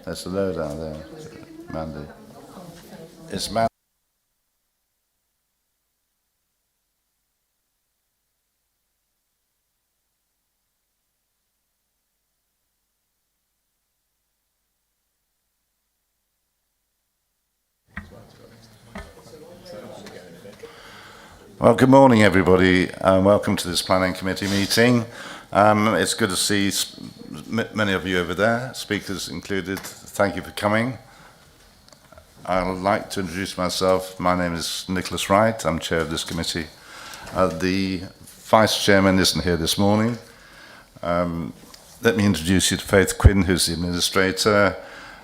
There's a load out there, Mandy. It's Mandy. Well, good morning, everybody, and welcome to this planning committee meeting. It's good to see many of you over there, speakers included. Thank you for coming. I'd like to introduce myself. My name is Nicholas Wright. I'm chair of this committee. The vice chairman isn't here this morning. Let me introduce you to Faith Quinn, who's the administrator,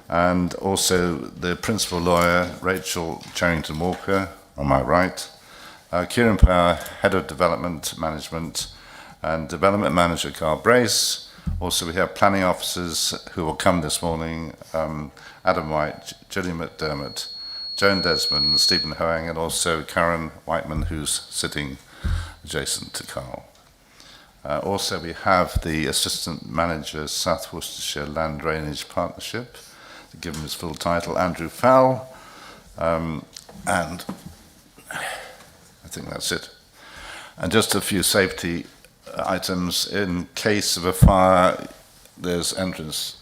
and also the principal lawyer, Rachel Charrington Walker, on my right. Cleeve Prior, Head of Development Management, and Development Manager Carl Brace. Also, we have planning officers who will come this morning, Adam White, Gillian McDermott, Joan Desmond, Stephen Hoang, and also Karen Whiteman, who's sitting adjacent to Carl. Also, we have the Assistant Manager, South Worcestershire Land Drainage Partnership, to give him his full title, Andrew Fowle, and I think that's it. And just a few safety items. In case of a fire, there's entrance.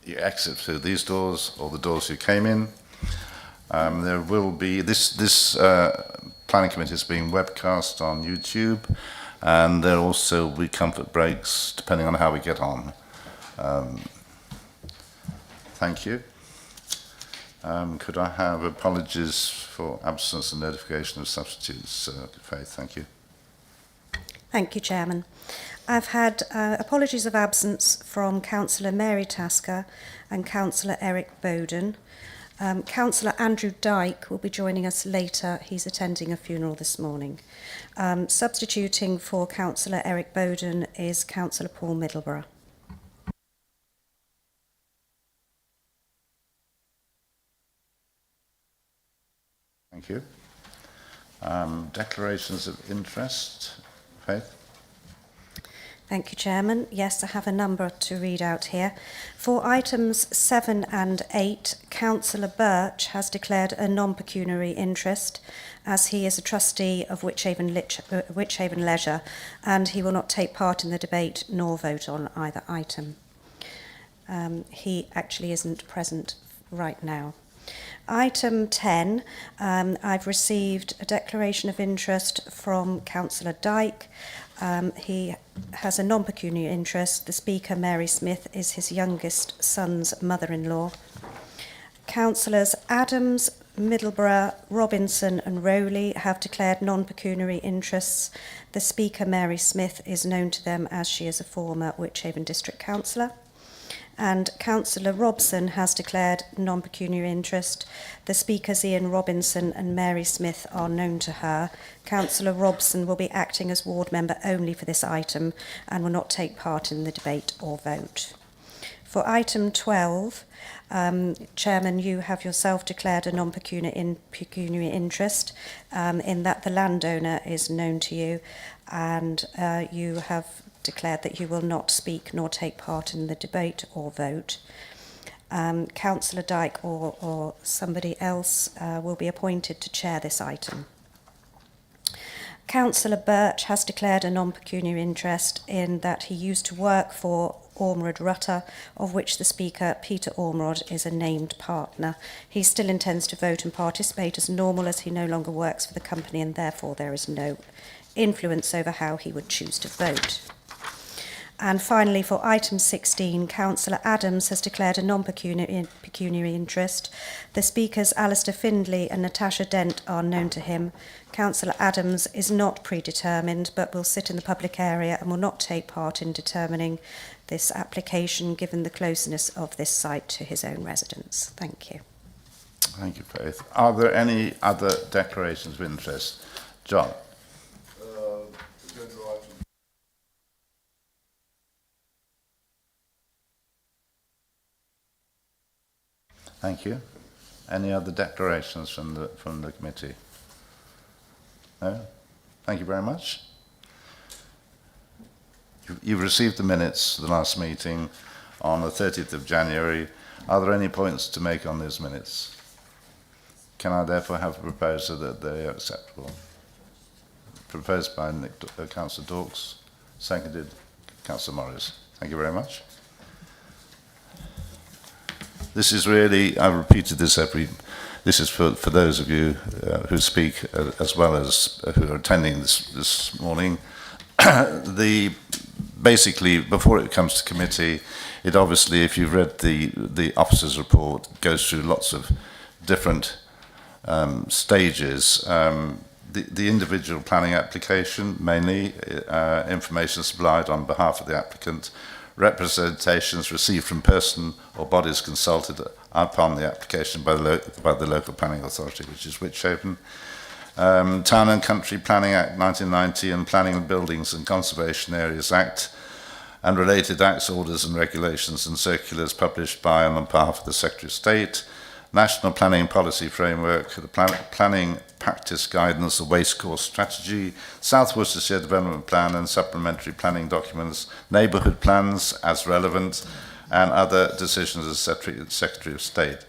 You exit through these doors or the doors you came in. There will be this planning committee is being webcast on YouTube, and there also will be comfort breaks depending on how we get on. Thank you. Could I have apologies for absence and notification of substitutes? Faith, thank you. Thank you, Chairman. I've had apologies of absence from Councillor Mary Tasker and Councillor Eric Bowden. Councillor Andrew Dyke will be joining us later. He's attending a funeral this morning. Substituting for Councillor Eric Bowden is Councillor Paul Middleborough. Thank you. Declarations of interest. Faith? Thank you, Chairman. Yes, I have a number to read out here. For items 7 and 8, Councillor Birch has declared a non-pecuniary interest as he is a trustee of Wychavon Leisure, and he will not take part in the debate nor vote on either item. He actually isn't present right now. Item 10, I've received a declaration of interest from Councillor Dyke. He has a non-pecuniary interest. The Speaker, Mary Smith, is his youngest son's mother-in-law. Councillors Adams, Middleborough, Robinson and Rowley have declared non-pecuniary interests. The Speaker, Mary Smith, is known to them as she is a former Wychavon District Councillor. And Councillor Robson has declared non-pecuniary interest. The Speakers Ian Robinson and Mary Smith are known to her. Councillor Robson will be acting as ward member only for this item and will not take part in the debate or vote. For item 12, Chairman, you have yourself declared a non-pecuniary interest in that the landowner is known to you, and you have declared that you will not speak nor take part in the debate or vote. Councillor Dyke or somebody else will be appointed to chair this item. Councillor Birch has declared a non-pecuniary interest in that he used to work for Ormerod Rutter, of which the Speaker, Peter Ormerod, is a named partner. He still intends to vote and participate as normal as he no longer works for the company, and therefore there is no influence over how he would choose to vote. And finally, for item 16, Councillor Adams has declared a non-pecuniary interest. The Speakers, Alistair Findlay and Natasha Dent, are known to him. Councillor Adams is not predetermined, but will sit in the public area and will not take part in determining this application, given the closeness of this site to his own residence. Thank you. Thank you, Faith. Are there any other declarations of interest? John? Thank you. Any other declarations from the committee? No? Thank you very much. You've received the minutes of the last meeting. on the 30th of January. Are there any points to make on those minutes? Can I therefore have a proposal that they are acceptable? Proposed by Councillor Dawkes, seconded Councillor Morris. Thank you very much. This is really, I've repeated this this is for those of you who speak as well as who are attending this morning. Basically, before it comes to committee, it obviously, if you've read the officer's report, goes through lots of different stages. The individual planning application, mainly information supplied on behalf of the applicant, representations received from person or bodies consulted upon the application by the local planning authority, which is Wychavon. Town and Country Planning Act 1990 and Planning of Buildings and Conservation Areas Act and related acts, orders and regulations and circulars published by and on behalf of the Secretary of State, National Planning Policy Framework, the Planning Practice Guidance, the Waste Course Strategy, South Worcestershire Development Plan and supplementary planning documents, neighbourhood plans as relevant, and other decisions as Secretary of State.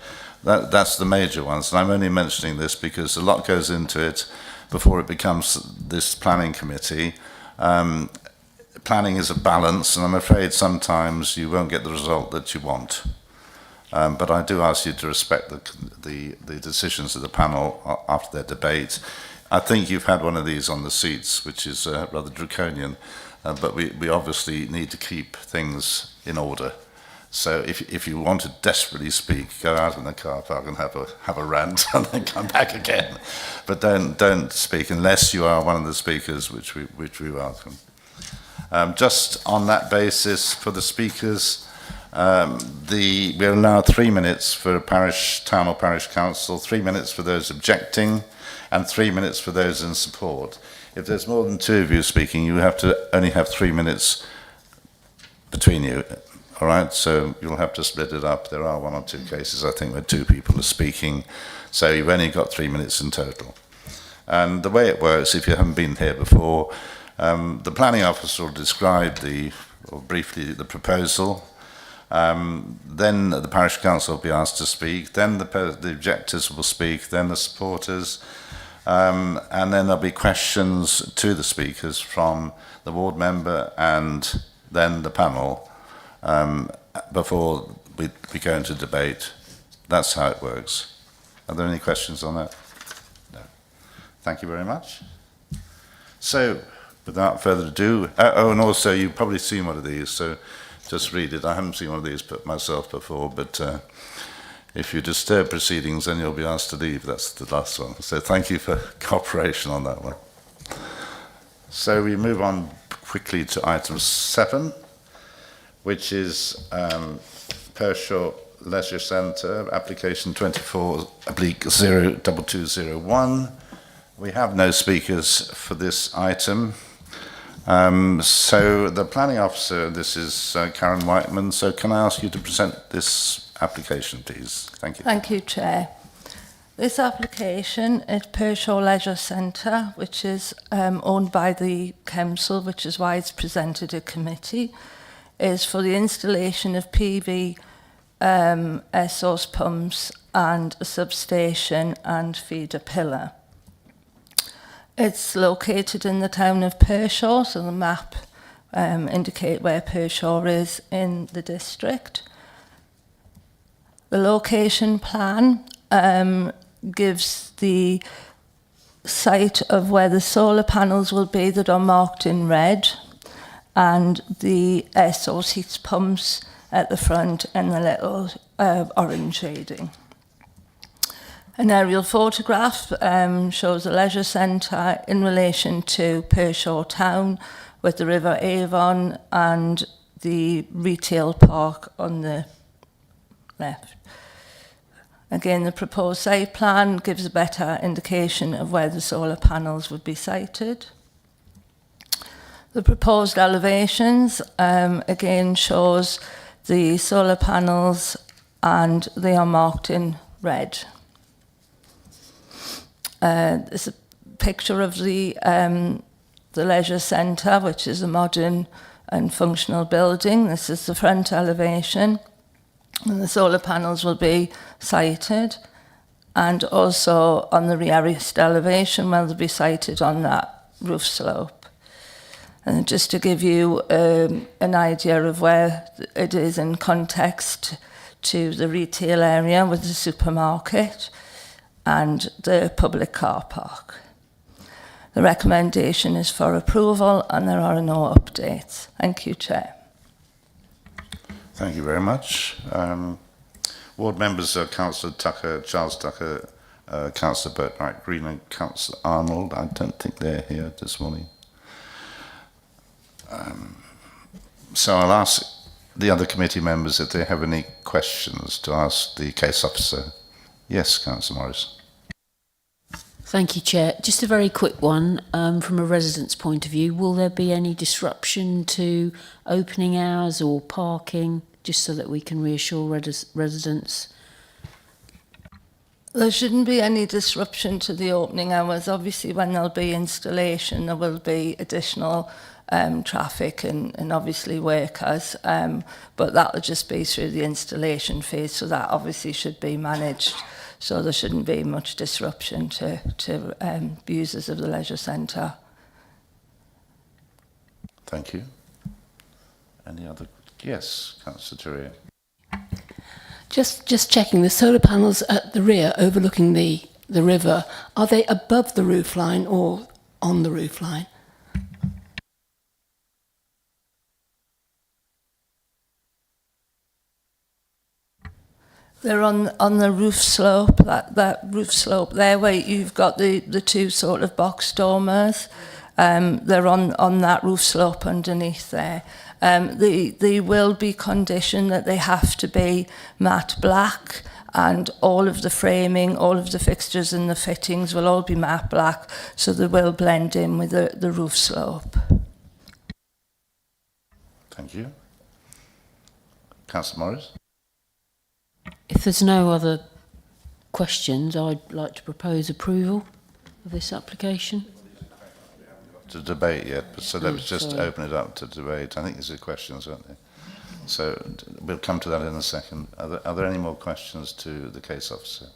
That's the major ones, and I'm only mentioning this because a lot goes into it before it becomes this planning committee. Planning is a balance, and I'm afraid sometimes you won't get the result that you want. But I do ask you to respect the decisions of the panel after their debate. I think you've had one of these on the seats, which is rather draconian, but we obviously need to keep things in order. So if you want to desperately speak, go out in the car park and have a rant and then come back again. But don't speak unless you are one of the speakers, which we welcome. Just on that basis, for the speakers, we allow 3 minutes for a parish, town or parish council, 3 minutes for those objecting, and 3 minutes for those in support. If there's more than two of you speaking, you have to only have 3 minutes between you. All right, so you'll have to split it up. There are one or two cases, I think, where two people are speaking, so you've only got 3 minutes in total. And the way it works, if you haven't been here before, the planning officer will describe briefly the proposal. Then the parish council will be asked to speak. Then the objectors will speak. Then the supporters, and then there'll be questions to the speakers from the ward member and then the panel before we go into debate. That's how it works. Are there any questions on that? No. Thank you very much. So, without further ado, and also you've probably seen one of these, so just read it. I haven't seen one of these myself before, but if you disturb proceedings, then you'll be asked to leave. That's the last one. So thank you for cooperation on that one. So we move on quickly to item 7, which is Pershore Leisure Centre, application 24/02201. We have no speakers for this item. So the planning officer, this is Karen Whiteman, so can I ask you to present this application, please? Thank you. Thank you, Chair. This application is Pershore Leisure Centre, which is owned by the council, which is why it's presented at committee, is for the installation of PV air source pumps and a substation and feeder pillar. It's located in the town of Pershore, so the map indicate where Pershore is in the district. The location plan gives the site of where the solar panels will be that are marked in red, and the air source heat pumps at the front and the little orange shading. An aerial photograph shows a leisure centre in relation to Pershore town with the River Avon and the retail park on the left. Again, the proposed site plan gives a better indication of where the solar panels would be sited. The proposed elevations again shows the solar panels and they are marked in red. There's a picture of the leisure centre, which is a modern and functional building. This is the front elevation, and the solar panels will be sited, and also on the rearest elevation, well, they'll be sited on that roof slope. And just to give you an idea of where it is in context to the retail area with the supermarket and the public car park. The recommendation is for approval and there are no updates. Thank you, Chair. Thank you very much. Ward members are Councillor Tucker, Charles Tucker, Councillor Burtwright Green and Councillor Arnold. I don't think they're here this morning. So I'll ask the other committee members if they have any questions to ask the case officer. Yes, Councillor Morris. Thank you, Chair. Just a very quick one from a resident's point of view. Will there be any disruption to opening hours or parking, just so that we can reassure residents? There shouldn't be any disruption to the opening hours. Obviously, when there'll be installation, there will be additional traffic and obviously workers, but that'll just be through the installation phase, so that obviously should be managed. So there shouldn't be much disruption to users of the leisure centre. Thank you. Any other? Yes, Councillor Turrier. Just checking, the solar panels at the rear overlooking the river, are they above the roof line or on the roof line? They're on the roof slope, that roof slope there where you've got the two sort of box dormers. They're on that roof slope underneath there. They will be conditioned that they have to be matte black, and all of the framing, all of the fixtures and the fittings will all be matte black, so they will blend in with the roof slope. Thank you. Councillor Morris. If there's no other questions, I'd like to propose approval of this application. To debate yet, but so let's just sorry. open it up to debate. I think there's questions, aren't there? So we'll come to that in a second. Are there any more questions to the case officer?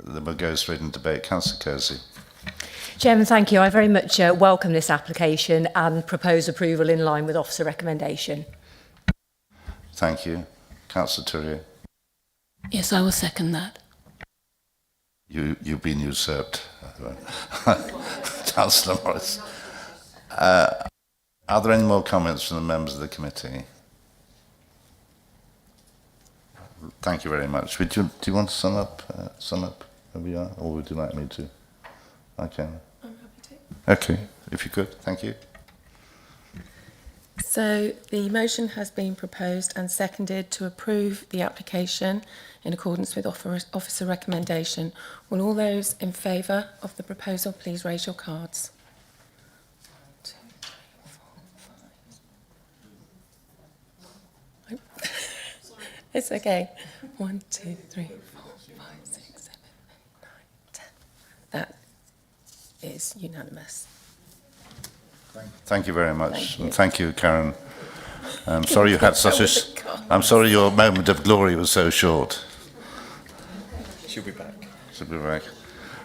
Then we'll go straight into debate. Councillor Kersey. Chairman, thank you. I very much welcome this application and propose approval in line with officer recommendation. Thank you. Councillor Turrier. Yes, I will second that. You've been usurped. Councillor Morris. Are there any more comments from the members of the committee? Thank you very much. Do you want to sum up where we are, or would you like me to? I can. I'm happy to. Okay, if you could. Thank you. So the motion has been proposed and seconded to approve the application in accordance with officer recommendation. Will all those in favour of the proposal please raise your cards? 1, 2, 3, 4, 5. It's okay. 1, 2, 3, 4, 5, 6, 7, 8, 9, 10. That is unanimous. Thank you very much, Thank you. and thank you, Karen. I'm sorry you had such a. I'm sorry your moment of glory was so short. She'll be back. She'll be back.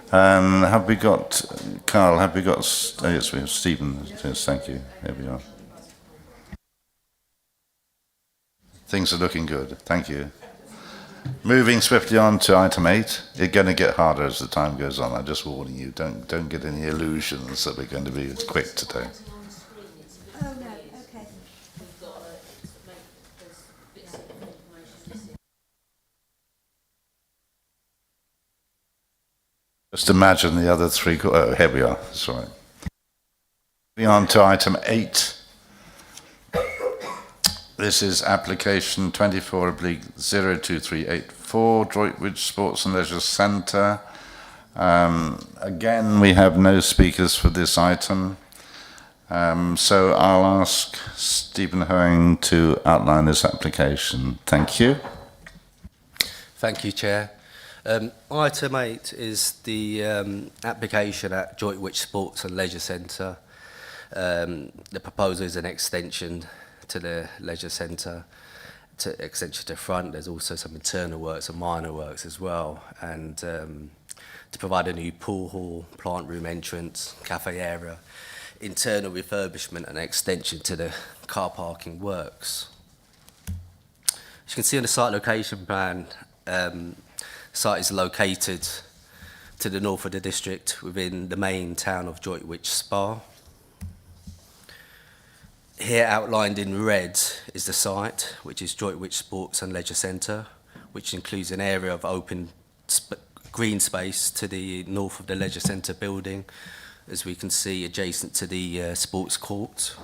Have we got Carl? Have we got? Oh yes, we have Stephen. Yes, thank you. Here we are. Things are looking good. Thank you. Moving swiftly on to item 8. It's going to get harder as the time goes on. I'm just warning you. Don't get any illusions that we're going to be quick today. Oh, no, okay. Just imagine the other three. Oh, here we are. That's right. Moving on to item 8. This is application 24/02384, Droitwich Sports and Leisure Centre. Again, we have no speakers for this item. So I'll ask Stephen Hoang to outline this application. Thank you. Thank you, Chair. Item 8 is the application at Droitwich Sports and Leisure Centre. The proposal is an extension to the leisure centre, extension to the front. There's also some internal works and minor works as well, and to provide a new pool hall, plant room entrance, cafe area, internal refurbishment and extension to the car parking works. As you can see on the site location plan, the site is located to the north of the district within the main town of Droitwich Spa. Here outlined in red is the site, which is Droitwich Sports and Leisure Centre, which includes an area of open green space to the north of the Leisure Centre building, as we can see adjacent to the sports court.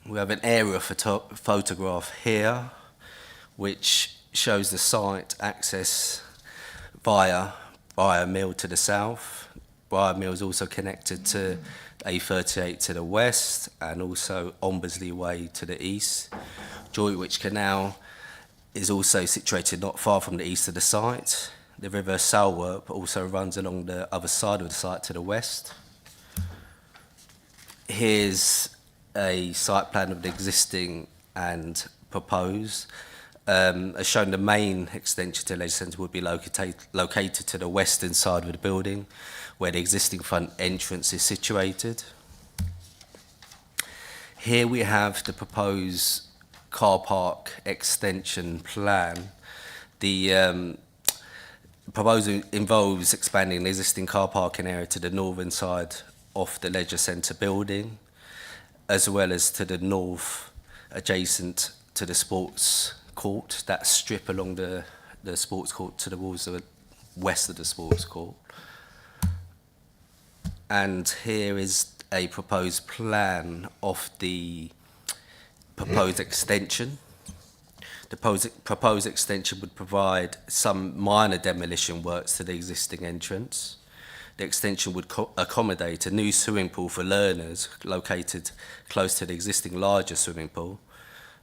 We have an aerial photograph here, which shows the site access via Briar Mill to the south. Briar Mill is also connected to A38 to the west, and also Ombersley Way to the east. Droitwich Canal is also situated not far from the east of the site. The River Salwarp also runs along the other side of the site to the west. Here's a site plan of the existing and proposed. As shown, the main extension to the leisure centre would be located to the western side of the building, where the existing front entrance is situated. Here we have the proposed car park extension plan. The proposal involves expanding the existing car parking area to the northern side of the leisure centre building, as well as to the north, adjacent to the sports court, that strip along the sports court to the walls of the west of the sports court. And here is a proposed plan of the proposed extension. The proposed extension would provide some minor demolition works to the existing entrance. The extension would accommodate a new swimming pool for learners located close to the existing larger swimming pool.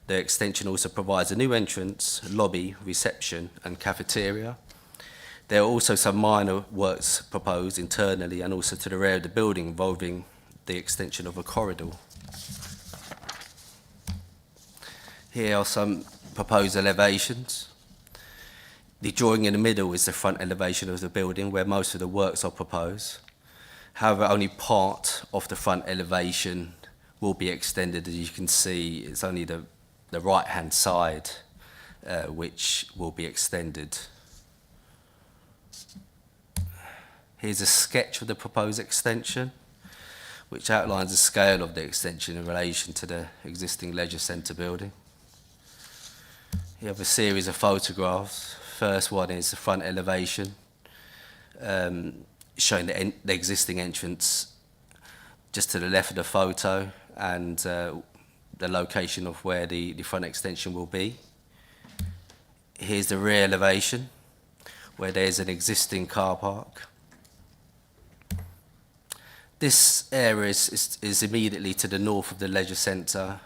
The extension also provides a new entrance, lobby, reception and cafeteria. There are also some minor works proposed internally and also to the rear of the building involving the extension of a corridor. Here are some proposed elevations. The drawing in the middle is the front elevation of the building where most of the works are proposed. However, only part of the front elevation will be extended. As you can see, it's only the right-hand side which will be extended. Here's a sketch of the proposed extension, which outlines the scale of the extension in relation to the existing leisure centre building. You have a series of photographs. First one is the front elevation, showing the existing entrance just to the left of the photo, and the location of where the front extension will be. Here's the rear elevation, where there's an existing car park. This area is immediately to the north of the leisure centre,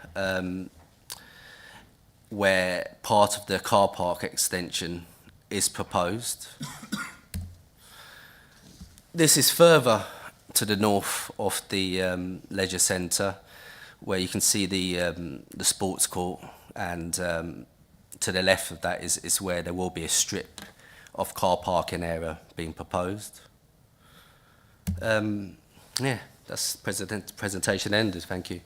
where part of the car park extension is proposed. This is further to the north of the leisure centre, where you can see the sports court, and to the left of that is where there will be a strip of car parking area being proposed. Yeah, that's presentation ended. Thank you.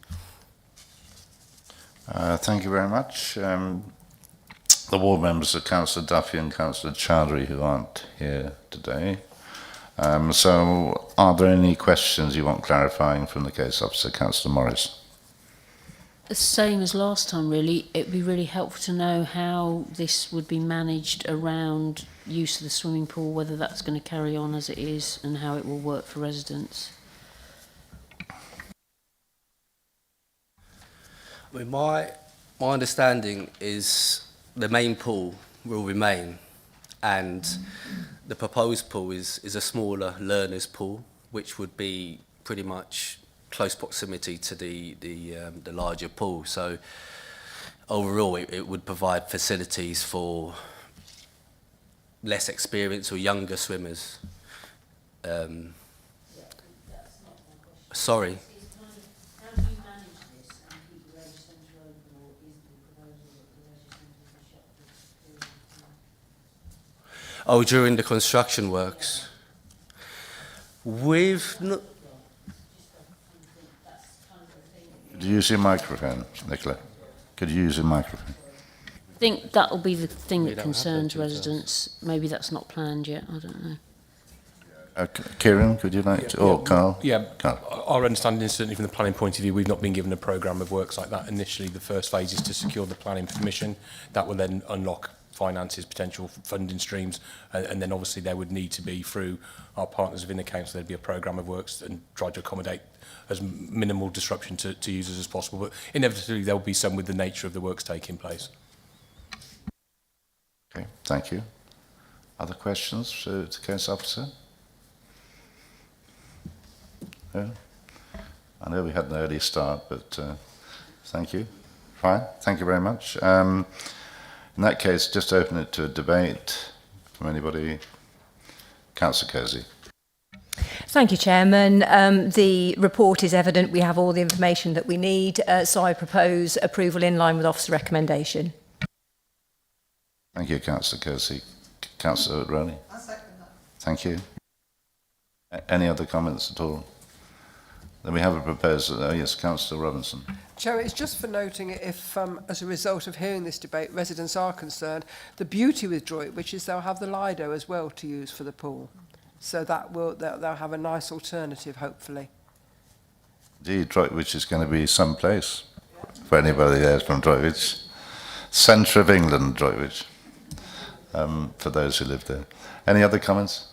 Thank you very much. The ward members are Councillor Duffy and Councillor Chowdhury, who aren't here today. So are there any questions you want clarifying from the case officer? Councillor Morris. The same as last time, really. It'd be really helpful to know how this would be managed around use of the swimming pool, whether that's going to carry on as it is and how it will work for residents. I mean, my understanding is the main pool will remain, and the proposed pool is a smaller learners pool, which would be pretty much close proximity to the larger pool. So overall, it would provide facilities for less experienced or younger swimmers. Sorry. Oh, during the construction works. Could you use your microphone, Nicola? Could you use your microphone? I think that'll be the thing We that don't have concerns those details. residents. Maybe that's not planned yet, I don't know. Kieran, could you like to? Or Carl? Yeah, Carl. our understanding is certainly from the planning point of view, we've not been given a programme of works like that. Initially, the first phase is to secure the planning permission. That will then unlock finances, potential funding streams, and then obviously there would need to be, through our partners within the council, there'd be a programme of works and try to accommodate as minimal disruption to users as possible. But inevitably, there will be some with the nature of the works taking place. Okay, thank you. Other questions to the case officer? No? I know we had an early start, but thank you. Fine, thank you very much. In that case, just open it to a debate from anybody. Councillor Kersey. Thank you, Chairman. The report is evident. We have all the information that we need, so I propose approval in line with officer recommendation. Thank you, Councillor Kersey. Councillor Rowley. I second that. Thank you. Any other comments at all? Then we have a proposal. Oh, yes, Councillor Robinson. Chair, it's just for noting if, as a result of hearing this debate, residents are concerned, the beauty with Droitwich is they'll have the Lido as well to use for the pool. So they'll have a nice alternative, hopefully. Indeed, Droitwich is going to be some place for anybody there from Droitwich. Centre of England, Droitwich, for those who live there. Any other comments?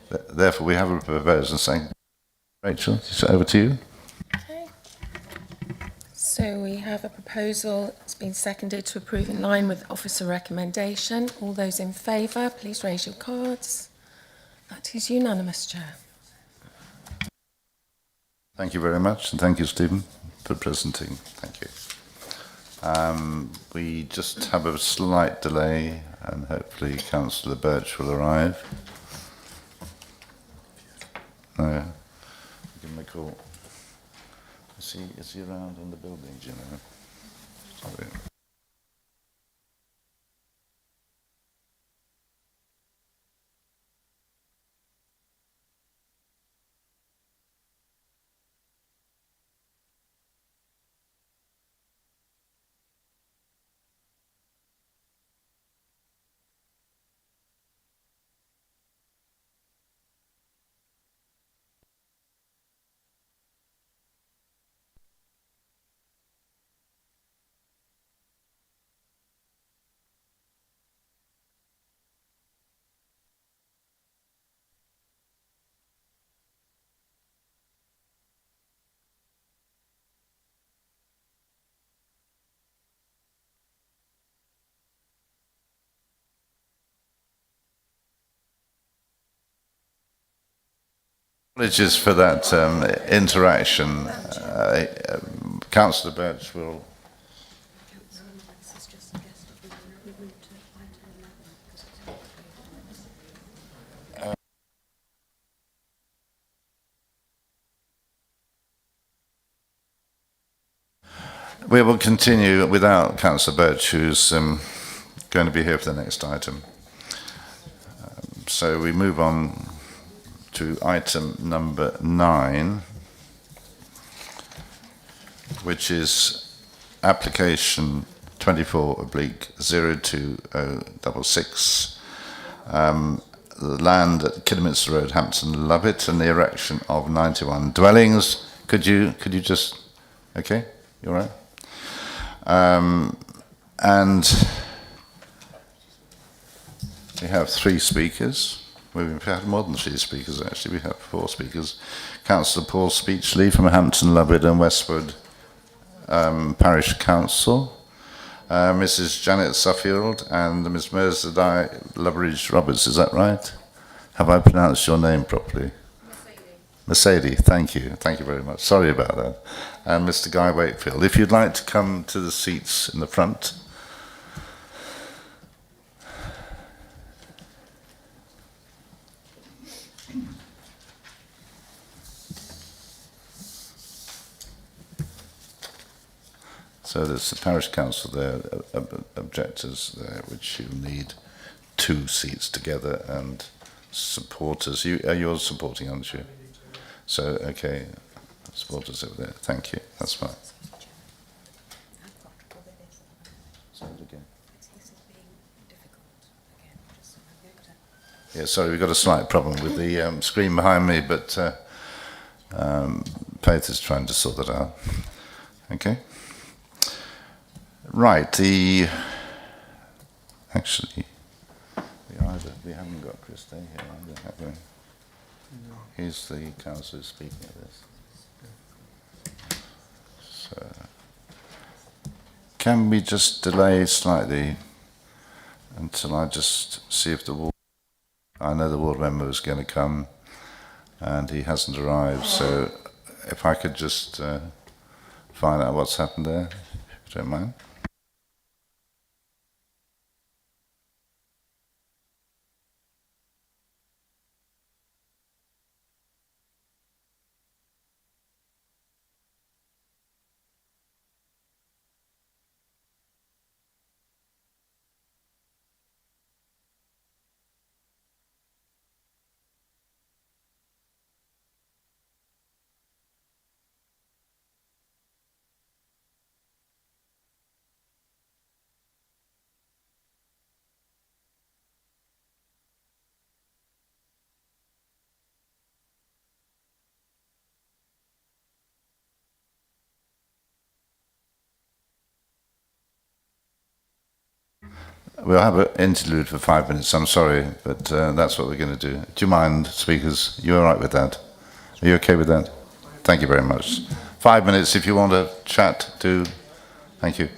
Therefore, we have a proposal saying, Rachel, over to you. Okay. So we have a proposal. It's been seconded to approve in line with officer recommendation. All those in favour, please raise your cards. That is unanimous, Chair. Thank you very much, and thank you, Stephen, for presenting. Thank you. We just have a slight delay, and hopefully Councillor Birch will arrive. No, give him a call. Is he around in the building, do you know? Sorry. Apologies for that interaction. Councillor Birch will. We will continue without Councillor Birch, who's going to be here for the next item. So we move on to item number 9, which is application 24/02066, the land at Kidderminster Road, Hampton, Lovett, and the erection of 91 dwellings. Could you just, okay, you all right? And we have 3 speakers. We've had more than 3 speakers, actually. We have 4 speakers. Councillor Paul Speechley from Hampton, Lovett and Westwood Parish Council, Mrs. Janet Suffield and Ms. Merzadai Lubridge Roberts, is that right? Have I pronounced your name properly? Mercedes, thank you. Thank you very much. Sorry about that. And Mr. Guy Wakefield. If you'd like to come to the seats in the front. So there's the parish council there, objectors there, which you need two seats together and supporters. You're supporting, aren't you? So, okay, supporters over there. Thank you. That's fine. Say it again. Yeah, sorry, we've got a slight problem with the screen behind me, but Faith is trying to sort that out. Okay. Right, actually, we haven't got Chris Day here either, have we? No. He's the councillor speaking of this. So, can we just delay slightly until I just see if I know the ward member is going to come and he hasn't arrived, so if I could just find out what's happened there, if you don't mind. We'll have an interlude for 5 minutes. I'm sorry, but that's what we're going to do. Do you mind, speakers? You all right with that? Are you okay with that? Thank you very much. 5 minutes if you want to chat, do. Thank you.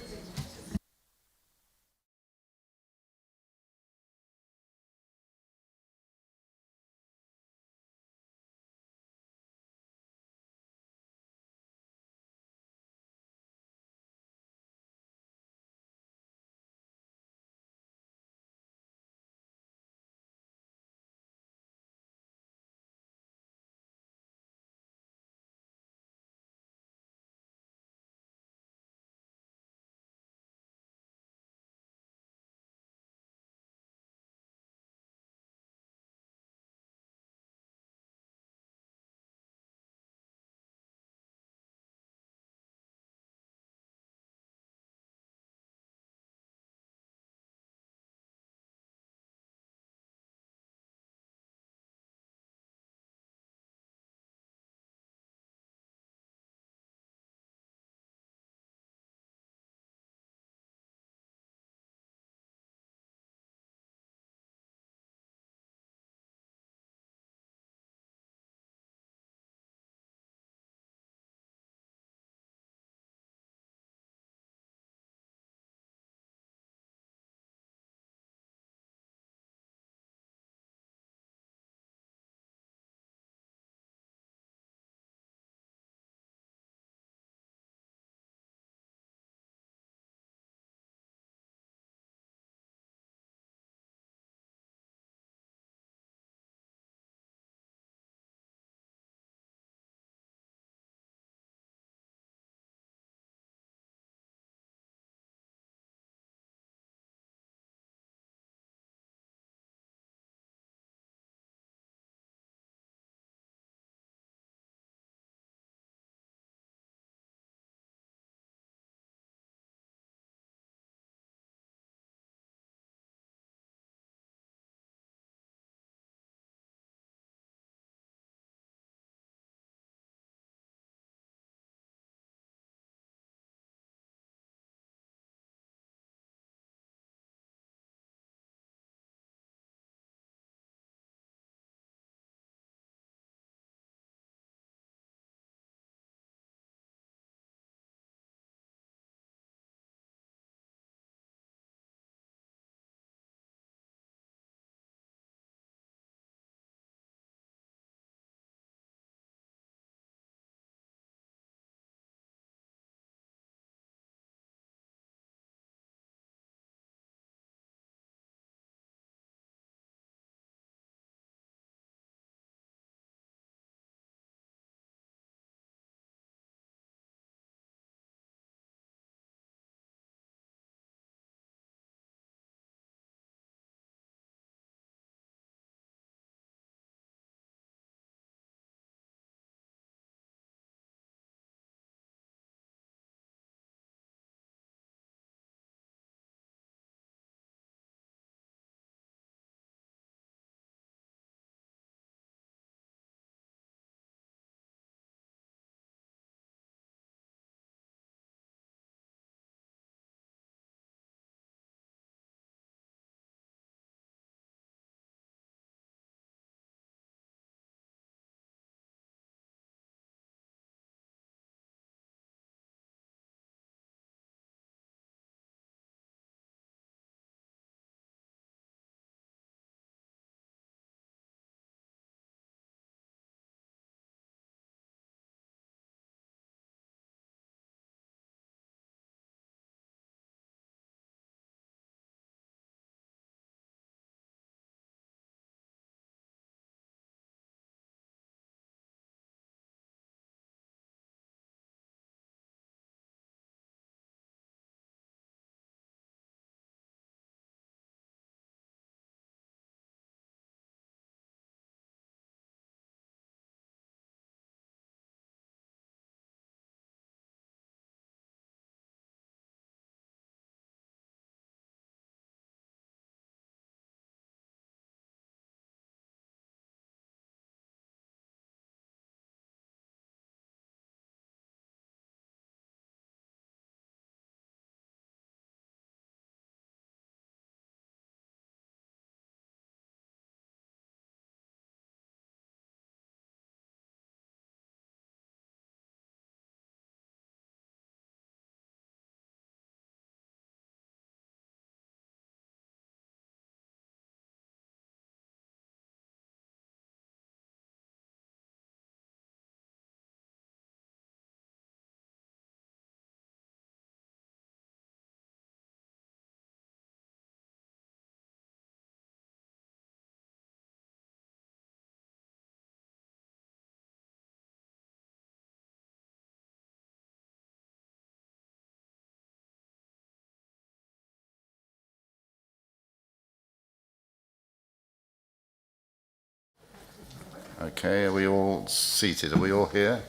Okay, are we all seated? Are we all here?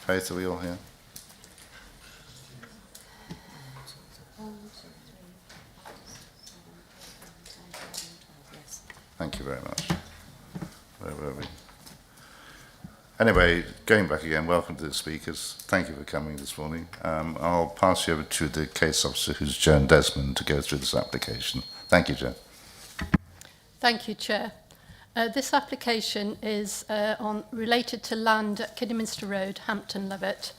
Faith, are we all here? Thank you very much. Where were we? Anyway, going back again, welcome to the speakers. Thank you for coming this morning. I'll pass you over to the case officer, who's Joan Desmond, to go through this application. Thank you, Joan. Thank you, Chair. This application is related to land at Kidderminster Road, Hampton Lovat,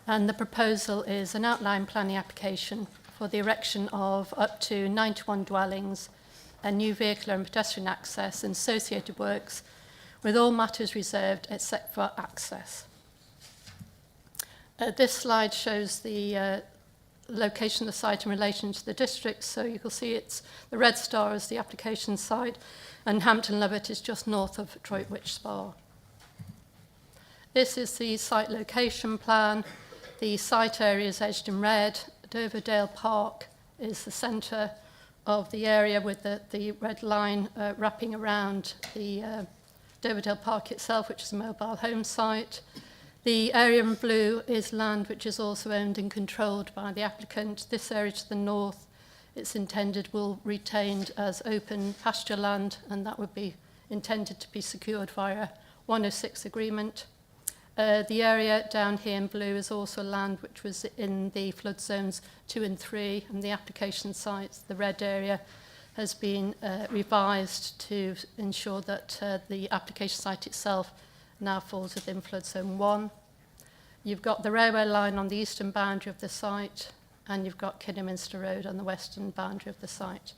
and the proposal is an outline planning application for the erection of up to 91 dwellings, a new vehicular and pedestrian access and associated works, with all matters reserved except for access. This slide shows the location of the site in relation to the district, so you can see it's the red star is the application site, and Hampton Lovat is just north of Droitwich Spa. This is the site location plan. The site area is edged in red. Doverdale Park is the centre of the area with the red line wrapping around the Doverdale Park itself, which is a mobile home site. The area in blue is land which is also owned and controlled by the applicant. This area to the north, it's intended will retained as open pasture land, and that would be intended to be secured via 106 agreement. The area down here in blue is also land which was in the flood zones 2 and 3, and the application sites, the red area, has been revised to ensure that the application site itself now falls within flood zone 1. You've got the railway line on the eastern boundary of the site, and you've got Kidderminster Road on the western boundary of the site.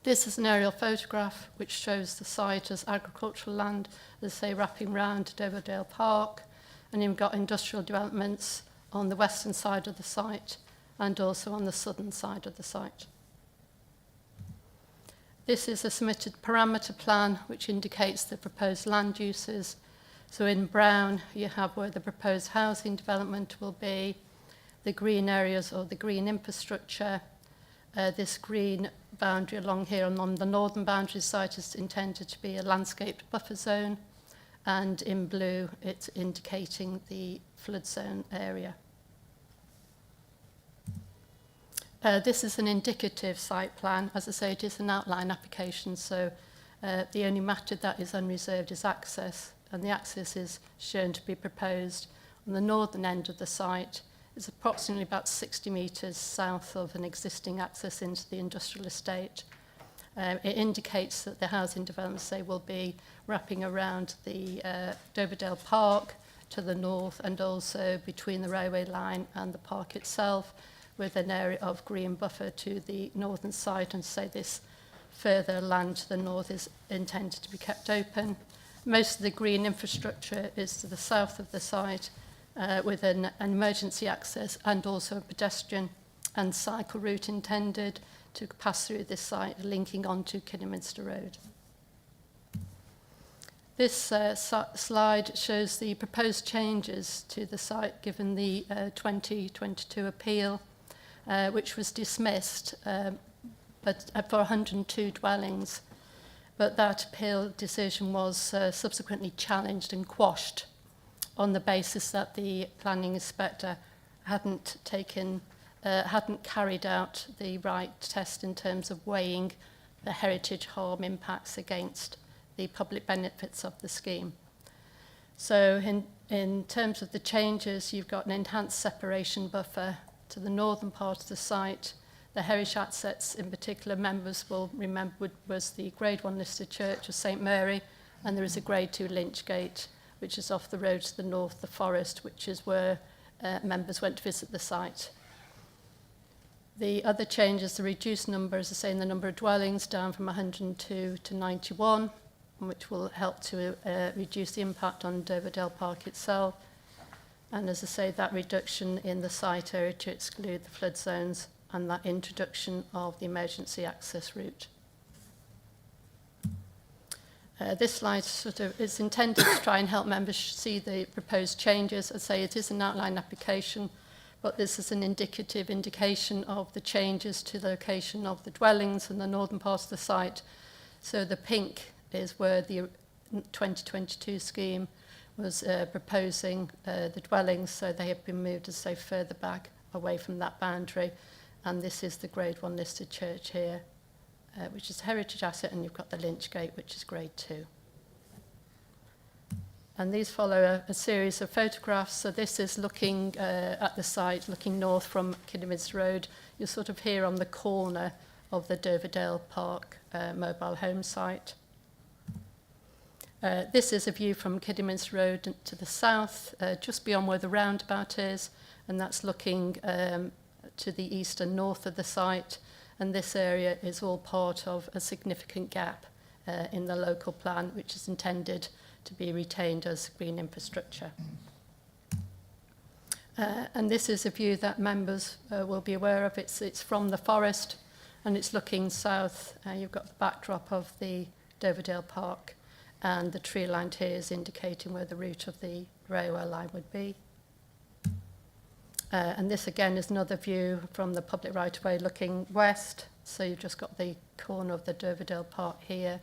This is an aerial photograph which shows the site as agricultural land, as I say, wrapping round Doverdale Park, and you've got industrial developments on the western side of the site and also on the southern side of the site. This is a submitted parameter plan which indicates the proposed land uses. So in brown, you have where the proposed housing development will be, the green areas or the green infrastructure. This green boundary along here and on the northern boundary site is intended to be a landscaped buffer zone, and in blue, it's indicating the flood zone area. This is an indicative site plan. As I say, it is an outline application, so the only matter that is unreserved is access, and the access is shown to be proposed on the northern end of the site. It's approximately about 60 metres south of an existing access into the industrial estate. It indicates that the housing developments, say, will be wrapping around the Doverdale Park to the north, and also between the railway line and the park itself, with an area of green buffer to the northern side, and say this further land to the north is intended to be kept open. Most of the green infrastructure is to the south of the site, with an emergency access and also a pedestrian and cycle route intended to pass through this site, linking on to Kidderminster Road. This slide shows the proposed changes to the site given the 2022 appeal, which was dismissed but for 102 dwellings. But that appeal decision was subsequently challenged and quashed on the basis that the planning inspector hadn't carried out the right test in terms of weighing the heritage harm impacts against the public benefits of the scheme. So in terms of the changes, you've got an enhanced separation buffer to the northern part of the site. The heritage assets, in particular, members will remember was the Grade 1 listed church of St Mary, and there is a Grade 2 lynch gate, which is off the road to the north, the forest, which is where members went to visit the site. The other changes, the reduced number, as I say, in the number of dwellings, down from 102 to 91, which will help to reduce the impact on Doverdale Park itself. And as I say, that reduction in the site area to exclude the flood zones, and that introduction of the emergency access route. This slide sort of is intended to try and help members see the proposed changes. As I say, it is an outline application, but this is an indicative indication of the changes to the location of the dwellings in the northern part of the site. So the pink is where the 2022 scheme was proposing the dwellings, so they have been moved, as I say, further back away from that boundary. And this is the Grade 1 listed church here, which is a heritage asset, and you've got the Lynch Gate, which is Grade 2. And these follow a series of photographs. So this is looking at the site, looking north from Kidderminster Road. You're sort of here on the corner of the Dovedale Park mobile home site. This is a view from Kidderminster Road to the south, just beyond where the roundabout is, and that's looking to the east and north of the site. And this area is all part of a significant gap in the local plan, which is intended to be retained as green infrastructure. And this is a view that members will be aware of. It's from the forest, and it's looking south. You've got the backdrop of the Dovedale Park, and the tree line here is indicating where the route of the railway line would be. And this again is another view from the public right-of-way looking west. So you've just got the corner of the Dovedale Park here.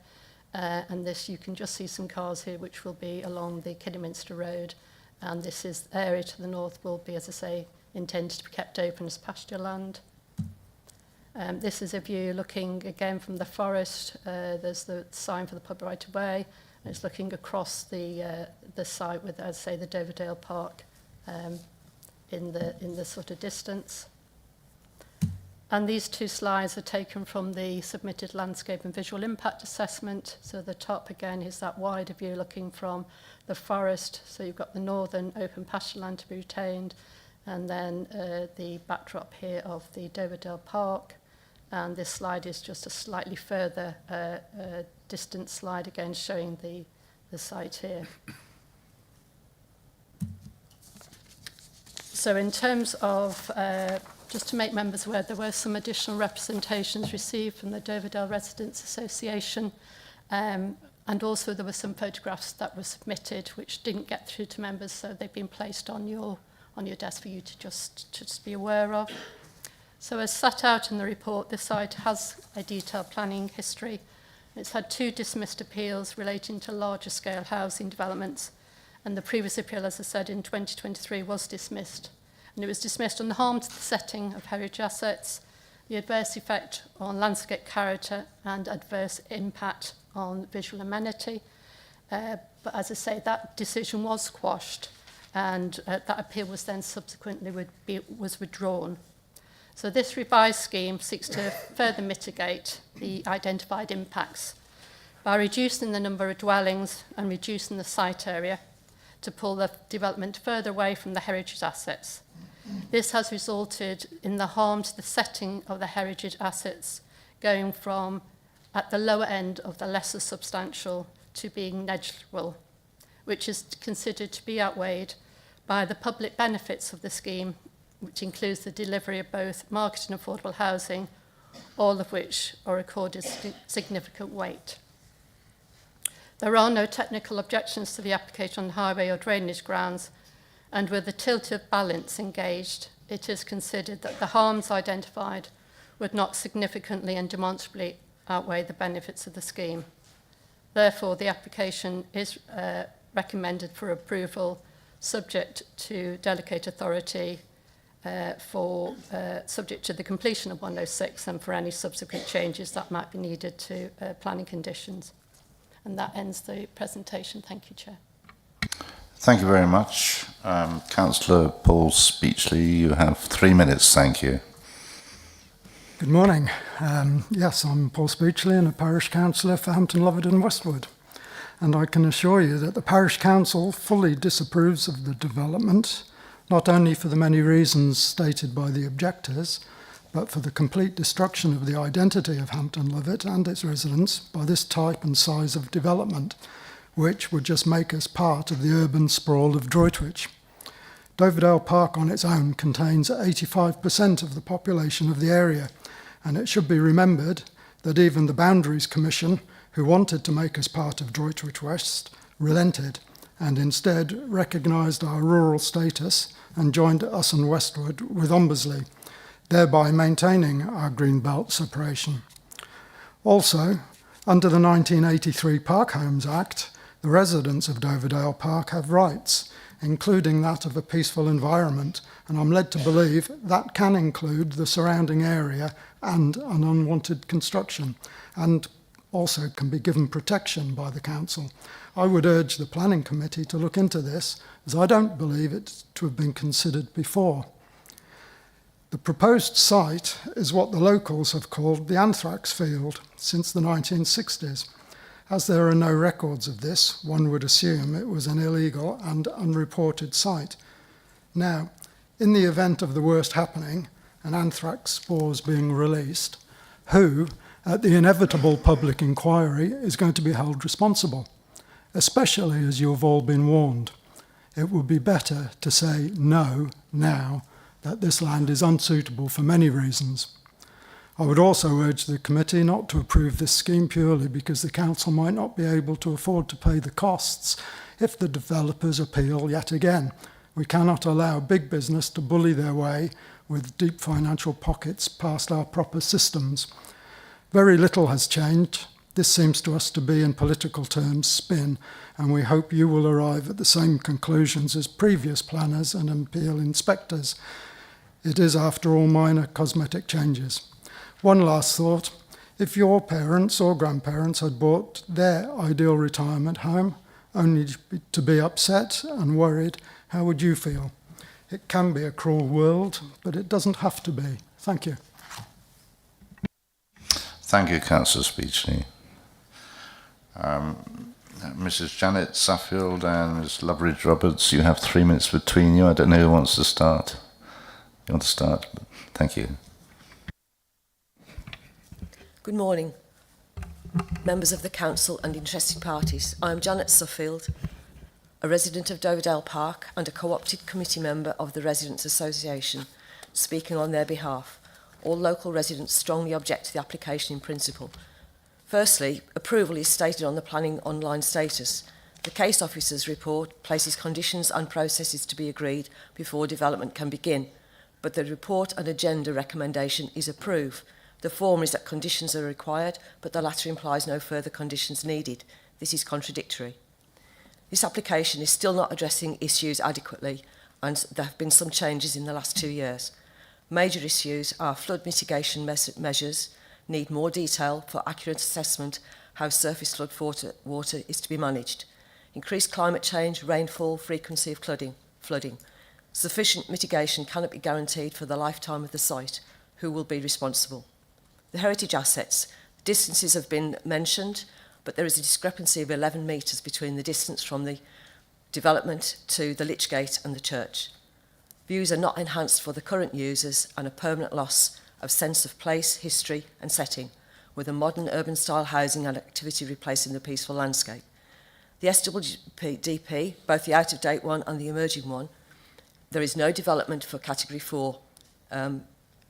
And this, you can just see some cars here, which will be along the Kidderminster Road. And this is the area to the north will be, as I say, intended to be kept open as pasture land. This is a view looking again from the forest. There's the sign for the public right-of-way. And it's looking across the site with, as I say, the Dovedale Park in the sort of distance. And these two slides are taken from the submitted landscape and visual impact assessment. So the top again is that wider view looking from the forest. So you've got the northern open pasture land to be retained, and then the backdrop here of the Dovedale Park. And this slide is just a slightly further distant slide again showing the site here. So in terms of just to make members aware, there were some additional representations received from the Dovedale Residents Association, and also there were some photographs that were submitted which didn't get through to members, so they've been placed on your desk for you to just be aware of. So as set out in the report, this site has a detailed planning history. It's had 2 dismissed appeals relating to larger scale housing developments, and the previous appeal, as I said, in 2023 was dismissed. And it was dismissed on the harm to the setting of heritage assets, the adverse effect on landscape character, and adverse impact on visual amenity. But as I say, that decision was quashed, and that appeal was then subsequently was withdrawn. So this revised scheme seeks to further mitigate the identified impacts by reducing the number of dwellings and reducing the site area to pull the development further away from the heritage assets. This has resulted in the harm to the setting of the heritage assets going from at the lower end of the lesser substantial to being negligible, which is considered to be outweighed by the public benefits of the scheme, which includes the delivery of both market and affordable housing, all of which are accorded significant weight. There are no technical objections to the application on highway or drainage grounds, and with the tilted balance engaged, it is considered that the harms identified would not significantly and demonstrably outweigh the benefits of the scheme. Therefore, the application is recommended for approval subject to delegate authority subject to the completion of 106 and for any subsequent changes that might be needed to planning conditions. And that ends the presentation. Thank you, Chair. Thank you very much. Councillor Paul Speechley, you have 3 minutes. Thank you. Good morning. Yes, I'm Paul Speechley and a parish councillor for Hampton Lovett and Westwood. And I can assure you that the parish council fully disapproves of the development, not only for the many reasons stated by the objectors, but for the complete destruction of the identity of Hampton Lovett and its residents by this type and size of development, which would just make us part of the urban sprawl of Droitwich. Dovedale Park on its own contains 85% of the population of the area, and it should be remembered that even the Boundaries Commission, who wanted to make us part of Droitwich West, relented and instead recognised our rural status and joined us and Westwood with Ombersley, thereby maintaining our green belt separation. Also, Under the 1983 Park Homes Act, the residents of Doverdale Park have rights, including that of a peaceful environment, and I'm led to believe that can include the surrounding area and an unwanted construction, and also can be given protection by the council. I would urge the planning committee to look into this, as I don't believe it to have been considered before. The proposed site is what the locals have called the anthrax field since the 1960s. As there are no records of this, one would assume it was an illegal and unreported site. Now, in the event of the worst happening, and anthrax spores being released, who, at the inevitable public inquiry, is going to be held responsible? Especially as you have all been warned. It would be better to say no now, that this land is unsuitable for many reasons. I would also urge the committee not to approve this scheme purely because the council might not be able to afford to pay the costs if the developers appeal yet again. We cannot allow big business to bully their way with deep financial pockets past our proper systems. Very little has changed. This seems to us to be, in political terms, spin, and we hope you will arrive at the same conclusions as previous planners and appeal inspectors. It is, after all, minor cosmetic changes. One last thought. If your parents or grandparents had bought their ideal retirement home only to be upset and worried, how would you feel? It can be a cruel world, but it doesn't have to be. Thank you. Thank you, Councillor Speechley. Mrs. Janet Suffield and Ms. Loveridge Roberts, you have 3 minutes between you. I don't know who wants to start. You want to start? Thank you. Good morning, members of the council and interested parties. I am Janet Suffield, a resident of Doverdale Park and a co-opted committee member of the Residents Association, speaking on their behalf. All local residents strongly object to the application in principle. Firstly, approval is stated on the planning online status. The case officer's report places conditions and processes to be agreed before development can begin, but the report and agenda recommendation is approve. The former is that conditions are required, but the latter implies no further conditions needed. This is contradictory. This application is still not addressing issues adequately, and there have been some changes in the last 2 years. Major issues are flood mitigation measures, need more detail for accurate assessment how surface flood water is to be managed, increased climate change, rainfall, frequency of flooding. Sufficient mitigation cannot be guaranteed for the lifetime of the site. Who will be responsible? The heritage assets, distances have been mentioned, but there is a discrepancy of 11 metres between the distance from the development to the Lich Gate and the church. Views are not enhanced for the current users and a permanent loss of sense of place, history and setting, with a modern urban style housing and activity replacing the peaceful landscape. The SWDP, both the out-of-date one and the emerging one, there is no development for Category 4,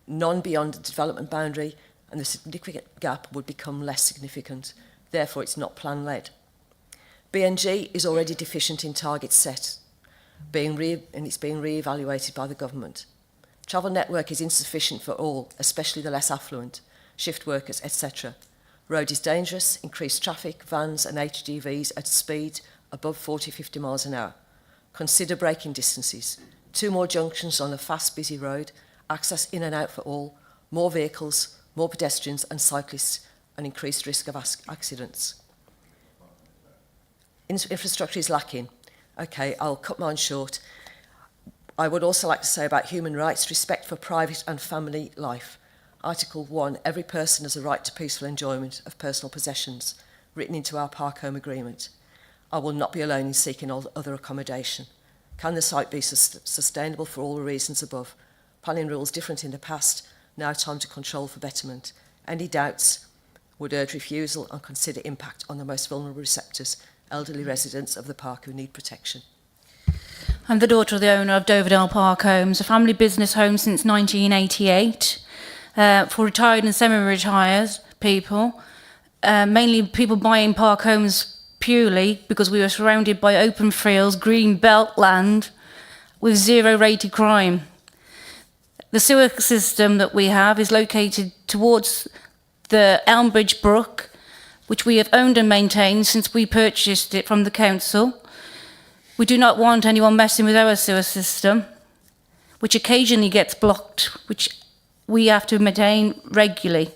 none beyond the development boundary, and the significant gap would become less significant. Therefore, it's not plan-led. BNG is already deficient in targets set, and it's being re-evaluated by the government. Travel network is insufficient for all, especially the less affluent, shift workers, etc. Road is dangerous, increased traffic, vans and HGVs at speed above 40-50 miles an hour. Consider braking distances. 2 more junctions on a fast, busy road, access in and out for all, more vehicles, more pedestrians and cyclists, and increased risk of accidents. Infrastructure is lacking. Okay, I'll cut mine short. I would also like to say about human rights, respect for private and family life. Article 1, every person has a right to peaceful enjoyment of personal possessions, written into our Park Home Agreement. I will not be alone in seeking all other accommodation. Can the site be sustainable for all the reasons above? Planning rules different in the past, now time to control for betterment. Any doubts? Would urge refusal and consider impact on the most vulnerable receptors, elderly residents of the park who need protection. I'm the daughter of the owner of Doverdale Park Homes, a family business home since 1988 for retired and semi-retired people, mainly people buying park homes purely because we were surrounded by open fields, green belt land with 0 rated crime. The sewer system that we have is located towards the Elmbridge Brook, which we have owned and maintained since we purchased it from the council. We do not want anyone messing with our sewer system, which occasionally gets blocked, which we have to maintain regularly.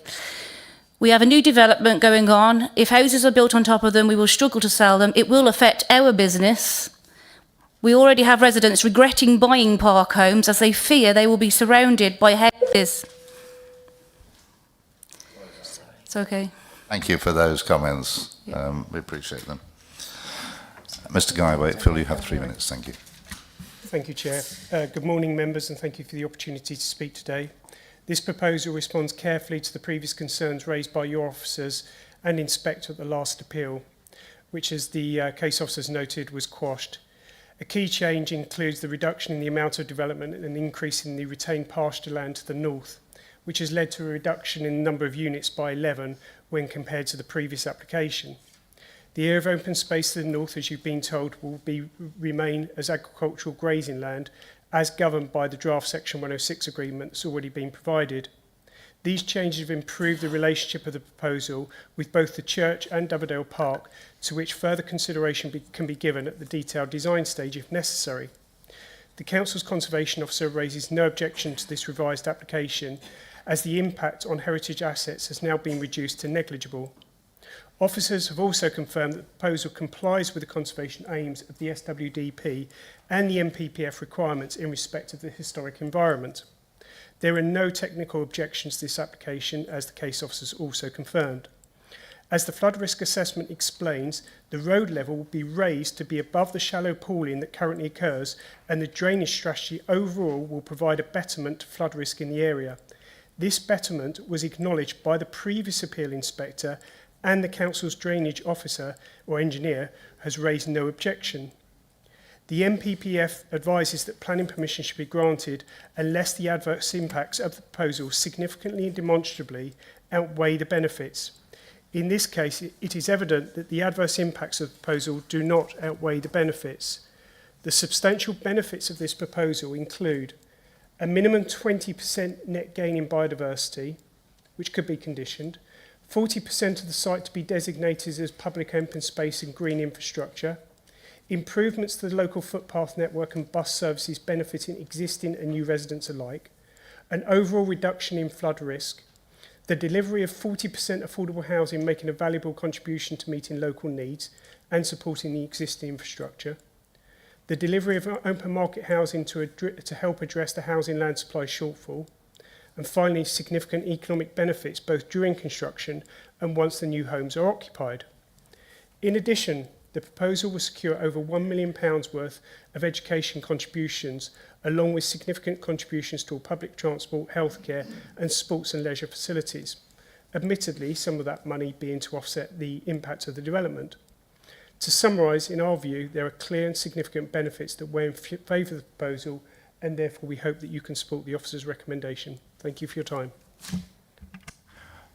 We have a new development going on. If houses are built on top of them, we will struggle to sell them. It will affect our business. We already have residents regretting buying park homes as they fear they will be surrounded by houses. It's okay. Thank you for those comments. We appreciate them. Mr. Guy Wakefield, you have 3 minutes. Thank you. Thank you, Chair. Good morning, members, and thank you for the opportunity to speak today. This proposal responds carefully to the previous concerns raised by your officers and inspector at the last appeal, which, as the case officers noted, was quashed. A key change includes the reduction in the amount of development and an increase in the retained pasture land to the north, which has led to a reduction in the number of units by 11 when compared to the previous application. The area of open space to the north, as you've been told, will remain as agricultural grazing land, as governed by the draft Section 106 agreement that's already been provided. These changes have improved the relationship of the proposal with both the church and Doverdale Park, to which further consideration can be given at the detailed design stage if necessary. The Council's Conservation Officer raises no objection to this revised application, as the impact on heritage assets has now been reduced to negligible. Officers have also confirmed that the proposal complies with the conservation aims of the SWDP and the MPPF requirements in respect of the historic environment. There are no technical objections to this application, as the case officers also confirmed. As the flood risk assessment explains, the road level will be raised to be above the shallow pooling that currently occurs, and the drainage strategy overall will provide a betterment to flood risk in the area. This betterment was acknowledged by the previous appeal inspector, and the council's drainage officer or engineer has raised no objection. The MPPF advises that planning permission should be granted unless the adverse impacts of the proposal significantly and demonstrably outweigh the benefits. In this case, it is evident that the adverse impacts of the proposal do not outweigh the benefits. The substantial benefits of this proposal include a minimum 20% net gain in biodiversity, which could be conditioned, 40% of the site to be designated as public open space and green infrastructure, improvements to the local footpath network and bus services benefiting existing and new residents alike, an overall reduction in flood risk, the delivery of 40% affordable housing making a valuable contribution to meeting local needs and supporting the existing infrastructure, the delivery of open market housing to help address the housing land supply shortfall, and finally, significant economic benefits both during construction and once the new homes are occupied. In addition, the proposal will secure over £1 million worth of education contributions, along with significant contributions to all public transport, healthcare and sports and leisure facilities. Admittedly, some of that money being to offset the impact of the development. To summarise, in our view, there are clear and significant benefits that weigh in favour of the proposal, and therefore we hope that you can support the officer's recommendation. Thank you for your time.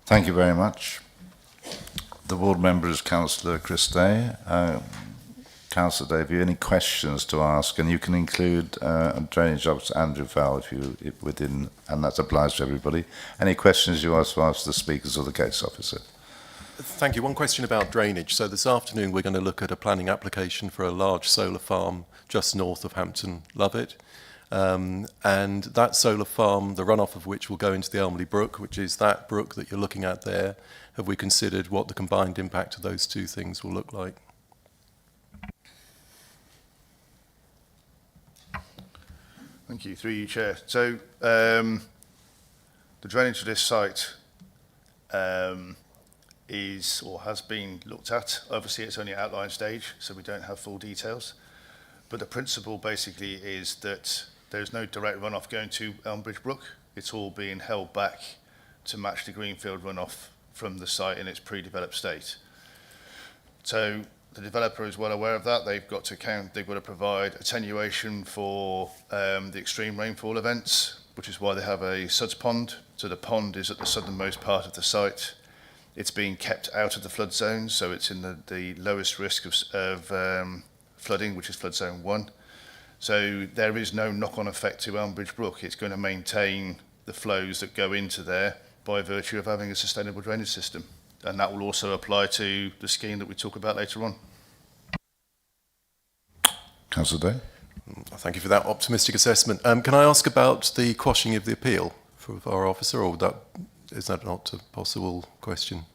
Thank you very much. The ward member is Councillor Christie. Councillor Dave, have you any questions to ask? And you can include Drainage Officer Andrew Fowle within, and that applies to everybody. Any questions you ask to ask the speakers or the case officer? Thank you. One question about drainage. So this afternoon we're going to look at a planning application for a large solar farm just north of Hampton Lovett. And that solar farm, the runoff of which will go into the Elmley Brook, which is that brook that you're looking at there. Have we considered what the combined impact of those two things will look like? Thank you. Through you, Chair. So the drainage of this site is or has been looked at. Obviously, it's only outline stage, so we don't have full details. But the principle basically is that there's no direct runoff going to Elmbridge Brook. It's all being held back to match the greenfield runoff from the site in its pre-developed state. So the developer is well aware of that. They've got to provide attenuation for the extreme rainfall events, which is why they have a suds pond. So the pond is at the southernmost part of the site. It's being kept out of the flood zone, so it's in the lowest risk of flooding, which is flood zone 1. So there is no knock-on effect to Elmbridge Brook. It's going to maintain the flows that go into there by virtue of having a sustainable drainage system. and that will also apply to the scheme that we talk about later on. Councillor Day. Thank you for that optimistic assessment. Can I ask about the quashing of the appeal for our officer, or is that not a possible question?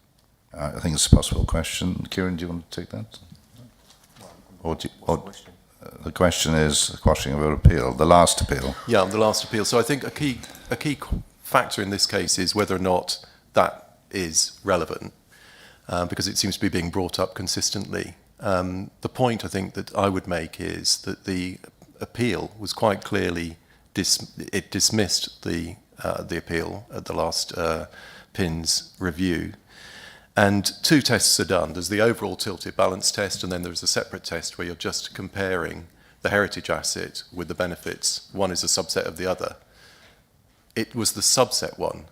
I think it's a possible question. Kieran, do you want to take that? The question is the quashing of an appeal, the last appeal. Yeah, the last appeal. So I think a key factor in this case is whether or not that is relevant, because it seems to be being brought up consistently. The point I think that I would make is that the appeal was quite clearly it dismissed the appeal at the last PIN's review. And two tests are done. There's the overall tilted balance test, and then there's a separate test where you're just comparing the heritage asset with the benefits. One is a subset of the other. It was the subset one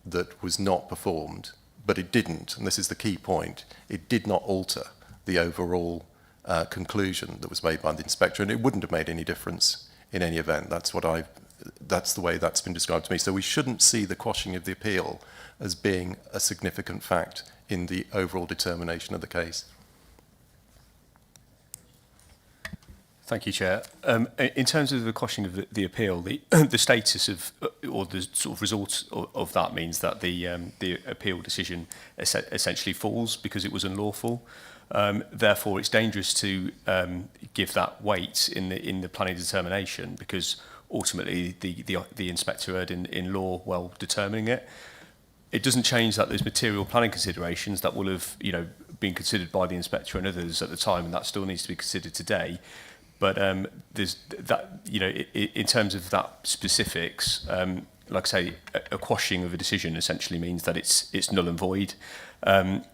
that was not performed, but it didn't, and this is the key point, it did not alter the overall conclusion that was made by the inspector, and it wouldn't have made any difference in any event. That's the way that's been described to me. So we shouldn't see the quashing of the appeal as being a significant fact in the overall determination of the case. Thank you, Chair. In terms of the quashing of the appeal, the status of, or the sort of result of that means that the appeal decision essentially falls because it was unlawful. Therefore, it's dangerous to give that weight in the planning determination, because ultimately the inspector erred in law while determining it. It doesn't change that there's material planning considerations that will have, been considered by the inspector and others at the time, and that still needs to be considered today. But there's that, in terms of that specifics, like I say, a quashing of a decision essentially means that it's null and void.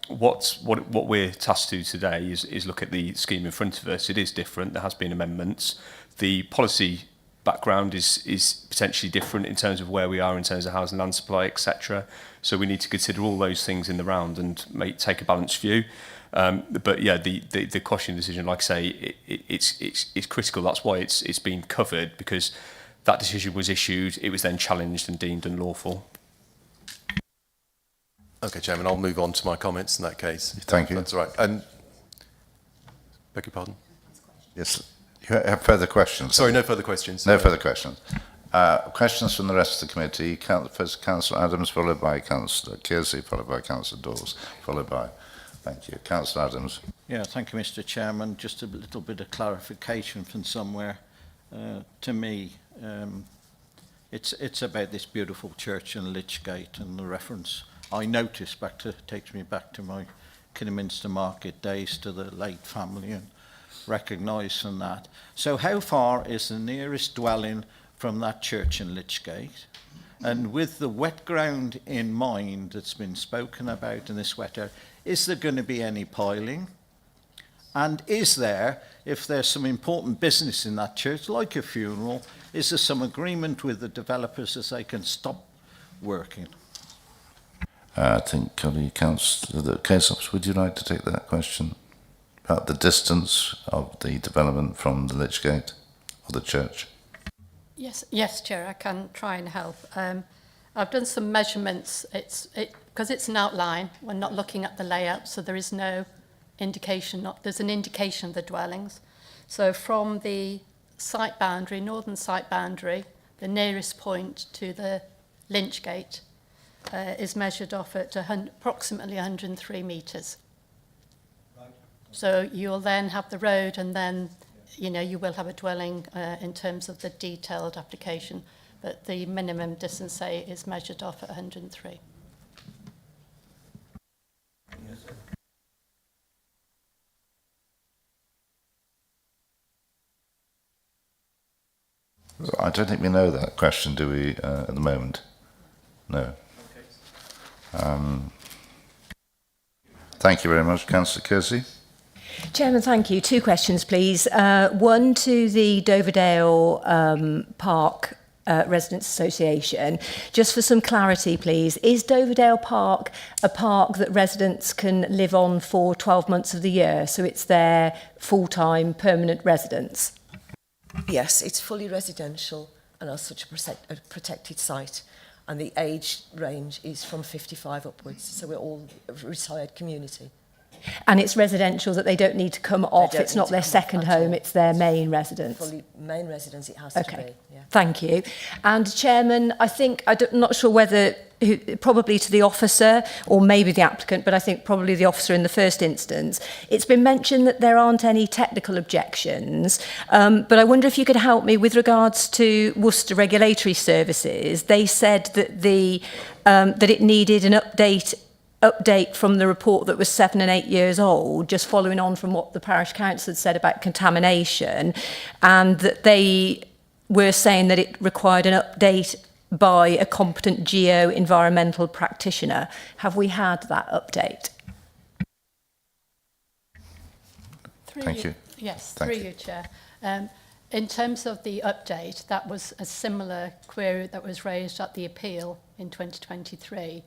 What we're tasked to today is look at the scheme in front of us. It is different. There has been amendments. The policy background is potentially different in terms of where we are in terms of housing land supply, etc. So we need to consider all those things in the round and take a balanced view. But yeah, the quashing decision, like I say, it's critical. That's why it's been covered, because that decision was issued. It was then challenged and deemed unlawful. Okay, Chairman, I'll move on to my comments in that case. Thank you. That's all right. And beg your pardon? Yes. You have further questions? Sorry, no further questions. No further questions. Questions from the rest of the committee. First, Councillor Adams, followed by Councillor Kersey, followed by Councillor Dawes, followed by... Thank you. Councillor Adams. Yeah, thank you, Mr. Chairman. Just a little bit of clarification from somewhere. To me, it's about this beautiful church in Lichgate, and the reference I noticed takes me back to my Kidderminster Market days, to the late family, and recognise from that. So how far is the nearest dwelling from that church in Lichgate? And with the wet ground in mind that's been spoken about in this wet area, is there going to be any piling? And is there, if there's some important business in that church, like a funeral, is there some agreement with the developers as they can stop working? I think, Councillor, the case officer, would you like to take that question? About the distance of the development from the Lichgate or the church? Yes, Chair, I can try and help. I've done some measurements. Because it's an outline, we're not looking at the layout, so there is no indication. There's an indication of the dwellings. So from the site boundary, northern site boundary, the nearest point to the Lynchgate is measured off at approximately 103 metres. So you'll then have the road, and then you will have a dwelling in terms of the detailed application, but the minimum distance, say, is measured off at 103. I don't think we know that question, do we, at the moment? No. Thank you very much. Councillor Kersey. Chairman, thank you. Two questions, please. One to the Doverdale Park Residents Association. Just for some clarity, please. Is Doverdale Park a park that residents can live on for 12 months of the year? So it's their full-time permanent residence? Yes, it's fully residential and as such a protected site. and the age range is from 55 upwards, so we're all a retired community. And it's residential, that they don't need to come off. don't It's need not to their come off second at home, all. it's their main residence. Fully main residence it has Okay. to be. Yeah. Thank you. And Chairman, I think, I'm not sure whether, probably to the officer or maybe the applicant, but I think probably the officer in the first instance. It's been mentioned that there aren't any technical objections, but I wonder if you could help me with regards to Worcester Regulatory Services. They said that that it needed an update from the report that was 7 and 8 years old, just following on from what the parish council had said about contamination, and that they were saying that it required an update by a competent geo-environmental practitioner. Have we had that update? Thank you. Yes, Thank through you. you, Chair. In terms of the update, that was a similar query that was raised at the appeal in 2023.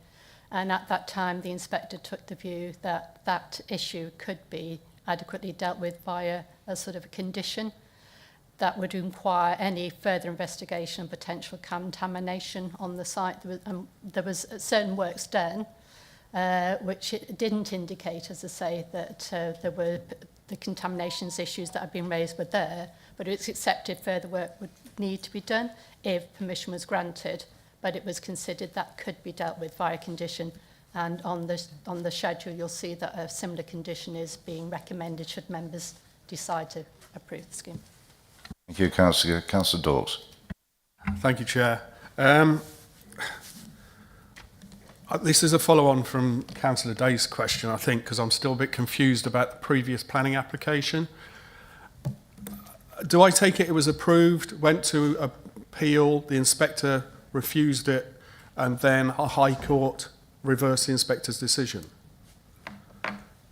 And at that time, the inspector took the view that that issue could be adequately dealt with via a sort of a condition that would require any further investigation of potential contamination on the site. There was certain works done, which it didn't indicate, as I say, that there were the contaminations issues that had been raised were there, but it's accepted further work would need to be done if permission was granted. But it was considered that could be dealt with via condition. And on the schedule, you'll see that a similar condition is being recommended should members decide to approve the scheme. Thank you, Councillor. Councillor Dawes. Thank you, Chair. This is a follow-on from Councillor Day's question, I think, because I'm still a bit confused about the previous planning application. Do I take it was approved, went to appeal, the inspector refused it, and then a High Court reversed the inspector's decision?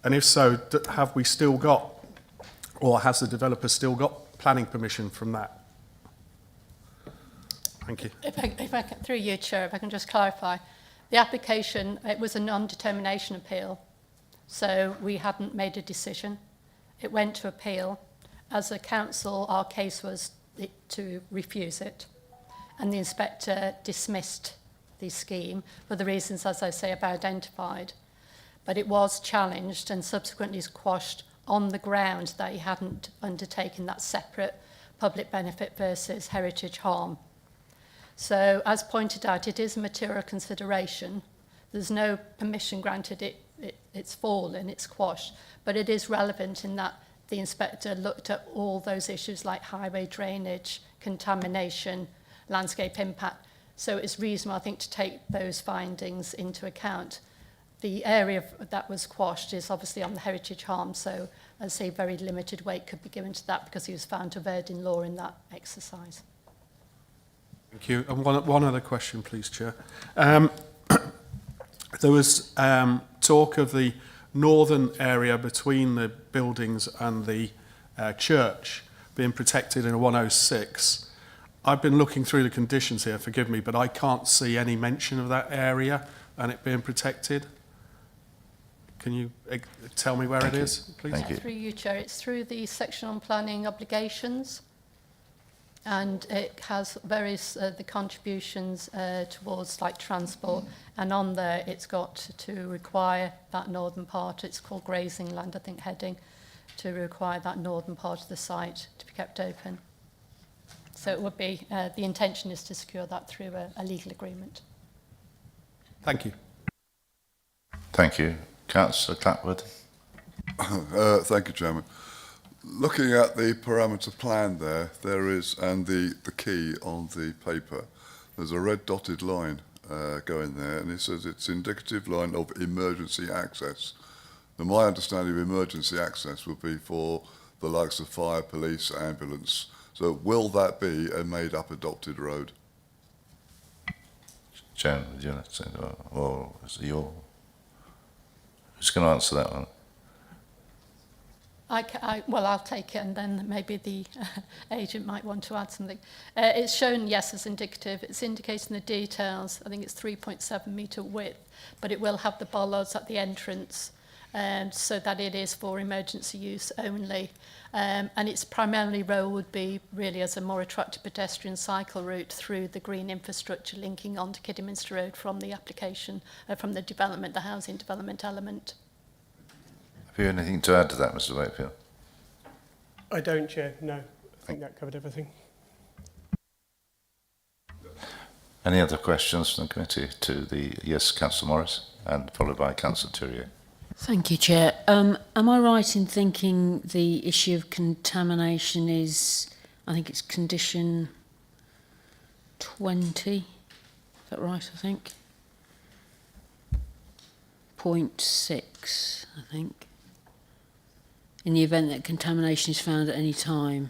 And if so, have we still got, or has the developer still got planning permission from that? Thank you. If I can, through you, Chair, if I can just clarify. The application, it was a non-determination appeal, so we hadn't made a decision. It went to appeal. As a council, our case was to refuse it, and the inspector dismissed the scheme for the reasons, as I say, I've identified. But it was challenged and subsequently quashed on the ground that he hadn't undertaken that separate public benefit versus heritage harm. So, as pointed out, it is a material consideration. There's no permission granted, it's fallen, it's quashed, but it is relevant in that the inspector looked at all those issues like highway drainage, contamination, landscape impact. So it's reasonable, I think, to take those findings into account. The area that was quashed is obviously on the heritage harm, so I say very limited weight could be given to that because he was found to have erred in law in that exercise. Thank you. And one other question, please, Chair. There was talk of the northern area between the buildings and the church being protected in a 106. I've been looking through the conditions here, forgive me, but I can't see any mention of that area and it being protected. Can you tell me where it is, please? Thank you. Through you, Chair, it's through the section on planning obligations, and it has various the contributions towards like transport, and on there it's got to require that northern part, it's called grazing land, I think, heading, to require that northern part of the site to be kept open. So it would be, the intention is to secure that through a legal agreement. Thank you. Thank you. Councillor Clapwood. Thank you, Chairman. Looking at the parameter plan there is, and the key on the paper, there's a red dotted line going there, and it says it's indicative line of emergency access. Now, my understanding of emergency access would be for the likes of fire, police, ambulance. So will that be a made-up adopted road? Chairman, would you like to say, or is it your? Who's going to answer that one? Well, I'll take it, and then maybe the agent might want to add something. It's shown, yes, as indicative. It's indicating the details. I think it's 3.7 metre width, but it will have the bollards at the entrance so that it is for emergency use only. And its primarily role would be really as a more attractive pedestrian cycle route through the green infrastructure linking onto Kidderminster Road from the application, from the development, the housing development element. Have you anything to add to that, Mr. Wakefield? I don't, Chair, no. I think that covered everything. Any other questions from the committee to the yes, Councillor Morris, and followed by Councillor Thurier? Thank you, Chair. Am I right in thinking the issue of contamination is, I think it's condition 20? Is that right, I think? 0.6, I think. In the event that contamination is found at any time.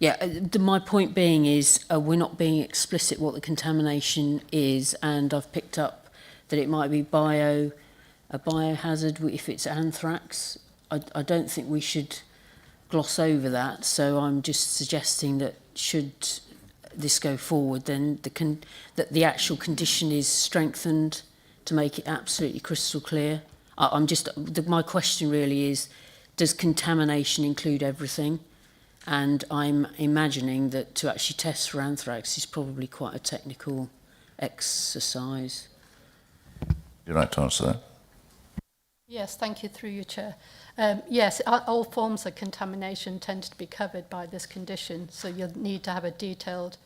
Yeah, my point being is we're not being explicit what the contamination is, and I've picked up that it might be a biohazard if it's anthrax. I don't think we should gloss over that, so I'm just suggesting that should this go forward, then that the actual condition is strengthened to make it absolutely crystal clear. My question really is, does contamination include everything? And I'm imagining that to actually test for anthrax is probably quite a technical exercise. Would you like to answer that? Yes, thank you, through you, Chair. Yes, all forms of contamination tend to be covered by this condition, so you'll need to have a detailed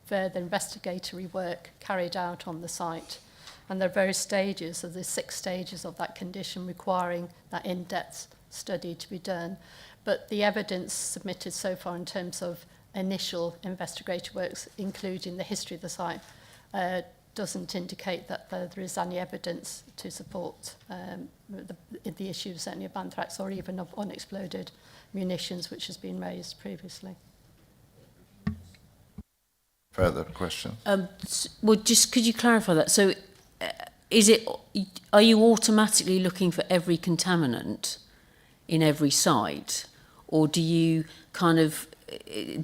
further investigatory work carried out on the site. And there are various stages, so there's 6 stages of that condition requiring that in-depth study to be done. But the evidence submitted so far in terms of initial investigatory works, including the history of the site, doesn't indicate that there is any evidence to support the issue certainly of anthrax or even of unexploded munitions, which has been raised previously. Further question? Well, just could you clarify that? So, are you automatically looking for every contaminant in every site, or do you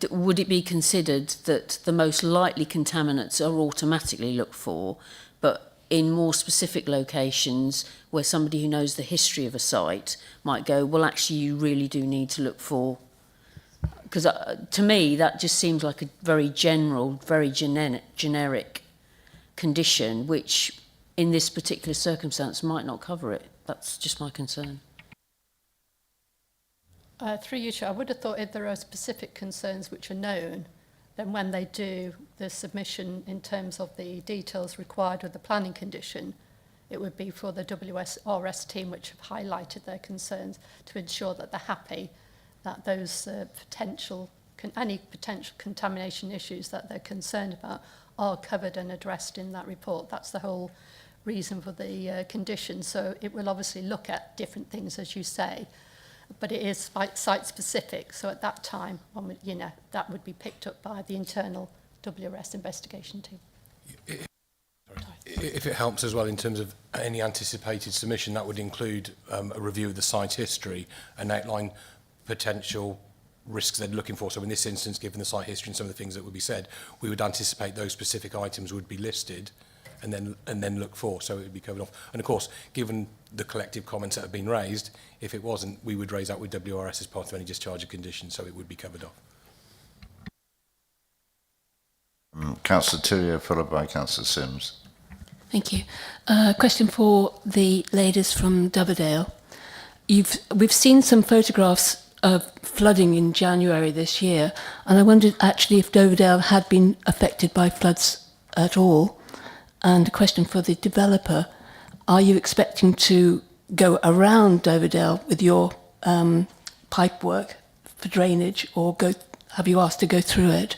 would it be considered that the most likely contaminants are automatically looked for, but in more specific locations where somebody who knows the history of a site might go, well, actually, you really do need to look for? Because to me, that just seems like a very general, very generic condition, which in this particular circumstance might not cover it. That's just my concern. Through you, Chair, I would have thought if there are specific concerns which are known, then when they do the submission in terms of the details required with the planning condition, it would be for the WRS team which have highlighted their concerns to ensure that they're happy that those any potential contamination issues that they're concerned about are covered and addressed in that report. That's the whole reason for the condition. So it will obviously look at different things, as you say, but it is site-specific. So at that time, that would be picked up by the internal WRS investigation team. If it helps as well in terms of any anticipated submission, that would include a review of the site history and outline potential risks they're looking for. So in this instance, given the site history and some of the things that would be said, we would anticipate those specific items would be listed and then look for, so it would be covered off. And of course, given the collective comments that have been raised, if it wasn't, we would raise that with WRS as part of any discharge of conditions, so it would be covered off. Councillor Thurier, followed by Councillor Sims. Thank you. Question for the ladies from Dovedale. We've seen some photographs of flooding in January this year, and I wondered actually if Dovedale had been affected by floods at all. And a question for the developer, are you expecting to go around Dovedale with your pipe work for drainage, or have you asked to go through it?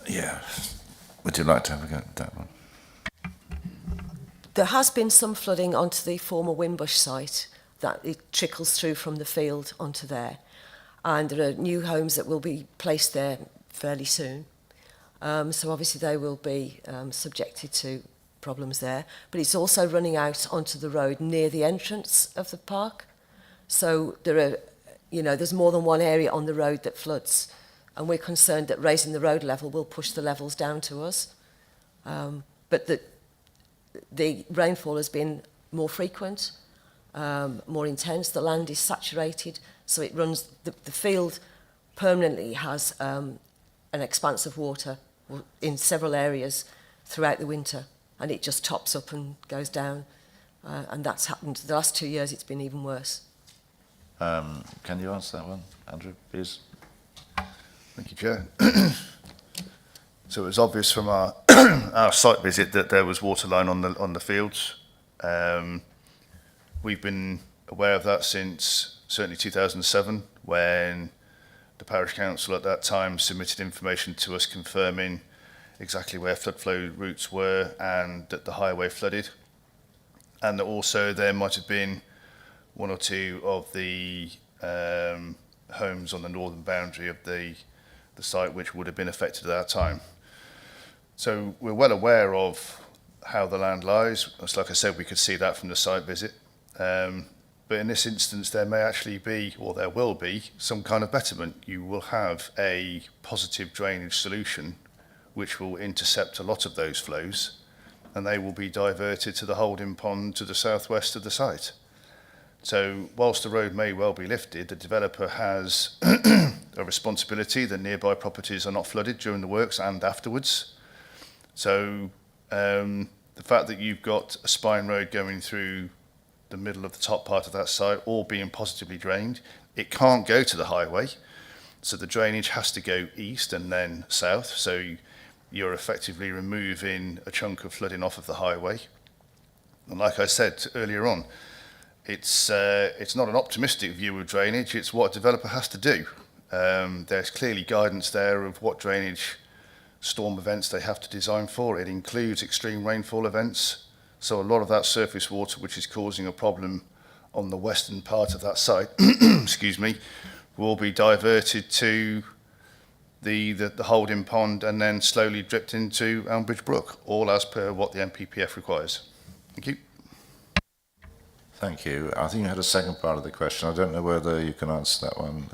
Yeah. Would you like to have a go at that one? There has been some flooding onto the former Wimbush site, that it trickles through from the field onto there. And there are new homes that will be placed there fairly soon. So obviously they will be subjected to problems there. But it's also running out onto the road near the entrance of the park. So there are, there's more than one area on the road that floods. And we're concerned that raising the road level will push the levels down to us. But the rainfall has been more frequent, more intense. The land is saturated, so it runs, the field permanently has an expanse of water in several areas throughout the winter, and it just tops up and goes down. And that's happened. The last 2 years, it's been even worse. Can you answer that one, Andrew, please? Thank you, Chair. So it was obvious from our our site visit that there was water line on the fields. We've been aware of that since certainly 2007, when the parish council at that time submitted information to us confirming exactly where flood flow routes were and that the highway flooded, and that also there might have been one or two of the homes on the northern boundary of the site which would have been affected at that time. So we're well aware of how the land lies. As like I said, we could see that from the site visit. But in this instance, there may actually be, or there will be, some kind of betterment. You will have a positive drainage solution which will intercept a lot of those flows, and they will be diverted to the holding pond to the southwest of the site. So whilst the road may well be lifted, the developer has a responsibility that nearby properties are not flooded during the works and afterwards. So the fact that you've got a spine road going through the middle of the top part of that site, all being positively drained, it can't go to the highway. So the drainage has to go east and then south. So you're effectively removing a chunk of flooding off of the highway. And like I said earlier on, it's not an optimistic view of drainage, it's what a developer has to do. There's clearly guidance there of what drainage storm events they have to design for. It includes extreme rainfall events. So a lot of that surface water which is causing a problem on the western part of that site, excuse me, will be diverted to the holding pond and then slowly dripped into Elmbridge Brook, all as per what the MPPF requires. Thank you. Thank you. I think you had a second part of the question. I don't know whether you can answer that one,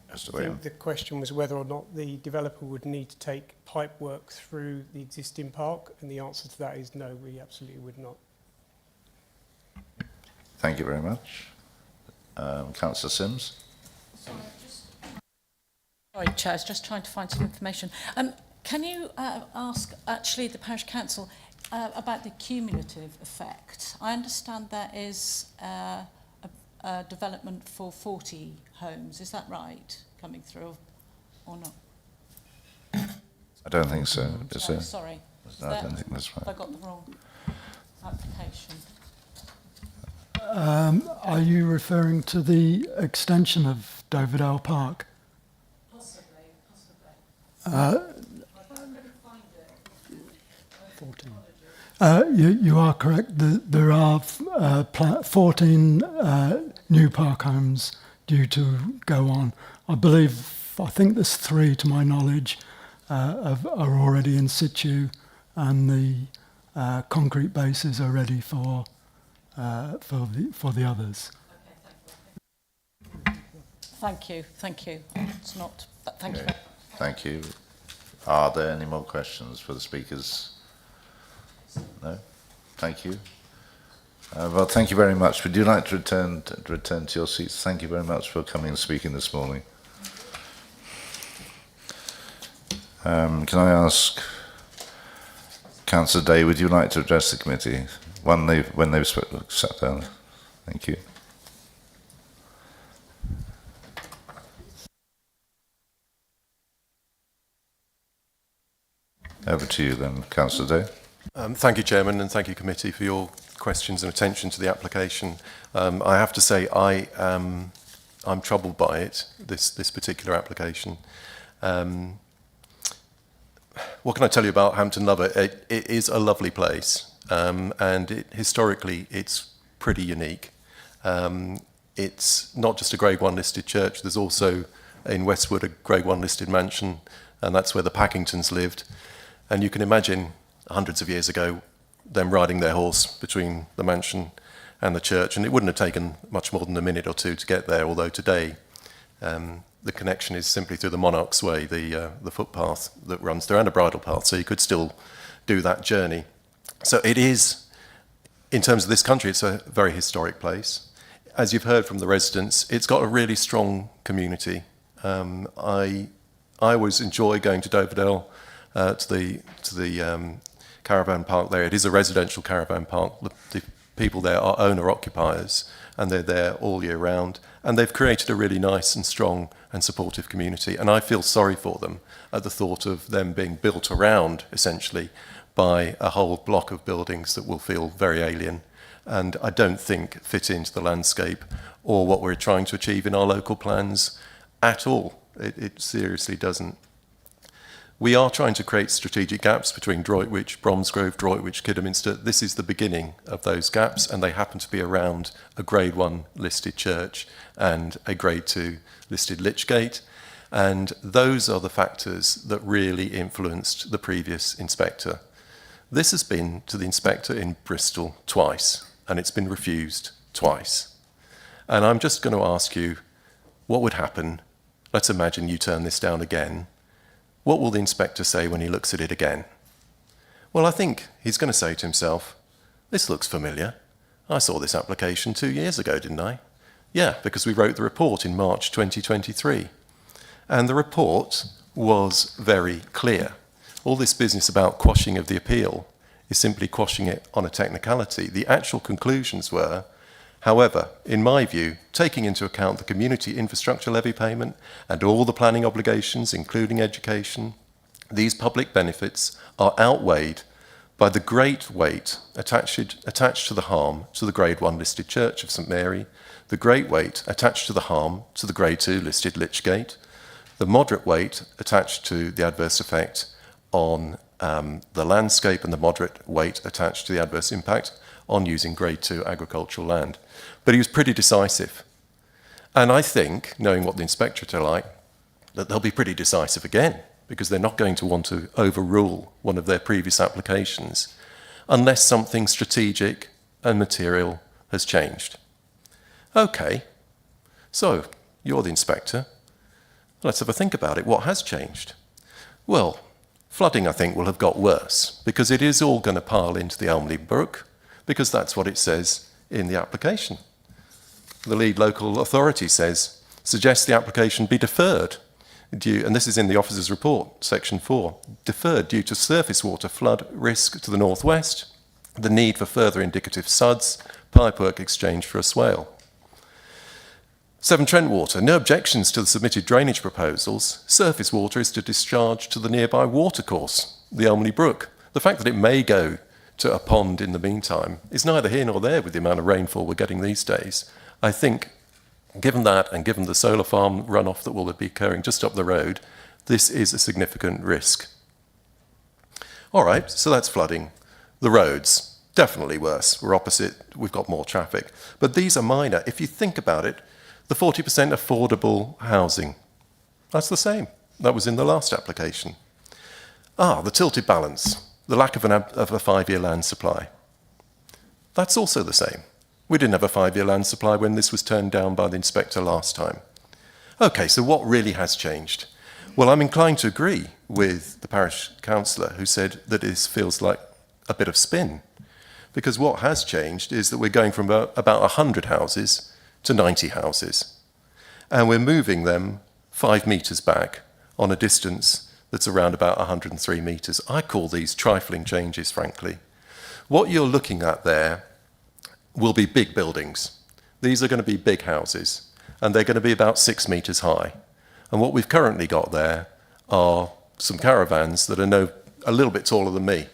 Mr. I William. think the question was whether or not the developer would need to take pipe work through the existing park, and the answer to that is no, we absolutely would not. Thank you very much. Councillor Sims. Sorry, Chair, I was just trying to find some information. Can you ask, actually, the Parish Council about the cumulative effect? I understand there is a development for 40 homes. Is that right, coming through or not? I don't think so. Is there? Sorry. No, I don't think that's right. Have I got the wrong application? Are you referring to the extension of Doverdale Park? Possibly. You are correct. There are 14 new park homes due to go on. I think there's 3, to my knowledge, are already in situ, and the concrete bases are ready for the others. Thank you. It's not. Thank you. Thank you. Are there any more questions for the speakers? No? Thank you. Well, thank you very much. Would you like to return to your seats? Thank you very much for coming and speaking this morning. Can I ask Councillor Day, would you like to address the committee when they've sat down? Thank you. Over to you then, Councillor Day. Thank you, Chairman, and thank you, Committee, for your questions and attention to the application. I have to say I'm troubled by it, this particular application. What can I tell you about Hampton Lovett? It is a lovely place, and historically it's pretty unique. It's not just a Grade 1 listed church, there's also in Westwood a Grade 1 listed mansion, and that's where the Packingtons lived. And you can imagine hundreds of years ago them riding their horse between the mansion and the church, and it wouldn't have taken much more than a minute or two to get there, although today the connection is simply through the Monarch's Way, the footpath that runs there, and a bridle path, so you could still do that journey. So it is in terms of this country, it's a very historic place. As you've heard from the residents, it's got a really strong community. I always enjoy going to Doverdale, to the caravan park there. It is a residential caravan park. The people there are owner-occupiers, and they're there all year round. And they've created a really nice and strong and supportive community. And I feel sorry for them at the thought of them being built around, essentially, by a whole block of buildings that will feel very alien and I don't think fit into the landscape or what we're trying to achieve in our local plans at all. It seriously doesn't. We are trying to create strategic gaps between Droitwich, Bromsgrove, Droitwich, Kidderminster. This is the beginning of those gaps, and they happen to be around a Grade 1 listed church and a Grade 2 listed Lichgate. And those are the factors that really influenced the previous inspector. This has been to the inspector in Bristol twice, and it's been refused twice. And I'm just going to ask you, what would happen? Let's imagine you turn this down again. What will the inspector say when he looks at it again? Well, I think he's going to say to himself, this looks familiar. I saw this application 2 years ago, didn't I? Yeah, because we wrote the report in March 2023. And the report was very clear. All this business about quashing of the appeal is simply quashing it on a technicality. The actual conclusions were, however, in my view, taking into account the community infrastructure levy payment and all the planning obligations, including education, these public benefits are outweighed by the great weight attached to the harm to the Grade 1 listed Church of St Mary, the great weight attached to the harm to the Grade 2 listed Lichgate, the moderate weight attached to the adverse effect on the landscape, and the moderate weight attached to the adverse impact on using Grade 2 agricultural land. But he was pretty decisive. And I think, knowing what the inspectorate are like, that they'll be pretty decisive again, because they're not going to want to overrule one of their previous applications unless something strategic and material has changed. Okay, so you're the inspector. Let's have a think about it. What has changed? Well, flooding, I think, will have got worse, because it is all going to pile into the Elmley Brook, because that's what it says in the application. The lead local authority suggests the application be deferred, and this is in the officer's report, section 4, deferred due to surface water flood risk to the northwest, the need for further indicative SUDs, pipework exchange for a swale. Severn Trent Water, no objections to the submitted drainage proposals. Surface water is to discharge to the nearby watercourse, the Elmley Brook. The fact that it may go to a pond in the meantime is neither here nor there with the amount of rainfall we're getting these days. I think, given that and given the solar farm runoff that will be occurring just up the road, this is a significant risk. All right, so that's flooding. The roads, definitely worse. We're opposite, we've got more traffic. But these are minor. If you think about it, the 40% affordable housing, that's the same. That was in the last application. The tilted balance, the lack of a 5-year land supply. That's also the same. We didn't have a 5-year land supply when this was turned down by the inspector last time. Okay, so what really has changed? Well, I'm inclined to agree with the parish councillor who said that this feels like a bit of spin, because what has changed is that we're going from about 100 houses to 90 houses, and we're moving them 5 metres back on a distance that's around about 103 metres. I call these trifling changes, frankly. What you're looking at there will be big buildings. These are going to be big houses, and they're going to be about 6 metres high. And what we've currently got there are some caravans that are a little bit taller than me.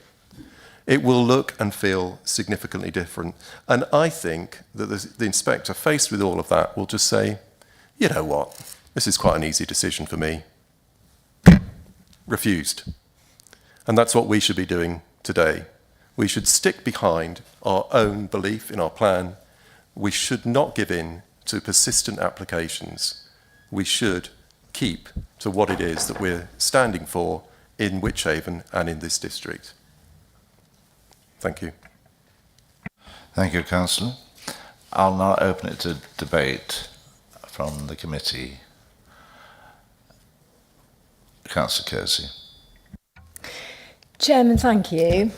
It will look and feel significantly different. And I think that the inspector, faced with all of that, will just say, you know what, this is quite an easy decision for me. Refused. And that's what we should be doing today. We should stick behind our own belief in our plan. We should not give in to persistent applications. We should keep to what it is that we're standing for in Wychavon and in this district. Thank you. Thank you, Councillor. I'll now open it to debate from the committee. Councillor Kersey. Chairman, thank you.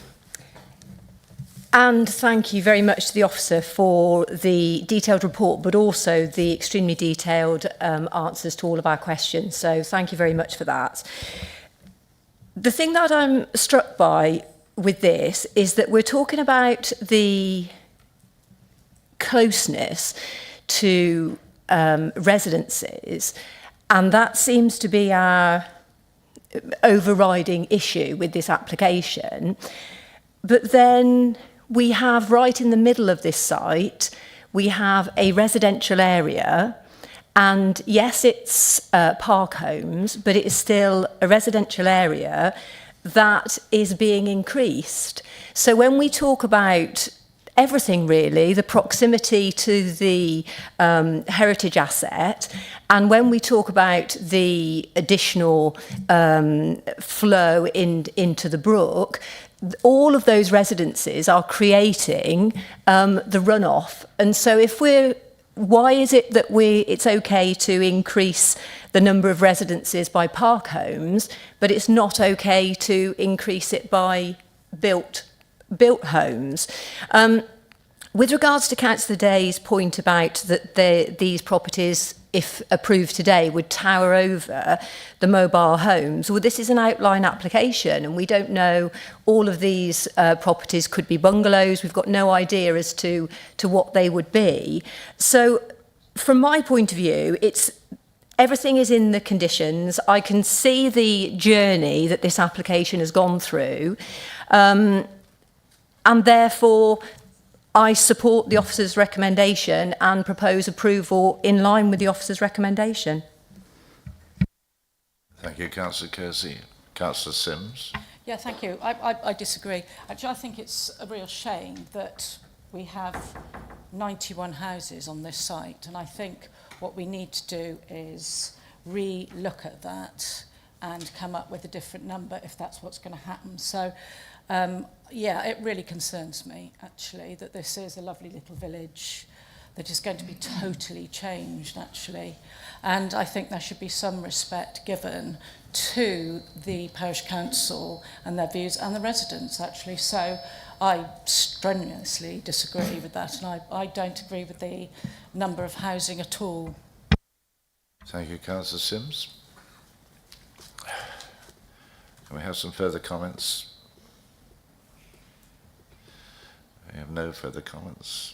And thank you very much to the officer for the detailed report, but also the extremely detailed answers to all of our questions. So thank you very much for that. The thing that I'm struck by with this is that we're talking about the closeness to residences, and that seems to be our overriding issue with this application. But then we have right in the middle of this site, we have a residential area, and yes, it's park homes, but it is still a residential area that is being increased. So when we talk about everything really, the proximity to the heritage asset, and when we talk about the additional flow into the brook, all of those residences are creating the runoff. And so why is it that it's okay to increase the number of residences by park homes, but it's not okay to increase it by built homes? With regards to Councillor Day's point about that these properties, if approved today, would tower over the mobile homes, well, this is an outline application, and we don't know, all of these properties could be bungalows. We've got no idea as to what they would be. So from my point of view, everything is in the conditions. I can see the journey that this application has gone through, and therefore I support the officer's recommendation and propose approval in line with the officer's recommendation. Thank you, Councillor Kersey. Councillor Sims. Yeah, thank you. I disagree. Actually, I think it's a real shame that we have 91 houses on this site, and I think what we need to do is re-look at that and come up with a different number if that's what's going to happen. So, yeah, it really concerns me, actually, that this is a lovely little village that is going to be totally changed, actually. And I think there should be some respect given to the parish council and their views and the residents, actually. So I strenuously disagree with that, and I don't agree with the number of housing at all. Thank you, Councillor Sims. Can we have some further comments? We have no further comments.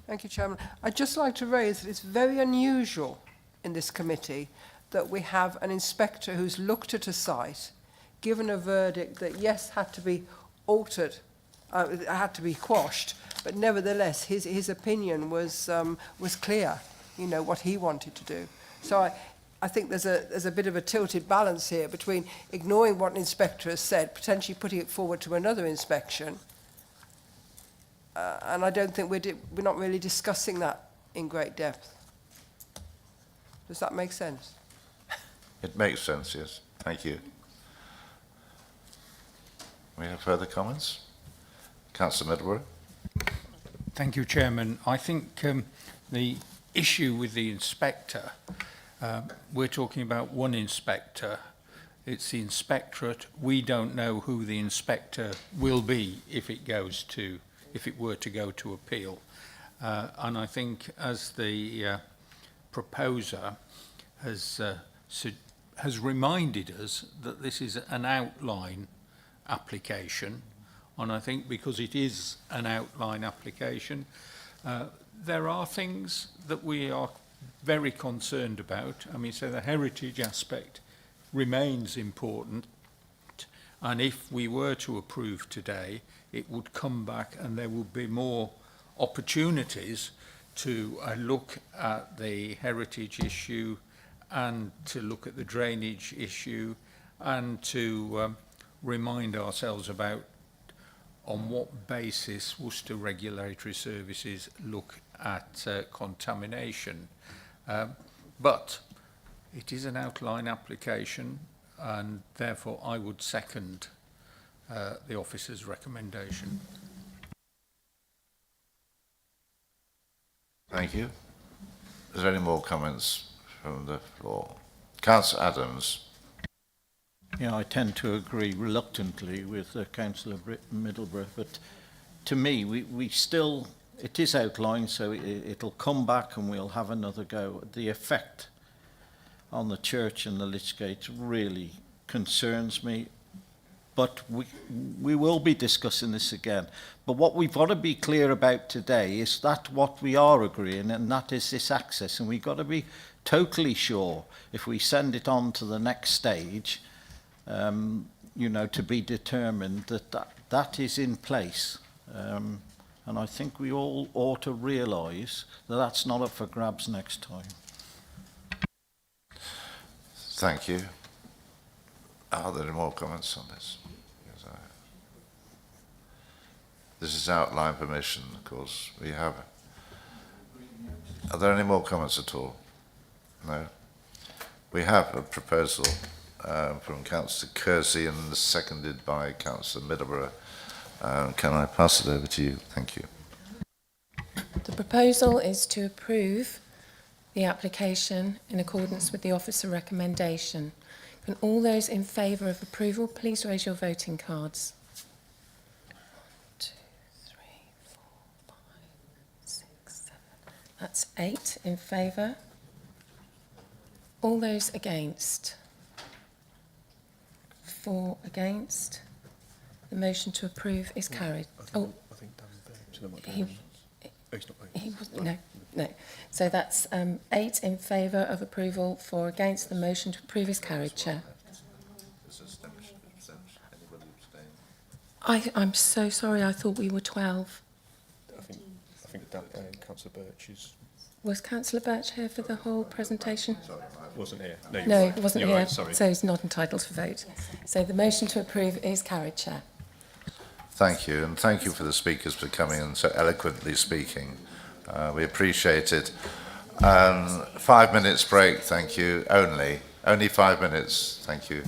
Thank you, Chairman. I'd just like to raise that it's very unusual in this committee that we have an inspector who's looked at a site, given a verdict that, yes, had to be altered, had to be quashed, but nevertheless, his opinion was clear, you know, what he wanted to do. So I think there's a bit of a tilted balance here between ignoring what an inspector has said, potentially putting it forward to another inspection, and I don't think we're not really discussing that in great depth. Does that make sense? It makes sense, yes. Thank you. We have further comments? Councillor Midborough. Thank you, Chairman. I think the issue with the inspector, we're talking about one inspector. It's the inspectorate. We don't know who the inspector will be if it were to go to appeal. And I think, as the proposer has reminded us that this is an outline application, and I think because it is an outline application, there are things that we are very concerned about. I mean, so the heritage aspect remains important, and if we were to approve today, it would come back and there would be more opportunities to look at the heritage issue and to look at the drainage issue and to remind ourselves about on what basis Worcester Regulatory Services look at contamination. But it is an outline application, and therefore I would second the officer's recommendation. Thank you. Is there any more comments from the floor? Councillor Adams. Yeah, I tend to agree reluctantly with Councillor Middleborough, but to me, we still, it is outlined, so it'll come back and we'll have another go. The effect on the church and the Lichgate really concerns me, but we will be discussing this again. But what we've got to be clear about today is that what we are agreeing, and that is this access, and we've got to be totally sure if we send it on to the next stage, you know, to be determined that is in place. And I think we all ought to realise that that's not up for grabs next time. Thank you. Are there any more comments on this? Yes, this is outline permission, of course. We have. Are there any more comments at all? No. We have a proposal from Councillor Kersey and seconded by Councillor Middleborough. Can I pass it over to you? Thank you. The proposal is to approve the application in accordance with the officer recommendation. Can all those in favour of approval please raise your voting cards? 1, 2, 3, 4, 5, 6, 7. That's 8 in favour. All those against? 4 against. The motion to approve is carried. Oh, I think he wasn't. No. So that's 8 in favour of approval, 4 against. The motion to approve is carried, Chair. I'm so sorry. I thought we were 12. I think Councillor Birch is... Was Councillor Birch here for the whole presentation? Sorry, wasn't here. No, he wasn't here, right, sorry. so he's not entitled to vote. So the motion to approve is carried, Chair. Thank you, and thank you for the speakers for coming and so eloquently speaking. We appreciate it. 5 minutes break, thank you, only 5 minutes, thank you.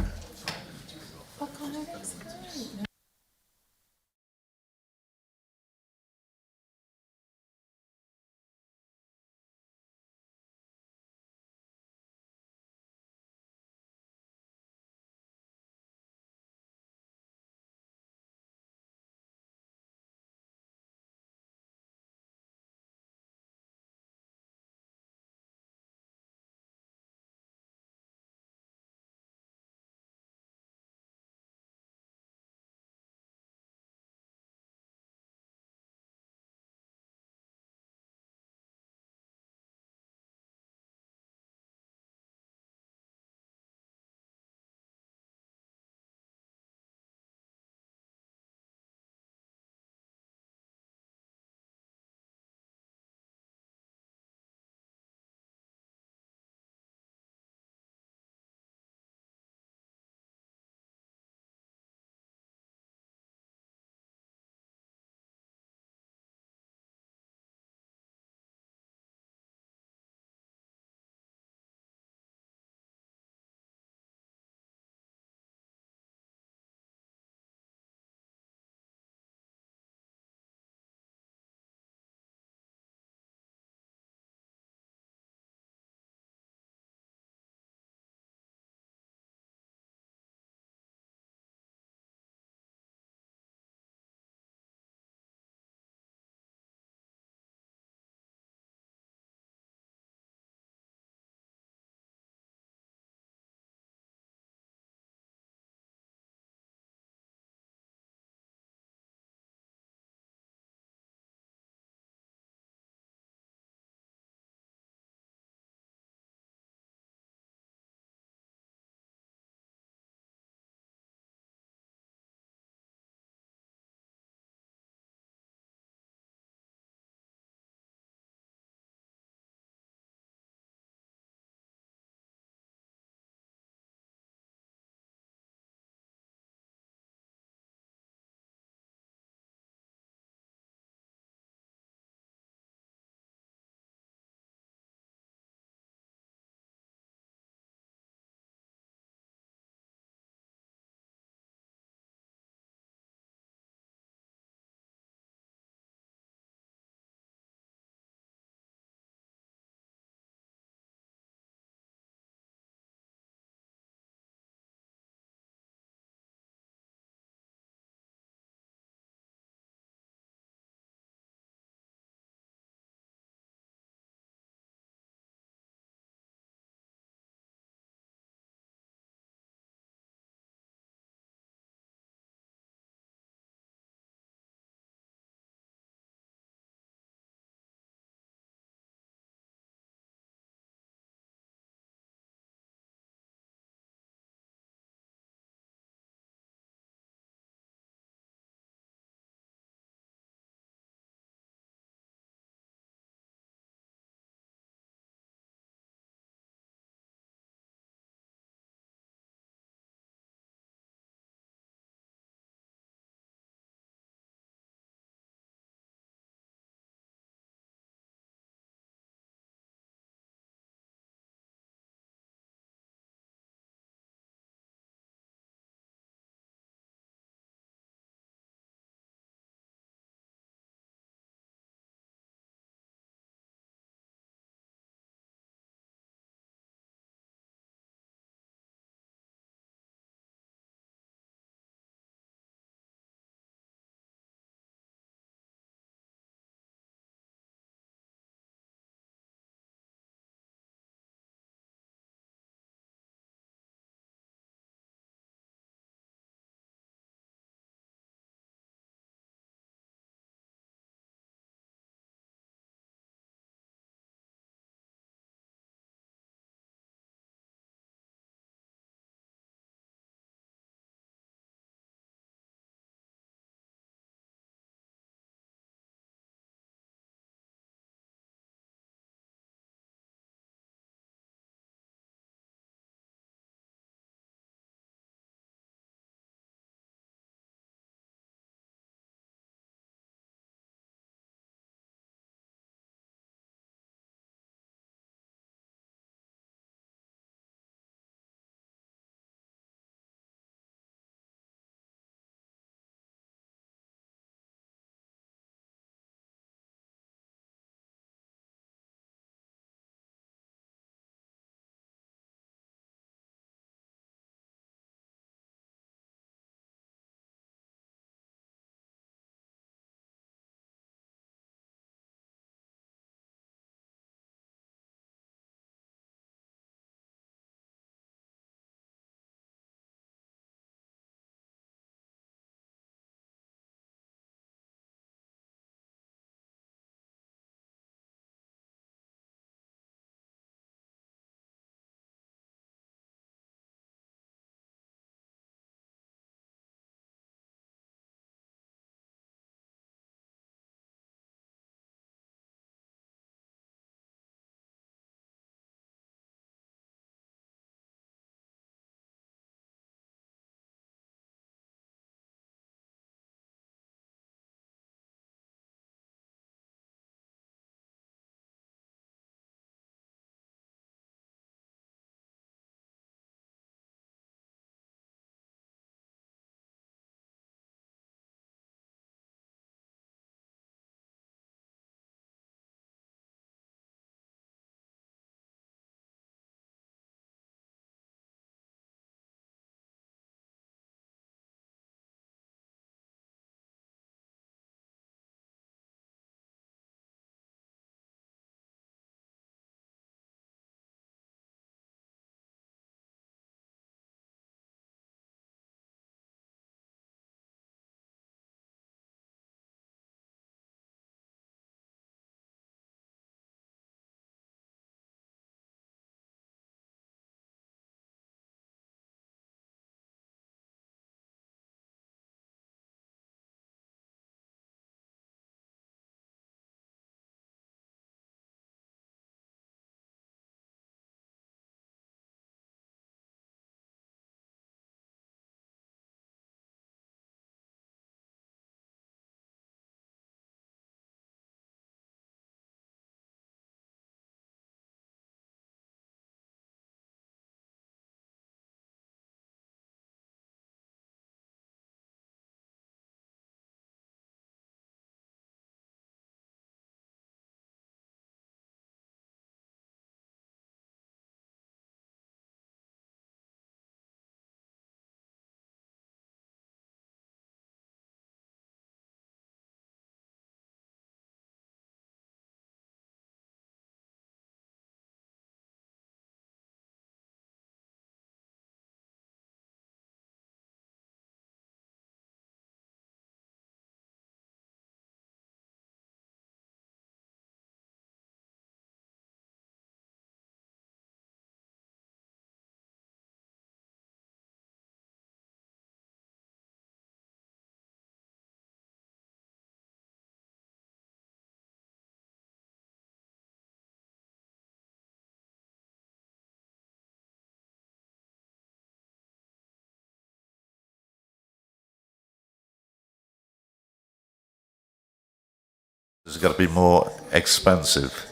Has it got to be more expansive?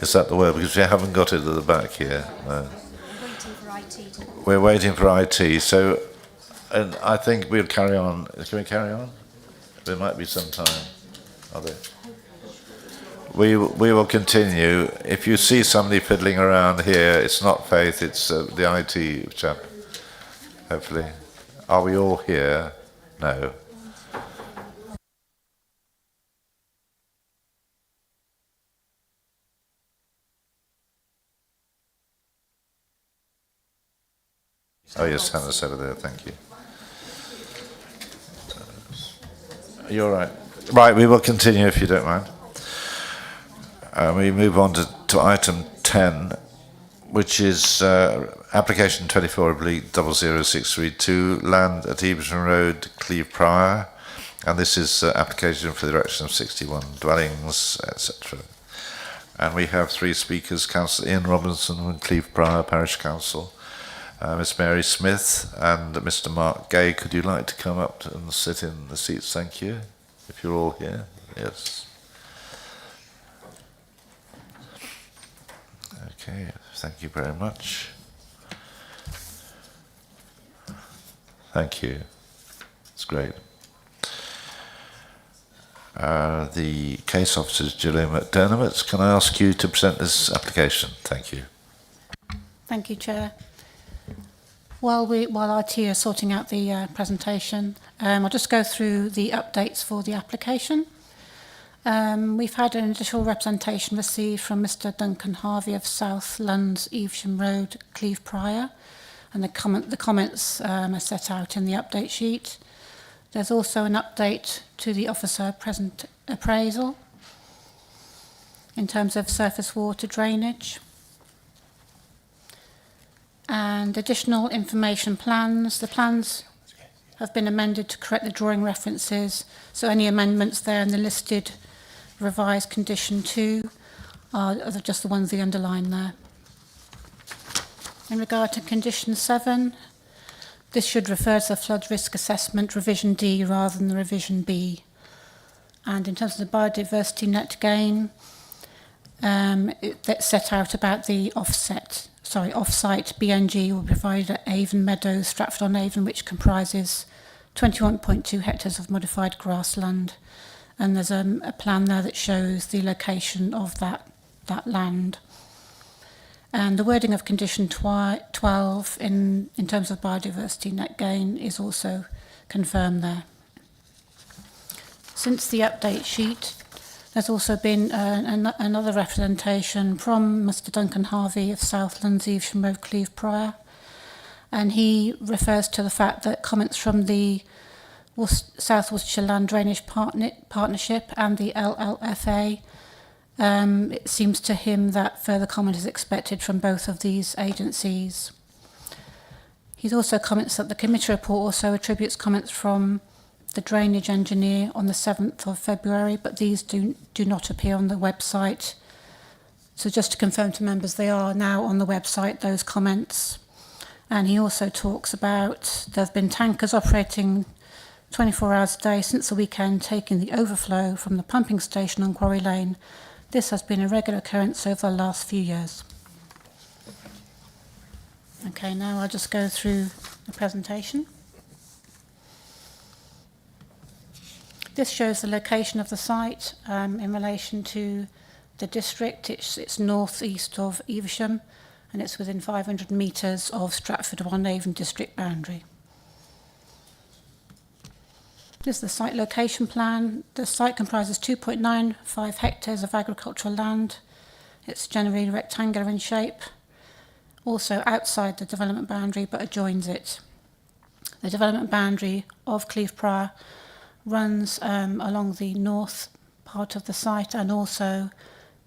Is that the word? Because we haven't got it at the back here. No. We're waiting for IT. So, and I think we'll carry on. Can we carry on? There might be some time. Are there? We will continue. If you see somebody fiddling around here, it's not Faith, it's the IT chap, hopefully. Are we all here? No. Oh yes, Hannah's over there, thank you. You're right. Right, we will continue if you don't mind. We move on to item 10, which is application 24, I believe, 00632, land at Evesham Road, Cleeve Prior, and this is application for the erection of 61 dwellings, etc. And we have three speakers, Councillor Ian Robinson from Cleeve Prior Parish Council, Miss Mary Smith and Mr. Mark Gay. Could you like to come up and sit in the seats? Thank you. If you're all here, yes. Okay, thank you very much. Thank you. It's great. The case officer is Gillian McDermott. Can I ask you to present this application? Thank you. Thank you, Chair. While IT are sorting out the presentation, I'll just go through the updates for the application. We've had an initial representation received from Mr. Duncan Harvey of South Lunds, Evesham Road, Cleeve Prior, and the comments are set out in the update sheet. There's also an update to the officer present appraisal in terms of surface water drainage. And additional information plans. The plans have been amended to correct the drawing references, so any amendments there in the listed revised condition 2 are just the ones they underline there. In regard to condition 7, this should refer to the flood risk assessment revision D rather than the revision B. And in terms of the biodiversity net gain, it's set out about the offsite BNG will be provided at Avon Meadows, Stratford-on-Avon, which comprises 21.2 hectares of modified grassland. And there's a plan there that shows the location of that land. And the wording of condition 12 in terms of biodiversity net gain is also confirmed there. Since the update sheet, there's also been another representation from Mr. Duncan Harvey of South Lunds, Evesham Road, Cleeve Prior, and he refers to the fact that comments from the South Worcestershire Land Drainage Partnership and the LLFA, it seems to him that further comment is expected from both of these agencies. He also comments that the committee report also attributes comments from the drainage engineer on the 7th of February, but these do not appear on the website. So just to confirm to members, they are now on the website, those comments. And he also talks about there have been tankers operating 24 hours a day since the weekend, taking the overflow from the pumping station on Quarry Lane. This has been a regular occurrence over the last few years. Okay, now I'll just go through the presentation. This shows the location of the site in relation to the district. It's north-east of Evesham, and it's within 500 metres of Stratford-on-Avon district boundary. This is the site location plan. The site comprises 2.95 hectares of agricultural land. It's generally rectangular in shape, also outside the development boundary but adjoins it. The development boundary of Cleeve Prior runs along the north part of the site and also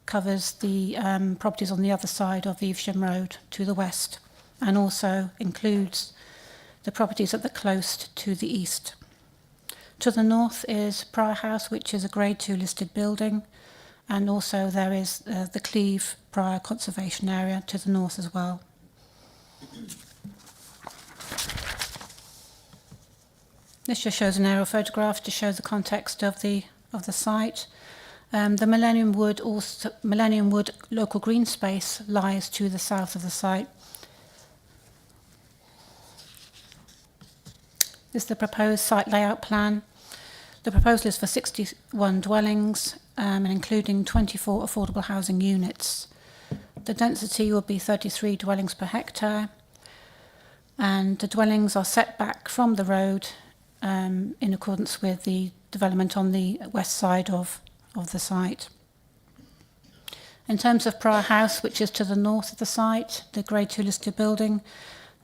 covers the properties on the other side of Evesham Road to the west, and also includes the properties at the close to the east. To the north is Prior House, which is a Grade 2 listed building, and also there is the Cleeve Prior Conservation Area to the north as well. This just shows an aerial photograph to show the context of the site. The Millennium Wood local green space lies to the south of the site. This is the proposed site layout plan. The proposal is for 61 dwellings, and including 24 affordable housing units. The density will be 33 dwellings per hectare, and the dwellings are set back from the road in accordance with the development on the west side of the site. In terms of Prior House, which is to the north of the site, the Grade 2 listed building,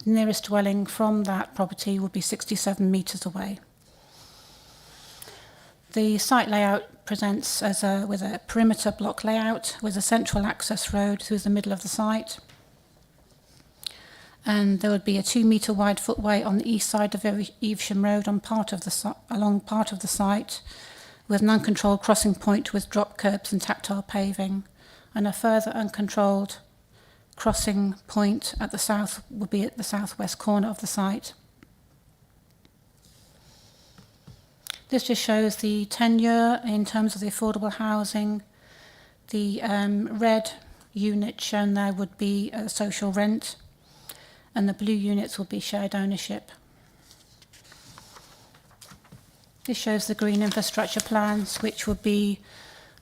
the nearest dwelling from that property will be 67 metres away. The site layout presents with a perimeter block layout with a central access road through the middle of the site. And there would be a 2 metre wide footway on the east side of Evesham Road along part of the site, with an uncontrolled crossing point with drop curbs and tactile paving, and a further uncontrolled crossing point at the south would be at the southwest corner of the site. This just shows the tenure in terms of the affordable housing. The red unit shown there would be social rent, and the blue units will be shared ownership. This shows the green infrastructure plans, which will be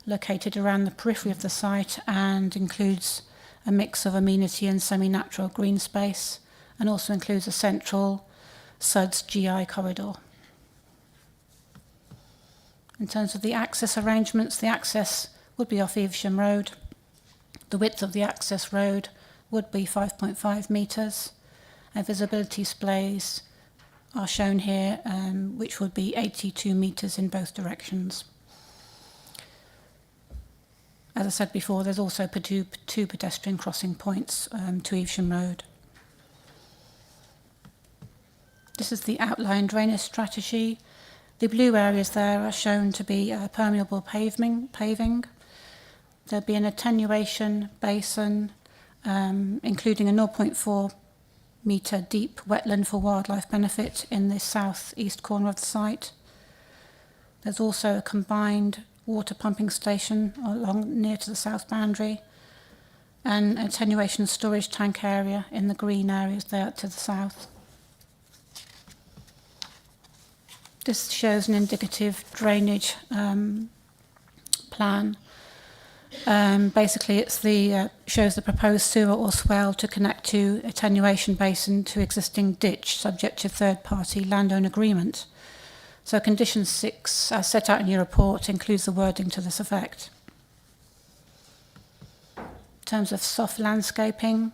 located around the periphery of the site and includes a mix of amenity and semi-natural green space, and also includes a central SUDS GI corridor. In terms of the access arrangements, the access would be off Evesham Road. The width of the access road would be 5.5 metres, and visibility displays are shown here, which would be 82 metres in both directions. As I said before, there's also two pedestrian crossing points to Evesham Road. This is the outline drainage strategy. The blue areas there are shown to be permeable paving. There'll be an attenuation basin, including a 0.4 metre deep wetland for wildlife benefit in the south-east corner of the site. There's also a combined water pumping station along near to the south boundary, and attenuation storage tank area in the green areas there to the south. This shows an indicative drainage plan. Basically, shows the proposed sewer or swell to connect to attenuation basin to existing ditch, subject to third-party landowner agreement. So condition 6, as set out in your report, includes the wording to this effect. In terms of soft landscaping,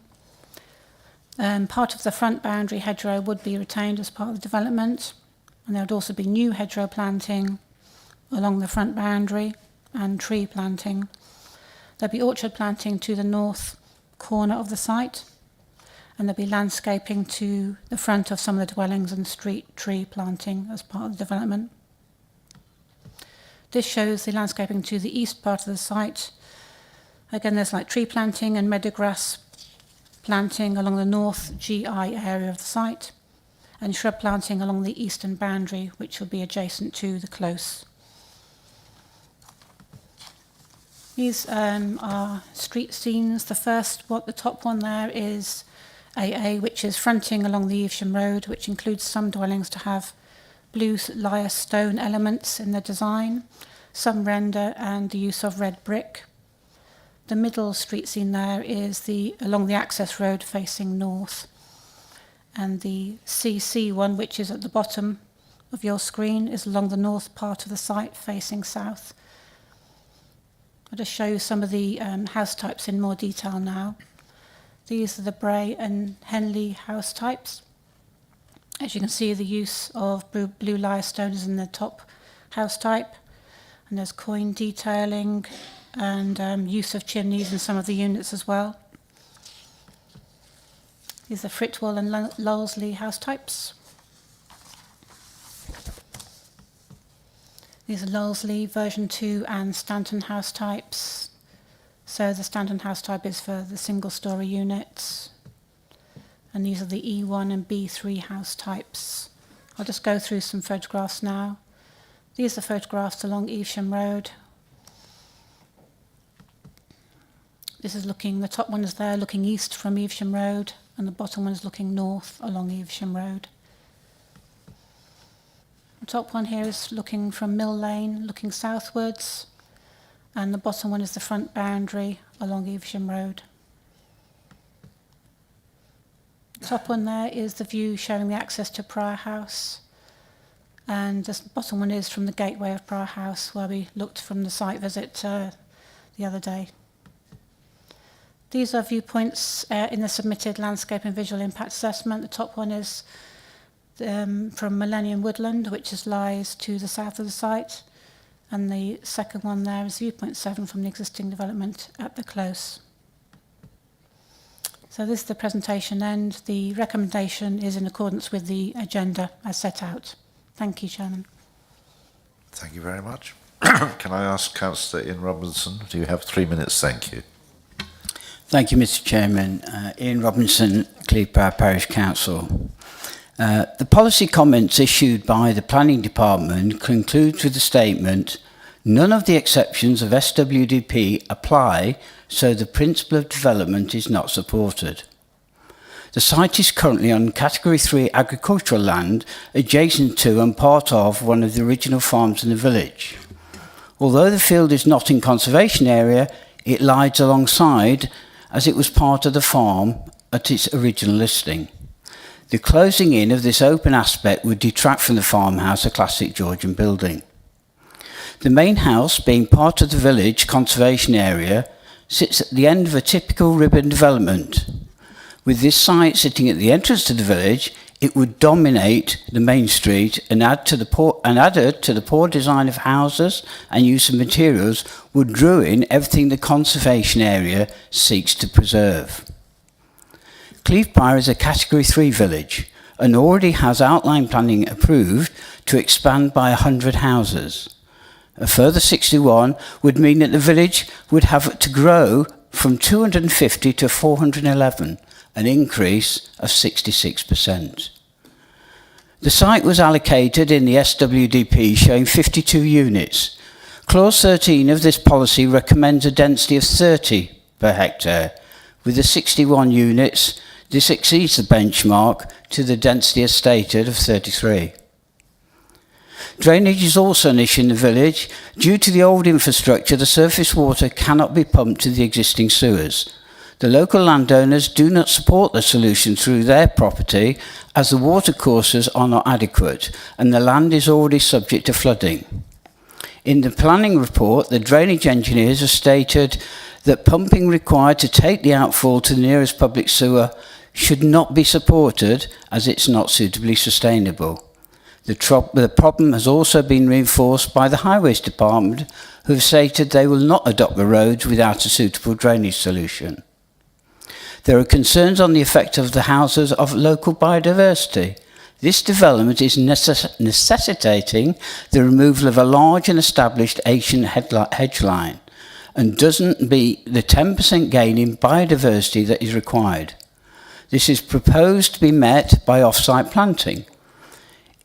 part of the front boundary hedgerow would be retained as part of the development, and there would also be new hedgerow planting along the front boundary and tree planting. There'll be orchard planting to the north corner of the site, and there'll be landscaping to the front of some of the dwellings and street tree planting as part of the development. This shows the landscaping to the east part of the site. Again, there's like tree planting and meadowgrass planting along the north GI area of the site, and shrub planting along the eastern boundary, which will be adjacent to the close. These are street scenes. The top one there is AA, which is fronting along the Evesham Road, which includes some dwellings to have blue lyre stone elements in the design, some render, and the use of red brick. The middle street scene there is along the access road facing north. And the CC one, which is at the bottom of your screen, is along the north part of the site facing south. I'll just show you some of the house types in more detail now. These are the Bray and Henley house types. As you can see, the use of blue lyre stone is in the top house type, and there's coin detailing and use of chimneys in some of the units as well. These are Fritwell and Lowlesley house types. These are Lowlesley version 2 and Stanton house types. So the Stanton house type is for the single-storey units. And these are the E1 and B3 house types. I'll just go through some photographs now. These are photographs along Evesham Road. This is looking, the top one is there looking east from Evesham Road, and the bottom one is looking north along Evesham Road. The top one here is looking from Mill Lane, looking southwards, and the bottom one is the front boundary along Evesham Road. The top one there is the view showing the access to Prior House, and the bottom one is from the gateway of Prior House, where we looked from the site visit the other day. These are viewpoints in the submitted landscape and visual impact assessment. The top one is from Millennium Woodland, which lies to the south of the site, and the second one there is viewpoint 7 from the existing development at the close. So this is the presentation end. The recommendation is in accordance with the agenda as set out. Thank you, Chairman. Thank you very much. Can I ask Councillor Ian Robinson? Do you have 3 minutes? Thank you. Thank you, Mr. Chairman. Ian Robinson, Cleeve Prior Parish Council. The policy comments issued by the Planning Department concludes with the statement, none of the exceptions of SWDP apply, so the principle of development is not supported. The site is currently on Category 3 agricultural land adjacent to and part of one of the original farms in the village. Although the field is not in conservation area, it lies alongside as it was part of the farm at its original listing. The closing in of this open aspect would detract from the farmhouse, a classic Georgian building. The main house, being part of the village conservation area, sits at the end of a typical ribbon development. With this site sitting at the entrance to the village, it would dominate the main street and added to the poor design of houses and use of materials would ruin everything the conservation area seeks to preserve. Cleeve Prior is a Category 3 village and already has outline planning approved to expand by 100 houses. A further 61 would mean that the village would have to grow from 250 to 411, an increase of 66%. The site was allocated in the SWDP showing 52 units. Clause 13 of this policy recommends a density of 30 per hectare. With the 61 units, this exceeds the benchmark to the density as stated of 33. Drainage is also an issue in the village. Due to the old infrastructure, the surface water cannot be pumped to the existing sewers. The local landowners do not support the solution through their property as the water courses are not adequate and the land is already subject to flooding. In the planning report, the drainage engineers have stated that pumping required to take the outfall to the nearest public sewer should not be supported as it's not suitably sustainable. The problem has also been reinforced by the Highways Department, who have stated they will not adopt the roads without a suitable drainage solution. There are concerns on the effect of the houses of local biodiversity. This development is necessitating the removal of a large and established ancient hedge line and doesn't meet the 10% gain in biodiversity that is required. This is proposed to be met by off-site planting.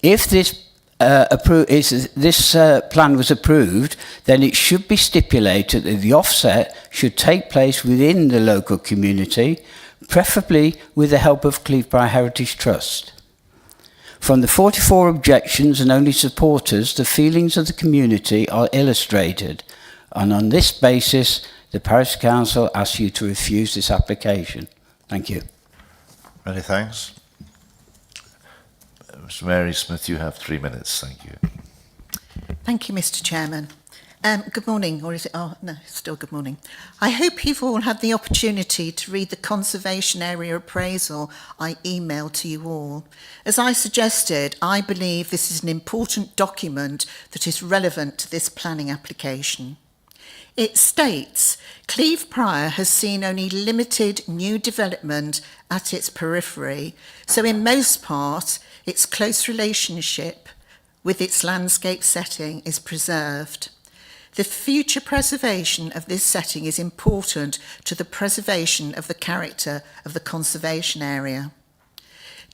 If this plan was approved, then it should be stipulated that the offset should take place within the local community, preferably with the help of Cleeve Prior Heritage Trust. From the 44 objections and only supporters, the feelings of the community are illustrated, and on this basis, the Parish Council asks you to refuse this application. Thank you. Many thanks. Mr. Mary Smith, you have 3 minutes. Thank you. Thank you, Mr. Chairman. Good morning, or is it? Oh, no, still good morning. I hope you've all had the opportunity to read the conservation area appraisal I emailed to you all. As I suggested, I believe this is an important document that is relevant to this planning application. It states, Cleeve Prior has seen only limited new development at its periphery, so in most part, its close relationship with its landscape setting is preserved. The future preservation of this setting is important to the preservation of the character of the conservation area.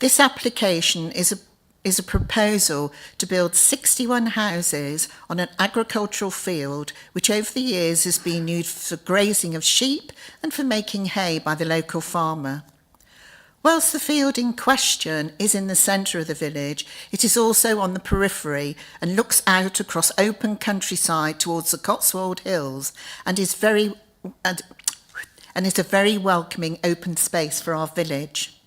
This application is is a proposal to build 61 houses on an agricultural field which over the years has been used for grazing of sheep and for making hay by the local farmer. Whilst the field in question is in the centre of the village, it is also on the periphery and looks out across open countryside towards the Cotswold Hills and is a very welcoming open space for our village.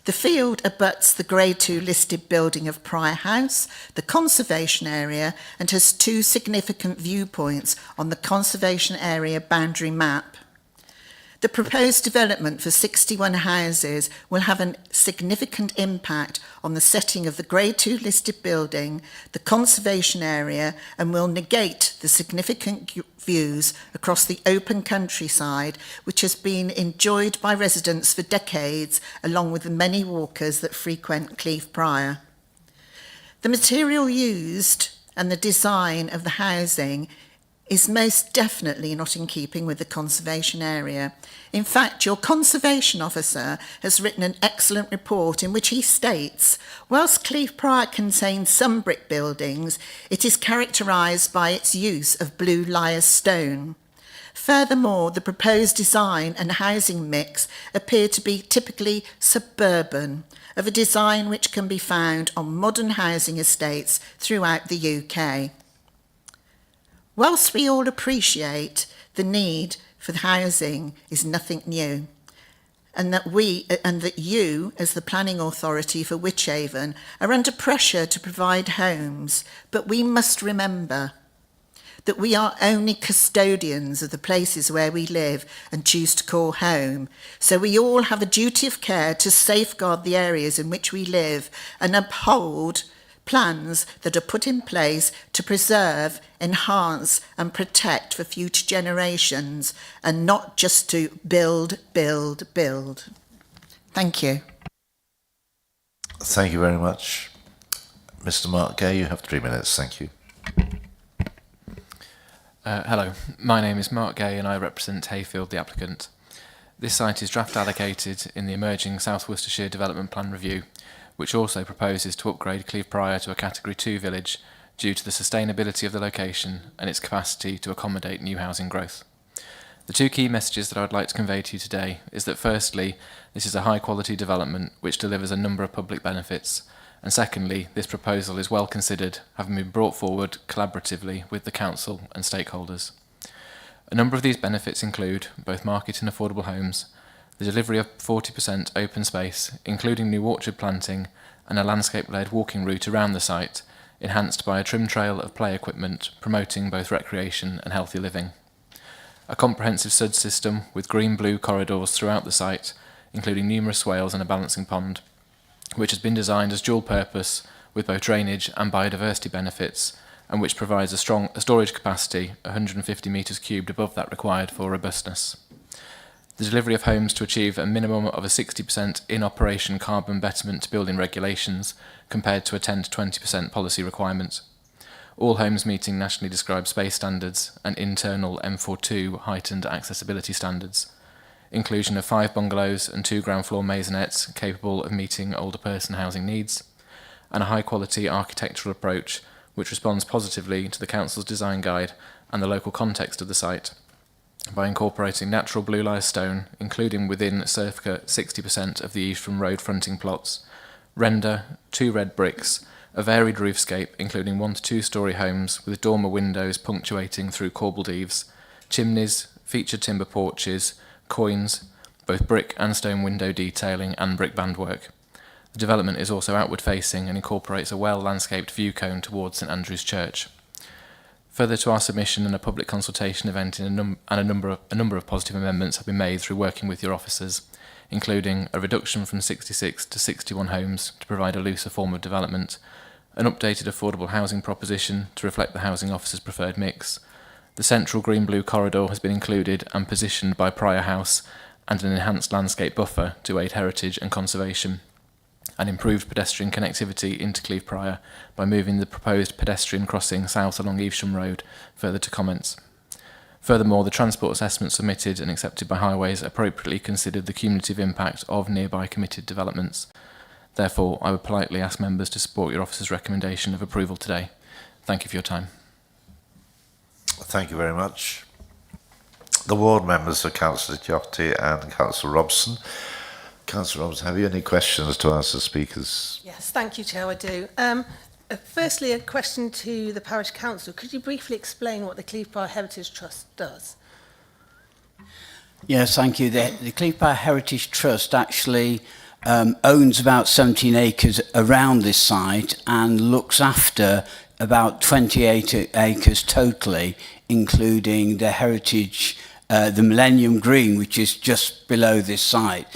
The field abuts the Grade 2 listed building of Prior House, the conservation area, and has two significant viewpoints on the conservation area boundary map. The proposed development for 61 houses will have a significant impact on the setting of the Grade 2 listed building, the conservation area, and will negate the significant views across the open countryside which has been enjoyed by residents for decades, along with the many walkers that frequent Cleeve Prior. The material used and the design of the housing is most definitely not in keeping with the conservation area. In fact, your conservation officer has written an excellent report in which he states, whilst Cleeve Prior contains some brick buildings, it is characterised by its use of blue lias stone. Furthermore, the proposed design and housing mix appear to be typically suburban, of a design which can be found on modern housing estates throughout the UK. Whilst we all appreciate the need for housing is nothing new, and that you, as the planning authority for Wychavon, are under pressure to provide homes, but we must remember that we are only custodians of the places where we live and choose to call home. So we all have a duty of care to safeguard the areas in which we live and uphold plans that are put in place to preserve, enhance and protect for future generations, and not just to build. Thank you. Thank you very much. Mr. Mark Gay, you have 3 minutes. Thank you. Hello, my name is Mark Gay and I represent Hayfield, the applicant. This site is draft allocated in the emerging South Worcestershire Development Plan Review, which also proposes to upgrade Cleeve Prior to a Category 2 village due to the sustainability of the location and its capacity to accommodate new housing growth. The two key messages that I would like to convey to you today is that firstly, this is a high quality development which delivers a number of public benefits, and secondly, this proposal is well considered, having been brought forward collaboratively with the council and stakeholders. A number of these benefits include both market and affordable homes, the delivery of 40% open space, including new orchard planting and a landscape-led walking route around the site, enhanced by a trim trail of play equipment promoting both recreation and healthy living. A comprehensive sud system with green-blue corridors throughout the site, including numerous swales and a balancing pond, which has been designed as dual purpose with both drainage and biodiversity benefits, and which provides a storage capacity 150 metres cubed above that required for robustness. The delivery of homes to achieve a minimum of a 60% in-operation carbon betterment to building regulations compared to a 10 to 20% policy requirement. All homes meeting nationally described space standards and internal M42 heightened accessibility standards. Inclusion of 5 bungalows and 2 ground floor maisonettes capable of meeting older person housing needs, and a high quality architectural approach which responds positively to the council's design guide and the local context of the site, by incorporating natural blue lias stone, including within circa 60% of the Wychavon Road fronting plots, render, 2 red bricks, a varied roofscape including 1 to 2 storey homes with dormer windows punctuating through corbelled eaves, chimneys, featured timber porches, coins, both brick and stone window detailing and brick bandwork. The development is also outward facing and incorporates a well landscaped view cone towards St Andrew's Church. Further to our submission and a public consultation event a number of positive amendments have been made through working with your officers, including a reduction from 66 to 61 homes to provide a looser form of development, an updated affordable housing proposition to reflect the housing officer's preferred mix. The central green-blue corridor has been included and positioned by Prior House, and an enhanced landscape buffer to aid heritage and conservation, and improved pedestrian connectivity into Cleeve Prior by moving the proposed pedestrian crossing south along Wychavon Road further to comments. Furthermore, the transport assessment submitted and accepted by Highways appropriately considered the cumulative impact of nearby committed developments. Therefore, I would politely ask members to support your officer's recommendation of approval today. Thank you for your time. Thank you very much. The ward members are Councillor Jofty and Councillor Robson. Councillor Robson, have you any questions to ask the speakers? Yes, thank you, Chair, I do. Firstly, a question to the Parish Council. Could you briefly explain what the Cleeve Prior Heritage Trust does? Yes, thank you. The Cleeve Prior Heritage Trust actually owns about 17 acres around this site and looks after about 28 acres totally, including the heritage, the Millennium Green, which is just below this site.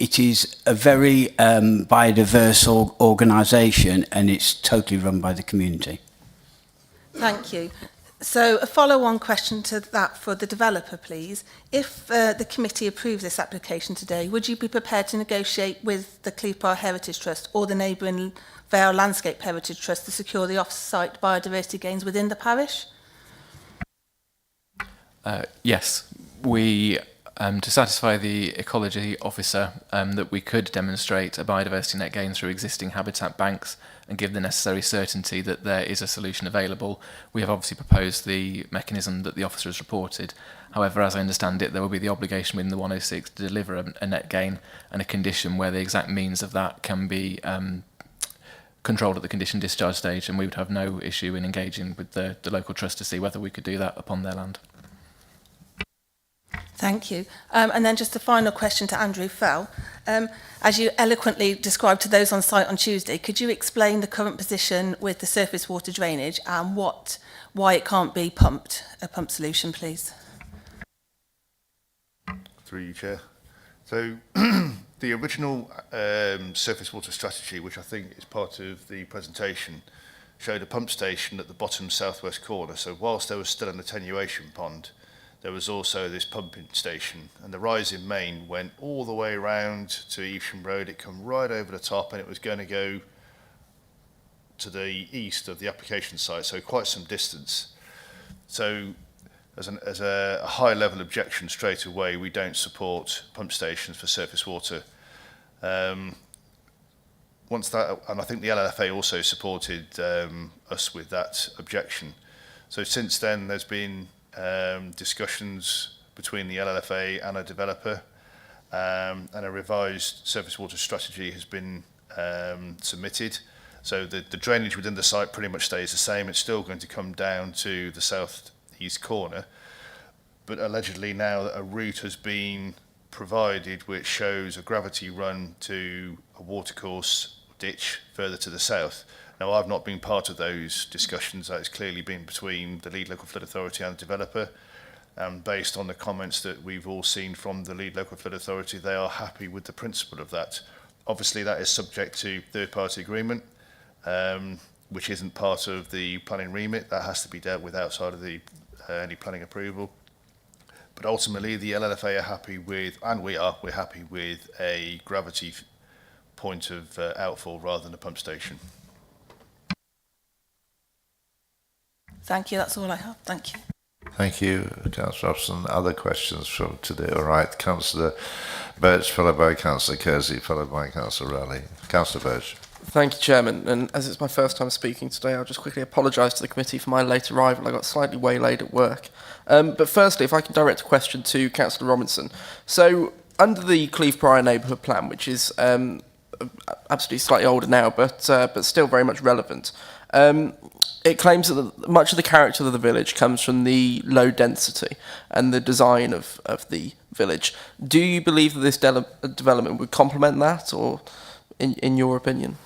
It is a very biodiverse organisation, and it's totally run by the community. Thank you. So a follow-on question to that for the developer, please. If the committee approves this application today, would you be prepared to negotiate with the Cleeve Prior Heritage Trust or the neighbouring Vale Landscape Heritage Trust to secure the off-site biodiversity gains within the parish? Yes, we, to satisfy the ecology officer, that we could demonstrate a biodiversity net gain through existing habitat banks and give the necessary certainty that there is a solution available. We have obviously proposed the mechanism that the officer has reported. However, as I understand it, there will be the obligation within the 106 to deliver a net gain and a condition where the exact means of that can be controlled at the condition discharge stage, and we would have no issue in engaging with the local trust to see whether we could do that upon their land. Thank you. And then just a final question to Andrew Fell. As you eloquently described to those on site on Tuesday, could you explain the current position with the surface water drainage and why it can't be pumped, a pump solution, please? Through you, Chair. So the original surface water strategy, which I think is part of the presentation, showed a pump station at the bottom southwest corner. So whilst there was still an attenuation pond, there was also this pumping station, and the rise in main went all the way around to Evesham Road. It come right over the top, and it was going to go to the east of the application site, so quite some distance. So as a high level objection straight away, we don't support pump stations for surface water. Once that, and I think the LLFA also supported us with that objection. So since then, there's been discussions between the LLFA and a developer, and a revised surface water strategy has been submitted. So the drainage within the site pretty much stays the same. It's still going to come down to the southeast corner, but allegedly now a route has been provided which shows a gravity run to a watercourse ditch further to the south. Now, I've not been part of those discussions. That has clearly been between the lead local flood authority and the developer. Based on the comments that we've all seen from the lead local flood authority, they are happy with the principle of that. Obviously, that is subject to third-party agreement, which isn't part of the planning remit. That has to be dealt with outside of the any planning approval. But ultimately, the LLFA are happy with, and we're happy with a gravity point of outfall rather than a pump station. Thank you, that's all I have. Thank you. Thank you, Councillor Robson. Other questions from today? All right, Councillor Birch, followed by Councillor Kersey, followed by Councillor Raleigh. Councillor Birch. Thank you, Chairman. And as it's my first time speaking today, I'll just quickly apologise to the committee for my late arrival. I got slightly waylaid at work. But firstly, if I can direct a question to Councillor Robinson. So, under the Cleeve Prior Neighbourhood Plan, which is absolutely slightly older now, but still very much relevant, it claims that much of the character of the village comes from the low density and the design of the village. Do you believe that this development would complement that, or in your opinion?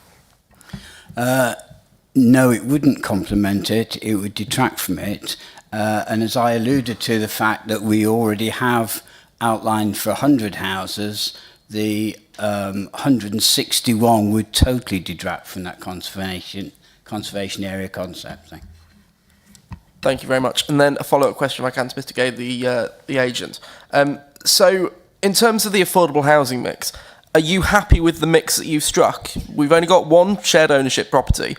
No, it wouldn't complement it. It would detract from it. And as I alluded to, the fact that we already have outlined for 100 houses, the 161 would totally detract from that conservation area concept thing. Thank you very much. And then a follow-up question, if I can, to Mr. Gay, the agent. So, in terms of the affordable housing mix, are you happy with the mix that you've struck? We've only got one shared ownership property,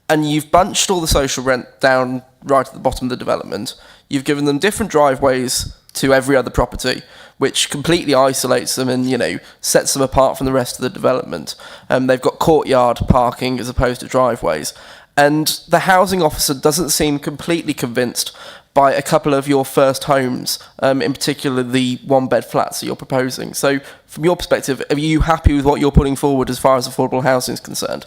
and you've bunched all the social rent down right at the bottom of the development. You've given them different driveways to every other property, which completely isolates them and, you know, sets them apart from the rest of the development. They've got courtyard parking as opposed to driveways. And the housing officer doesn't seem completely convinced by a couple of your first homes, in particular the one-bed flats that you're proposing. So from your perspective, are you happy with what you're putting forward as far as affordable housing is concerned?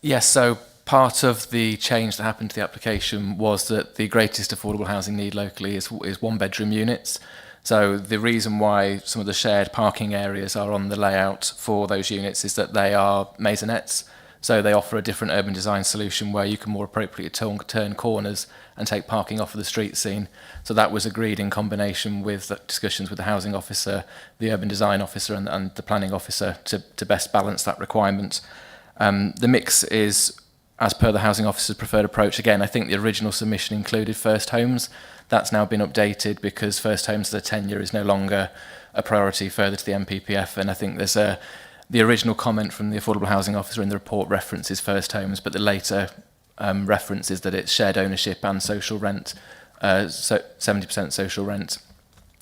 Yes, so part of the change that happened to the application was that the greatest affordable housing need locally is one-bedroom units. So the reason why some of the shared parking areas are on the layout for those units is that they are maisonettes. So they offer a different urban design solution where you can more appropriately turn corners and take parking off of the street scene. So that was agreed in combination with discussions with the housing officer, the urban design officer and the planning officer to best balance that requirement. The mix is, as per the housing officer's preferred approach. Again, I think the original submission included first homes. That's now been updated because first homes as a tenure is no longer a priority further to the MPPF, and I think there's the original comment from the affordable housing officer in the report references first homes, but the later reference is that it's shared ownership and social rent, so 70% social rent,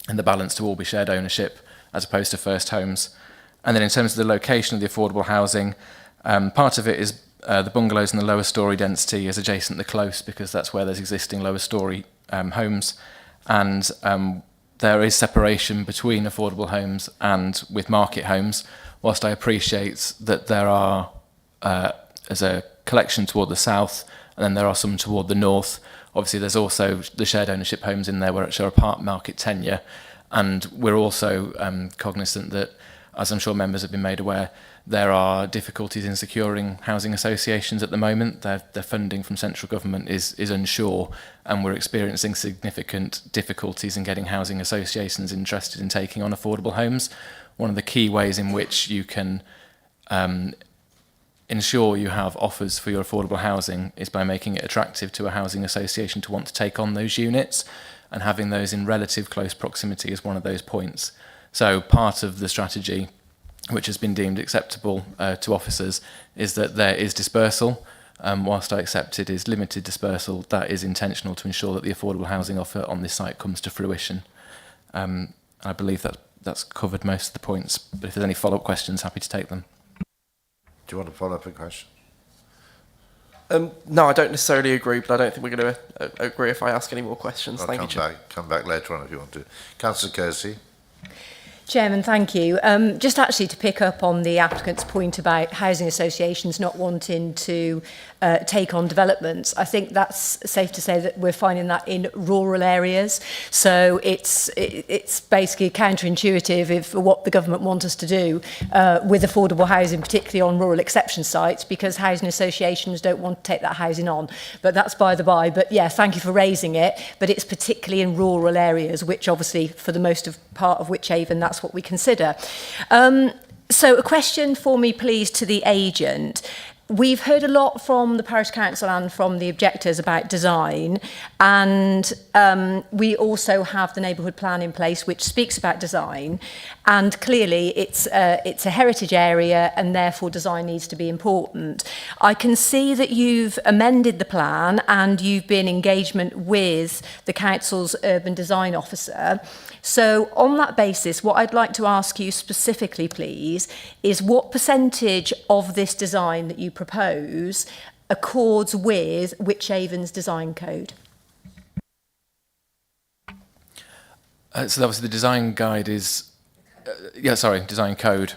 and the balance to all be shared ownership as opposed to first homes. And then in terms of the location of the affordable housing, part of it is the bungalows in the lower storey density is adjacent to the close because that's where there's existing lower storey homes, and there is separation between affordable homes and with market homes. Whilst I appreciate that there are, as a collection toward the south, and then there are some toward the north, obviously there's also the shared ownership homes in there which are part market tenure, and we're also cognizant that, as I'm sure members have been made aware, there are difficulties in securing housing associations at the moment. Their funding from central government is unsure, and we're experiencing significant difficulties in getting housing associations interested in taking on affordable homes. One of the key ways in which you can ensure you have offers for your affordable housing is by making it attractive to a housing association to want to take on those units, and having those in relative close proximity is one of those points. So part of the strategy, which has been deemed acceptable to officers, is that there is dispersal. Whilst I accept it is limited dispersal, that is intentional to ensure that the affordable housing offer on this site comes to fruition. I believe that's covered most of the points, but if there's any follow-up questions, happy to take them. Do you want to follow up a question? No, I don't necessarily agree, but I don't think we're going to agree if I ask any more questions. I'll Thank you, Chair. come back later on if you want to. Councillor Kersey. Chairman, thank you. Just actually to pick up on the applicant's point about housing associations not wanting to take on developments, I think that's safe to say that we're finding that in rural areas. So it's basically counterintuitive if what the government want us to do with affordable housing, particularly on rural exception sites, because housing associations don't want to take that housing on. But that's by the by. But yeah, thank you for raising it. But it's particularly in rural areas, which obviously for the most of part of Wychavon, that's what we consider. So a question for me, please, to the agent. We've heard a lot from the Parish Council and from the objectors about design, and we also have the neighbourhood plan in place which speaks about design, and clearly it's a heritage area and therefore design needs to be important. I can see that you've amended the plan and you've been in engagement with the Council's urban design officer. So on that basis, what I'd like to ask you specifically, please, is what percentage of this design that you propose accords with Wychavon's design code? So obviously the design guide is, design code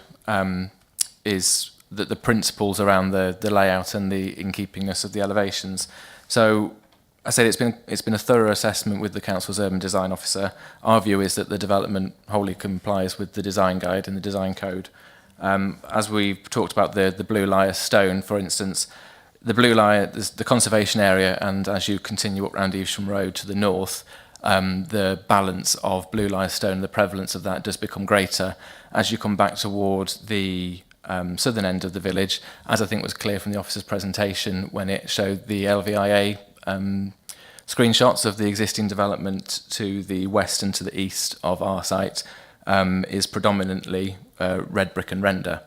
is the principles around the layout and the in-keepingness of the elevations. So I said it's been a thorough assessment with the council's urban design officer. Our view is that the development wholly complies with the design guide and the design code. As we've talked about the blue lyre stone, for instance, the blue lyre, the conservation area, and as you continue up round Evesham Road to the north, the balance of blue lyre stone, the prevalence of that does become greater as you come back towards the southern end of the village, as I think was clear from the officer's presentation when it showed the LVIA screenshots of the existing development to the west and to the east of our site is predominantly red brick and render.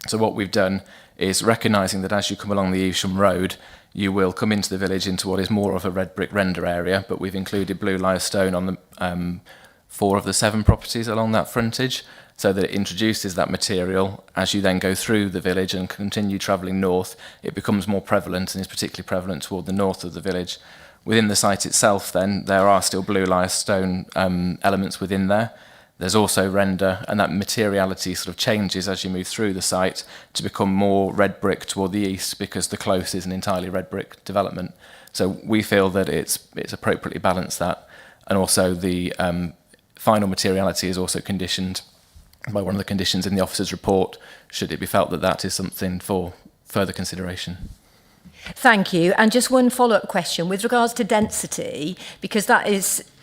So what we've done is recognising that as you come along the Evesham Road, you will come into the village into what is more of a red brick render area, but we've included blue limestone on the 4 of the 7 properties along that frontage, so that it introduces that material. As you then go through the village and continue travelling north, it becomes more prevalent and is particularly prevalent toward the north of the village. Within the site itself then, there are still blue limestone elements within there. There's also render, and that materiality sort of changes as you move through the site to become more red brick toward the east, because the close is an entirely red brick development. So we feel that it's appropriately balanced that, and also the final materiality is also conditioned by one of the conditions in the officer's report, should it be felt that that is something for further consideration. Thank you. And just one follow-up question with regards to density, because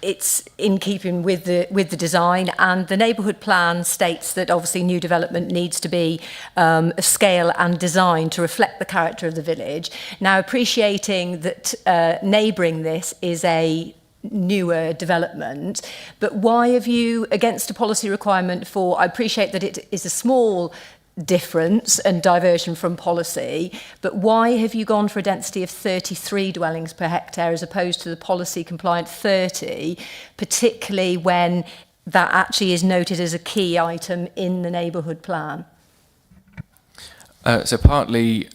it's in keeping with the design, and the neighbourhood plan states that obviously new development needs to be scale and designed to reflect the character of the village. Now, appreciating that neighbouring this is a newer development, but why have you, against a policy requirement for, I appreciate that it is a small difference and diversion from policy, but why have you gone for a density of 33 dwellings per hectare as opposed to the policy compliant 30, particularly when that actually is noted as a key item in the neighbourhood plan? So partly,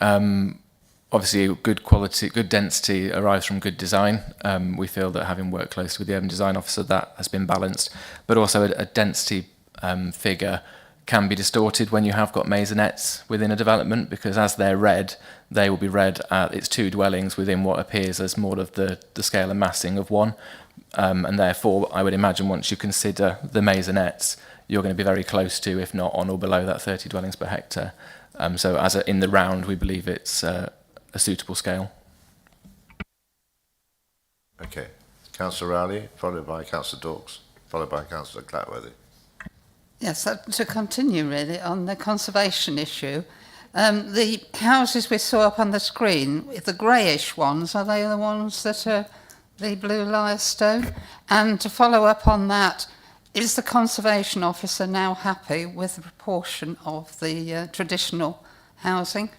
obviously, good quality, good density arrives from good design. We feel that having worked closely with the urban design officer, that has been balanced, but also a density figure can be distorted when you have got maisonettes within a development, because as they're read, they will be read at its 2 dwellings within what appears as more of the scale and massing of one. And therefore, I would imagine once you consider the maisonettes, you're going to be very close to, if not on or below that 30 dwellings per hectare. So in the round, we believe it's a suitable scale. Okay. Councillor Rowley, followed by Councillor Dawkes, followed by Councillor Clatworthy. Yes, so to continue really on the conservation issue, the houses we saw up on the screen, the greyish ones, are they the ones that are the blue limestone? And to follow up on that, is the conservation officer now happy with the proportion of the traditional housing?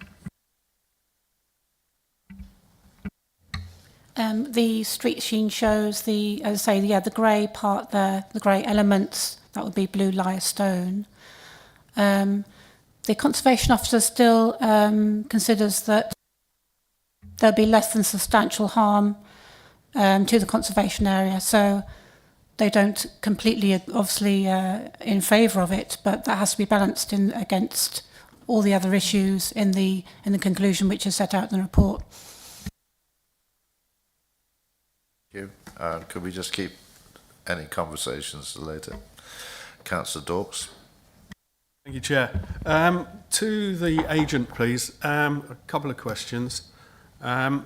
The street scene shows the, as I say, the grey part there, the grey elements. That would be blue limestone. The conservation officer still considers that there'll be less than substantial harm to the conservation area, so they don't completely, obviously, in favour of it, but that has to be balanced against all the other issues in the conclusion which is set out in the report. Thank you. Could we just keep any conversations later? Councillor Dawkes. Thank you, Chair. To the agent, please, a couple of questions. Can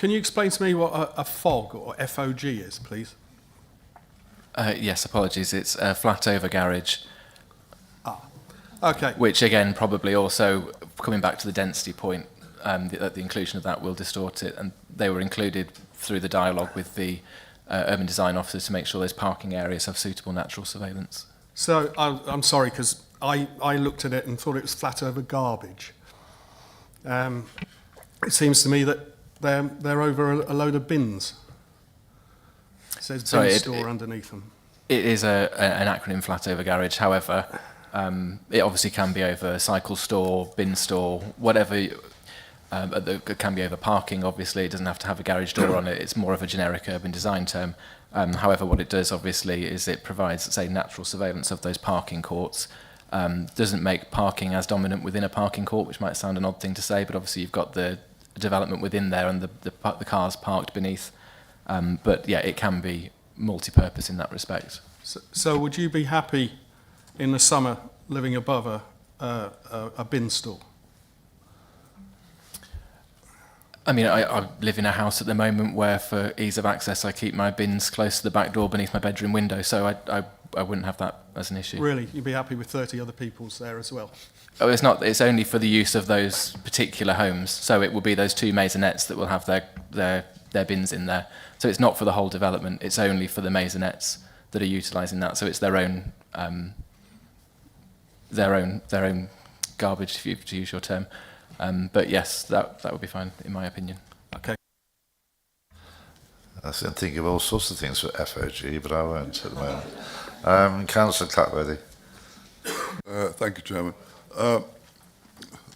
you explain to me what a FOG or FOG is, please? Yes, apologies. It's a flat over garage. Okay. Which, again, probably also, coming back to the density point, the inclusion of that will distort it. And they were included through the dialogue with the urban design officers to make sure those parking areas have suitable natural surveillance. So I'm sorry, because I looked at it and thought it was flat over garbage. It seems to me that they're over a load of bins. It says bin store underneath them. It is an acronym, flat over garage. However, it obviously can be over cycle store, bin store, whatever. It can be over parking, obviously. It doesn't have to have a garage door on it. It's more of a generic urban design term. However, what it does, obviously, is it provides, say, natural surveillance of those parking courts. Doesn't make parking as dominant within a parking court, which might sound an odd thing to say, but obviously you've got the development within there and the cars parked beneath. But yeah, it can be multi-purpose in that respect. So would you be happy in the summer living above a bin store? I mean, I live in a house at the moment where, for ease of access, I keep my bins close to the back door beneath my bedroom window, so I wouldn't have that as an issue. Really? You'd be happy with 30 other people's there as well? Oh, it's not. It's only for the use of those particular homes. So it will be those 2 maisonettes that will have their bins in there. So it's not for the whole development. It's only for the maisonettes that are utilising that. So it's their own garbage, to use your term. But yes, that would be fine, in my opinion. Okay. I can think of all sorts of things for FOG, but I won't at the moment. Councillor Clackworthy. Thank you, Chairman.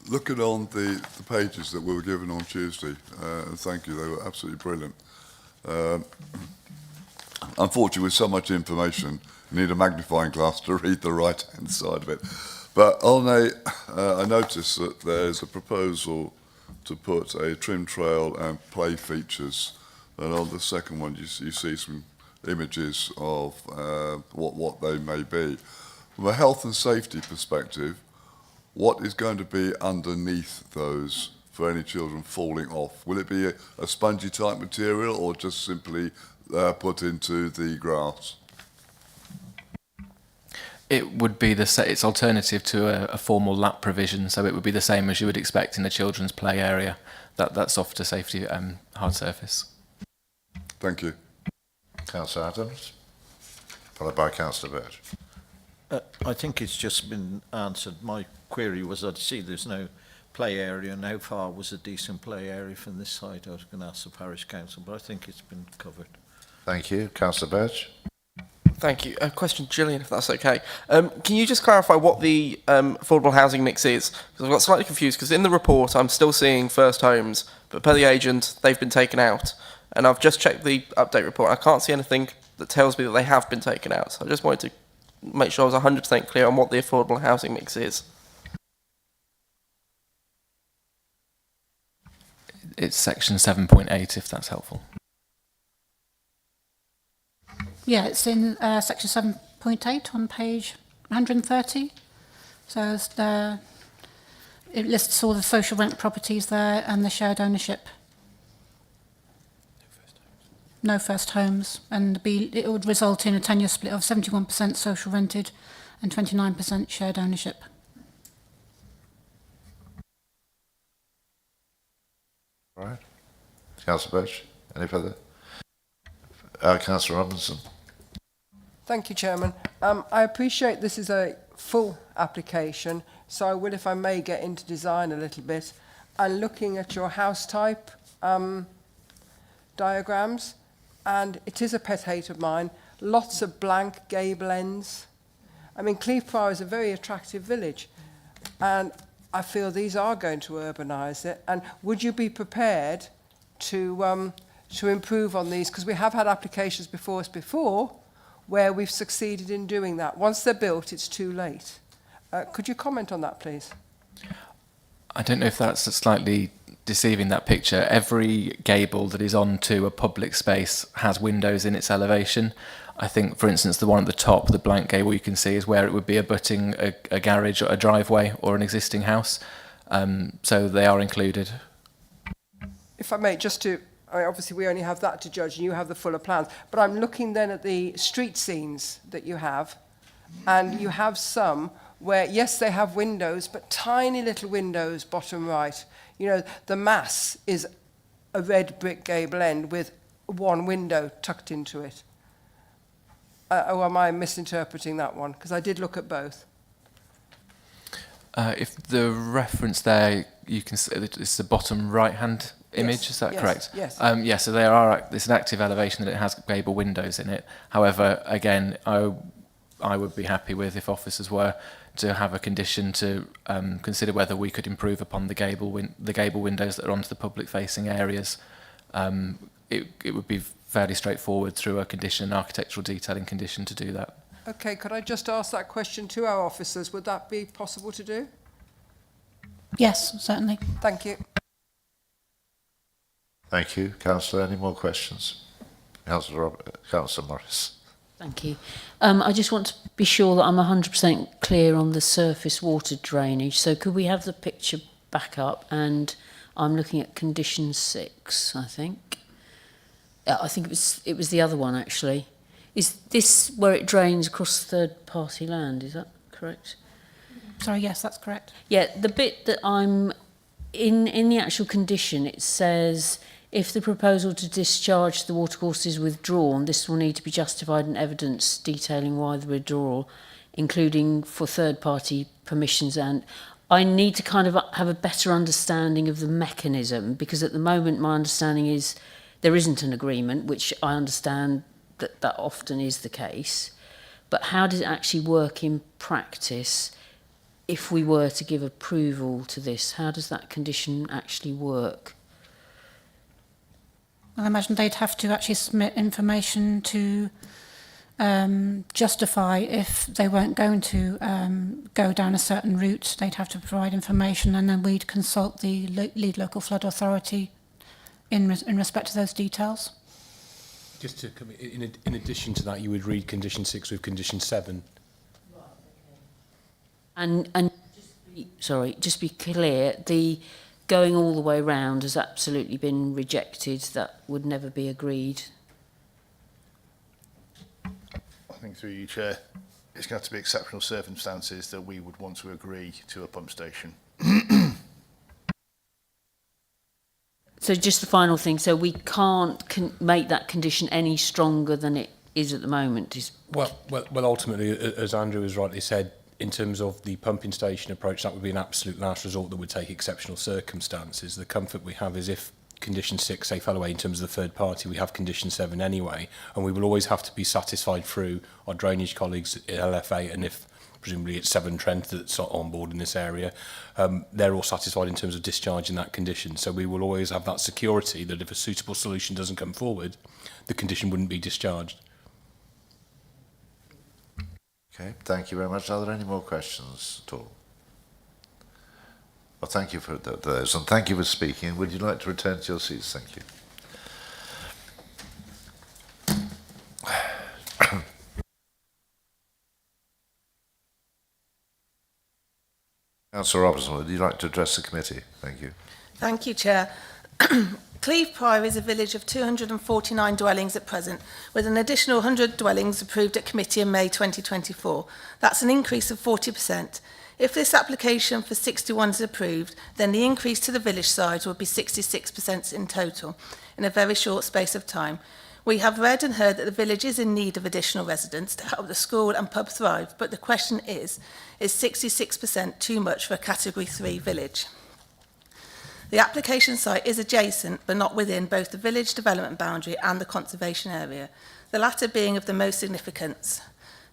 Looking on the pages that we were given on Tuesday, thank you, they were absolutely brilliant. Unfortunately, with so much information, you need a magnifying glass to read the right-hand side of it. But on I noticed that there's a proposal to put a trim trail and play features, and on the second one you see some images of what they may be. From a health and safety perspective, what is going to be underneath those for any children falling off? Will it be a spongy type material or just simply put into the grass? It would be it's alternative to a formal lap provision, so it would be the same as you would expect in a children's play area. That softer safety hard surface. Thank you. Councillor Adams, followed by Councillor Birch. I think it's just been answered. My query was, I see there's no play area, and how far was a decent play area from this side? I was going to ask the parish council, but I think it's been covered. Thank you. Councillor Birch. Thank you. A question, Gillian, if that's okay. Can you just clarify what the affordable housing mix is? Because I've got slightly confused, because in the report I'm still seeing first homes, but per the agent, they've been taken out. And I've just checked the update report. I can't see anything that tells me that they have been taken out. So I just wanted to make sure I was 100% clear on what the affordable housing mix is. It's section 7.8, if that's helpful. Yeah, it's in section 7.8 on page 130. So it lists all the social rent properties there and the shared ownership. No first homes, and it would result in a 10-year split of 71% social rented and 29% shared ownership. Right. Councillor Birch, any further? Councillor Robinson. Thank you, Chairman. I appreciate this is a full application, so I will, if I may, get into design a little bit. And looking at your house type diagrams, and it is a pet hate of mine, lots of blank gable ends. I mean, Cleeve Prior is a very attractive village, and I feel these are going to urbanise it. And would you be prepared to improve on these? Because we have had applications before us where we've succeeded in doing that. Once they're built, it's too late. Could you comment on that, please? I don't know if that's slightly deceiving, that picture. Every gable that is onto a public space has windows in its elevation. I think, for instance, the one at the top, the blank gable you can see, is where it would be abutting a garage or a driveway or an existing house. So they are included. If I may, obviously we only have that to judge and you have the fuller plans, but I'm looking then at the street scenes that you have, and you have some where, yes, they have windows, but tiny little windows, bottom right. You know, the mass is a red brick gable end with one window tucked into it. Or am I misinterpreting that one? Because I did look at both. If the reference there, you can see it's the bottom right-hand image, Yes, is that yes, correct? yes. Yeah, so it's an active elevation that it has gable windows in it. However, again, I would be happy with, if officers were, to have a condition to consider whether we could improve upon the gable windows that are onto the public-facing areas. It would be fairly straightforward through a condition, an architectural detailing condition, to do that. Okay, could I just ask that question to our officers? Would that be possible to do? Yes, certainly. Thank you. Thank you. Councillor, any more questions? Councillor Morris. Thank you. I just want to be sure that I'm 100% clear on the surface water drainage. So could we have the picture back up? And I'm looking at condition 6, I think. I think it was the other one, actually. Is this where it drains across third-party land? Is that correct? Sorry, yes, that's correct. Yeah, the bit that I'm in the actual condition, it says, if the proposal to discharge the watercourse is withdrawn, this will need to be justified in evidence detailing why the withdrawal, including for third-party permissions. And I need to kind of have a better understanding of the mechanism, because at the moment my understanding is there isn't an agreement, which I understand that often is the case. But how does it actually work in practice if we were to give approval to this? How does that condition actually work? I imagine they'd have to actually submit information to justify if they weren't going to go down a certain route. They'd have to provide information, and then we'd consult the lead local flood authority in respect to those details. Just to come in addition to that, you would read condition 6 with condition 7. And just be clear, the going all the way round has absolutely been rejected. That would never be agreed. I think through you, Chair, it's going to have to be exceptional circumstances that we would want to agree to a pump station. So just the final thing, so we can't make that condition any stronger than it is at the moment? Well, ultimately, as Andrew has rightly said, in terms of the pumping station approach, that would be an absolute last resort that would take exceptional circumstances. The comfort we have is if condition 6, say, fell away in terms of the third party, we have condition 7 anyway, and we will always have to be satisfied through our drainage colleagues at LFA, and if presumably it's Severn Trent that's on board in this area, they're all satisfied in terms of discharging that condition. So we will always have that security that if a suitable solution doesn't come forward, the condition wouldn't be discharged. Okay, thank you very much. Are there any more questions at all? Well, thank you for those, and thank you for speaking. Would you like to return to your seats? Thank you. Councillor Robinson, would you like to address the committee? Thank you. Thank you, Chair. Cleeve Prior is a village of 249 dwellings at present, with an additional 100 dwellings approved at committee in May 2024. That's an increase of 40%. If this application for 61 is approved, then the increase to the village size would be 66% in total, in a very short space of time. We have read and heard that the village is in need of additional residents to help the school and pub thrive, but the question is 66% too much for a Category 3 village? The application site is adjacent but not within both the village development boundary and the conservation area, the latter being of the most significance.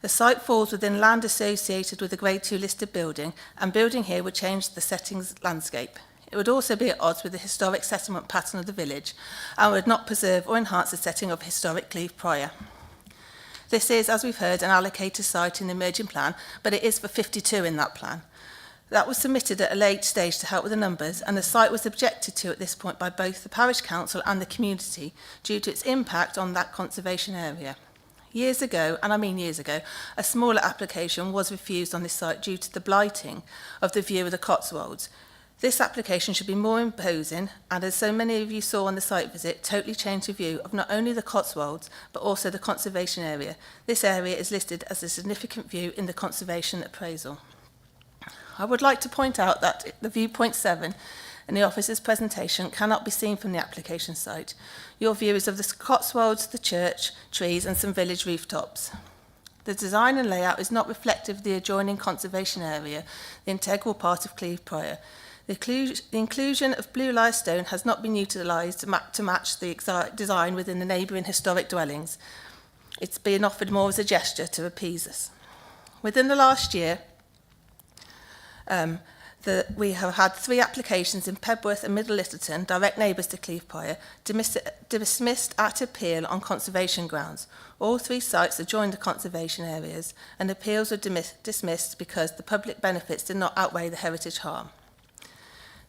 The site falls within land associated with a Grade 2 listed building, and building here would change the setting's landscape. It would also be at odds with the historic settlement pattern of the village and would not preserve or enhance the setting of historic Cleeve Prior. This is, as we've heard, an allocated site in the emerging plan, but it is for 52 in that plan. That was submitted at a late stage to help with the numbers, and the site was objected to at this point by both the parish council and the community due to its impact on that conservation area. Years ago, and I mean years ago, a smaller application was refused on this site due to the blighting of the view of the Cotswolds. This application should be more imposing, and as so many of you saw on the site visit, totally changed the view of not only the Cotswolds, but also the conservation area. This area is listed as a significant view in the conservation appraisal. I would like to point out that the viewpoint 7 in the officer's presentation cannot be seen from the application site. Your view is of the Cotswolds, the church, trees and some village rooftops. The design and layout is not reflective of the adjoining conservation area, the integral part of Cleeve Prior. The inclusion of blue limestone has not been utilised to match the design within the neighbouring historic dwellings. It's been offered more as a gesture to appease us. Within the last year, we have had 3 applications in Pebworth and Middle Littleton, direct neighbours to Cleeve Prior, dismissed at appeal on conservation grounds. All 3 sites adjoin the conservation areas, and appeals were dismissed because the public benefits did not outweigh the heritage harm.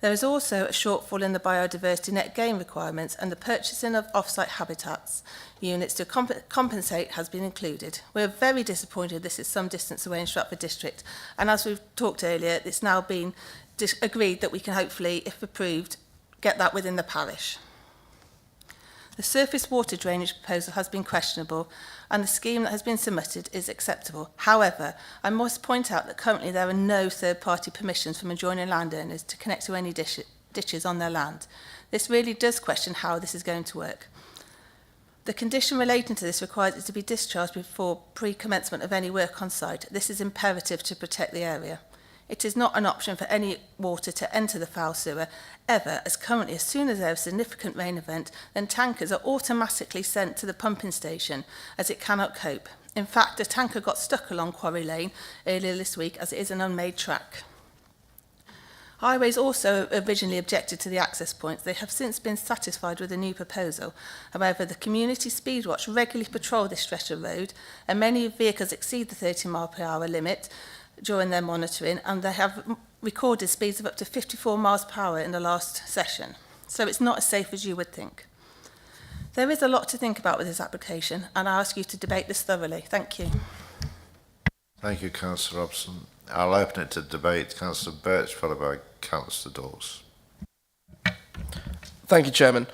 There is also a shortfall in the biodiversity net gain requirements, and the purchasing of off-site habitats units to compensate has been included. We're very disappointed this is some distance away in Stratford District, and as we've talked earlier, it's now been agreed that we can hopefully, if approved, get that within the parish. The surface water drainage proposal has been questionable, and the scheme that has been submitted is acceptable. However, I must point out that currently there are no third-party permissions from adjoining landowners to connect to any ditches on their land. This really does question how this is going to work. The condition relating to this requires it to be discharged before pre-commencement of any work on site. This is imperative to protect the area. It is not an option for any water to enter the foul sewer ever, as currently as soon as there is a significant rain event, then tankers are automatically sent to the pumping station as it cannot cope. In fact, a tanker got stuck along Quarry Lane earlier this week as it is an unmade track. Highways also originally objected to the access points. They have since been satisfied with the new proposal. However, the Community Speed Watch regularly patrol this stretch of road, and many vehicles exceed the 30 mph limit during their monitoring, and they have recorded speeds of up to 54 miles per hour in the last session. So it's not as safe as you would think. There is a lot to think about with this application, and I ask you to debate this thoroughly. Thank you. Thank you, Councillor Robson. I'll open it to debate. Councillor Birch, followed by Councillor Dawes. Thank you, Chairman.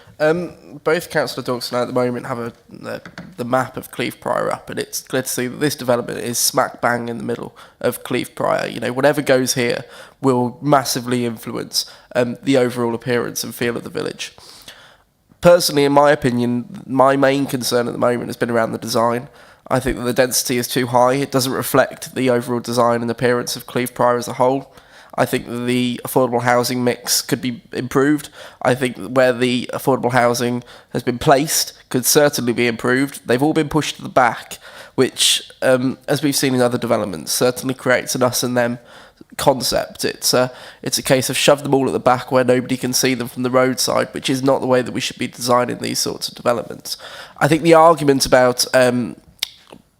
Both Councillor Dawes and I at the moment have the map of Cleeve Prior up, and it's clear to see that this development is smack bang in the middle of Cleeve Prior. You know, whatever goes here will massively influence the overall appearance and feel of the village. Personally, in my opinion, my main concern at the moment has been around the design. I think that the density is too high. It doesn't reflect the overall design and appearance of Cleeve Prior as a whole. I think that the affordable housing mix could be improved. I think that where the affordable housing has been placed could certainly be improved. They've all been pushed to the back, which, as we've seen in other developments, certainly creates an us and them concept. It's a case of shove them all at the back where nobody can see them from the roadside, which is not the way that we should be designing these sorts of developments. I think the argument about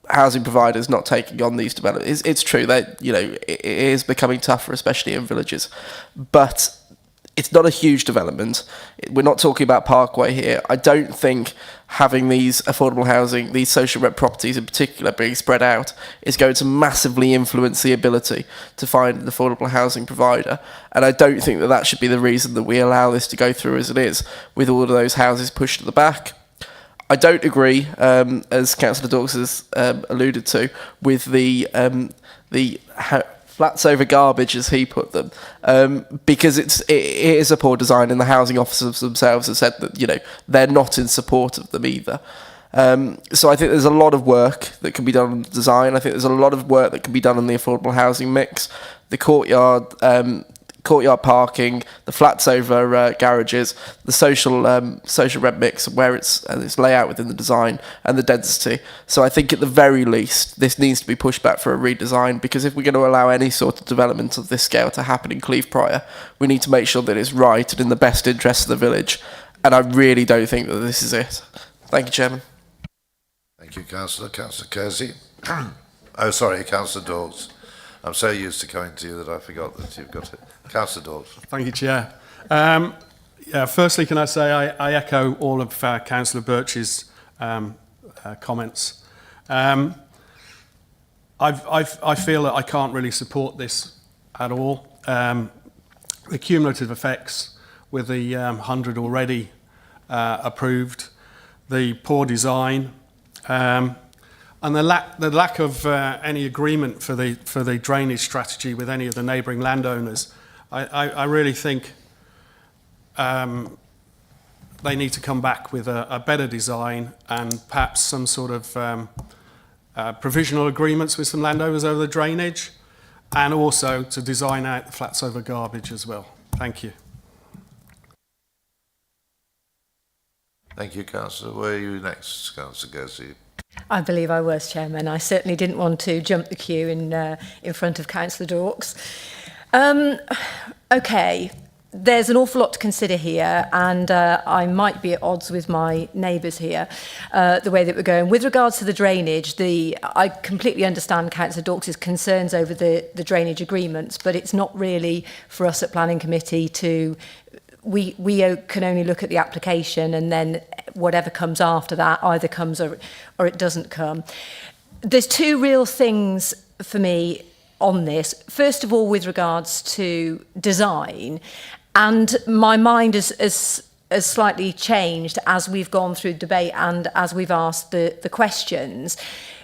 housing providers not taking on these developments, it's true that, you know, it is becoming tougher, especially in villages, but it's not a huge development. We're not talking about Parkway here. I don't think having these affordable housing, these social rent properties in particular, being spread out is going to massively influence the ability to find an affordable housing provider. And I don't think that that should be the reason that we allow this to go through as it is, with all of those houses pushed to the back. I don't agree, as Councillor Dawes has alluded to, with the flats over garbage, as he put them, because it is a poor design, and the housing officers themselves have said that, you know, they're not in support of them either. So I think there's a lot of work that can be done on the design. I think there's a lot of work that can be done on the affordable housing mix, the courtyard parking, the flats over garages, the social rent mix, where its layout within the design, and the density. So I think at the very least this needs to be pushed back for a redesign, because if we're going to allow any sort of development of this scale to happen in Cleeve Prior, we need to make sure that it's right and in the best interest of the village, and I really don't think that this is it. Thank you, Chairman. Thank you, Councillor. Councillor Kersey. Oh, sorry, Councillor Dawes. I'm so used to coming to you that I forgot that you've got it. Councillor Dawes. Thank you, Chair. Firstly, can I say I echo all of Councillor Birch's comments. I feel that I can't really support this at all. The cumulative effects with the 100 already approved, the poor design, and the lack of any agreement for the drainage strategy with any of the neighbouring landowners. I really think they need to come back with a better design, and perhaps some sort of provisional agreements with some landowners over the drainage, and also to design out the flats over garbage as well. Thank you. Thank you, Councillor. Where are you next, Councillor Kersey? I believe I was, Chairman. I certainly didn't want to jump the queue in front of Councillor Dawes. Okay, there's an awful lot to consider here, and I might be at odds with my neighbours here, the way that we're going. With regards to the drainage, I completely understand Councillor Dawes' concerns over the drainage agreements, but it's not really for us at Planning Committee to... We can only look at the application, and then whatever comes after that either comes or it doesn't come. There's two real things for me on this. First of all, with regards to design, and my mind has slightly changed as we've gone through debate and as we've asked the questions.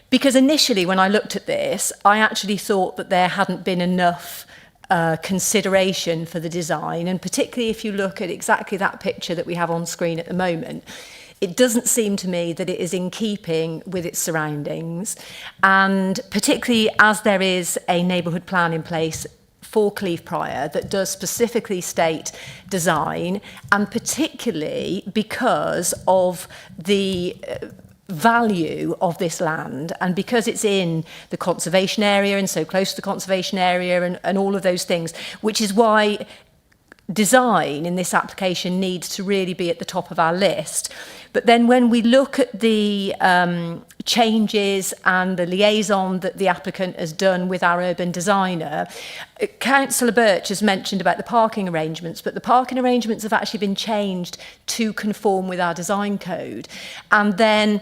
Because initially, when I looked at this, I actually thought that there hadn't been enough consideration for the design, and particularly if you look at exactly that picture that we have on screen at the moment, it doesn't seem to me that it is in keeping with its surroundings, and particularly as there is a neighbourhood plan in place for Cleeve Prior that does specifically state design, and particularly because of the value of this land, and because it's in the conservation area and so close to the conservation area and all of those things, which is why design in this application needs to really be at the top of our list. But then when we look at the changes and the liaison that the applicant has done with our urban designer, Councillor Birch has mentioned about the parking arrangements, but the parking arrangements have actually been changed to conform with our design code. And then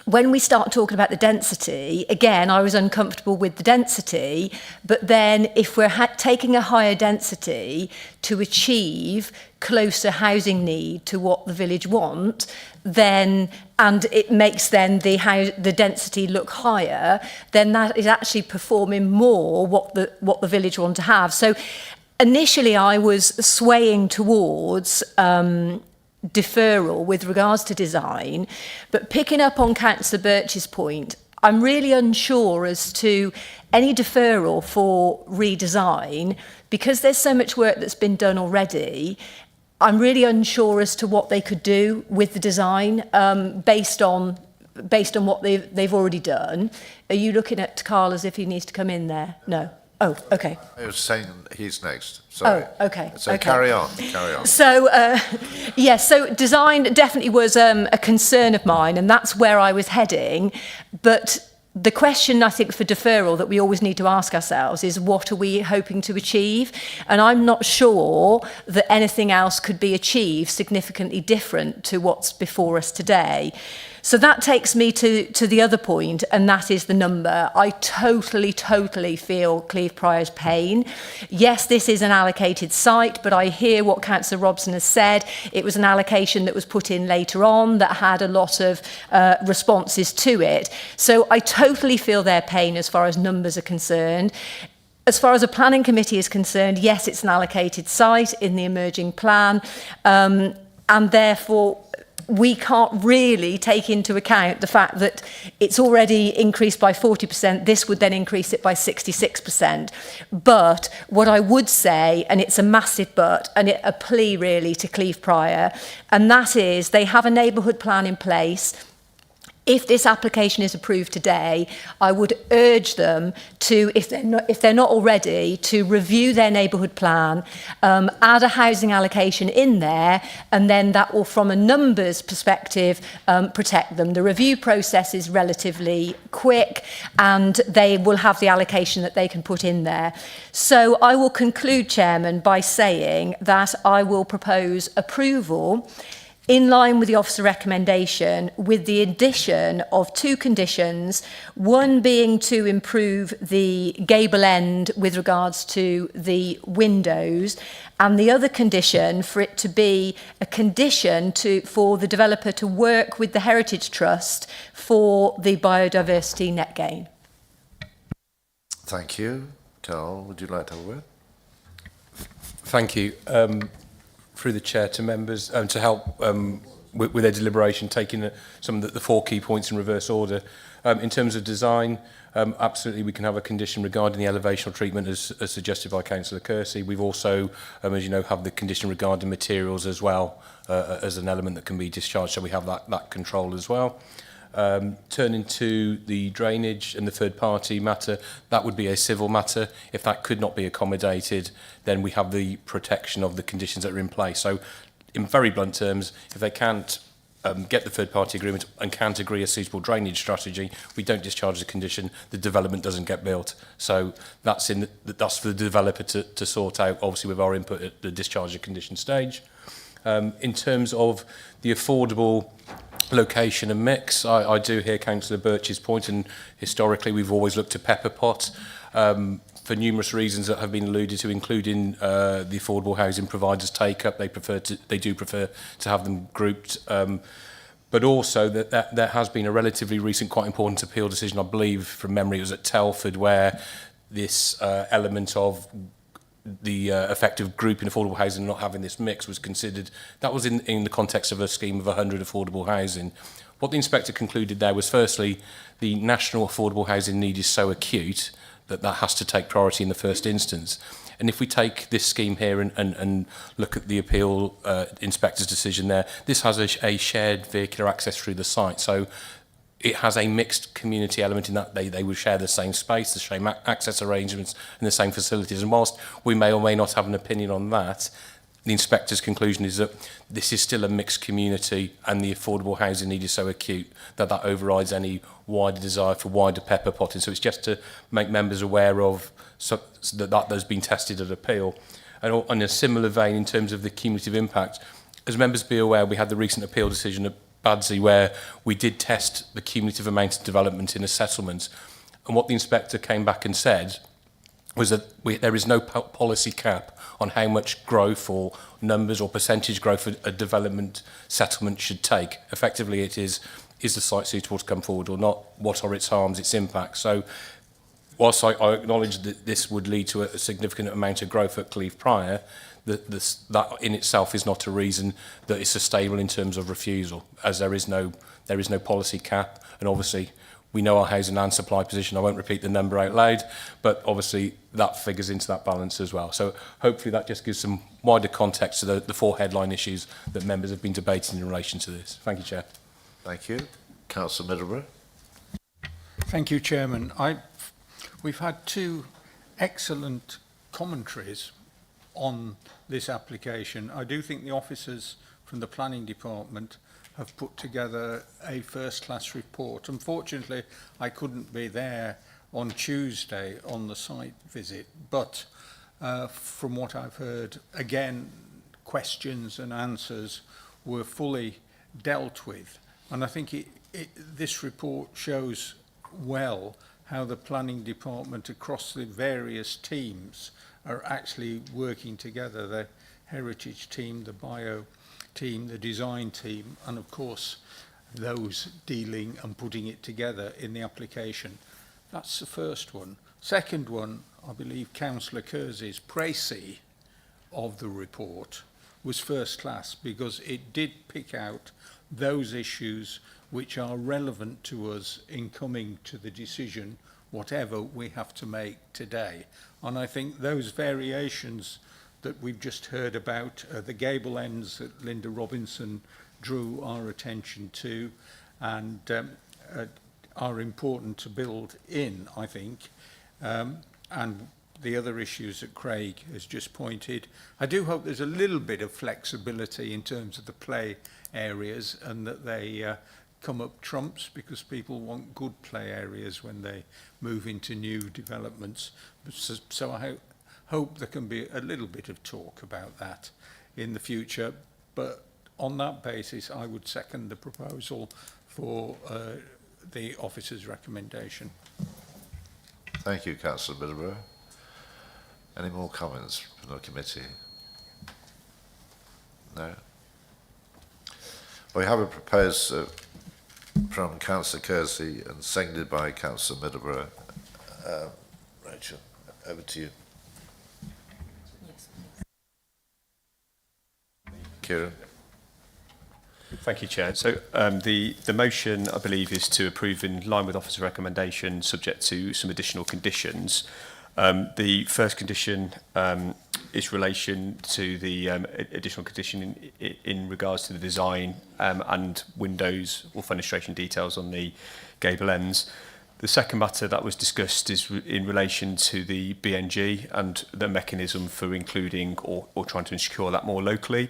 when we start talking about the density, again, I was uncomfortable with the density, but then if we're taking a higher density to achieve closer housing need to what the village want, then, and it makes then the density look higher, then that is actually performing more what the village want to have. So initially I was swaying towards deferral with regards to design, but picking up on Councillor Birch's point, I'm really unsure as to any deferral for redesign, because there's so much work that's been done already. I'm really unsure as to what they could do with the design based on what they've already done. Are you looking at Carl as if he needs to come in there? No. Oh, okay. I was saying he's next. Sorry. Oh, okay. So okay. carry on. So, so design definitely was a concern of mine, and that's where I was heading. But the question, I think, for deferral that we always need to ask ourselves is, what are we hoping to achieve? And I'm not sure that anything else could be achieved significantly different to what's before us today. So that takes me to the other point, and that is the number. I totally feel Cleeve Prior's pain. Yes, this is an allocated site, but I hear what Councillor Robson has said. It was an allocation that was put in later on that had a lot of responses to it. So I totally feel their pain as far as numbers are concerned. As far as a planning committee is concerned, yes, it's an allocated site in the emerging plan, and therefore we can't really take into account the fact that it's already increased by 40%. This would then increase it by 66%. But what I would say, and it's a massive but, and a plea really to Cleeve Prior, and that is they have a neighbourhood plan in place. If this application is approved today, I would urge them to, if they're not already, to review their neighbourhood plan, add a housing allocation in there, and then that will, from a numbers perspective, protect them. The review process is relatively quick, and they will have the allocation that they can put in there. So I will conclude, Chairman, by saying that I will propose approval in line with the officer recommendation, with the addition of 2 conditions, one being to improve the gable end with regards to the windows, and the other condition for it to be a condition for the developer to work with the Heritage Trust for the biodiversity net gain. Thank you. Carl, would you like to have a word? Thank you. Through the chair to members to help with their deliberation, taking some of the 4 key points in reverse order. In terms of design, absolutely we can have a condition regarding the elevational treatment as suggested by Councillor Kersey. We've also, as you know, have the condition regarding materials as well as an element that can be discharged, so we have that control as well. Turning to the drainage and the third party matter, that would be a civil matter. If that could not be accommodated, then we have the protection of the conditions that are in place. So in very blunt terms, if they can't get the third party agreement and can't agree a suitable drainage strategy, we don't discharge the condition, the development doesn't get built. So that's for the developer to sort out, obviously with our input at the discharge of condition stage. In terms of the affordable location and mix, I do hear Councillor Birch's point, and historically we've always looked to Pepper Pot for numerous reasons that have been alluded to, including the affordable housing providers take up. They do prefer to have them grouped, but also that there has been a relatively recent, quite important appeal decision, I believe from memory it was at Telford, where this element of the effect of grouping affordable housing and not having this mix was considered. That was in the context of a scheme of 100 affordable housing. What the inspector concluded there was, firstly, the national affordable housing need is so acute that has to take priority in the first instance. And if we take this scheme here and look at the appeal inspector's decision there, this has a shared vehicular access through the site. So it has a mixed community element in that they would share the same space, the same access arrangements and the same facilities. And whilst we may or may not have an opinion on that, the inspector's conclusion is that this is still a mixed community and the affordable housing need is so acute that that overrides any wider desire for wider pepper potting. So it's just to make members aware of so that has been tested at appeal. And on a similar vein, in terms of the cumulative impact, as members be aware, we had the recent appeal decision at Badsey where we did test the cumulative amount of development in a settlement. And what the inspector came back and said was that there is no policy cap on how much growth or numbers or percentage growth a development settlement should take. Effectively, it is the site suitable to come forward or not? What are its harms, its impacts? So whilst I acknowledge that this would lead to a significant amount of growth at Cleeve Prior, that in itself is not a reason that it's sustainable in terms of refusal, as there is no policy cap. And obviously, we know our housing and supply position. I won't repeat the number out loud, but obviously that figures into that balance as well. So hopefully that just gives some wider context to the four headline issues that members have been debating in relation to this. Thank you, Chair. Thank you. Councillor Middlebury. Thank you, Chairman. We've had two excellent commentaries on this application. I do think the officers from the planning department have put together a first-class report. Unfortunately, I couldn't be there on Tuesday on the site visit, but from what I've heard, again, questions and answers were fully dealt with. And I think this report shows well how the planning department across the various teams are actually working together, the heritage team, the bio team, the design team, and of course those dealing and putting it together in the application. That's the first one. Second one, I believe Councillor Kersey's précis of the report was first class because it did pick out those issues which are relevant to us in coming to the decision, whatever we have to make today. And I think those variations that we've just heard about, the gable ends that Linda Robinson drew our attention to, and are important to build in, I think, and the other issues that Craig has just pointed. I do hope there's a little bit of flexibility in terms of the play areas and that they come up trumps, because people want good play areas when they move into new developments. So I hope there can be a little bit of talk about that in the future. But on that basis, I would second the proposal for the officer's recommendation. Thank you, Councillor Middlebury. Any more comments from the committee? No? We have a proposal from Councillor Kersey and seconded by Councillor Middlebury. Rachel, over to you. Kieran. Thank you, Chair. So the motion, I believe, is to approve in line with officer recommendation, subject to some additional conditions. The first condition is relation to the additional condition in regards to the design and windows or fenestration details on the gable ends. The second matter that was discussed is in relation to the BNG and the mechanism for including or trying to secure that more locally.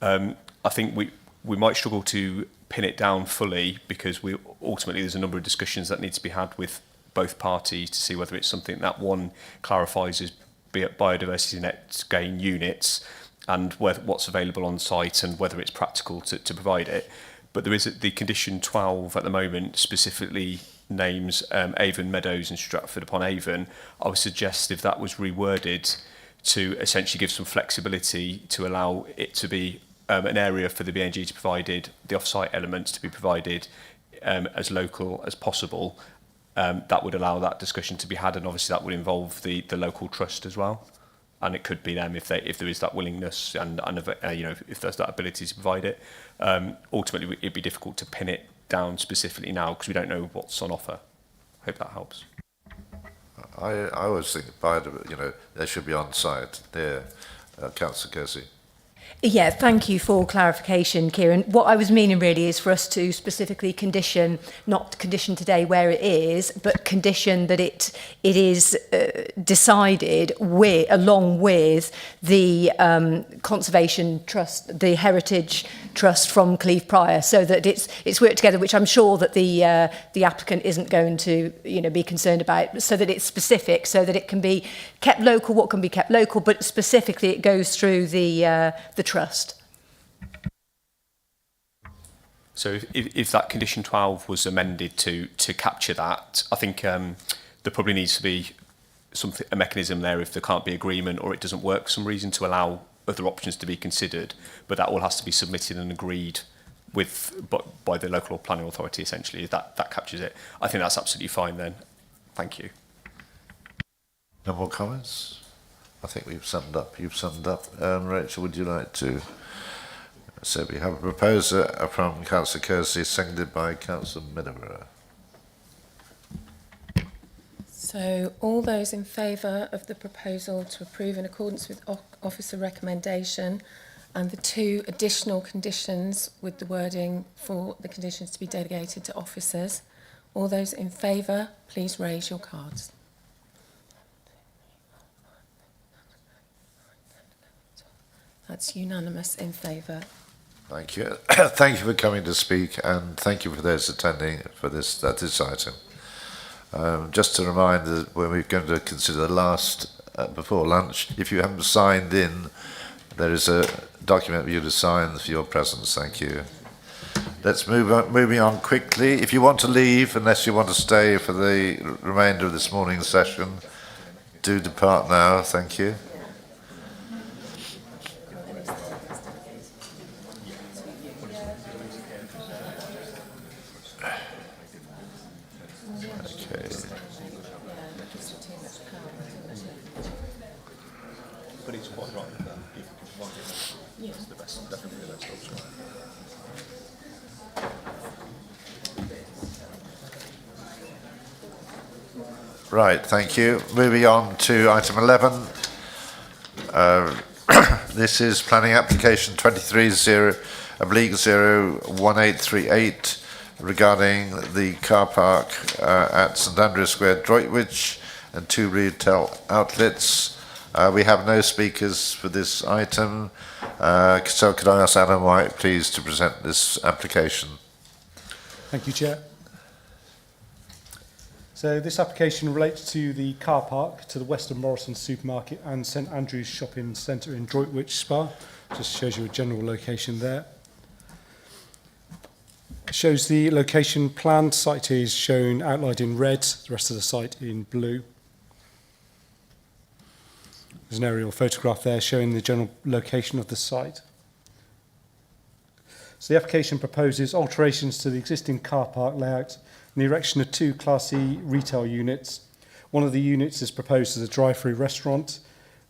I think we might struggle to pin it down fully because ultimately there's a number of discussions that need to be had with both parties to see whether it's something that one clarifies as biodiversity net gain units and what's available on site and whether it's practical to provide it. But there is the condition 12 at the moment specifically names Avon Meadows and Stratford upon Avon. I would suggest if that was reworded to essentially give some flexibility to allow it to be an area for the BNG to provide the off-site elements to be provided as local as possible. That would allow that discussion to be had, and obviously that would involve the local trust as well. And it could be them if there is that willingness and if there's that ability to provide it. Ultimately, it'd be difficult to pin it down specifically now because we don't know what's on offer. Hope that helps. I always think they should be on site there. Councillor Kersey. Yeah, thank you for clarification, Kieran. What I was meaning really is for us to specifically condition, not condition today where it is, but condition that it is decided along with the Conservation Trust, the Heritage Trust from Cleeve Prior, so that it's worked together, which I'm sure that the applicant isn't going to be concerned about, so that it's specific, so that it can be kept local, what can be kept local, but specifically it goes through the trust. So if that condition 12 was amended to capture that, I think there probably needs to be a mechanism there if there can't be agreement or it doesn't work for some reason to allow other options to be considered, but that all has to be submitted and agreed by the local planning authority essentially. That captures it. I think that's absolutely fine then. Thank you. No more comments? I think we've summed up. You've summed up. Rachel, would you like to? So we have a proposer from Councillor Kersey, seconded by Councillor Middleborough. So all those in favour of the proposal to approve in accordance with officer recommendation and the 2 additional conditions with the wording for the conditions to be delegated to officers, all those in favour, please raise your cards. That's unanimous in favour. Thank you. Thank you for coming to speak, and thank you for those attending for this item. Just to remind that when we're going to consider the last, before lunch, if you haven't signed in, there is a document for you to sign for your presence. Thank you. Let's moving on quickly. If you want to leave, unless you want to stay for the remainder of this morning's session, do depart now. Thank you. But it's quite right that if you want it, it's the best, definitely the best option. Right, thank you. Moving on to item 11. This is planning application 23-0/01838 regarding the car park at St Andrews Square, Droitwich, and 2 retail outlets. We have no speakers for this item, so could I ask Adam White, please, to present this application? Thank you, Chair. So this application relates to the car park to the Western Morrison supermarket and St Andrews shopping centre in Droitwich Spa. Just shows you a general location there. Shows the location plan. Site is shown outlined in red, the rest of the site in blue. There's an aerial photograph there showing the general location of the site. So the application proposes alterations to the existing car park layout and the erection of 2 Class E retail units. One of the units is proposed as a drive-through restaurant.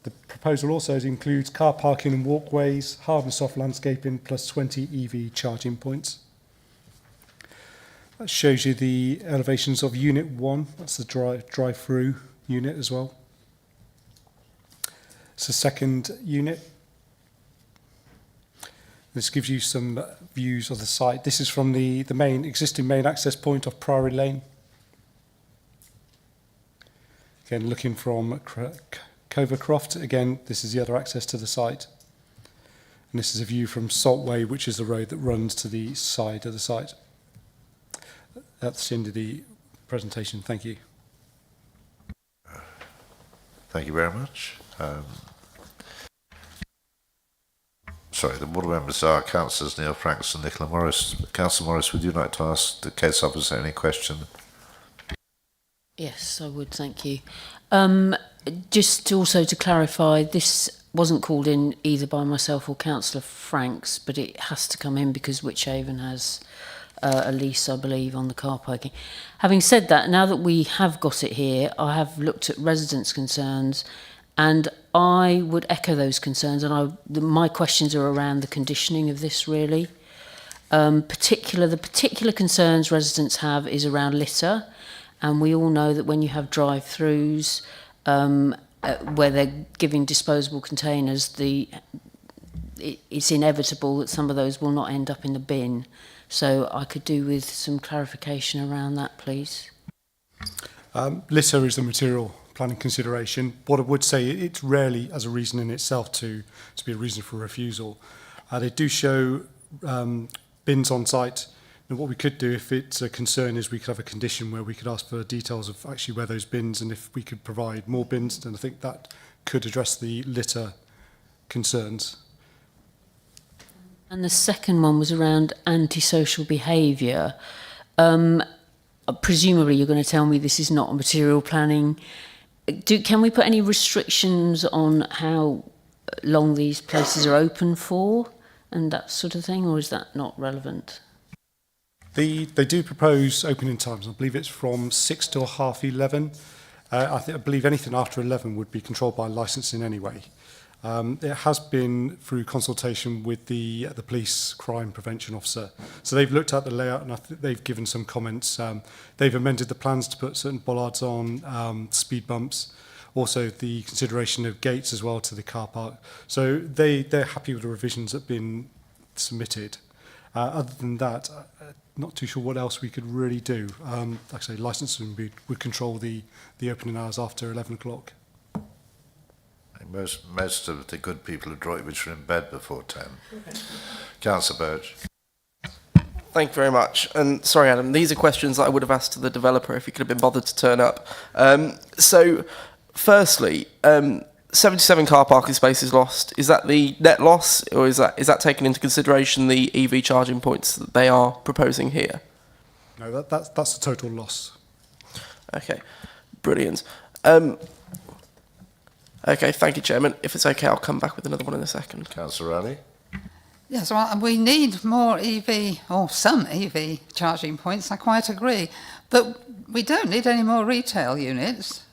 The proposal also includes car parking and walkways, hard and soft landscaping, plus 20 EV charging points. That shows you the elevations of Unit 1. That's the drive-through unit as well. It's the second unit. This gives you some views of the site. This is from the existing main access point of Priory Lane. Again, looking from Covercroft. Again, this is the other access to the site. And this is a view from Saltway, which is the road that runs to the side of the site. That's the end of the presentation. Thank you. Thank you very much. Sorry, the board members are Councillors Neil Franks and Nicola Morris. Councillor Morris, would you like to ask the case officer any question? Yes, I would, thank you. Just also to clarify, this wasn't called in either by myself or Councillor Franks, but it has to come in because Wychavon has a lease, I believe, on the car parking. Having said that, now that we have got it here, I have looked at residents' concerns, and I would echo those concerns, and my questions are around the conditioning of this, really. The particular concerns residents have is around litter And we all know that when you have drive-throughs where they're giving disposable containers, it's inevitable that some of those will not end up in the bin. So I could do with some clarification around that, please. Litter is the material planning consideration. What I would say, it's rarely as a reason in itself to be a reason for refusal. They do show bins on site. And what we could do, if it's a concern, is we could have a condition where we could ask for details of actually where those bins, and if we could provide more bins, then I think that could address the litter concerns. And the second one was around antisocial behaviour. Presumably you're going to tell me this is not a material planning. Can we put any restrictions on how long these places are open for and that sort of thing, or is that not relevant? They do propose opening times. I believe it's from 6 till 11:30. I believe anything after 11 would be controlled by licensing anyway. It has been through consultation with the police crime prevention officer. So they've looked at the layout, and I think they've given some comments. They've amended the plans to put certain bollards on, speed bumps, also the consideration of gates as well to the car park. So they're happy with the revisions that have been submitted. Other than that, not too sure what else we could really do. Like I say, licensing would control the opening hours after 11 o'clock. Most of the good people of Droitwich are in bed before 10. Councillor Birch. Thank you very much. And sorry, Adam, these are questions that I would have asked to the developer if he could have been bothered to turn up. So, firstly, 77 car parking spaces lost. Is that the net loss, or is that taken into consideration the EV charging points that they are proposing here? No, that's the total loss. Okay, brilliant. Okay, thank you, Chairman. If it's okay, I'll come back with another one in a second. Councillor Raleigh. Yes, well, we need more EV, or some EV charging points, I quite agree. But we don't need any more retail units.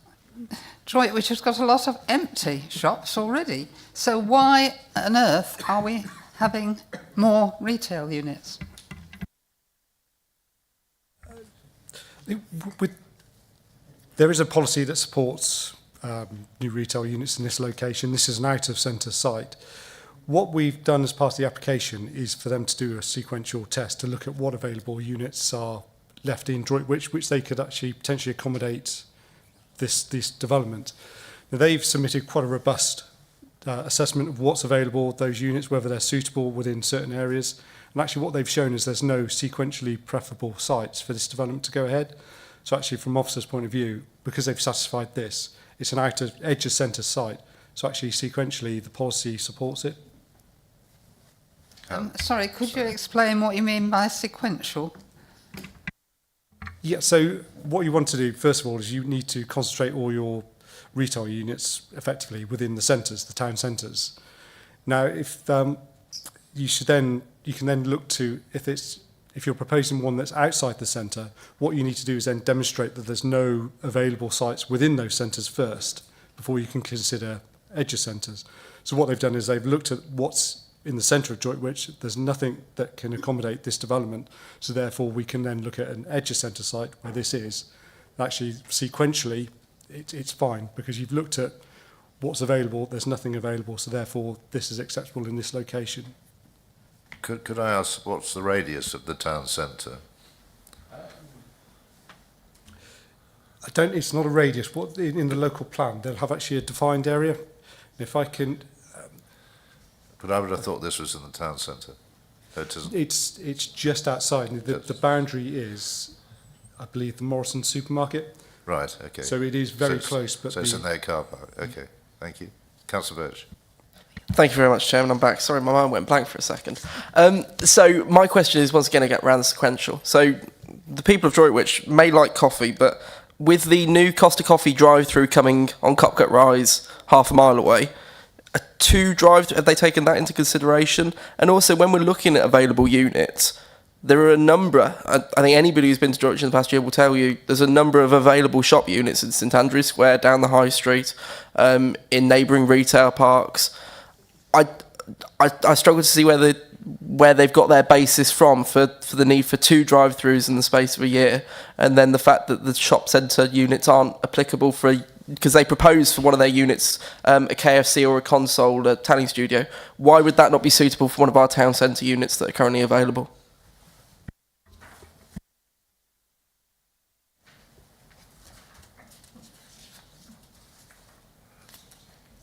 Droitwich has got a lot of empty shops already. So why on earth are we having more retail units? There is a policy that supports new retail units in this location. This is an out-of-centre site. What we've done as part of the application is for them to do a sequential test to look at what available units are left in Droitwich, which they could actually potentially accommodate this development. Now, they've submitted quite a robust assessment of what's available, those units, whether they're suitable within certain areas. And actually what they've shown is there's no sequentially preferable sites for this development to go ahead. So actually from officer's point of view, because they've satisfied this, it's an edge of centre site. So actually sequentially the policy supports it. Sorry, could you explain what you mean by sequential? Yeah, so what you want to do, first of all, is you need to concentrate all your retail units effectively within the centres, the town centres. Now, if you can then look to, if you're proposing one that's outside the centre, what you need to do is then demonstrate that there's no available sites within those centres first, before you can consider edge centres. So what they've done is they've looked at what's in the centre of Droitwich. There's nothing that can accommodate this development, so therefore we can then look at an edge centre site where this is. Actually, sequentially, it's fine, because you've looked at what's available, there's nothing available, so therefore this is acceptable in this location. Could I ask, what's the radius of the town centre? It's not a radius. What in the local plan, they'll have actually a defined area. If I can... But I would have thought this was in the town centre. It isn't. It's just outside. The boundary is, I believe, the Morrison supermarket. Right, okay. So it is very close. But so it's in their car park. Okay, thank you. Councillor Birch. Thank you very much, Chairman. I'm back. Sorry, my mind went blank for a second. So my question is, once again, I get around the sequential. So the people of Droitwich may like coffee, but with the new Costa Coffee drive-through coming on Copcut Rise, half a mile away, have they taken that into consideration? And also, when we're looking at available units, there are a number, I think anybody who's been to Droitwich in the past year will tell you, there's a number of available shop units in St Andrews Square, down the High Street, in neighbouring retail parks. I struggle to see whether where they've got their basis from for the need for 2 drive-throughs in the space of a year, and then the fact that the shop centre units aren't applicable because they propose for one of their units a KFC or a console, a tanning studio. Why would that not be suitable for one of our town centre units that are currently available?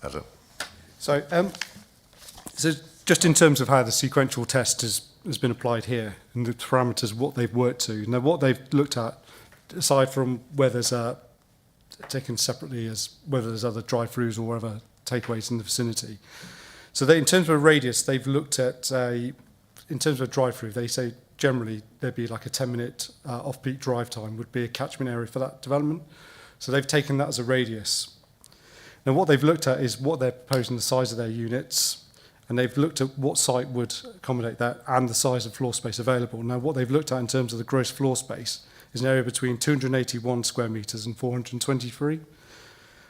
Adam. So just in terms of how the sequential test has been applied here and the parameters, what they've worked to. Now, what they've looked at, aside from where there's taken separately as whether there's other drive-throughs or whatever takeaways in the vicinity. So in terms of a radius, they've looked at, in terms of a drive-through, they say generally there'd be like a 10-minute off-peak drive time would be a catchment area for that development. So they've taken that as a radius. Now, what they've looked at is what they're proposing the size of their units, and they've looked at what site would accommodate that and the size of floor space available. Now, what they've looked at in terms of the gross floor space is an area between 281 square metres and 423.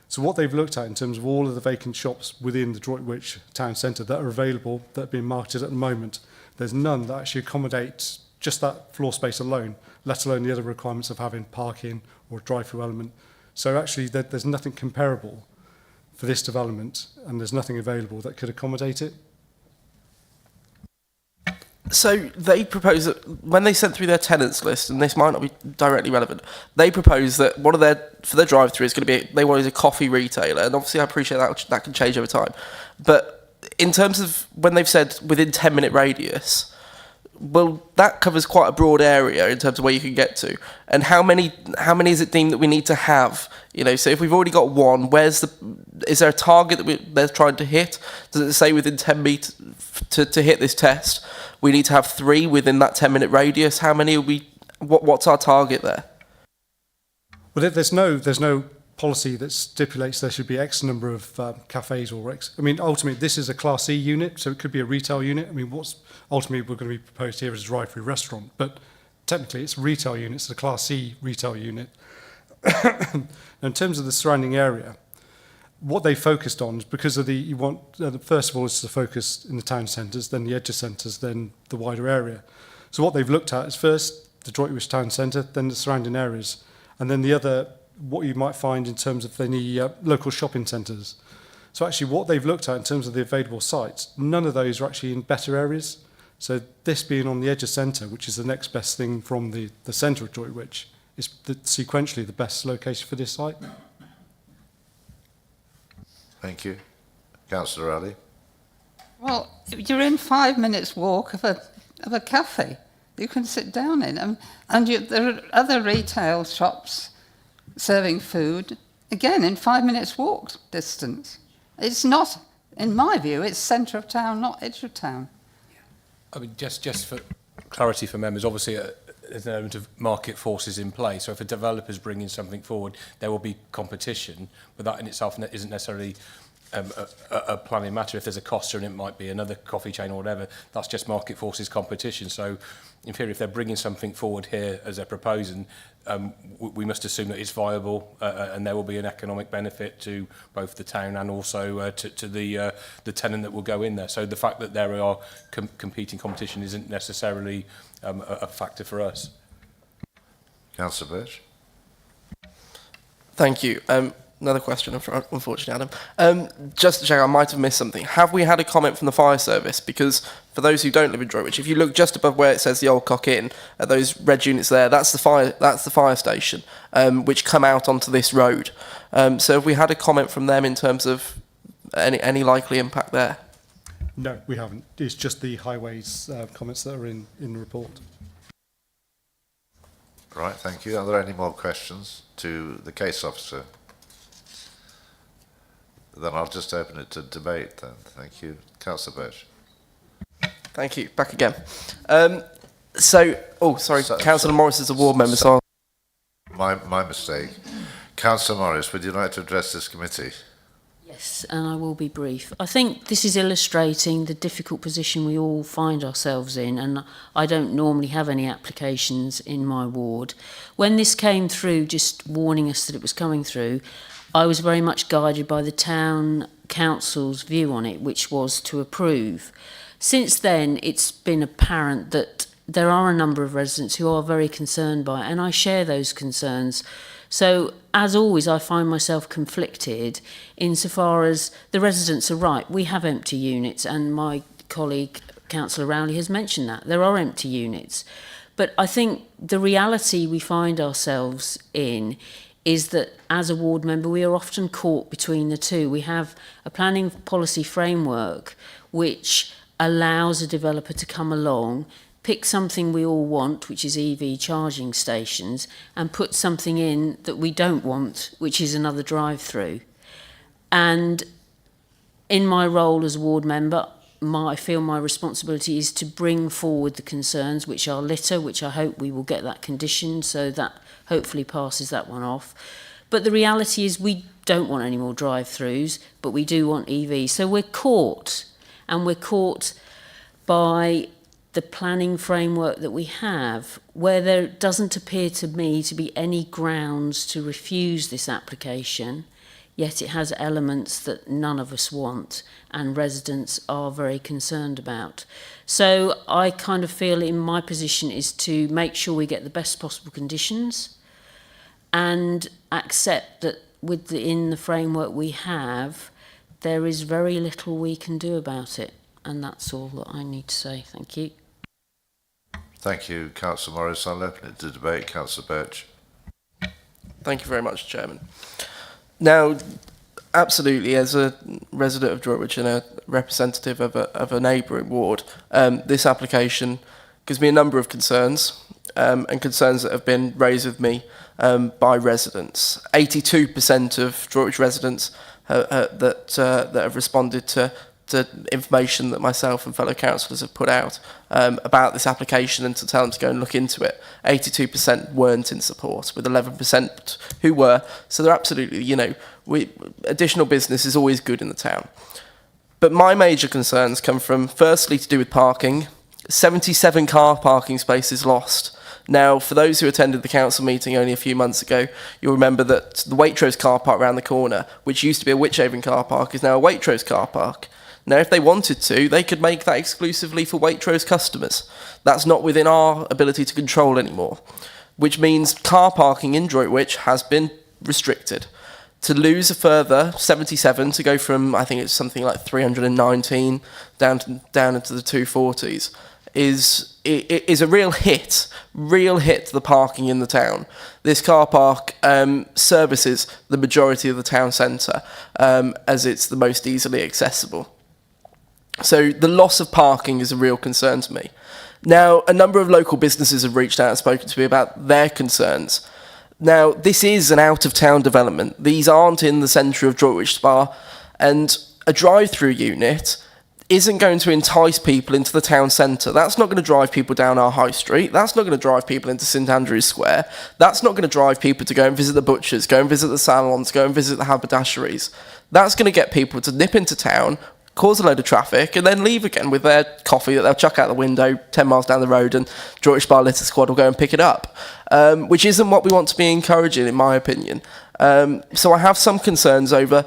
So what they've looked at in terms of all of the vacant shops within the Droitwich town centre that are available, that are being marketed at the moment, there's none that actually accommodate just that floor space alone, let alone the other requirements of having parking or a drive-through element. So actually there's nothing comparable for this development, and there's nothing available that could accommodate it. So they propose that when they sent through their tenants list, and this might not be directly relevant, they propose that one of for their drive-through is going to be, they wanted a coffee retailer, and obviously I appreciate that can change over time. But in terms of when they've said within 10-minute radius, well, that covers quite a broad area in terms of where you can get to. And how many is it deemed that we need to have? You know, so if we've already got one, is there a target that they're trying to hit? Does it say within 10 metres to hit this test, we need to have 3 within that 10-minute radius? How many are we? What's our target there? Well, there's no policy that stipulates there should be X number of cafes or X. I mean, ultimately, this is a Class C unit, so it could be a retail unit. I mean, what's ultimately we're going to be proposed here is a drive-through restaurant, but technically it's a retail unit, it's a Class C retail unit. In terms of the surrounding area, what they focused on is because of first of all, it's the focus in the town centres, then the edge centres, then the wider area. So what they've looked at is first the Droitwich town centre, then the surrounding areas, and then the other, what you might find in terms of any local shopping centres. So actually what they've looked at in terms of the available sites, none of those are actually in better areas. So this being on the edge of centre, which is the next best thing from the centre of Droitwich, is sequentially the best location for this site. Thank you. Councillor Ali. Well, you're in 5 minutes walk of a cafe you can sit down in, and there are other retail shops serving food, again, in 5 minutes walk distance. It's not, in my view, it's centre of town, not edge of town. I mean, just for clarity for members, obviously there's an element of market forces in play. So if a developer's bringing something forward, there will be competition, but that in itself isn't necessarily a planning matter. If there's a Costa and it might be another coffee chain or whatever, that's just market forces competition. So in theory, if they're bringing something forward here as they're proposing, we must assume that it's viable and there will be an economic benefit to both the town and also to the tenant that will go in there. So the fact that there are competing competition isn't necessarily a factor for us. Councillor Birch. Thank you. Another question, unfortunately, Adam. Just to check, I might have missed something. Have we had a comment from the fire service? Because for those who don't live in Droitwich, if you look just above where it says the Old Cock Inn, at those red units there, that's the fire station, which come out onto this road. So have we had a comment from them in terms of any likely impact there? No, we haven't. It's just the highways comments that are in the report. Right, thank you. Are there any more questions to the case officer? Then I'll just open it to debate then. Thank you. Councillor Birch. Thank you. Back again. Councillor Morris is a ward member. So my mistake. Councillor Morris, would you like to address this committee? Yes, and I will be brief. I think this is illustrating the difficult position we all find ourselves in, and I don't normally have any applications in my ward. When this came through, just warning us that it was coming through, I was very much guided by the town council's view on it, which was to approve. Since then, it's been apparent that there are a number of residents who are very concerned by it, and I share those concerns. So, as always, I find myself conflicted insofar as the residents are right. We have empty units, and my colleague, Councillor Rowley, has mentioned that. There are empty units. But I think the reality we find ourselves in is that as a ward member, we are often caught between the two. We have a planning policy framework which allows a developer to come along, pick something we all want, which is EV charging stations, and put something in that we don't want, which is another drive-through. And in my role as ward member, I feel my responsibility is to bring forward the concerns, which are litter, which I hope we will get that condition, so that hopefully passes that one off. But the reality is we don't want any more drive-throughs, but we do want EVs. So we're caught, and we're caught by the planning framework that we have, where there doesn't appear to me to be any grounds to refuse this application, yet it has elements that none of us want and residents are very concerned about. So I kind of feel in my position is to make sure we get the best possible conditions and accept that within the framework we have, there is very little we can do about it. And that's all that I need to say. Thank you. Thank you, Councillor Morris. I'll open it to debate. Councillor Birch. Thank you very much, Chairman. Now, absolutely, as a resident of Droitwich and a representative of a neighbouring ward, this application gives me a number of concerns, and concerns that have been raised with me by residents. 82% of Droitwich residents that have responded to information that myself and fellow councillors have put out about this application and to tell them to go and look into it. 82% weren't in support, with 11% who were. So they're absolutely, additional business is always good in the town. But my major concerns come from, firstly, to do with parking. 77 car parking spaces lost. Now, for those who attended the council meeting only a few months ago, you'll remember that the Waitrose car park around the corner, which used to be a Wychavon car park, is now a Waitrose car park. Now, if they wanted to, they could make that exclusively for Waitrose customers. That's not within our ability to control anymore, which means car parking in Droitwich has been restricted. To lose a further 77, to go from, I think it's something like 319 down into the 240s, is a real hit to the parking in the town. This car park services the majority of the town centre, as it's the most easily accessible. So the loss of parking is a real concern to me. Now, a number of local businesses have reached out and spoken to me about their concerns. Now, this is an out-of-town development. These aren't in the centre of Droitwich Spa, and a drive-through unit isn't going to entice people into the town centre. That's not going to drive people down our high street. That's not going to drive people into St Andrew's Square. That's not going to drive people to go and visit the butchers, go and visit the salons, go and visit the haberdasheries. That's going to get people to nip into town, cause a load of traffic, and then leave again with their coffee that they'll chuck out the window 10 miles down the road, and Droitwich Bar Litter Squad will go and pick it up, which isn't what we want to be encouraging, in my opinion. So I have some concerns over,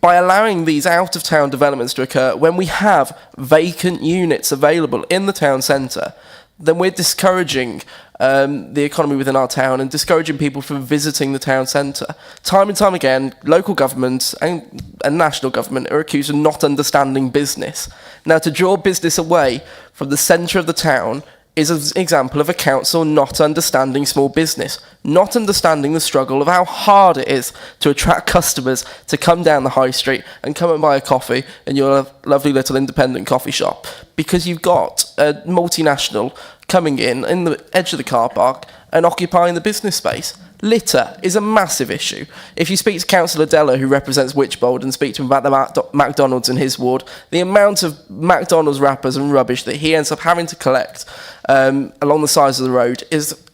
by allowing these out-of-town developments to occur, when we have vacant units available in the town centre, then we're discouraging the economy within our town and discouraging people from visiting the town centre. Time and time again, local government and national government are accused of not understanding business. Now, to draw business away from the centre of the town is an example of a council not understanding small business, not understanding the struggle of how hard it is to attract customers to come down the high street and come and buy a coffee in your lovely little independent coffee shop, because you've got a multinational coming in the edge of the car park and occupying the business space. Litter is a massive issue. If you speak to Councillor Della, who represents Wychbold, and speak to him about the McDonald's in his ward, the amount of McDonald's wrappers and rubbish that he ends up having to collect along the sides of the road is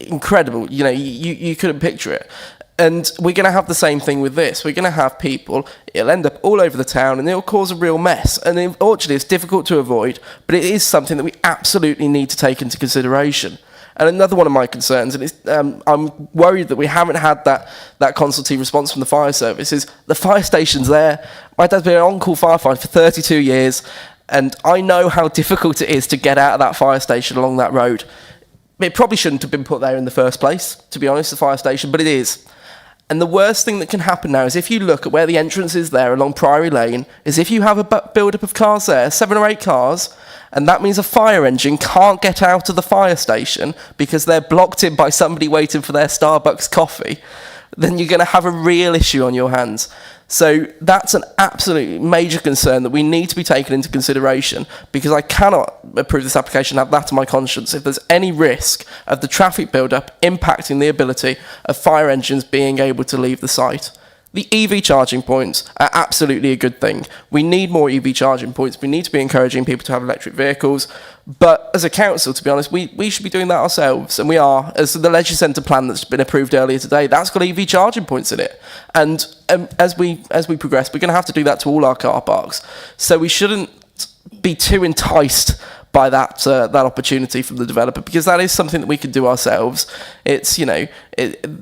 incredible. You couldn't picture it. And we're going to have the same thing with this. We're going to have people, it'll end up all over the town and it'll cause a real mess. And unfortunately, it's difficult to avoid, but it is something that we absolutely need to take into consideration. And another one of my concerns, and I'm worried that we haven't had that consultative response from the fire service, is the fire station's there. My dad's been an on-call firefighter for 32 years. And I know how difficult it is to get out of that fire station along that road. It probably shouldn't have been put there in the first place, to be honest, the fire station, but it is. And the worst thing that can happen now is if you look at where the entrance is there along Priory Lane, is if you have a build-up of cars there, 7 or 8 cars, and that means a fire engine can't get out of the fire station because they're blocked in by somebody waiting for their Starbucks coffee, then you're going to have a real issue on your hands. So that's an absolutely major concern that we need to be taken into consideration, because I cannot approve this application and have that on my conscience if there's any risk of the traffic build-up impacting the ability of fire engines being able to leave the site. The EV charging points are absolutely a good thing. We need more EV charging points. We need to be encouraging people to have electric vehicles. But as a council, to be honest, we should be doing that ourselves. And we are. As the leisure centre plan that's been approved earlier today, that's got EV charging points in it. And as we progress, we're going to have to do that to all our car parks. So we shouldn't be too enticed by that opportunity from the developer, because that is something that we can do ourselves. It's, you know,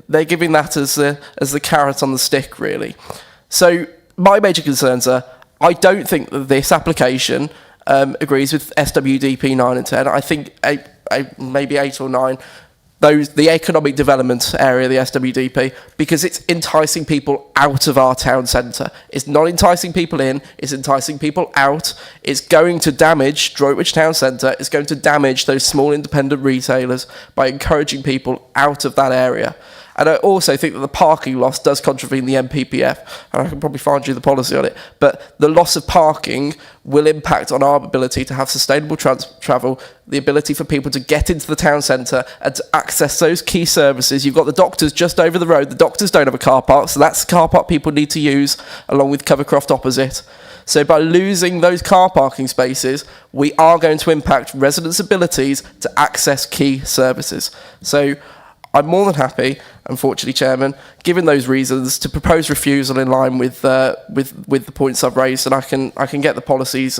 they're giving that as the carrot on the stick, really. So my major concerns are, I don't think that this application agrees with SWDP 9 and 10. I think maybe 8 or 9. The economic development area of the SWDP, because it's enticing people out of our town centre. It's not enticing people in, it's enticing people out. It's going to damage Droitwich town centre. It's going to damage those small independent retailers by encouraging people out of that area. And I also think that the parking loss does contravene the MPPF, and I can probably find you the policy on it, but the loss of parking will impact on our ability to have sustainable travel, the ability for people to get into the town centre and to access those key services. You've got the doctors just over the road. The doctors don't have a car park, so that's the car park people need to use, along with Covercroft opposite. So by losing those car parking spaces, we are going to impact residents' abilities to access key services. So I'm more than happy, unfortunately, Chairman, given those reasons, to propose refusal in line with the points I've raised, and I can get the policies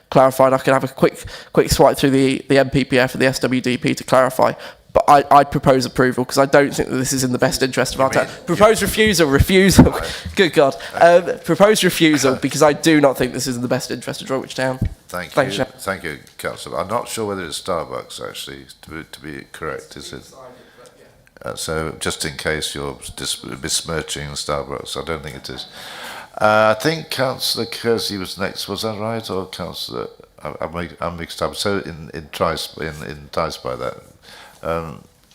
clarified. I can have a quick swipe through the MPPF and the SWDP to clarify. But I'd propose approval, because I don't think that this is in the best interest of our town. Propose refusal. Good God. Propose refusal, because I do not think this is in the best interest of Droitwich Town. Thank you, Councillor. I'm not sure whether it's Starbucks, actually, to be correct, is it? So just in case you're besmirching Starbucks, I don't think it is. I think Councillor Kersey was next. Was that right, or Councillor? I'm mixed up. So enticed by that.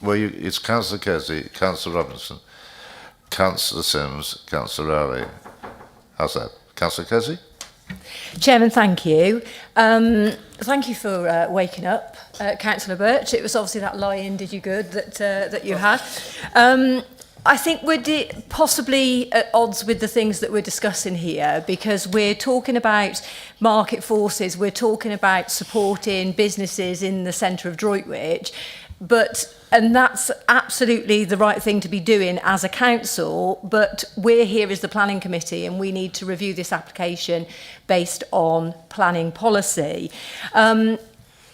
It's Councillor Kersey, Councillor Robinson, Councillor Sims, Councillor Rowley. How's that, Councillor Kersey? Chairman, thank you. Thank you for waking up, Councillor Birch. It was obviously that lie-in did you good that you had. I think we're possibly at odds with the things that we're discussing here, because we're talking about market forces, we're talking about supporting businesses in the centre of Droitwich, and that's absolutely the right thing to be doing as a council, but we're here as the planning committee and we need to review this application based on planning policy.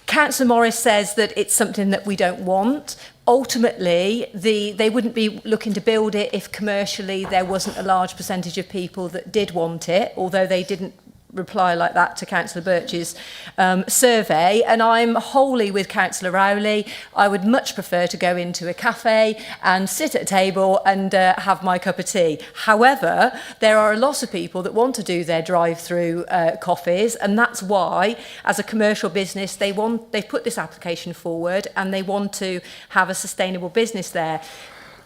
Councillor Morris says that it's something that we don't want. Ultimately, they wouldn't be looking to build it if commercially there wasn't a large percentage of people that did want it, although they didn't reply like that to Councillor Birch's survey, and I'm wholly with Councillor Rowley. I would much prefer to go into a cafe and sit at a table and have my cup of tea. However, there are a lot of people that want to do their drive-through coffees, and that's why, as a commercial business, they've put this application forward and they want to have a sustainable business there.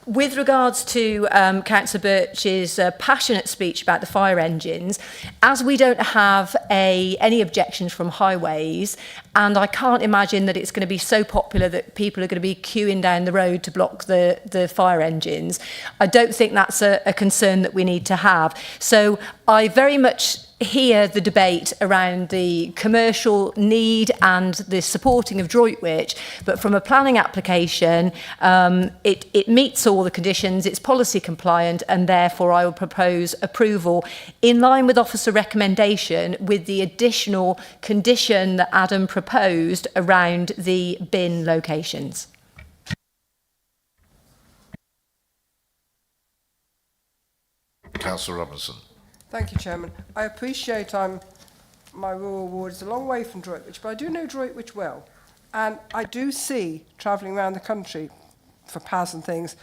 With regards to Councillor Birch's passionate speech about the fire engines, as we don't have any objections from highways, and I can't imagine that it's going to be so popular that people are going to be queuing down the road to block the fire engines, I don't think that's a concern that we need to have. So I very much hear the debate around the commercial need and the supporting of Droitwich, but from a planning application, it meets all the conditions, it's policy compliant, and therefore I will propose approval in line with officer recommendation with the additional condition that Adam proposed around the bin locations. Councillor Robinson. Thank you, Chairman. I appreciate I'm my rural ward is a long way from Droitwich, but I do know Droitwich well. And I do see, travelling around the country for PAS and things,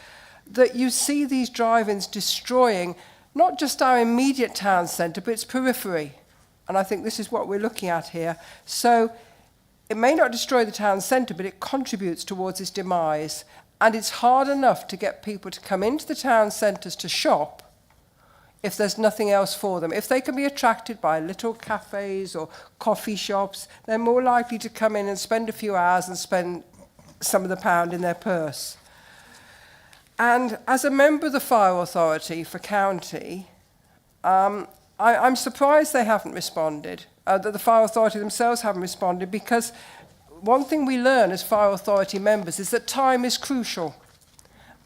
that you see these drive-ins destroying not just our immediate town centre, but its periphery. And I think this is what we're looking at here. So it may not destroy the town centre, but it contributes towards its demise. And it's hard enough to get people to come into the town centres to shop if there's nothing else for them. If they can be attracted by little cafes or coffee shops, they're more likely to come in and spend a few hours and spend some of the pound in their purse. And as a member of the Fire Authority for County, I'm surprised they haven't responded, that the Fire Authority themselves haven't responded, because one thing we learn as Fire Authority members is that time is crucial.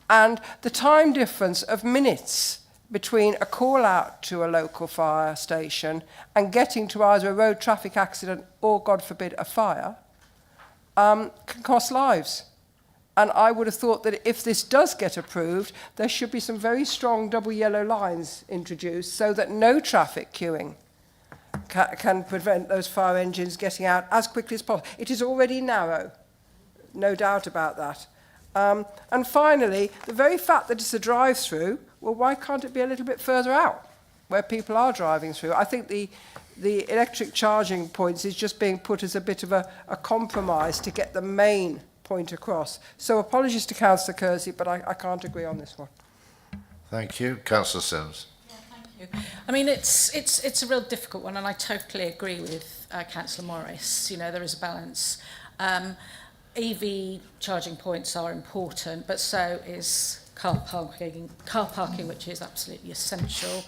And the time difference of minutes between a call out to a local fire station and getting to either a road traffic accident or, God forbid, a fire, can cost lives. And I would have thought that if this does get approved, there should be some very strong double yellow lines introduced so that no traffic queuing can prevent those fire engines getting out as quickly as possible. It is already narrow, no doubt about that. And finally, the very fact that it's a drive-through, well, why can't it be a little bit further out where people are driving through? I think the electric charging points is just being put as a bit of a compromise to get the main point across. So apologies to Councillor Kersey, but I can't agree on this one. Thank you. Councillor Sims. I mean, it's a real difficult one, and I totally agree with Councillor Morris. You know, there is a balance. EV charging points are important, but so is car parking, which is absolutely essential.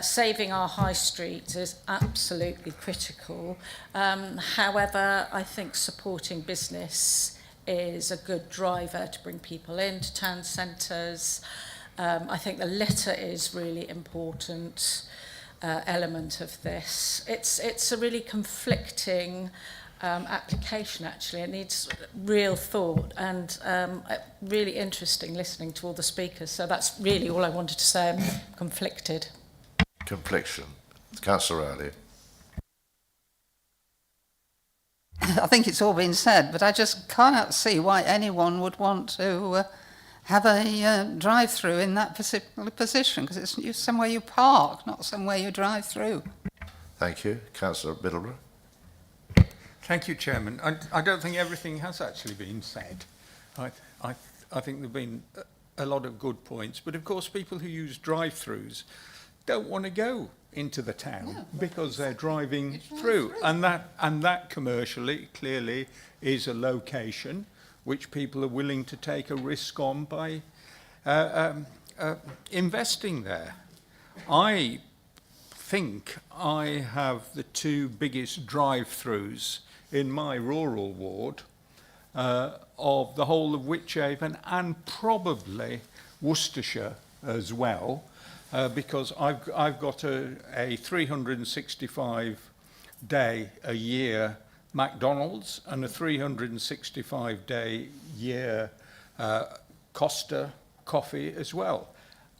Saving our high streets is absolutely critical. However, I think supporting business is a good driver to bring people into town centres. I think the litter is really important element of this. It's a really conflicting application, actually. It needs real thought, and really interesting listening to all the speakers. So that's really all I wanted to say. I'm conflicted. Confliction. Councillor Riley. I think it's all been said, but I just cannot see why anyone would want to have a drive-through in that particular position, because it's somewhere you park, not somewhere you drive through. Thank you. Councillor Middleton. Thank you, Chairman. I don't think everything has actually been said. I think there have been a lot of good points, but of course people who use drive-throughs don't want to go into the town because they're driving through. And that commercially, clearly, is a location which people are willing to take a risk on by investing there. I think I have the two biggest drive-throughs in my rural ward of the whole of Wychavon and probably Worcestershire as well, because I've got a 365 day a year McDonald's and a 365 day year Costa coffee as well.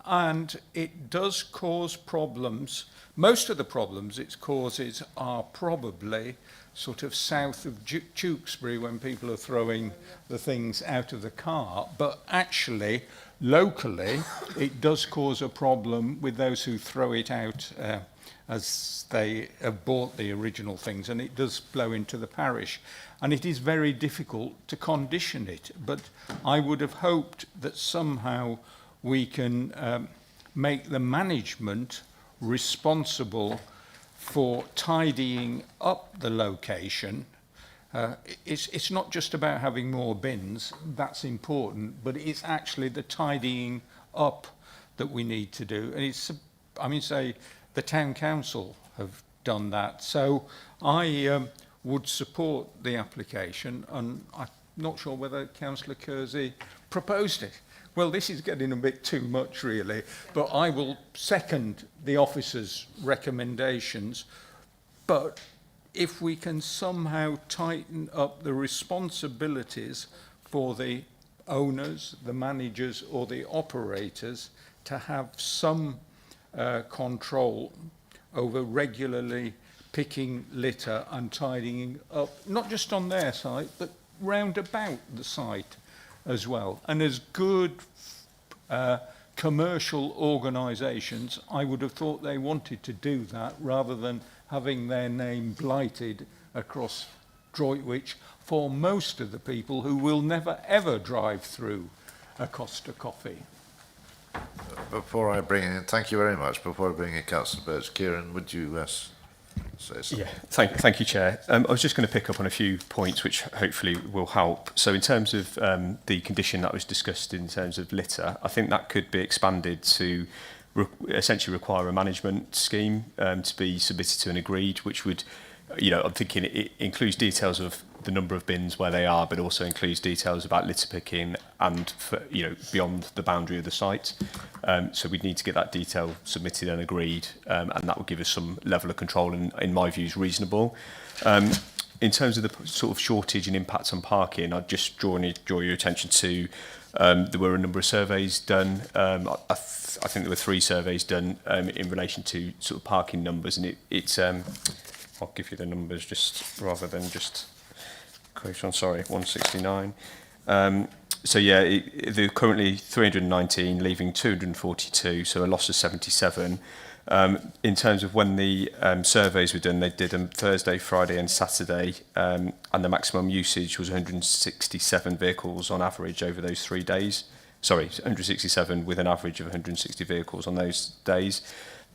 And it does cause problems. Most of the problems it causes are probably sort of south of Tewkesbury when people are throwing the things out of the car. But actually, locally, it does cause a problem with those who throw it out as they have bought the original things, and it does blow into the parish. And it is very difficult to condition it. But I would have hoped that somehow we can make the management responsible for tidying up the location. It's not just about having more bins, that's important, but it's actually the tidying up that we need to do. And it's, I mean, say, the town council have done that. So I would support the application, and I'm not sure whether Councillor Kersey proposed it. Well, this is getting a bit too much, really, but I will second the officer's recommendations. But if we can somehow tighten up the responsibilities for the owners, the managers, or the operators to have some control over regularly picking litter and tidying up, not just on their site, but round about the site as well. And as good commercial organisations, I would have thought they wanted to do that rather than having their name blighted across Droitwich for most of the people who will never ever drive through a Costa Coffee. Before I bring in, thank you very much. Before I bring in Councillor Birch, Kieran, would you say something? Yeah, thank you, Chair. I was just going to pick up on a few points which hopefully will help. So in terms of the condition that was discussed in terms of litter, I think that could be expanded to essentially require a management scheme to be submitted to and agreed, which would, I'm thinking it includes details of the number of bins where they are, but also includes details about litter picking and beyond the boundary of the site. So we'd need to get that detail submitted and agreed, and that would give us some level of control, and in my view is reasonable. In terms of the sort of shortage and impact on parking, I'd just draw your attention to there were a number of surveys done. I think there were 3 surveys done in relation to sort of parking numbers, and it's I'll give you the numbers just rather than just quote on, sorry, 169. So yeah, there are currently 319, leaving 242, so a loss of 77. In terms of when the surveys were done, they did them Thursday, Friday and Saturday, and the maximum usage was 167 vehicles on average over those 3 days. Sorry, 167 with an average of 160 vehicles on those days.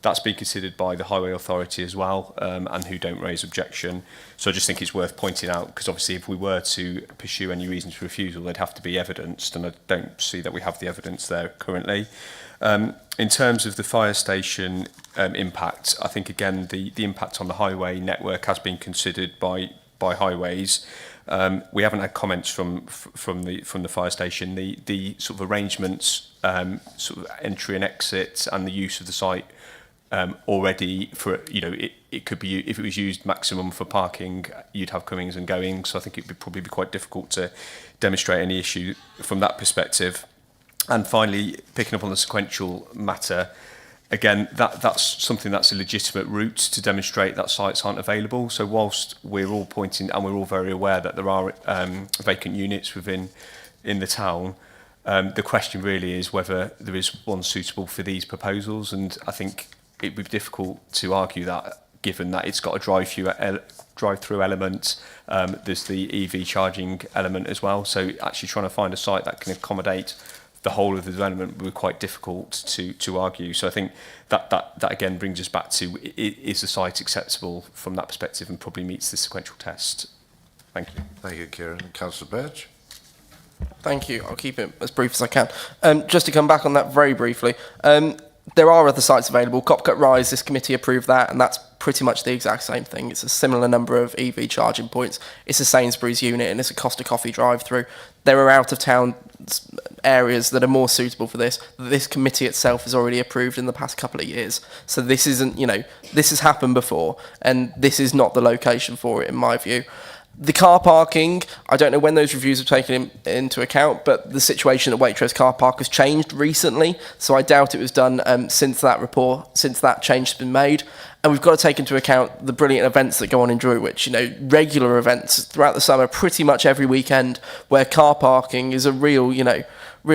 That's been considered by the Highway Authority as well, and who don't raise objection. So I just think it's worth pointing out, because obviously if we were to pursue any reasons for refusal, they'd have to be evidenced, and I don't see that we have the evidence there currently. In terms of the fire station impact, I think again the impact on the highway network has been considered by Highways. We haven't had comments from the fire station. The sort of arrangements, sort of entry and exit, and the use of the site already for it could be, if it was used maximum for parking, you'd have comings and goings. So I think it would probably be quite difficult to demonstrate any issue from that perspective. And finally, picking up on the sequential matter, again, that's something that's a legitimate route to demonstrate that sites aren't available. So whilst we're all pointing, and we're all very aware that there are vacant units in the town, the question really is whether there is one suitable for these proposals. And I think it would be difficult to argue that, given that it's got a drive-through element, there's the EV charging element as well. So actually trying to find a site that can accommodate the whole of the development would be quite difficult to argue. So I think that again brings us back to, is the site acceptable from that perspective, and probably meets the sequential test. Thank you. Thank you, Kieran. Councillor Birch. Thank you. I'll keep it as brief as I can. Just to come back on that very briefly, there are other sites available. Copcut Rise, this committee approved that, and that's pretty much the exact same thing. It's a similar number of EV charging points. It's a Sainsbury's unit, and it's a Costa Coffee drive-through. There are out-of-town areas that are more suitable for this. This committee itself has already approved in the past couple of years. So this isn't, this has happened before, and this is not the location for it, in my view. The car parking, I don't know when those reviews have taken into account, but the situation at Waitrose car park has changed recently, so I doubt it was done since that change has been made. And we've got to take into account the brilliant events that go on in Droitwich, regular events throughout the summer, pretty much every weekend, where car parking is a real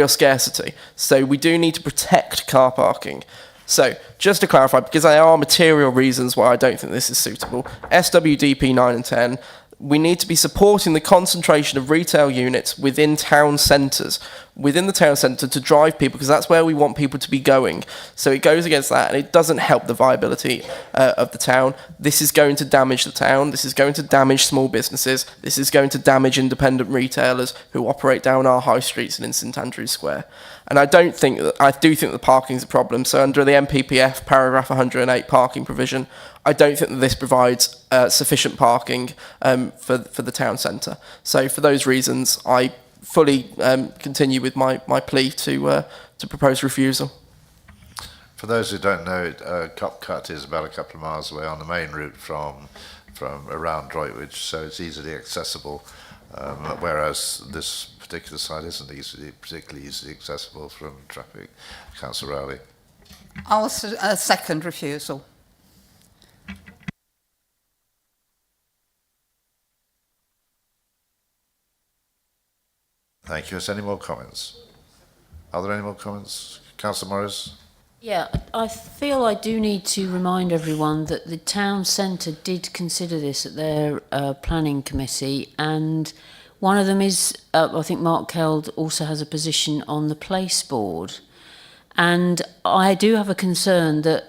scarcity. So we do need to protect car parking. So, just to clarify, because there are material reasons why I don't think this is suitable, SWDP 9 and 10, we need to be supporting the concentration of retail units within town centres, within the town centre, to drive people, because that's where we want people to be going. So it goes against that, and it doesn't help the viability of the town. This is going to damage the town. This is going to damage small businesses. This is going to damage independent retailers who operate down our high streets and in St Andrews Square. And I do think that parking is a problem. So under the MPPF paragraph 108 parking provision, I don't think that this provides sufficient parking for the town centre. So for those reasons, I fully continue with my plea to propose refusal. For those who don't know, Copcut is about a couple of miles away on the main route from around Droitwich, so it's easily accessible, whereas this particular site isn't particularly easily accessible from traffic. Councillor Rowley. I'll second refusal. Thank you. Is there any more comments? Are there any more comments? Councillor Morris? Yeah, I feel I do need to remind everyone that the town centre did consider this at their planning committee, and one of them is, I think Mark Keld also has a position on the place board. And I do have a concern that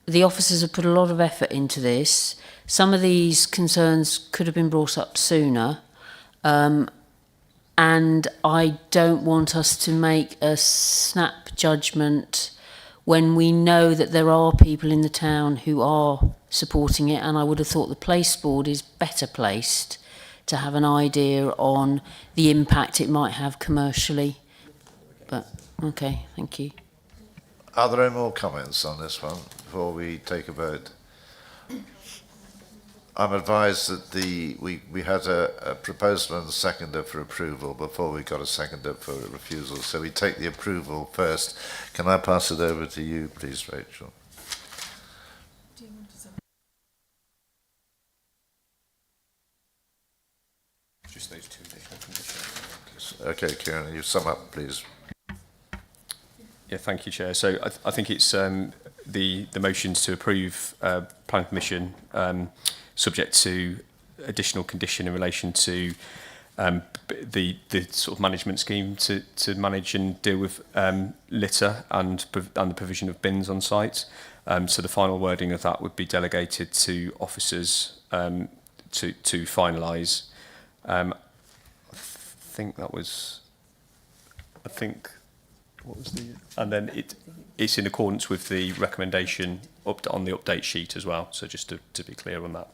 the officers have put a lot of effort into this. Some of these concerns could have been brought up sooner. And I don't want us to make a snap judgment when we know that there are people in the town who are supporting it, and I would have thought the place board is better placed to have an idea on the impact it might have commercially. But, okay, thank you. Are there any more comments on this one before we take a vote? I'm advised that we had a proposal and a seconder for approval before we got a seconder for refusal. So we take the approval first. Can I pass it over to you, please, Rachel? Just those two additional conditions. Okay, Kieran, you sum up, please. Yeah, thank you, Chair. So I think it's the motions to approve Planning Commission subject to additional condition in relation to the sort of management scheme to manage and deal with litter and the provision of bins on site. So the final wording of that would be delegated to officers to finalise. I think that was. What was the? And then it's in accordance with the recommendation on the update sheet as well. So just to be clear on that.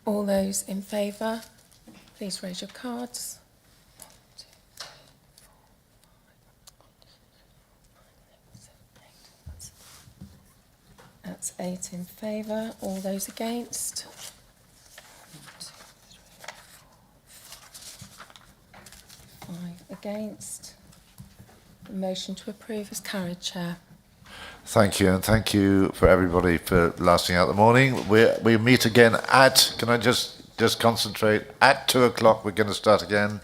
All those in favour, please raise your cards. That's 8 in favour. All those against? 5 against. The motion to approve is carried, Chair. Thank you, and thank you for everybody for lasting out the morning. We meet again at, can I just concentrate, at 2 o'clock we're going to start again.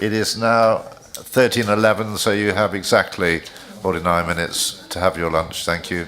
It is now 13:11, so you have exactly 49 minutes to have your lunch. Thank you.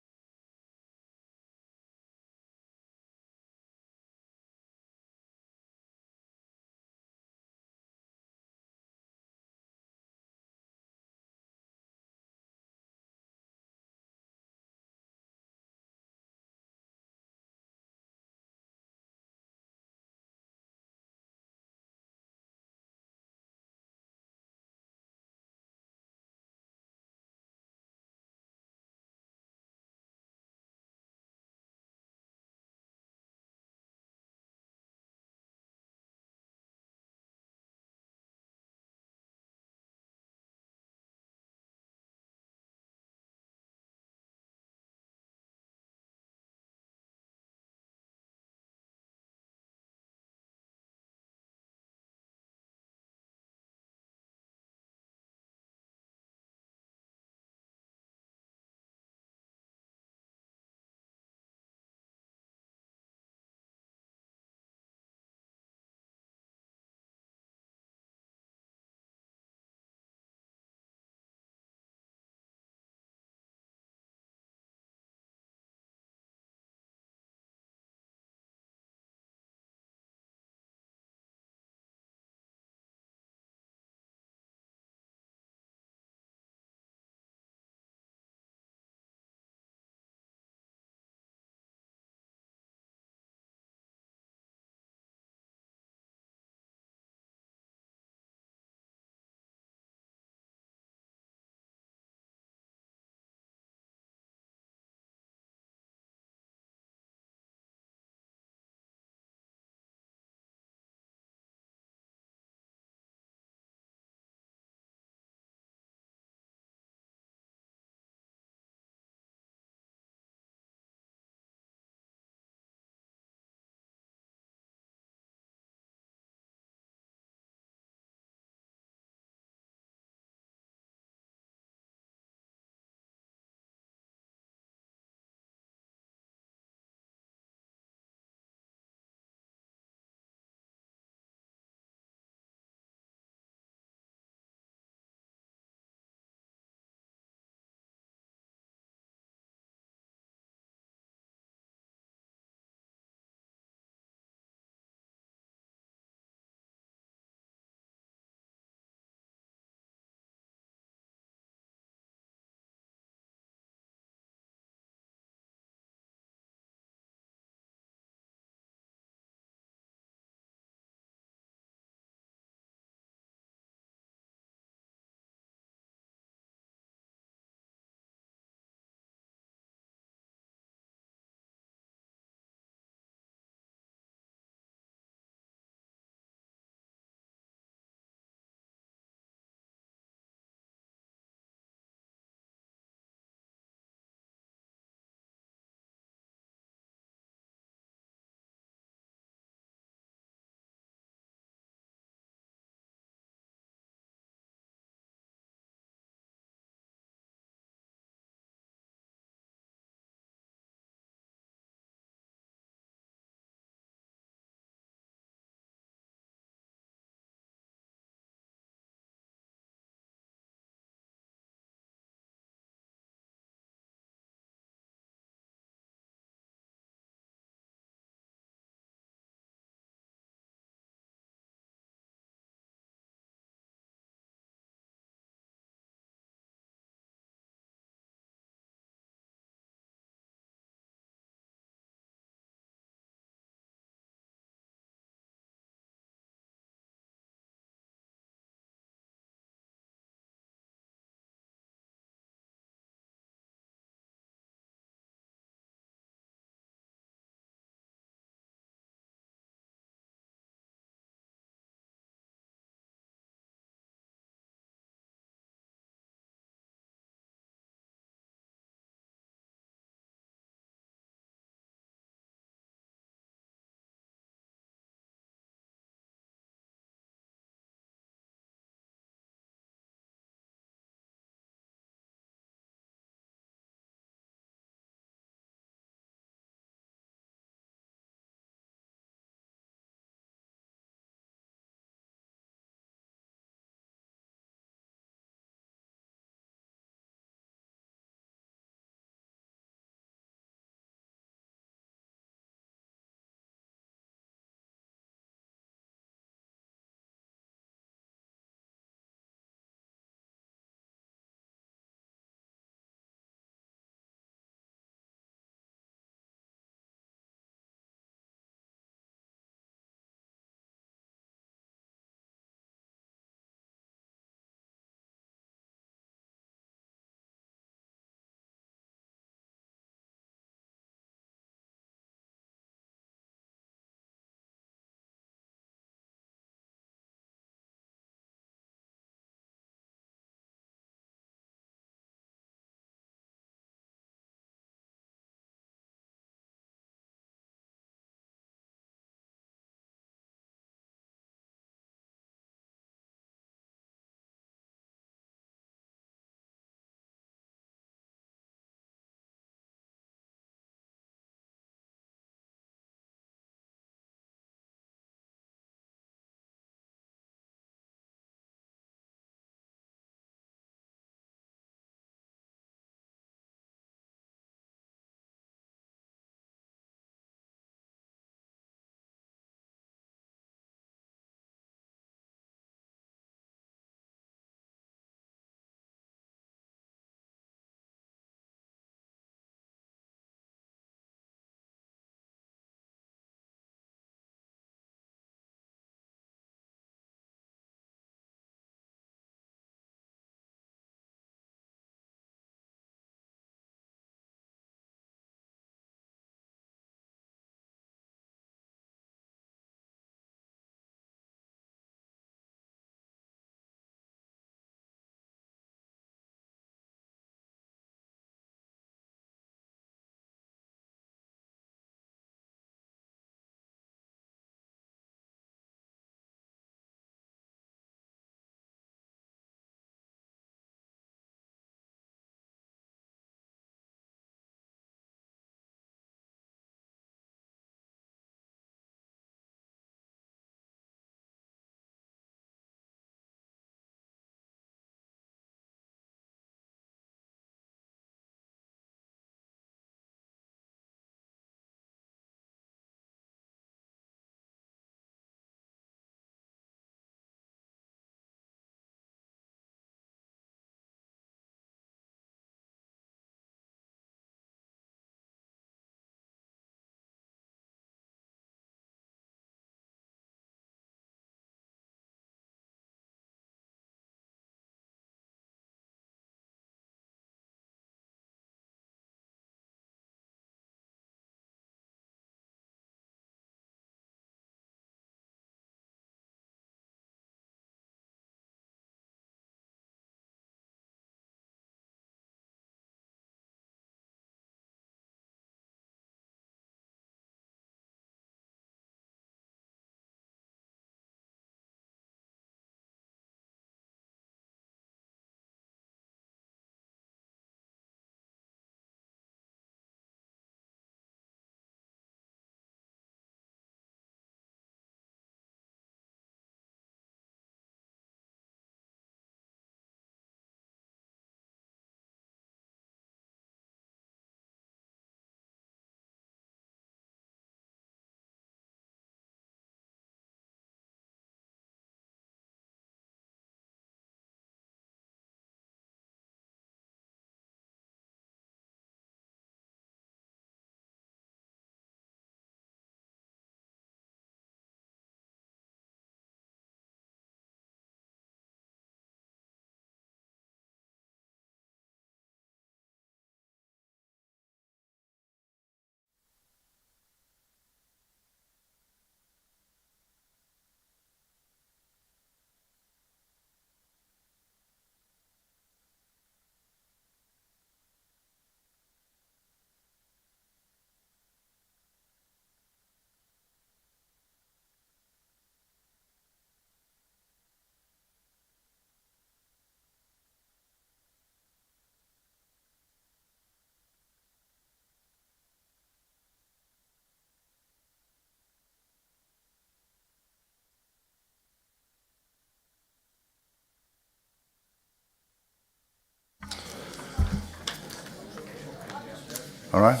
All right.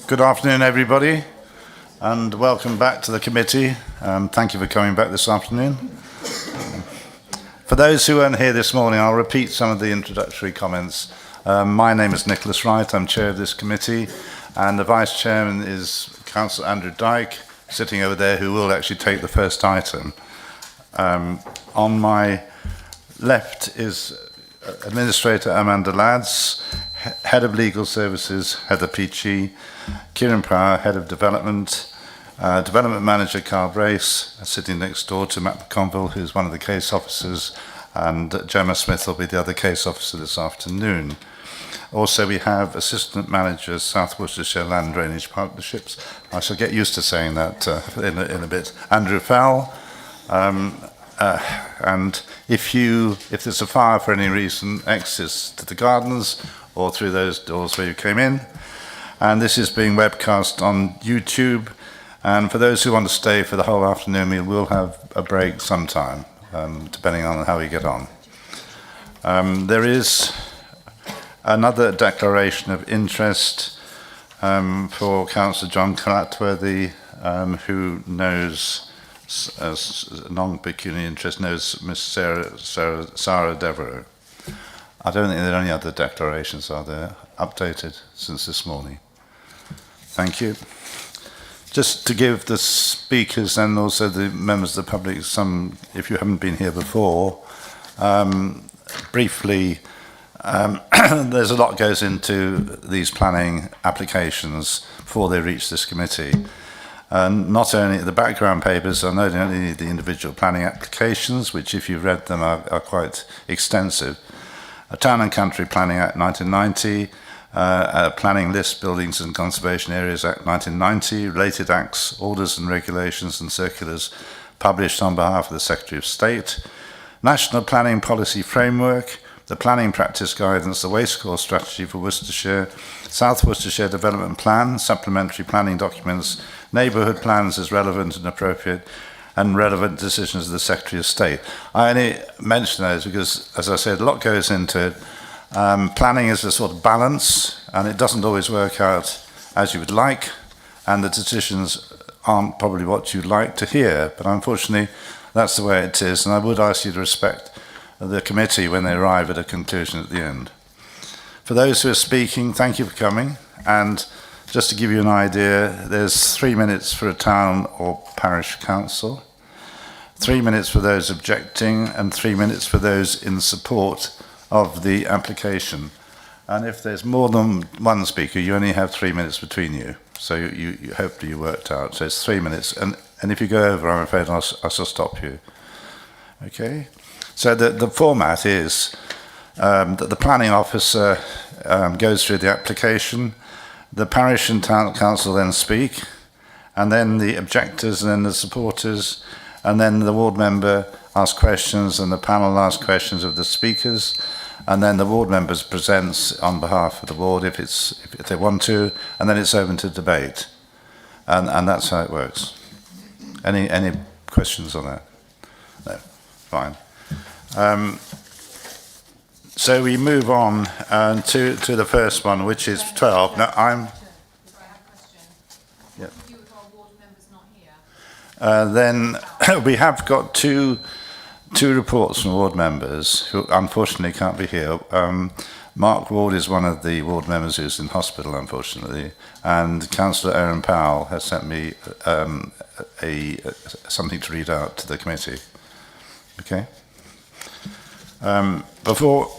Good afternoon, everybody, and welcome back to the committee. Thank you for coming back this afternoon. For those who weren't here this morning, I'll repeat some of the introductory comments. My name is Nicholas Wright. I'm chair of this committee, and the vice chairman is Councillor Andrew Dyke, sitting over there, who will actually take the first item. On my left is Administrator Amanda Lads, Head of Legal Services Heather Peachy, Kieran Prior, Head of Development, Development Manager Carl Brace, sitting next door to Matt McConville, who's one of the case officers, and Gemma Smith will be the other case officer this afternoon. Also, we have Assistant Manager South Worcestershire Land Drainage Partnerships. I shall get used to saying that in a bit. Andrew Fowle. And if there's a fire for any reason, exits to the gardens or through those doors where you came in. And this is being webcast on YouTube. And for those who want to stay for the whole afternoon, we will have a break sometime, depending on how we get on. There is another declaration of interest for Councillor John Clatworthy, who knows, as non-pecuniary interest, knows Miss Sarah Devereux. I don't think there are any other declarations, are there, updated since this morning? Thank you. Just to give the speakers and also the members of the public some, if you haven't been here before, briefly, there's a lot goes into these planning applications before they reach this committee. Not only the background papers are not only the individual planning applications, which if you've read them are quite extensive. A Town and Country Planning Act 1990, a Planning List Buildings and Conservation Areas Act 1990, related acts, orders and regulations and circulars published on behalf of the Secretary of State, National Planning Policy Framework, the Planning Practice Guidance, the Wastecourse Strategy for Worcestershire, South Worcestershire Development Plan, supplementary planning documents, neighbourhood plans as relevant and appropriate, and relevant decisions of the Secretary of State. I only mention those because, as I said, a lot goes into it. Planning is a sort of balance, and it doesn't always work out as you would like, and the decisions aren't probably what you'd like to hear, but unfortunately that's the way it is, and I would ask you to respect the committee when they arrive at a conclusion at the end. For those who are speaking, thank you for coming, and just to give you an idea, there's 3 minutes for a town or parish council, 3 minutes for those objecting, and 3 minutes for those in support of the application. And if there's more than one speaker, you only have 3 minutes between you. So you hopefully you worked out. So it's 3 minutes. And if you go over, I'm afraid I shall stop you. Okay? So the format is that the planning officer goes through the application, the parish and town council then speak, and then the objectors and then the supporters, and then the ward member asks questions and the panel asks questions of the speakers, and then the ward members presents on behalf of the ward if they want to, and then it's open to debate. And that's how it works. Any questions on that? No. Fine. So we move on to the first one, which is 12. Now I'm. Yeah. Then we have got two reports from ward members who unfortunately can't be here. Mark Ward is one of the ward members who's in hospital, unfortunately, and Councillor Aaron Powell has sent me something to read out to the committee. Okay. Before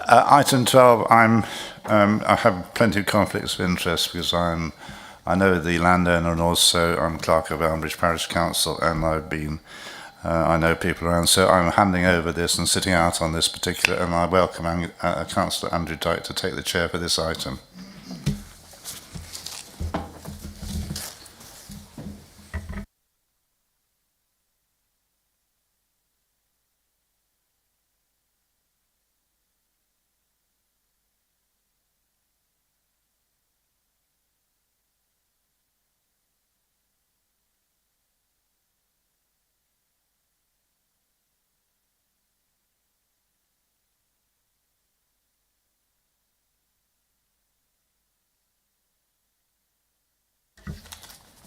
item 12, I have plenty of conflicts of interest because I know the landowner and also I'm clerk of Elmbridge Parish Council, and I know people around, so I'm handing over this and sitting out on this particular, and I welcome Councillor Andrew Dyke to take the chair for this item.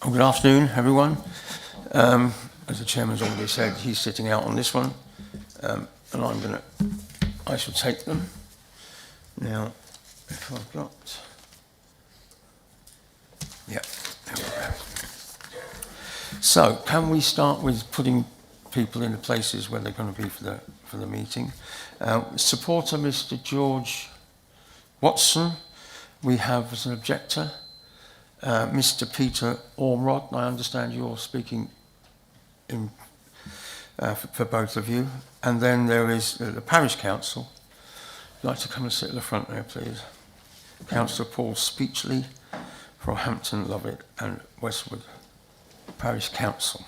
Well, good afternoon, everyone. As the chairman's already said, he's sitting out on this one, and I shall take them. Now, if I've got, yeah, there we go. So, can we start with putting people in the places where they're going to be for the meeting? Supporter, Mr. George Watson, we have as an objector. Mr. Peter Ormrod, I understand you're speaking in, for both of you. And then there is the Parish Council. I'd like to come and sit at the front there, please. Councillor Paul Speechley for Hampton, Lovett and Westwood Parish Council.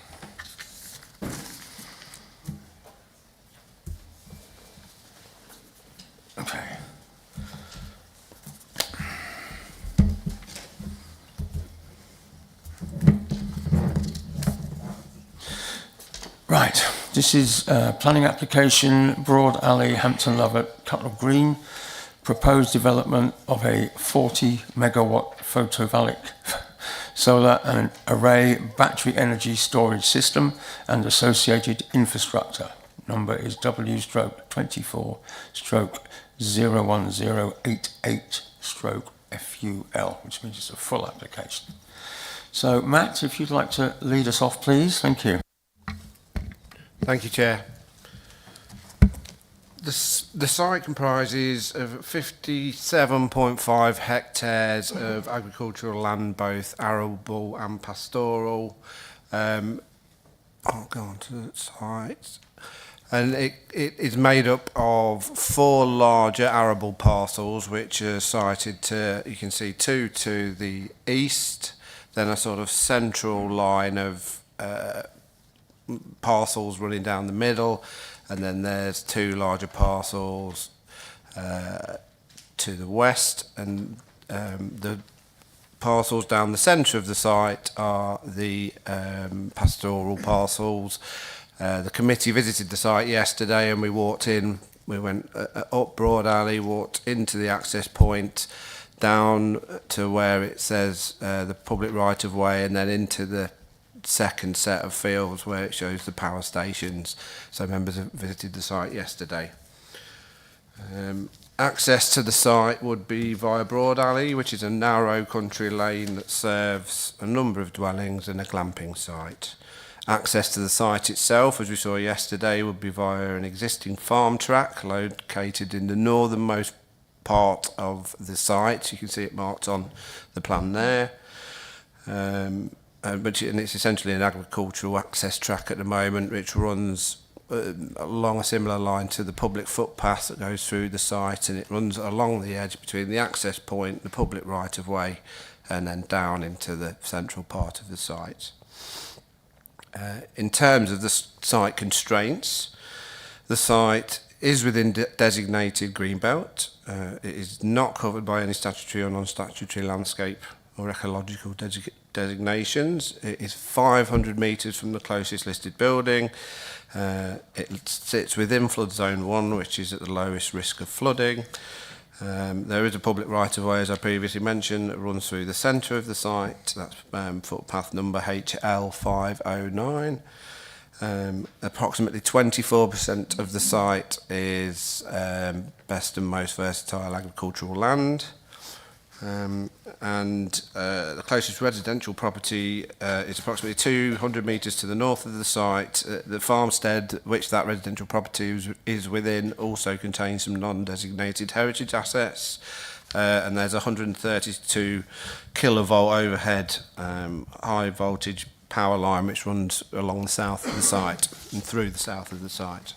Okay. Right, this is planning application, Broad Alley, Hampton Lovett, Cutler Green, proposed development of a 40 megawatt photovoltaic solar and array battery energy storage system and associated infrastructure. Number is W/24/01088/FUL, which means it's a full application. So, Matt, if you'd like to lead us off, please. Thank you. Thank you, Chair. The site comprises of 57.5 hectares of agricultural land, both arable and pastoral. I'll go on to the site. And it is made up of 4 larger arable parcels, which are sited to, you can see 2 to the east, then a sort of central line of parcels running down the middle, and then there's 2 larger parcels to the west, and the parcels down the centre of the site are the pastoral parcels. The committee visited the site yesterday, and we walked in, we went up Broad Alley, walked into the access point, down to where it says the public right of way, and then into the second set of fields where it shows the power stations. So members have visited the site yesterday. Access to the site would be via Broad Alley, which is a narrow country lane that serves a number of dwellings and a glamping site. Access to the site itself, as we saw yesterday, would be via an existing farm track located in the northernmost part of the site. You can see it marked on the plan there. And it's essentially an agricultural access track at the moment, which runs along a similar line to the public footpath that goes through the site, and it runs along the edge between the access point, the public right of way, and then down into the central part of the site. In terms of the site constraints, the site is within designated greenbelt. It is not covered by any statutory or non-statutory landscape or ecological designations. It is 500 metres from the closest listed building. It sits within flood zone 1, which is at the lowest risk of flooding. There is a public right-of-way, as I previously mentioned, that runs through the centre of the site. That's footpath number HL509. Approximately 24% of the site is best and most versatile agricultural land. The closest residential property is approximately 200 metres to the north of the site. The farmstead which that residential property is within also contains some non-designated heritage assets, and there's a 132 kilovolt overhead high voltage power line which runs along the south of the site and through the south of the site.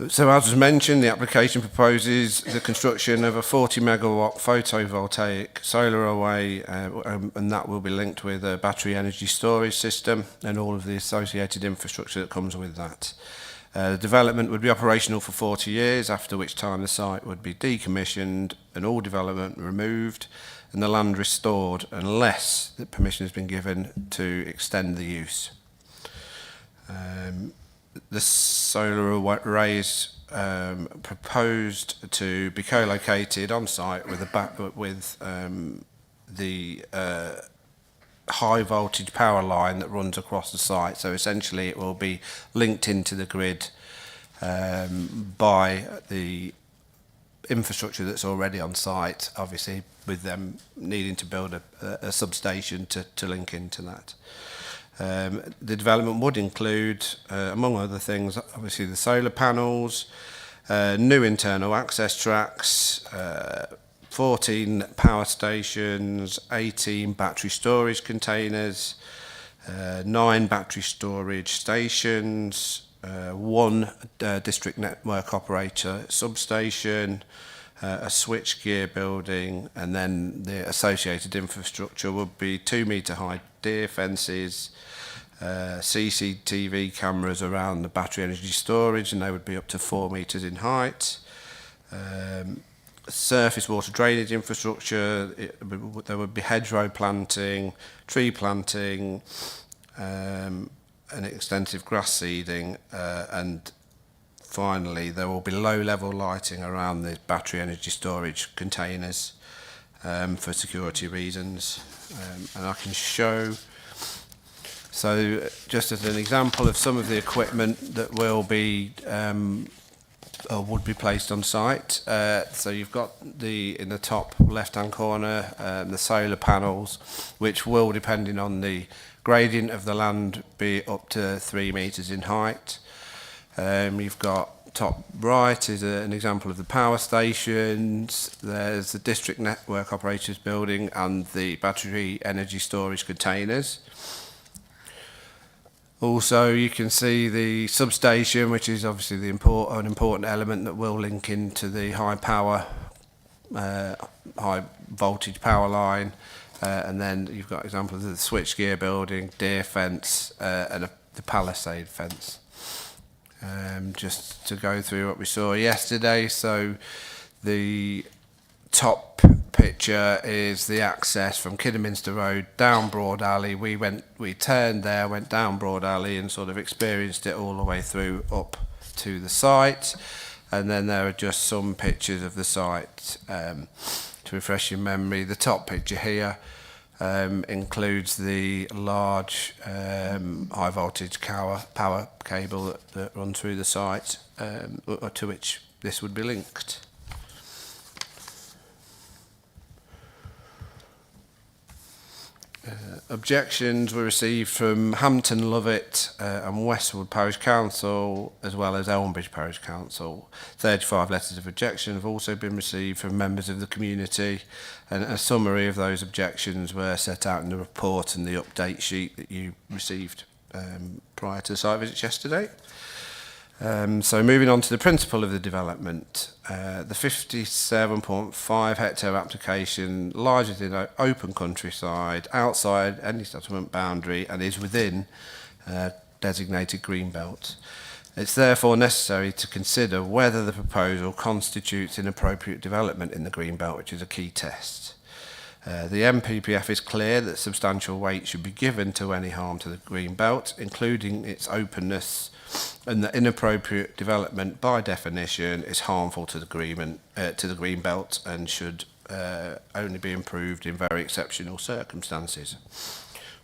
So as was mentioned, the application proposes the construction of a 40 megawatt photovoltaic solar array, and that will be linked with a battery energy storage system and all of the associated infrastructure that comes with that. The development would be operational for 40 years, after which time the site would be decommissioned and all development removed and the land restored unless the permission has been given to extend the use. The solar arrays proposed to be co-located on site with the high voltage power line that runs across the site. So essentially it will be linked into the grid by the infrastructure that's already on site, obviously with them needing to build a substation to link into that. The development would include, among other things, obviously the solar panels, new internal access tracks, 14 power stations, 18 battery storage containers, 9 battery storage stations, 1 district network operator substation, a switchgear building, and then the associated infrastructure would be 2-metre high deer fences, CCTV cameras around the battery energy storage, and they would be up to 4 metres in height. Surface water drainage infrastructure, there would be hedgerow planting, tree planting, and extensive grass seeding, and finally there will be low-level lighting around the battery energy storage containers for security reasons. And I can show, so just as an example of some of the equipment that will be would be placed on site. So you've got in the top left-hand corner, the solar panels, which will, depending on the gradient of the land, be up to 3 metres in height. You've got top right is an example of the power stations. There's the district network operators building and the battery energy storage containers. Also, you can see the substation, which is obviously an important element that will link into the high voltage power line. And then you've got examples of the switchgear building, deer fence, and the palisade fence. Just to go through what we saw yesterday, so the top picture is the access from Kidderminster Road down Broad Alley. We turned there, went down Broad Alley and sort of experienced it all the way through up to the site. And then there are just some pictures of the site to refresh your memory. The top picture here includes the large high voltage power cable that runs through the site, to which this would be linked. Objections were received from Hampton, Lovett and Westwood Parish Council, as well as Elmbridge Parish Council. 35 letters of objection have also been received from members of the community, and a summary of those objections were set out in the report and the update sheet that you received prior to the site visit yesterday. So moving on to the principle of the development, the 57.5 hectare application lies within an open countryside outside any settlement boundary and is within designated green belt. It's therefore necessary to consider whether the proposal constitutes inappropriate development in the green belt, which is a key test. The MPPF is clear that substantial weight should be given to any harm to the green belt, including its openness, and that inappropriate development by definition is harmful to the green belt and should only be improved in very exceptional circumstances.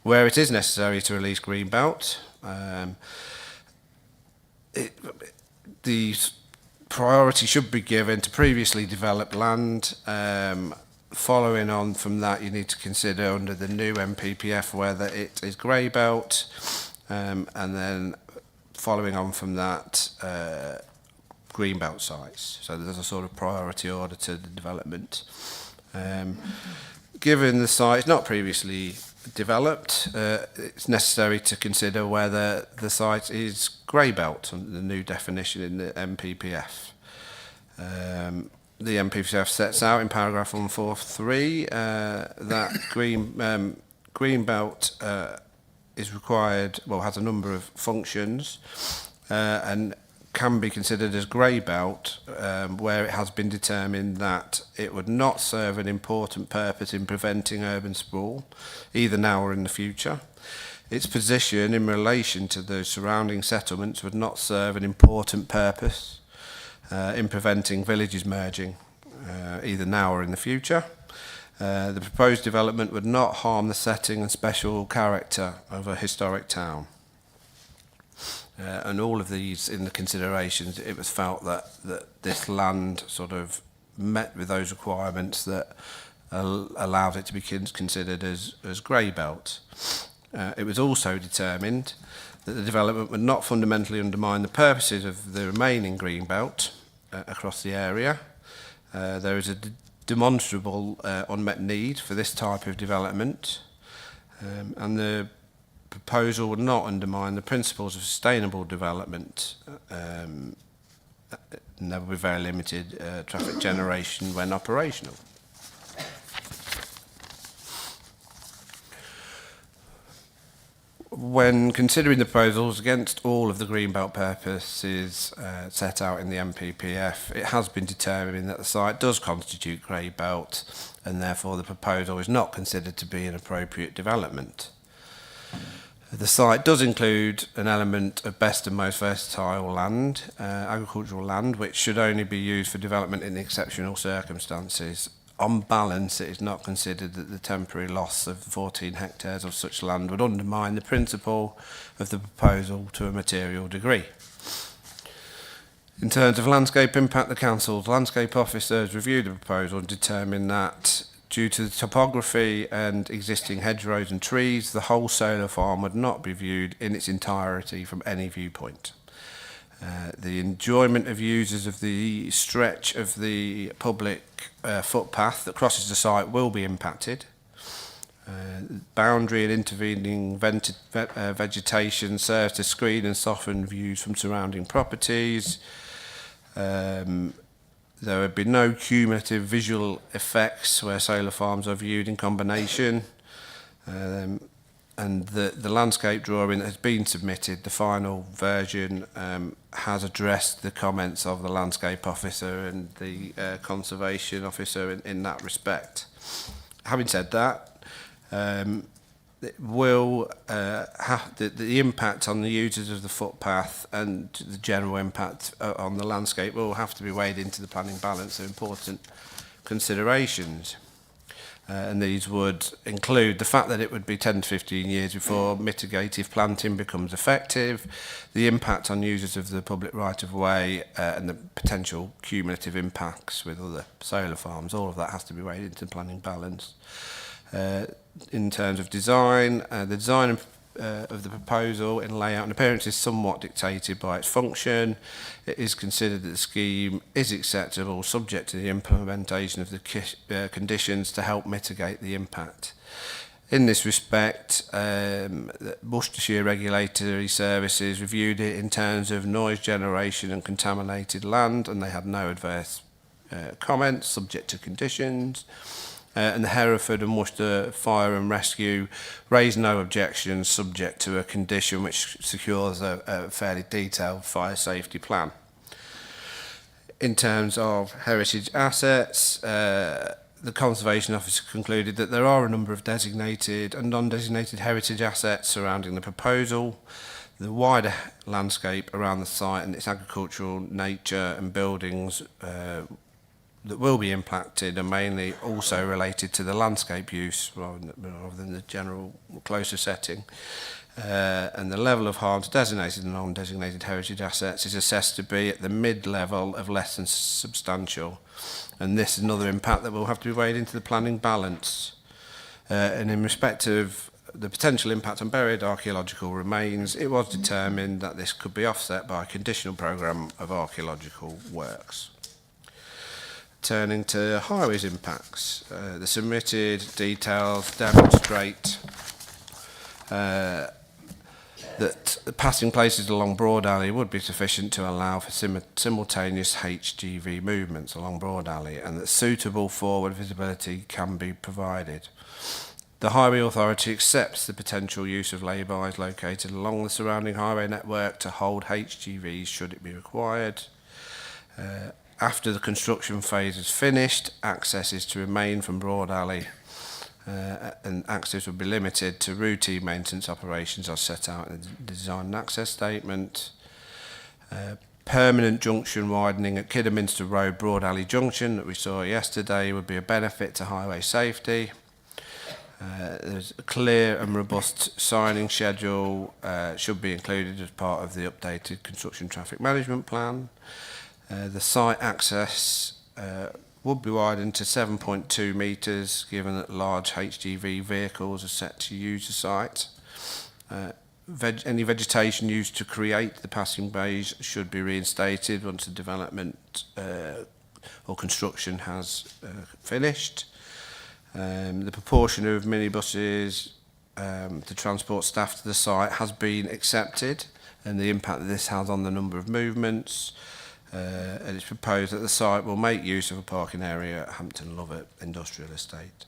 Where it is necessary to release green belt, the priority should be given to previously developed land. Following on from that, you need to consider under the new MPPF whether it is grey belt, and then following on from that, green belt sites. So there's a sort of priority order to the development. Given the site is not previously developed, it's necessary to consider whether the site is grey belt under the new definition in the MPPF. The MPPF sets out in paragraph 143 that green belt is required, has a number of functions and can be considered as grey belt where it has been determined that it would not serve an important purpose in preventing urban sprawl, either now or in the future. Its position in relation to the surrounding settlements would not serve an important purpose. in preventing villages merging, either now or in the future. The proposed development would not harm the setting and special character of a historic town. And all of these in the considerations, it was felt that this land sort of met with those requirements that allowed it to be considered as grey belt. It was also determined that the development would not fundamentally undermine the purposes of the remaining green belt across the area. There is a demonstrable unmet need for this type of development, and the proposal would not undermine the principles of sustainable development. And there will be very limited traffic generation when operational. When considering the proposals against all of the Greenbelt purposes set out in the MPPF, it has been determined that the site does constitute grey belt, and therefore the proposal is not considered to be an appropriate development. The site does include an element of best and most versatile land, agricultural land, which should only be used for development in exceptional circumstances. On balance, it is not considered that the temporary loss of 14 hectares of such land would undermine the principle of the proposal to a material degree. In terms of landscape impact, the Council's landscape officers reviewed the proposal and determined that due to the topography and existing hedgerows and trees, the whole solar farm would not be viewed in its entirety from any viewpoint. The enjoyment of users of the stretch of the public footpath that crosses the site will be impacted. Boundary and intervening vegetation serves to screen and soften views from surrounding properties. There would be no cumulative visual effects where solar farms are viewed in combination. And the landscape drawing that has been submitted, the final version, has addressed the comments of the landscape officer and the conservation officer in that respect. Having said that, it will have the impact on the users of the footpath and the general impact on the landscape will have to be weighed into the planning balance of important considerations. And these would include the fact that it would be 10 to 15 years before mitigative planting becomes effective, the impact on users of the public right-of-way, and the potential cumulative impacts with other solar farms. All of that has to be weighed into the planning balance. In terms of design, the design of the proposal in layout and appearance is somewhat dictated by its function. It is considered that the scheme is acceptable subject to the implementation of the conditions to help mitigate the impact. In this respect, Worcestershire Regulatory Services reviewed it in terms of noise generation and contaminated land, and they had no adverse comments subject to conditions. And the Hereford and Worcester Fire and Rescue raised no objections subject to a condition which secures a fairly detailed fire safety plan. In terms of heritage assets, the Conservation Officer concluded that there are a number of designated and non-designated heritage assets surrounding the proposal. The wider landscape around the site and its agricultural nature and buildings that will be impacted are mainly also related to the landscape use rather than the general closer setting. And the level of harm to designated and non-designated heritage assets is assessed to be at the mid-level of less than substantial. And this is another impact that will have to be weighed into the planning balance. And in respect of the potential impact on buried archaeological remains, it was determined that this could be offset by a conditional programme of archaeological works. Turning to highways impacts, the submitted details demonstrate that the passing places along Broad Alley would be sufficient to allow for simultaneous HGV movements along Broad Alley, and that suitable forward visibility can be provided. The Highway Authority accepts the potential use of lay-bys located along the surrounding highway network to hold HGVs should it be required. After the construction phase is finished, access is to remain from Broad Alley, and access will be limited to routine maintenance operations as set out in the design and access statement. permanent junction widening at Kidderminster Road, Broad Alley Junction that we saw yesterday would be a benefit to highway safety. There's a clear and robust signing schedule should be included as part of the updated construction traffic management plan. The site access would be widened to 7.2 metres, given that large HGV vehicles are set to use the site. Any vegetation used to create the passing bays should be reinstated once the development or construction has finished. The proportion of minibuses to transport staff to the site has been accepted, and the impact that this has on the number of movements. And it's proposed that the site will make use of a parking area at Hampton Lovett Industrial Estate.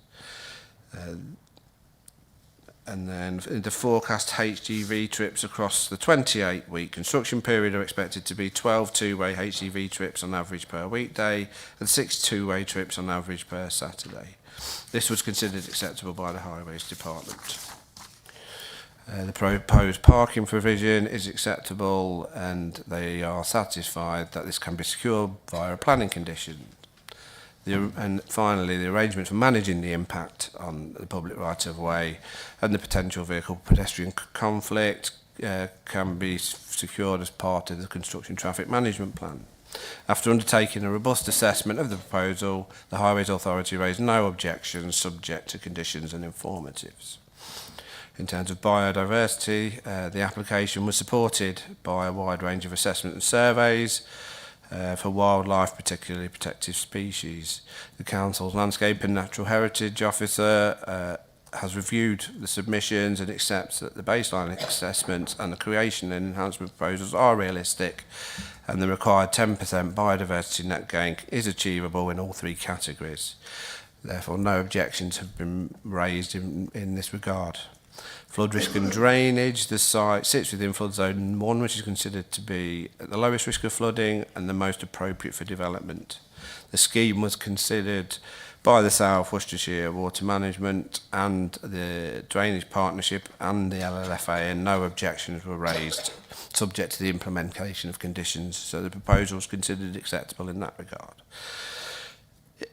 And then the forecast HGV trips across the 28-week construction period are expected to be 12 two-way HGV trips on average per weekday and 6 two-way trips on average per Saturday. This was considered acceptable by the Highways Department. The proposed parking provision is acceptable, and they are satisfied that this can be secured via a planning condition. And finally, the arrangement for managing the impact on the public right-of-way and the potential vehicle-pedestrian conflict can be secured as part of the construction traffic management plan. After undertaking a robust assessment of the proposal, the Highways Authority raised no objections subject to conditions and informatives. In terms of biodiversity, the application was supported by a wide range of assessment and surveys for wildlife, particularly protected species. The Council's Landscape and Natural Heritage Officer has reviewed the submissions and accepts that the baseline assessments and the creation and enhancement proposals are realistic, and the required 10% biodiversity net gain is achievable in all three categories. Therefore, no objections have been raised in this regard. Flood risk and drainage. The site sits within flood zone 1, which is considered to be at the lowest risk of flooding and the most appropriate for development. The scheme was considered by the South Worcestershire Water Management and the Drainage Partnership and the LLFA, and no objections were raised, subject to the implementation of conditions, so the proposal was considered acceptable in that regard.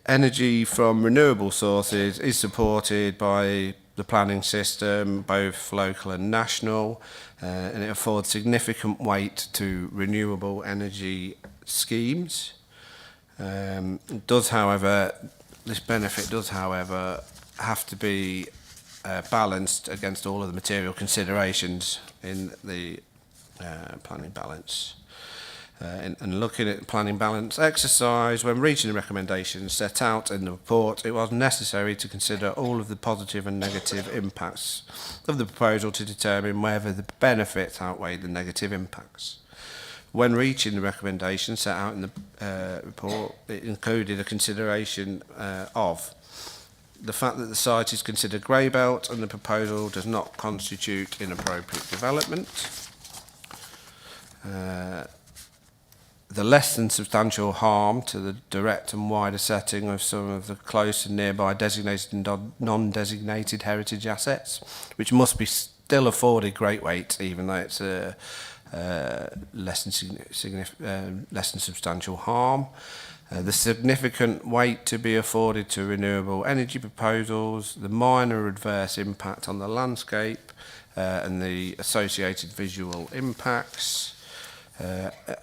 Energy from renewable sources is supported by the planning system, both local and national, and it affords significant weight to renewable energy schemes. This benefit does, however, have to be balanced against all of the material considerations in the planning balance. And looking at the planning balance exercise, when reaching the recommendations set out in the report, it was necessary to consider all of the positive and negative impacts of the proposal to determine whether the benefits outweigh the negative impacts. When reaching the recommendations set out in the report, it included a consideration of the fact that the site is considered grey belt and the proposal does not constitute inappropriate development. The less than substantial harm to the direct and wider setting of some of the close and nearby designated and non-designated heritage assets, which must be still afforded great weight, even though it's less than substantial harm. The significant weight to be afforded to renewable energy proposals, the minor adverse impact on the landscape, and the associated visual impacts,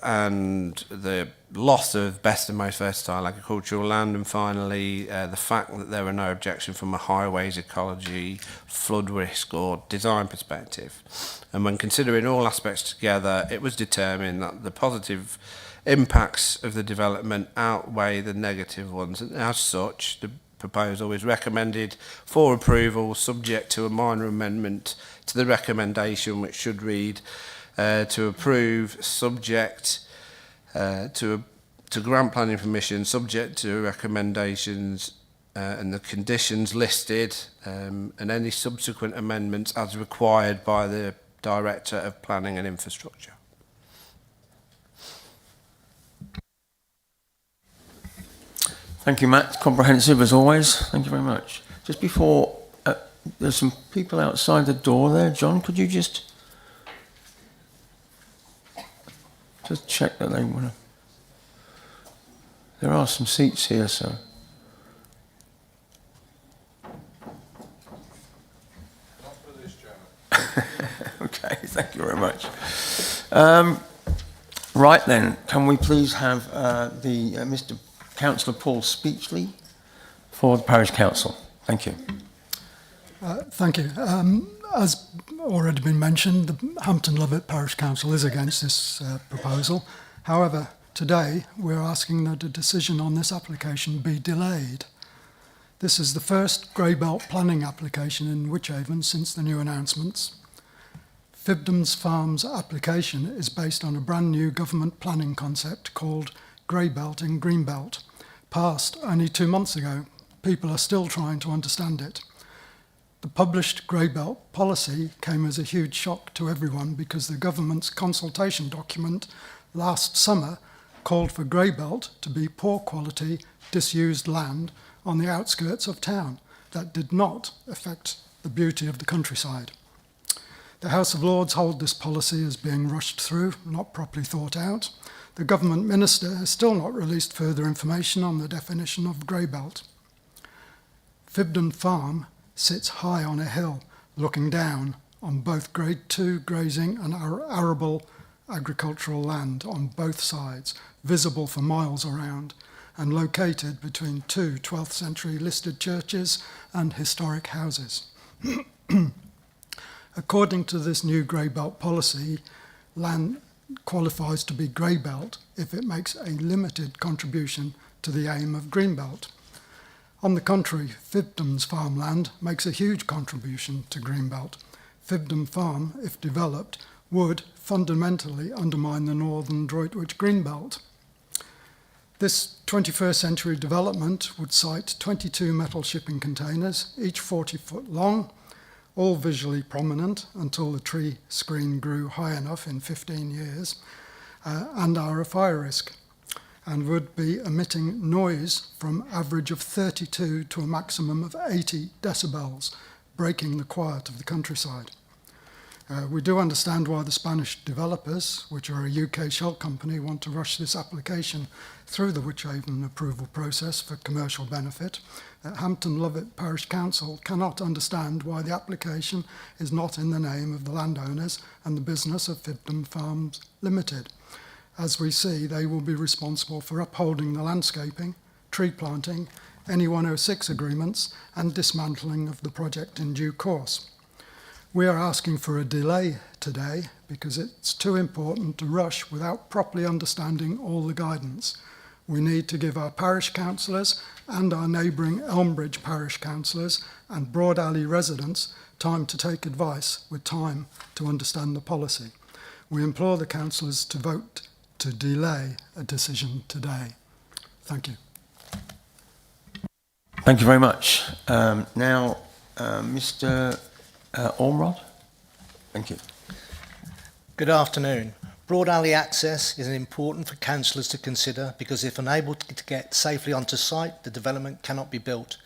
and the loss of best and most versatile agricultural land, and finally the fact that there were no objections from a highways ecology, flood risk or design perspective. And when considering all aspects together, it was determined that the positive impacts of the development outweigh the negative ones, and as such the proposal is recommended for approval subject to a minor amendment to the recommendation, which should read to approve subject to grant planning permission subject to recommendations and the conditions listed, and any subsequent amendments as required by the Director of Planning and Infrastructure. Thank you, Matt. Comprehensive as always. Thank you very much. Just before, there's some people outside the door there. John, could you just... Just check that they want to. There are some seats here, so. Okay, thank you very much. Right then, can we please have Mr. Councillor Paul Speechley for the Parish Council? Thank you. Thank you. As already been mentioned, the Hampton Lovett Parish Council is against this proposal. However, today we're asking that a decision on this application be delayed. This is the first grey belt planning application in Wychavon since the new announcements. Fibdon's Farms application is based on a brand new government planning concept called Grey Belt and Green Belt, passed only 2 months ago. People are still trying to understand it. The published Grey Belt policy came as a huge shock to everyone because the government's consultation document last summer called for Grey Belt to be poor quality, disused land on the outskirts of town that did not affect the beauty of the countryside. The House of Lords hold this policy as being rushed through, not properly thought out. The government minister has still not released further information on the definition of grey belt. Fibdon Farm sits high on a hill, looking down on both Grade 2 grazing and arable agricultural land on both sides, visible for miles around, and located between two 12th century listed churches and historic houses. According to this new grey belt policy, land qualifies to be grey belt if it makes a limited contribution to the aim of green belt. On the contrary, Fibdon's farmland makes a huge contribution to green belt. Fibdon Farm, if developed, would fundamentally undermine the northern Droitwich green belt. This 21st century development would site 22 metal shipping containers, each 40 foot long, all visually prominent until the tree screen grew high enough in 15 years, and are a fire risk, and would be emitting noise from average of 32 to a maximum of 80 decibels, breaking the quiet of the countryside. We do understand why the Spanish developers, which are a UK shell company, want to rush this application through the Wychavon approval process for commercial benefit. Hampton Lovett Parish Council cannot understand why the application is not in the name of the landowners and the business of Fibdon Farms Limited. As we see, they will be responsible for upholding the landscaping, tree planting, any 106 agreements and dismantling of the project in due course. We are asking for a delay today because it's too important to rush without properly understanding all the guidance. We need to give our parish councillors and our neighbouring Elmbridge parish councillors and Broad Alley residents time to take advice with time to understand the policy. We implore the councillors to vote to delay a decision today. Thank you. Thank you very much. Now, Mr. Ormrod. Thank you. Good afternoon. Broad alley access is important for councillors to consider because if unable to get safely onto site, the development cannot be built.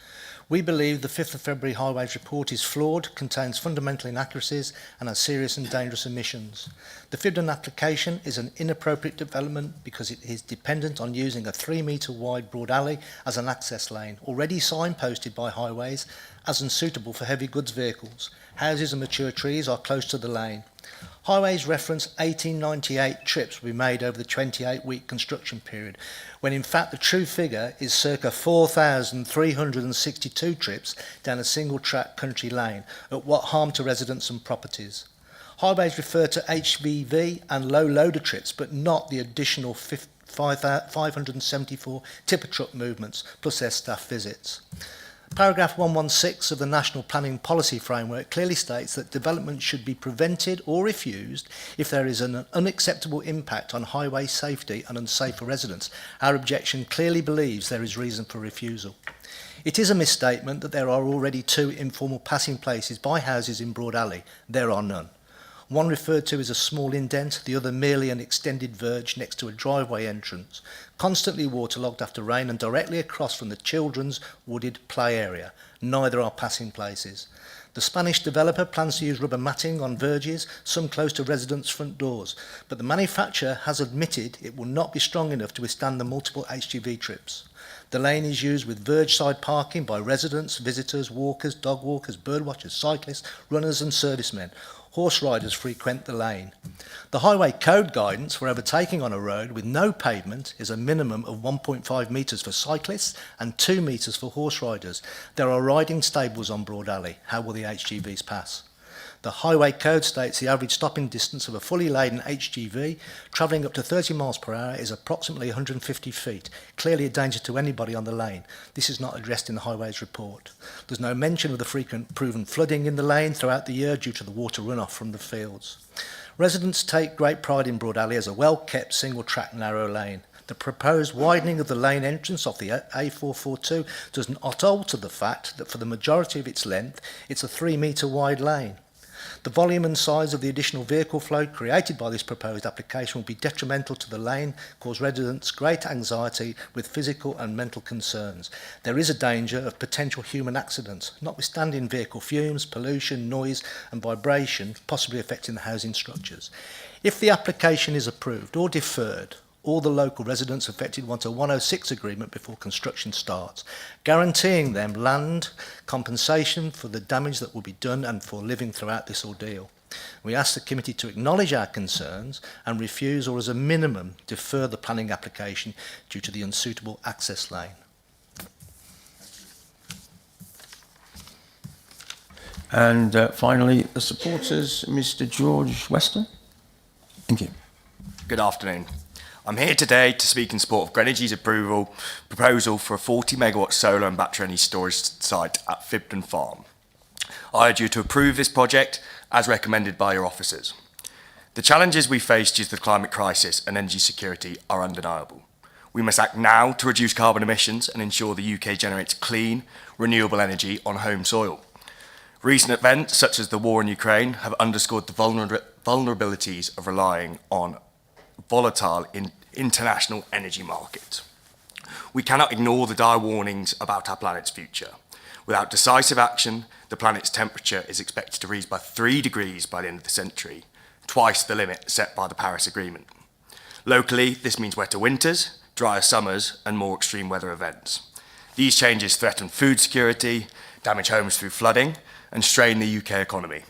We believe the 5th of February Highways report is flawed, contains fundamental inaccuracies and has serious and dangerous omissions. The Fibdon application is an inappropriate development because it is dependent on using a 3 metre wide broad alley as an access lane, already signposted by Highways as unsuitable for heavy goods vehicles. Houses and mature trees are close to the lane. Highways reference 1898 trips will be made over the 28-week construction period, when in fact the true figure is circa 4,362 trips down a single-track country lane, at what harm to residents and properties. Highways refer to HVV and low loader trips, but not the additional 574 tipper truck movements, plus their staff visits. Paragraph 116 of the National Planning Policy Framework clearly states that development should be prevented or refused if there is an unacceptable impact on highway safety and unsafe for residents. Our objection clearly believes there is reason for refusal. It is a misstatement that there are already 2 informal passing places by houses in Broad Alley. There are none. One referred to as a small indent, the other merely an extended verge next to a driveway entrance, constantly waterlogged after rain and directly across from the children's wooded play area. Neither are passing places. The Spanish developer plans to use rubber matting on verges, some close to residents' front doors, but the manufacturer has admitted it will not be strong enough to withstand the multiple HGV trips. The lane is used with verge-side parking by residents, visitors, walkers, dog walkers, bird watchers, cyclists, runners and servicemen. Horse riders frequent the lane. The highway code guidance for overtaking on a road with no pavement is a minimum of 1.5 metres for cyclists and 2 metres for horse riders. There are riding stables on Broad Alley. How will the HGVs pass? The highway code states the average stopping distance of a fully laden HGV travelling up to 30 miles per hour is approximately 150 feet, clearly a danger to anybody on the lane. This is not addressed in the highways report. There's no mention of the frequent proven flooding in the lane throughout the year due to the water runoff from the fields. Residents take great pride in Broad Alley as a well-kept single-track narrow lane. The proposed widening of the lane entrance off the A442 does not alter the fact that for the majority of its length, it's a 3-metre wide lane. The volume and size of the additional vehicle flow created by this proposed application will be detrimental to the lane, cause residents great anxiety with physical and mental concerns. There is a danger of potential human accidents, notwithstanding vehicle fumes, pollution, noise and vibration possibly affecting the housing structures. If the application is approved or deferred, all the local residents affected want a 106 agreement before construction starts, guaranteeing them land compensation for the damage that will be done and for living throughout this ordeal. We ask the committee to acknowledge our concerns and refuse, or as a minimum, defer the planning application due to the unsuitable access lane. And finally, the supporters, Mr. George Weston. Thank you. Good afternoon. I'm here today to speak in support of Greenwich's proposal for a 40 megawatt solar and battery energy storage site at Fibden Farm. I urge you to approve this project as recommended by your officers. The challenges we face due to the climate crisis and energy security are undeniable. We must act now to reduce carbon emissions and ensure the UK generates clean, renewable energy on home soil. Recent events, such as the war in Ukraine, have underscored the vulnerabilities of relying on volatile international energy markets. We cannot ignore the dire warnings about our planet's future. Without decisive action, the planet's temperature is expected to rise by 3 degrees by the end of the century, twice the limit set by the Paris Agreement. Locally, this means wetter winters, drier summers, and more extreme weather events. These changes threaten food security, damage homes through flooding, and strain the UK economy.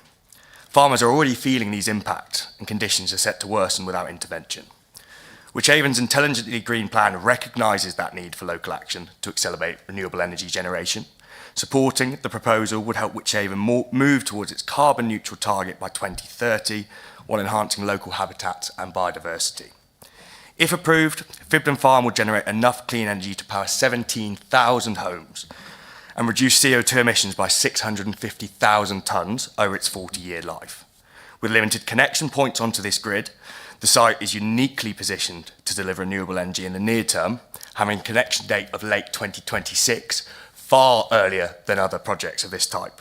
Farmers are already feeling these impacts, and conditions are set to worsen without intervention. Wychavon's Intelligently Green Plan recognises that need for local action to accelerate renewable energy generation. Supporting the proposal would help Wychavon move towards its carbon neutral target by 2030, while enhancing local habitats and biodiversity. If approved, Fibden Farm would generate enough clean energy to power 17,000 homes and reduce CO2 emissions by 650,000 tonnes over its 40-year life. With limited connection points onto this grid, the site is uniquely positioned to deliver renewable energy in the near term, having a connection date of late 2026, far earlier than other projects of this type.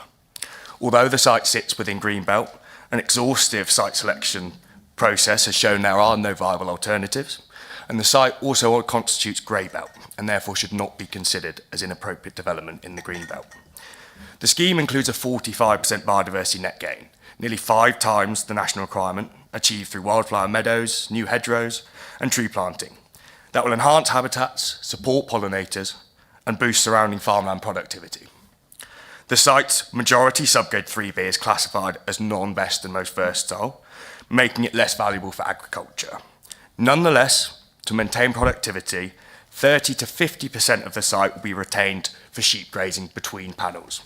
Although the site sits within Greenbelt, an exhaustive site selection process has shown there are no viable alternatives, and the site also constitutes grey belt and therefore should not be considered as inappropriate development in the green belt. The scheme includes a 45% biodiversity net gain, nearly 5 times the national requirement, achieved through wildflower meadows, new hedgerows and tree planting. That will enhance habitats, support pollinators and boost surrounding farmland productivity. The site's majority subgrade 3B is classified as non-best and most versatile, making it less valuable for agriculture. Nonetheless, to maintain productivity, 30 to 50% of the site will be retained for sheep grazing between panels.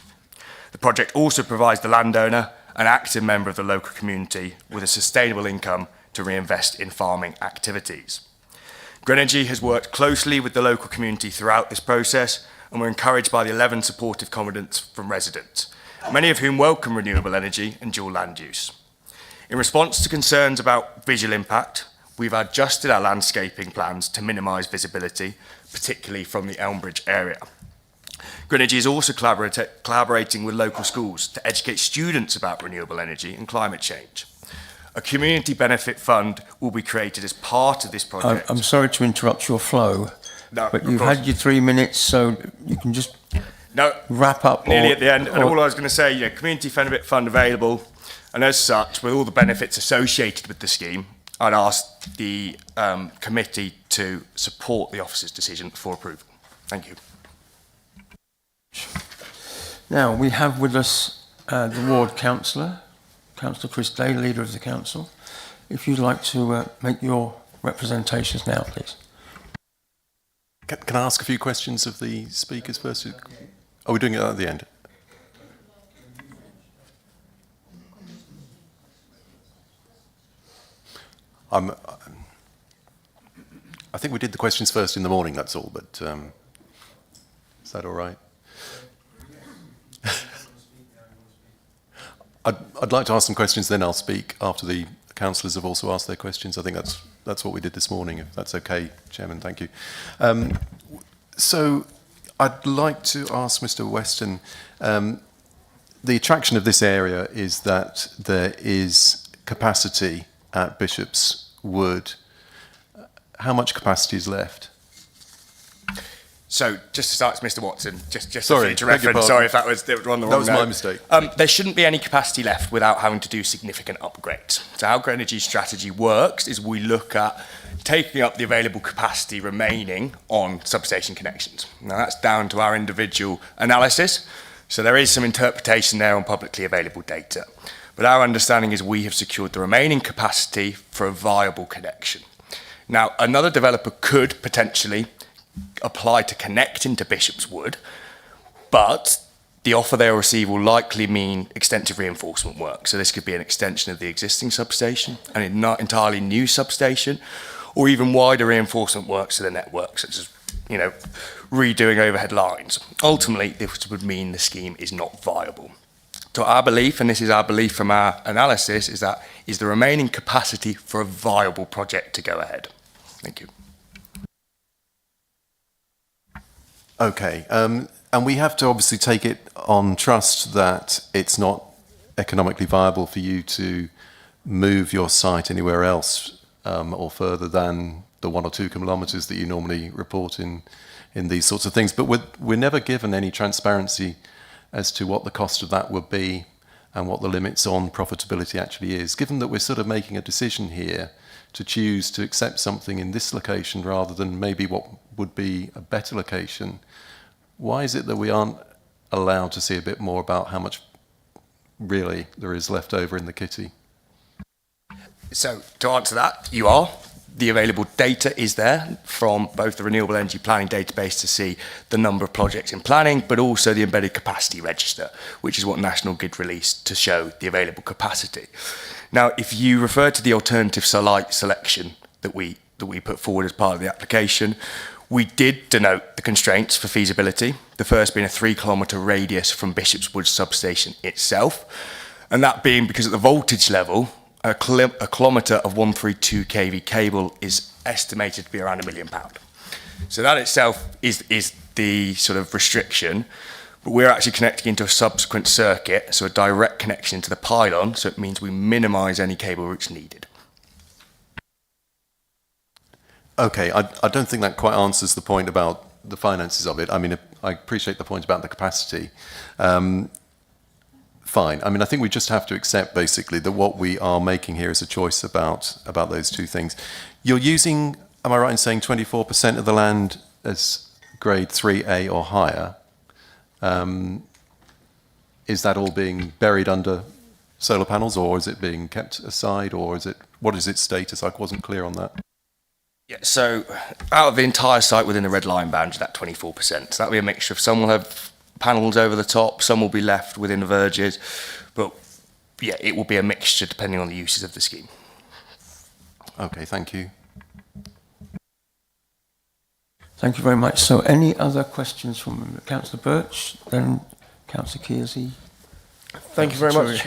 The project also provides the landowner, an active member of the local community, with a sustainable income to reinvest in farming activities. Greenwich has worked closely with the local community throughout this process, and we're encouraged by the 11 supportive comments from residents, many of whom welcome renewable energy and dual land use. In response to concerns about visual impact, we've adjusted our landscaping plans to minimise visibility, particularly from the Elmbridge area. Greenwich is also collaborating with local schools to educate students about renewable energy and climate change. A community benefit fund will be created as part of this project. I'm sorry to interrupt your flow, No, but you've had your 3 minutes, so you can just No, wrap up? Nearly or- at the end. And or- all I was going to say, community benefit fund available, and as such, with all the benefits associated with the scheme, I'd ask the committee to support the officer's decision for approval. Thank you. Now, we have with us the ward councillor, Councillor Chris Day, leader of the council. If you'd like to make your representations now, please. Can I ask a few questions of the speakers first? Are we doing it at the end? I think we did the questions first in the morning, that's all, but is that all right? I'd like to ask some questions, then I'll speak after the councillors have also asked their questions. I think that's what we did this morning, if that's okay, Chairman, thank you. So I'd like to ask Mr. Weston, the attraction of this area is that there is capacity at Bishop's Wood. How much capacity is left? So, just to start, it's Mr. Watson, just Sorry, for future reference. Sorry if that was on the wrong note. That was my mistake. There shouldn't be any capacity left without having to do significant upgrades. So how Greenwich's strategy works is we look at taking up the available capacity remaining on substation connections. Now that's down to our individual analysis. So there is some interpretation there on publicly available data. But our understanding is we have secured the remaining capacity for a viable connection. Now, another developer could potentially apply to connect into Bishop's Wood, but the offer they'll receive will likely mean extensive reinforcement work. So this could be an extension of the existing substation, an entirely new substation, or even wider reinforcement works to the network, such as, redoing overhead lines. Ultimately, this would mean the scheme is not viable. So our belief, and this is our belief from our analysis, is that is the remaining capacity for a viable project to go ahead. Thank you. Okay, and we have to obviously take it on trust that it's not economically viable for you to move your site anywhere else or further than the 1 or 2 kilometres that you normally report in these sorts of things. But we're never given any transparency as to what the cost of that would be and what the limits on profitability actually is. Given that we're sort of making a decision here to choose to accept something in this location rather than maybe what would be a better location, why is it that we aren't allowed to see a bit more about how much really there is left over in the kitty? So to answer that, you are. The available data is there from both the Renewable Energy Planning Database to see the number of projects in planning, but also the Embedded Capacity Register, which is what National Grid released to show the available capacity. Now, if you refer to the alternative site selection that we put forward as part of the application, we did denote the constraints for feasibility, the first being a 3-kilometre radius from Bishop's Wood substation itself, and that being because at the voltage level, a kilometre of 132 kV cable is estimated to be around £1 million. So that itself is the sort of restriction, but we're actually connecting into a subsequent circuit, so a direct connection to the pylon, so it means we minimise any cable routes needed. Okay, I don't think that quite answers the point about the finances of it. I mean, I appreciate the point about the capacity. Fine. I mean, I think we just have to accept basically that what we are making here is a choice about those two things. You're using, am I right in saying 24% of the land as grade 3A or higher? Is that all being buried under solar panels, or is it being kept aside, or what is its status? I wasn't clear on that. Yeah, so out of the entire site within the red line boundary, that 24%. So that'll be a mixture of some will have panels over the top, some will be left within the verges, but yeah, it will be a mixture depending on the uses of the scheme. Okay, thank you. Thank you very much. So any other questions from Councillor Birch, then Councillor Kearsey? Thank you very much.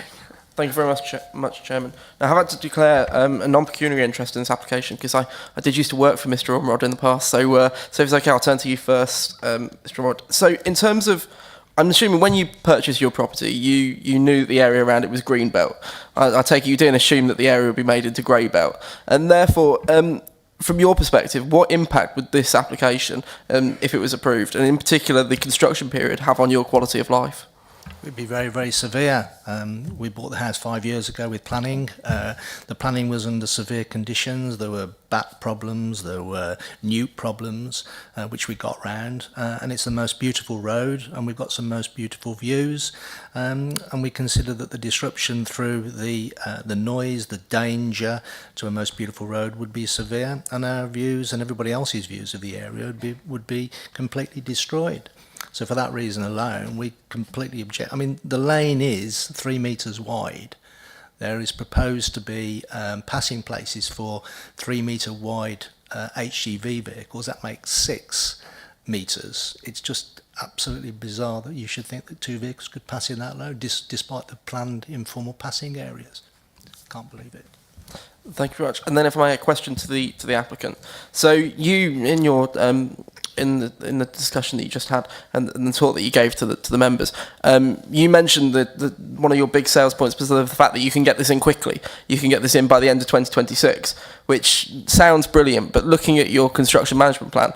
Thank you very much, Chairman. Now, I have had to declare a non-pecuniary interest in this application because I did used to work for Mr. Ormerod in the past. So if it's okay, I'll turn to you first, Mr. Ormerod. So in terms of, I'm assuming when you purchased your property, you knew that the area around it was green belt. I take it you didn't assume that the area would be made into grey belt. And therefore, from your perspective, what impact would this application, if it was approved, and in particular the construction period, have on your quality of life? It would be very, very severe. We bought the house 5 years ago with planning. The planning was under severe conditions. There were bat problems, there were newt problems, which we got round. And it's the most beautiful road, and we've got some most beautiful views. And we consider that the disruption through the noise, the danger to a most beautiful road would be severe, and our views and everybody else's views of the area would be completely destroyed. So for that reason alone, we completely object. I mean, the lane is 3 metres wide. There is proposed to be passing places for 3 metre wide HGV vehicles. That makes 6 metres. It's just absolutely bizarre that you should think that 2 vehicles could pass in that low, despite the planned informal passing areas. Can't believe it. Thank you very much. And then if I may, a question to the applicant. So you, in your in the discussion that you just had and the talk that you gave to the members, you mentioned that one of your big sales points was the fact that you can get this in quickly. You can get this in by the end of 2026, which sounds brilliant. But looking at your construction management plan,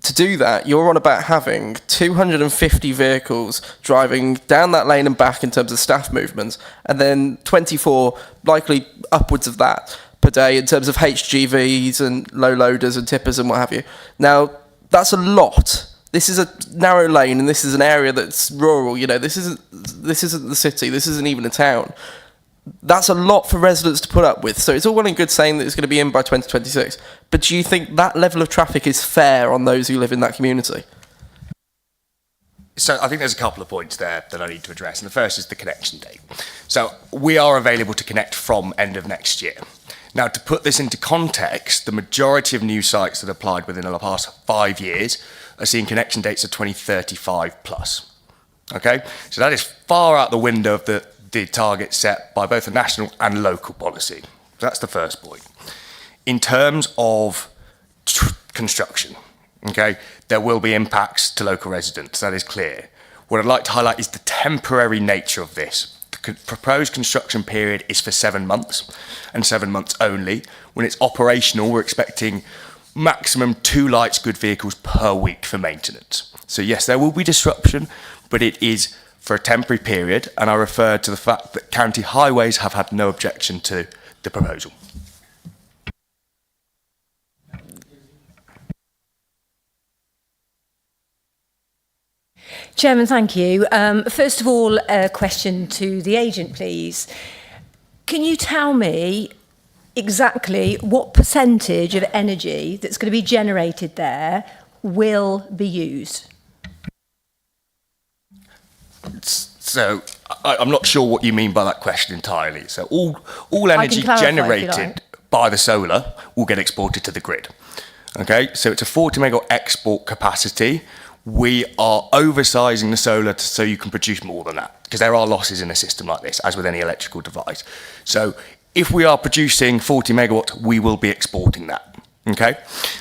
to do that, you're on about having 250 vehicles driving down that lane and back in terms of staff movements, and then 24, likely upwards of that, per day in terms of HGVs and low loaders and tippers and what have you. Now, that's a lot. This is a narrow lane, and this is an area that's rural. You know, this isn't the city. This isn't even a town. That's a lot for residents to put up with. So it's all well and good saying that it's going to be in by 2026. But do you think that level of traffic is fair on those who live in that community? So I think there's a couple of points there that I need to address. And the first is the connection date. So we are available to connect from end of next year. Now, to put this into context, the majority of new sites that applied within the past 5 years are seeing connection dates of 2035 plus. Okay? So that is far out the window of the target set by both the national and local policy. So that's the first point. In terms of construction, okay, there will be impacts to local residents, that is clear. What I'd like to highlight is the temporary nature of this. The proposed construction period is for 7 months, and 7 months only. When it's operational, we're expecting maximum 2 light good vehicles per week for maintenance. So yes, there will be disruption, but it is for a temporary period, and I refer to the fact that county highways have had no objection to the proposal. Chairman, thank you. First of all, a question to the agent, please. Can you tell me exactly what percentage of energy that's going to be generated there will be used? So I'm not sure what you mean by that question entirely. So all energy generated by the solar will get exported to the grid. Okay, so it's a 40 megawatt export capacity. We are oversizing the solar so you can produce more than that, because there are losses in a system like this, as with any electrical device. So if we are producing 40 megawatts, we will be exporting that. Okay.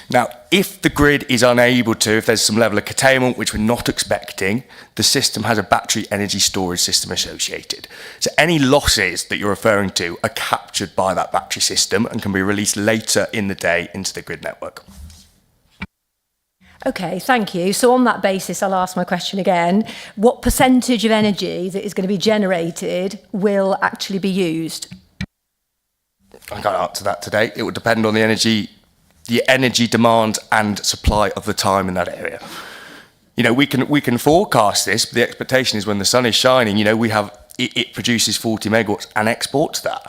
Now, if the grid is unable to, if there's some level of curtailment, which we're not expecting, the system has a battery energy storage system associated. So any losses that you're referring to are captured by that battery system and can be released later in the day into the grid network. Okay, thank you. So on that basis, I'll ask my question again. What percentage of energy that is going to be generated will actually be used? I can't answer that today. It would depend on the energy demand and supply of the time in that area. You know, we can forecast this, but the expectation is when the sun is shining, you know, it produces 40 megawatts and exports that.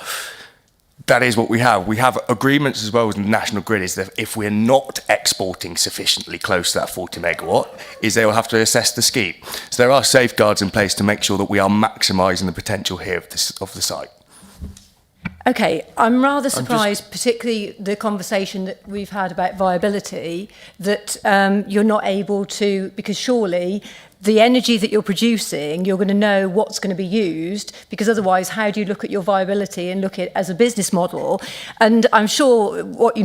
That is what we have. We have agreements as well with the national grid, is that if we're not exporting sufficiently close to that 40 megawatt, is they will have to assess the scheme. So there are safeguards in place to make sure that we are maximising the potential here of the site. Okay, I'm rather surprised, particularly the conversation that we've had about viability, that you're not able to, because surely the energy that you're producing, you're going to know what's going to be used, because otherwise how do you look at your viability and look at it as a business model? And I'm sure what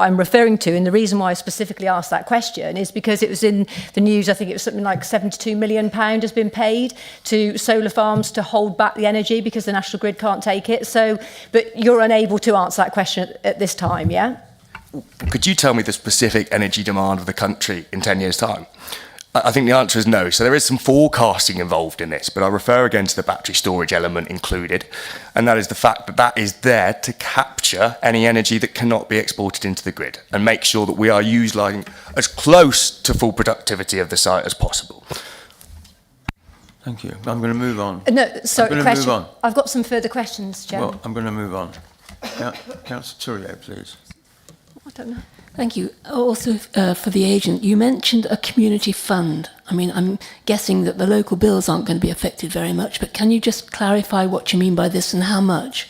I'm referring to, and the reason why I specifically asked that question is because it was in the news. I think it was something like £72 million has been paid to solar farms to hold back the energy because the national grid can't take it. So, but you're unable to answer that question at this time, yeah? could you tell me the specific energy demand of the country in 10 years' time? I think the answer is no. So there is some forecasting involved in this, but I refer again to the battery storage element included, and that is the fact that that is there to capture any energy that cannot be exported into the grid and make sure that we are utilising as close to full productivity of the site as possible. Thank you. I'm going to move on. No, sorry, I'm going to question. move on. I've got some further questions, Chairman. Well, I'm going to move on. Councillor Tourier, please. I don't know. Thank you. Also, for the agent, you mentioned a community fund. I mean, I'm guessing that the local bills aren't going to be affected very much, but can you just clarify what you mean by this and how much?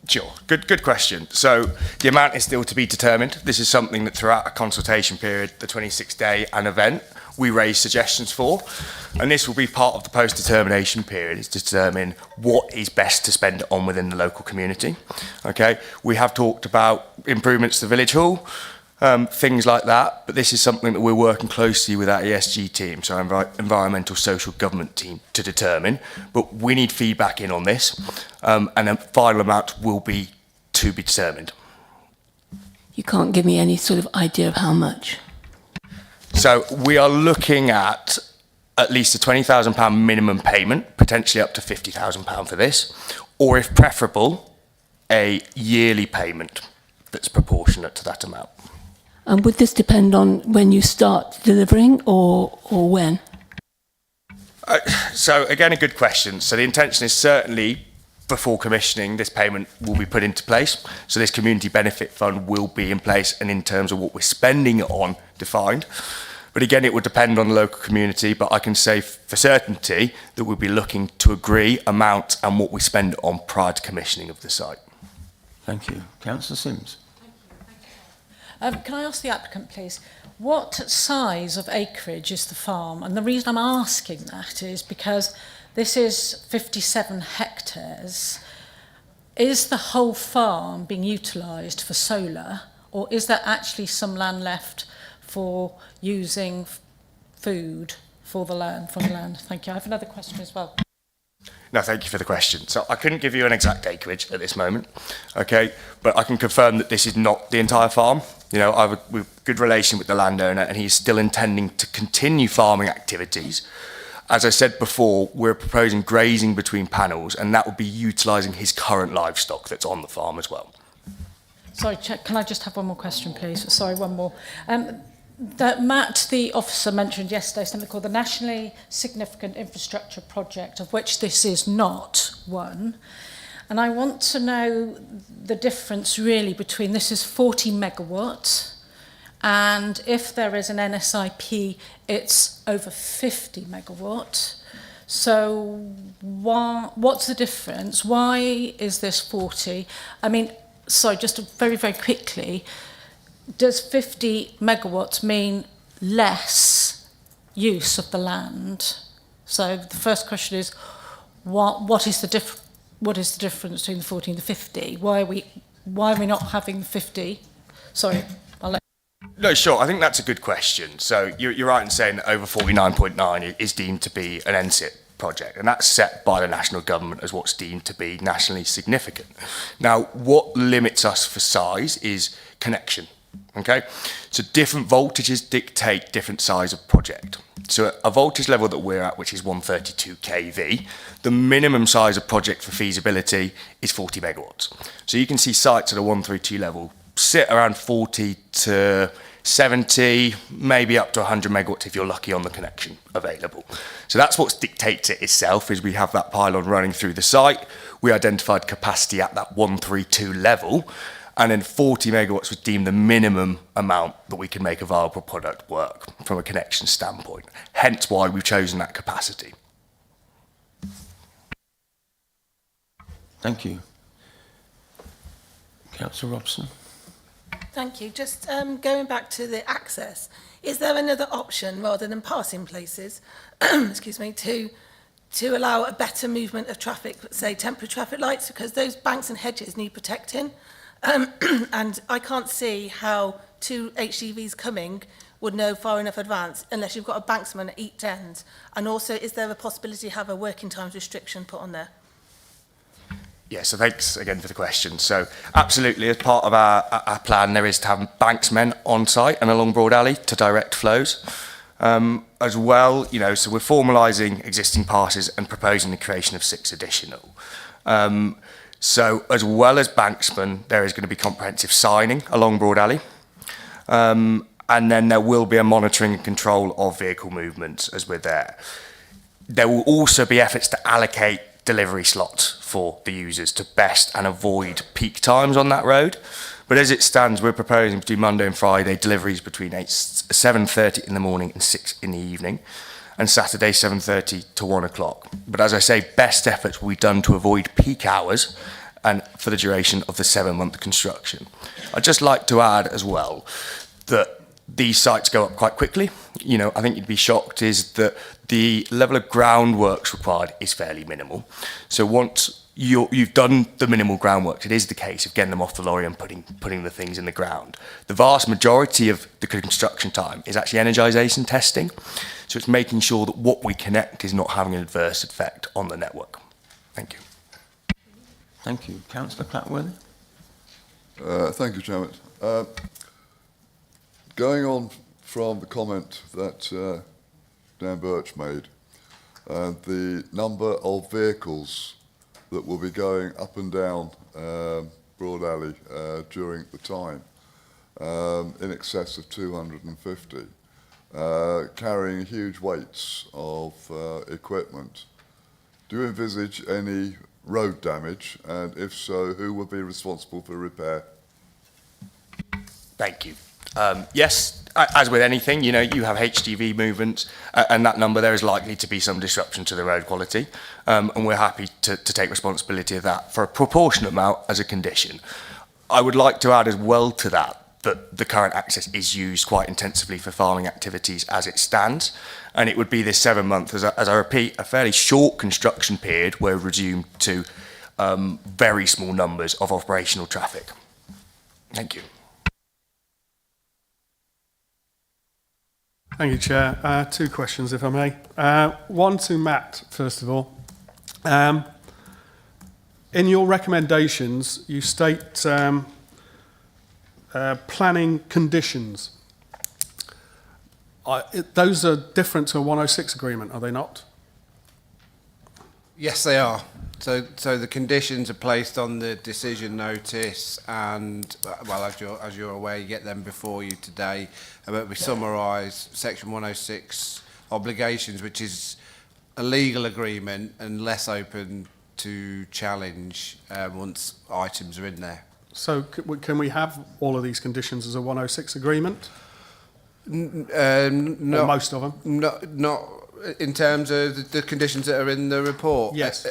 Sure. Good question. So the amount is still to be determined. This is something that throughout a consultation period, the 26-day and event, we raise suggestions for, and this will be part of the post-determination period, is to determine what is best to spend it on within the local community. Okay, we have talked about improvements to the village hall, things like that, but this is something that we're working closely with our ESG team, so our environmental social government team, to determine, but we need feedback in on this, and a final amount will be to be determined. You can't give me any sort of idea of how much? So we are looking at least a £20,000 minimum payment, potentially up to £50,000 for this, or if preferable, a yearly payment that's proportionate to that amount. And would this depend on when you start delivering or when? So again, a good question. So the intention is certainly before commissioning, this payment will be put into place. So this community benefit fund will be in place, and in terms of what we're spending it on, defined. But again, it would depend on the local community, but I can say for certainty that we'll be looking to agree amount and what we spend it on prior to commissioning of the site. Thank you. Councillor Sims. Can I ask the applicant, please, what size of acreage is the farm? And the reason I'm asking that is because this is 57 hectares. Is the whole farm being utilised for solar, or is there actually some land left for using food for the land, from the land? Thank you. I have another question as well. No, thank you for the question. So I couldn't give you an exact acreage at this moment, okay, but I can confirm that this is not the entire farm. You know, I have a good relation with the landowner, and he's still intending to continue farming activities. As I said before, we're proposing grazing between panels, and that will be utilising his current livestock that's on the farm as well. Sorry, can I just have one more question, please? Sorry, one more. That Matt, the officer, mentioned yesterday something called the Nationally Significant Infrastructure Project, of which this is not one. And I want to know the difference really between, this is 40 megawatt, and if there is an NSIP, it's over 50 megawatt. So what's the difference? Why is this 40? I mean, sorry, just very, very quickly, does 50 megawatts mean less use of the land? So the first question is, what is the difference between the 40 and the 50? Why are we not having the 50? Sorry, I'll let. No, sure. I think that's a good question. So you're right in saying that over 49.9 is deemed to be an NSIP project, and that's set by the national government as what's deemed to be nationally significant. Now, what limits us for size is connection. Okay, so different voltages dictate different size of project. So at a voltage level that we're at, which is 132 kV, the minimum size of project for feasibility is 40 megawatts. So you can see sites at a 132 level sit around 40 to 70, maybe up to 100 megawatts if you're lucky on the connection available. So that's what dictates it itself, is we have that pylon running through the site. We identified capacity at that 132 level, and then 40 megawatts was deemed the minimum amount that we can make a viable product work from a connection standpoint. Hence why we've chosen that capacity. Thank you. Councillor Robson. Thank you. Just going back to the access, is there another option rather than passing places, excuse me, to allow a better movement of traffic, say temporary traffic lights, because those banks and hedges need protecting? And I can't see how two HGVs coming would know far enough advance unless you've got a banksman at each end. And also, is there a possibility to have a working times restriction put on there? Yeah, so thanks again for the question. So absolutely, as part of our plan, there is to have banksmen on site and along Broad Alley to direct flows. As well, you know, so we're formalising existing passes and proposing the creation of 6 additional. So as well as banksmen, there is going to be comprehensive signing along Broad Alley. And then there will be a monitoring and control of vehicle movements as we're there. There will also be efforts to allocate delivery slots for the users to best and avoid peak times on that road. But as it stands, we're proposing between Monday and Friday deliveries between 7:30 in the morning and 6 in the evening, and Saturday 7:30 to 1 o'clock. But as I say, best efforts will be done to avoid peak hours and for the duration of the 7-month construction. I'd just like to add as well that these sites go up quite quickly. You know, I think you'd be shocked is that the level of groundworks required is fairly minimal. So once you've done the minimal groundworks, it is the case of getting them off the lorry and putting the things in the ground. The vast majority of the construction time is actually energisation testing. So it's making sure that what we connect is not having an adverse effect on the network. Thank you. Thank you. Councillor Clatworthy. Thank you, Chairman. Going on from the comment that Dan Birch made, the number of vehicles that will be going up and down Broad Alley during the time, in excess of 250, carrying huge weights of equipment. Do you envisage any road damage, and if so, who will be responsible for repair? Thank you. Yes, as with anything, you know, you have HGV movements, and that number, there is likely to be some disruption to the road quality, and we're happy to take responsibility of that for a proportionate amount as a condition. I would like to add as well to that the current access is used quite intensively for farming activities as it stands, and it would be this 7 month, as I repeat, a fairly short construction period where resumed to very small numbers of operational traffic. Thank you. Thank you, Chair. 2 questions, if I may. One to Matt, first of all. In your recommendations, you state planning conditions. Those are different to a 106 agreement, are they not? Yes, they are. So the conditions are placed on the decision notice, and well, as you're aware, you get them before you today. But we summarise Section 106 obligations, which is a legal agreement and less open to challenge once items are in there. So can we have all of these conditions as a 106 agreement? Or most of them? Not in terms of the conditions that are in the report. Yes.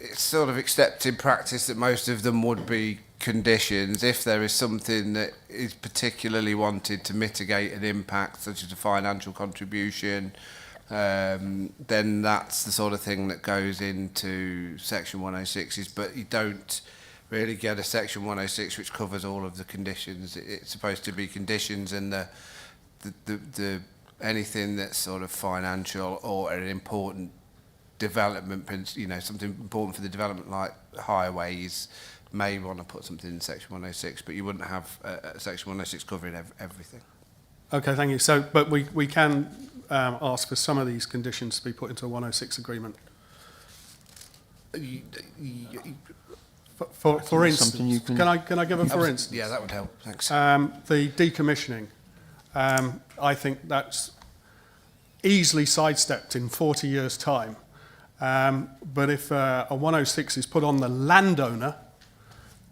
It's sort of accepted practice that most of them would be conditions. If there is something that is particularly wanted to mitigate an impact, such as a financial contribution, then that's the sort of thing that goes into Section 106s, but you don't really get a Section 106 which covers all of the conditions. It's supposed to be conditions, and the anything that's sort of financial or an important development, you know, something important for the development like highways, may want to put something in Section 106, but you wouldn't have a Section 106 covering everything. Okay, thank you. So, but we can ask for some of these conditions to be put into a 106 agreement. For instance, can I give a for instance? Yeah, that would help. Thanks. The decommissioning. I think that's easily sidestepped in 40 years' time. But if a 106 is put on the landowner,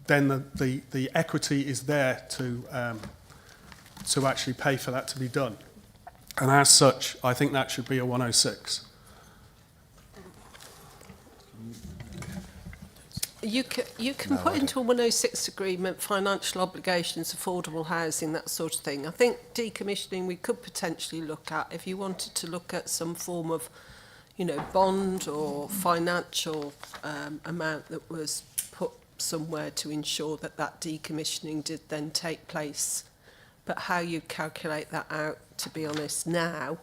then the equity is there to actually pay for that to be done. And as such, I think that should be a 106. You can put into a 106 agreement financial obligations, affordable housing, that sort of thing. I think decommissioning we could potentially look at if you wanted to look at some form of, you know, bond or financial amount that was put somewhere to ensure that that decommissioning did then take place. But how you calculate that out, to be honest, now,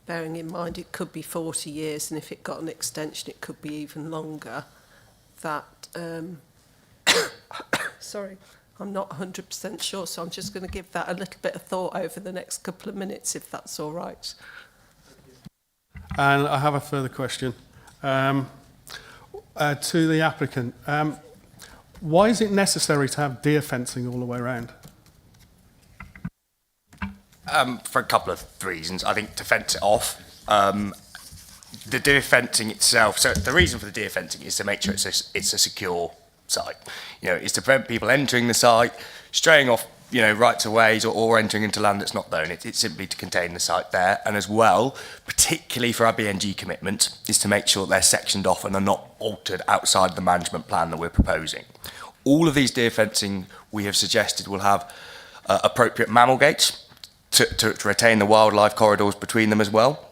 bearing in mind it could be 40 years, and if it got an extension it could be even longer, that, sorry, I'm not 100% sure, so I'm just going to give that a little bit of thought over the next couple of minutes, if that's all right. And I have a further question to the applicant. Why is it necessary to have deer fencing all the way around? For a couple of reasons. I think to fence it off. The deer fencing itself, so the reason for the deer fencing is to make sure it's a secure site. It's to prevent people entering the site, straying off, rights of ways or entering into land that's not their own. It's simply to contain the site there. And as well, particularly for our BNG commitment, is to make sure they're sectioned off and are not altered outside the management plan that we're proposing. All of these deer fencing we have suggested will have appropriate mammal gates to retain the wildlife corridors between them as well.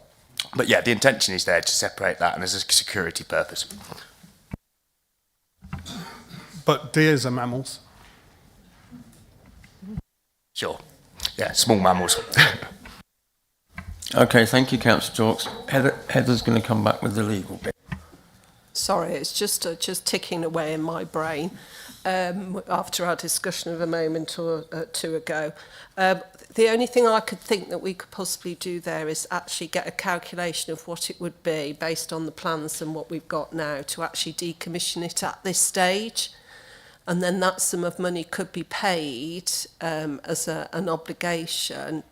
But yeah, the intention is there to separate that and as a security purpose. But deers are mammals. Sure. Yeah, small mammals. Okay, thank you, Councillor Chalks. Heather's going to come back with the legal bit. Sorry, it's just ticking away in my brain after our discussion of a moment or two ago. The only thing I could think that we could possibly do there is actually get a calculation of what it would be based on the plans and what we've got now to actually decommission it at this stage. And then that sum of money could be paid as an obligation,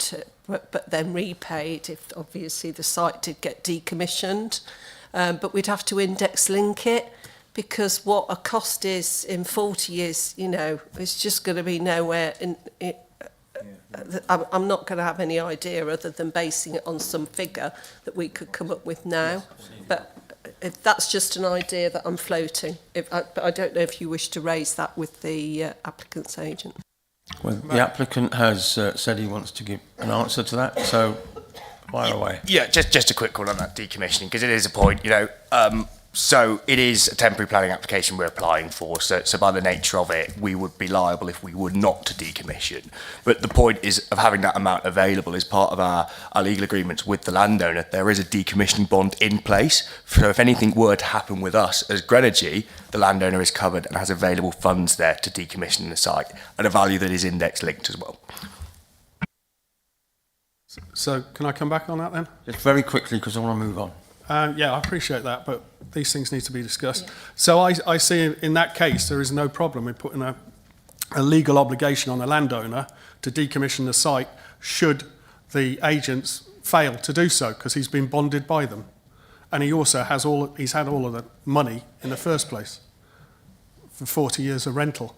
but then repaid if obviously the site did get decommissioned. But we'd have to index link it, because what a cost is in 40 years, it's just going to be nowhere in it. I'm not going to have any idea other than basing it on some figure that we could come up with now. But if that's just an idea that I'm floating. But I don't know if you wish to raise that with the applicant's agent. Well, the applicant has said he wants to give an answer to that, so fire away. Yeah, just a quick one on that decommissioning, because it is a point, so it is a temporary planning application we're applying for, so by the nature of it, we would be liable if we were not to decommission. But the point is of having that amount available as part of our legal agreements with the landowner. There is a decommissioning bond in place, so if anything were to happen with us as Greenwich, the landowner is covered and has available funds there to decommission the site at a value that is index linked as well. So can I come back on that then? Just very quickly, because I want to move on. Yeah, I appreciate that, but these things need to be discussed. Yeah. So I see in that case there is no problem with putting a legal obligation on the landowner to decommission the site should the agents fail to do so, because he's been bonded by them. And he also has he's had all of the money in the first place for 40 years of rental.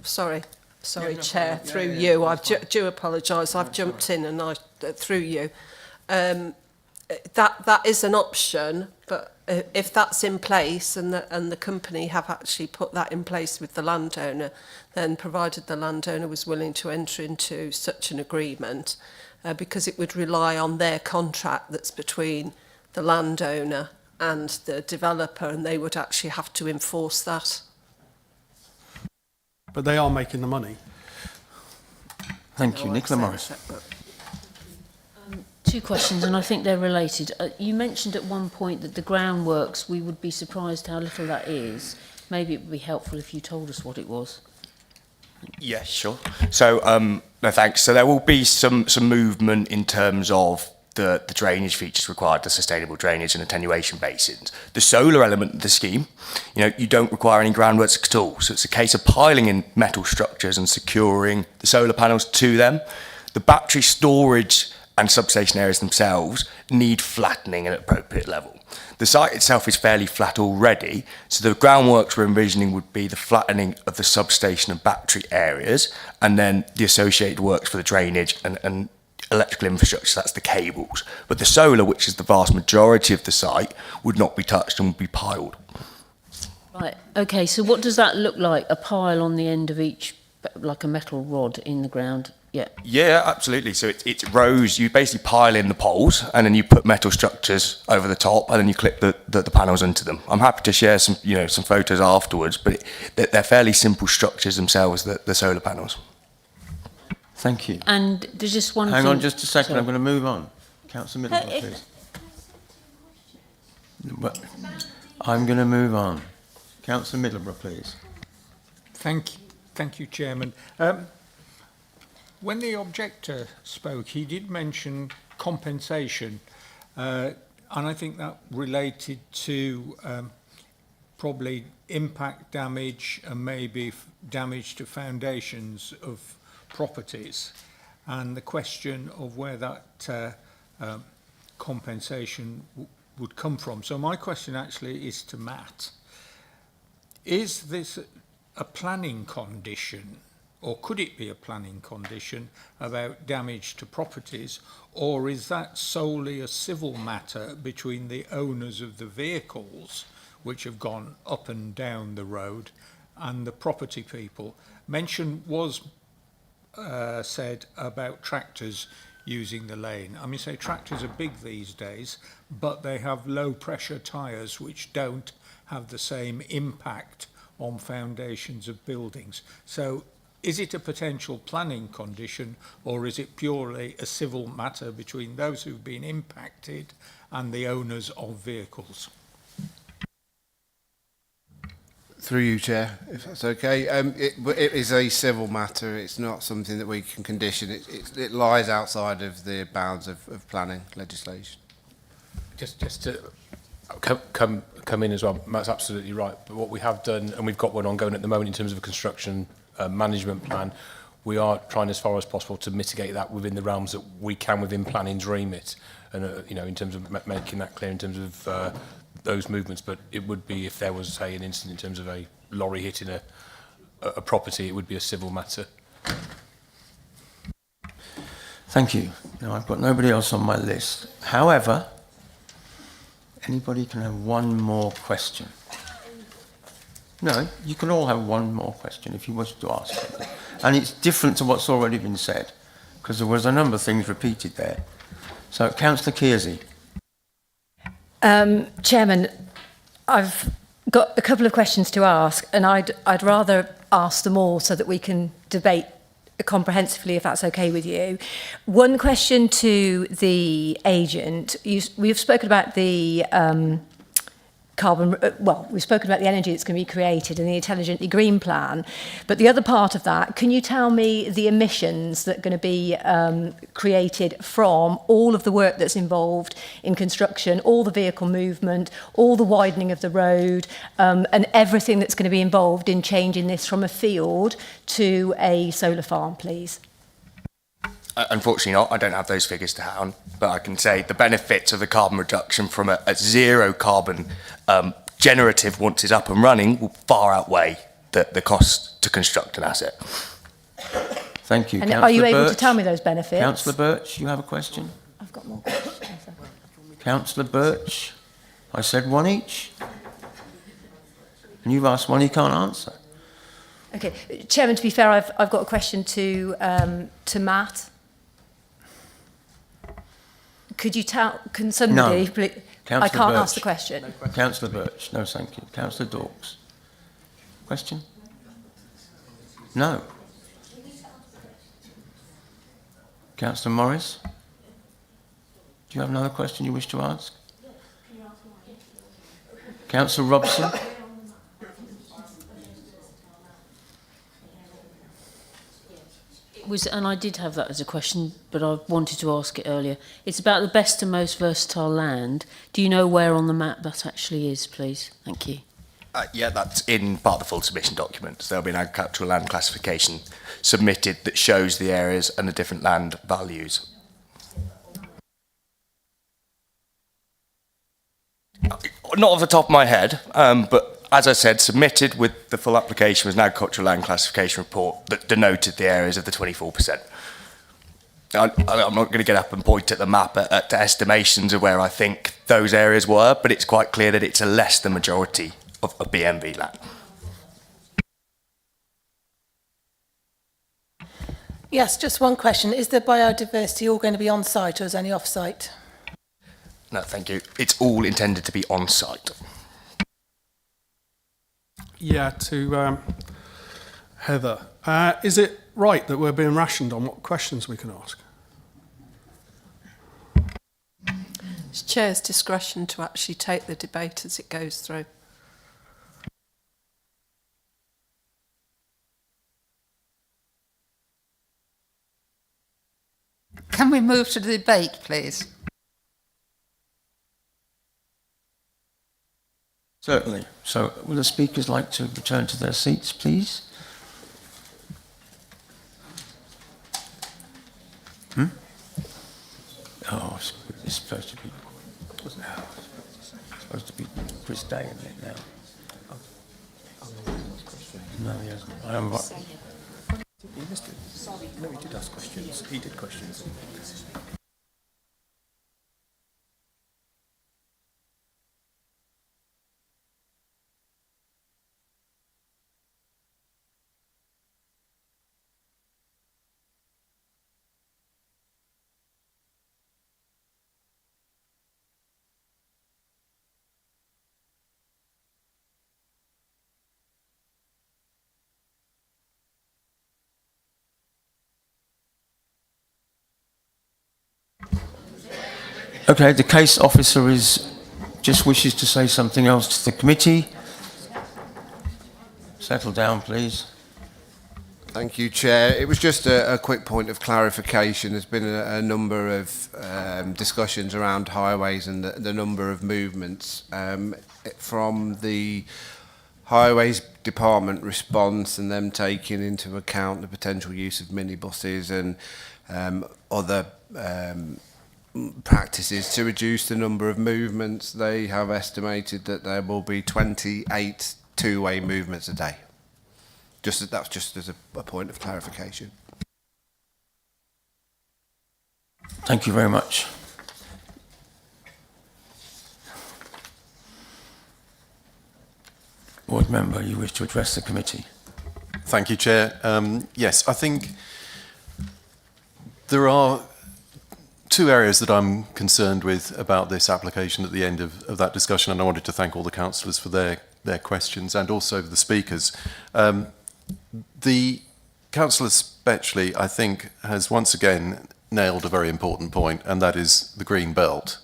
Sorry, Chair, through you, I do apologise, I've jumped in and through you. That is an option, but if that's in place and the company have actually put that in place with the landowner, then provided the landowner was willing to enter into such an agreement, because it would rely on their contract that's between the landowner and the developer, and they would actually have to enforce that. But they are making the money. Thank you. Nicola Morris. Two questions, and I think they're related. You mentioned at one point that the groundworks, we would be surprised how little that is. Maybe it would be helpful if you told us what it was. Yeah, sure. So, no thanks. So there will be some movement in terms of the drainage features required, the sustainable drainage and attenuation basins. The solar element of the scheme, you don't require any groundworks at all. So it's a case of piling in metal structures and securing the solar panels to them. The battery storage and substation areas themselves need flattening at an appropriate level. The site itself is fairly flat already, so the groundworks we're envisioning would be the flattening of the substation and battery areas, and then the associated works for the drainage and electrical infrastructure, so that's the cables. But the solar, which is the vast majority of the site, would not be touched and would be piled. Right, okay, so what does that look like? A pile on the end of each, like a metal rod in the ground? Yeah. Yeah, absolutely. So it's rows. You basically pile in the poles, and then you put metal structures over the top, and then you clip the panels into them. I'm happy to share some photos afterwards, but they're fairly simple structures themselves, the solar panels. Thank you. And there's just one Hang thing. on just a second. Sorry. I'm going to move on. Councillor Middleton, please. I'm going to move on. Councillor Middleborough, please. Thank you, Chairman. When the objector spoke, he did mention compensation, and I think that related to probably impact damage and maybe damage to foundations of properties, and the question of where that compensation would come from. So my question actually is to Matt. Is this a planning condition, or could it be a planning condition about damage to properties, or is that solely a civil matter between the owners of the vehicles which have gone up and down the road and the property people? Mention was said about tractors using the lane. I mean, say tractors are big these days, but they have low pressure tyres which don't have the same impact on foundations of buildings. So is it a potential planning condition, or is it purely a civil matter between those who've been impacted and the owners of vehicles? Through you, Chair, if that's okay. It is a civil matter. It's not something that we can condition. It lies outside of the bounds of planning legislation. Just to come in as well, Matt's absolutely right. But what we have done, and we've got one ongoing at the moment in terms of a construction management plan, we are trying as far as possible to mitigate that within the realms that we can within planning's remit, and you know, in terms of making that clear in terms of those movements. But it would be, if there was, say, an incident in terms of a lorry hitting a property, it would be a civil matter. Thank you. Now, I've got nobody else on my list. However, anybody can have one more question. No, you can all have one more question if you wish to ask something. And it's different to what's already been said, because there was a number of things repeated there. So, Councillor Kearsey. Chairman, I've got a couple of questions to ask, and I'd rather ask them all so that we can debate comprehensively, if that's okay with you. One question to the agent. We've spoken about the we've spoken about the energy that's going to be created and the Intelligently Green plan, but the other part of that, can you tell me the emissions that are going to be created from all of the work that's involved in construction, all the vehicle movement, all the widening of the road, and everything that's going to be involved in changing this from a field to a solar farm, please? Unfortunately not. I don't have those figures to hand, but I can say the benefits of the carbon reduction from a zero carbon generative, once it's up and running, will far outweigh the cost to construct an asset. Thank you. And are you able to tell me those benefits? Councillor Birch, you have a question? I've got more questions. Councillor Birch, I said one each. And you've asked one you can't answer. Okay, Chairman, to be fair, I've got a question to Matt. Could you tell, can somebody, No. please, Councillor I can't Birch. ask the question. Councillor Birch, no thank you. Councillor Dawkes. Question? No. Councillor Morris? Do you have another question you wish to ask? Councillor Robson? And I did have that as a question, but I wanted to ask it earlier. It's about the best and most versatile land. Do you know where on the map that actually is, please? Thank you. Yeah, that's in part of the full submission document. So there'll be an agricultural land classification submitted that shows the areas and the different land values. Not off the top of my head, but as I said, submitted with the full application was an agricultural land classification report that denoted the areas of the 24%. I'm not going to get up and point at the map at estimations of where I think those areas were, but it's quite clear that it's a less than majority of BMV land. Yes, just one question. Is the biodiversity all going to be on site or is any off site? No, thank you. It's all intended to be on site. Yeah, to Heather. Is it right that we're being rationed on what questions we can ask? It's Chair's discretion to actually take the debate as it goes through. Can we move to the debate, please? Certainly. So will the speakers like to return to their seats, please? Oh, it's supposed to be. It's supposed to be Chris Day, isn't it now? No, he hasn't. I am right. He missed it. Sorry. No, he did ask questions. He did questions. Okay, the case officer just wishes to say something else to the committee. Settle down, please. Thank you, Chair. It was just a quick point of clarification. There's been a number of discussions around highways and the number of movements. From the Highways Department response and them taking into account the potential use of minibuses and other practices to reduce the number of movements, they have estimated that there will be 28 two-way movements a day. That's just as a point of clarification. Thank you very much. Board member, you wish to address the committee? Thank you, Chair. Yes, I think there are two areas that I'm concerned with about this application at the end of that discussion, and I wanted to thank all the councillors for their questions and also the speakers. The Councillor Spetchley, I think, has once again nailed a very important point, and that is the green belt.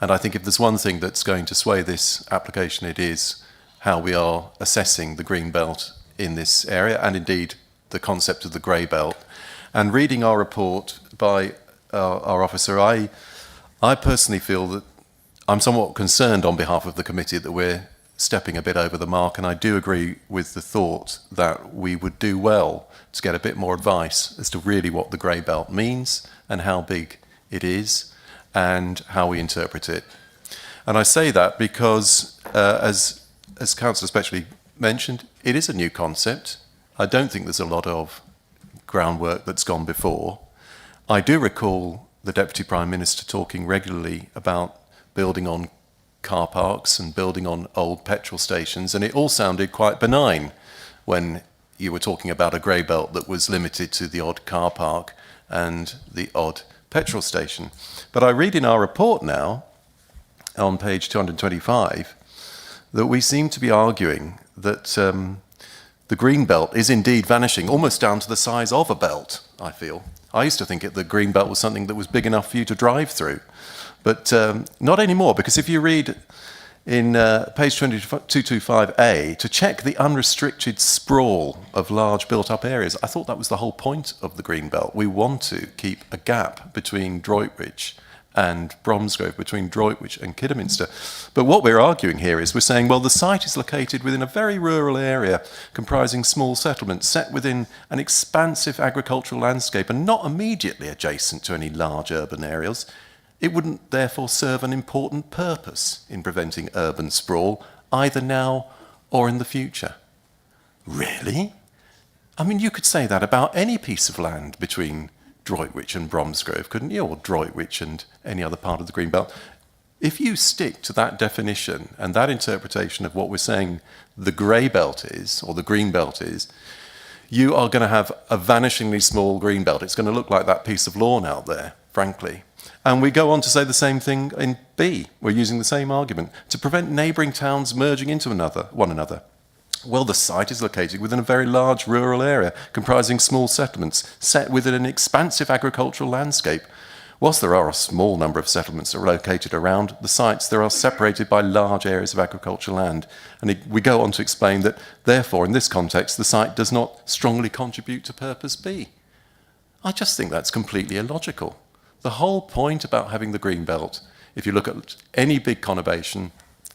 And I think if there's one thing that's going to sway this application, it is how we are assessing the green belt in this area, and indeed the concept of the grey belt. And reading our report by our officer, I personally feel that I'm somewhat concerned on behalf of the committee that we're stepping a bit over the mark, and I do agree with the thought that we would do well to get a bit more advice as to really what the grey belt means and how big it is and how we interpret it. And I say that because, as Councillor Spetchley mentioned, it is a new concept. I don't think there's a lot of groundwork that's gone before. I do recall the Deputy Prime Minister talking regularly about building on car parks and building on old petrol stations, and it all sounded quite benign when you were talking about a grey belt that was limited to the odd car park and the odd petrol station. But I read in our report now, on page 225, that we seem to be arguing that the green belt is indeed vanishing, almost down to the size of a belt, I feel. I used to think the green belt was something that was big enough for you to drive through. But not anymore, because if you read in page 225A, to check the unrestricted sprawl of large built-up areas, I thought that was the whole point of the green belt. We want to keep a gap between Droitwich and Bromsgrove, between Droitwich and Kidderminster. But what we're arguing here is we're saying, well, the site is located within a very rural area comprising small settlements set within an expansive agricultural landscape and not immediately adjacent to any large urban areas. It wouldn't therefore serve an important purpose in preventing urban sprawl, either now or in the future. Really? I mean, you could say that about any piece of land between Droitwich and Bromsgrove, couldn't you? Or Droitwich and any other part of the green belt. If you stick to that definition and that interpretation of what we're saying the grey belt is, or the green belt is, you are going to have a vanishingly small green belt. It's going to look like that piece of lawn out there, frankly. And we go on to say the same thing in B. We're using the same argument. To prevent neighbouring towns merging into one another. Well, the site is located within a very large rural area comprising small settlements set within an expansive agricultural landscape. Whilst there are a small number of settlements that are located around the sites, they are separated by large areas of agricultural land. And we go on to explain that, therefore, in this context, the site does not strongly contribute to purpose B. I just think that's completely illogical. The whole point about having the green belt, if you look at any big conurbation,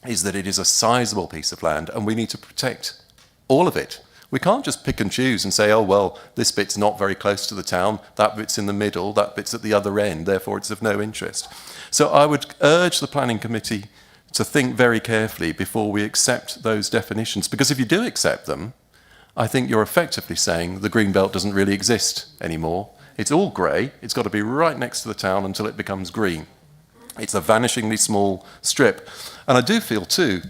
is that it is a sizable piece of land and we need to protect all of it. We can't just pick and choose and say, oh, well, this bit's not very close to the town, that bit's in the middle, that bit's at the other end, therefore it's of no interest. So I would urge the Planning Committee to think very carefully before we accept those definitions, because if you do accept them, I think you're effectively saying the green belt doesn't really exist anymore. It's all grey, it's got to be right next to the town until it becomes green. It's a vanishingly small strip. And I do feel too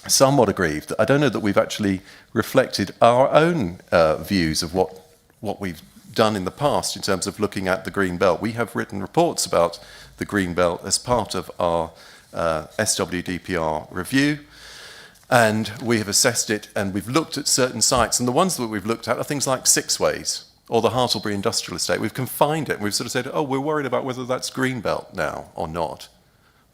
somewhat aggrieved that I don't know that we've actually reflected our own views of what we've done in the past in terms of looking at the green belt. We have written reports about the green belt as part of our SWDPR review, and we have assessed it and we've looked at certain sites, and the ones that we've looked at are things like Sixways or the Hartlebury Industrial Estate. We've confined it and we've sort of said, oh, we're worried about whether that's green belt now or not.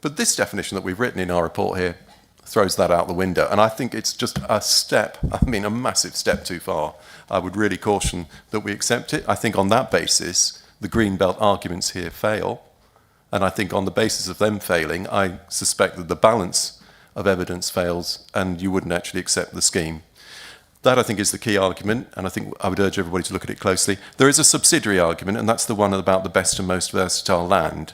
But this definition that we've written in our report here throws that out the window, and I think it's just a step, I mean a massive step too far. I would really caution that we accept it. I think on that basis the green belt arguments here fail, and I think on the basis of them failing I suspect that the balance of evidence fails and you wouldn't actually accept the scheme. That I think is the key argument, and I think I would urge everybody to look at it closely. There is a subsidiary argument, and that's the one about the best and most versatile land.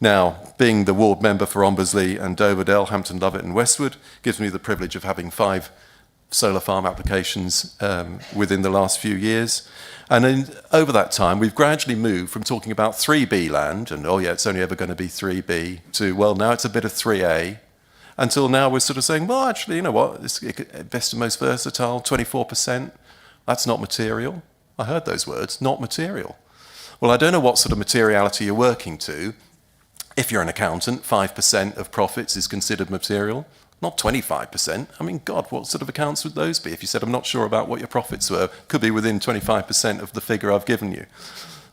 Now, being the ward member for Ombersley and Doverdale, Hampton Lovett and Westwood, gives me the privilege of having 5 solar farm applications within the last few years. And over that time, we've gradually moved from talking about 3B land, and oh yeah, it's only ever going to be 3B, to, well, now it's a bit of 3A, until now we're sort of saying, well, actually, you know what, it's best and most versatile, 24%, that's not material. I heard those words, not material. Well, I don't know what sort of materiality you're working to. If you're an accountant, 5% of profits is considered material, not 25%. I mean, God, what sort of accounts would those be? If you said, I'm not sure about what your profits were, could be within 25% of the figure I've given you.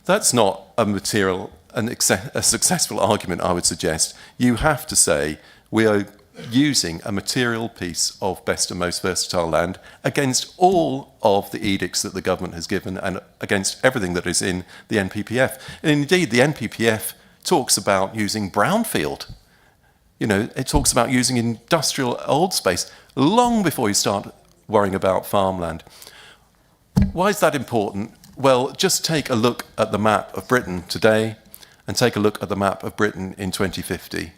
That's not a material, a successful argument, I would suggest. You have to say, we are using a material piece of best and most versatile land against all of the edicts that the government has given and against everything that is in the NPPF. And indeed, the NPPF talks about using brownfield. You know, it talks about using industrial old space long before you start worrying about farmland. Why is that important? Well, just take a look at the map of Britain today and take a look at the map of Britain in 2050.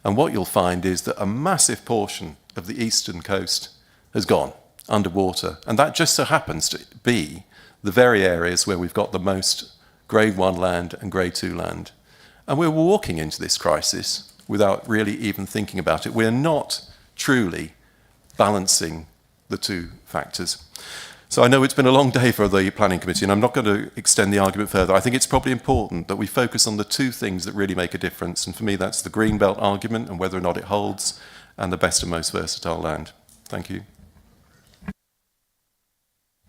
And what you'll find is that a massive portion of the eastern coast has gone underwater. And that just so happens to be the very areas where we've got the most Grade 1 land and Grade 2 land. And we're walking into this crisis without really even thinking about it. We're not truly balancing the two factors. So I know it's been a long day for the Planning Committee, and I'm not going to extend the argument further. I think it's probably important that we focus on the two things that really make a difference. And for me, that's the green belt argument and whether or not it holds, and the best and most versatile land. Thank you.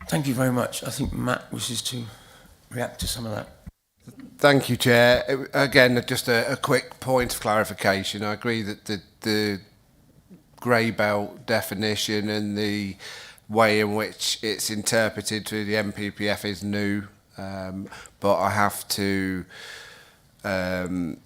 Thank you very much. I think Matt wishes to react to some of that. Thank you, Chair. Again, just a quick point of clarification. I agree that the grey belt definition and the way in which it's interpreted through the NPPF is new, but I have to... the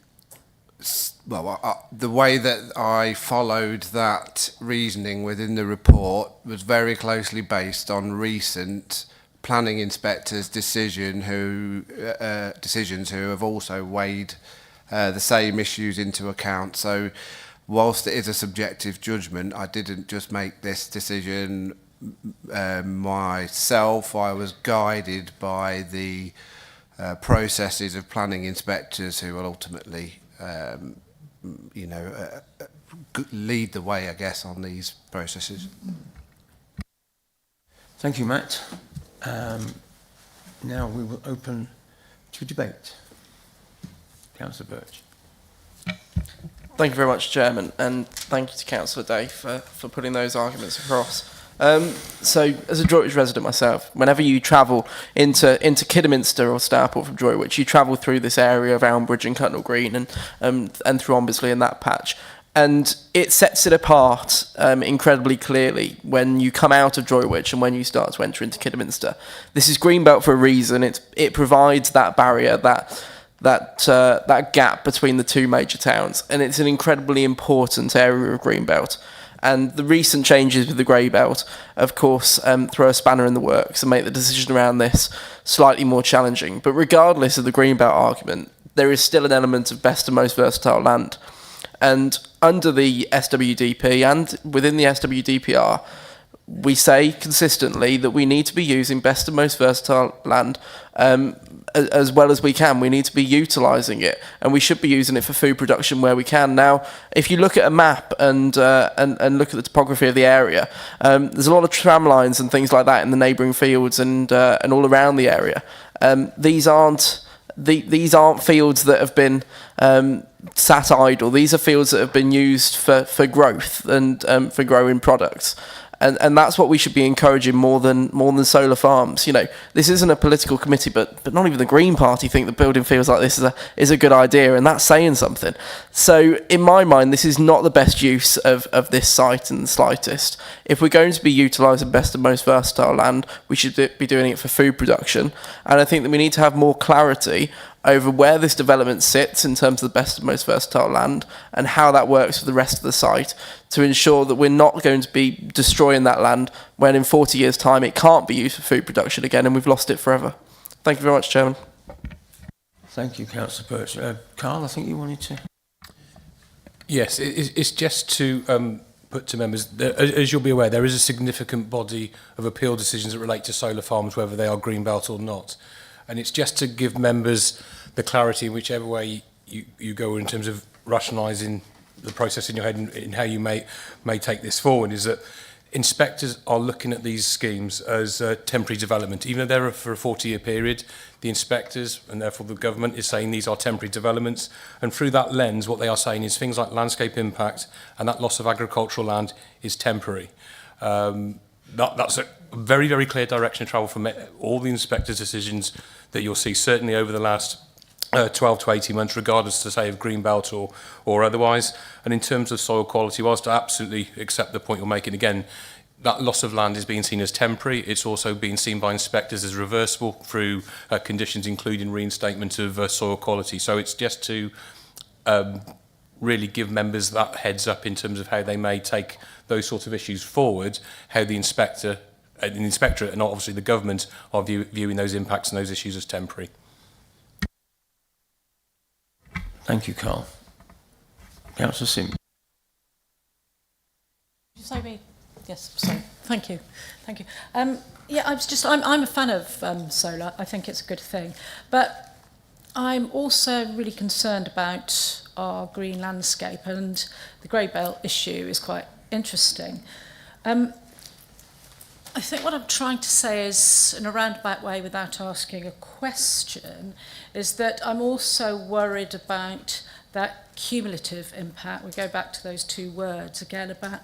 way that I followed that reasoning within the report was very closely based on recent planning inspectors' decisions who have also weighed the same issues into account. So whilst it is a subjective judgment, I didn't just make this decision myself. I was guided by the processes of planning inspectors who will ultimately lead the way, I guess, on these processes. Thank you, Matt. Now we will open to debate. Councillor Birch. Thank you very much, Chairman, and thank you to Councillor Day for putting those arguments across. So, as a Droitwich resident myself, whenever you travel into Kidderminster or Stourport from Droitwich, you travel through this area of Elmbridge and Cutnall Green and through Ombersley and that patch. And it sets it apart incredibly clearly when you come out of Droitwich and when you start to enter into Kidderminster. This is Greenbelt for a reason. It provides that barrier, that that gap between the two major towns, and it's an incredibly important area of Greenbelt. And the recent changes with the grey belt, of course, throw a spanner in the works and make the decision around this slightly more challenging. But regardless of the green belt argument, there is still an element of best and most versatile land. And under the SWDP and within the SWDPR, we say consistently that we need to be using best and most versatile land as well as we can. We need to be utilising it, and we should be using it for food production where we can. Now, if you look at a map and look at the topography of the area, there's a lot of tram lines and things like that in the neighbouring fields and all around the area. These aren't fields that have been sat idle. These are fields that have been used for growth and for growing products. And that's what we should be encouraging more than solar farms. You know, this isn't a political committee, but not even the Green Party think that building fields like this is a good idea, and that's saying something. So in my mind, this is not the best use of this site in the slightest. If we're going to be utilising best and most versatile land, we should be doing it for food production. And I think that we need to have more clarity over where this development sits in terms of the best and most versatile land and how that works with the rest of the site to ensure that we're not going to be destroying that land when in 40 years' time it can't be used for food production again and we've lost it forever. Thank you very much, Chairman. Thank you, Councillor Pershore. Carl, I think you wanted to... Yes, it's just to put to members, as you'll be aware, there is a significant body of appeal decisions that relate to solar farms, whether they are greenbelt or not. And it's just to give members the clarity in whichever way you go in terms of rationalising the process in your head and how you may take this forward, is that inspectors are looking at these schemes as temporary development. Even though they're for a 40-year period, the inspectors and therefore the government is saying these are temporary developments. And through that lens, what they are saying is things like landscape impact and that loss of agricultural land is temporary. That's a very, very clear direction of travel from all the inspectors' decisions that you'll see, certainly over the last 12 to 18 months, regardless to say of greenbelt or otherwise. And in terms of soil quality, whilst I absolutely accept the point you're making, again, that loss of land is being seen as temporary. It's also being seen by inspectors as reversible through conditions including reinstatement of soil quality. So it's just to really give members that heads up in terms of how they may take those sorts of issues forward, how the inspectorate and obviously the government are viewing those impacts and those issues as temporary. Thank you, Carl. Councillor Sim. Did you say me? Yes, sorry. Thank you. Thank you. Yeah, I'm a fan of solar. I think it's a good thing. But I'm also really concerned about our green landscape, and the grey belt issue is quite interesting. I think what I'm trying to say is, in a roundabout way without asking a question, is that I'm also worried about that cumulative impact. We go back to those two words again about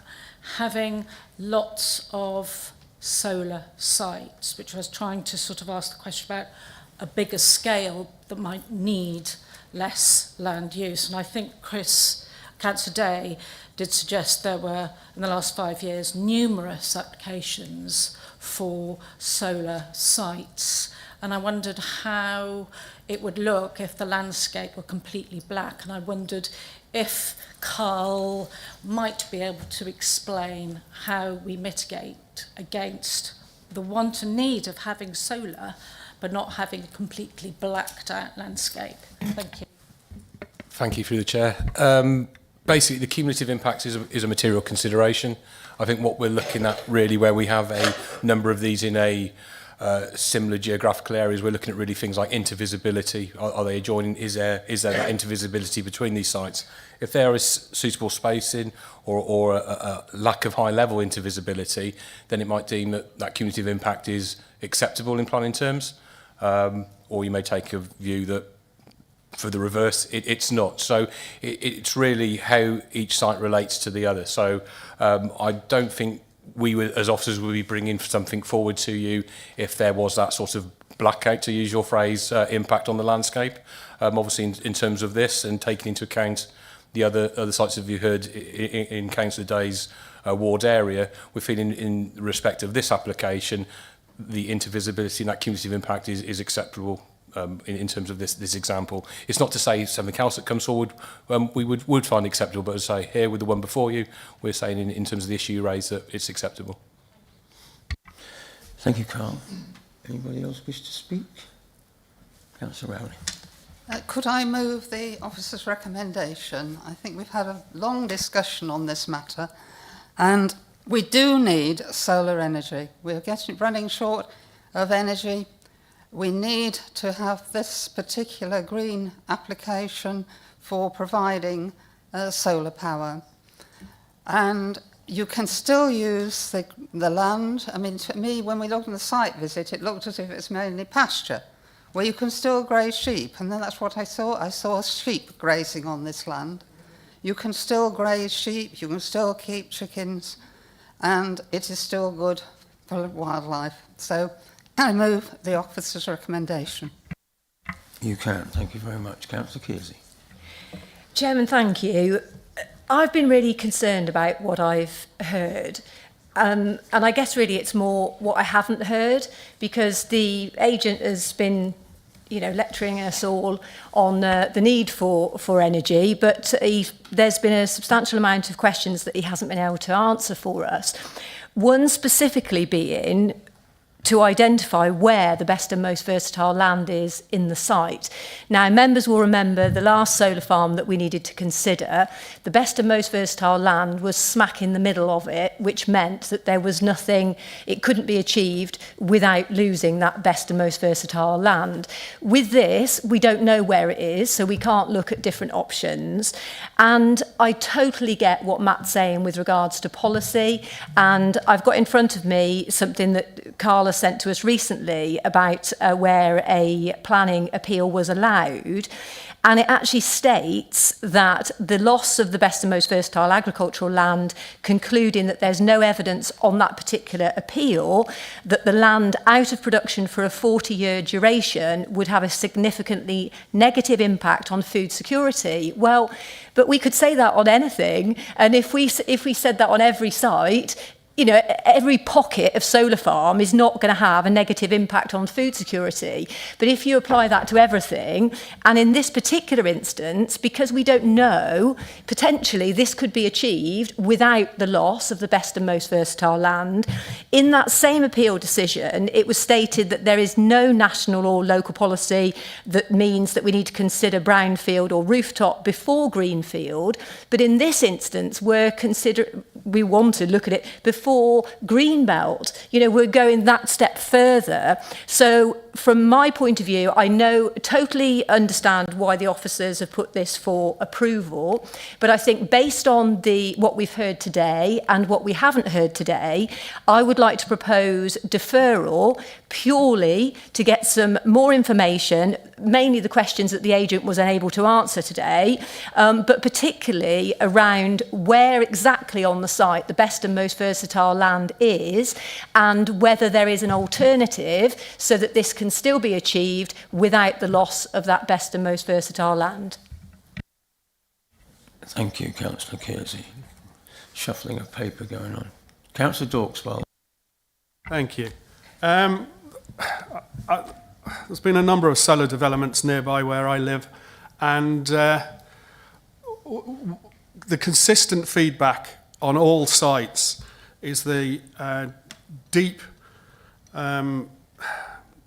having lots of solar sites, which I was trying to sort of ask the question about a bigger scale that might need less land use. And I think Councillor Day did suggest there were, in the last 5 years, numerous applications for solar sites. And I wondered how it would look if the landscape were completely black. And I wondered if Carl might be able to explain how we mitigate against the want and need of having solar, but not having a completely blacked out landscape. Thank you. Thank you, through the chair. Basically, the cumulative impacts is a material consideration. I think what we're looking at really, where we have a number of these in a similar geographical areas, we're looking at really things like intervisibility. Are they adjoining? Is there that intervisibility between these sites? If there is suitable spacing or a lack of high-level intervisibility, then it might deem that cumulative impact is acceptable in planning terms. Or you may take a view that for the reverse, it's not. So it's really how each site relates to the other. So I don't think we would, as officers, would be bringing something forward to you if there was that sort of blackout, to use your phrase, impact on the landscape. Obviously, in terms of this and taking into account the other sites that you heard in Councillor Day's ward area, we're feeling in respect of this application, the intervisibility and that cumulative impact is acceptable in terms of this example. It's not to say something else that comes forward we would find acceptable, but as I say, here with the one before you, we're saying in terms of the issue you raised that it's acceptable. Thank you, Carl. Anybody else wish to speak? Councillor Rowley. Could I move the officer's recommendation? I think we've had a long discussion on this matter, and we do need solar energy. We're running short of energy. We need to have this particular green application for providing solar power. And you can still use the land. I mean, to me, when we looked on the site visit, it looked as if it's mainly pasture, where you can still graze sheep. And then that's what I saw. I saw sheep grazing on this land. You can still graze sheep, you can still keep chickens, and it is still good for wildlife. So I move the officer's recommendation. You can. Thank you very much. Councillor Kearsey. Chairman, thank you. I've been really concerned about what I've heard. And I guess really it's more what I haven't heard, because the agent has been, you know, lecturing us all on the need for energy, but there's been a substantial amount of questions that he hasn't been able to answer for us. One specifically being to identify where the best and most versatile land is in the site. Now, members will remember the last solar farm that we needed to consider. The best and most versatile land was smack in the middle of it, which meant that there was nothing, it couldn't be achieved without losing that best and most versatile land. With this, we don't know where it is, so we can't look at different options. And I totally get what Matt's saying with regards to policy, and I've got in front of me something that Carla sent to us recently about where a planning appeal was allowed. And it actually states that the loss of the best and most versatile agricultural land, concluding that there's no evidence on that particular appeal that the land out of production for a 40-year duration would have a significantly negative impact on food security. Well, but we could say that on anything, and if we said that on every site, you know, every pocket of solar farm is not going to have a negative impact on food security. But if you apply that to everything, and in this particular instance, because we don't know, potentially this could be achieved without the loss of the best and most versatile land. In that same appeal decision, it was stated that there is no national or local policy that means that we need to consider brownfield or rooftop before greenfield. But in this instance, we want to look at it before Greenbelt. You know, we're going that step further. So from my point of view, I totally understand why the officers have put this for approval. But I think based on what we've heard today and what we haven't heard today, I would like to propose deferral purely to get some more information, mainly the questions that the agent was unable to answer today, but particularly around where exactly on the site the best and most versatile land is, and whether there is an alternative so that this can still be achieved without the loss of that best and most versatile land. Thank you, Councillor Kearsey. Shuffling of paper going on. Councillor Dorkswell. Thank you. There's been a number of solar developments nearby where I live, and the consistent feedback on all sites is the deep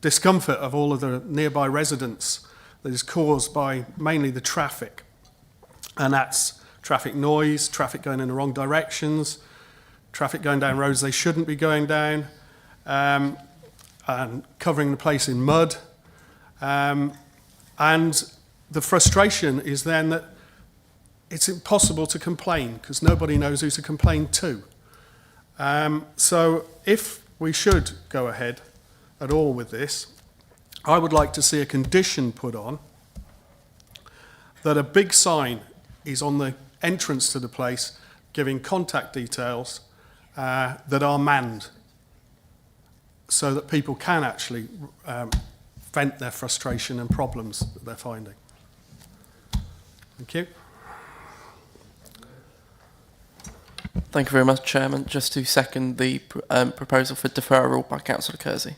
discomfort of all of the nearby residents that is caused by mainly the traffic. And that's traffic noise, traffic going in the wrong directions, traffic going down roads they shouldn't be going down, and covering the place in mud. And the frustration is then that it's impossible to complain because nobody knows who to complain to. So if we should go ahead at all with this, I would like to see a condition put on that a big sign is on the entrance to the place giving contact details that are manned, so that people can actually vent their frustration and problems that they're finding. Thank you. Thank you very much, Chairman. Just to second the proposal for deferral by Councillor Kersey.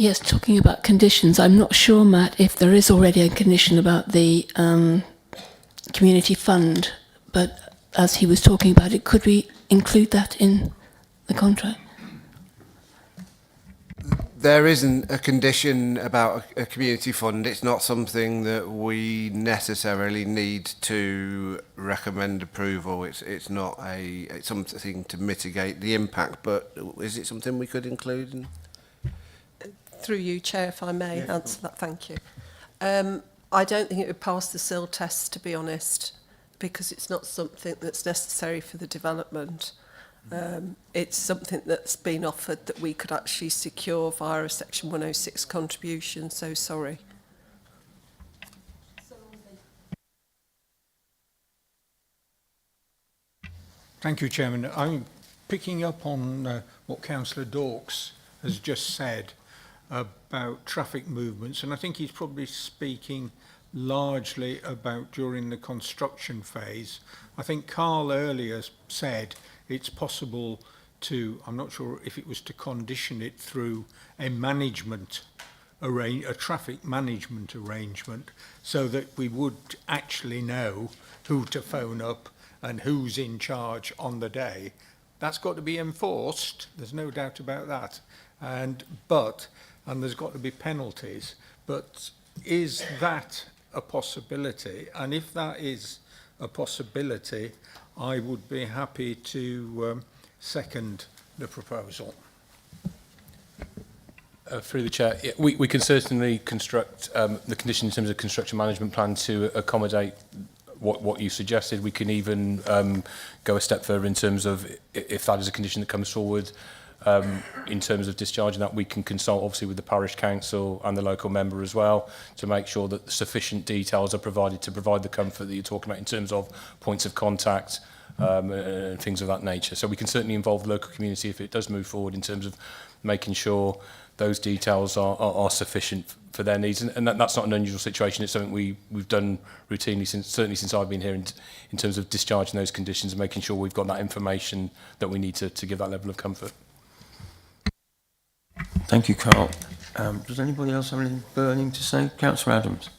Yes, talking about conditions, I'm not sure, Matt, if there is already a condition about the community fund, but as he was talking about it, could we include that in the contract? There isn't a condition about a community fund. It's not something that we necessarily need to recommend approval. It's not it's something to mitigate the impact, but is it something we could include in? Through you, Chair, if I may answer that, thank you. I don't think it would pass the SIL test, to be honest, because it's not something that's necessary for the development. It's something that's been offered that we could actually secure via a Section 106 contribution, so sorry. Thank you, Chairman. I'm picking up on what Councillor Dawkes has just said about traffic movements, and I think he's probably speaking largely about during the construction phase. I think Carl earlier said it's possible to, I'm not sure if it was to condition it through a traffic management arrangement, so that we would actually know who to phone up and who's in charge on the day. That's got to be enforced, there's no doubt about that. And there's got to be penalties. But is that a possibility? And if that is a possibility, I would be happy to second the proposal. Through the Chair, we can certainly construct the condition in terms of construction management plan to accommodate what you suggested. We can even go a step further in terms of if that is a condition that comes forward in terms of discharging that, we can consult obviously with the parish council and the local member as well to make sure that sufficient details are provided to provide the comfort that you're talking about in terms of points of contact and things of that nature. So we can certainly involve the local community if it does move forward in terms of making sure those details are sufficient for their needs. And that's not an unusual situation. It's something we've done routinely, certainly since I've been here, in terms of discharging those conditions and making sure we've got that information that we need to give that level of comfort. Thank you, Carl. Does anybody else have anything burning to say? Councillor Adams.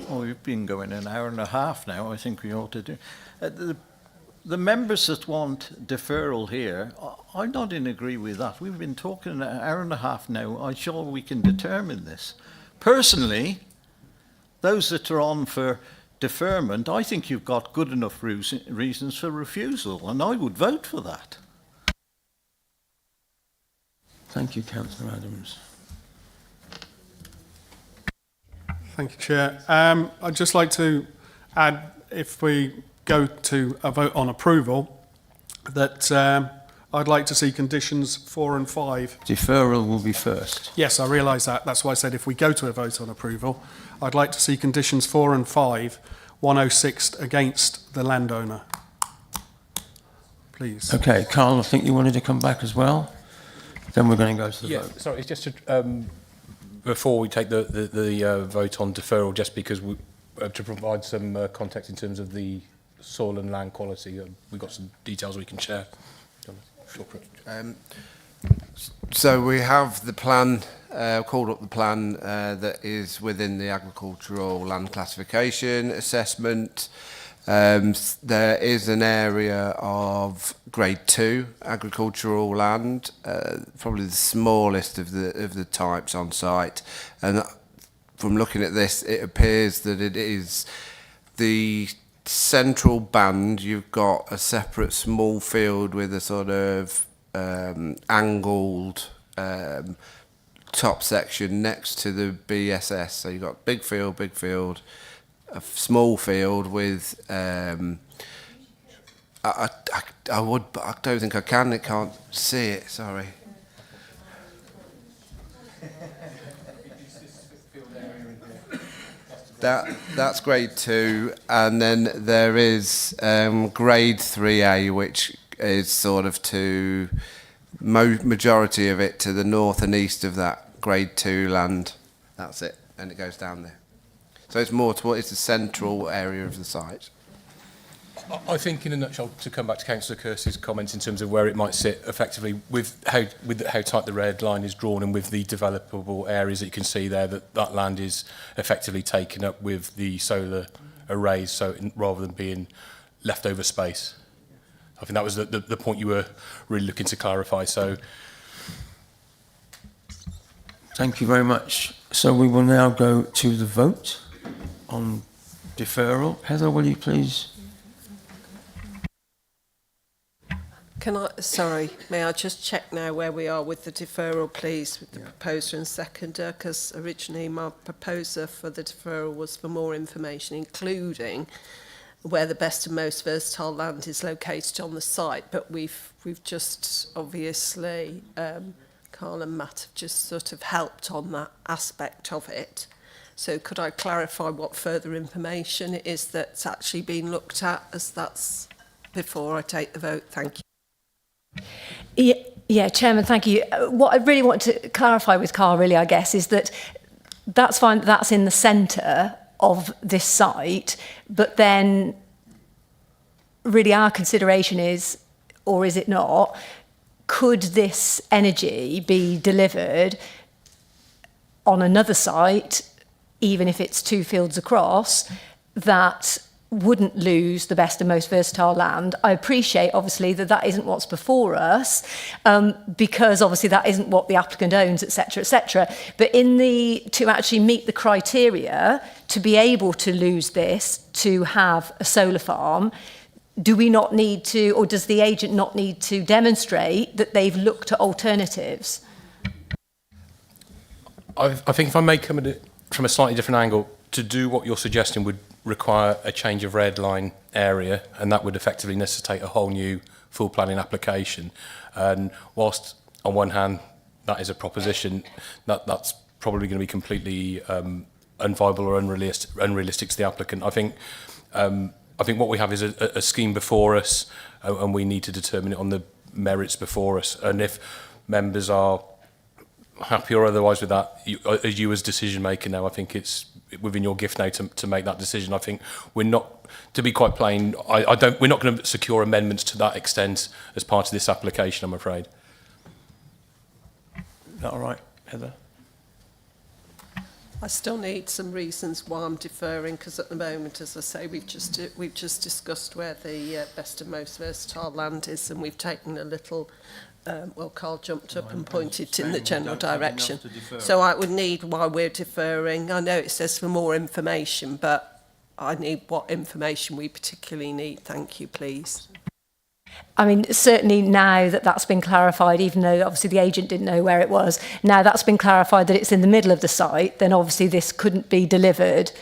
Well, we've been going an hour and a half now. I think we ought to do. The members that want deferral here, I'm not in agree with that. We've been talking an hour and a half now. I'm sure we can determine this. Personally, those that are on for deferment, I think you've got good enough reasons for refusal, and I would vote for that. Thank you, Councillor Adams. Thank you, Chair. I'd just like to add, if we go to a vote on approval, that I'd like to see conditions 4 and 5. Deferral will be first. Yes, I realise that. That's why I said if we go to a vote on approval, I'd like to see conditions 4 and 5, 106 against the landowner. Please. Okay, Carl, I think you wanted to come back as well. Then we're going to go to the vote. Sorry, it's just to, before we take the vote on deferral, just because we to provide some context in terms of the soil and land quality, we've got some details we can share. So we have the plan, called up the plan that is within the agricultural land classification assessment. There is an area of grade 2 agricultural land, probably the smallest of the types on site, and from looking at this it appears that it is the central band. You've got a separate small field with a sort of angled top section next to the BSS, so you've got big field, a small field with I would, but I don't think I can. It can't see it. Sorry. That's grade 2, and then there is grade 3A, which is sort of to majority of it to the north and east of that grade 2 land. That's it, and it goes down there. So it's more towards the central area of the site. I think, in a nutshell, to come back to Councillor Kearse's comments in terms of where it might sit effectively with how tight the red line is drawn and with the developable areas that you can see there, that land is effectively taken up with the solar arrays, so rather than being leftover space. I think that was the point you were really looking to clarify. So, thank you very much. So we will now go to the vote on deferral. Heather, will you please? May I just check now where we are with the deferral, please, with the proposer and seconder, because originally my proposer for the deferral was for more information, including where the best and most versatile land is located on the site, but we've just obviously, Carl and Matt have just sort of helped on that aspect of it. So could I clarify what further information it is that's actually been looked at, as that's before I take the vote? Thank you. Yeah, Chairman, thank you. What I really want to clarify with Carl, really, I guess, is that that's fine, that's in the centre of this site, but then really our consideration is, or is it not, could this energy be delivered on another site, even if it's 2 fields across, that wouldn't lose the best and most versatile land? I appreciate, obviously, that isn't what's before us, because obviously that isn't what the applicant owns, etc., etc. But to actually meet the criteria to be able to lose this, to have a solar farm, do we not need to, or does the agent not need to demonstrate that they've looked at alternatives? I think if I may come at it from a slightly different angle, to do what you're suggesting would require a change of red line area, and that would effectively necessitate a whole new full planning application. And whilst on one hand that is a proposition, that's probably going to be completely unviable or unrealistic to the applicant. I think what we have is a scheme before us, and we need to determine it on the merits before us. And if members are happy or otherwise with that, you as decision maker now, I think it's within your gift now to make that decision. I think we're not, to be quite plain, we're not going to secure amendments to that extent as part of this application, I'm afraid. Is that all right, Heather? I still need some reasons why I'm deferring, because at the moment, as I say, we've just discussed where the best and most versatile land is, and we've taken a little. Well, Carl jumped up and pointed in the general direction. So I would need why we're deferring. I know it says for more information, but I need what information we particularly need. Thank you, please. I mean, certainly now that that's been clarified, even though obviously the agent didn't know where it was, now that's been clarified that it's in the middle of the site, then obviously this couldn't be delivered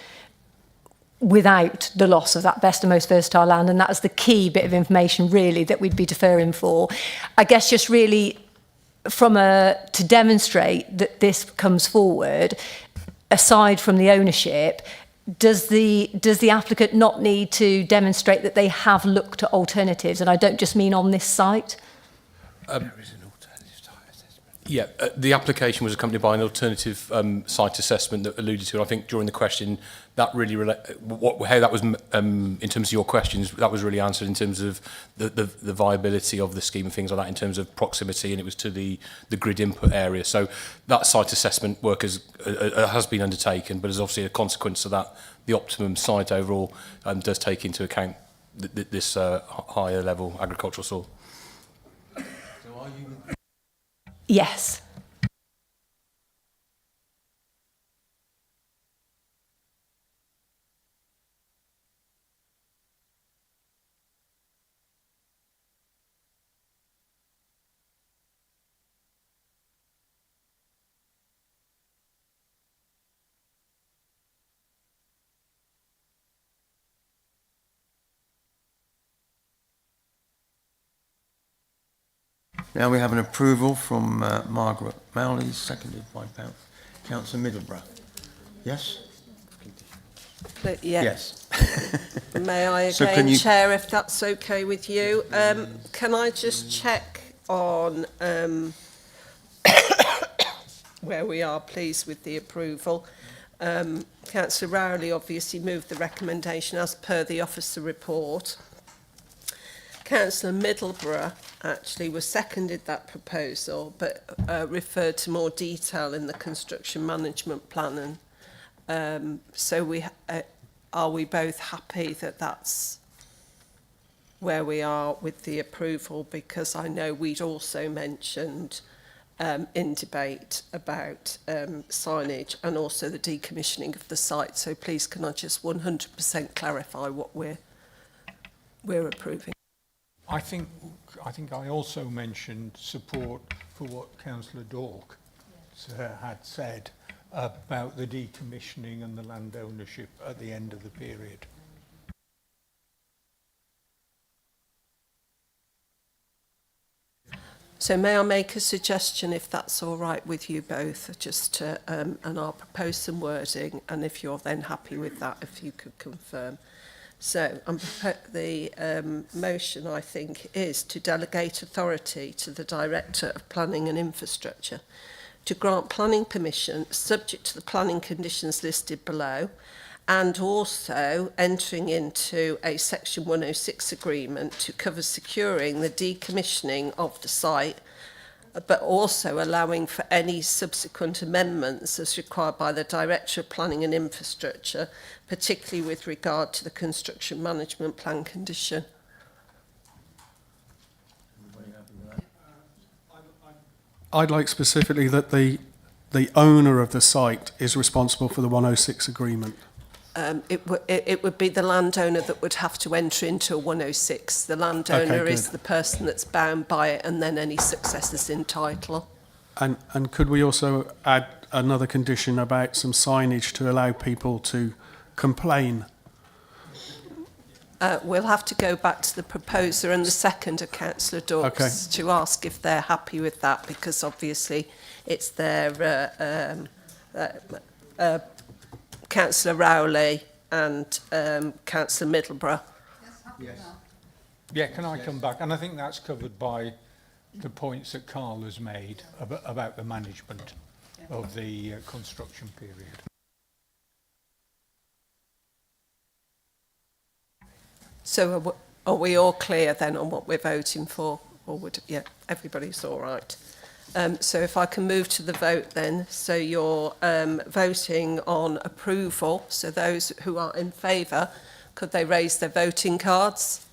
without the loss of that best and most versatile land, and that's the key bit of information really that we'd be deferring for. I guess just really to demonstrate that this comes forward, aside from the ownership, does the applicant not need to demonstrate that they have looked at alternatives? And I don't just mean on this site. Yeah, the application was accompanied by an alternative site assessment that alluded to, and I think during the question, that really how that was, in terms of your questions, that was really answered in terms of the viability of the scheme and things like that, in terms of proximity, and it was to the grid input area. So that site assessment work has been undertaken, but as obviously a consequence of that, the optimum site overall does take into account this higher level agricultural soil. So are you... Yes. Now we have an approval from Margaret Mowley, seconded by Councillor Middleborough. Yes? Yeah. Yes. May I again, Chair, if that's okay with you? Can I just check on where we are, please, with the approval? Councillor Rowley obviously moved the recommendation as per the officer report. Councillor Middleborough actually was seconded that proposal, but referred to more detail in the construction management plan. And are we both happy that that's where we are with the approval? Because I know we'd also mentioned in debate about signage and also the decommissioning of the site. So please, can I just 100% clarify what we're approving? I think I also mentioned support for what Councillor Dork had said about the decommissioning and the land ownership at the end of the period. So may I make a suggestion, if that's all right with you both, just to, and I'll propose some wording, and if you're then happy with that, if you could confirm. So the motion, I think, is to delegate authority to the Director of Planning and Infrastructure to grant planning permission subject to the planning conditions listed below, and also entering into a Section 106 agreement to cover securing the decommissioning of the site, but also allowing for any subsequent amendments as required by the Director of Planning and Infrastructure, particularly with regard to the construction management plan condition. I'd like specifically that the owner of the site is responsible for the 106 agreement. It would be the landowner that would have to enter into a 106. The landowner is the person that's bound by it, and then any successors in title. And could we also add another condition about some signage to allow people to complain? We'll have to go back to the proposer and the seconder, Councillor Dawes, to ask if they're happy with that, because obviously it's their Councillor Rowley and Councillor Middleborough. Yes. Yeah, can I come back? And I think that's covered by the points that Carl has made about the management of the construction period. So are we all clear then on what we're voting for? Or yeah, everybody's all right. So if I can move to the vote then. So you're voting on approval. So those who are in favour, could they raise their voting cards?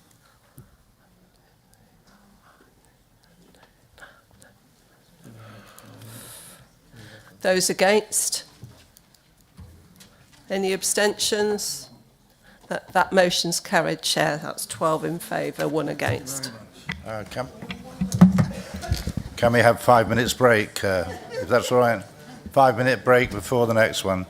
Those against? Any abstentions? That motion's carried, Chair. That's 12 in favour, 1 against. Can we have 5 minutes break, if that's all right? 5-minute break before the next one.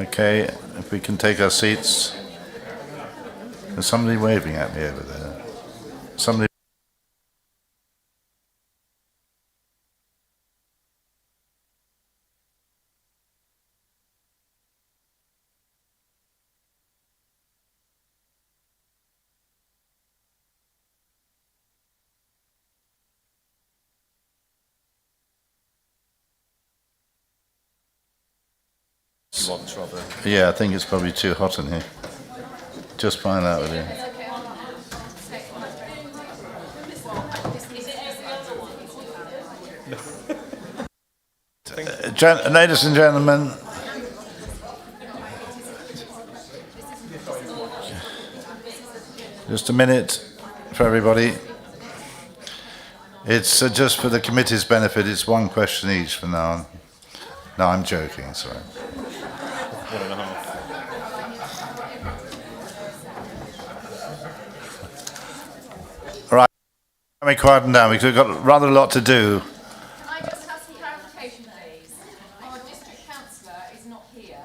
Okay, if we can take our seats. There's somebody waving at me over there. Somebody. Yeah, I think it's probably too hot in here. Just find out with you. Ladies and gentlemen, just a minute for everybody. It's just for the committee's benefit, it's one question each from now on. No, I'm joking, sorry. 1.5. Right, let me quieten down because we've got rather a lot to do. Can I just have some clarification, please? Our district councillor is not here.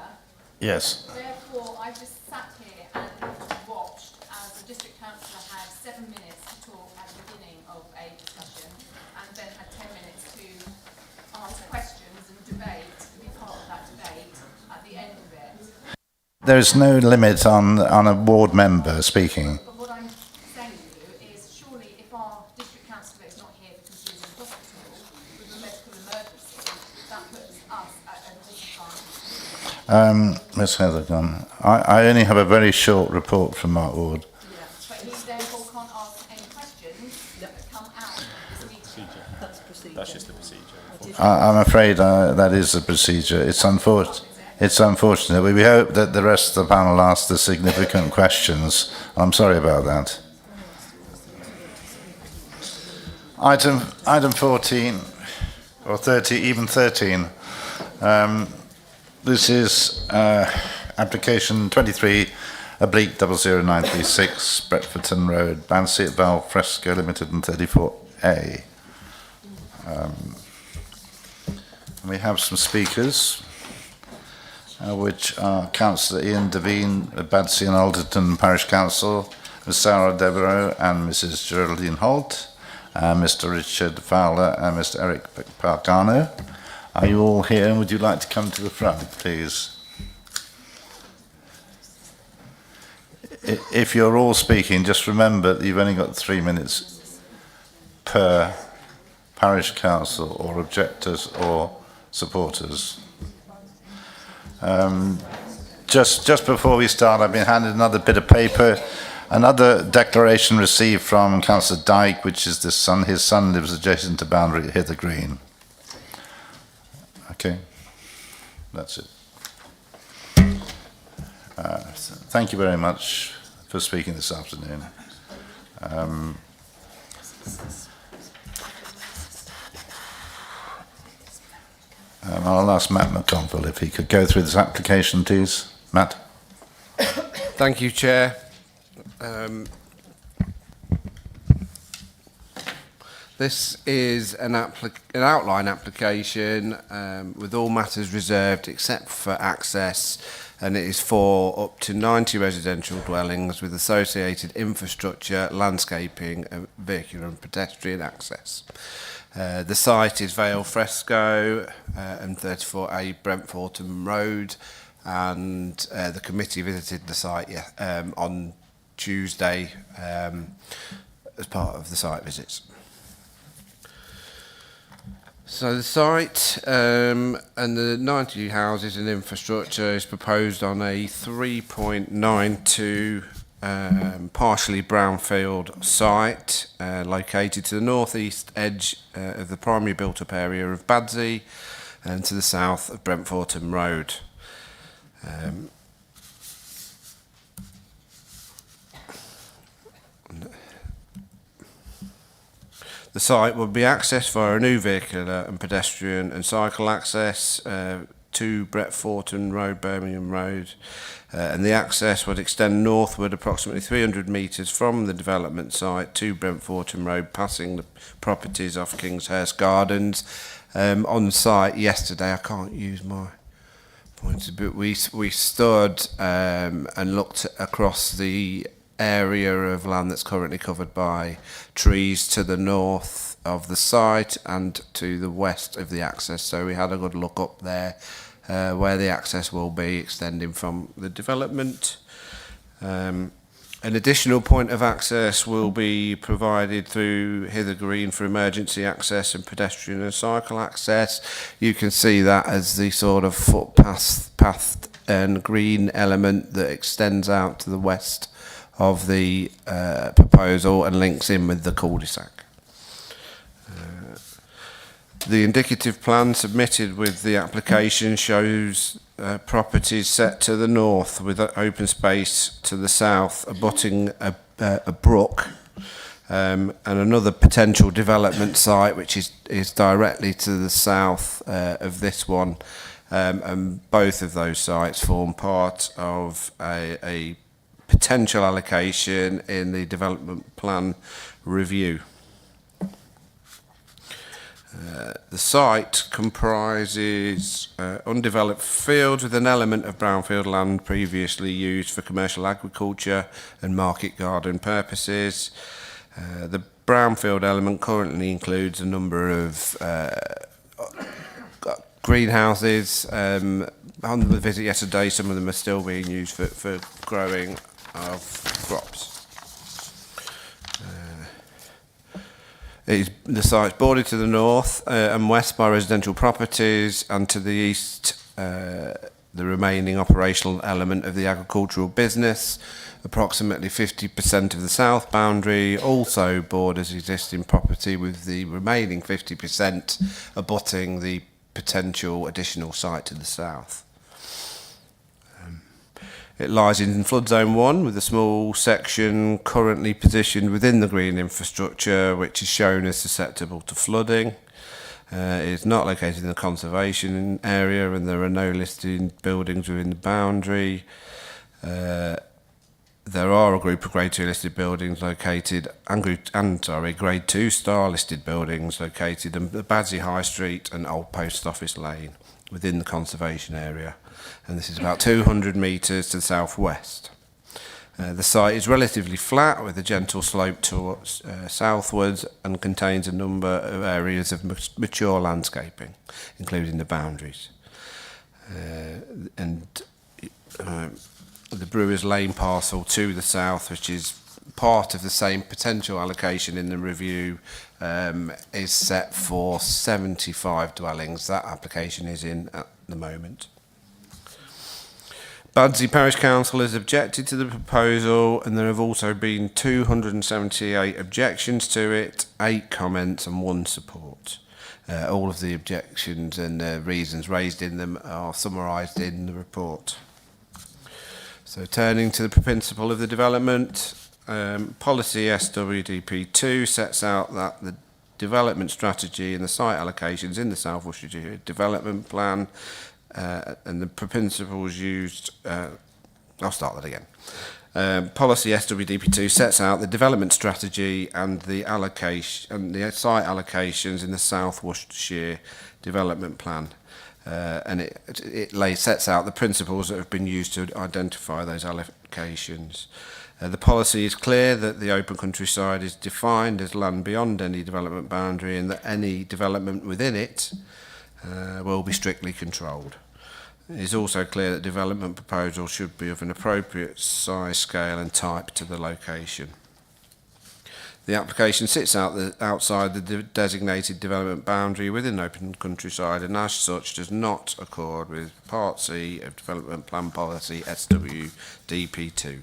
Yes. Therefore, I've just sat here and watched as the district councillor had 7 minutes to talk at the beginning of a discussion and then had 10 minutes to ask questions and debate, to be part of that debate at the end of it. There's no limit on a ward member speaking. But what I'm saying to you is surely if our district councillor is not here because he's in hospital with a medical emergency, that puts us at a disadvantage. Ms. Heatherton, I only have a very short report from my ward. But he therefore can't ask any questions that come out of this meeting. That's procedure. That's just the procedure. I'm afraid that is the procedure. It's unfortunate. It's unfortunate. We hope that the rest of the panel ask the significant questions. I'm sorry about that. Item 14, or 30, even 13. This is application 23, oblique 00936, Bretforton Road, Badsey, Val Fresco Limited, and 34A. And we have some speakers, which are Councillor Ian Devine, Badsey and Alderton Parish Council, Ms Sarah Devereux and Mrs Geraldine Holt, Mr Richard Fowler and Mr Eric Pargano. Are you all here? Would you like to come to the front, please? If you're all speaking, just remember that you've only got 3 minutes per parish council or objectors or supporters. Just before we start, I've been handed another bit of paper, another declaration received from Councillor Dyke, which is his son lives adjacent to boundary at Hither Green. Okay, that's it. Thank you very much for speaking this afternoon. I'll ask Matt McConville if he could go through this application, please. Matt. Thank you, Chair. This is an outline application with all matters reserved except for access, and it is for up to 90 residential dwellings with associated infrastructure, landscaping, and vehicular and pedestrian access. The site is Vale Fresco and 34A Brentforton Road, and the committee visited the site on Tuesday as part of the site visits. So the site and the 90 houses and infrastructure is proposed on a 3.92 partially brownfield site located to the northeast edge of the primary built-up area of Badsey and to the south of Brentforton Road. The site will be accessed via a new vehicular and pedestrian and cycle access to Brentforton Road, Birmingham Road, and the access would extend northward approximately 300 metres from the development site to Brentforton Road, passing the properties off Kingshurst Gardens. On site yesterday, I can't use my We stood and looked across the area of land that's currently covered by trees to the north of the site and to the west of the access. So we had a good look up there where the access will be extending from the development. An additional point of access will be provided through Hither Green for emergency access and pedestrian and cycle access. You can see that as the sort of footpath and green element that extends out to the west of the proposal and links in with the cul-de-sac. The indicative plan submitted with the application shows properties set to the north with open space to the south abutting a brook and another potential development site which is directly to the south of this one, and both of those sites form part of a potential allocation in the development plan review. The site comprises undeveloped fields with an element of brownfield land previously used for commercial agriculture and market garden purposes. The brownfield element currently includes a number of greenhouses. On the visit yesterday, some of them are still being used for growing of crops. The site is bordered to the north and west by residential properties, and to the east the remaining operational element of the agricultural business. Approximately 50% of the south boundary also borders existing property, with the remaining 50% abutting the potential additional site to the south. It lies in flood zone 1 with a small section currently positioned within the green infrastructure which is shown as susceptible to flooding. It is not located in the conservation area and there are no listed buildings within the boundary. There are a group of grade 2 listed buildings located grade 2 star listed buildings located in the Badsey High Street and Old Post Office Lane within the conservation area. And this is about 200 metres to the southwest. The site is relatively flat with a gentle slope towards southwards and contains a number of areas of mature landscaping, including the boundaries. The Brewers Lane parcel to the south, which is part of the same potential allocation in the review, is set for 75 dwellings. That application is in at the moment. Badsey Parish Council has objected to the proposal, and there have also been 278 objections to it, 8 comments and 1 support. All of the objections and reasons raised in them are summarised in the report. So turning to the principle of the development, policy SWDP2 sets out that the development strategy and the site allocations in the South Worcestershire Development Plan and the principles used, I'll start that again. Policy SWDP2 sets out the development strategy and the allocation and the site allocations in the South Worcestershire Development Plan, and it sets out the principles that have been used to identify those allocations. The policy is clear that the open countryside is defined as land beyond any development boundary, and that any development within it will be strictly controlled. It is also clear that development proposals should be of an appropriate size, scale and type to the location. The application sits outside the designated development boundary within open countryside and as such does not accord with Part C of Development Plan Policy SWDP2.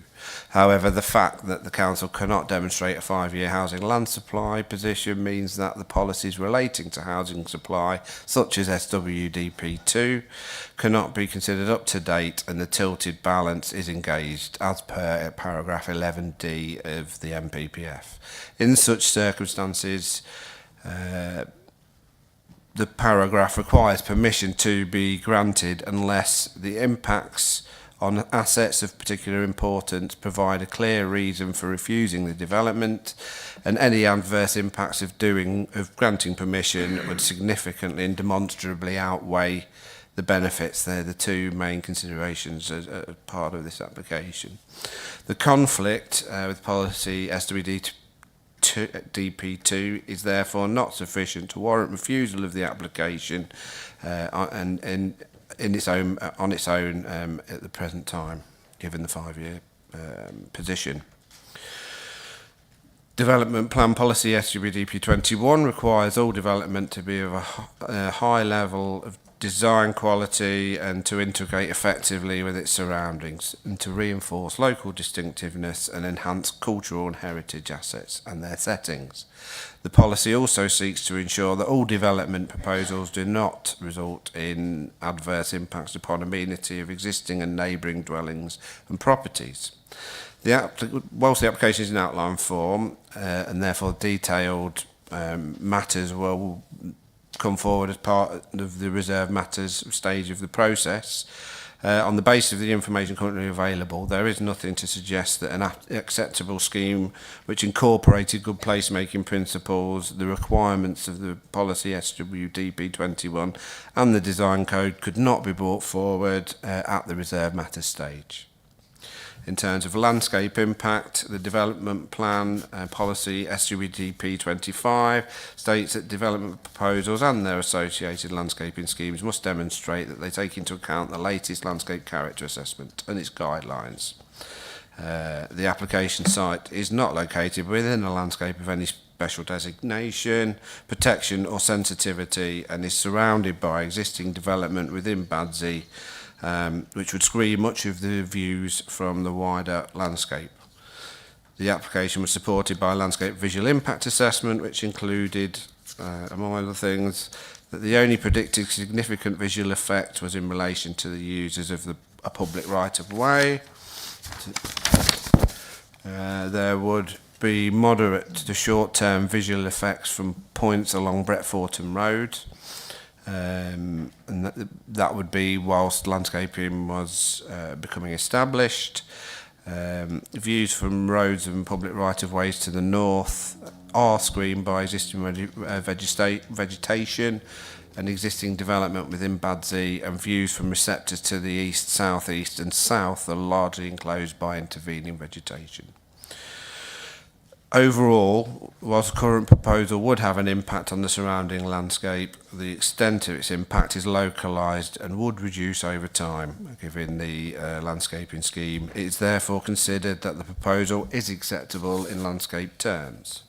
However, the fact that the Council cannot demonstrate a 5-year housing land supply position means that the policies relating to housing supply, such as SWDP2, cannot be considered up to date and the tilted balance is engaged as per paragraph 11D of the MPPF. In such circumstances, the paragraph requires permission to be granted unless the impacts on assets of particular importance provide a clear reason for refusing the development, and any adverse impacts of granting permission would significantly and demonstrably outweigh the benefits. They're the two main considerations as part of this application. The conflict with policy DP2 is therefore not sufficient to warrant refusal of the application on its own at the present time, given the 5-year position. Development Plan Policy SWDP 21 requires all development to be of a high level of design quality and to integrate effectively with its surroundings and to reinforce local distinctiveness and enhance cultural and heritage assets and their settings. The policy also seeks to ensure that all development proposals do not result in adverse impacts upon amenity of existing and neighbouring dwellings and properties. Whilst the application is in outline form and therefore detailed matters will come forward as part of the reserved matters stage of the process, on the basis of the information currently available, there is nothing to suggest that an acceptable scheme which incorporated good placemaking principles, the requirements of the policy SWDP 21 and the design code could not be brought forward at the reserved matters stage. In terms of landscape impact, the development plan policy SWDP 25 states that development proposals and their associated landscaping schemes must demonstrate that they take into account the latest landscape character assessment and its guidelines. The application site is not located within a landscape of any special designation, protection or sensitivity and is surrounded by existing development within Badsey, which would screen much of the views from the wider landscape. The application was supported by a landscape visual impact assessment, which included, among other things, that the only predicted significant visual effect was in relation to the users of a public right-of-way. There would be moderate to short-term visual effects from points along Bretforton Road. And that would be whilst landscaping was becoming established. Views from roads and public right-of-ways to the north are screened by existing vegetation and existing development within Badsey, and views from receptors to the east, south-east and south are largely enclosed by intervening vegetation. Overall, whilst the current proposal would have an impact on the surrounding landscape, the extent of its impact is localised and would reduce over time, given the landscaping scheme. It is therefore considered that the proposal is acceptable in landscape terms.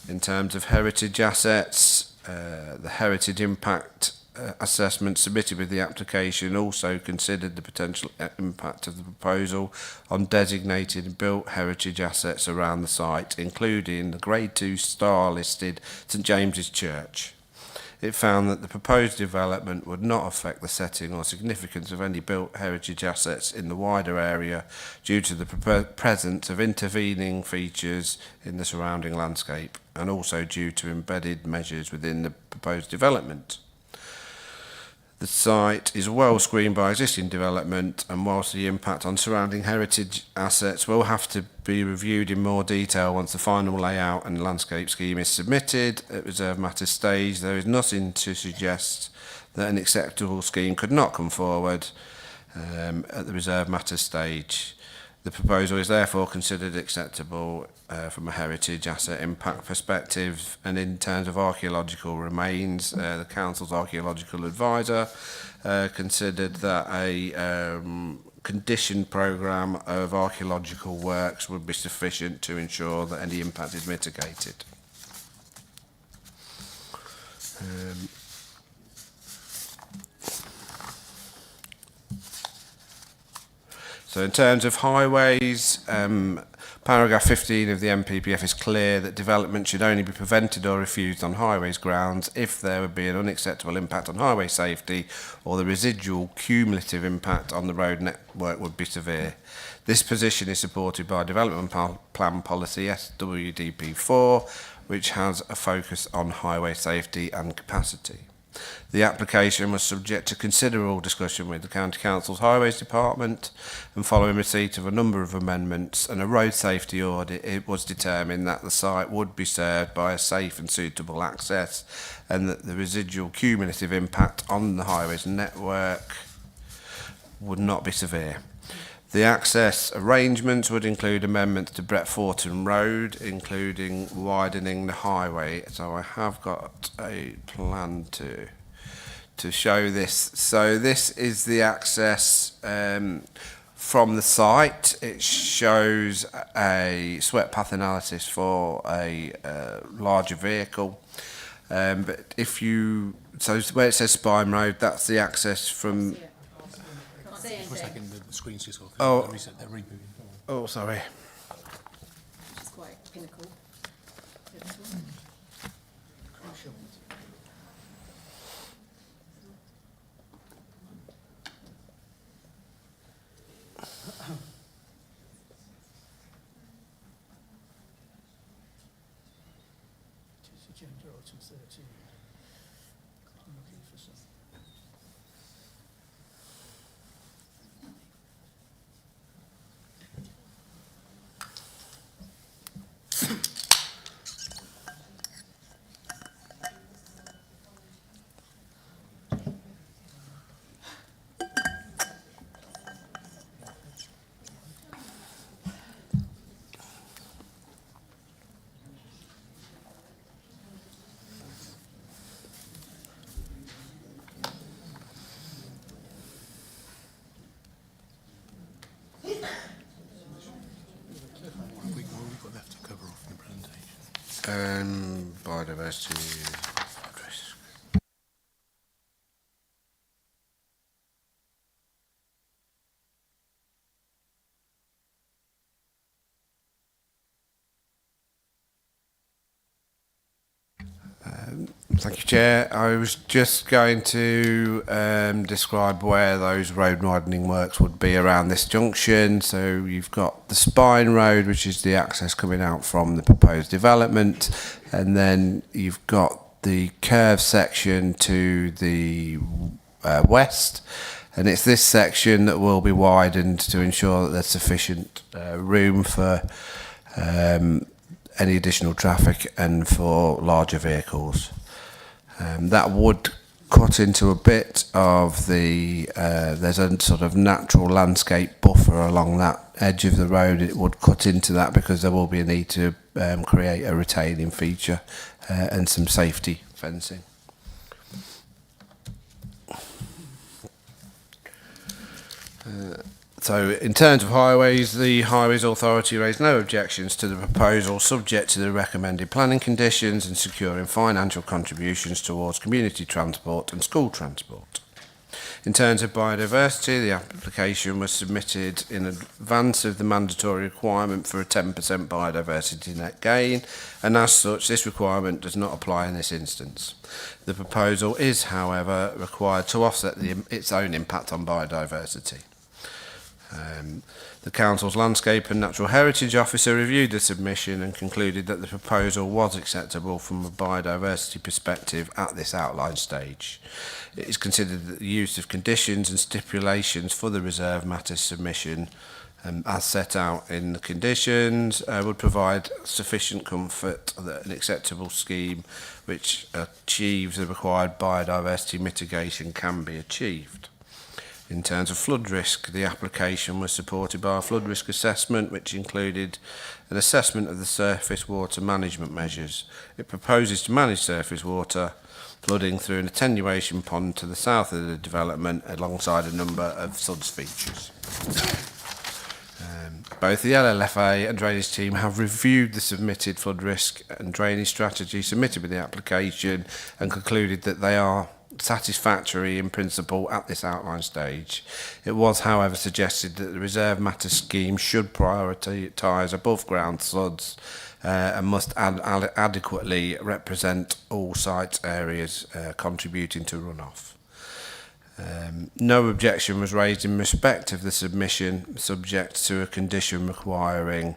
In terms of heritage assets, the heritage impact assessment submitted with the application also considered the potential impact of the proposal on designated and built heritage assets around the site, including the Grade 2 star listed St James's Church. It found that the proposed development would not affect the setting or significance of any built heritage assets in the wider area due to the presence of intervening features in the surrounding landscape, and also due to embedded measures within the proposed development. The site is well screened by existing development, and whilst the impact on surrounding heritage assets will have to be reviewed in more detail once the final layout and landscape scheme is submitted at reserved matters stage, there is nothing to suggest that an acceptable scheme could not come forward at the reserved matters stage. The proposal is therefore considered acceptable from a heritage asset impact perspective, and in terms of archaeological remains, the Council's archaeological advisor considered that a conditioned programme of archaeological works would be sufficient to ensure that any impact is mitigated. So in terms of highways, paragraph 15 of the MPPF is clear that development should only be prevented or refused on highways grounds if there would be an unacceptable impact on highway safety or the residual cumulative impact on the road network would be severe. This position is supported by Development Plan Policy SWDP 4, which has a focus on highway safety and capacity. The application was subject to considerable discussion with the County Council's Highways Department, and following receipt of a number of amendments and a road safety audit, it was determined that the site would be served by a safe and suitable access, and that the residual cumulative impact on the highways network would not be severe. The access arrangements would include amendments to Bretforton Road, including widening the highway. So I have got a plan to show this. So this is the access from the site. It shows a swept path analysis for a larger vehicle. But if you, so where it says Spine Road, that's the access from. For a second, the screen's just off. Oh. They're rebooting. Oh, sorry. Which is quite pinnacle. Biodiversity. Thank you, Chair. I was just going to describe where those road widening works would be around this junction. So you've got the Spine Road, which is the access coming out from the proposed development, and then you've got the curve section to the west, and it's this section that will be widened to ensure that there's sufficient room for any additional traffic and for larger vehicles. That would cut into a bit of the, there's a sort of natural landscape buffer along that edge of the road. It would cut into that because there will be a need to create a retaining feature and some safety fencing. So in terms of highways, the Highways Authority raised no objections to the proposal, subject to the recommended planning conditions and securing financial contributions towards community transport and school transport. In terms of biodiversity, the application was submitted in advance of the mandatory requirement for a 10% biodiversity net gain, and as such, this requirement does not apply in this instance. The proposal is, however, required to offset its own impact on biodiversity. The Council's Landscape and Natural Heritage Officer reviewed the submission and concluded that the proposal was acceptable from a biodiversity perspective at this outline stage. It is considered that the use of conditions and stipulations for the reserve matters submission, as set out in the conditions, would provide sufficient comfort that an acceptable scheme which achieves the required biodiversity mitigation can be achieved. In terms of flood risk, the application was supported by a flood risk assessment which included an assessment of the surface water management measures. It proposes to manage surface water flooding through an attenuation pond to the south of the development alongside a number of SUDS features. Both the LLFA and drainage team have reviewed the submitted flood risk and drainage strategy submitted with the application and concluded that they are satisfactory in principle at this outline stage. It was, however, suggested that the reserve matter scheme should prioritise above ground SUDS and must adequately represent all site areas contributing to runoff. No objection was raised in respect of the submission, subject to a condition requiring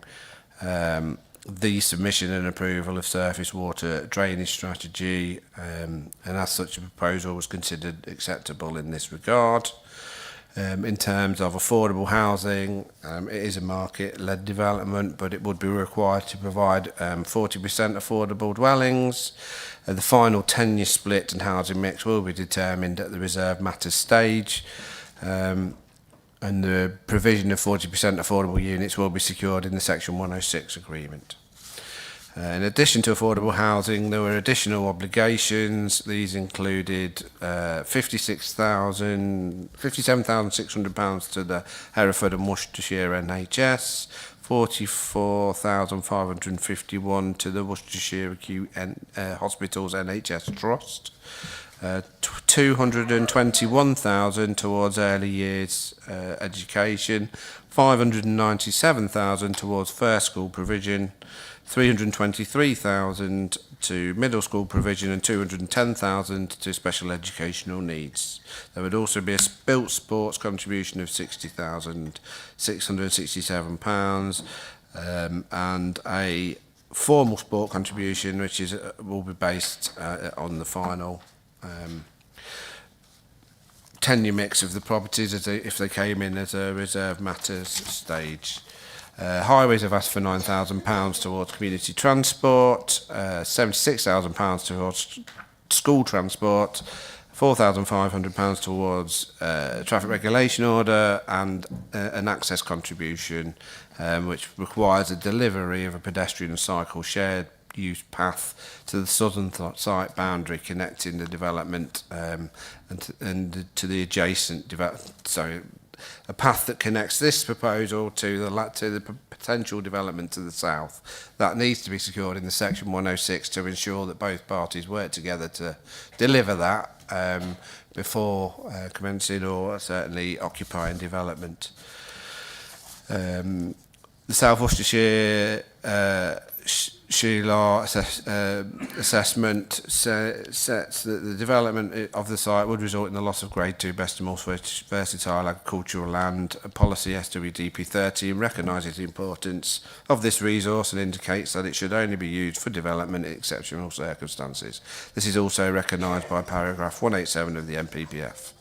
the submission and approval of surface water drainage strategy, and as such a proposal was considered acceptable in this regard. In terms of affordable housing, it is a market-led development, but it would be required to provide 40% affordable dwellings. The final tenure split and housing mix will be determined at the reserved matters stage, and the provision of 40% affordable units will be secured in the Section 106 agreement. In addition to affordable housing, there were additional obligations. These included £57,600 to the Hereford and Worcestershire NHS, £44,551 to the Worcestershire Acute Hospitals NHS Trust, £221,000 towards early years education, £597,000 towards first school provision, £323,000 to middle school provision and £210,000 to special educational needs. There would also be a built sports contribution of £60,667 and a formal sport contribution which will be based on the final tenure mix of the properties if they came in as a reserved matters stage. Highways have asked for £9,000 towards community transport, £76,000 towards school transport, £4,500 towards traffic regulation order, and an access contribution which requires a delivery of a pedestrian and cycle shared use path to the southern site boundary connecting the development and to the adjacent a path that connects this proposal to the potential development to the south. That needs to be secured in the Section 106 to ensure that both parties work together to deliver that before commencing or certainly occupying development. The South Worcestershire Sheila assessment sets that the development of the site would result in the loss of Grade 2 best and most versatile agricultural land. A policy SWDP 13 recognises the importance of this resource and indicates that it should only be used for development in exceptional circumstances. This is also recognised by paragraph 187 of the NPPF.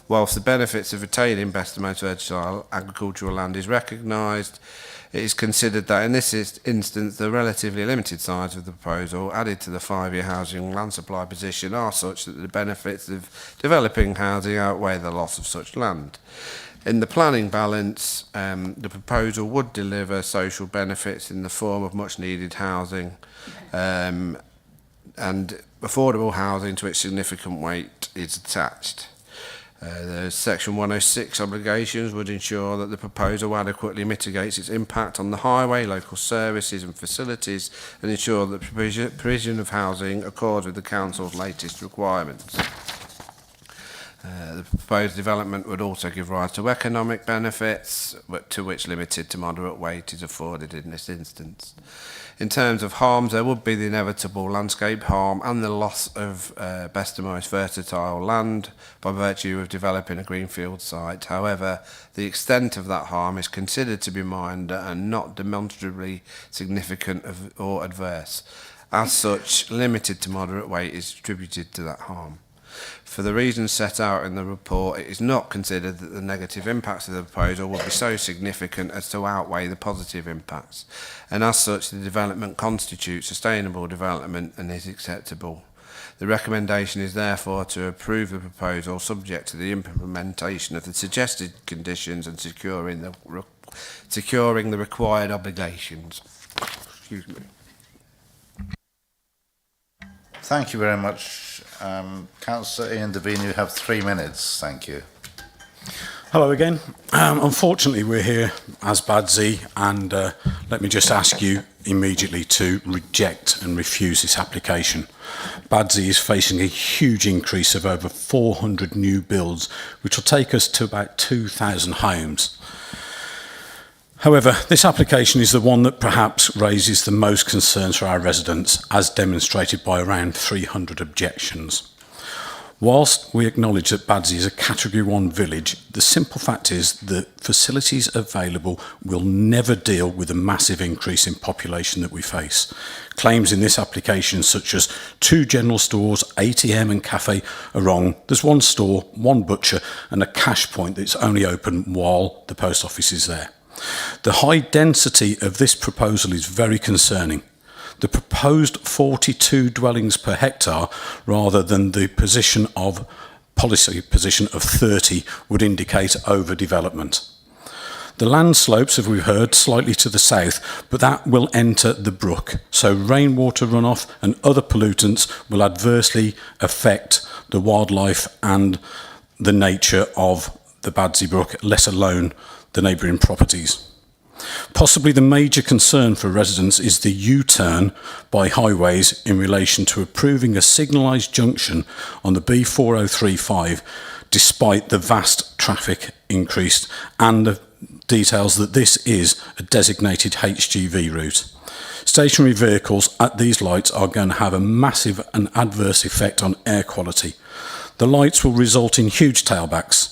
Whilst the benefits of retaining best and most versatile agricultural land is recognised, it is considered that in this instance the relatively limited size of the proposal added to the 5-year housing land supply position are such that the benefits of developing housing outweigh the loss of such land. In the planning balance, the proposal would deliver social benefits in the form of much needed housing and affordable housing to which significant weight is attached. The Section 106 obligations would ensure that the proposal adequately mitigates its impact on the highway, local services and facilities, and ensure that provision of housing accords with the Council's latest requirements. The proposed development would also give rise to economic benefits, to which limited to moderate weight is afforded in this instance. In terms of harms, there would be the inevitable landscape harm and the loss of best and most versatile land by virtue of developing a greenfield site. However, the extent of that harm is considered to be minor and not demonstrably significant or adverse. As such, limited to moderate weight is attributed to that harm. For the reasons set out in the report, it is not considered that the negative impacts of the proposal will be so significant as to outweigh the positive impacts, and as such the development constitutes sustainable development and is acceptable. The recommendation is therefore to approve the proposal subject to the implementation of the suggested conditions and securing the required obligations. Excuse me. Thank you very much. Councillor Ian Devine, you have 3 minutes. Thank you. Hello again. Unfortunately, we're here as Badsey, and let me just ask you immediately to reject and refuse this application. Badsey is facing a huge increase of over 400 new builds, which will take us to about 2,000 homes. However, this application is the one that perhaps raises the most concerns for our residents, as demonstrated by around 300 objections. Whilst we acknowledge that Badsey is a Category 1 village, the simple fact is the facilities available will never deal with the massive increase in population that we face. Claims in this application such as 2 general stores, ATM and cafe are wrong. There's 1 store, 1 butcher and a cash point that's only open while the post office is there. The high density of this proposal is very concerning. The proposed 42 dwellings per hectare rather than the policy position of 30 would indicate overdevelopment. The land slopes, as we've heard, slightly to the south, but that will enter the brook, so rainwater runoff and other pollutants will adversely affect the wildlife and the nature of the Badsey Brook, let alone the neighbouring properties. Possibly the major concern for residents is the U-turn by highways in relation to approving a signalised junction on the B4035 despite the vast traffic increase and the details that this is a designated HGV route. Stationary vehicles at these lights are going to have a massive and adverse effect on air quality. The lights will result in huge tailbacks.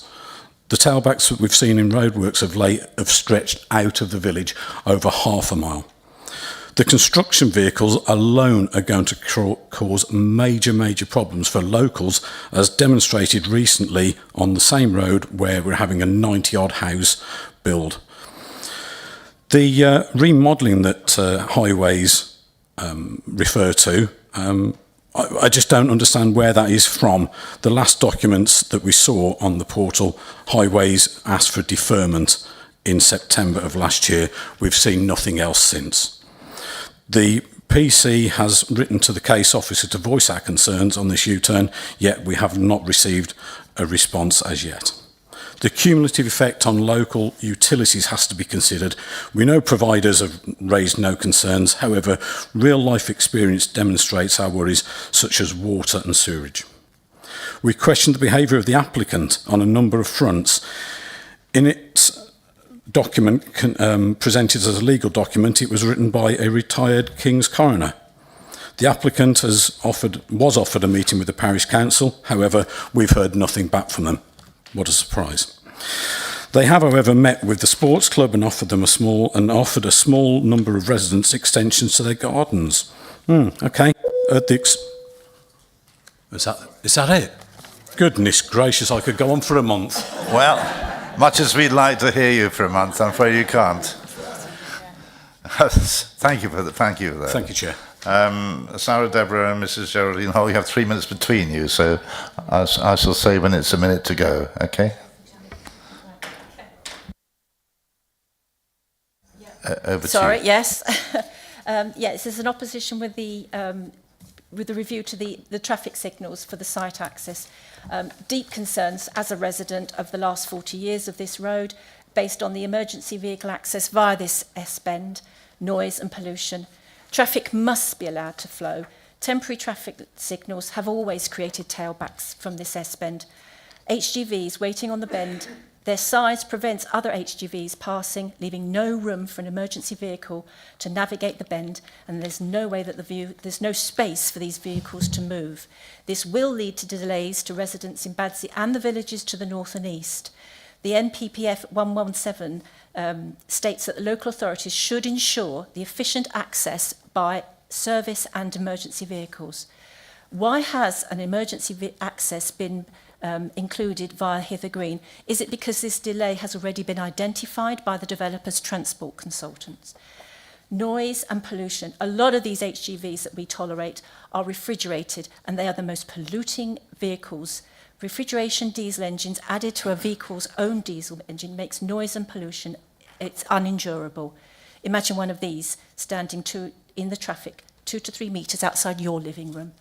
The tailbacks that we've seen in roadworks of late have stretched out of the village over half a mile. The construction vehicles alone are going to cause major problems for locals, as demonstrated recently on the same road where we're having a 90-odd house build. The remodelling that highways refer to, I just don't understand where that is from. The last documents that we saw on the portal, Highways asked for deferment in September of last year. We've seen nothing else since. The PC has written to the case officer to voice our concerns on this U-turn, yet we have not received a response as yet. The cumulative effect on local utilities has to be considered. We know providers have raised no concerns. However, real-life experience demonstrates our worries, such as water and sewerage. We question the behaviour of the applicant on a number of fronts. In its document, presented as a legal document, it was written by a retired King's Coroner. The applicant was offered a meeting with the parish council. However, we've heard nothing back from them. What a surprise. They have, however, met with the sports club and offered a small number of residents extensions to their gardens. Okay. Is that it? Goodness gracious, I could go on for a month. Well, much as we'd like to hear you for a month, I'm afraid you can't. Thank you for that. Thank you, Chair. Sarah, Deborah and Mrs. Geraldine Hall, you have 3 minutes between you, so I shall say when it's a minute to go, okay? Over Sorry, to you. yes. Yes, there's an opposition with the review to the traffic signals for the site access. Deep concerns as a resident of the last 40 years of this road, based on the emergency vehicle access via this S-bend, noise and pollution. Traffic must be allowed to flow. Temporary traffic signals have always created tailbacks from this S-bend. HGVs waiting on the bend, their size prevents other HGVs passing, leaving no room for an emergency vehicle to navigate the bend, and there's no way that there's no space for these vehicles to move. This will lead to delays to residents in Badsey and the villages to the north and east. The NPPF 117 states that the local authorities should ensure the efficient access by service and emergency vehicles. Why has an emergency access been included via Hither Green? Is it because this delay has already been identified by the developer's transport consultants? Noise and pollution. A lot of these HGVs that we tolerate are refrigerated, and they are the most polluting vehicles. Refrigeration diesel engines added to a vehicle's own diesel engine makes noise and pollution. It's unendurable. Imagine one of these standing in the traffic 2 to 3 metres outside your living room.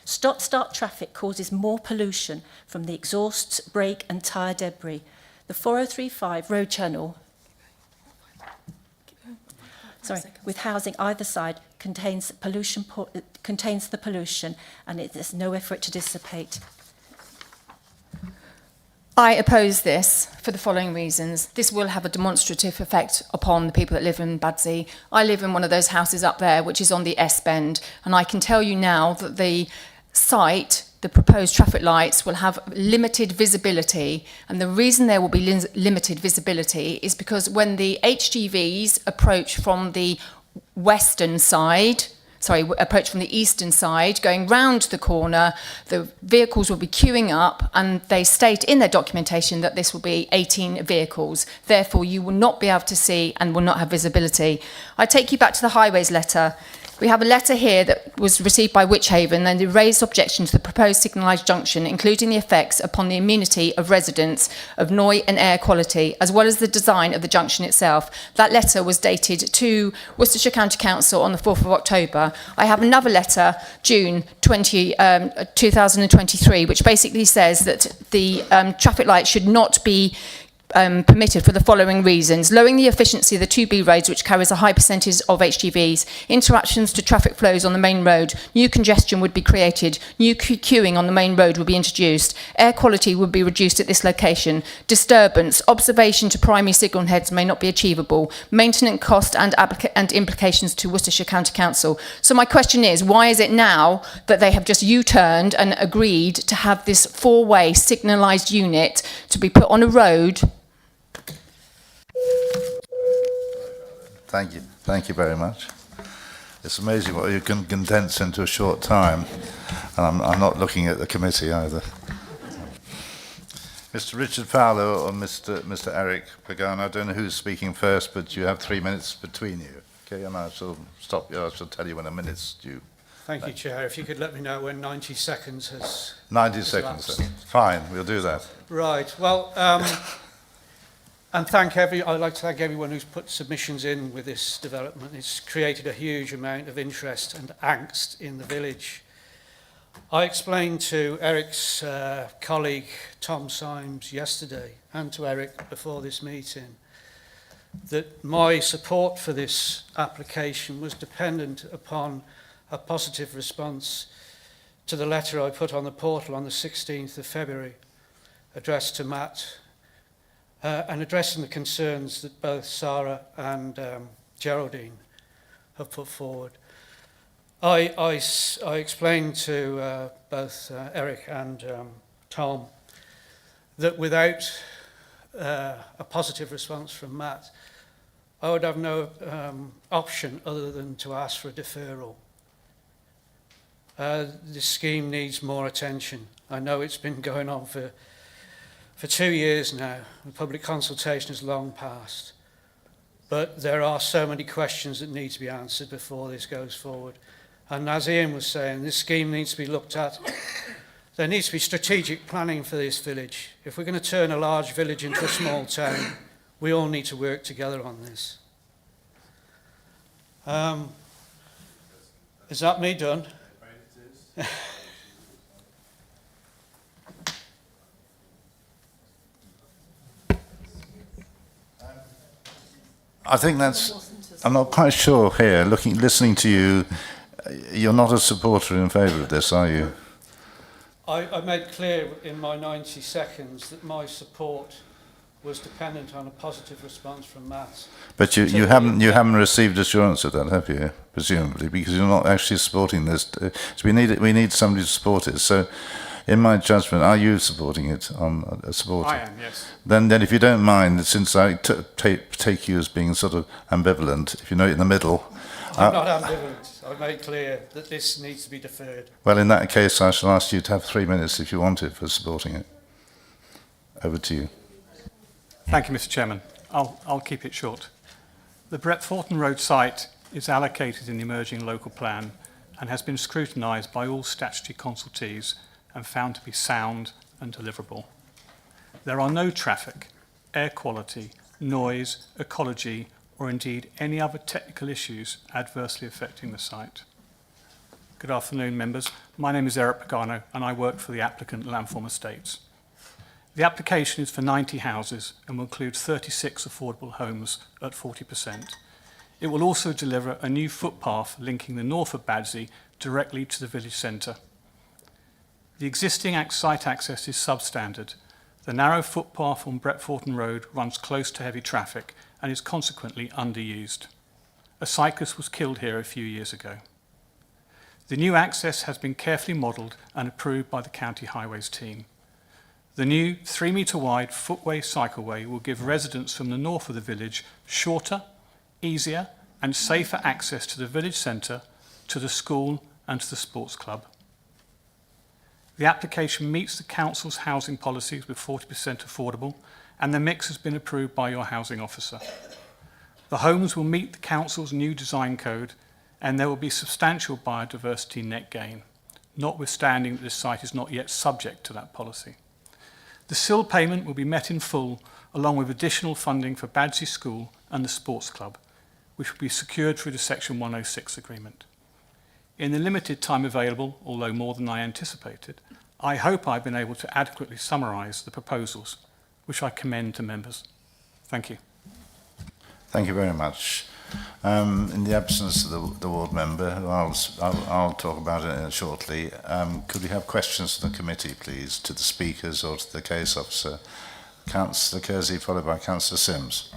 Stop-start traffic causes more pollution from the exhausts, brake and tyre debris. The 4035 road channel, with housing either side, contains the pollution, and there's no effort to dissipate. I oppose this for the following reasons. This will have a demonstrative effect upon the people that live in Badsey. I live in one of those houses up there, which is on the S-bend, and I can tell you now that the the proposed traffic lights will have limited visibility. And the reason there will be limited visibility is because when the HGVs approach from the approach from the eastern side, going round the corner, the vehicles will be queuing up, and they state in their documentation that this will be 18 vehicles. Therefore, you will not be able to see and will not have visibility. I take you back to the highways letter. We have a letter here that was received by Wychavon, and they raised objection to the proposed signalised junction, including the effects upon the amenity of residents of noise and air quality, as well as the design of the junction itself. That letter was dated to Worcestershire County Council on the 4th of October. I have another letter, June 2023, which basically says that the traffic lights should not be permitted for the following reasons: lowering the efficiency of the 2B roads, which carries a high percentage of HGVs, interruptions to traffic flows on the main road, new congestion would be created, new queuing on the main road would be introduced, air quality would be reduced at this location, disturbance, observation to primary signal heads may not be achievable, maintenance cost and implications to Worcestershire County Council. So my question is, why is it now that they have just U-turned and agreed to have this four-way signalised unit to be put on a road? Thank you very much. It's amazing what you can condense into a short time, and I'm not looking at the committee either. Mr. Richard Fowler or Mr. Eric Pagano, I don't know who's speaking first, but you have 3 minutes between you. Okay, and I shall stop you. I shall tell you when a minute's due. Thank you, Chair. If you could let me know when 90 seconds has 90 seconds. Then. Fine, we'll do that. Right. Well. And I'd like to thank everyone who's put submissions in with this development. It's created a huge amount of interest and angst in the village. I explained to Eric's colleague, Tom Symes, yesterday, and to Eric before this meeting, that my support for this application was dependent upon a positive response to the letter I put on the portal on the 16th of February, addressed to Matt, and addressing the concerns that both Sarah and Geraldine have put forward. I explained to both Eric and Tom that without a positive response from Matt, I would have no option other than to ask for a deferral. This scheme needs more attention. I know it's been going on for 2 years now. The public consultation has long passed. But there are so many questions that need to be answered before this goes forward. And as Ian was saying, this scheme needs to be looked at. There needs to be strategic planning for this village. If we're going to turn a large village into a small town, we all need to work together on this. Is that me done? I think I'm not quite sure here, listening to you, you're not a supporter in favour of this, are you? I made clear in my 90 seconds that my support was dependent on a positive response from Matt. But you haven't received assurance of that, have you? Presumably, because you're not actually supporting this. So we need somebody to support it. So, in my judgment, are you supporting it? I am, yes. Then if you don't mind, since I take you as being sort of ambivalent, if you know it in the middle. I'm not ambivalent. I made clear that this needs to be deferred. Well, in that case, I shall ask you to have 3 minutes if you want it for supporting it. Over to you. Thank you, Mr. Chairman. I'll keep it short. The Brett-Thornton Road site is allocated in the emerging local plan and has been scrutinised by all statutory consultees and found to be sound and deliverable. There are no traffic, air quality, noise, ecology, or indeed any other technical issues adversely affecting the site. Good afternoon, members. My name is Eric Pagano and I work for the applicant Landform Estates. The application is for 90 houses and will include 36 affordable homes at 40%. It will also deliver a new footpath linking the north of Badsey directly to the village centre. The existing site access is substandard. The narrow footpath on Brett-Thornton Road runs close to heavy traffic and is consequently underused. A cyclist was killed here a few years ago. The new access has been carefully modelled and approved by the County Highways team. The new 3-metre wide footway cycleway will give residents from the north of the village shorter, easier and safer access to the village centre, to the school and to the sports club. The application meets the Council's housing policies with 40% affordable, and the mix has been approved by your housing officer. The homes will meet the Council's new design code, and there will be substantial biodiversity net gain, notwithstanding that this site is not yet subject to that policy. The SIL payment will be met in full, along with additional funding for Badsey School and the sports club, which will be secured through the Section 106 agreement. In the limited time available, although more than I anticipated, I hope I've been able to adequately summarise the proposals, which I commend to members. Thank you. Thank you very much. In the absence of the ward member, who I'll talk about it shortly, could we have questions from the committee, please, to the speakers or to the case officer? Councillor Kersey, followed by Councillor Sims.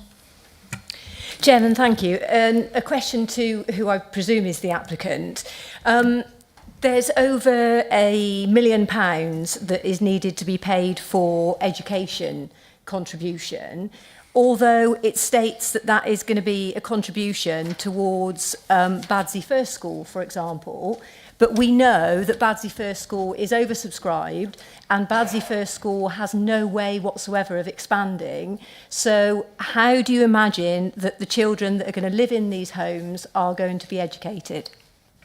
Chairman, thank you. A question to who I presume is the applicant. There's over £1 million that is needed to be paid for education contribution, although it states that that is going to be a contribution towards Badsey First School, for example. But we know that Badsey First School is oversubscribed and Badsey First School has no way whatsoever of expanding. So how do you imagine that the children that are going to live in these homes are going to be educated?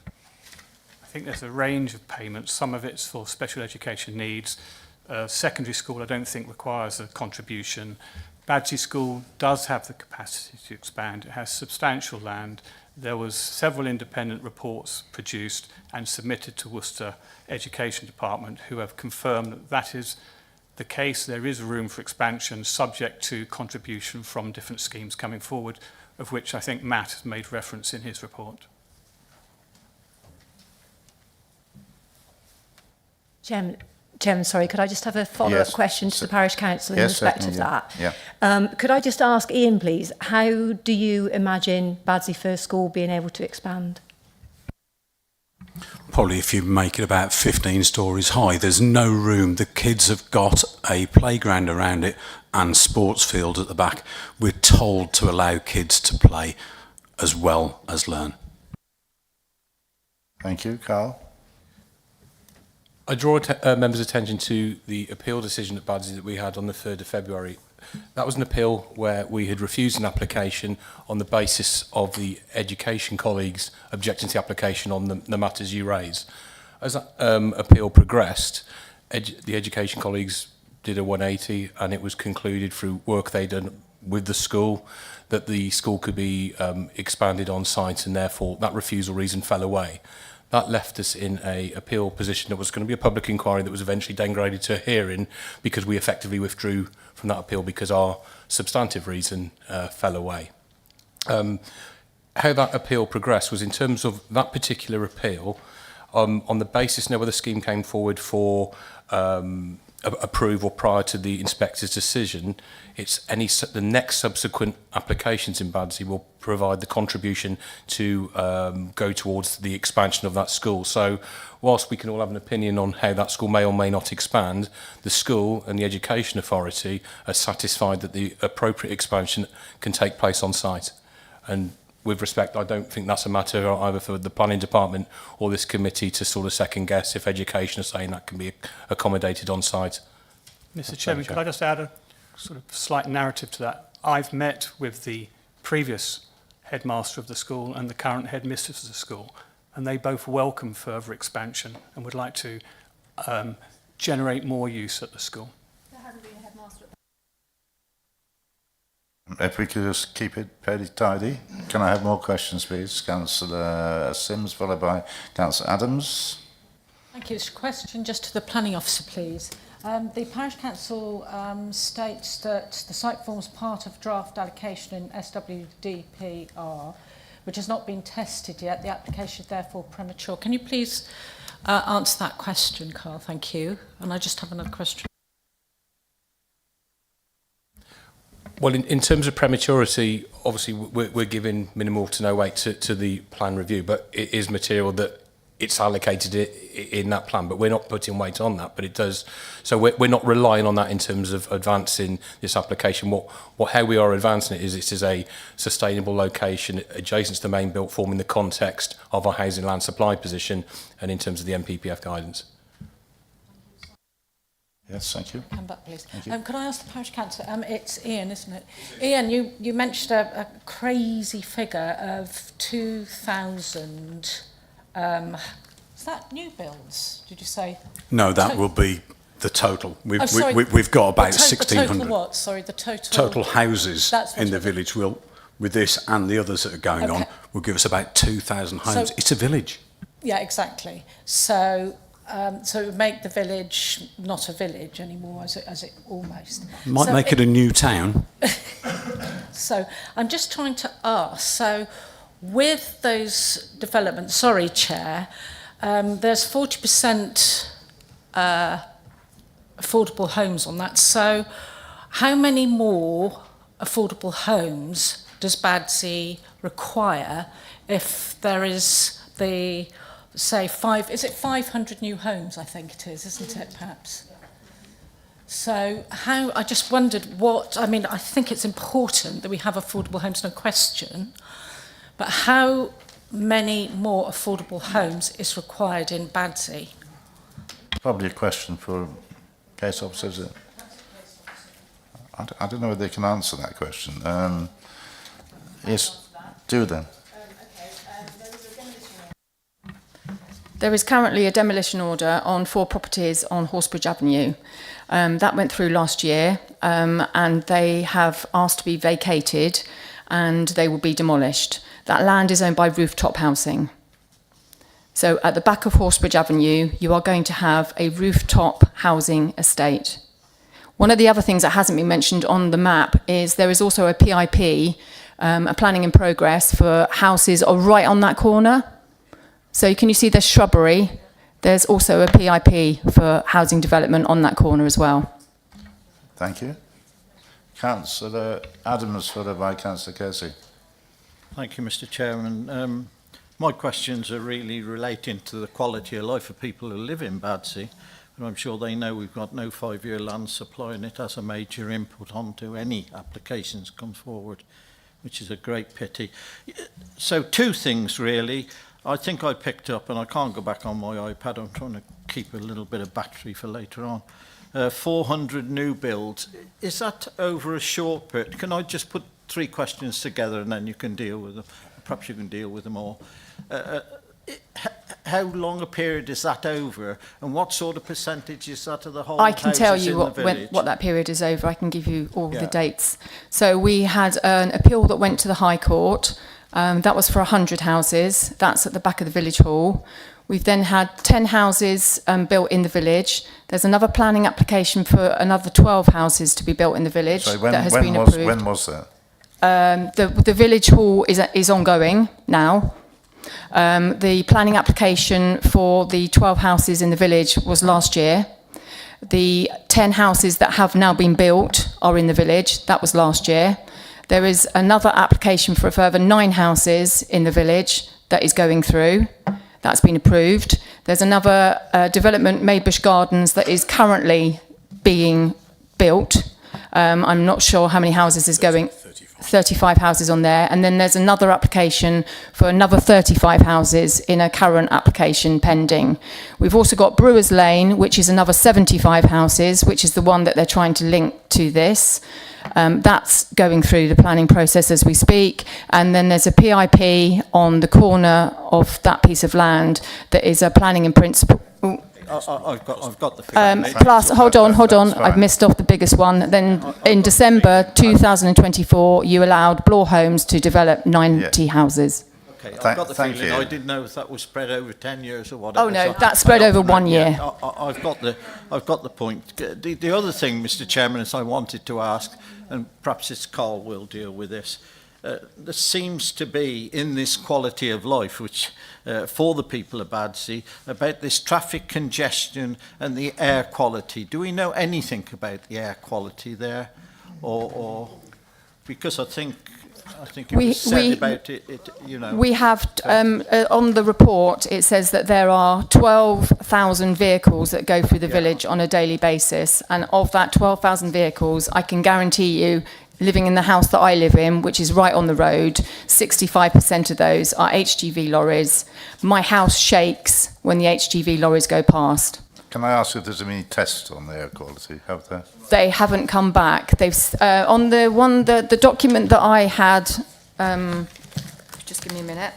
I think there's a range of payments. Some of it's for special education needs. Secondary school, I don't think, requires a contribution. Badsey School does have the capacity to expand. It has substantial land. There was several independent reports produced and submitted to Worcester Education Department, who have confirmed that that is the case. There is room for expansion subject to contribution from different schemes coming forward, of which I think Matt has made reference in his report. Chairman, sorry, could I just have a follow-up question to the Parish Council in respect of that? Yeah. Could I just ask Ian, please, how do you imagine Badsey First School being able to expand? Probably if you make it about 15 stories high, there's no room. The kids have got a playground around it and sports field at the back. We're told to allow kids to play as well as learn. Thank you. Carl? I draw members' attention to the appeal decision at Badsey that we had on the 3rd of February. That was an appeal where we had refused an application on the basis of the education colleagues objecting to the application on the matters you raise. As that appeal progressed, the education colleagues did a 180 and it was concluded through work they'd done with the school that the school could be expanded on site, and therefore that refusal reason fell away. That left us in a appeal position that was going to be a public inquiry that was eventually downgraded to a hearing because we effectively withdrew from that appeal because our substantive reason fell away. How that appeal progressed was in terms of that particular appeal, on the basis now where the scheme came forward for approval prior to the inspector's decision, it's the next subsequent applications in Badsey will provide the contribution to go towards the expansion of that school. So whilst we can all have an opinion on how that school may or may not expand, the school and the education authority are satisfied that the appropriate expansion can take place on site. And with respect, I don't think that's a matter either for the planning department or this committee to sort of second guess if education is saying that can be accommodated on site. Mr. Chairman, could I just add a sort of slight narrative to that? I've met with the previous headmaster of the school and the current headmistress of the school, and they both welcome further expansion and would like to generate more use at the school. There hasn't been a headmaster. If we could just keep it fairly tidy. Can I have more questions, please? Councillor Sims, followed by Councillor Adams. Thank you. It's a question just to the planning officer, please. The Parish Council states that the site forms part of draft allocation in SWDPR, which has not been tested yet. The application is therefore premature. Can you please answer that question, Carl? Thank you. And I just have another question. Well, in terms of prematurity, obviously we're giving minimal to no weight to the plan review, but it is material that it's allocated in that plan, but we're not putting weight on that, but it does. So we're not relying on that in terms of advancing this application. How we are advancing it is it is a sustainable location adjacent to the main built form in the context of our housing land supply position and in terms of the MPPF guidance. Yes, thank you. Come back, please. Thank you. Could I ask the parish councillor? It's Ian, isn't it? Ian, you mentioned a crazy figure of 2,000. Is that new builds? Did you say? No, that will be the total. We've got about The 1,600. total what? Sorry, the total. Total houses That's what in the village will, with this and the others that are going on, will give us about 2,000 homes. So- It's a village. Yeah, exactly. So it would make the village not a village anymore, as it almost. Might So make it a new town. So I'm just trying to ask, so with those developments, sorry, Chair, there's 40% affordable homes on that. So how many more affordable homes does Badsey require if there is the, say, 500 new homes, I think it is, isn't it, perhaps? So I just wondered I think it's important that we have affordable homes, no question, but how many more affordable homes is required in Badsey? Probably a question for case officers. I don't know whether they can answer that question. Yes, do then. There is currently a demolition order on 4 properties on Horsebridge Avenue. That went through last year, and they have asked to be vacated and they will be demolished. That land is owned by Rooftop Housing. So at the back of Horsebridge Avenue, you are going to have a rooftop housing estate. One of the other things that hasn't been mentioned on the map is there is also a PIP, a planning in progress for houses right on that corner. So can you see there's shrubbery? There's also a PIP for housing development on that corner as well. Thank you. Councillor Adams, followed by Councillor Casey. Thank you, Mr. Chairman. My questions are really relating to the quality of life of people who live in Badsey. And I'm sure they know we've got no 5-year land supply, and it has a major input onto any applications come forward, which is a great pity. So 2 things really. I think I picked up, and I can't go back on my iPad, I'm trying to keep a little bit of battery for later on. 400 new builds. Is that over a short period? Can I just put 3 questions together and then you can deal with them? Perhaps you can deal with them all. How long a period is that over, and what sort of percentage is that of the whole I can tell houses you in the village? what that period is over. I can give you all Yeah. the dates. So we had an appeal that went to the High Court. That was for 100 houses. That's at the back of the village hall. We've then had 10 houses built in the village. There's another planning application for another 12 houses to be built in the village So that has been approved. when was that? The village hall is ongoing now. The planning application for the 12 houses in the village was last year. The 10 houses that have now been built are in the village. That was last year. There is another application for a further 9 houses in the village that is going through. That's been approved. There's another development, Maybush Gardens, that is currently being built. I'm not sure how many houses is going. 35 houses on there. And then there's another application for another 35 houses in a current application pending. We've also got Brewers Lane, which is another 75 houses, which is the one that they're trying to link to this. That's going through the planning process as we speak. And then there's a PIP on the corner of that piece of land that is a planning in principle. I've got the figure. Plus, hold on, fine. I've missed off the biggest one. Then in December 2024, you allowed Bloor Homes to develop 90 houses. Okay, I've got the Thank feeling. you. I didn't know if that was spread over 10 years or whatever. Oh no, so that's spread over 1 year. Yeah, I've got the point. The other thing, Mr. Chairman, is I wanted to ask, and perhaps it's Carl will deal with this. There seems to be in this quality of life, which for the people of Badsey, about this traffic congestion and the air quality. Do we know anything about the air quality there, or because I think I think it was said about it, you know. We have, on the report, it says that there are 12,000 vehicles that go through the village on a daily basis. And of that 12,000 vehicles, I can guarantee you, living in the house that I live in, which is right on the road, 65% of those are HGV lorries. My house shakes when the HGV lorries go past. Can I ask if there's any tests on the air quality? Have there? They haven't come back. They've on the document that I had. Just give me a minute.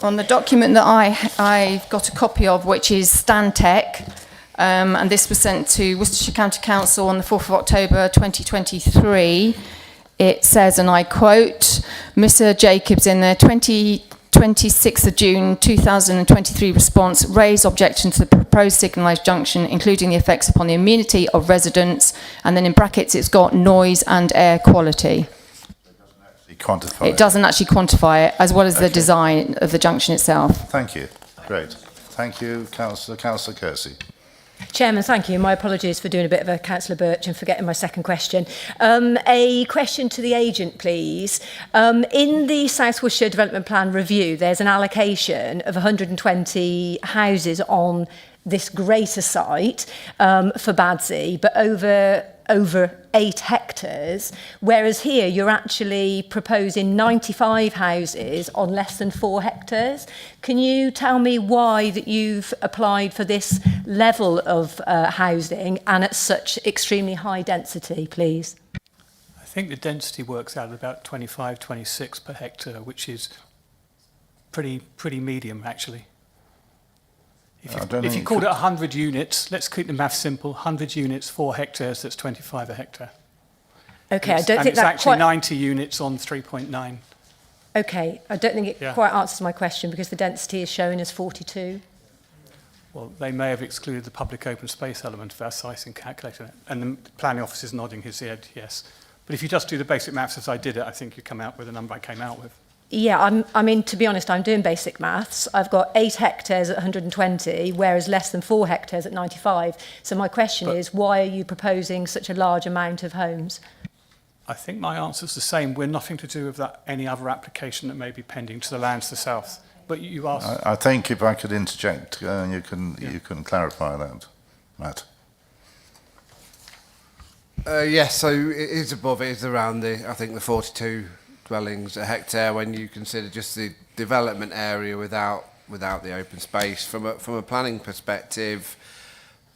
On the document that I got a copy of, which is Stantec, and this was sent to Worcestershire County Council on the 4th of October 2023. It says, and I quote, Mr. Jacobs in the 26th of June 2023 response raised objection to the proposed signalised junction, including the effects upon the amenity of residents, and then in brackets it's got noise and air quality. It doesn't actually quantify it, as well as the design of the junction itself. Thank you. Great. Thank you, Councillor Kersey. Chairman, thank you. My apologies for doing a bit of a Councillor Birch and forgetting my second question. A question to the agent, please. In the South Worcestershire Development Plan review, there's an allocation of 120 houses on this greater site for Badsey, but over 8 hectares, whereas here you're actually proposing 95 houses on less than 4 hectares. Can you tell me why that you've applied for this level of housing and at such extremely high density, please? I think the density works out at about 25, 26 per hectare, which is pretty medium, actually. If you called it 100 units, let's keep the math simple, 100 units, 4 hectares, that's 25 a hectare. Okay, I don't think it's that actually quite... 90 units on 3.9. Okay, I don't think it quite answers my question because the density is shown as 42. Well, they may have excluded the public open space element of our sizing calculator, and the planning officer is nodding his head, yes. But if you just do the basic maths as I did it, I think you come out with the number I came out with. Yeah, I mean, to be honest, I'm doing basic maths. I've got 8 hectares at 120, whereas less than 4 hectares at 95. So my question is, why are you proposing such a large amount of homes? I think my answer is the same. We're nothing to do with that, any other application that may be pending to the lands to the south. But you asked... I think if I could interject, you can clarify that, Matt. Yes, so it is above, it is around the 42 dwellings a hectare when you consider just the development area without the open space. From a planning perspective,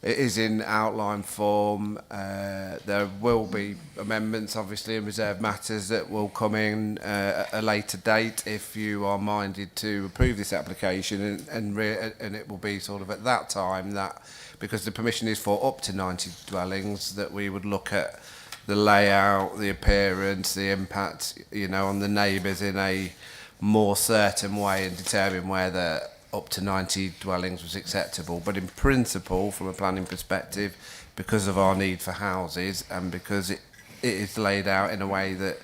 it is in outline form. There will be amendments, obviously, in reserved matters that will come in at a later date if you are minded to approve this application, and it will be sort of at that time that, because the permission is for up to 90 dwellings, that we would look at the layout, the appearance, the impact, on the neighbours in a more certain way and determine whether up to 90 dwellings was acceptable. But in principle, from a planning perspective, because of our need for houses and because it is laid out in a way that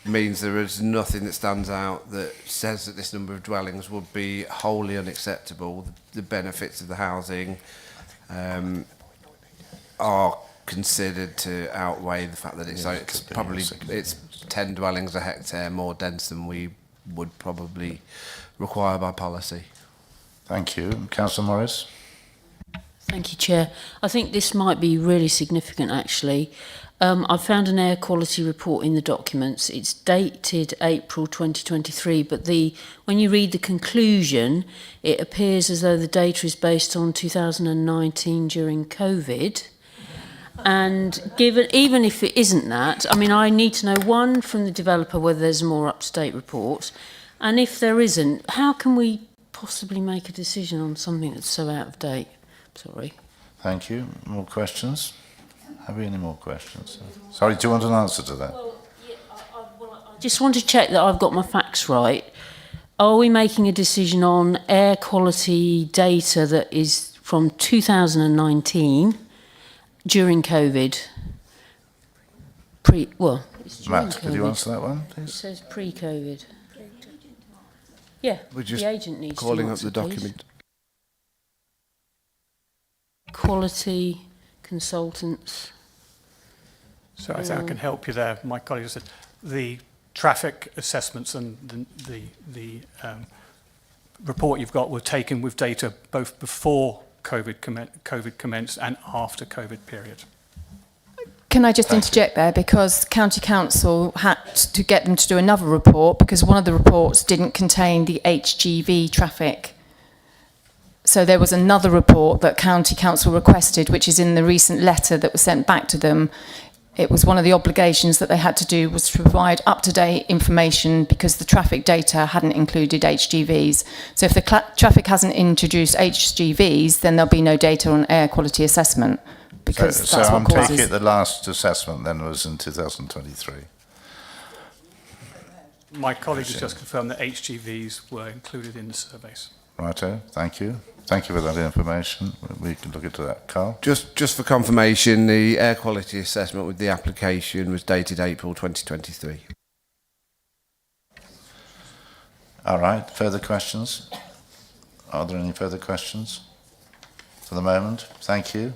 means there is nothing that stands out that says that this number of dwellings would be wholly unacceptable, the benefits of the housing are considered to outweigh the fact that it's 10 dwellings a hectare more dense than we would probably require by policy. Thank you. Councillor Morris. Thank you, Chair. I think this might be really significant, actually. I've found an air quality report in the documents. It's dated April 2023, but when you read the conclusion, it appears as though the data is based on 2019 during COVID. And even if it isn't that, I mean, I need to know, one, from the developer whether there's a more up-to-date report, and if there isn't, how can we possibly make a decision on something that's so out of date? Sorry. Thank you. More questions? Have we any more questions? Sorry, do you want an answer to that? Well, I just want to check that I've got my facts right. Are we making a decision on air quality data that is from 2019 during COVID? Matt, could you answer that one, please? It says pre-COVID. Yeah, We're just the agent needs calling to up the answer, document. Quality consultants. So I think I can help you there. My colleague said the traffic assessments and the report you've got were taken with data both before COVID commenced and after COVID period. Can I just interject there, because County Council had to get them to do another report because one of the reports didn't contain the HGV traffic. So there was another report that County Council requested, which is in the recent letter that was sent back to them. It was one of the obligations that they had to do was to provide up-to-date information because the traffic data hadn't included HGVs. So if the traffic hasn't introduced HGVs, then there'll be no data on air quality assessment. Because So that's I'm what causes... taking it the last assessment then was in 2023. My colleague has just confirmed that HGVs were included in the surveys. Righto, thank you. Thank you for that information. We can look into that. Carl? Just for confirmation, the air quality assessment with the application was dated April 2023. All right, further questions? Are there any further questions for the moment? Thank you.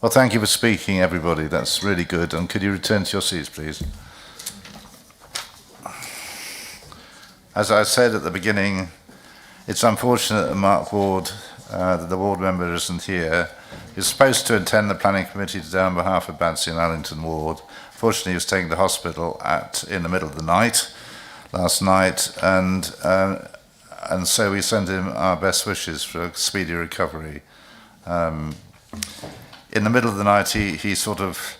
Well, thank you for speaking, everybody. That's really good. And could you return to your seats, please? As I said at the beginning, it's unfortunate that Mark Ward, that the ward member isn't here. He's supposed to attend the planning committee today on behalf of Badsey and Allington Ward. Fortunately, he was taken to hospital in the middle of the night, last night, and so we send him our best wishes for a speedy recovery. In the middle of the night, he sort of,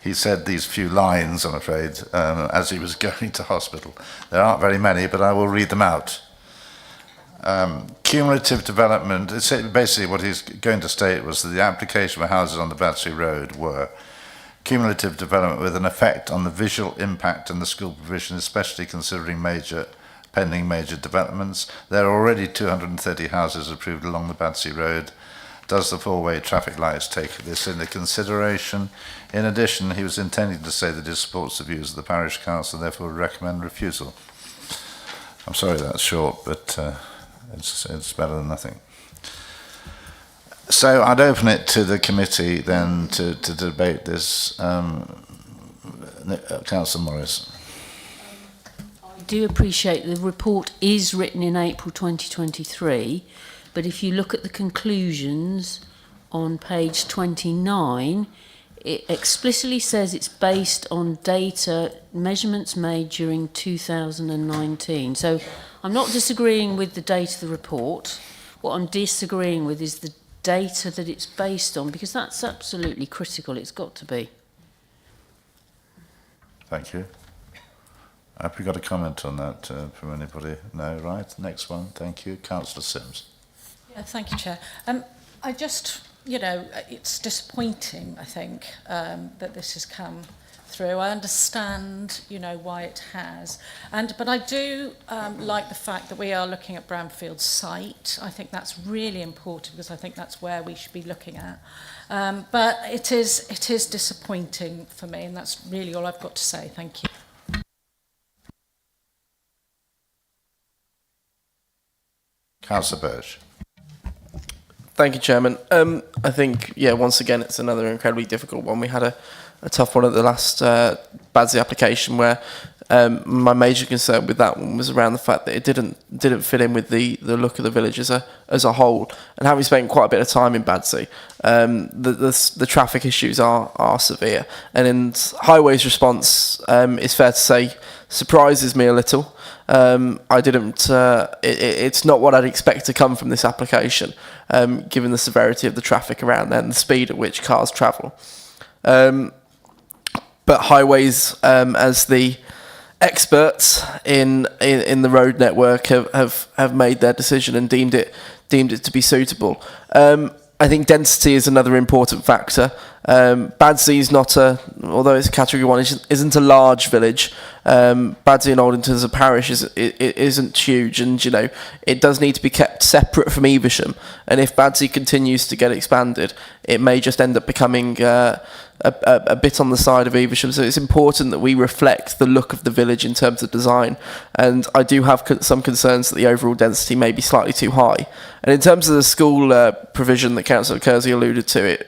he said these few lines, I'm afraid, as he was going to hospital. There aren't very many, but I will read them out. Cumulative development, it's basically what he's going to state was that the application for houses on the Badsey Road were cumulative development with an effect on the visual impact and the school provision, especially considering pending major developments. There are already 230 houses approved along the Badsey Road. Does the four-way traffic lights take this into consideration? In addition, he was intending to say that he supports the views of the parish council, therefore would recommend refusal. I'm sorry that's short, but it's better than nothing. So I'd open it to the committee then to debate this. Councillor Morris. I do appreciate the report is written in April 2023, but if you look at the conclusions on page 29, it explicitly says it's based on data, measurements made during 2019. So I'm not disagreeing with the date of the report. What I'm disagreeing with is the data that it's based on, because that's absolutely critical. It's got to be. Thank you. Have we got a comment on that from anybody? No, right. Next one. Thank you. Councillor Sims. Yeah, thank you, Chair. I just, it's disappointing, I think, that this has come through. I understand, why it has. But I do like the fact that we are looking at Brownfield site. I think that's really important because I think that's where we should be looking at. But it is disappointing for me, and that's really all I've got to say. Thank you. Councillor Birch. Thank you, Chairman. I think, once again, it's another incredibly difficult one. We had a tough one at the last Badsey application where my major concern with that one was around the fact that it didn't fit in with the look of the village as a whole. And having spent quite a bit of time in Badsey, the traffic issues are severe. And in Highway's response, it's fair to say, surprises me a little. I didn't. It's not what I'd expect to come from this application, given the severity of the traffic around there and the speed at which cars travel. But Highways, as the experts in the road network, have made their decision and deemed it to be suitable. I think density is another important factor. Badsey is not although it's a category 1, isn't a large village. Badsey and Aldington as a parish isn't huge, and it does need to be kept separate from Evesham. And if Badsey continues to get expanded, it may just end up becoming a bit on the side of Evesham. So it's important that we reflect the look of the village in terms of design. And I do have some concerns that the overall density may be slightly too high. And in terms of the school provision that Councillor Kersey alluded to,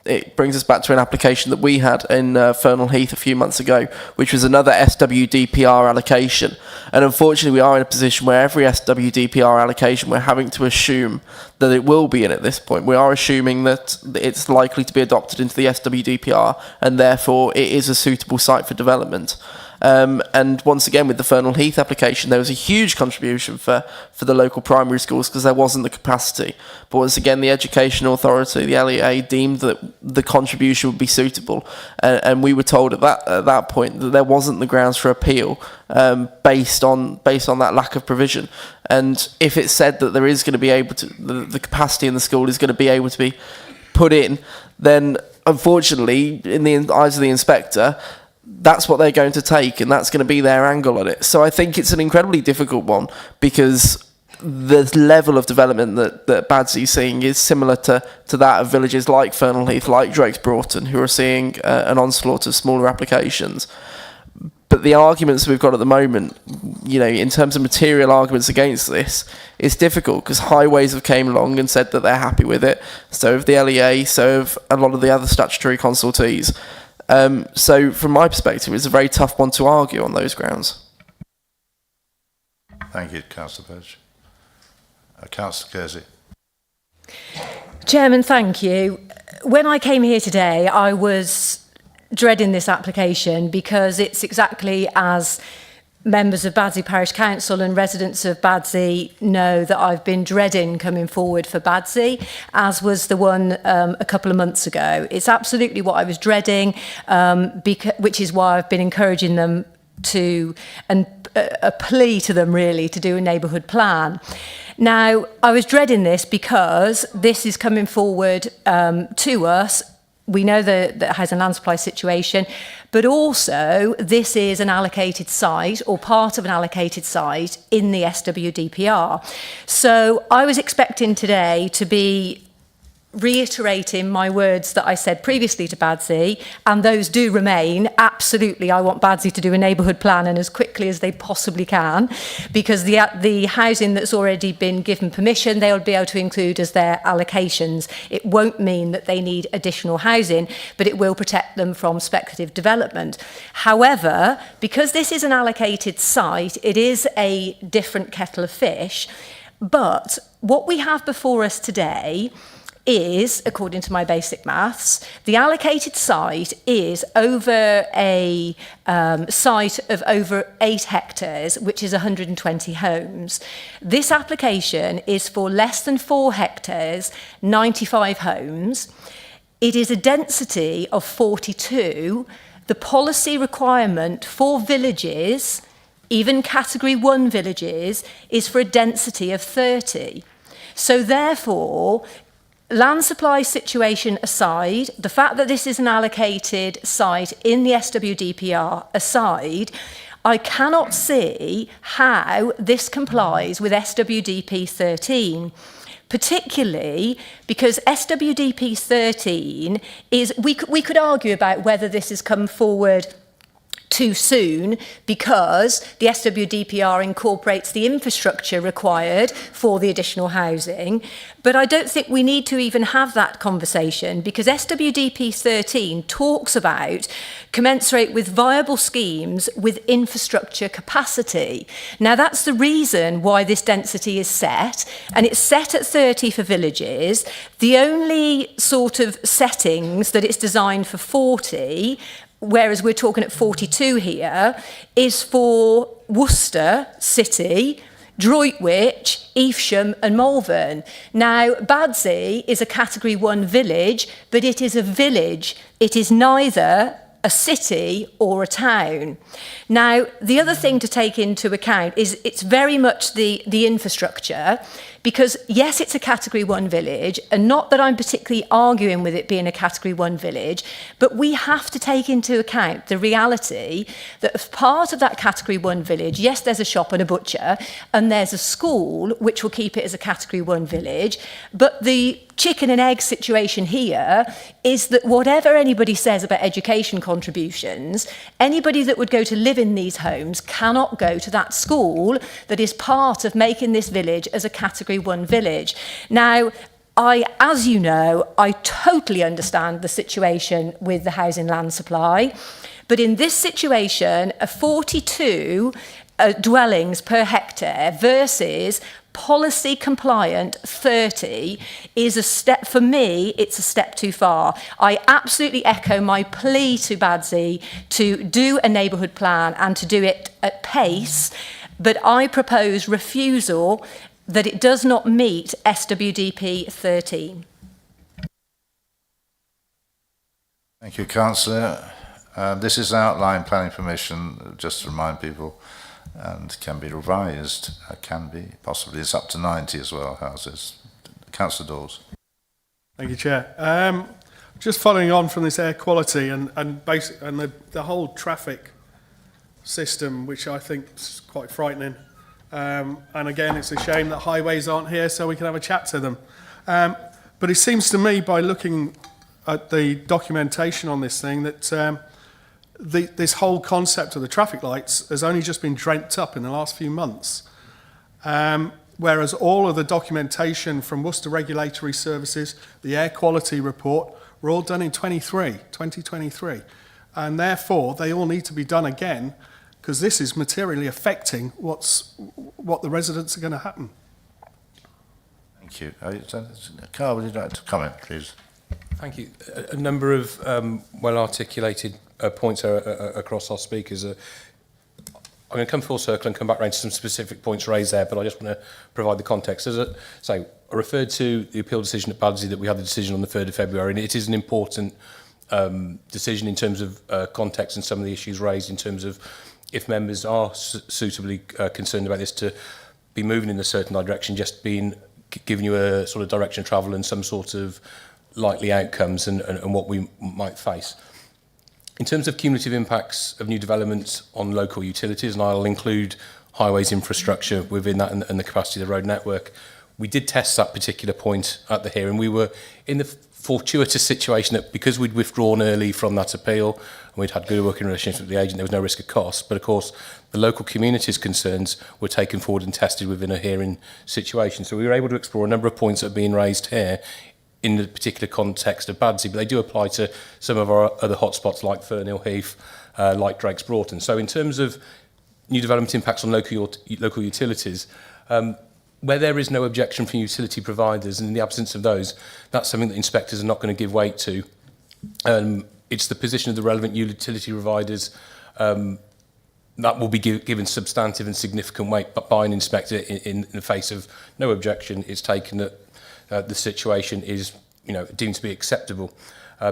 it brings us back to an application that we had in Fernal Heath a few months ago, which was another SWDPR allocation. And unfortunately, we are in a position where every SWDPR allocation, we're having to assume that it will be in at this point. We are assuming that it's likely to be adopted into the SWDPR, and therefore it is a suitable site for development. And once again, with the Fernal Heath application, there was a huge contribution for the local primary schools because there wasn't the capacity. But once again, the Education Authority, the LEA, deemed that the contribution would be suitable. And we were told at that point that there wasn't the grounds for appeal based on that lack of provision. And if it's said that there is going to be able to, the capacity in the school is going to be able to be put in, then unfortunately, in the eyes of the inspector, that's what they're going to take, and that's going to be their angle on it. So I think it's an incredibly difficult one because the level of development that Badsey's seeing is similar to that of villages like Fernal Heath, like Drakes Broughton, who are seeing an onslaught of smaller applications. But the arguments we've got at the moment, you know, in terms of material arguments against this, is difficult because Highways have came along and said that they're happy with it. So have the LEA, so have a lot of the other statutory consultees. So from my perspective, it's a very tough one to argue on those grounds. Thank you, Councillor Birch. Councillor Kersey. Chairman, thank you. When I came here today, I was dreading this application because it's exactly as members of Badsey Parish Council and residents of Badsey know that I've been dreading coming forward for Badsey, as was the one a couple of months ago. It's absolutely what I was dreading, which is why I've been encouraging them to, and a plea to them really, to do a neighbourhood plan. Now, I was dreading this because this is coming forward to us. We know the housing land supply situation, but also this is an allocated site or part of an allocated site in the SWDPR. So I was expecting today to be reiterating my words that I said previously to Badsey, and those do remain. Absolutely, I want Badsey to do a neighbourhood plan and as quickly as they possibly can, because the housing that's already been given permission, they'll be able to include as their allocations. It won't mean that they need additional housing, but it will protect them from speculative development. However, because this is an allocated site, it is a different kettle of fish. But what we have before us today is, according to my basic maths, the allocated site is over a site of over 8 hectares, which is 120 homes. This application is for less than 4 hectares, 95 homes. It is a density of 42. The policy requirement for villages, even category 1 villages, is for a density of 30. So therefore, land supply situation aside, the fact that this is an allocated site in the SWDPR aside, I cannot see how this complies with SWDP 13, particularly because SWDP 13 is, we could argue about whether this has come forward too soon because the SWDPR incorporates the infrastructure required for the additional housing. But I don't think we need to even have that conversation because SWDP 13 talks about commensurate with viable schemes with infrastructure capacity. Now that's the reason why this density is set, and it's set at 30 for villages. The only sort of settings that it's designed for 40, whereas we're talking at 42 here, is for Worcester City, Droitwich, Evesham and Malvern. Now, Badsey is a category 1 village, but it is a village. It is neither a city or a town. Now, the other thing to take into account is it's very much the infrastructure, because yes, it's a category 1 village, and not that I'm particularly arguing with it being a category 1 village, but we have to take into account the reality that as part of that category 1 village, yes, there's a shop and a butcher, and there's a school, which will keep it as a category 1 village, but the chicken and egg situation here is that whatever anybody says about education contributions, anybody that would go to live in these homes cannot go to that school that is part of making this village as a category 1 village. Now, As you know, I totally understand the situation with the housing land supply, but in this situation, a 42 dwellings per hectare versus policy compliant 30 is a step, for me, it's a step too far. I absolutely echo my plea to Badsey to do a neighbourhood plan and to do it at pace, but I propose refusal that it does not meet SWDP 13. Thank you, Councillor. This is an outline planning permission, just to remind people, and can be revised. Can be, possibly. It's up to 90 as well, houses. Councillor Dawes. Thank you, Chair. Just following on from this air quality and the whole traffic system, which I think is quite frightening. And again, it's a shame that highways aren't here so we can have a chat to them. But it seems to me, by looking at the documentation on this thing, that this whole concept of the traffic lights has only just been dreamt up in the last few months. Whereas all of the documentation from Worcester Regulatory Services, the air quality report, were all done in 2023. And therefore, they all need to be done again, because this is materially affecting what the residents are going to happen. Thank you. Carl, would you like to comment, please? Thank you. A number of well-articulated points across our speakers. I'm going to come full circle and come back around to some specific points raised there, but I just want to provide the context. I referred to the appeal decision at Badsey, that we had the decision on the 3rd of February, and it is an important decision in terms of context and some of the issues raised in terms of if members are suitably concerned about this, to be moving in a certain direction, just giving you a sort of direction of travel and some sort of likely outcomes and what we might face. In terms of cumulative impacts of new developments on local utilities, and I'll include highways infrastructure within that and the capacity of the road network, we did test that particular point at the hearing. We were in the fortuitous situation that because we'd withdrawn early from that appeal and we'd had good working relationship with the agent, there was no risk of cost. But of course, the local community's concerns were taken forward and tested within a hearing situation. So we were able to explore a number of points that are being raised here in the particular context of Badsey, but they do apply to some of our other hotspots like Fernhill Heath, like Drake's Broughton. So in terms of new development impacts on local utilities, where there is no objection from utility providers, and in the absence of those, that's something that inspectors are not going to give weight to. It's the position of the relevant utility providers that will be given substantive and significant weight by an inspector in the face of no objection. It's taken that the situation is, deemed to be acceptable.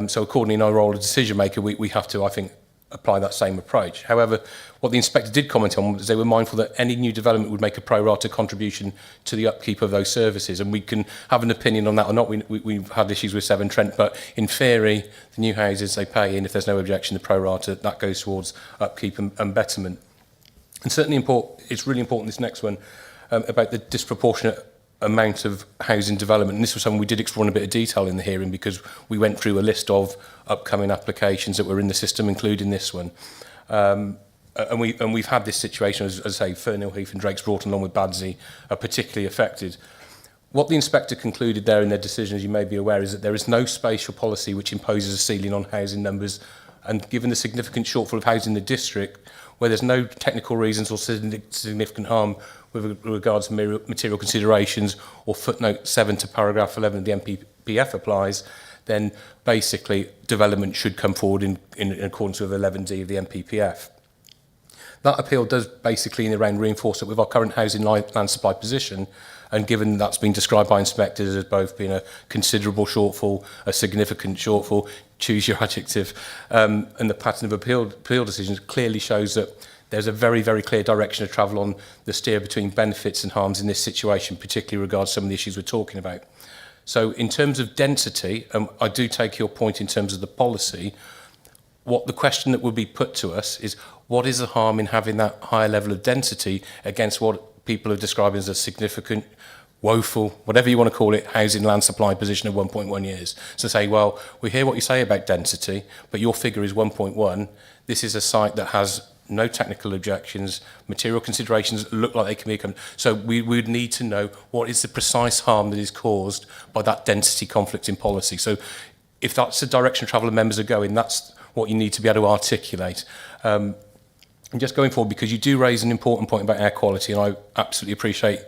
So accordingly, in our role as decision maker, we have to, I think, apply that same approach. However, what the inspector did comment on was they were mindful that any new development would make a pro rata contribution to the upkeep of those services, and we can have an opinion on that or not. We've had issues with Severn Trent, but in theory, the new houses they pay in, if there's no objection, the pro rata, that goes towards upkeep and betterment. And certainly it's really important, this next one, about the disproportionate amount of housing development. And this was something we did explore in a bit of detail in the hearing, because we went through a list of upcoming applications that were in the system, including this one. And we've had this situation, as I say, Fernhill Heath and Drake's Broughton, along with Badsey, are particularly affected. What the inspector concluded there in their decision, as you may be aware, is that there is no spatial policy which imposes a ceiling on housing numbers, and given the significant shortfall of housing in the district, where there's no technical reasons or significant harm with regards to material considerations, or footnote 7 to paragraph 11 of the MPPF applies, then basically development should come forward in accordance with 11D of the MPPF. That appeal does basically in the round reinforce it with our current housing land supply position, and given that's been described by inspectors as both being a considerable shortfall, a significant shortfall, choose your adjective, and the pattern of appeal decisions clearly shows that there's a very, very clear direction of travel on the steer between benefits and harms in this situation, particularly regards some of the issues we're talking about. So in terms of density, I do take your point in terms of the policy. What the question that would be put to us is, what is the harm in having that higher level of density against what people are describing as a significant, woeful, whatever you want to call it, housing land supply position of 1.1 years. So say, well, we hear what you say about density, but your figure is 1.1. This is a site that has no technical objections, material considerations look like they can be. So we would need to know what is the precise harm that is caused by that density conflict in policy. So if that's the direction of travel the members are going, that's what you need to be able to articulate. And just going forward, because you do raise an important point about air quality, and I absolutely appreciate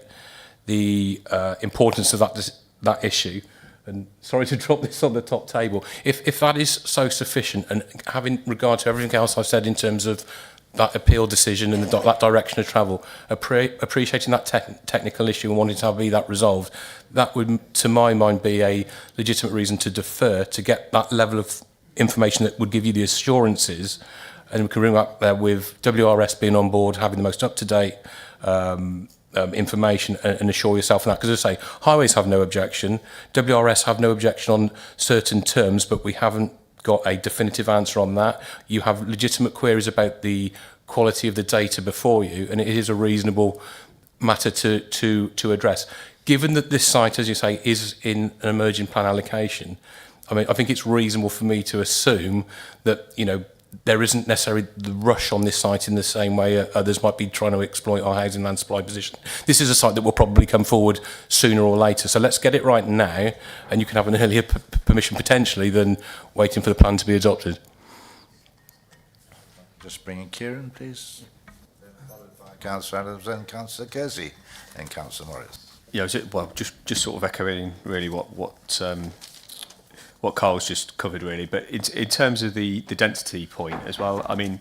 the importance of that issue. And sorry to drop this on the top table. If that is so sufficient, and having regard to everything else I've said in terms of that appeal decision and that direction of travel, appreciating that technical issue and wanting to have that resolved, that would, to my mind, be a legitimate reason to defer to get that level of information that would give you the assurances, and we can bring up there with WRS being on board, having the most up-to-date information, and assure yourself of that. Because as I say, highways have no objection, WRS have no objection on certain terms, but we haven't got a definitive answer on that. You have legitimate queries about the quality of the data before you, and it is a reasonable matter to address. Given that this site, as you say, is in an emerging plan allocation, I mean, I think it's reasonable for me to assume that, you know, there isn't necessarily the rush on this site in the same way others might be trying to exploit our housing land supply position. This is a site that will probably come forward sooner or later. So let's get it right now, and you can have an earlier permission potentially than waiting for the plan to be adopted. Just bring in Kieran, please. Followed by Councillor Adams, then Councillor Kersey, then Councillor Morris. Yeah, well, just sort of echoing really what Carl's just covered, really. But in terms of the density point as well, I mean,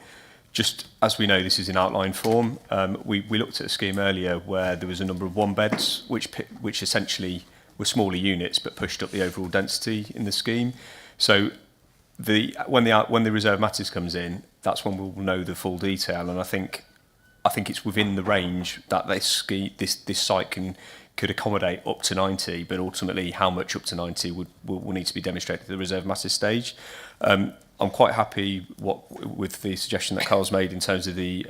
just as we know, this is in outline form. We looked at a scheme earlier where there was a number of one beds, which essentially were smaller units, but pushed up the overall density in the scheme. So when the reserve matters comes in, that's when we'll know the full detail. And I think it's within the range that this site could accommodate up to 90, but ultimately how much up to 90 will need to be demonstrated at the reserve matters stage. I'm quite happy with the suggestion that Carl's made in terms of the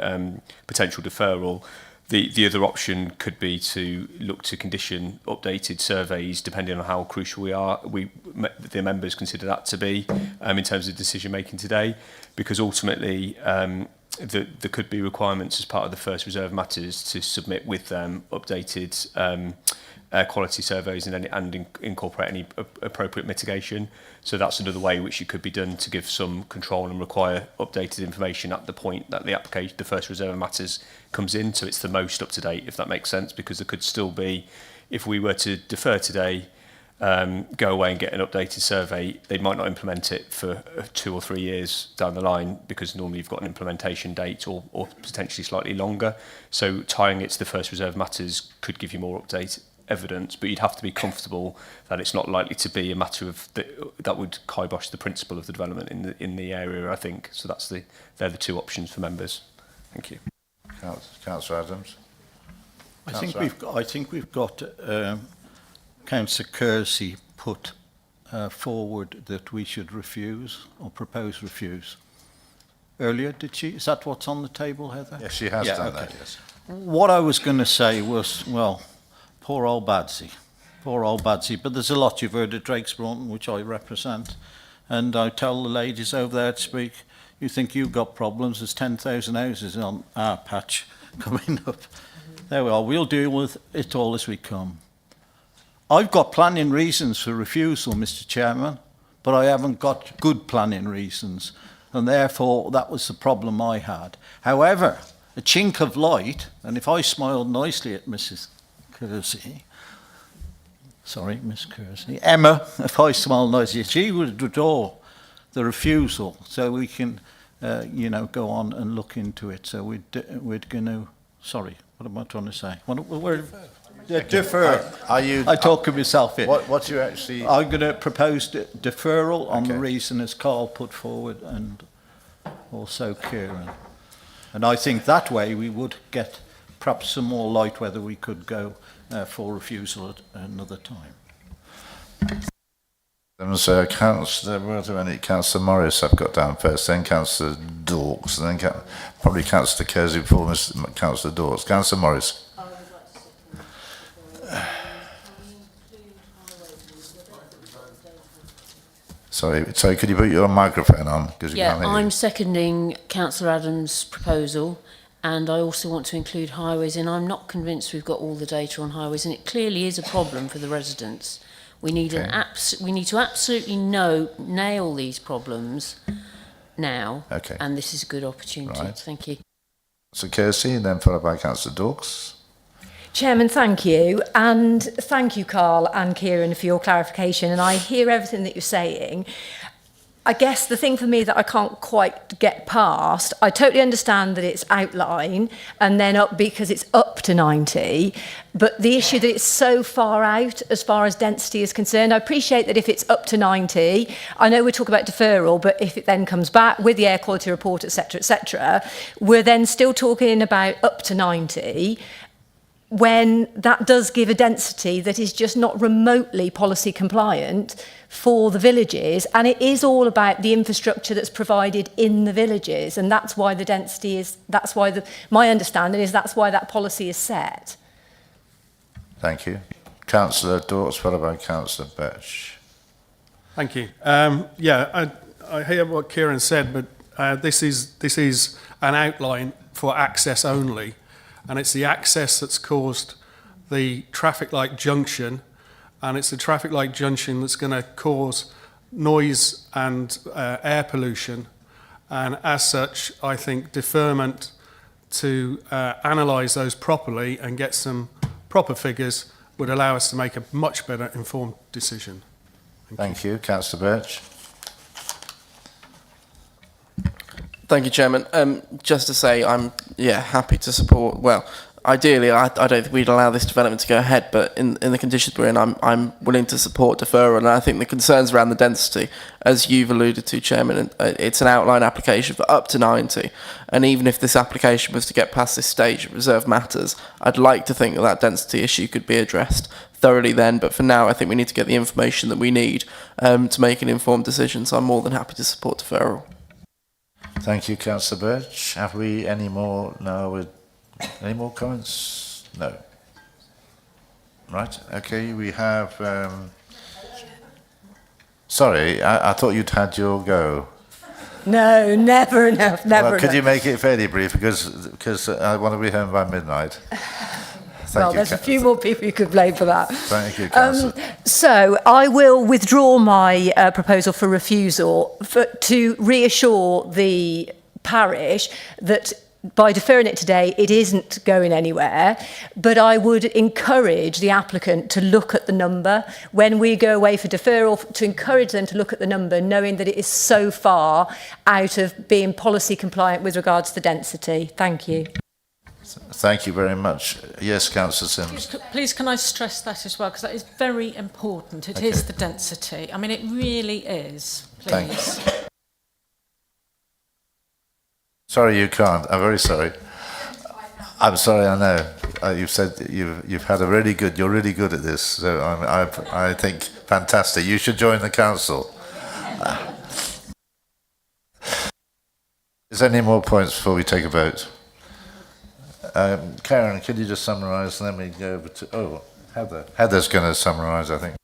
potential deferral. The other option could be to look to condition updated surveys depending on how crucial the members consider that to be in terms of decision making today, because ultimately there could be requirements as part of the first reserve matters to submit with them updated air quality surveys and incorporate any appropriate mitigation. So that's another way which it could be done to give some control and require updated information at the point that the first reserve matters comes in, so it's the most up to date, if that makes sense, because there could still be, if we were to defer today, go away and get an updated survey, they might not implement it for 2 or 3 years down the line, because normally you've got an implementation date or potentially slightly longer. So tying it to the first reserve matters could give you more update evidence, but you'd have to be comfortable that it's not likely to be a matter of that would kibosh the principle of the development in the area, I think. So they're the two options for members. Thank you. Councillor Adams. I think we've got Councillor Kersey put forward that we should refuse or propose refuse. Earlier, did she? Is that what's on the table, Heather? Yes, she has done that, yes. What I was going to say was, well, poor old Badsey, but there's a lot you've heard at Drake's Broughton, which I represent, and I tell the ladies over there to speak, you think you've got problems, there's 10,000 houses on our patch coming up. There we are, we'll deal with it all as we come. I've got planning reasons for refusal, Mr. Chairman, but I haven't got good planning reasons, and therefore that was the problem I had. However, a chink of light, and if I smiled nicely at Mrs. Kersey, sorry, Miss Kersey, Emma, if I smiled nicely, she would adore the refusal, so we can, go on and look into it. So we're going to, sorry, what am I trying to say? Defer. I talk to myself here. What you actually? I'm going to propose deferral on the reason as Carl put forward, and also Kieran. And I think that way we would get perhaps some more light whether we could go for refusal at another time. So Councillor Morris I've got down first, then Councillor Dawkes, and then probably Councillor Kersey before Councillor Dawkes. Councillor Morris. Sorry, could you put your microphone on? Because you Yeah, can't hear you. I'm seconding Councillor Adams' proposal, and I also want to include highways in. I'm not convinced we've got all the data on highways, and it clearly is a problem for the residents. We need we need to absolutely nail these problems now, Okay. and this is a good opportunity. Right. Thank you. So Kirsty, and then followed by Councillor Dawkes. Chairman, thank you. And thank you, Carl and Kieran, for your clarification. And I hear everything that you're saying. I guess the thing for me that I can't quite get past, I totally understand that it's outline and then up because it's up to 90, but the issue that it's so far out as far as density is concerned, I appreciate that if it's up to 90, I know we're talking about deferral, but if it then comes back with the air quality report, etc., we're then still talking about up to 90, when that does give a density that is just not remotely policy compliant for the villages, and it is all about the infrastructure that's provided in the villages, and that's why the density is, that's why my understanding is that's why that policy is set. Thank you. Councillor Dawkes, followed by Councillor Birch. Thank you. Yeah, I hear what Kieran said, but this is an outline for access only, and it's the access that's caused the traffic light junction, and it's the traffic light junction that's going to cause noise and air pollution. And as such, I think deferment to analyse those properly and get some proper figures would allow us to make a much better informed decision. Thank you. Councillor Birch. Thank you, Chairman. Just to say, I'm happy to support. Well, ideally, I don't think we'd allow this development to go ahead, but in the conditions we're in, I'm willing to support deferral. And I think the concerns around the density, as you've alluded to, Chairman, it's an outline application for up to 90. And even if this application was to get past this stage of reserve matters, I'd like to think that that density issue could be addressed thoroughly then. But for now, I think we need to get the information that we need to make an informed decision. So I'm more than happy to support deferral. Thank you, Councillor Birch. Have we any more now? Any more comments? No. Right. Okay. We have. Sorry, I thought you'd had your go. No, never enough. Never. Well, could enough. you make it fairly brief because I want to be home by midnight. Well, there's a few more people you could blame for that. Thank you, Councillor. So I will withdraw my proposal for refusal to reassure the parish that by deferring it today, it isn't going anywhere, but I would encourage the applicant to look at the number when we go away for deferral, to encourage them to look at the number, knowing that it is so far out of being policy compliant with regards to the density. Thank you. Thank you very much. Yes, Councillor Sims. Please, can I stress that as well, because that is very important. It is the density. I mean, it really is. Please. Thanks. Sorry, you can't. I'm very sorry. I'm sorry. I know you've said you've had a really good. You're really good at this. So I think fantastic. You should join the council. Is there any more points before we take a vote? Karen, could you just summarise? Let me go over to Heather. Heather's going to summarise, I think.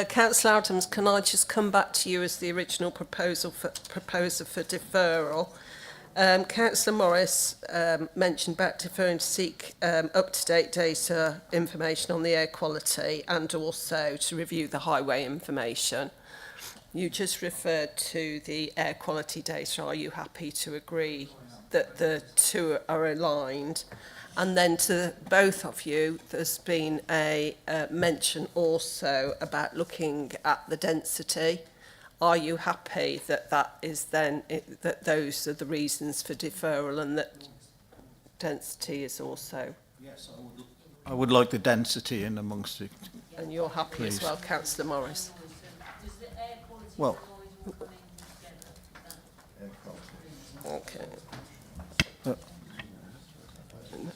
Councillor Adams, can I just come back to you as the original proposer for deferral? Councillor Morris mentioned about deferring to seek up-to-date data information on the air quality and also to review the highway information. You just referred to the air quality data. Are you happy to agree that the two are aligned? And then to both of you, there's been a mention also about looking at the density. Are you happy that that is then that those are the reasons for deferral and that density is also? Yes, I would like the density in amongst it. And you're happy Please. as well, Councillor Morris? Well. Okay.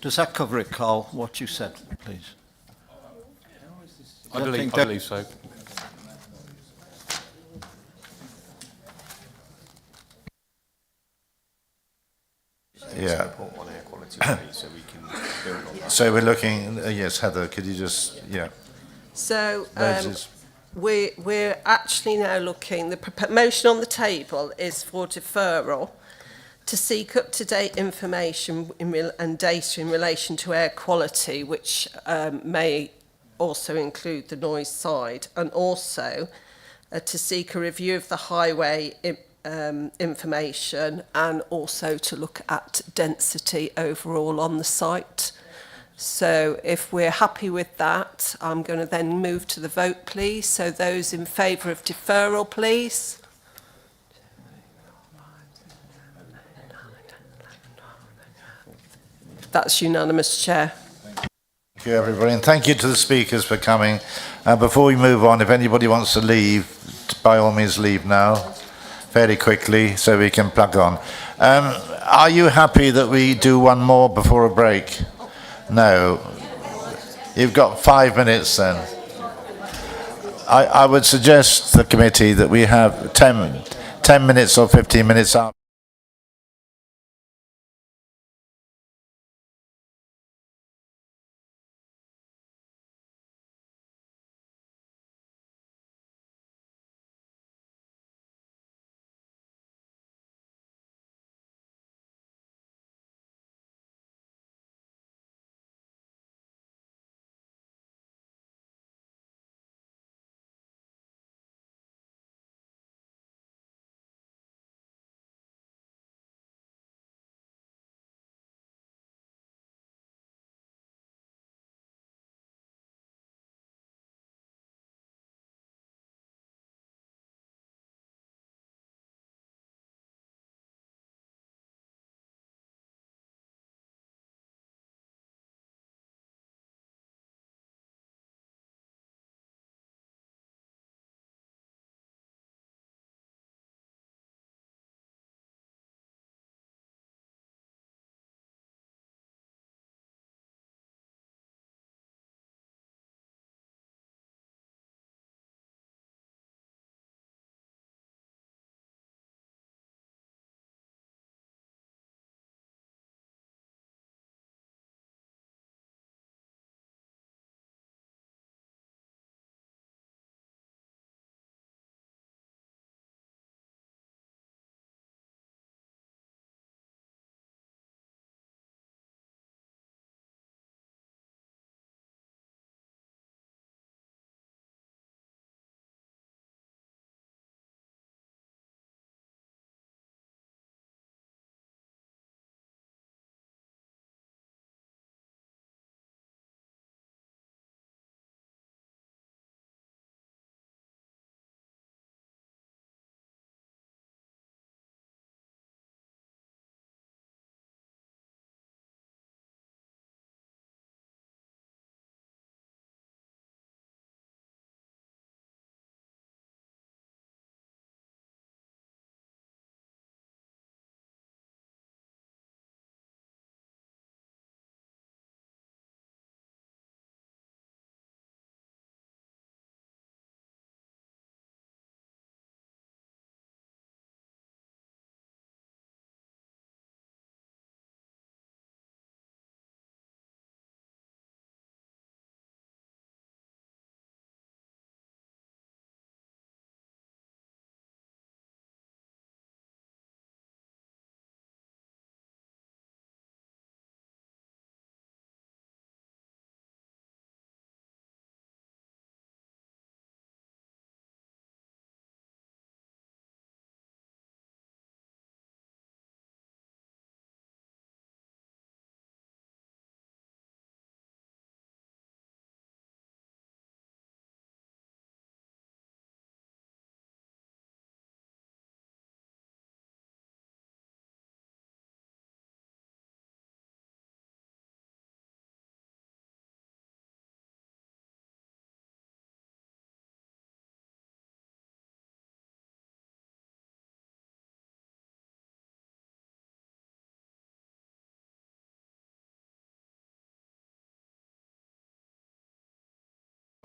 Does that cover it, Carl, what you said, please? I believe so. Yeah. So we're looking. Yes, Heather. Could you just So we're actually now looking, the motion on the table is for deferral to seek up-to-date information and data in relation to air quality, which may also include the noise side, and also to seek a review of the highway information, and also to look at density overall on the site. So if we're happy with that, I'm going to then move to the vote, please. So those in favour of deferral, please. That's unanimous, Chair. Thank you, everybody, and thank you to the speakers for coming. Before we move on, if anybody wants to leave, by all means leave now, fairly quickly, so we can plug on. Are you happy that we do one more before a break? No. You've got 5 minutes then. I would suggest to the committee that we have 10 minutes or 15 minutes up.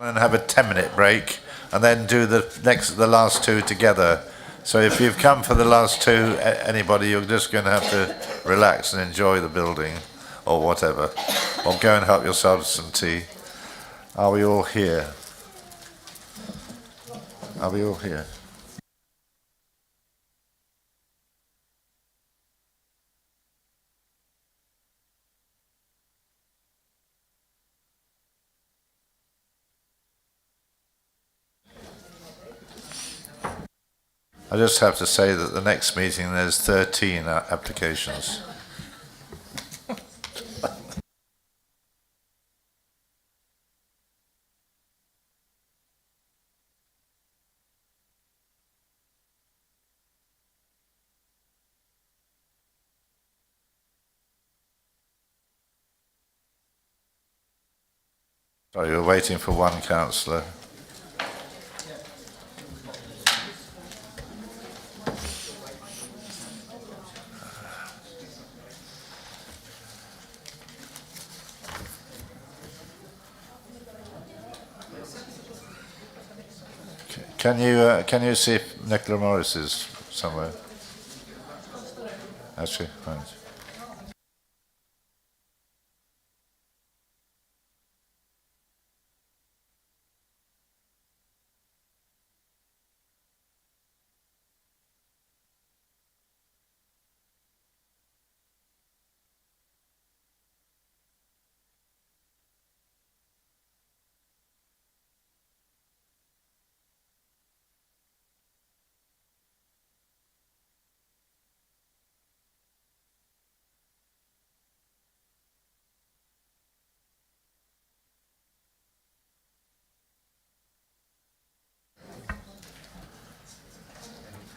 And have a 10-minute break, and then do the last two together. So if you've come for the last two, anybody, you're just going to have to relax and enjoy the building, or whatever, or go and help yourselves some tea. Are we all here? Are we all here? I just have to say that the next meeting there's 13 applications. Sorry, you're waiting for one councillor. Can you see if Nicola Morris is somewhere? Actually, right.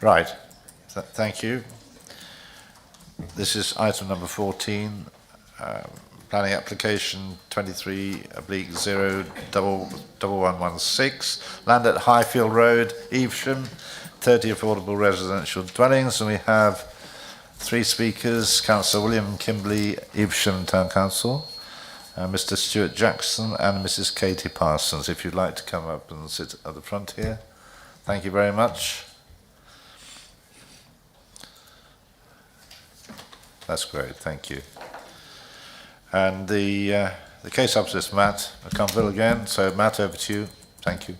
Right. Thank you. This is item number 14, planning application 23/01116, land at Highfield Road, Evesham, 30 affordable residential dwellings, and we have 3 speakers: Councillor William Kimberley, Evesham Town Council, Mr. Stuart Jackson, and Mrs. Katie Parsons. If you'd like to come up and sit at the front here, thank you very much. That's great, thank you. And the case officer is Matt McConville again. So Matt, over to you. Thank you.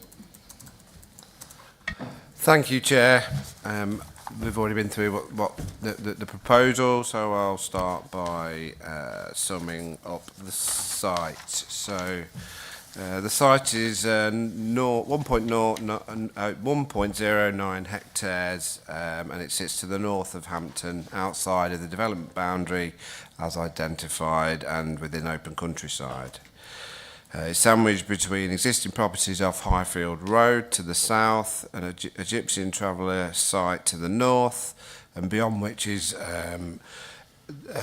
Thank you, Chair. We've already been through what the proposal, so I'll start by summing up the site. So the site is 1.09 hectares, and it sits to the north of Hampton, outside of the development boundary as identified and within open countryside. It's sandwiched between existing properties off Highfield Road to the south and a Egyptian traveller site to the north, and beyond which is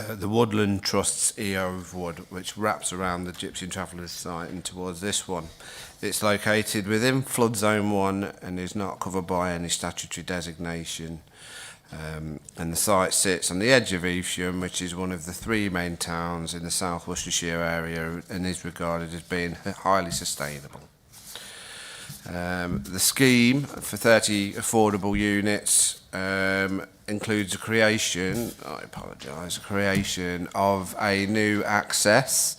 the Woodland Trust's Eove Wood, which wraps around the Gypsy Travellers site and towards this one. It's located within Flood Zone 1 and is not covered by any statutory designation. And the site sits on the edge of Evesham, which is one of the 3 main towns in the South Worcestershire area and is regarded as being highly sustainable. The scheme for 30 affordable units includes a creation of a new access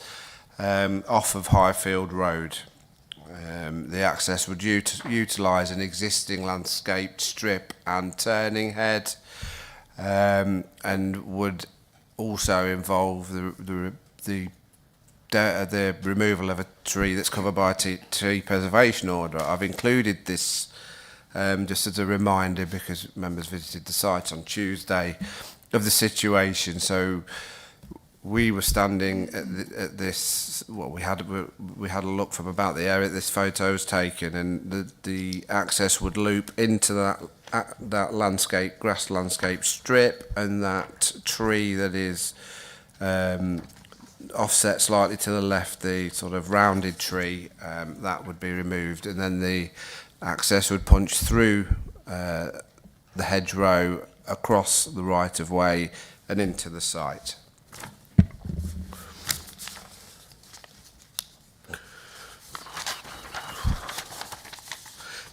off of Highfield Road. The access would utilise an existing landscaped strip and turning head, and would also involve the removal of a tree that's covered by a tree preservation order. I've included this just as a reminder because members visited the site on Tuesday of the situation. So we were standing at this. Well, we had a look from about the area that this photo was taken, and the access would loop into that landscape, grass landscape strip, and that tree that is offset slightly to the left, the sort of rounded tree, that would be removed, and then the access would punch through the hedgerow across the right of way and into the site.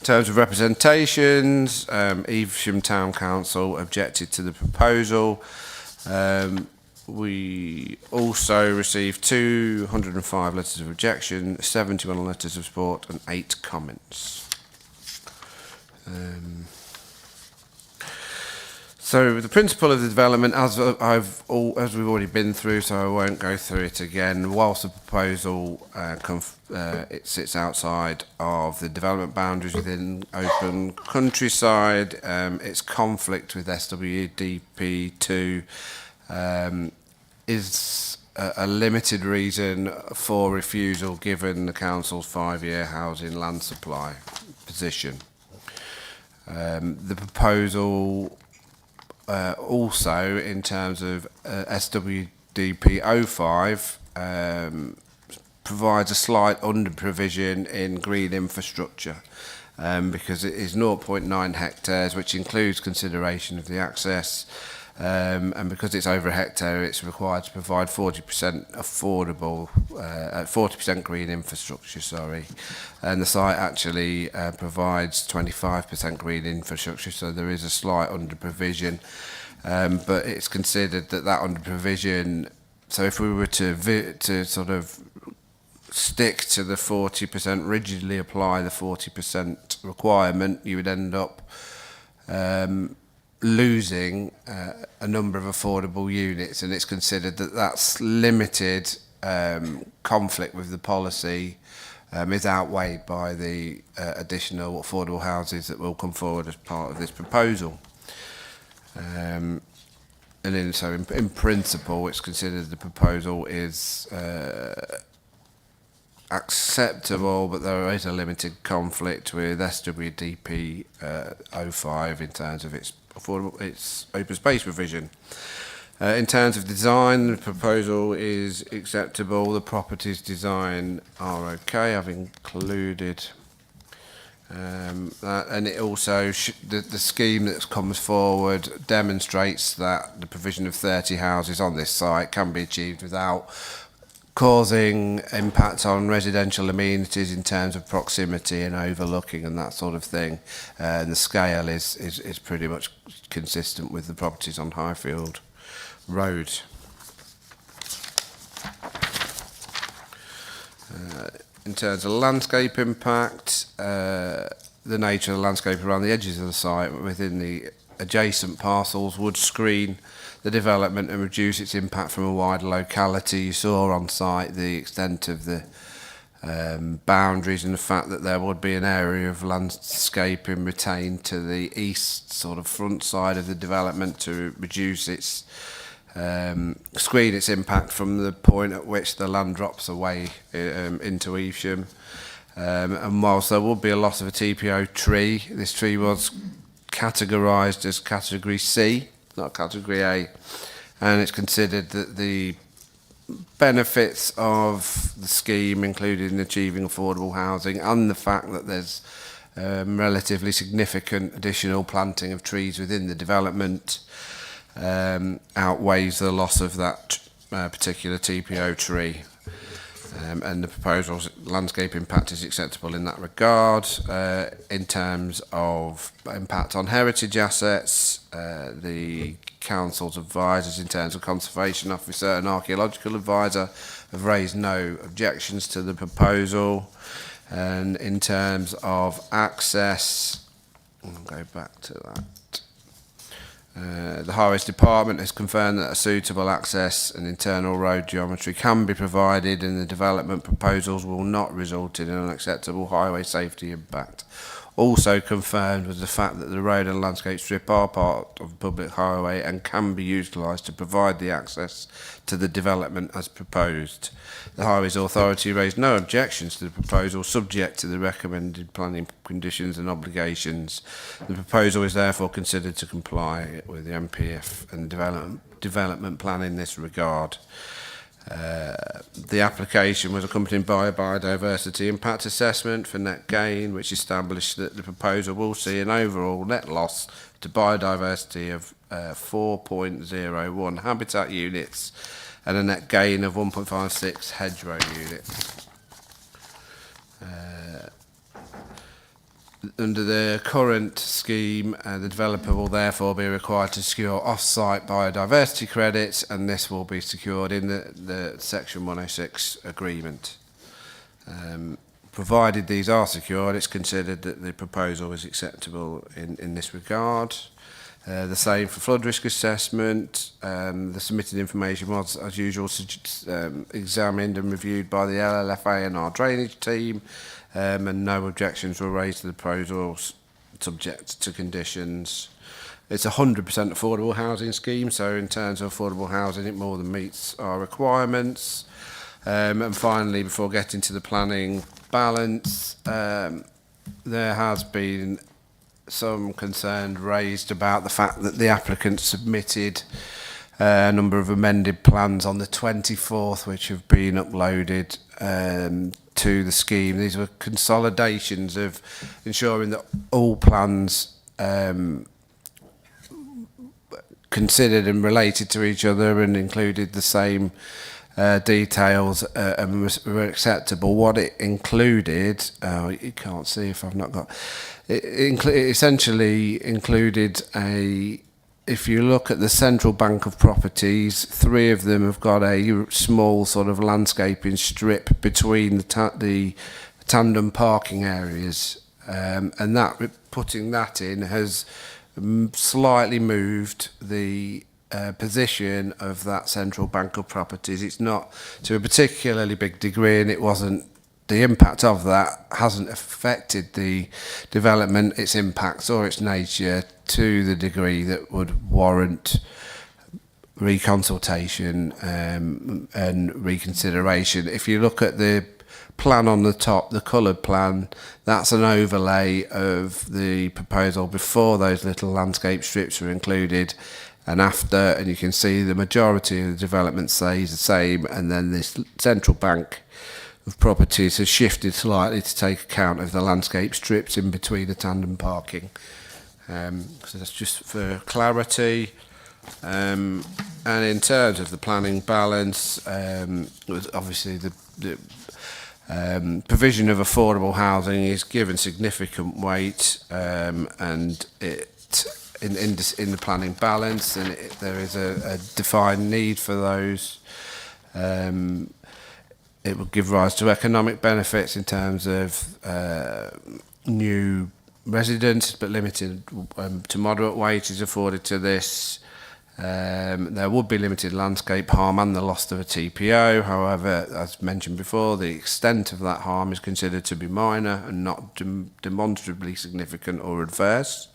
In terms of representations, Evesham Town Council objected to the proposal. We also received 205 letters of objection, 71 letters of support and 8 comments. So the principle of the development, as we've already been through, so I won't go through it again. Whilst the proposal it sits outside of the development boundaries within open countryside, its conflict with SWDP2 is a limited reason for refusal, given the council's 5-year housing land supply position. The proposal. Also, in terms of SWDP 05, provides a slight under-provision in green infrastructure because it is 0.9 hectares, which includes consideration of the access, and because it's over a hectare, it's required to provide 40% affordable, 40% green infrastructure, sorry. And the site actually provides 25% green infrastructure, so there is a slight under-provision. But it's considered that under-provision, so if we were to sort of stick to the 40%, rigidly apply the 40% requirement, you would end up losing a number of affordable units, and it's considered that that's limited conflict with the policy is outweighed by the additional affordable houses that will come forward as part of this proposal. And in principle, it's considered the proposal is acceptable, but there is a limited conflict with SWDP 05 in terms of its open space provision. In terms of design, the proposal is acceptable. The properties design are okay. I've included that, and it also the scheme that comes forward demonstrates that the provision of 30 houses on this site can be achieved without causing impact on residential amenities in terms of proximity and overlooking and that sort of thing. And the scale is pretty much consistent with the properties on Highfield Road. In terms of landscape impact, the nature of the landscape around the edges of the site within the adjacent parcels would screen the development and reduce its impact from a wider locality. You saw on site the extent of the boundaries and the fact that there would be an area of landscaping retained to the east sort of front side of the development to reduce its screen its impact from the point at which the land drops away into Evesham. And whilst there would be a loss of a TPO tree, this tree was categorised as category C, not category A, and it's considered that the benefits of the scheme, including achieving affordable housing and the fact that there's relatively significant additional planting of trees within the development, outweighs the loss of that particular TPO tree. And the proposal's landscape impact is acceptable in that regard. In terms of impact on heritage assets, the council's advisors in terms of conservation officer and archaeological advisor have raised no objections to the proposal. And in terms of access, I'll go back to that. The Highways Department has confirmed that a suitable access and internal road geometry can be provided, and the development proposals will not result in an unacceptable highway safety impact. Also confirmed was the fact that the road and landscape strip are part of the public highway and can be utilised to provide the access to the development as proposed. The Highways Authority raised no objections to the proposal, subject to the recommended planning conditions and obligations. The proposal is therefore considered to comply with the MPF and development plan in this regard. The application was accompanied by a biodiversity impact assessment for net gain, which established that the proposal will see an overall net loss to biodiversity of 4.01 habitat units and a net gain of 1.56 hedgerow units. Under the current scheme, the developer will therefore be required to secure off-site biodiversity credits, and this will be secured in the Section 106 agreement. provided these are secured, it's considered that the proposal is acceptable in this regard. The same for flood risk assessment. The submitted information was, as usual, examined and reviewed by the LLFA and our drainage team, and no objections were raised to the proposals subject to conditions. It's a 100% affordable housing scheme, so in terms of affordable housing, it more than meets our requirements. And finally, before getting to the planning balance, there has been some concern raised about the fact that the applicant submitted a number of amended plans on the 24th, which have been uploaded to the scheme. These were consolidations of ensuring that all plans considered and related to each other and included the same details and were acceptable. What it included, you can't see if I've not got, it essentially included if you look at the central bank of properties, 3 of them have got a small sort of landscaping strip between the tandem parking areas, and that putting that in has slightly moved the position of that central bank of properties. It's not to a particularly big degree, and it wasn't, the impact of that hasn't affected the development, its impacts or its nature to the degree that would warrant reconsultation and reconsideration. If you look at the plan on the top, the coloured plan, that's an overlay of the proposal before those little landscape strips were included and after, and you can see the majority of the development stays the same, and then this central bank of properties has shifted slightly to take account of the landscape strips in between the tandem parking. So that's just for clarity. And in terms of the planning balance, obviously the provision of affordable housing is given significant weight, and it in the planning balance, and there is a defined need for those. It will give rise to economic benefits in terms of new residents, but limited to moderate wages afforded to this. There would be limited landscape harm and the loss of a TPO. However, as mentioned before, the extent of that harm is considered to be minor and not demonstrably significant or adverse.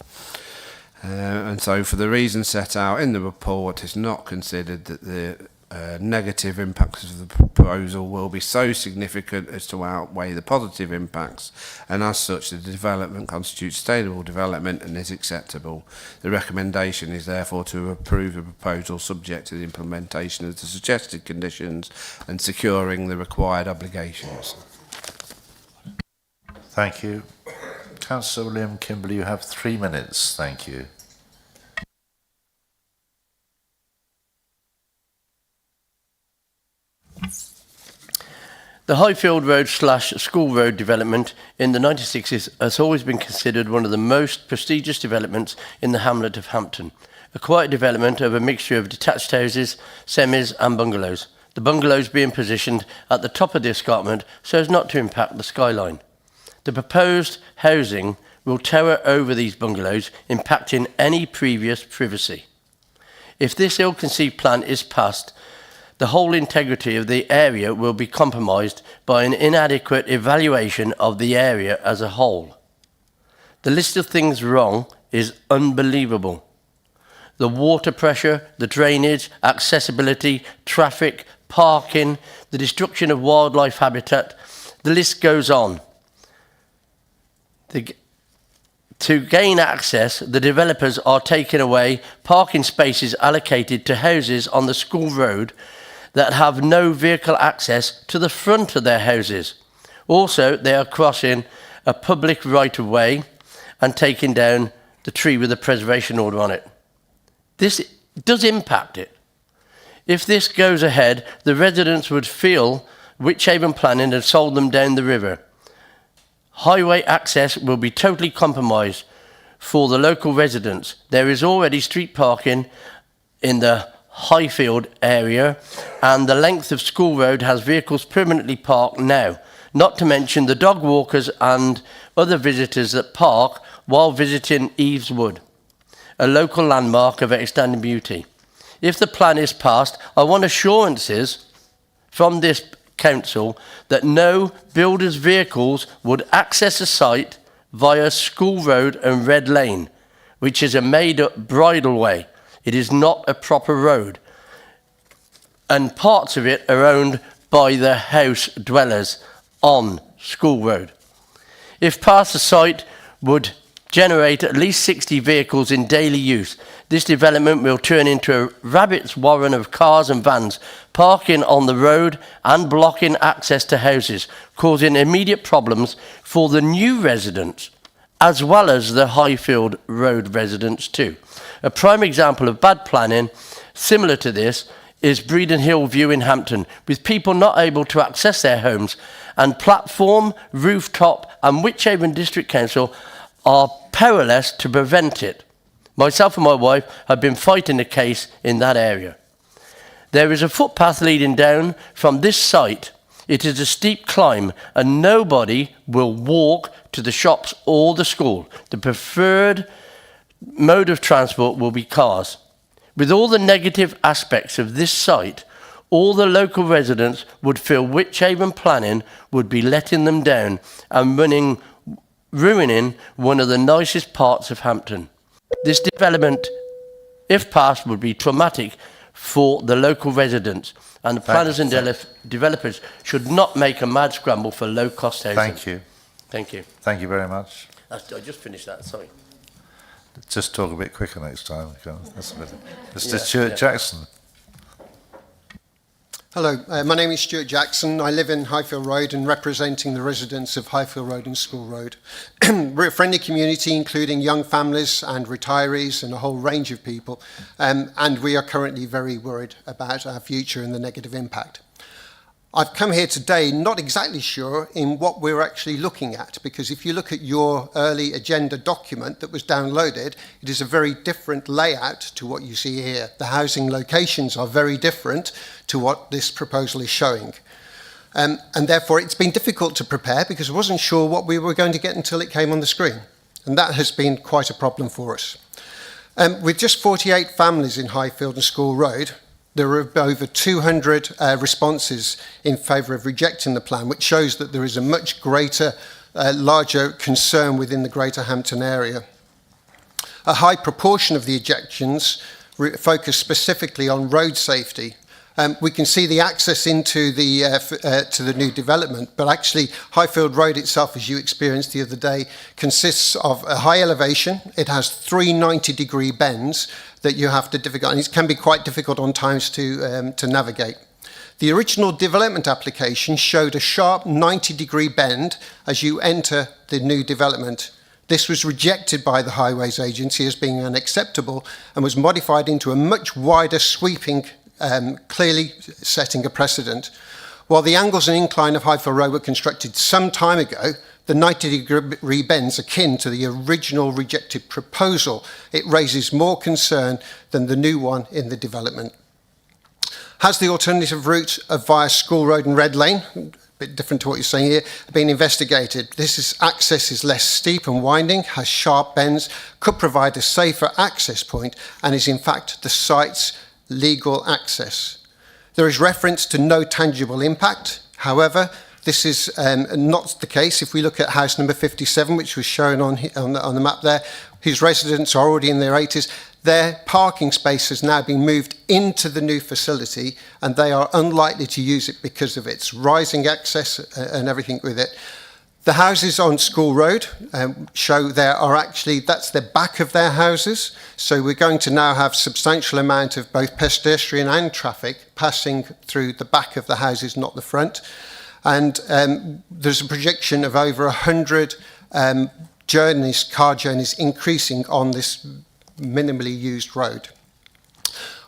And so for the reasons set out in the report, it's not considered that the negative impacts of the proposal will be so significant as to outweigh the positive impacts, and as such the development constitutes sustainable development and is acceptable. The recommendation is therefore to approve the proposal subject to the implementation of the suggested conditions and securing the required obligations. Thank you. Councillor William Kimberley, you have 3 minutes. Thank you. The Highfield Road / School Road development in the 1960s has always been considered one of the most prestigious developments in the hamlet of Hampton. A quiet development of a mixture of detached houses, semis and bungalows. The bungalows being positioned at the top of the escarpment so as not to impact the skyline. The proposed housing will tower over these bungalows, impacting any previous privacy. If this ill-conceived plan is passed, the whole integrity of the area will be compromised by an inadequate evaluation of the area as a whole. The list of things wrong is unbelievable. The water pressure, the drainage, accessibility, traffic, parking, the destruction of wildlife habitat, the list goes on. To gain access, the developers are taking away parking spaces allocated to houses on the school road that have no vehicle access to the front of their houses. Also, they are crossing a public right-of-way and taking down the tree with a preservation order on it. This does impact it. If this goes ahead, the residents would feel Wychavon planning had sold them down the river. Highway access will be totally compromised for the local residents. There is already street parking in the Highfield area, and the length of School Road has vehicles permanently parked now. not to mention the dog walkers and other visitors that park while visiting Eves Wood, a local landmark of outstanding beauty. If the plan is passed, I want assurances from this council that no builders' vehicles would access the site via School Road and Red Lane, which is a made-up bridleway. It is not a proper road, and parts of it are owned by the house dwellers on School Road. If passed, the site would generate at least 60 vehicles in daily use. This development will turn into a rabbit's warren of cars and vans parking on the road and blocking access to houses, causing immediate problems for the new residents as well as the Highfield Road residents too. A prime example of bad planning similar to this is Breeden Hill View in Hampton, with people not able to access their homes, and Platform, Rooftop and Wychavon District Council are powerless to prevent it. Myself and my wife have been fighting the case in that area. There is a footpath leading down from this site. It is a steep climb and nobody will walk to the shops or the school. The preferred mode of transport will be cars. With all the negative aspects of this site, all the local residents would feel Wychavon planning would be letting them down and ruining one of the nicest parts of Hampton. This development, if passed, would be traumatic for the local residents, and the planners and developers should not make a mad scramble for low-cost housing. Thank you. Thank you. Thank you very much. I just finished that, sorry. Just talk a bit quicker next time. That's a bit. Mr. Yeah, Stuart Jackson. Hello, my name is Stuart Jackson. I live in Highfield Road and representing the residents of Highfield Road and School Road. We're a friendly community including young families and retirees and a whole range of people, and we are currently very worried about our future and the negative impact. I've come here today not exactly sure in what we're actually looking at, because if you look at your early agenda document that was downloaded, it is a very different layout to what you see here. The housing locations are very different to what this proposal is showing. And therefore it's been difficult to prepare because I wasn't sure what we were going to get until it came on the screen. And that has been quite a problem for us. With just 48 families in Highfield and School Road, there are over 200 responses in favour of rejecting the plan, which shows that there is a much greater, larger concern within the Greater Hampton area. A high proportion of the ejections focus specifically on road safety. We can see the access into to the new development, but actually Highfield Road itself, as you experienced the other day, consists of a high elevation. It has 3 90-degree bends that you have to navigate, and it can be quite difficult on times to navigate. The original development application showed a sharp 90-degree bend as you enter the new development. This was rejected by the Highways Agency as being unacceptable and was modified into a much wider sweeping, clearly setting a precedent. While the angles and incline of Highfield Road were constructed some time ago, the 90-degree bends akin to the original rejected proposal. It raises more concern than the new one in the development. Has the alternative route of via School Road and Red Lane, a bit different to what you're saying here, been investigated? Access is less steep and winding, has sharp bends, could provide a safer access point, and is in fact the site's legal access. There is reference to no tangible impact. However, this is not the case. If we look at house number 57, which was shown on the map there, whose residents are already in their 80s, their parking space has now been moved into the new facility and they are unlikely to use it because of its rising access and everything with it. The houses on School Road show there are actually, that's the back of their houses. So we're going to now have substantial amount of both pedestrian and traffic passing through the back of the houses, not the front. And there's a projection of over 100 car journeys increasing on this minimally used road.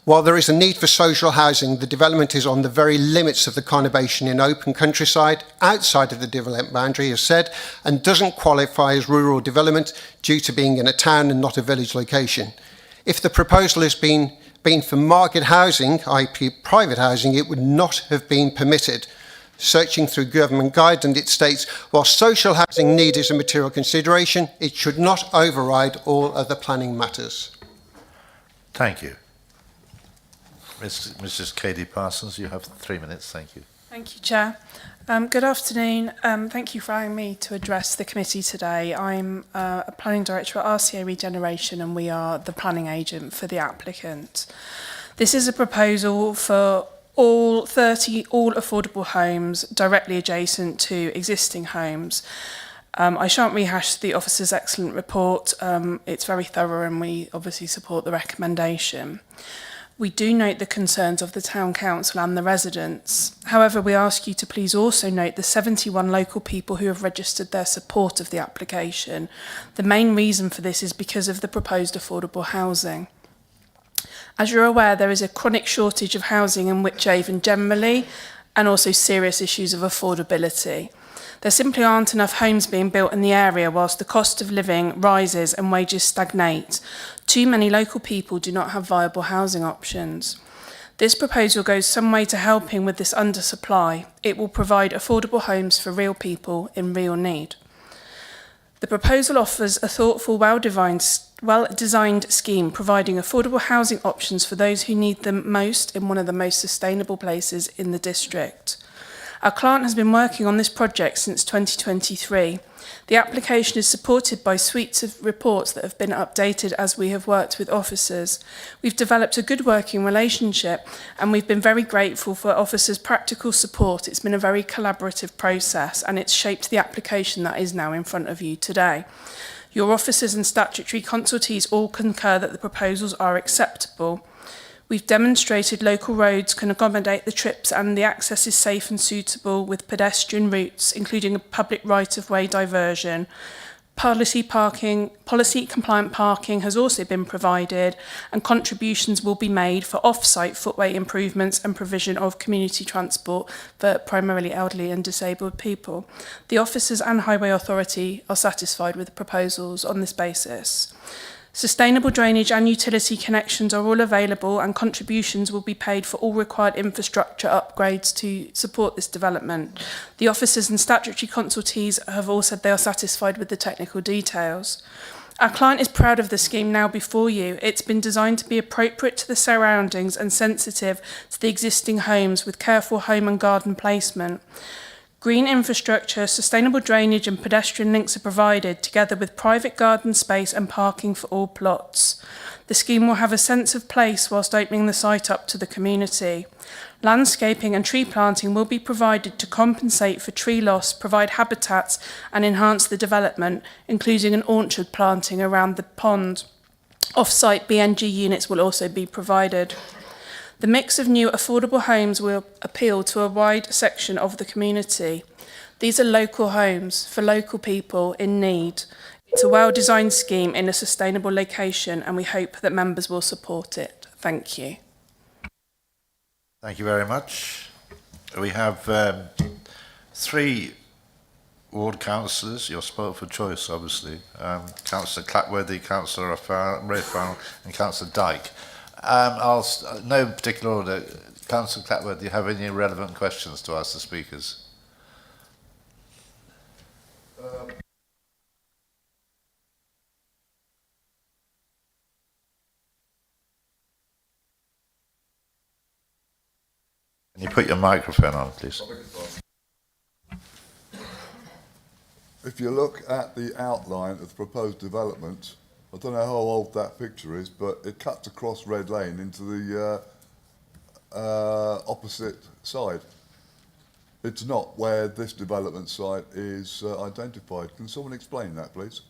While there is a need for social housing, the development is on the very limits of the conurbation in open countryside, outside of the development boundary, as said, and doesn't qualify as rural development due to being in a town and not a village location. If the proposal has been for market housing, i.e. private housing, it would not have been permitted. Searching through government guidance, it states, while social housing need is a material consideration, it should not override all other planning matters. Thank you. Mrs. Katie Parsons, you have 3 minutes. Thank you. Thank you, Chair. Good afternoon. Thank you for allowing me to address the committee today. I'm a planning director at RCA Regeneration, and we are the planning agent for the applicant. This is a proposal for all affordable homes directly adjacent to existing homes. I shan't rehash the officer's excellent report. It's very thorough, and we obviously support the recommendation. We do note the concerns of the Town Council and the residents. However, we ask you to please also note the 71 local people who have registered their support of the application. The main reason for this is because of the proposed affordable housing. As you're aware, there is a chronic shortage of housing in Wychavon generally, and also serious issues of affordability. There simply aren't enough homes being built in the area whilst the cost of living rises and wages stagnate. Too many local people do not have viable housing options. This proposal goes some way to helping with this undersupply. It will provide affordable homes for real people in real need. The proposal offers a thoughtful, well-designed scheme providing affordable housing options for those who need them most in one of the most sustainable places in the district. Our client has been working on this project since 2023. The application is supported by suites of reports that have been updated as we have worked with officers. We've developed a good working relationship, and we've been very grateful for officers' practical support. It's been a very collaborative process, and it's shaped the application that is now in front of you today. Your officers and statutory consultees all concur that the proposals are acceptable. We've demonstrated local roads can accommodate the trips and the access is safe and suitable with pedestrian routes, including a public right-of-way diversion. Policy-compliant parking has also been provided, and contributions will be made for off-site footway improvements and provision of community transport for primarily elderly and disabled people. The officers and Highway Authority are satisfied with the proposals on this basis. Sustainable drainage and utility connections are all available, and contributions will be paid for all required infrastructure upgrades to support this development. The officers and statutory consultees have all said they are satisfied with the technical details. Our client is proud of the scheme now before you. It's been designed to be appropriate to the surroundings and sensitive to the existing homes with careful home and garden placement. Green infrastructure, sustainable drainage and pedestrian links are provided, together with private garden space and parking for all plots. The scheme will have a sense of place whilst opening the site up to the community. Landscaping and tree planting will be provided to compensate for tree loss, provide habitats and enhance the development, including an orchard planting around the pond. Off-site BNG units will also be provided. The mix of new affordable homes will appeal to a wide section of the community. These are local homes for local people in need. It's a well-designed scheme in a sustainable location, and we hope that members will support it. Thank you. Thank you very much. We have 3 ward councillors. You're spoke for choice, obviously. Councillor Clackworthy, Councillor Raphael and Councillor Dyke. No particular order. Councillor Clackworth, do you have any relevant questions to ask the speakers? Can you put your microphone on, please? If you look at the outline of the proposed development, I don't know how old that picture is, but it cuts across Red Lane into the opposite side. It's not where this development site is identified. Can someone explain that, please?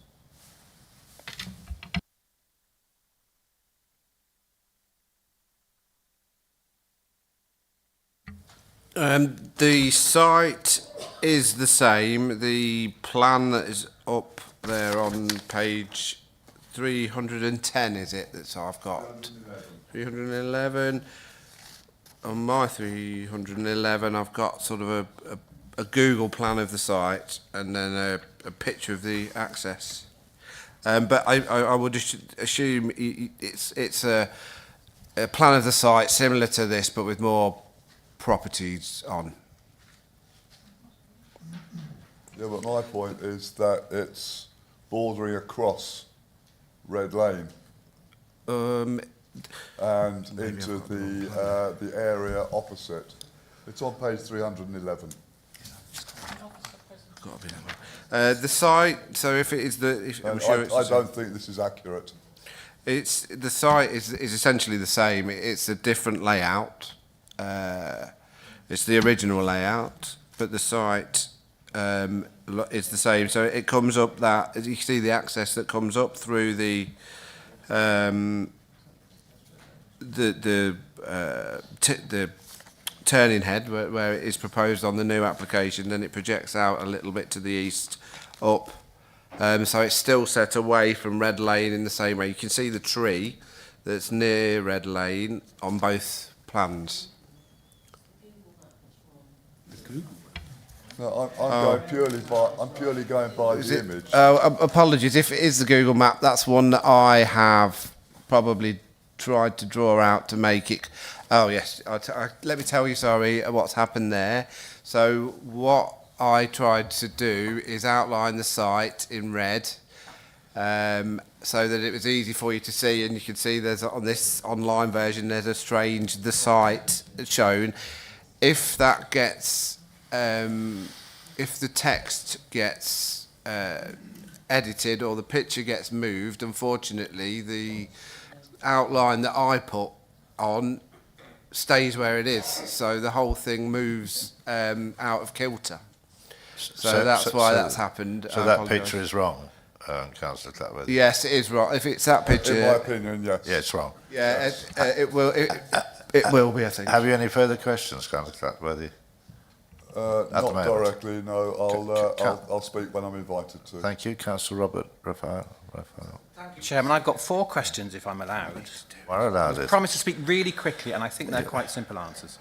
The site is the same. The plan that is up there on page 310, is it, that I've got? 311. On my 311, I've got sort of a Google plan of the site and then a picture of the access. But I would assume it's a plan of the site similar to this, but with more properties on. Yeah, but my point is that it's bordering across Red Lane and into the area opposite. It's on page 311. The site. So if it is I'm sure it's. I don't think this is accurate. It's the site is essentially the same. It's a different layout. It's the original layout, but the site is the same. So it comes up that, as you see, the access that comes up through the turning head where it is proposed on the new application. Then it projects out a little bit to the east, up. So it's still set away from Red Lane in the same way. You can see the tree that's near Red Lane on both plans. No, I'm purely going by the image. Apologies, if it is the Google map, that's one that I have probably tried to draw out to make it. Oh yes, let me tell you, sorry, what's happened there. So what I tried to do is outline the site in red, so that it was easy for you to see, and you can see there's on this online version there's the site shown. If that gets if the text gets edited or the picture gets moved, unfortunately the outline that I put on stays where it is, so the whole thing moves out of kilter. So that's why that's happened. So that picture is wrong, Councillor Clatworthy? Yes, it is wrong. If it's that picture... In my opinion, yes. Yeah, it's wrong. Yeah, it will be, I think. Have you any further questions, Councillor Clatworthy? Not directly, no. I'll speak when I'm invited to. Thank you. Councillor Robert Raphael. Thank you, Chairman. I've got 4 questions, if I'm allowed. We're allowed I it. promise to speak really quickly, and I think they're quite simple answers.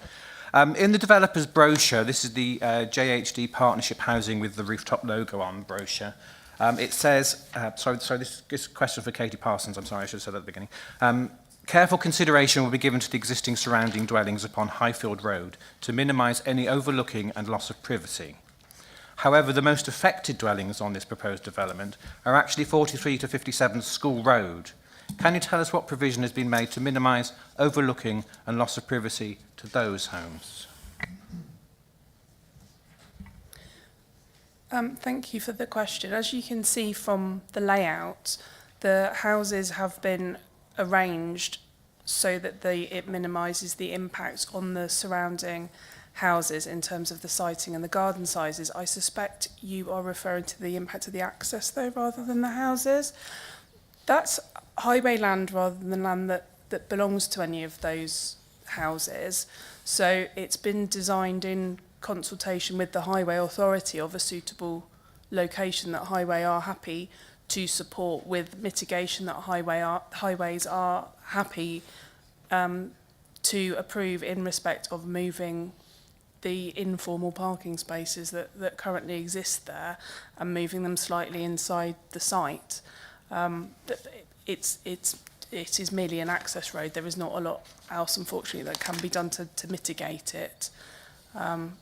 In the developer's brochure, this is the JHD Partnership Housing with the rooftop logo on brochure. It says, sorry, this is a question for Katie Parsons. I'm sorry, I should have said that at the beginning. Careful consideration will be given to the existing surrounding dwellings upon Highfield Road to minimise any overlooking and loss of privacy. However, the most affected dwellings on this proposed development are actually 43 to 57 School Road. Can you tell us what provision has been made to minimise overlooking and loss of privacy to those homes? Thank you for the question. As you can see from the layout, the houses have been arranged so that it minimises the impact on the surrounding houses in terms of the siting and the garden sizes. I suspect you are referring to the impact of the access though, rather than the houses. That's highway land rather than land that belongs to any of those houses. So it's been designed in consultation with the Highway Authority of a suitable location that Highway are happy to support, with mitigation that highways are happy to approve in respect of moving the informal parking spaces that currently exist there and moving them slightly inside the site. It is merely an access road. There is not a lot else, unfortunately, that can be done to mitigate it,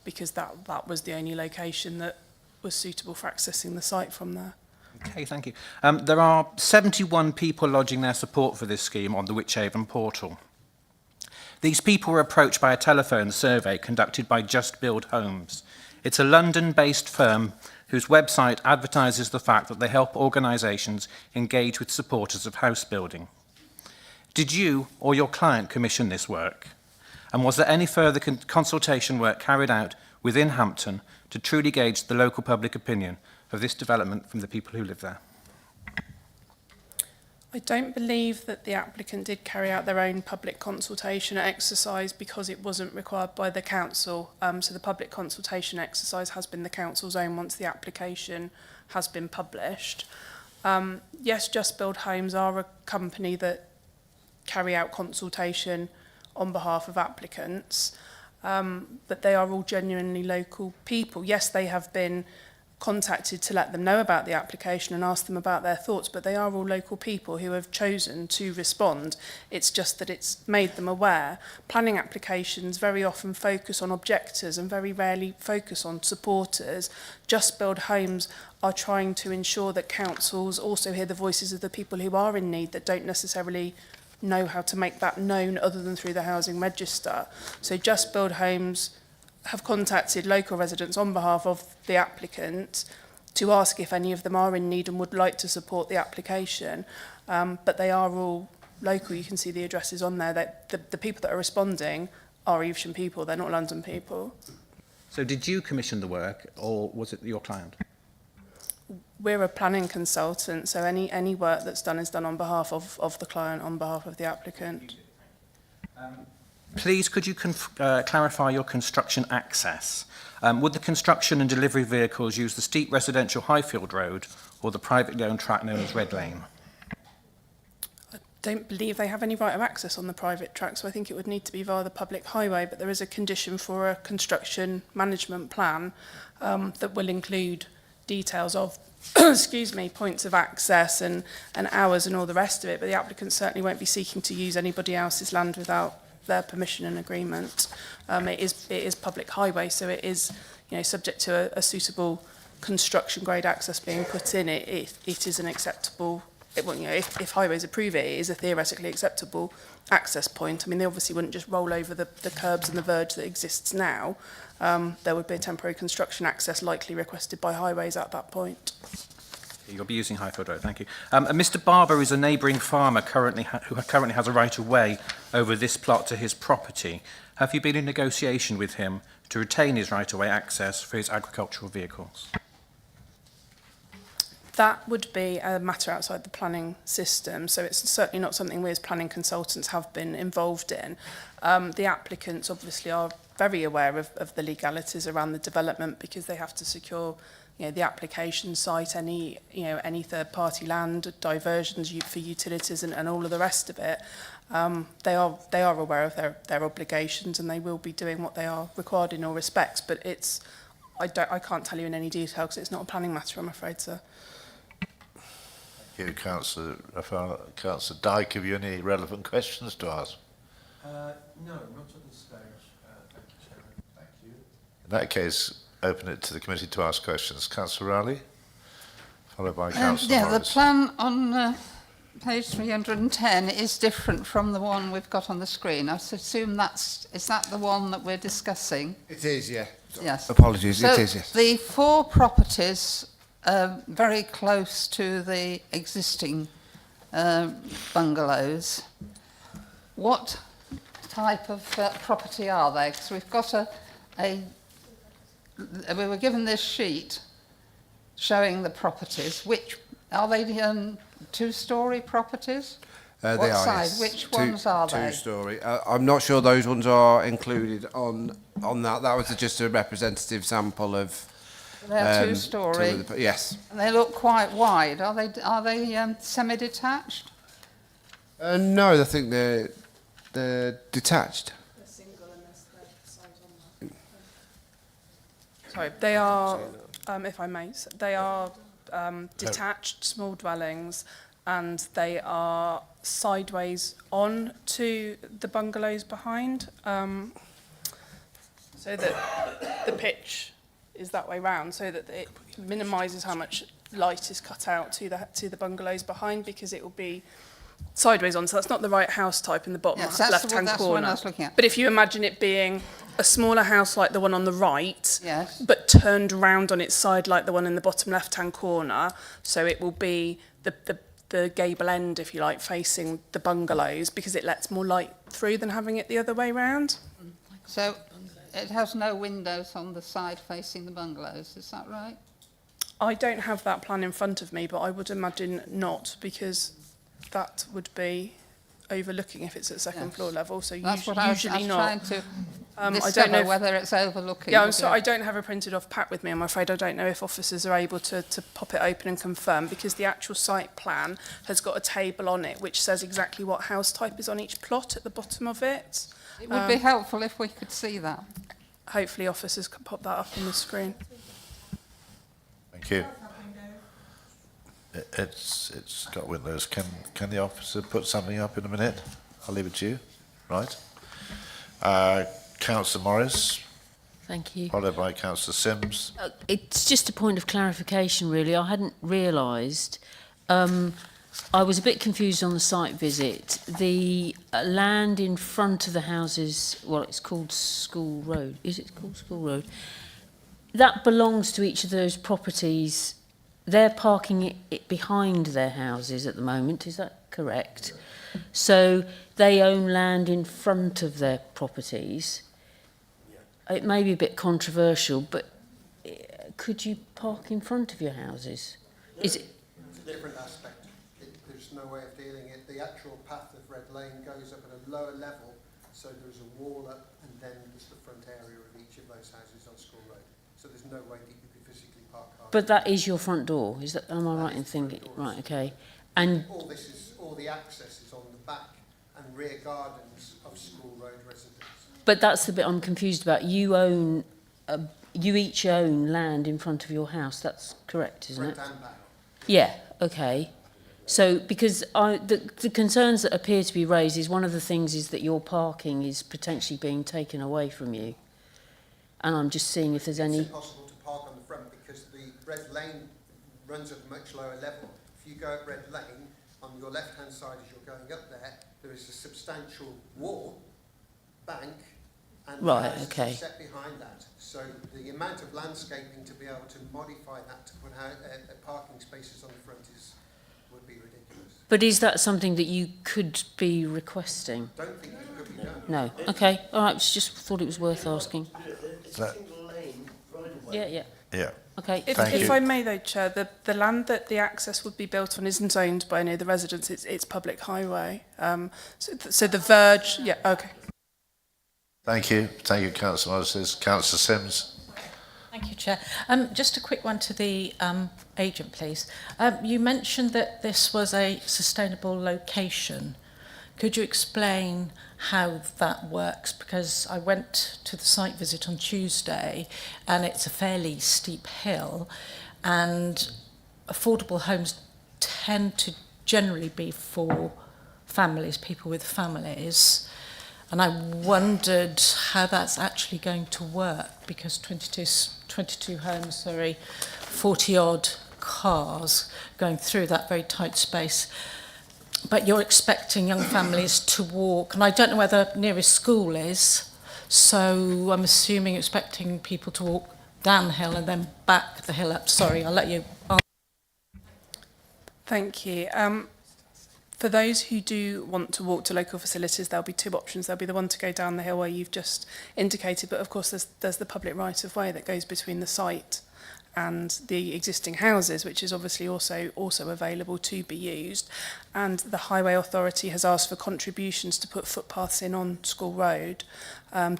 because that was the only location that was suitable for accessing the site from there. Okay, thank you. There are 71 people lodging their support for this scheme on the Wychavon portal. These people were approached by a telephone survey conducted by Just Build Homes. It's a London-based firm whose website advertises the fact that they help organisations engage with supporters of house building. Did you or your client commission this work? And was there any further consultation work carried out within Hampton to truly gauge the local public opinion of this development from the people who live there? I don't believe that the applicant did carry out their own public consultation exercise because it wasn't required by the council. So the public consultation exercise has been the council's own once the application has been published. Yes, Just Build Homes are a company that carry out consultation on behalf of applicants, but they are all genuinely local people. Yes, they have been contacted to let them know about the application and asked them about their thoughts, but they are all local people who have chosen to respond. It's just that it's made them aware. Planning applications very often focus on objectors and very rarely focus on supporters. Just Build Homes are trying to ensure that councils also hear the voices of the people who are in need that don't necessarily know how to make that known other than through the housing register. So Just Build Homes have contacted local residents on behalf of the applicant to ask if any of them are in need and would like to support the application. But they are all local. You can see the addresses on there. That the people that are responding are Evesham people. They're not London people. So did you commission the work, or was it your client? We're a planning consultant, so any work that's done is done on behalf of the client, on behalf of the applicant. Please, could you clarify your construction access? Would the construction and delivery vehicles use the steep residential Highfield Road or the privately owned track known as Red Lane? I don't believe they have any right of access on the private track, so I think it would need to be via the public highway, but there is a condition for a construction management plan that will include details of excuse me, points of access and hours and all the rest of it, but the applicant certainly won't be seeking to use anybody else's land without their permission and agreement. It is public highway, so it is, you know, subject to a suitable construction grade access being put in. It is an acceptable, well, you know, if highways approve it, it is a theoretically acceptable access point. I mean, they obviously wouldn't just roll over the curbs and the verge that exists now. There would be a temporary construction access likely requested by highways at that point. You'll be using Highfield Road, thank you. Mr. Barber is a neighbouring farmer who currently has a right of way over this plot to his property. Have you been in negotiation with him to retain his right of way access for his agricultural vehicles? That would be a matter outside the planning system, so it's certainly not something we as planning consultants have been involved in. The applicants obviously are very aware of the legalities around the development because they have to secure, you know, the application site, any third-party land, diversions for utilities and all of the rest of it. They are aware of their obligations and they will be doing what they are required in all respects, but I can't tell you in any detail because it's not a planning matter, I'm afraid, sir. Thank you, Councillor Dyke. Have you any relevant questions to ask? No, not at this stage. Thank you, Chairman. Thank you. In that case, open it to the committee to ask questions. Councillor Rowley, followed by Councillor Yeah, Morris. the plan on page 310 is different from the one we've got on the screen. I assume is that the one that we're discussing? It is, yeah. Yes. Apologies, so it is, yes. The 4 properties very close to the existing bungalows. What type of property are they? Because we've got we were given this sheet showing the properties. Which are they? 2-storey properties? They what are, size? yes. Which ones are they? 2-storey. I'm not sure those ones are included on that. That was just a representative sample of. They're 2-storey. Yes. And they look quite wide. Are they semi-detached? No, I think they're detached. They're single unless they're size on that. Sorry, they are, if I may, they are detached small dwellings and they are sideways on to the bungalows behind, so that the pitch is that way round, so that it minimises how much light is cut out to the bungalows behind, because it will be sideways on, so that's not the right house type in the bottom left-hand that's corner. what I was looking at. But if you imagine it being a smaller house like the one on the right, yes, but turned round on its side like the one in the bottom left-hand corner, so it will be the gable end, if you like, facing the bungalows, because it lets more light through than having it the other way round. So it has no windows on the side facing the bungalows, is that right? I don't have that plan in front of me, but I would imagine not, because that would be overlooking if it's at second floor level, so That's what usually I was not. trying to I don't discover know whether it's overlooking. Yeah, I'm sorry, I don't have a printed off pack with me. I'm afraid I don't know if officers are able to pop it open and confirm, because the actual site plan has got a table on it which says exactly what house type is on each plot at the bottom of it. It would be helpful if we could see that. Hopefully officers can pop that up on the screen. Thank you. It's got windows. Can the officer put something up in a minute? I'll leave it to you. Right. Councillor Morris. Thank you. Followed by Councillor Sims. It's just a point of clarification, really. I hadn't realised. I was a bit confused on the site visit. The land in front of the houses, well, it's called School Road. Is it called School Road? That belongs to each of those properties. They're parking it behind their houses at the moment. Is that correct? So they own land in front of their properties. It may be a bit controversial, but could you park in front of your houses? Is it? It's a different aspect. There's no way of dealing it. The actual path of Red Lane goes up at a lower level, so there's a wall up, and then there's the front area of each of those houses on School Road. So there's no way that you could physically park cars. But that is your front door, is that? Am I right in thinking? Right, okay. And all the access is on the back and rear gardens of School Road residents. but that's the bit I'm confused about. You own, you each own land in front of your house. That's correct, isn't it? Front and back. Yeah. Okay. So, because the concerns that appear to be raised is one of the things is that your parking is potentially being taken away from you, and I'm just seeing if there's any. It's impossible to park on the front because the Red Lane runs at a much lower level. If you go at Red Lane, on your left-hand side as you're going up there is a substantial wall, bank, and Right, houses okay. set behind that. So the amount of landscaping to be able to modify that to put out parking spaces on the front would be ridiculous. But is that something that you could be requesting? Don't think it could be done. No. Okay. All right. Just thought it was worth asking. That- Yeah. Yeah. Yeah. Okay. If I may though, Chair, the land that the access would be built on isn't owned by any of the residents, it's public highway. So the verge, yeah, okay. Thank you, Councillor Moses. Councillor Sims. Thank you, Chair. Just a quick one to the agent, please. You mentioned that this was a sustainable location. Could you explain how that works? Because I went to the site visit on Tuesday and it's a fairly steep hill, and affordable homes tend to generally be for families, people with families. And I wondered how that's actually going to work, because 22 homes, 40-odd cars going through that very tight space. But you're expecting young families to walk, and I don't know where the nearest school is, so I'm assuming you're expecting people to walk downhill and then back the hill up. Sorry, I'll let you answer. Thank you. For those who do want to walk to local facilities, there'll be two options. There'll be the one to go down the hill where you've just indicated, but of course there's the public right-of-way that goes between the site and the existing houses, which is obviously also available to be used. And the Highway Authority has asked for contributions to put footpaths in on School Road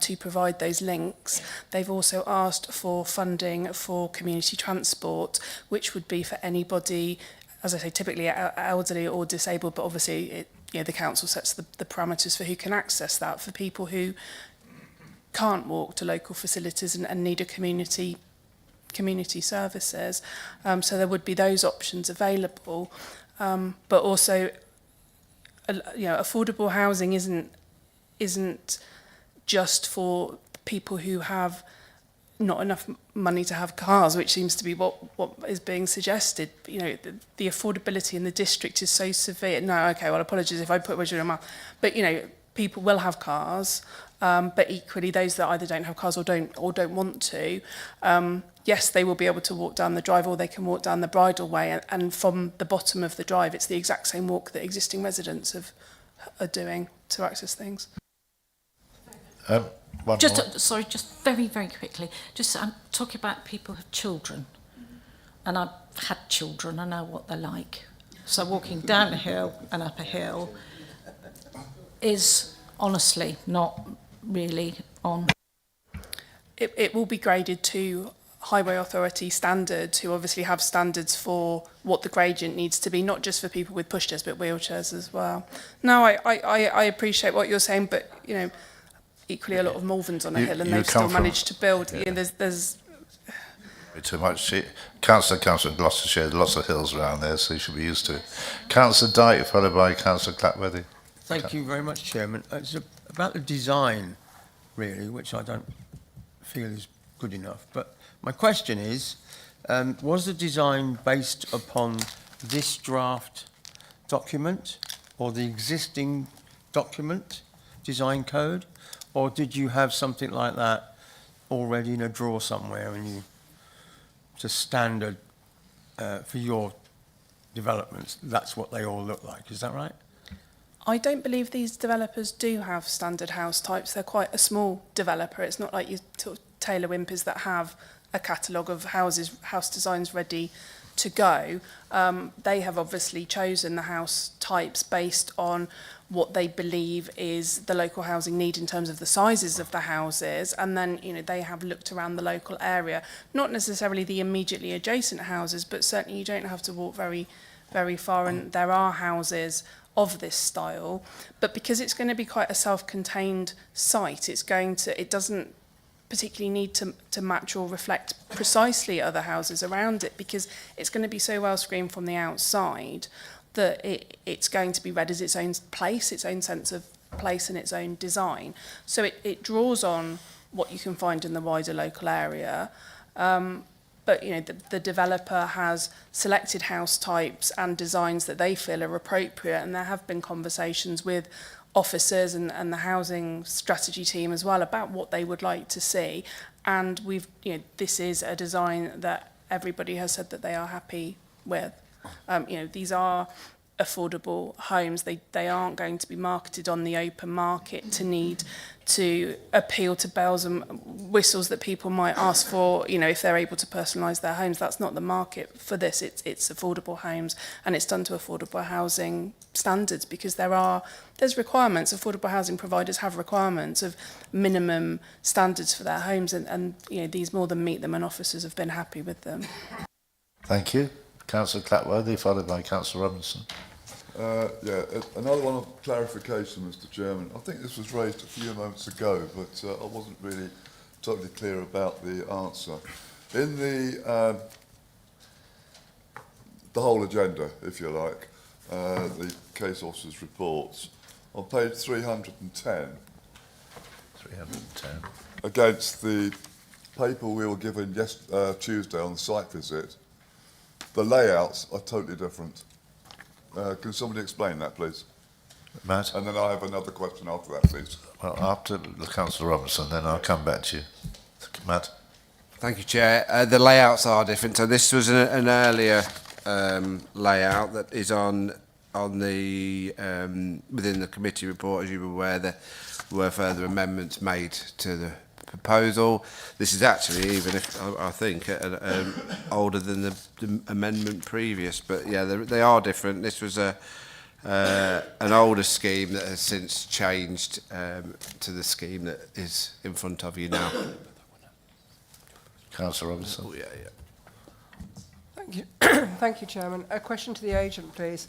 to provide those links. They've also asked for funding for community transport, which would be for anybody, as I say, typically elderly or disabled, but obviously the council sets the parameters for who can access that. For people who can't walk to local facilities and need a community services, so there would be those options available, but also affordable housing isn't just for people who have not enough money to have cars, which seems to be what is being suggested. The affordability in the district is so severe. No, okay, well, apologies if I put words in your mouth, but people will have cars, but equally those that either don't have cars or don't want to, yes, they will be able to walk down the drive, or they can walk down the bridle way, and from the bottom of the drive, it's the exact same walk that existing residents are doing to access things. Sorry, just very, very quickly. I'm talking about people who have children, and I've had children. I know what they're like. So walking down a hill and up a hill is honestly not really on. It will be graded to Highway Authority standards, who obviously have standards for what the gradient needs to be, not just for people with pushchairs, but wheelchairs as well. No, I appreciate what you're saying, but equally a lot of Malverns on a hill, and they've still managed to build. Yeah. Too much. Councillor comes from Gloucestershire, lots of hills around there, so you should be used to it. Councillor Dyke, followed by Councillor Clapworthy. Thank you very much, Chairman. It's about the design, really, which I don't feel is good enough. But my question is, was the design based upon this draft document or the existing document, design code, or did you have something like that already in a drawer somewhere and you just standard for your developments? That's what they all look like. Is that right? I don't believe these developers do have standard house types. They're quite a small developer. It's not like your sort of Taylor Wimpers that have a catalogue of houses, house designs ready to go. They have obviously chosen the house types based on what they believe is the local housing need in terms of the sizes of the houses, and then they have looked around the local area, not necessarily the immediately adjacent houses, but certainly you don't have to walk very far, and there are houses of this style. But because it's going to be quite a self-contained site, it doesn't particularly need to match or reflect precisely other houses around it, because it's going to be so well screened from the outside that it's going to be read as its own place, its own sense of place and its own design. So it draws on what you can find in the wider local area. But the developer has selected house types and designs that they feel are appropriate, and there have been conversations with officers and the housing strategy team as well about what they would like to see. And this is a design that everybody has said that they are happy with. These are affordable homes. They aren't going to be marketed on the open market to need to appeal to bells and whistles that people might ask for, if they're able to personalise their homes. That's not the market for this. It's affordable homes, and it's done to affordable housing standards, because there's requirements. Affordable housing providers have requirements of minimum standards for their homes, and these more than meet them, and officers have been happy with them. Thank you. Councillor Clapworthy, followed by Councillor Robinson. Another one of clarification, Mr. Chairman. I think this was raised a few moments ago, but I wasn't really totally clear about the answer. In the whole agenda, if you like, the case officer's reports, on page 310, against the paper we were given Tuesday on the site visit, the layouts are totally different. Can somebody explain that, please? Matt? And then I have another question after that, please. Well, after Councillor Robinson, then I'll come back to you. Matt? Thank you, Chair. The layouts are different. So this was an earlier layout that is on the within the committee report. As you were aware, there were further amendments made to the proposal. This is actually, even if I think, older than the amendment previous. But yeah, they are different. This was an older scheme that has since changed to the scheme that is in front of you now. Councillor Robinson. Oh, yeah. Thank you. Thank you, Chairman. A question to the agent, please.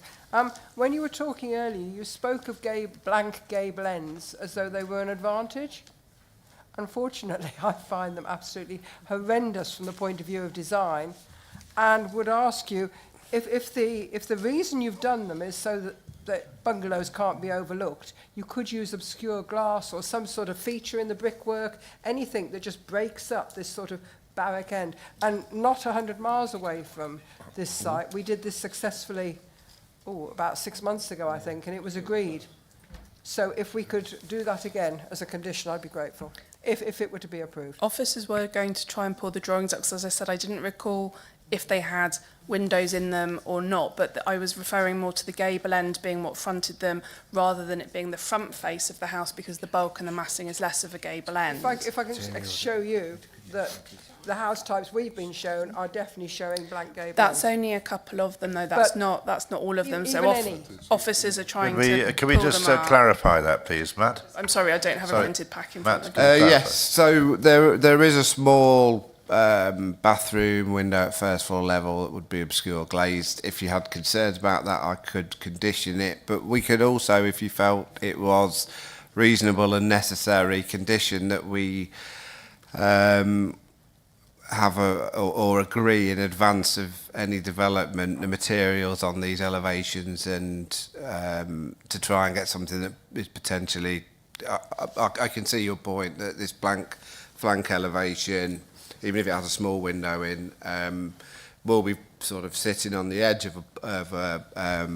When you were talking earlier, you spoke of blank gable ends as though they were an advantage. Unfortunately, I find them absolutely horrendous from the point of view of design, and would ask you if the reason you've done them is so that bungalows can't be overlooked, you could use obscure glass or some sort of feature in the brickwork, anything that just breaks up this sort of barrack end. And not 100 miles away from this site, we did this successfully about 6 months ago, I think, and it was agreed. So if we could do that again as a condition, I'd be grateful, if it were to be approved. Officers were going to try and pull the drawings up, because as I said, I didn't recall if they had windows in them or not, but I was referring more to the gable end being what fronted them rather than it being the front face of the house, because the bulk and the massing is less of a gable end. If I can just show you that the house types we've been shown are definitely showing blank gable That's ends. only a couple of them, though. That's not all of them. So officers are trying to Can we just clarify that, please, Matt? I'm sorry, I don't have a printed pack in front of me. Yes, so there is a small bathroom window at first floor level that would be obscure glazed. If you had concerns about that, I could condition it, but we could also, if you felt it was reasonable and necessary, condition that we have or agree in advance of any development the materials on these elevations, and to try and get something that is potentially. I can see your point that this blank flank elevation, even if it has a small window in, will be sort of sitting on the edge of a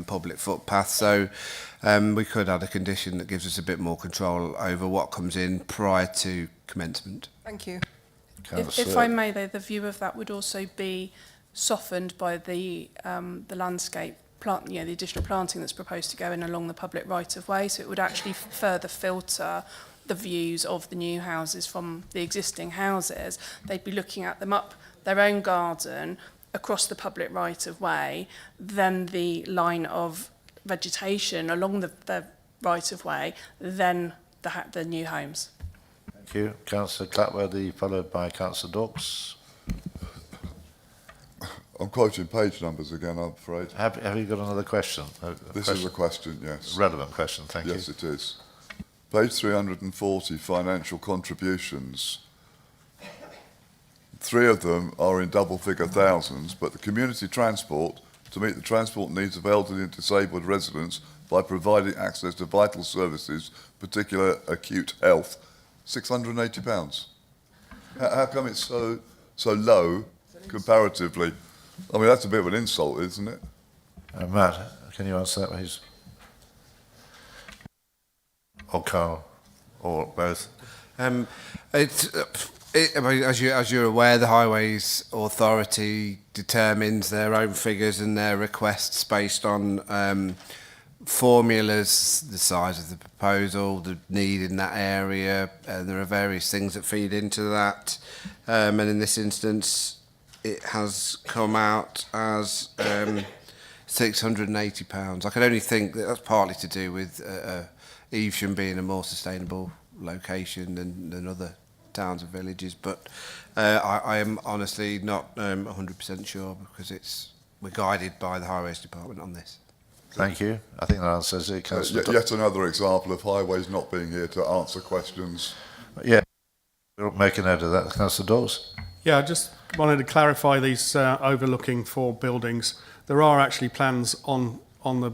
public footpath. So we could add a condition that gives us a bit more control over what comes in prior to commencement. Thank you. If I may, though, the view of that would also be softened by the landscape plant, the additional planting that's proposed to go in along the public right of way. So it would actually further filter the views of the new houses from the existing houses. They'd be looking at them up their own garden across the public right of way, then the line of vegetation along the right of way, then the new homes. Thank you. Councillor Clapworthy, followed by Councillor Dawkes. I'm quoting page numbers again, I'm afraid. Have you got another question? This is a question, yes. Relevant question, thank you. Yes, it is. Page 340, financial contributions. 3 of them are in double-figure thousands, but the community transport to meet the transport needs of elderly and disabled residents by providing access to vital services, particular acute health, £680. How come it's so low comparatively? I mean, that's a bit of an insult, isn't it? Matt, can you answer that, please? Or Carl, or both? I mean, as you're aware, the Highways Authority determines their own figures and their requests based on formulas, the size of the proposal, the need in that area, and there are various things that feed into that. And in this instance, it has come out as £680. I can only think that that's partly to do with Evesham being a more sustainable location than other towns and villages, but I am honestly not 100% sure, because we're guided by the Highways Department on this. Thank you. I think that answers it. Yet another example of Highways not being here to answer questions. Yeah, we'll make a note of that. Councillor Dawes. Yeah, I just wanted to clarify these overlooking 4 buildings. There are actually plans on the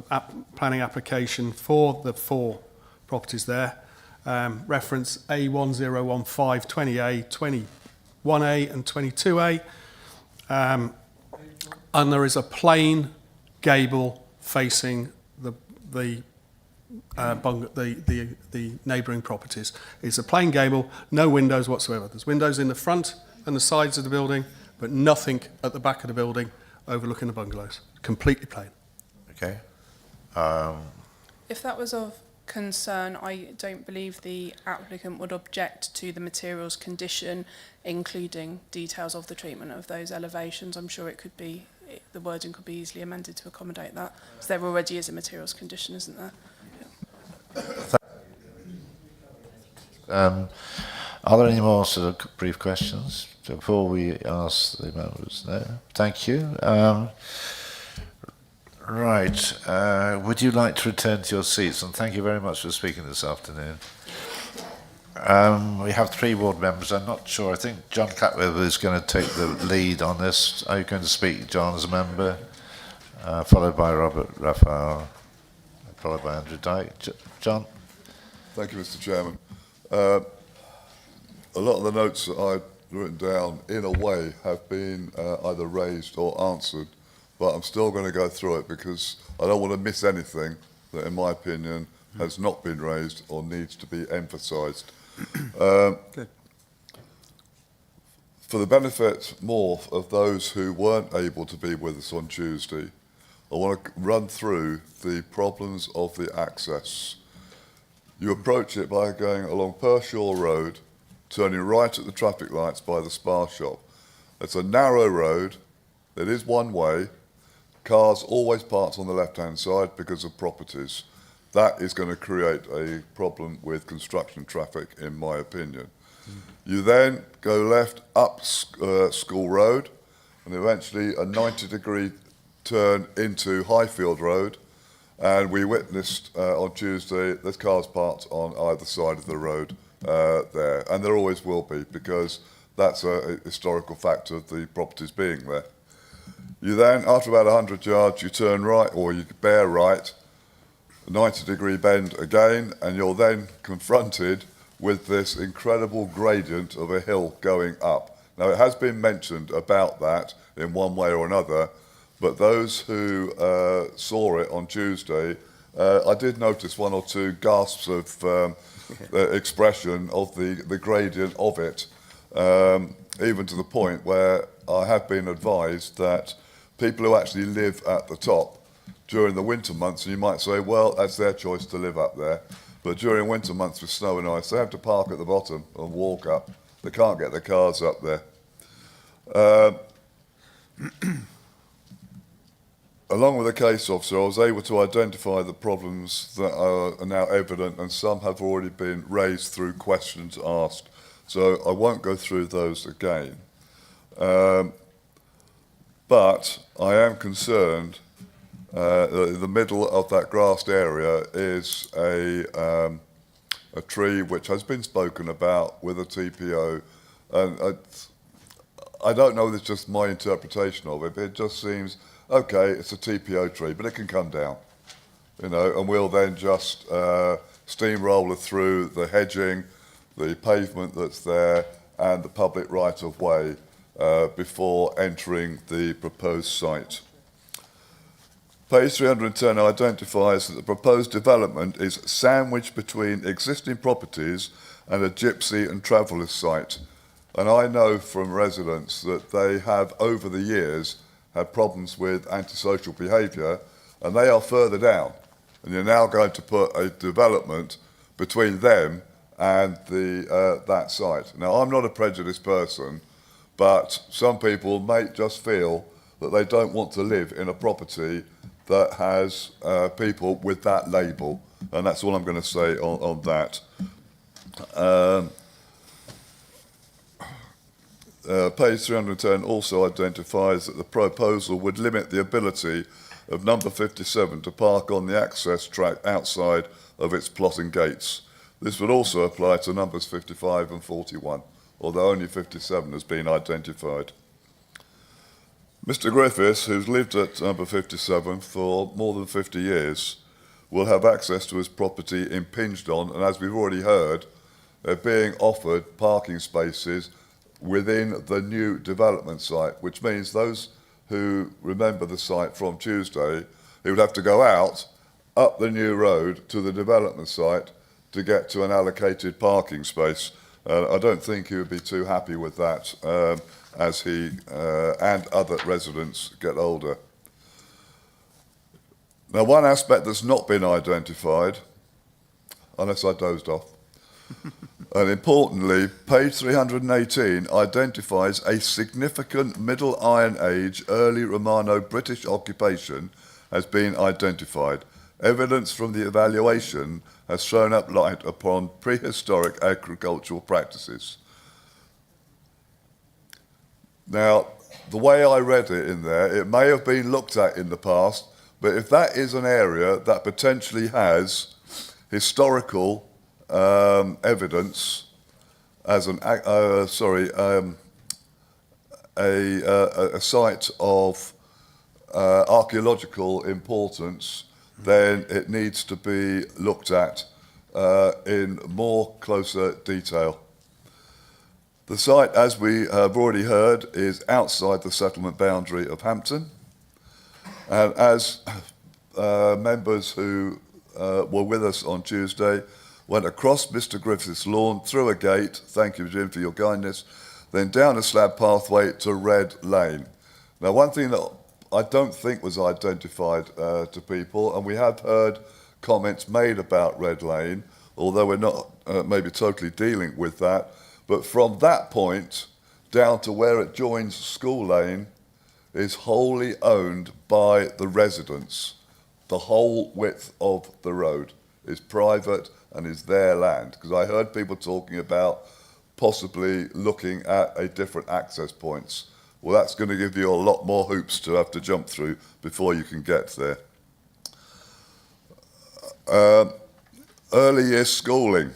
planning application for the 4 properties there. Reference A1015, 20A, 21A and 22A. And there is a plain gable facing the neighbouring properties. It's a plain gable, no windows whatsoever. There's windows in the front and the sides of the building, but nothing at the back of the building overlooking the bungalows. Completely plain. Okay. If that was of concern, I don't believe the applicant would object to the materials condition, including details of the treatment of those elevations. I'm sure the wording could be easily amended to accommodate that, because there already is a materials condition, isn't there? Yeah. Are there any more sort of brief questions before we ask the members? No? Thank you. Right. Would you like to return to your seats? And thank you very much for speaking this afternoon. We have 3 ward members. I'm not sure. I think John Catwither is going to take the lead on this. Are you going to speak, John, as a member? Followed by Robert Raphael, followed by Andrew Dyke. John? Thank you, Mr. Chairman. A lot of the notes that I've written down, in a way, have been either raised or answered, but I'm still going to go through it because I don't want to miss anything that, in my opinion, has not been raised or needs to be emphasised. For the benefit more of those who weren't able to be with us on Tuesday, I want to run through the problems of the access. You approach it by going along Pershore Road, turning right at the traffic lights by the Spa shop. It's a narrow road. It is one way. Cars always parked on the left-hand side because of properties. That is going to create a problem with construction traffic, in my opinion. You then go left up School Road, and eventually a 90-degree turn into Highfield Road. And we witnessed on Tuesday there's cars parked on either side of the road there, and there always will be, because that's a historical fact of the properties being there. You then, after about 100 yards, you turn right, or you bear right, 90-degree bend again, and you're then confronted with this incredible gradient of a hill going up. Now, it has been mentioned about that in one way or another, but those who saw it on Tuesday, I did notice one or two gasps of expression of the gradient of it, even to the point where I have been advised that people who actually live at the top during the winter months, and you might say, well, that's their choice to live up there, but during winter months with snow and ice, they have to park at the bottom and walk up. They can't get their cars up there. Along with the case officer, I was able to identify the problems that are now evident, and some have already been raised through questions asked. So I won't go through those again. But I am concerned the middle of that grassed area is a tree which has been spoken about with a TPO, and I don't know if it's just my interpretation of it, but it just seems, okay, it's a TPO tree, but it can come down, you know, and we'll then just steamroller through the hedging, the pavement that's there, and the public right-of-way before entering the proposed site. Page 310 identifies that the proposed development is sandwiched between existing properties and a gypsy and travellers site. And I know from residents that they have, over the years, had problems with antisocial behaviour, and they are further down. And you're now going to put a development between them and that site. Now, I'm not a prejudiced person, but some people may just feel that they don't want to live in a property that has people with that label, and that's all I'm going to say on that. Page 310 also identifies that the proposal would limit the ability of number 57 to park on the access track outside of its plotting gates. This would also apply to numbers 55 and 41, although only 57 has been identified. Mr. Griffiths, who's lived at number 57 for more than 50 years, will have access to his property impinged on, and as we've already heard, they're being offered parking spaces within the new development site, which means those who remember the site from Tuesday, he would have to go out, up the new road to the development site to get to an allocated parking space. I don't think he would be too happy with that as he and other residents get older. Now, one aspect that's not been identified, unless I dozed off, and importantly, page 318 identifies a significant Middle Iron Age, early Romano-British occupation has been identified. Evidence from the evaluation has thrown up light upon prehistoric agricultural practices. Now, the way I read it in there, it may have been looked at in the past, but if that is an area that potentially has historical evidence as a site of archaeological importance, then it needs to be looked at in more closer detail. The site, as we have already heard, is outside the settlement boundary of Hampton. And as members who were with us on Tuesday went across Mr. Griffith's lawn, through a gate, thank you, Jim, for your kindness, then down a slab pathway to Red Lane. Now, one thing that I don't think was identified to people, and we have heard comments made about Red Lane, although we're not maybe totally dealing with that, but from that point down to where it joins School Lane is wholly owned by the residents. The whole width of the road is private and is their land, because I heard people talking about possibly looking at a different access points. Well, that's going to give you a lot more hoops to have to jump through before you can get there. Early years schooling.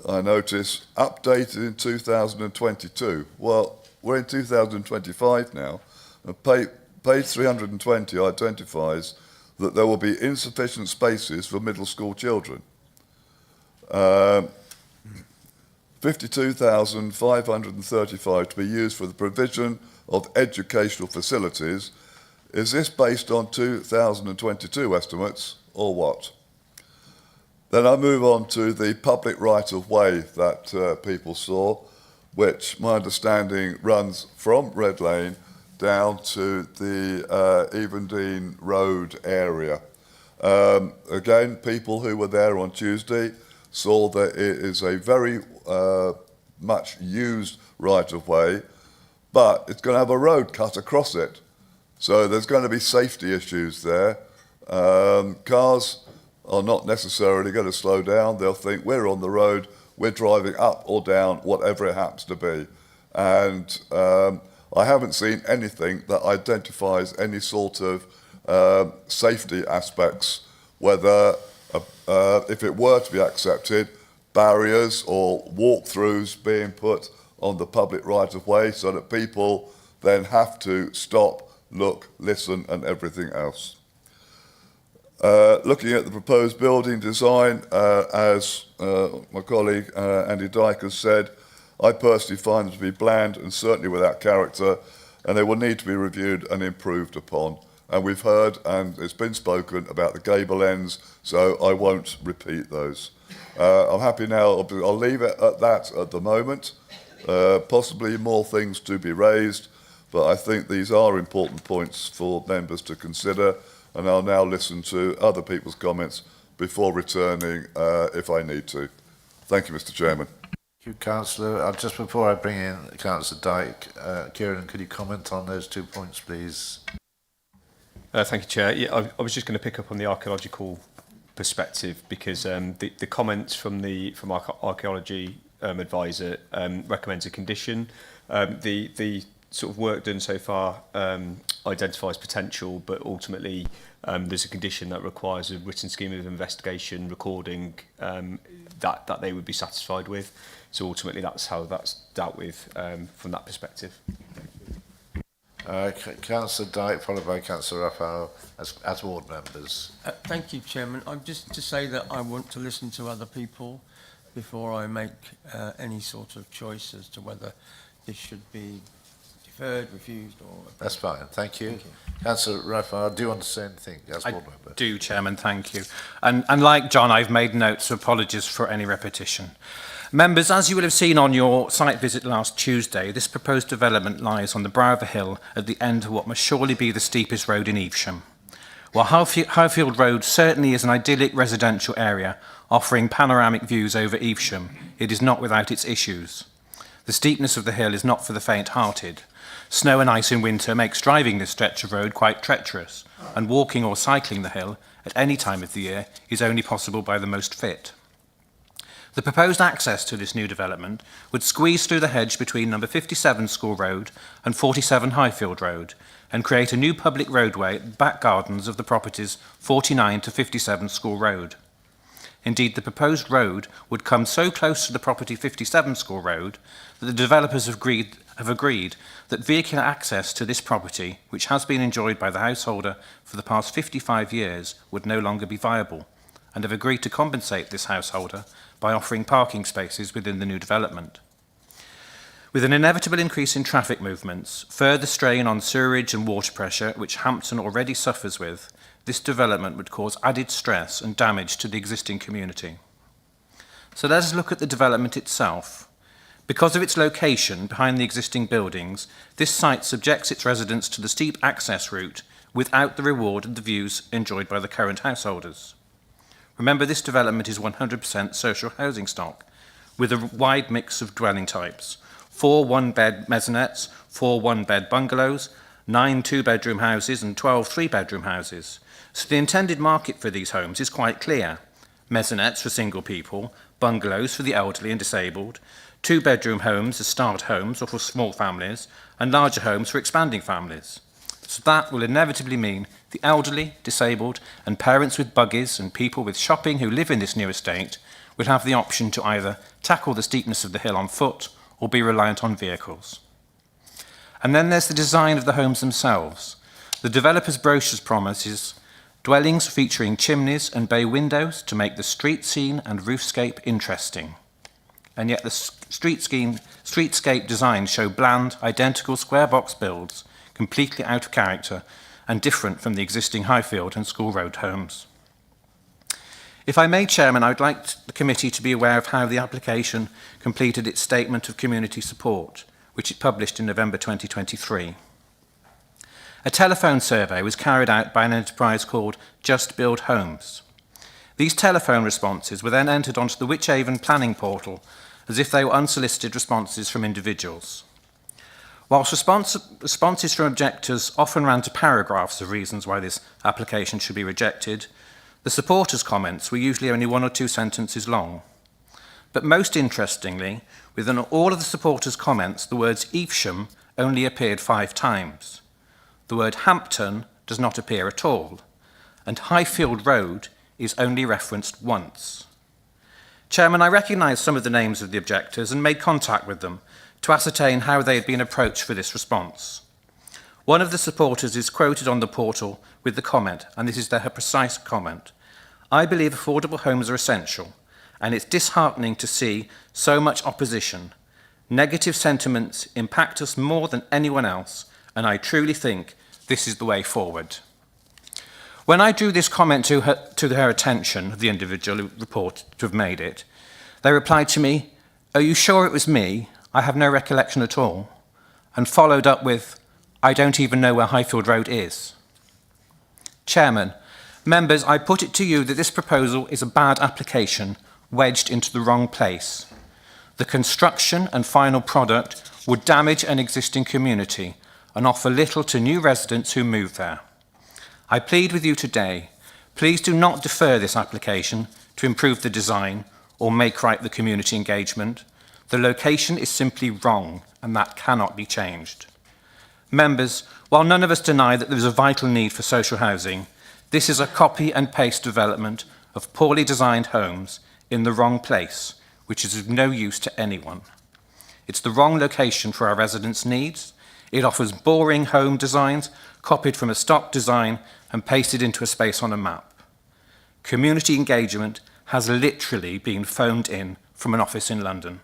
I notice, updated in 2022. Well, we're in 2025 now, and page 320 identifies that there will be insufficient spaces for middle school children. 52,535 to be used for the provision of educational facilities. Is this based on 2022 estimates or what? Then I move on to the public right-of-way that people saw, which my understanding runs from Red Lane down to the Evendene Road area. Again, people who were there on Tuesday saw that it is a very much used right-of-way, but it's going to have a road cut across it. So there's going to be safety issues there. Cars are not necessarily going to slow down. They'll think we're on the road, we're driving up or down, whatever it happens to be. And I haven't seen anything that identifies any sort of safety aspects, whether if it were to be accepted, barriers or walkthroughs being put on the public right-of-way so that people then have to stop, look, listen and everything else. Looking at the proposed building design, as my colleague Andy Dyke has said, I personally find them to be bland and certainly without character, and they will need to be reviewed and improved upon. And we've heard, and it's been spoken about the gable ends, so I won't repeat those. I'm happy now, I'll leave it at that at the moment. Possibly more things to be raised, but I think these are important points for members to consider, and I'll now listen to other people's comments before returning if I need to. Thank you, Mr. Chairman. Thank you, Councillor. Just before I bring in Councillor Dyke, Kieran, could you comment on those 2 points, please? Thank you, Chair. Yeah, I was just going to pick up on the archaeological perspective because the comments from our archaeology advisor recommends a condition. The sort of work done so far identifies potential, but ultimately there's a condition that requires a written scheme of investigation recording that they would be satisfied with. So ultimately that's how that's dealt with from that perspective. Councillor Dyke, followed by Councillor Raphael, as ward members. Thank you, Chairman. I'm just to say that I want to listen to other people before I make any sort of choice as to whether this should be deferred, refused, or... That's fine, thank you. Councillor Raphael, do you want to say anything as ward member? I do, Chairman, thank you. And like John, I've made notes, so apologies for any repetition. Members, as you will have seen on your site visit last Tuesday, this proposed development lies on the brow of a hill at the end of what must surely be the steepest road in Evesham. While Highfield Road certainly is an idyllic residential area offering panoramic views over Evesham, it is not without its issues. The steepness of the hill is not for the faint-hearted. Snow and ice in winter makes driving this stretch of road quite treacherous, and walking or cycling the hill at any time of the year is only possible by the most fit. The proposed access to this new development would squeeze through the hedge between number 57 School Road and 47 Highfield Road and create a new public roadway at the back gardens of the properties 49 to 57 School Road. Indeed, the proposed road would come so close to the property 57 School Road that the developers have agreed that vehicular access to this property, which has been enjoyed by the householder for the past 55 years, would no longer be viable, and have agreed to compensate this householder by offering parking spaces within the new development. With an inevitable increase in traffic movements, further strain on sewerage and water pressure, which Hampton already suffers with, this development would cause added stress and damage to the existing community. So let us look at the development itself. Because of its location behind the existing buildings, this site subjects its residents to the steep access route without the reward of the views enjoyed by the current householders. Remember, this development is 100% social housing stock, with a wide mix of dwelling types: 4 one-bed maisonettes, 4 one-bed bungalows, 9 two-bedroom houses and 12 three-bedroom houses. So the intended market for these homes is quite clear: maisonettes for single people, bungalows for the elderly and disabled, two-bedroom homes as start homes or for small families, and larger homes for expanding families. So that will inevitably mean the elderly, disabled, and parents with buggies and people with shopping who live in this new estate will have the option to either tackle the steepness of the hill on foot or be reliant on vehicles. And then there's the design of the homes themselves. The developer's brochures promises dwellings featuring chimneys and bay windows to make the street scene and roofscape interesting. And yet the streetscape designs show bland, identical square box builds, completely out of character and different from the existing Highfield and School Road homes. If I may, Chairman, I would like the committee to be aware of how the application completed its statement of community support, which it published in November 2023. A telephone survey was carried out by an enterprise called Just Build Homes. These telephone responses were then entered onto the Wychavon planning portal as if they were unsolicited responses from individuals. Whilst responses from objectors often ran to paragraphs of reasons why this application should be rejected, the supporters' comments were usually only 1 or 2 sentences long. But most interestingly, within all of the supporters' comments, the words Evesham only appeared 5 times. The word Hampton does not appear at all, and Highfield Road is only referenced once. Chairman, I recognise some of the names of the objectors and made contact with them to ascertain how they had been approached for this response. One of the supporters is quoted on the portal with the comment, and this is her precise comment: "I believe affordable homes are essential, and it's disheartening to see so much opposition. Negative sentiments impact us more than anyone else, and I truly think this is the way forward." When I drew this comment to her attention, the individual who reported to have made it, they replied to me, "Are you sure it was me? I have no recollection at all," and followed up with, "I don't even know where Highfield Road is." Chairman, members, I put it to you that this proposal is a bad application wedged into the wrong place. The construction and final product would damage an existing community and offer little to new residents who move there. I plead with you today, please do not defer this application to improve the design or make right the community engagement. The location is simply wrong, and that cannot be changed. Members, while none of us deny that there is a vital need for social housing, this is a copy and paste development of poorly designed homes in the wrong place, which is of no use to anyone. It's the wrong location for our residents' needs. It offers boring home designs copied from a stock design and pasted into a space on a map. Community engagement has literally been phoned in from an office in London.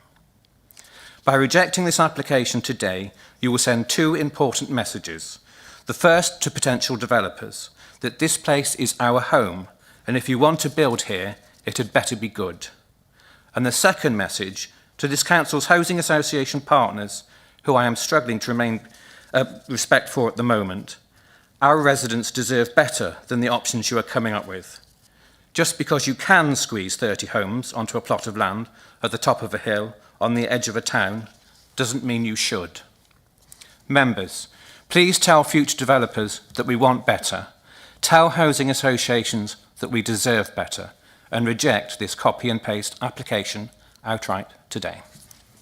By rejecting this application today, you will send 2 important messages. The first to potential developers, that this place is our home, and if you want to build here, it had better be good. And the second message to this council's housing association partners, who I am struggling to remain respect for at the moment, our residents deserve better than the options you are coming up with. Just because you can squeeze 30 homes onto a plot of land at the top of a hill on the edge of a town doesn't mean you should. Members, please tell future developers that we want better. Tell housing associations that we deserve better, and reject this copy and paste application outright today.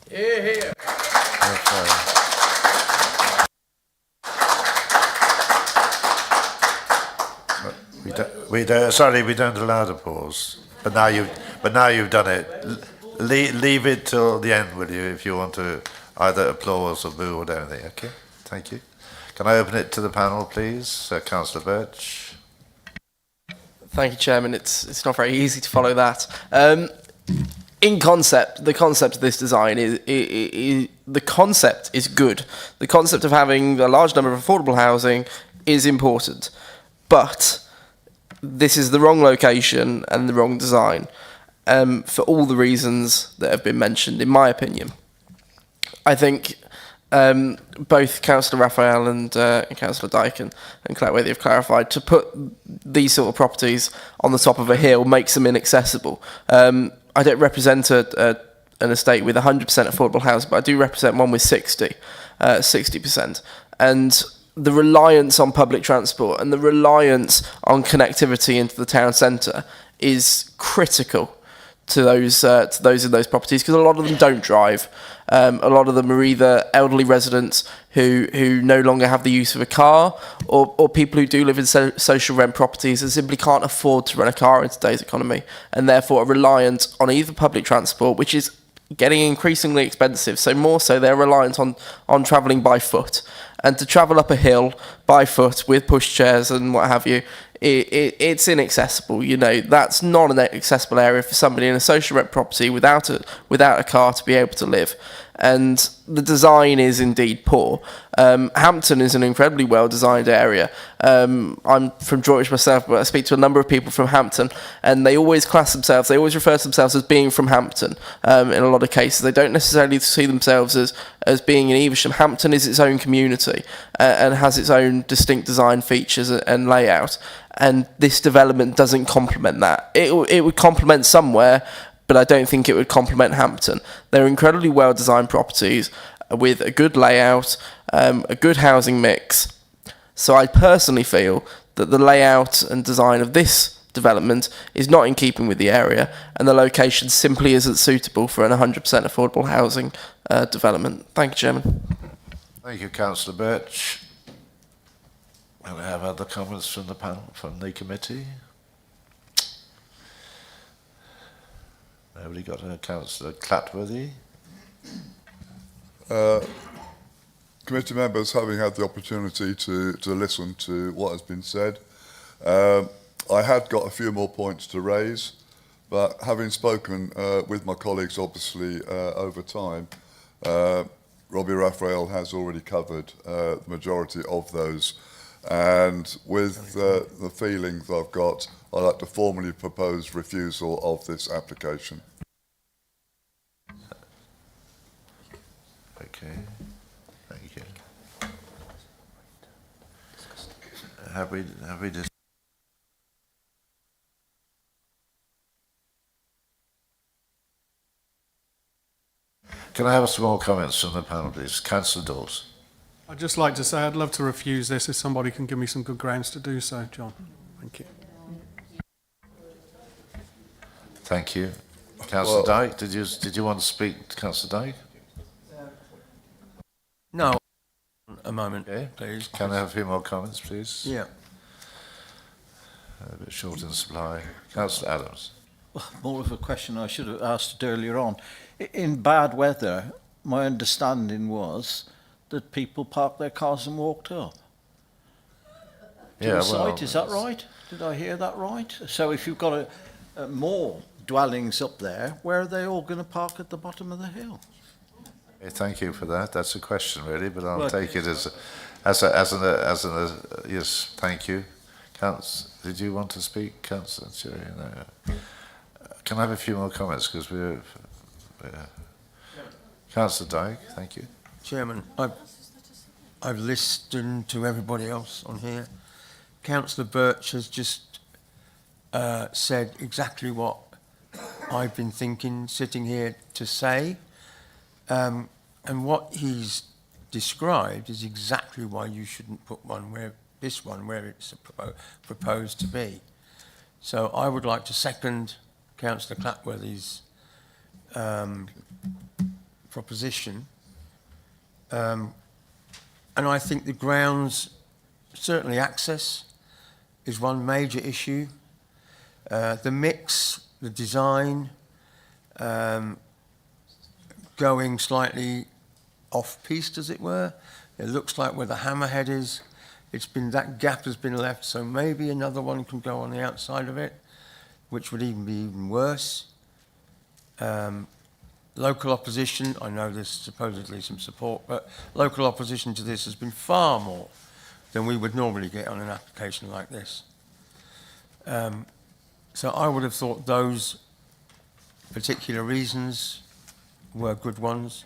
Hear, hear. Sorry, we don't allow the pause. But now you've done it. Leave it till the end, will you, if you want to either applause or boo or anything. Okay, thank you. Can I open it to the panel, please? Councillor Birch. Thank you, Chairman. It's not very easy to follow that. In concept, the concept of this design is the concept is good. The concept of having a large number of affordable housing is important, but this is the wrong location and the wrong design for all the reasons that have been mentioned, in my opinion. I think both Councillor Raphael and Councillor Dyke and Claire Withy have clarified, to put these sort of properties on the top of a hill makes them inaccessible. I don't represent an estate with 100% affordable housing, but I do represent one with 60%. And the reliance on public transport and the reliance on connectivity into the town centre is critical to those in those properties, because a lot of them don't drive. A lot of them are either elderly residents who no longer have the use of a car, or people who do live in social rent properties and simply can't afford to rent a car in today's economy, and therefore are reliant on either public transport, which is getting increasingly expensive. So more so, they're reliant on travelling by foot, and to travel up a hill by foot with pushchairs and what have you, it's inaccessible. You know, that's not an accessible area for somebody in a social rent property without a car to be able to live. And the design is indeed poor. Hampton is an incredibly well-designed area. I'm from Droitwich myself, but I speak to a number of people from Hampton, and they always refer to themselves as being from Hampton. In a lot of cases, they don't necessarily see themselves as being in Evesham. Hampton is its own community and has its own distinct design features and layout. And this development doesn't complement that. It would complement somewhere, but I don't think it would complement Hampton. They're incredibly well-designed properties with a good layout, a good housing mix. So I personally feel that the layout and design of this development is not in keeping with the area, and the location simply isn't suitable for an 100% affordable housing development. Thank you, Chairman. Thank you, Councillor Birch. Do we have other comments from the panel, from the committee? Nobody got a Councillor Clatworthy? Committee members, having had the opportunity to listen to what has been said, I had got a few more points to raise, but having spoken with my colleagues, obviously, over time, Robbie Raphael has already covered the majority of those. And with the feelings I've got, I'd like to formally propose refusal of this application. Okay, thank you. Have we just... Can I have some more comments from the panel, please? Councillor Dawes. I'd just like to say I'd love to refuse this if somebody can give me some good grounds to do so, John. Thank you. Thank you. Councillor Dyke, did you want to speak, Councillor Dyke? No. A moment, okay, please. Can I have a few more comments, please? Yeah. A bit short in supply. Councillor Adams. Well, more of a question I should have asked earlier on. In bad weather, my understanding was that people parked their cars and walked up to the site. Is that right? Did I hear that right? So if you've got more dwellings up there, where are they all going to park at the bottom of the hill? Okay, thank you for that. That's a question, really, but I'll take it as an yes. Thank you. Did you want to speak, Councillor? No. Can I have a few more comments, because we're Councillor Dyke. Thank you. Chairman, I've listened to everybody else on here. Councillor Birch has just said exactly what I've been thinking, sitting here to say. And what he's described is exactly why you shouldn't put where it's proposed to be. So I would like to second Councillor Clatworthy's proposition. And I think the grounds, certainly access, is one major issue. The mix, the design, going slightly off-piste, as it were. It looks like where the hammerhead is, that gap has been left, so maybe another one can go on the outside of it, which would even be even worse. Local opposition, I know there's supposedly some support, but local opposition to this has been far more than we would normally get on an application like this. So I would have thought those particular reasons were good ones.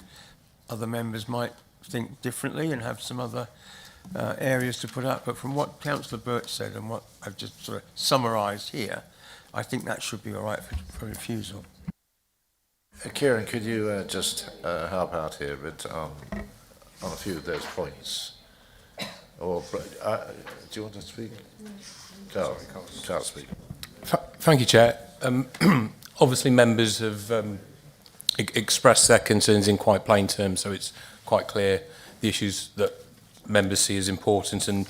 Other members might think differently and have some other areas to put up, but from what Councillor Birch said and what I've just sort of summarised here, I think that should be all right for refusal. Kieran, could you just help out here a bit on a few of those points? Or do you want to speak? Carl, speak. Thank you, Chair. Obviously, members have expressed their concerns in quite plain terms, so it's quite clear the issues that members see as important and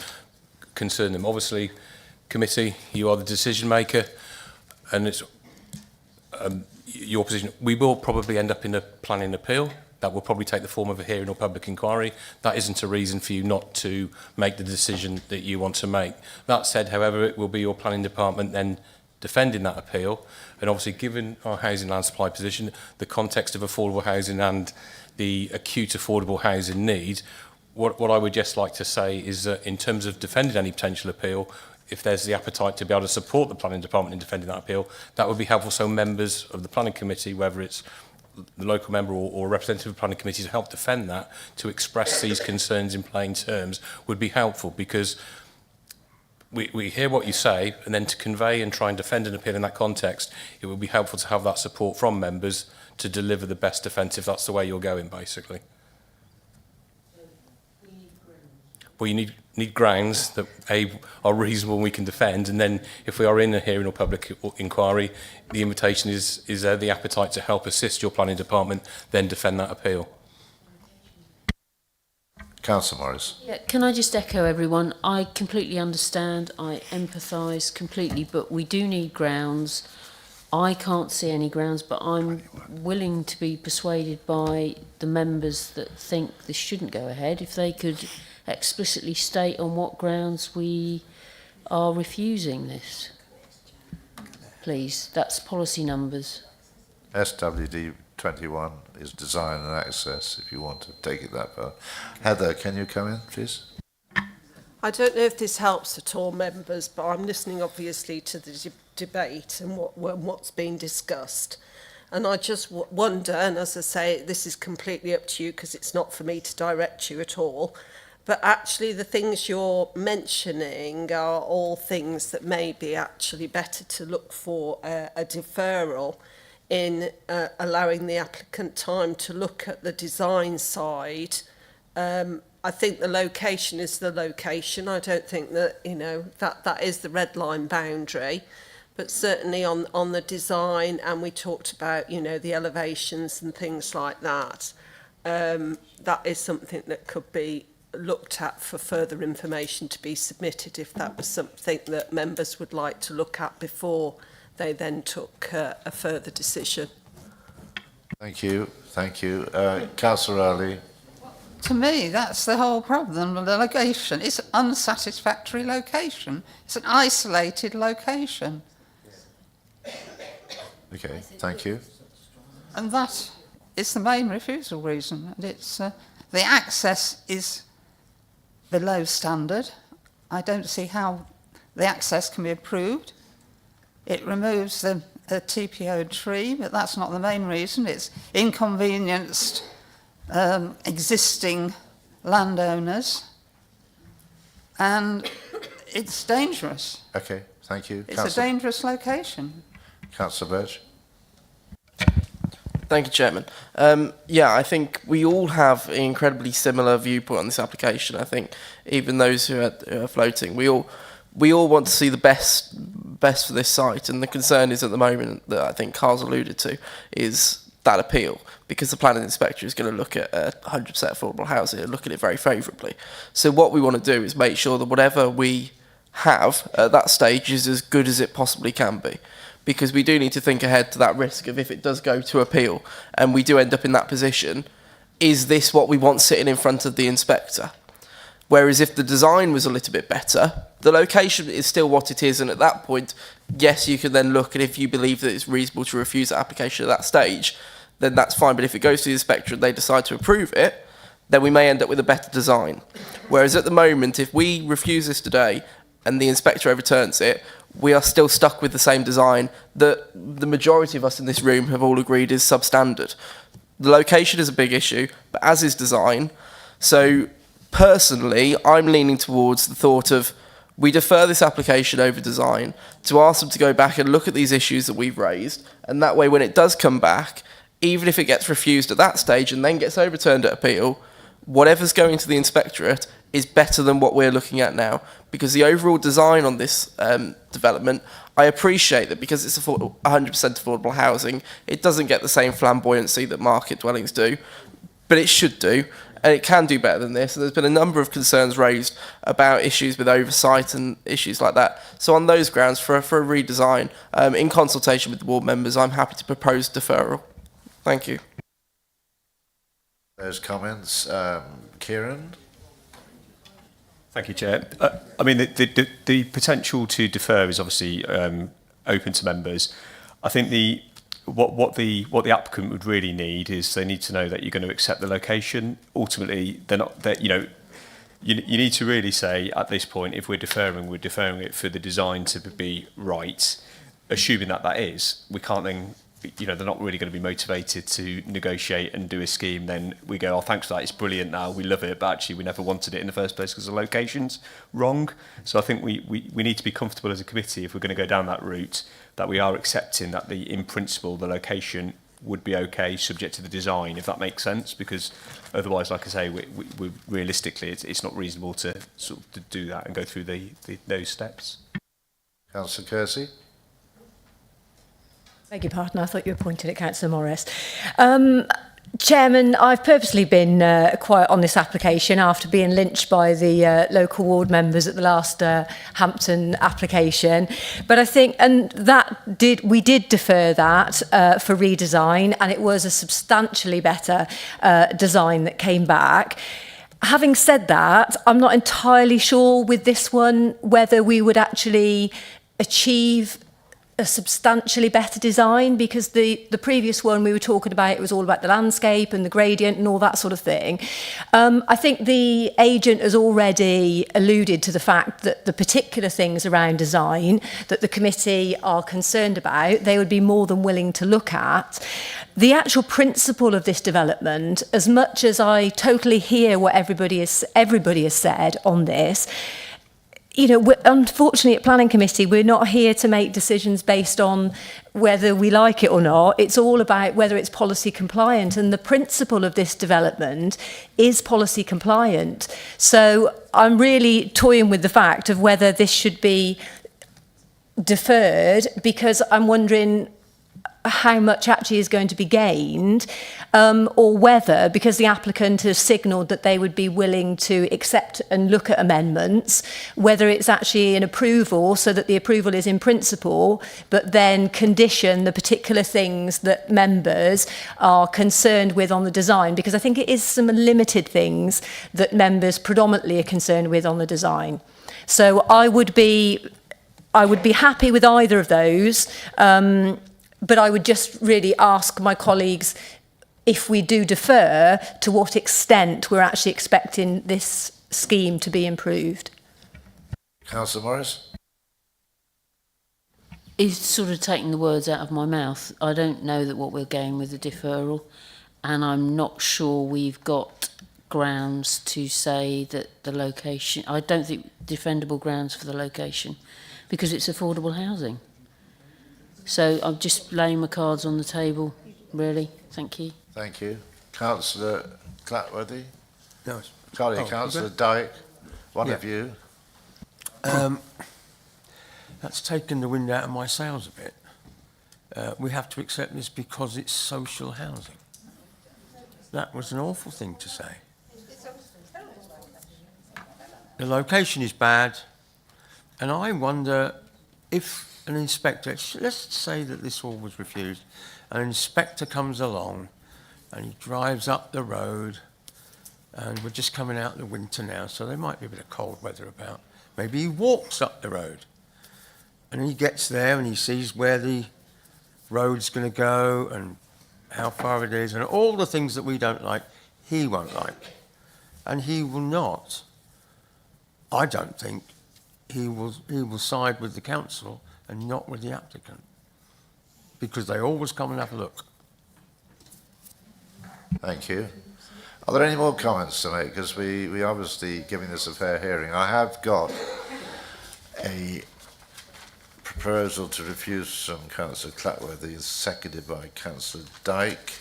concern them. Obviously, committee, you are the decision maker, and it's your position. We will probably end up in a planning appeal. That will probably take the form of a hearing or public inquiry. That isn't a reason for you not to make the decision that you want to make. That said, however, it will be your planning department then defending that appeal. And obviously, given our housing land supply position, the context of affordable housing and the acute affordable housing need, what I would just like to say is that in terms of defending any potential appeal, if there's the appetite to be able to support the planning department in defending that appeal, that would be helpful. So members of the planning committee, whether it's the local member or a representative of the planning committee to help defend that, to express these concerns in plain terms, would be helpful, because we hear what you say, and then to convey and try and defend an appeal in that context, it would be helpful to have that support from members to deliver the best defence, if that's the way you're going, basically. Well, you need grounds that are reasonable and we can defend, and then if we are in a hearing or public inquiry, the invitation is there the appetite to help assist your planning department then defend that appeal. Councillor Morris. Yeah, can I just echo everyone? I completely understand, I empathise completely, but we do need grounds. I can't see any grounds, but I'm willing to be persuaded by the members that think this shouldn't go ahead, if they could explicitly state on what grounds we are refusing this. Please, that's policy numbers. SWD 21 is design and access, if you want to take it that far. Heather, can you come in, please? I don't know if this helps at all, members, but I'm listening obviously to the debate and what's being discussed. And I just wonder, and as I say, this is completely up to you because it's not for me to direct you at all, but actually the things you're mentioning are all things that may be actually better to look for a deferral in allowing the applicant time to look at the design side. I think the location is the location. I don't think that, you know, that is the red line boundary. But certainly on the design, and we talked about, you know, the elevations and things like that, that is something that could be looked at for further information to be submitted if that was something that members would like to look at before they then took a further decision. Thank you. Thank you. Councillor Ali. To me, that's the whole problem. The location. It's an unsatisfactory location. It's an isolated location. Okay, thank you. And that is the main refusal reason. And it's the access is below standard. I don't see how the access can be approved. It removes the TPO tree, but that's not the main reason. It's inconvenienced existing landowners, and it's dangerous. Okay, thank you. It's a dangerous location. Councillor Birch. Thank you, Chairman. Yeah, I think we all have an incredibly similar viewpoint on this application. I think even those who are floating, we all want to see the best for this site, and the concern is at the moment that I think Carl's alluded to is that appeal, because the planning inspector is going to look at 100% affordable housing and look at it very favourably. So what we want to do is make sure that whatever we have at that stage is as good as it possibly can be, because we do need to think ahead to that risk of if it does go to appeal and we do end up in that position, is this what we want sitting in front of the inspector? Whereas if the design was a little bit better, the location is still what it is, and at that point, yes, you can then look, and if you believe that it's reasonable to refuse that application at that stage, then that's fine. But if it goes to the inspector and they decide to approve it, then we may end up with a better design. Whereas at the moment, if we refuse this today and the inspector overturns it, we are still stuck with the same design that the majority of us in this room have all agreed is substandard. The location is a big issue, but as is design. So personally, I'm leaning towards the thought of we defer this application over design to ask them to go back and look at these issues that we've raised, and that way when it does come back, even if it gets refused at that stage and then gets overturned at appeal, whatever's going to the inspectorate is better than what we're looking at now, because the overall design on this development, I appreciate that because it's 100% affordable housing, it doesn't get the same flamboyancy that market dwellings do, but it should do, and it can do better than this. And there's been a number of concerns raised about issues with oversight and issues like that. So on those grounds, for a redesign, in consultation with the ward members, I'm happy to propose deferral. Thank you. Those comments. Kieran? Thank you, Chair. I mean, the potential to defer is obviously open to members. I think what the applicant would really need is they need to know that you're going to accept the location. Ultimately, they're not. You know, you need to really say at this point, if we're deferring it for the design to be right. Assuming that is, we can't then. You know, they're not really going to be motivated to negotiate and do a scheme. Then we go, oh, thanks for that, it's brilliant now, we love it, but actually we never wanted it in the first place because the location's wrong. So I think we need to be comfortable as a committee, if we're going to go down that route, that we are accepting that in principle, the location would be okay, subject to the design, if that makes sense, because otherwise, like I say, we realistically, it's not reasonable to sort of to do that and go through those steps. Councillor Kersey? Beg your pardon, I thought you were pointing at Councillor Morris. Chairman, I've purposely been quiet on this application after being lynched by the local ward members at the last Hampton application. But I think, and we did defer that for redesign, and it was a substantially better design that came back. Having said that, I'm not entirely sure with this one whether we would actually achieve a substantially better design, because the previous one we were talking about, it was all about the landscape and the gradient and all that sort of thing. I think the agent has already alluded to the fact that the particular things around design that the committee are concerned about, they would be more than willing to look at. The actual principle of this development, as much as I totally hear what everybody has said on this, you know, unfortunately at Planning Committee, we're not here to make decisions based on whether we like it or not. It's all about whether it's policy compliant, and the principle of this development is policy compliant. So I'm really toying with the fact of whether this should be deferred, because I'm wondering how much actually is going to be gained, or whether, because the applicant has signalled that they would be willing to accept and look at amendments, whether it's actually an approval so that the approval is in principle, but then condition the particular things that members are concerned with on the design, because I think it is some limited things that members predominantly are concerned with on the design. So I would be happy with either of those, but I would just really ask my colleagues, if we do defer, to what extent we're actually expecting this scheme to be improved. Councillor Morris? He's sort of taking the words out of my mouth. I don't know that what we're going with the deferral, and I'm not sure we've got grounds to say that the location, I don't think defendable grounds for the location, because it's affordable housing. So I'm just laying my cards on the table, really. Thank you. Thank you. Councillor Clatworthy? No. Sorry, Councillor Dyke, one of you. That's taken the wind out of my sails a bit. We have to accept this because it's social housing. That was an awful thing to say. The location is bad, and I wonder if an inspector, let's say that this all was refused, an inspector comes along and he drives up the road, and we're just coming out of the winter now, so there might be a bit of cold weather about. Maybe he walks up the road and he gets there and he sees where the road's going to go and how far it is, and all the things that we don't like, he won't like. And he will not, I don't think, he will side with the council and not with the applicant, because they always come and have a look. Thank you. Are there any more comments to make? Because we obviously giving this a fair hearing. I have got a proposal to refuse from Councillor Clatworthy, seconded by Councillor Dyke.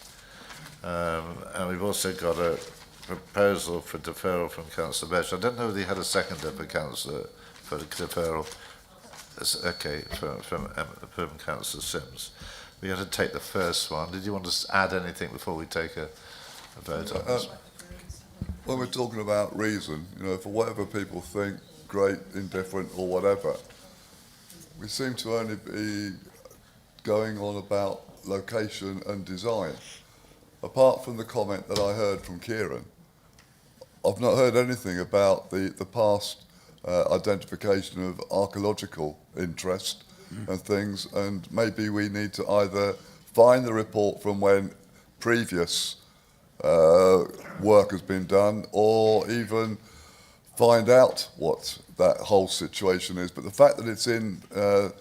And we've also got a proposal for deferral from Councillor Birch. I don't know whether he had a seconder for Councillor for the deferral. Okay, from Councillor Sims. We had to take the first one. Did you want to add anything before we take a vote on this? When we're talking about reason, you know, for whatever people think, great, indifferent, or whatever, we seem to only be going on about location and design. Apart from the comment that I heard from Kieran, I've not heard anything about the past identification of archaeological interest and things, and maybe we need to either find the report from when previous work has been done, or even find out what that whole situation is. But the fact that it's in the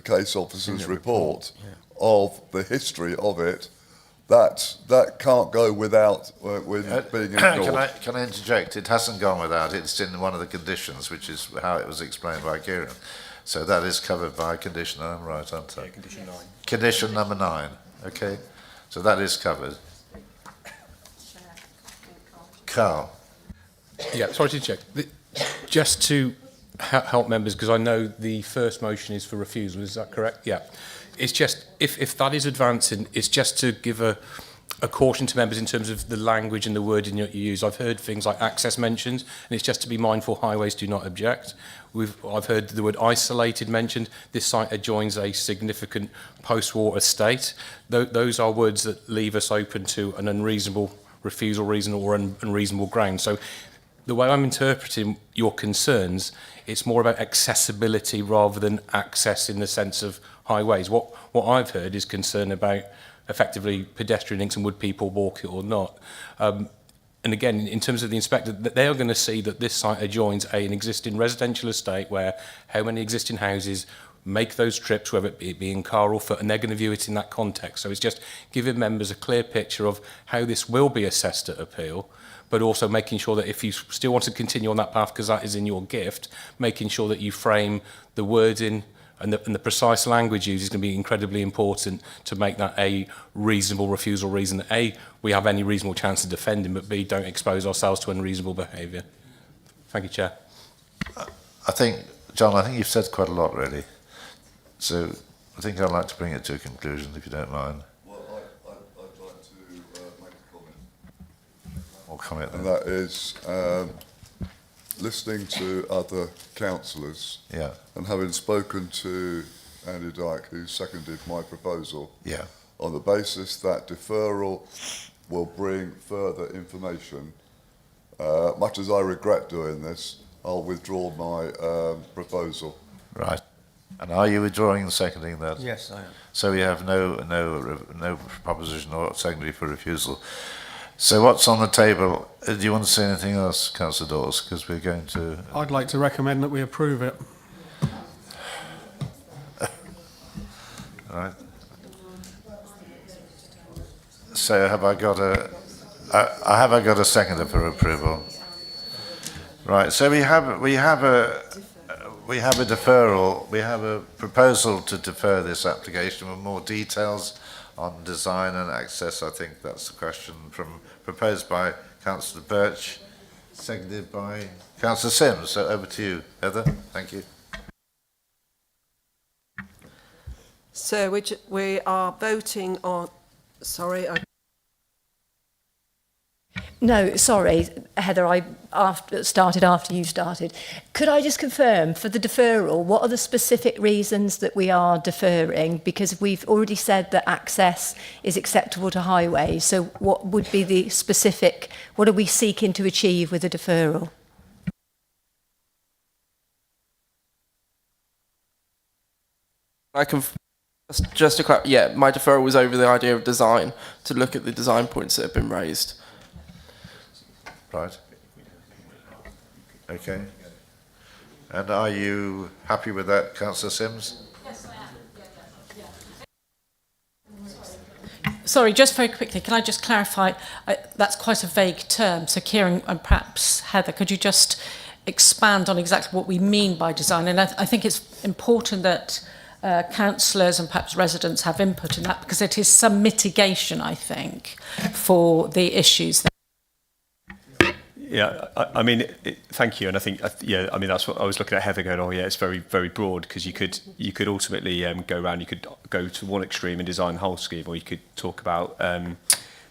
case officer's report of the history of it, that can't go without being ignored. Can I interject? It hasn't gone without. It's in one of the conditions, which is how it was explained by Kieran. So that is covered by condition. I'm right, aren't I? Yeah, condition 9. Condition number 9. Okay. So that is covered. Carl. Yeah, sorry to check. Just to help members, because I know the first motion is for refusal, is that correct? Yeah. It's just, if that is advancing, it's just to give a caution to members in terms of the language and the wording that you use. I've heard things like access mentioned, and it's just to be mindful highways do not object. I've heard the word isolated mentioned. This site adjoins a significant post-war estate. Those are words that leave us open to an unreasonable refusal reason or unreasonable ground. So the way I'm interpreting your concerns, it's more about accessibility rather than access in the sense of highways. What I've heard is concern about effectively pedestrian links and would people walk it or not. And again, in terms of the inspector, they are going to see that this site adjoins an existing residential estate where how many existing houses make those trips, whether it be in car or foot, and they're going to view it in that context. So it's just giving members a clear picture of how this will be assessed at appeal, but also making sure that if you still want to continue on that path, because that is in your gift, making sure that you frame the wording and the precise language used is going to be incredibly important to make that a reasonable refusal reason. That A, we have any reasonable chance of defending, but B, don't expose ourselves to unreasonable behaviour. Thank you, Chair. I think, John, I think you've said quite a lot, really. So I think I'd like to bring it to a conclusion, if you don't mind. Well, I'd like to make a comment. Or comment then. And that is listening to other councillors, and having spoken to Andy Dyke, who seconded my proposal, on the basis that deferral will bring further information. Much as I regret doing this, I'll withdraw my proposal. Right. And are you withdrawing and seconding that? Yes, I am. So we have no proposition or secondary for refusal. So what's on the table? Do you want to say anything else, Councillor Dawes? Because we're going to... I'd like to recommend that we approve it. All right. So have I got a seconder for approval? Right. So we have a deferral. We have a proposal to defer this application with more details on design and access. I think that's the question proposed by Councillor Birch, seconded by Councillor Sims. So over to you, Heather. Thank you. So we are voting on... Sorry, No, sorry, Heather, I started after you started. Could I just confirm, for the deferral, what are the specific reasons that we are deferring? Because we've already said that access is acceptable to highways, so what would be the specific, what are we seeking to achieve with the deferral? I can... Just to clarify, yeah, my deferral was over the idea of design, to look at the design points that have been raised. Right. Okay. And are you happy with that, Councillor Sims? Yes, I am. Sorry, just very quickly, can I just clarify? That's quite a vague term. So Kieran and perhaps Heather, could you just expand on exactly what we mean by design? And I think it's important that councillors and perhaps residents have input in that, because it is some mitigation, I think, for the issues. Yeah, I mean, thank you, and I think, yeah, I mean that's what I was looking at Heather going. Oh, yeah, it's very, very broad because you could ultimately go around. You could go to one extreme and design the whole scheme, or you could talk about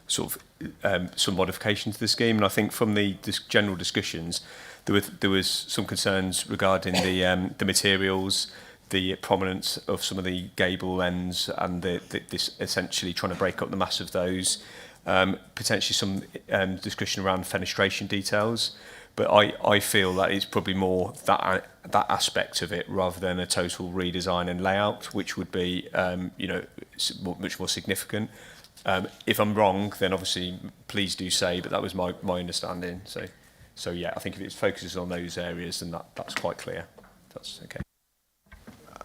some modification to the scheme. And I think from the general discussions, there was some concerns regarding the materials, the prominence of some of the gable ends, and this essentially trying to break up the mass of those. Potentially some discussion around fenestration details, but I feel that it's probably more that aspect of it rather than a total redesign and layout, which would be much more significant. If I'm wrong, then obviously please do say, but that was my understanding. So yeah, I think if it focuses on those areas, then that's quite clear. That's okay.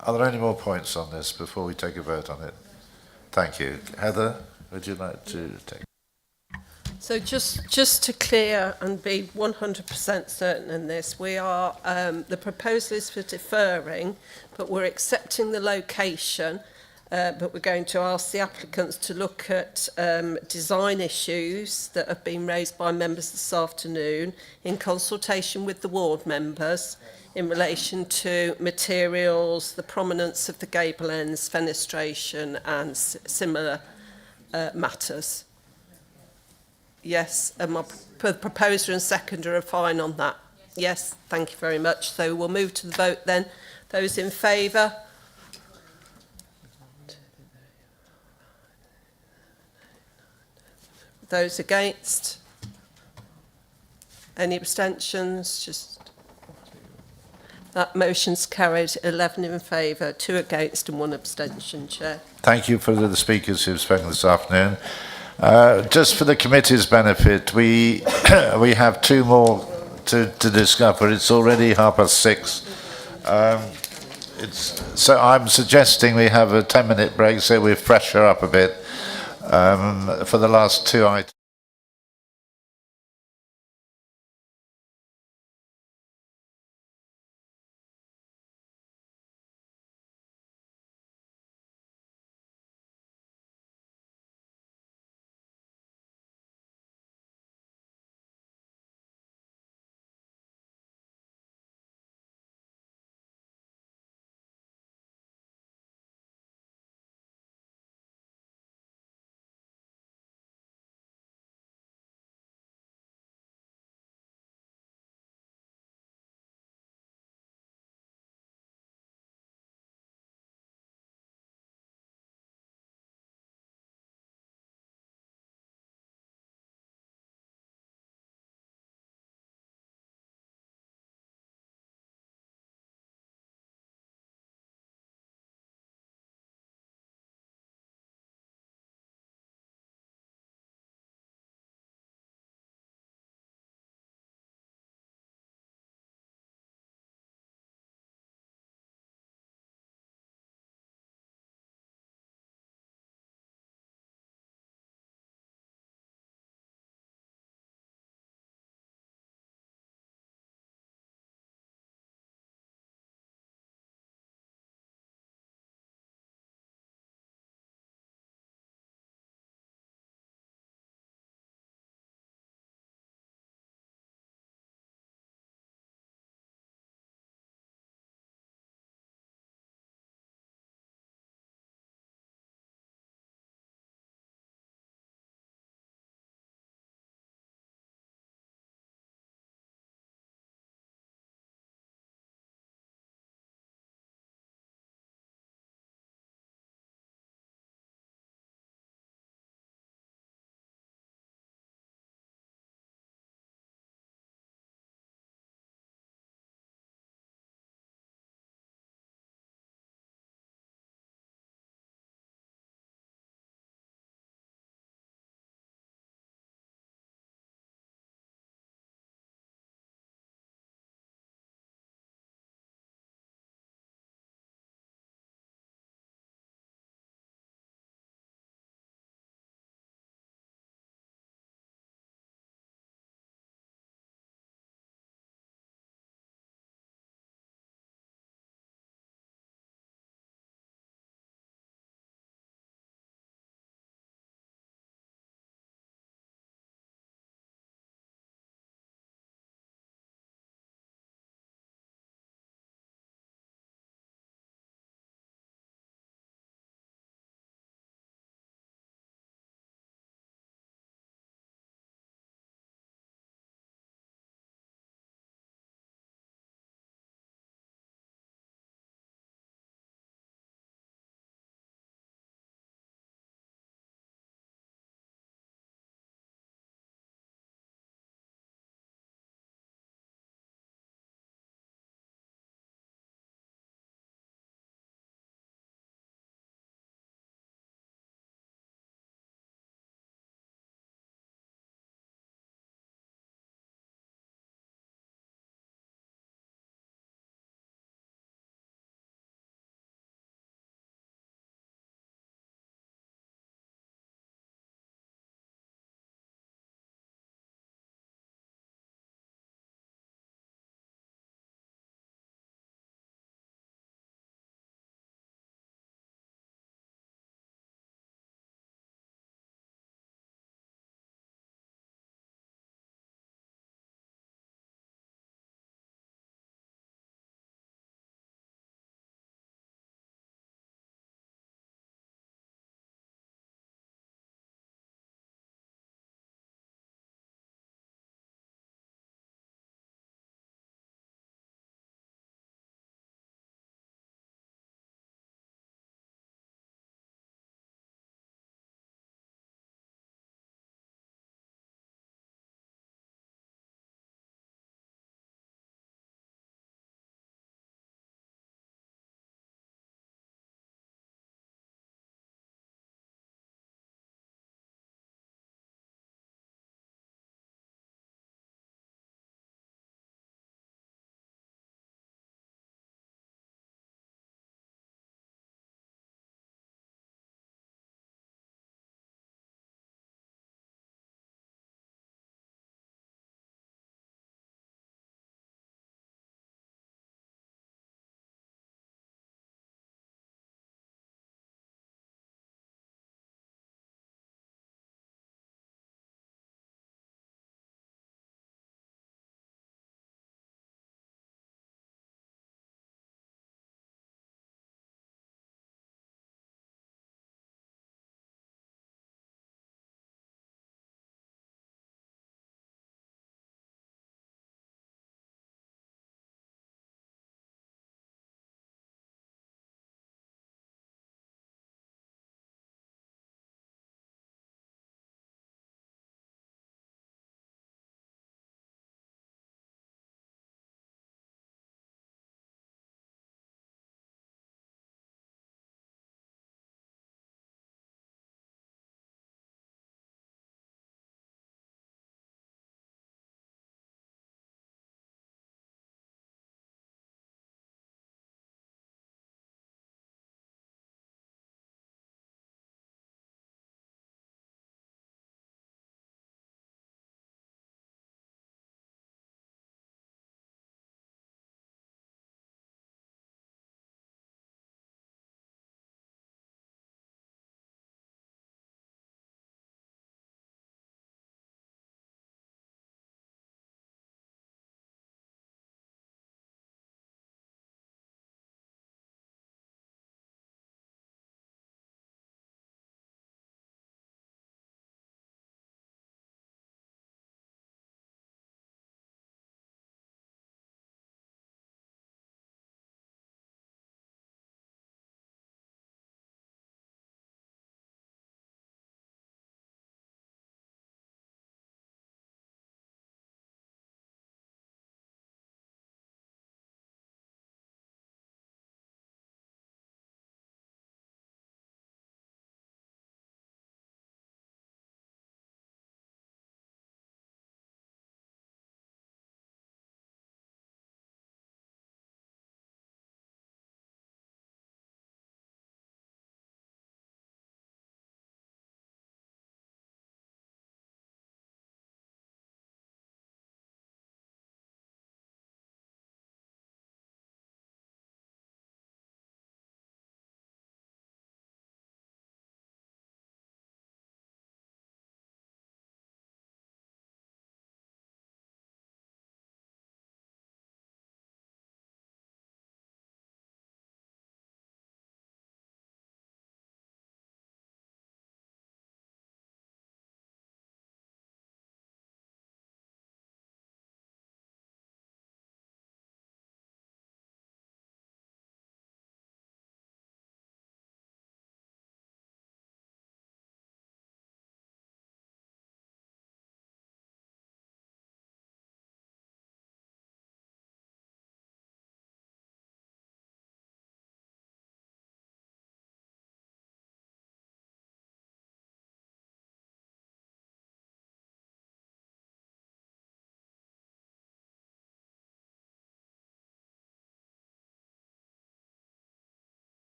Are there any more points on this before we take a vote on it? Thank you. Heather, would you like to take? So just to clear and be 100% certain in this, we are, the proposal is for deferring, but we're accepting the location, but we're going to ask the applicants to look at design issues that have been raised by members this afternoon in consultation with the ward members in relation to materials, the prominence of the gable ends, fenestration and similar matters. Yes, and my proposer and seconder are fine on that. Yes, thank you very much. So we'll move to the vote then. Those in favour? Those against? Any abstentions? Just that motion's carried. 11 in favour, 2 against and 1 abstention, Chair. Thank you for the speakers who've spoken this afternoon. Just for the committee's benefit, we have 2 more to discuss, but it's already 6:30. So I'm suggesting we have a 10-minute break so we fresher up a bit for the last 2 items.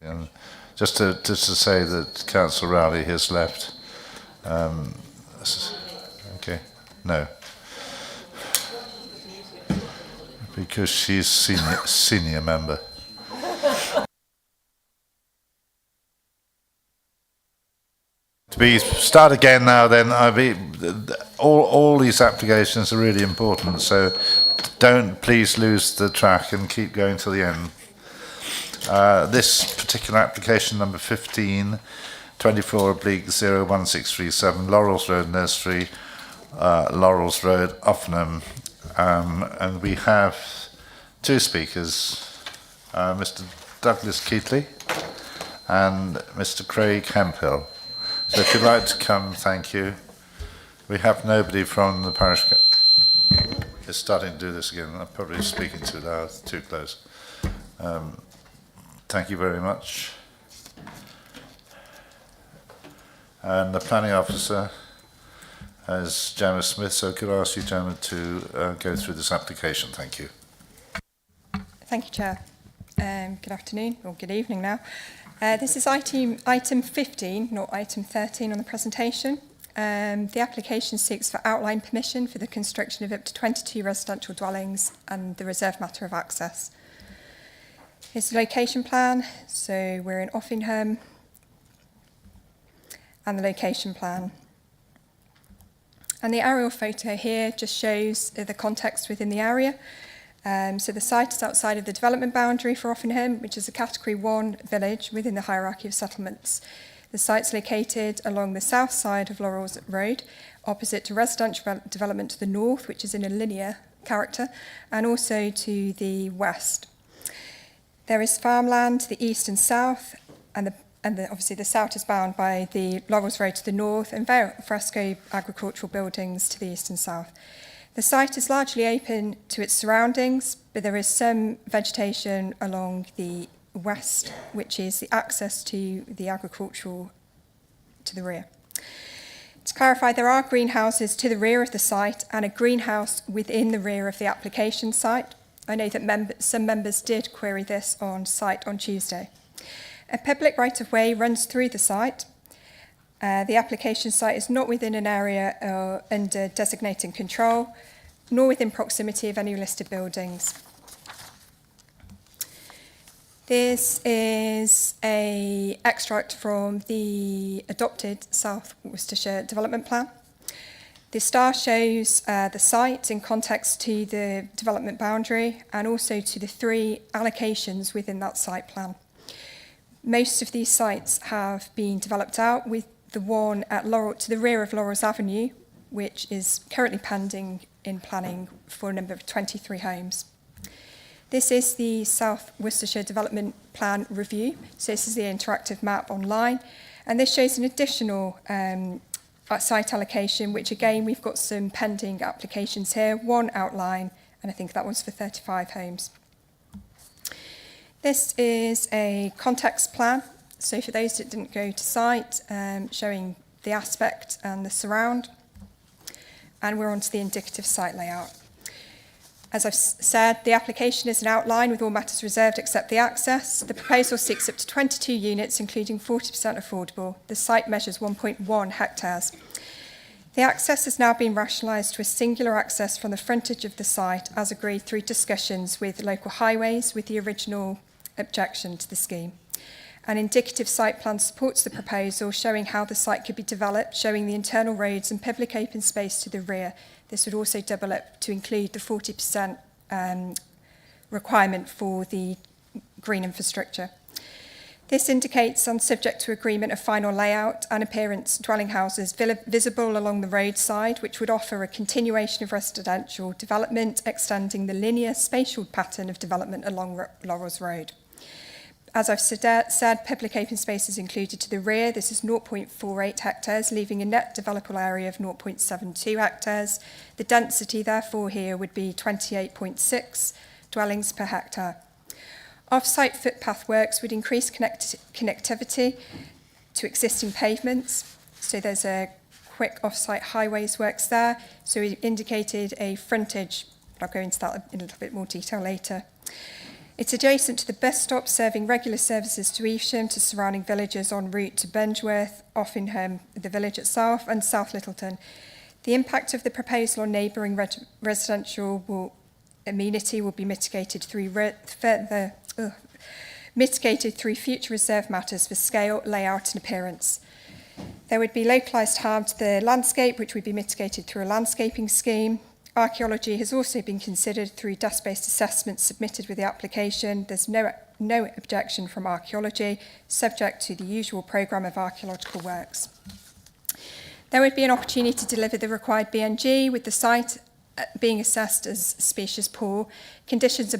And just to say that Councillor Rowley has left. Okay, no. Because she's senior member. Start again now then. All these applications are really important, so don't please lose the track and keep going till the end. This particular application, number 15, 24/01637, Laurels Road Nursery, Laurels Road, Upton, and we have two speakers, Mr. Douglas Keatley and Mr. Craig Hemphill. So if you'd like to come, thank you. We have nobody from the parish. It's starting to do this again. I'm probably speaking too loud, too close. Thank you very much. And the planning officer is Gemma Smith, so could I ask you, Gemma, to go through this application? Thank you. Thank you, Chair. Good afternoon, or good evening now. This is item 15, not item 13 on the presentation. The application seeks for outline permission for the construction of up to 22 residential dwellings and the reserved matter of access. Here's the location plan. So we're in Offingham, and the location plan. And the aerial photo here just shows the context within the area. So the site is outside of the development boundary for Offingham, which is a Category 1 village within the hierarchy of settlements. The site's located along the south side of Laurels Road, opposite to residential development to the north, which is in a linear character, and also to the west. There is farmland to the east and south, and obviously the south is bound by the Laurels Road to the north and fresco agricultural buildings to the east and south. The site is largely open to its surroundings, but there is some vegetation along the west, which is the access to the agricultural to the rear. To clarify, there are greenhouses to the rear of the site and a greenhouse within the rear of the application site. I know that some members did query this on site on Tuesday. A public right-of-way runs through the site. The application site is not within an area under designating control, nor within proximity of any listed buildings. This is an extract from the adopted South Worcestershire Development Plan. The star shows the site in context to the development boundary and also to the three allocations within that site plan. Most of these sites have been developed out, with the one at to the rear of Laurels Avenue, which is currently pending in planning for a number of 23 homes. This is the South Worcestershire Development Plan review. So this is the interactive map online. And this shows an additional site allocation, which again, we've got some pending applications here, one outline, and I think that one's for 35 homes. This is a context plan. So for those that didn't go to site, showing the aspect and the surround. And we're on to the indicative site layout. As I've said, the application is an outline with all matters reserved except the access. The proposal seeks up to 22 units, including 40% affordable. The site measures 1.1 hectares. The access has now been rationalised to a singular access from the frontage of the site, as agreed through discussions with local highways, with the original objection to the scheme. An indicative site plan supports the proposal, showing how the site could be developed, showing the internal roads and public open space to the rear. This would also double up to include the 40% requirement for the green infrastructure. This indicates, on subject to agreement of final layout and appearance, dwelling houses visible along the roadside, which would offer a continuation of residential development, extending the linear spatial pattern of development along Laurels Road. As I've said, public open space is included to the rear. This is 0.48 hectares, leaving a net developable area of 0.72 hectares. The density, therefore, here would be 28.6 dwellings per hectare. Off-site footpath works would increase connectivity to existing pavements. So there's a quick off-site highways works there. So we indicated a frontage I'll go into that in a little bit more detail later. It's adjacent to the bus stop, serving regular services to Evesham, to surrounding villages en route to Bengeworth, Offingham, the village itself, and South Littleton. The impact of the proposal on neighbouring residential amenity will be mitigated through future reserve matters for scale, layout and appearance. There would be localised harm to the landscape, which would be mitigated through a landscaping scheme. Archaeology has also been considered through dust-based assessments submitted with the application. There's no objection from archaeology, subject to the usual programme of archaeological works. There would be an opportunity to deliver the required BNG, with the site being assessed as species poor. Conditions are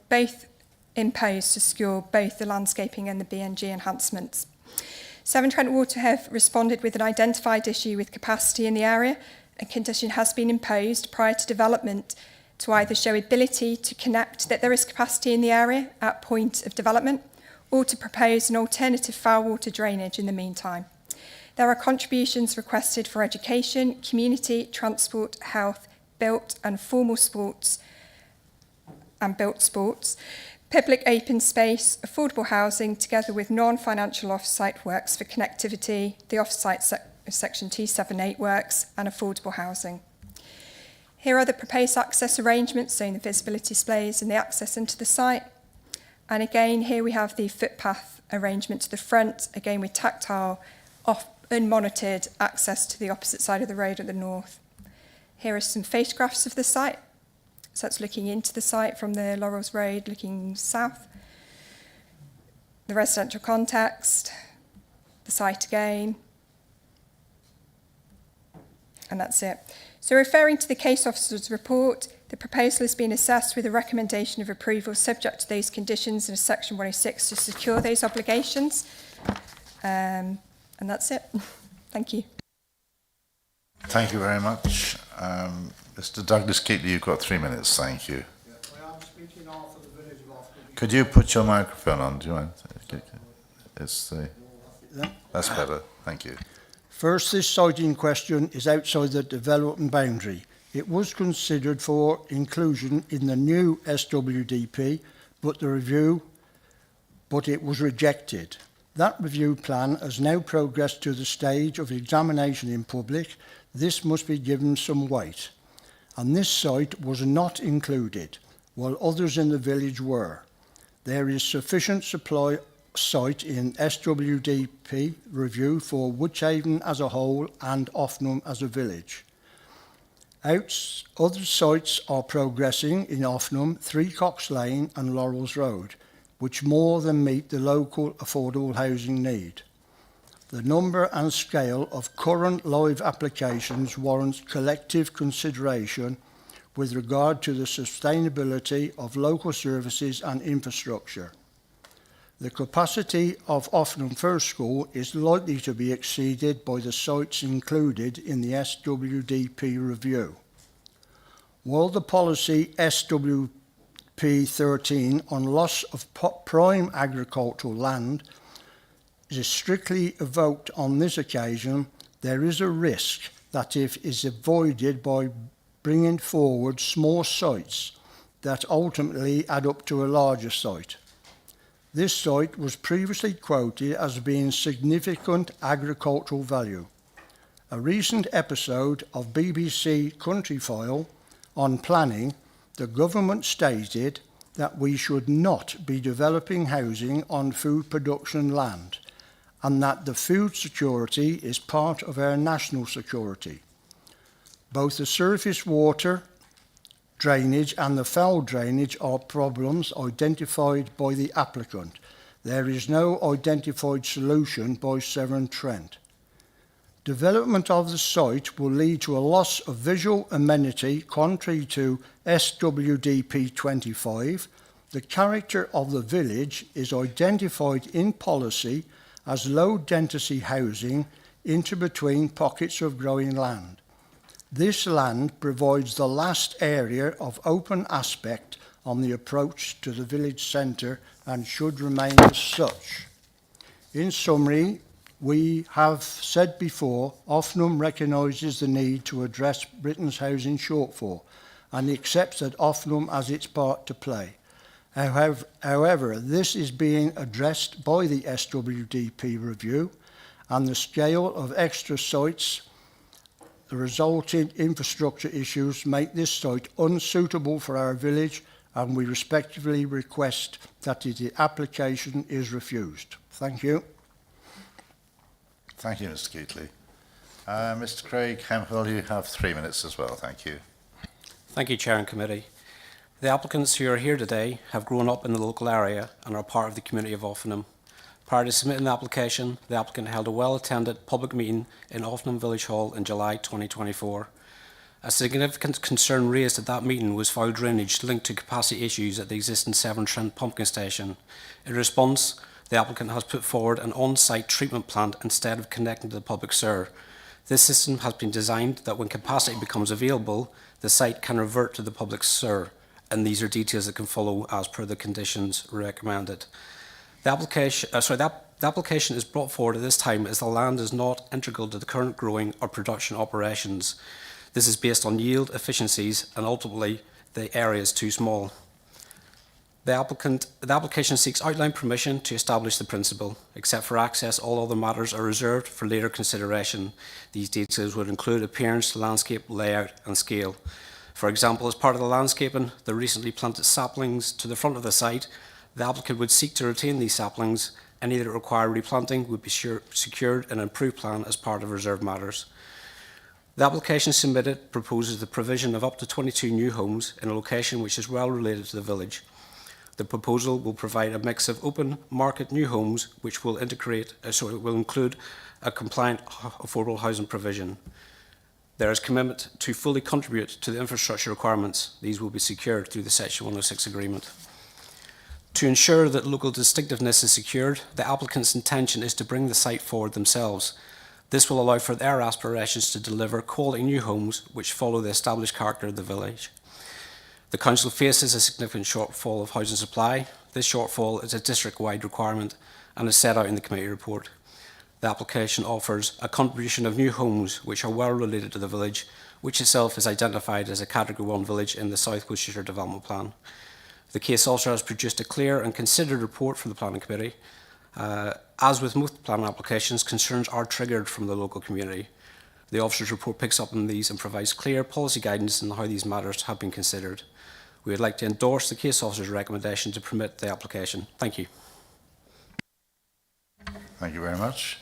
both imposed to secure both the landscaping and the BNG enhancements. Severn Trent Water have responded with an identified issue with capacity in the area. A condition has been imposed prior to development to either show ability to connect that there is capacity in the area at point of development, or to propose an alternative foul water drainage in the meantime. There are contributions requested for education, community, transport, health, built and formal sports and built sports, public open space, affordable housing, together with non-financial off-site works for connectivity, the off-site Section 278 works and affordable housing. Here are the proposed access arrangements, so the visibility displays and the access into the site. And again, here we have the footpath arrangement to the front, again with tactile, unmonitored access to the opposite side of the road at the north. Here are some photographs of the site. So that's looking into the site from the Laurels Road, looking south. The residential context, the site again, and that's it. So referring to the case officer's report, the proposal has been assessed with a recommendation of approval subject to those conditions in Section 106 to secure those obligations. And that's it. Thank you. Thank you very much. Mr. Douglas Keatley, you've got 3 minutes. Thank you. Could you put your microphone on? Do you mind? That's better. Thank you. First, this site in question is outside the development boundary. It was considered for inclusion in the new SWDP, but it was rejected. That review plan has now progressed to the stage of examination in public. This must be given some weight. And this site was not included, while others in the village were. There is sufficient supply site in SWDP review for Wychavon as a whole and Offingham as a village. Other sites are progressing in Offingham, Three Cocks Lane and Laurels Road, which more than meet the local affordable housing need. The number and scale of current live applications warrants collective consideration with regard to the sustainability of local services and infrastructure. The capacity of Offingham First School is likely to be exceeded by the sites included in the SWDP review. While the policy SWP 13 on loss of prime agricultural land is strictly evoked on this occasion, there is a risk that if is avoided by bringing forward small sites that ultimately add up to a larger site. This site was previously quoted as being significant agricultural value. A recent episode of BBC Countryfile on planning, the government stated that we should not be developing housing on food production land and that the food security is part of our national security. Both the surface water drainage and the foul drainage are problems identified by the applicant. There is no identified solution by Severn Trent. Development of the site will lead to a loss of visual amenity contrary to SWDP 25. The character of the village is identified in policy as low density housing into between pockets of growing land. This land provides the last area of open aspect on the approach to the village centre and should remain as such. In summary, we have said before, Offingham recognises the need to address Britain's housing shortfall and accepts that Offnham has its part to play. However, this is being addressed by the SWDP review, and the scale of extra sites, the resulting infrastructure issues make this site unsuitable for our village, and we respectfully request that the application is refused. Thank you. Thank you, Mr. Keatley. Mr. Craig Hemphill, you have 3 minutes as well. Thank you. Thank you, Chair and Committee. The applicants who are here today have grown up in the local area and are part of the community of Offnham. Prior to submitting the application, the applicant held a well-attended public meeting in Offnham Village Hall in July 2024. A significant concern raised at that meeting was foul drainage linked to capacity issues at the existing Severn Trent pumpkin station. In response, the applicant has put forward an on-site treatment plant instead of connecting to the public sewer. This system has been designed that when capacity becomes available, the site can revert to the public sewer, and these are details that can follow as per the conditions recommended. The application is brought forward at this time as the land is not integral to the current growing or production operations. This is based on yield efficiencies, and ultimately the area is too small. The application seeks outline permission to establish the principle. Except for access, all other matters are reserved for later consideration. These details would include appearance, landscape, layout and scale. For example, as part of the landscaping, the recently planted saplings to the front of the site, the applicant would seek to retain these saplings. Any that require replanting would be secured in an approved plan as part of reserved matters. The application submitted proposes the provision of up to 22 new homes in a location which is well related to the village. The proposal will provide a mix of open market new homes which will include a compliant affordable housing provision. There is commitment to fully contribute to the infrastructure requirements. These will be secured through the Section 106 agreement. To ensure that local distinctiveness is secured, the applicant's intention is to bring the site forward themselves. This will allow for their aspirations to deliver quality new homes which follow the established character of the village. The Council faces a significant shortfall of housing supply. This shortfall is a district-wide requirement and is set out in the committee report. The application offers a contribution of new homes which are well related to the village, which itself is identified as a Category 1 village in the South Worcestershire Development Plan. The case officer has produced a clear and considered report from the Planning Committee. As with most planning applications, concerns are triggered from the local community. The officer's report picks up on these and provides clear policy guidance on how these matters have been considered. We would like to endorse the case officer's recommendation to permit the application. Thank you. Thank you very much.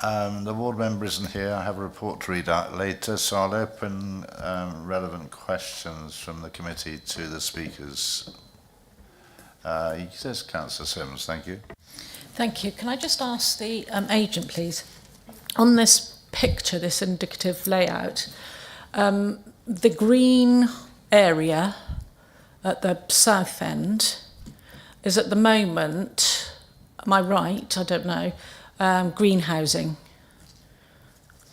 The ward member isn't here. I have a report to read out later, so I'll open relevant questions from the committee to the speakers. He says, Councillor Sims, thank you. Thank you. Can I just ask the agent, please, on this picture, this indicative layout, the green area at the south end is at the moment, am I right? I don't know. Greenhousing,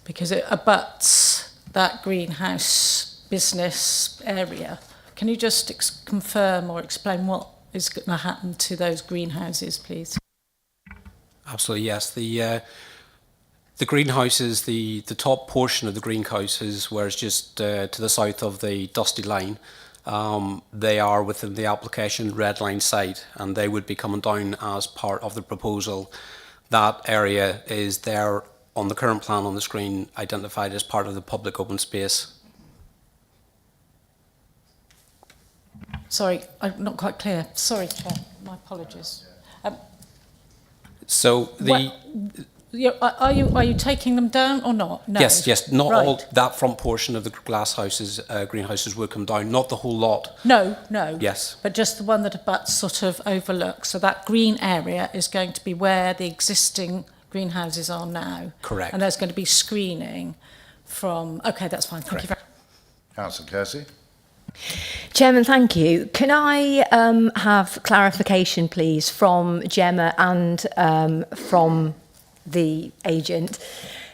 because it abuts that greenhouse business area. Can you just confirm or explain what is going to happen to those greenhouses, please? Absolutely, yes. The greenhouses, the top portion of the greenhouses, where it's just to the south of the dusty line, they are within the application red line site, and they would be coming down as part of the proposal. That area is there on the current plan on the screen, identified as part of the public open space. Sorry, I'm not quite clear. Sorry, Chair. My apologies. So the... Are you taking them down or not? No. Yes. Not right. all that front portion of the glass houses, greenhouses would come down. Not the whole lot. No. Yes. But just the one that abuts sort of overlooks. So that green area is going to be where the existing greenhouses are now. Correct. And there's going to be screening from... OK, that's fine. Thank you very much. Councillor Kersey. Chairman, thank you. Can I have clarification, please, from Gemma and from the agent,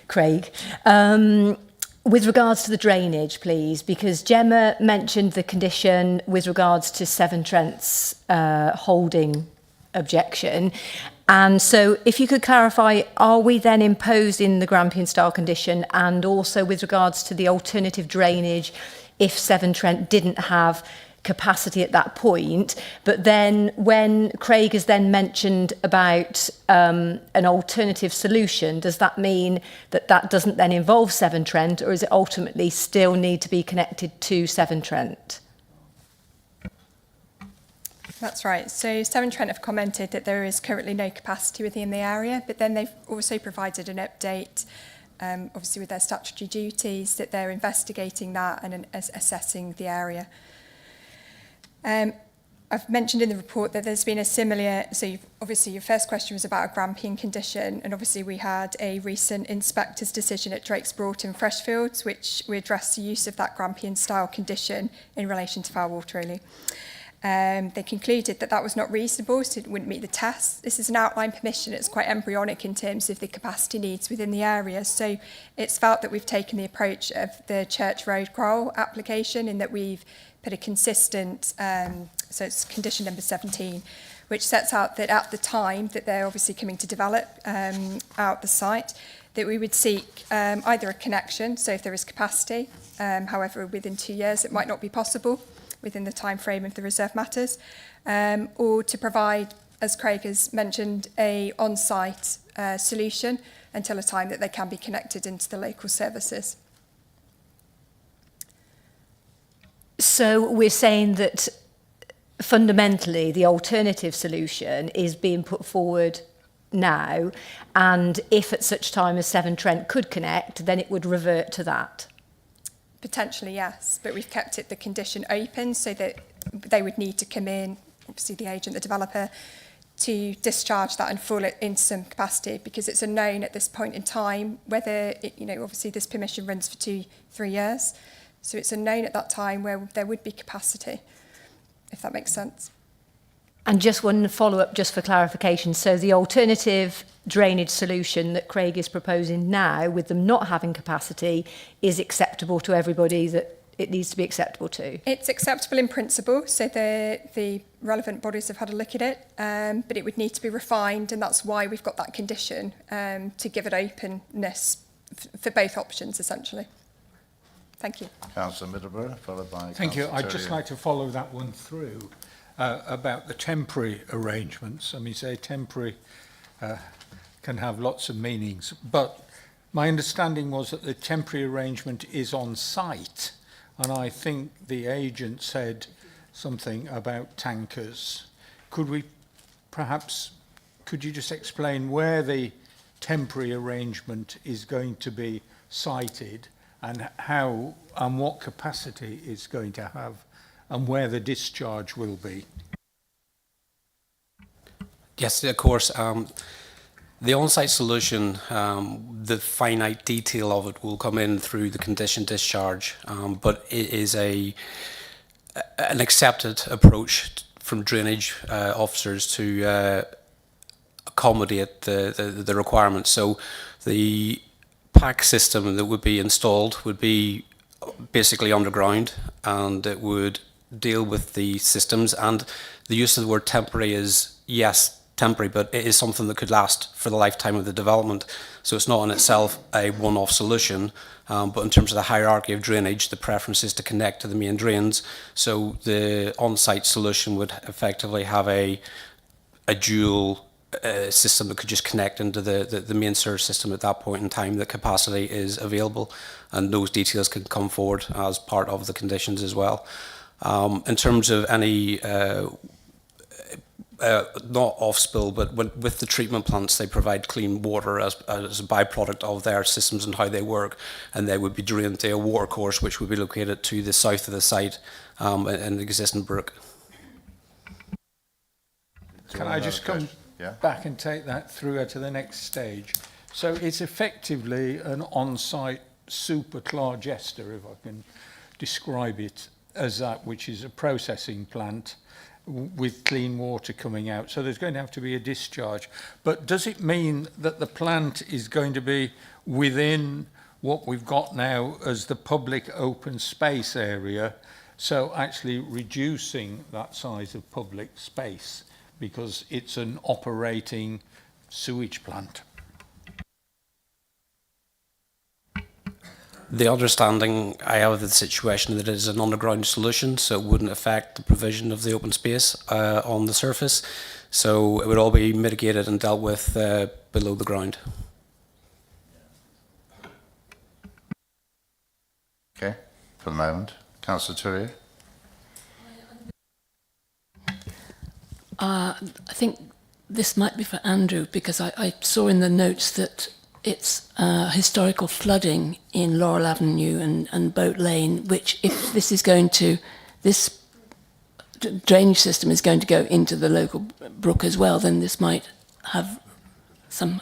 Craig, with regards to the drainage, please, because Gemma mentioned the condition with regards to Severn Trent's holding objection. And so if you could clarify, are we then imposed in the Grampian style condition, and also with regards to the alternative drainage if Severn Trent didn't have capacity at that point. But then when Craig has then mentioned about an alternative solution, does that mean that that doesn't then involve Severn Trent, or is it ultimately still need to be connected to Severn Trent? That's right. So Severn Trent have commented that there is currently no capacity within the area, but then they've also provided an update, obviously with their statutory duties, that they're investigating that and assessing the area. I've mentioned in the report that there's been a similar, so obviously your first question was about a Grampian condition, and obviously we had a recent inspector's decision at Drake's Broughton Freshfields, which we addressed the use of that Grampian style condition in relation to foul water really. They concluded that that was not reasonable, so it wouldn't meet the test. This is an outline permission. It's quite embryonic in terms of the capacity needs within the area. So it's felt that we've taken the approach of the Church Road Growl application in that we've put a consistent, so it's condition number 17, which sets out that at the time that they're obviously coming to develop out the site, that we would seek either a connection, so if there is capacity, however within 2 years it might not be possible, within the time frame of the reserve matters, or to provide, as Craig has mentioned, a on-site solution until a time that they can be connected into the local services. So we're saying that fundamentally the alternative solution is being put forward now, and if at such time as Severn Trent could connect, then it would revert to that. Potentially, yes, but we've kept it the condition open so that they would need to come in, obviously the agent, the developer, to discharge that and full it in some capacity, because it's unknown at this point in time whether, obviously this permission runs for 2-3 years. So it's unknown at that time where there would be capacity, if that makes sense. And just one follow-up, just for clarification. So the alternative drainage solution that Craig is proposing now, with them not having capacity, is acceptable to everybody that it needs to be acceptable to? It's acceptable in principle, so the relevant bodies have had a look at it, but it would need to be refined, and that's why we've got that condition, to give it openness for both options, essentially. Thank you. Councillor Middlebury, followed by Thank you. Councillor I'd just Terrier. like to follow that one through about the temporary arrangements. I mean, say temporary can have lots of meanings, but my understanding was that the temporary arrangement is on site, and I think the agent said something about tankers. Could you just explain where the temporary arrangement is going to be sited, and how and what capacity it's going to have, and where the discharge will be? Yes, of course. The on-site solution, the finite detail of it will come in through the condition discharge, but it is an accepted approach from drainage officers to accommodate the requirements. So the pack system that would be installed would be basically underground, and it would deal with the systems, and the use of the word temporary is, yes, temporary, but it is something that could last for the lifetime of the development. So it's not in itself a one-off solution, but in terms of the hierarchy of drainage, the preference is to connect to the main drains. So the on-site solution would effectively have a dual system that could just connect into the main sewer system at that point in time. The capacity is available, and those details can come forward as part of the conditions as well. In terms of any not off spill, but with the treatment plants, they provide clean water as a byproduct of their systems and how they work, and they would be drained to a water course which would be located to the south of the site in the existing brook. Can I just come back and take that through to the next stage? So it's effectively an on-site super clargester, if I can describe it as that, which is a processing plant with clean water coming out. So there's going to have to be a discharge. But does it mean that the plant is going to be within what we've got now as the public open space area, so actually reducing that size of public space because it's an operating sewage plant? The understanding I have of the situation that it is an underground solution, so it wouldn't affect the provision of the open space on the surface. So it would all be mitigated and dealt with below the ground. Okay, for the moment. Councillor Turrier. I think this might be for Andrew, because I saw in the notes that it's historical flooding in Laurel Avenue and Boat Lane, which if this drainage system is going to go into the local brook as well, then this might have some...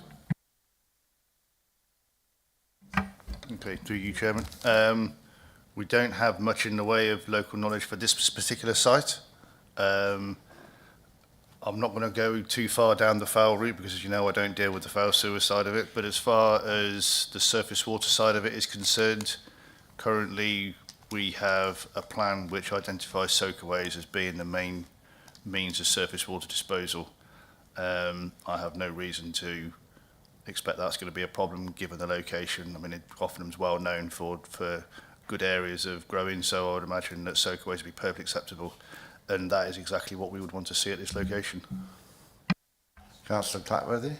Okay, through you, Chairman. We don't have much in the way of local knowledge for this particular site. I'm not going to go too far down the foul route because, as you know, I don't deal with the foul sewer side of it. But as far as the surface water side of it is concerned, currently we have a plan which identifies soakaways as being the main means of surface water disposal. I have no reason to expect that's going to be a problem given the location. I mean, Offenham's well known for good areas of growing, so I would imagine that soakaways would be perfectly acceptable. And that is exactly what we would want to see at this location. Councillor Clackworthy.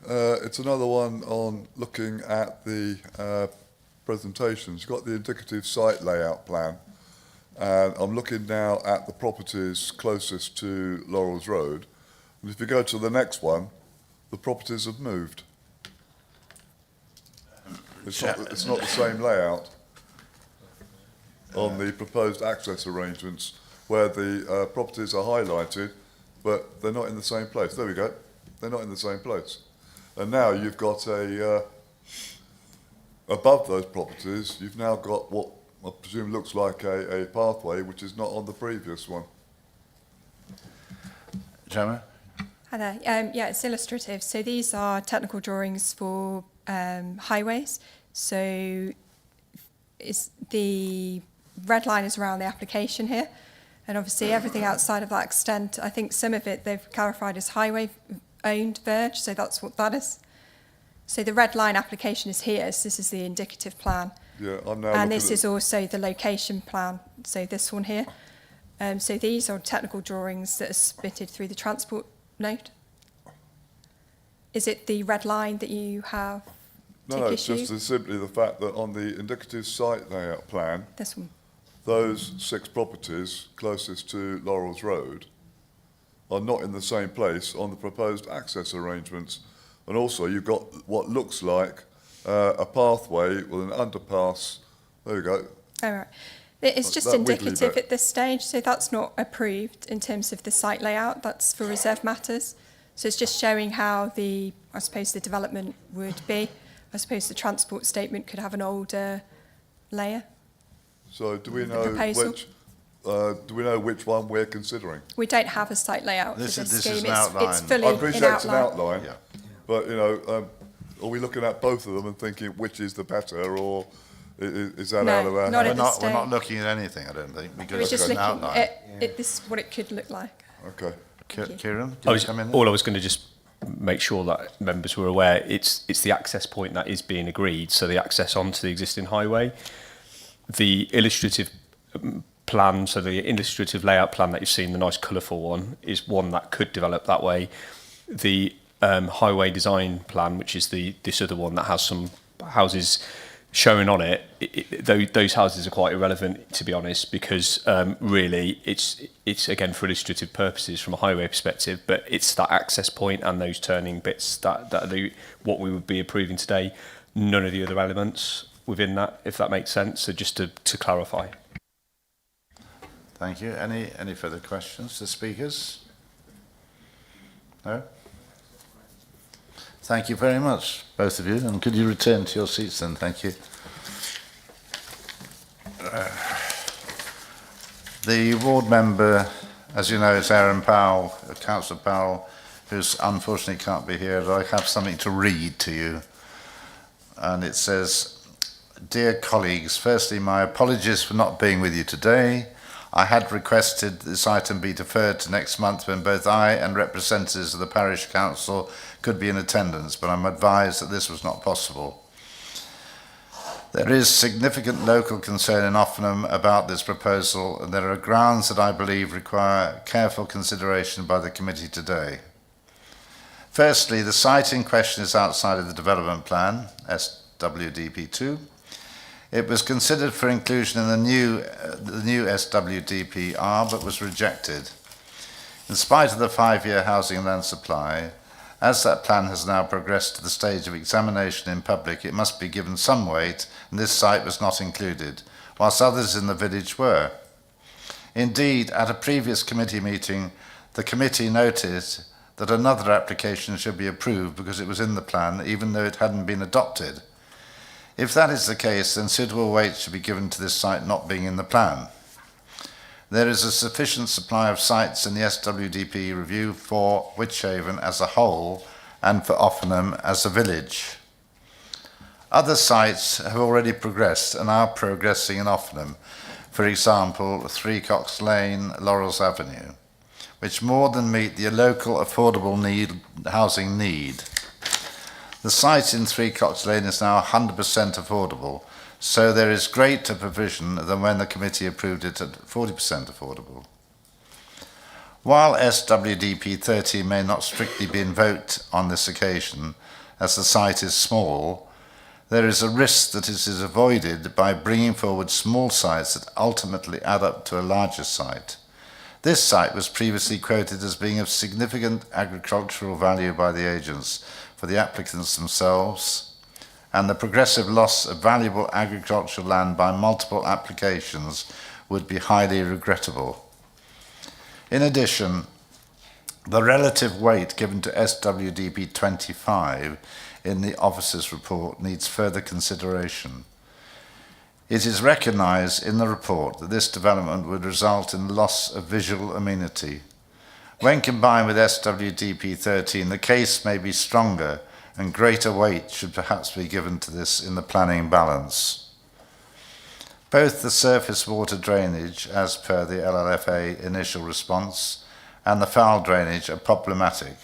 It's another one on looking at the presentations. You've got the indicative site layout plan, and I'm looking now at the properties closest to Laurels Road. And if you go to the next one, the properties have moved. It's not the same layout on the proposed access arrangements, where the properties are highlighted, but they're not in the same place. There we go. They're not in the same place. And now you've got above those properties, you've now got what I presume looks like a pathway, which is not on the previous one. Gemma? Hi there. Yeah, it's illustrative. So these are technical drawings for highways. So it's the red line is around the application here, and obviously everything outside of that extent, I think some of it they've clarified as highway owned verge, so that's what that is. So the red line application is here, so this is the indicative plan. Yeah, I'm now and this is also the location plan, so this one here. So these are technical drawings that are submitted through the transport note. Is it the red line that you have? No, it's just simply the fact that on the indicative site layout plan, this one, those 6 properties closest to Laurels Road are not in the same place on the proposed access arrangements. And also you've got what looks like a pathway with an underpass. There you go. all right. It's just indicative at this stage, so that's not approved in terms of the site layout. That's for reserve matters. So it's just showing how I suppose the development would be. I suppose the transport statement could have an older layer. So do we know which one we're considering? We don't have a site layout for this scheme. Is an outline. It's fully I appreciate in it's an outline, but you know, are we looking at both of them and thinking which is the better, or is that out of our hands? We're not looking at anything, I don't think. We're just looking at this is what it could look like. Okay. Kieran, all I was going to just make sure that members were aware, it's the access point that is being agreed, so the access onto the existing highway. The illustrative plan, so the illustrative layout plan that you've seen, the nice colourful one, is one that could develop that way. The highway design plan, which is this other one that has some houses showing on it, those houses are quite irrelevant, to be honest, because really it's again for illustrative purposes from a highway perspective, but it's that access point and those turning bits that are what we would be approving today. None of the other elements within that, if that makes sense. So just to clarify. Thank you. Any further questions to speakers? No? Thank you very much, both of you, and could you return to your seats then? Thank you. The ward member, as you know, is Aaron Powell, Councillor Powell, who unfortunately can't be here, but I have something to read to you. And it says, "Dear colleagues, firstly, my apologies for not being with you today. I had requested this item be deferred to next month when both I and representatives of the parish council could be in attendance, but I'm advised that this was not possible. There is significant local concern in Offenham about this proposal, and there are grounds that I believe require careful consideration by the committee today. Firstly, the site in question is outside of the development plan, SWDP2. It was considered for inclusion in the new SWDPR, but was rejected. In spite of the 5-year housing and land supply, as that plan has now progressed to the stage of examination in public, it must be given some weight, and this site was not included, whilst others in the village were. Indeed, at a previous committee meeting, the committee noted that another application should be approved because it was in the plan, even though it hadn't been adopted. If that is the case, then suitable weight should be given to this site not being in the plan. There is a sufficient supply of sites in the SWDP review for Wychavon as a whole and for Offenham as a village. Other sites have already progressed and are progressing in Offenham. For example, 3 Cox Lane, Laurels Avenue, which more than meet the local affordable housing need. The site in 3 Cox Lane is now 100% affordable, so there is greater provision than when the committee approved it at 40% affordable. While SWDP 30 may not strictly be invoked on this occasion, as the site is small, there is a risk that it is avoided by bringing forward small sites that ultimately add up to a larger site. This site was previously quoted as being of significant agricultural value by the agents for the applicants themselves, and the progressive loss of valuable agricultural land by multiple applications would be highly regrettable. In addition, the relative weight given to SWDP 25 in the officer's report needs further consideration. It is recognised in the report that this development would result in loss of visual amenity. When combined with SWDP 13, the case may be stronger, and greater weight should perhaps be given to this in the planning balance. Both the surface water drainage, as per the LLFA initial response, and the foul drainage are problematic.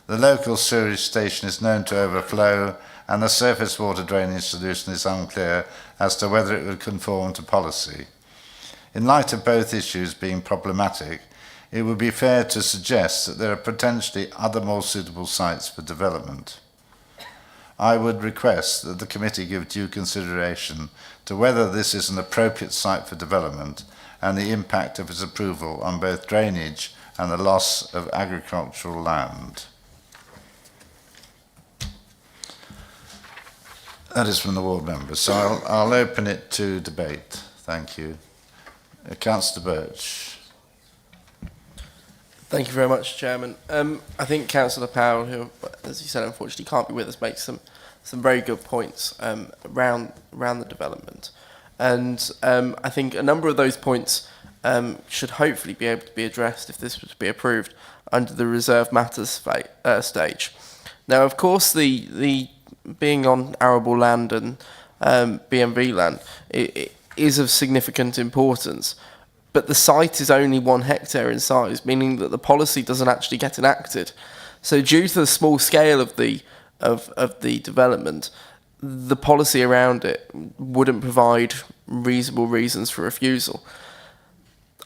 The local sewerage station is known to overflow, and the surface water drainage solution is unclear as to whether it would conform to policy. In light of both issues being problematic, it would be fair to suggest that there are potentially other more suitable sites for development. I would request that the committee give due consideration to whether this is an appropriate site for development and the impact of its approval on both drainage and the loss of agricultural land. That is from the ward members. So I'll open it to debate. Thank you. Councillor Birch. Thank you very much, Chairman. I think Councillor Powell, who, as you said, unfortunately can't be with us, makes some very good points around the development. And I think a number of those points should hopefully be able to be addressed if this was to be approved under the reserve matters stage. Now, of course, the being on arable land and BMV land it is of significant importance. But the site is only 1 hectare in size, meaning that the policy doesn't actually get enacted. So due to the small scale of the development, the policy around it wouldn't provide reasonable reasons for refusal.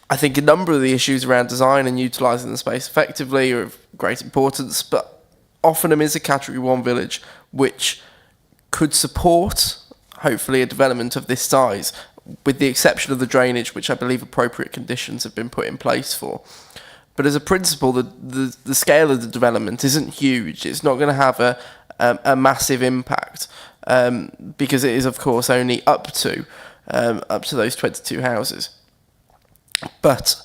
I think a number of the issues around design and utilising the space effectively are of great importance, but Offenham is a Category 1 village which could support, hopefully, a development of this size, with the exception of the drainage, which I believe appropriate conditions have been put in place for. But as a principle, the scale of the development isn't huge. It's not going to have a massive impact because it is, of course, only up to those 22 houses. But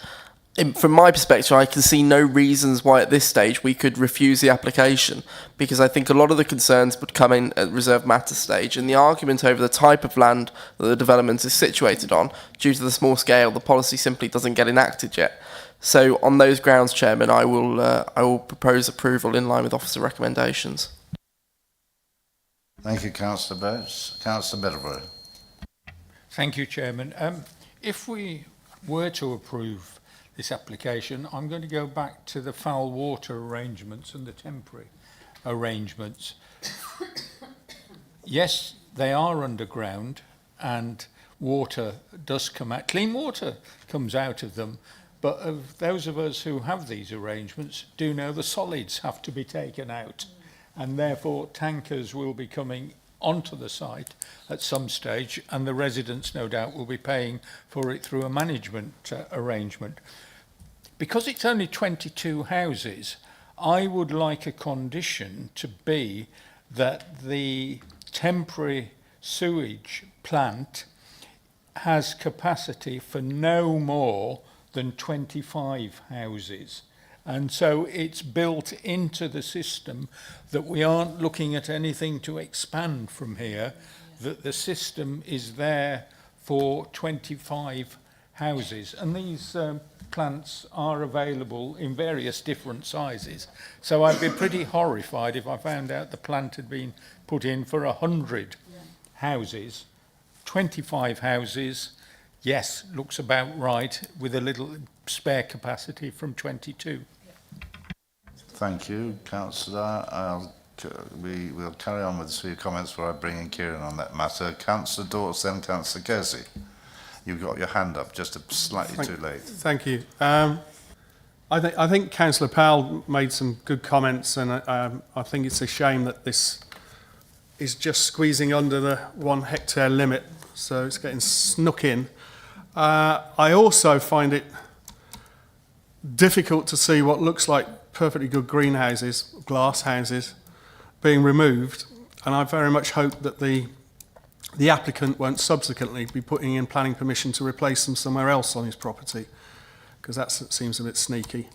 from my perspective, I can see no reasons why at this stage we could refuse the application, because I think a lot of the concerns would come in at reserve matter stage, and the argument over the type of land that the development is situated on, due to the small scale, the policy simply doesn't get enacted yet. So on those grounds, Chairman, I will propose approval in line with officer recommendations. Thank you, Councillor Birch. Councillor Middlebury. Thank you, Chairman. If we were to approve this application, I'm going to go back to the foul water arrangements and the temporary arrangements. Yes, they are underground, and water does come out, clean water comes out of them. But of those of us who have these arrangements do know the solids have to be taken out, and therefore tankers will be coming onto the site at some stage, and the residents no doubt will be paying for it through a management arrangement. Because it's only 22 houses, I would like a condition to be that the temporary sewage plant has capacity for no more than 25 houses. And so it's built into the system that we aren't looking at anything to expand from here, that the system is there for 25 houses. And these plants are available in various different sizes. So I'd be pretty horrified if I found out the plant had been put in for 100 houses. 25 houses, yes, looks about right, with a little spare capacity from 22. Thank you, Councillor. We'll carry on with a few comments before I bring in Kieran on that matter. Councillor Dorts, then Councillor Kersey. You've got your hand up, just slightly too late. Thank you. I think Councillor Powell made some good comments, and I think it's a shame that this is just squeezing under the 1 hectare limit, so it's getting snuck in. I also find it difficult to see what looks like perfectly good greenhouses, glass houses, being removed, and I very much hope that the applicant won't subsequently be putting in planning permission to replace them somewhere else on his property, because that seems a bit sneaky.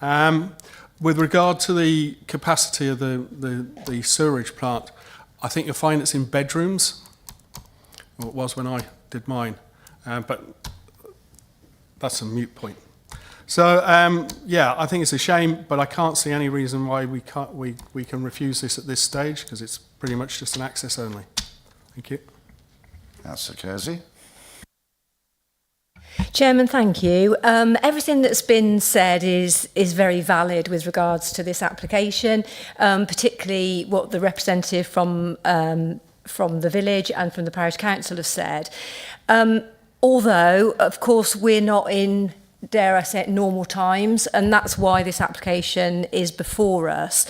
With regard to the capacity of the sewerage plant, I think you'll find it's in bedrooms, or it was when I did mine, but that's a moot point. So, yeah, I think it's a shame, but I can't see any reason why we can refuse this at this stage, because it's pretty much just an access only. Thank you. Councillor Kersey. Chairman, thank you. Everything that's been said is very valid with regards to this application, particularly what the representative from the village and from the parish council have said. Although, of course, we're not in, dare I say it, normal times, and that's why this application is before us.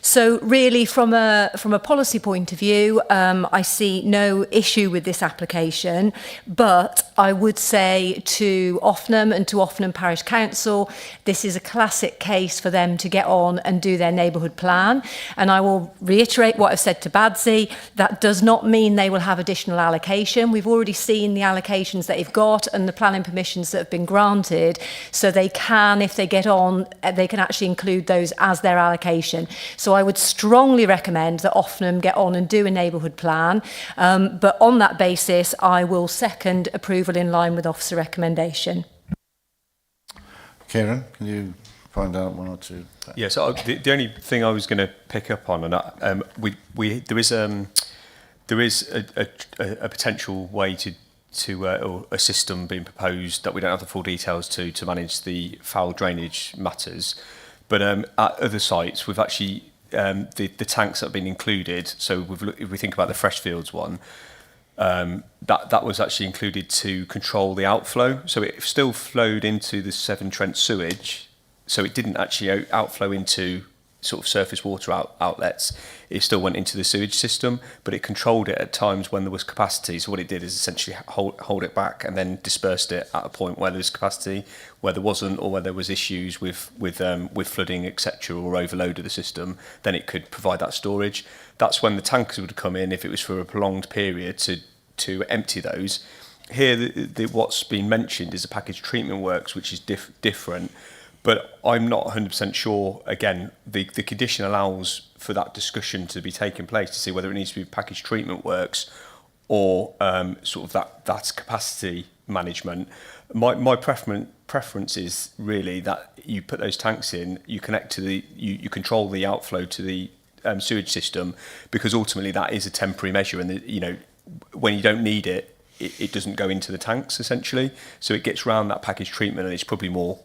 So really, from a policy point of view, I see no issue with this application, but I would say to Offnham and to Offnham Parish Council, this is a classic case for them to get on and do their neighbourhood plan. And I will reiterate what I've said to Badsey, that does not mean they will have additional allocation. We've already seen the allocations that they've got and the planning permissions that have been granted, so they can, if they get on, they can actually include those as their allocation. So I would strongly recommend that Offnham get on and do a neighbourhood plan, but on that basis I will second approval in line with officer recommendation. Kieran, can you find out one or two? Yeah, so the only thing I was going to pick up on, and there is a potential way or a system being proposed that we don't have the full details to manage the foul drainage matters, but at other sites we've actually the tanks that have been included. So if we think about the Freshfields one, that was actually included to control the outflow. So it still flowed into the Severn Trent sewage. So it didn't actually outflow into sort of surface water outlets. It still went into the sewage system, but it controlled it at times when there was capacity. So what it did is essentially hold it back and then dispersed it at a point where there was capacity, where there wasn't, or where there was issues with flooding, etc., or overload of the system. Then it could provide that storage. That's when the tankers would come in if it was for a prolonged period to empty those. Here, what's been mentioned is a package treatment works, which is different. But I'm not 100% sure, again, the condition allows for that discussion to be taking place to see whether it needs to be package treatment works or sort of that capacity management. My preference is really that you put those tanks in, you connect to you control the outflow to the sewage system, because ultimately that is a temporary measure, and when you don't need it, it doesn't go into the tanks essentially, so it gets around that package treatment, and it's probably more,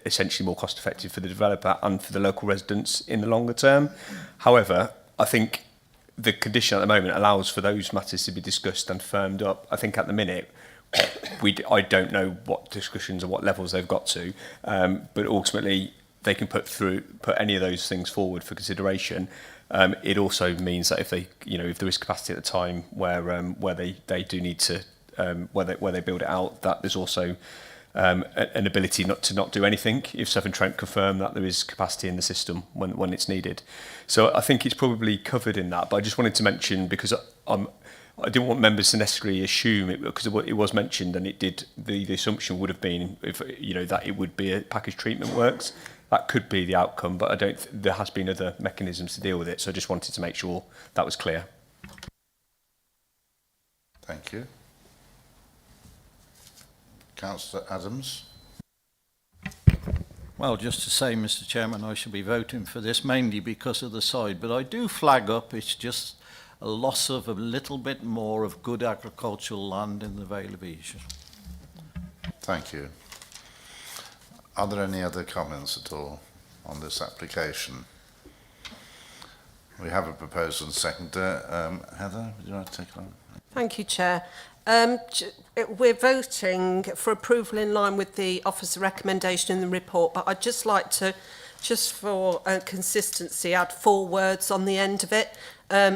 essentially more cost effective for the developer and for the local residents in the longer term. However, I think the condition at the moment allows for those matters to be discussed and firmed up. I think at the minute, I don't know what discussions or what levels they've got to, but ultimately they can put any of those things forward for consideration. It also means that if there is capacity at the time where they do need to where they build it out, that there's also an ability not to do anything if Severn Trent confirm that there is capacity in the system when it's needed. So I think it's probably covered in that. But I just wanted to mention, because I didn't want members to necessarily assume it, because it was mentioned, and it did. The assumption would have been if that it would be a package treatment works. That could be the outcome, but there has been other mechanisms to deal with it. So I just wanted to make sure that was clear. Thank you. Councillor Adams. Well, just to say, Mr. Chairman, I shall be voting for this mainly because of the side, but I do flag up it's just a loss of a little bit more of good agricultural land in the Vale of Evesham. Thank you. Are there any other comments at all on this application? We have a proposal and seconder. Heather, would you like to take it on? Thank you, Chair. We're voting for approval in line with the officer recommendation in the report, but I'd just like to, just for consistency, add 4 words on the end of it.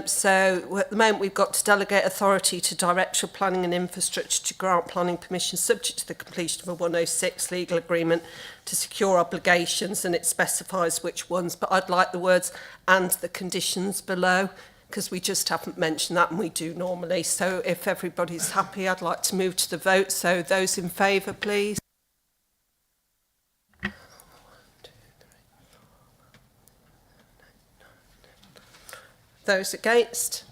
So at the moment we've got to delegate authority to Director of Planning and Infrastructure to grant planning permission subject to the completion of a 106 legal agreement to secure obligations, and it specifies which ones, but I'd like the words "and the conditions below," because we just haven't mentioned that, and we do normally. So if everybody's happy, I'd like to move to the vote. So those in favour, please. Those against?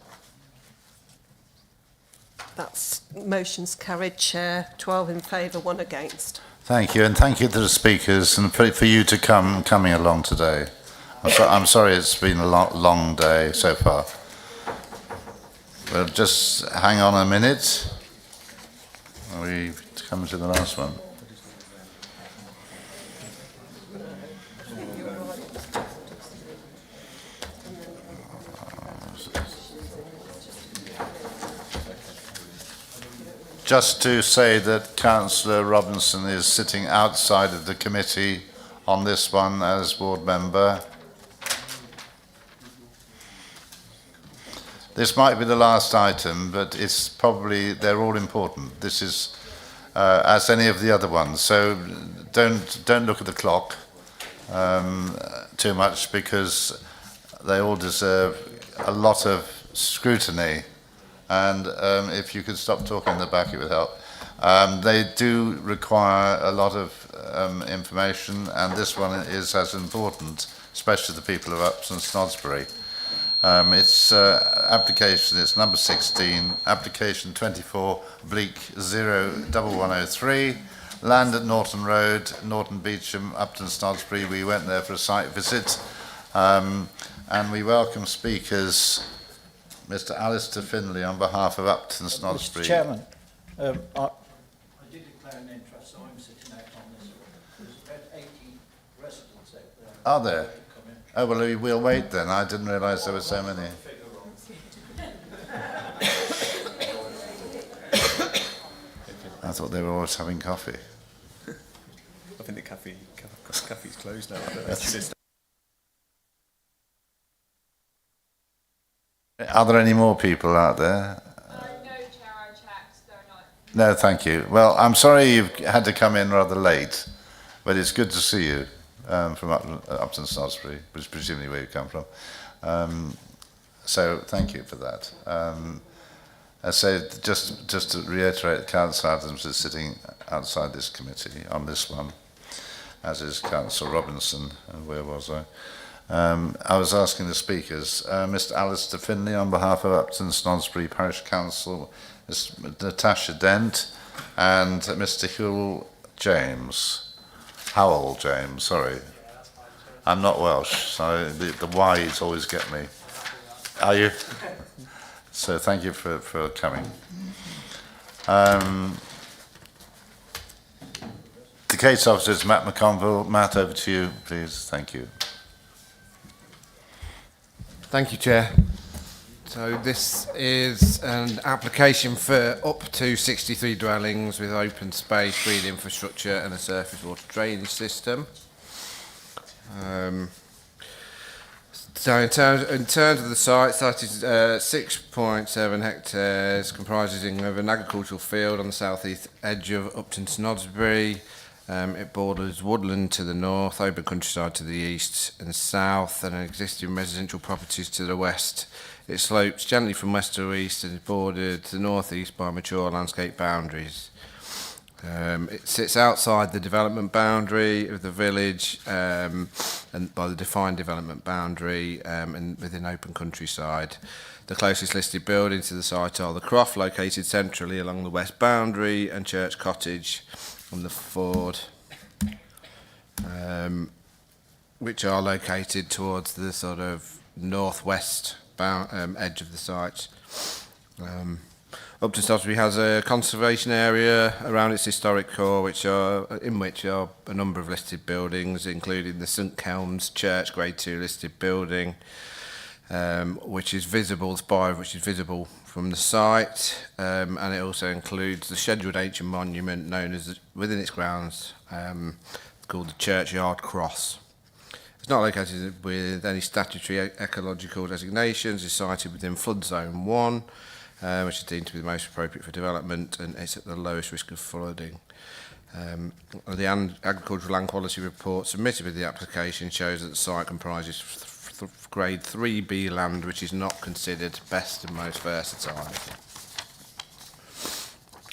That's motion's carried, Chair. 12 in favour, 1 against. Thank you, and thank you to the speakers and for you to coming along today. I'm sorry it's been a long day so far. We'll just hang on a minute. We come to the last one. Just to say that Councillor Robinson is sitting outside of the committee on this one as board member. This might be the last item, but it's probably, they're all important. This is as any of the other ones. So don't look at the clock too much, because they all deserve a lot of scrutiny. And if you could stop talking in the back, it would help. They do require a lot of information, and this one is as important, especially the people of Upton Snodsbury. It's application, it's number 16, application 24/01103, land at Norton Road, Norton Beecham, Upton Snodsbury. We went there for a site visit, and we welcome speakers. Mr. Alistair Finlay on behalf of Upton Snodsbury. Mr. Chairman, I did declare an interest, so I'm sitting out on this. There's about 80 residents out there. Are there? Oh, well, we'll wait then. I didn't realise there were so many. I thought they were always having coffee. I think the cafe's closed now. Are there any more people out there? No, Chair, I checked. They're not. No, thank you. Well, I'm sorry you've had to come in rather late, but it's good to see you from Upton Snodsbury, which is presumably where you come from. So thank you for that. I say, just to reiterate, Councillor Adams is sitting outside this committee on this one, as is Councillor Robinson. Where was I? I was asking the speakers, Mr. Alistair Finlay on behalf of Upton Snodsbury Parish Council, Ms. Natasha Dent, and Mr. Howell James, sorry. I'm not Welsh, so the Y's always get me. Are you? So thank you for coming. The case officer is Matt McConville. Matt, over to you, please. Thank you. Thank you, Chair. So this is an application for up to 63 dwellings with open space, green infrastructure and a surface water drainage system. So in terms of the site is 6.7 hectares, comprising of an agricultural field on the southeast edge of Upton Snodsbury. It borders woodland to the north, open countryside to the east and south, and existing residential properties to the west. It slopes gently from west to east and is bordered to the northeast by mature landscape boundaries. It sits outside the development boundary of the village and by the defined development boundary and within open countryside. The closest listed buildings to the site are the Croft, located centrally along the west boundary, and Church Cottage on the Ford, which are located towards the sort of northwest edge of the site. Upton Snodsbury has a conservation area around its historic core, in which are a number of listed buildings, including the St Kelms Church Grade 2 listed building, which is visible, the spire of which is visible from the site, and it also includes the scheduled ancient monument known as, within its grounds, called the Churchyard Cross. It's not located with any statutory ecological designations. It's sited within Flood Zone 1, which is deemed to be the most appropriate for development, and it's at the lowest risk of flooding. The agricultural land quality report submitted with the application shows that the site comprises grade 3B land, which is not considered best and most versatile.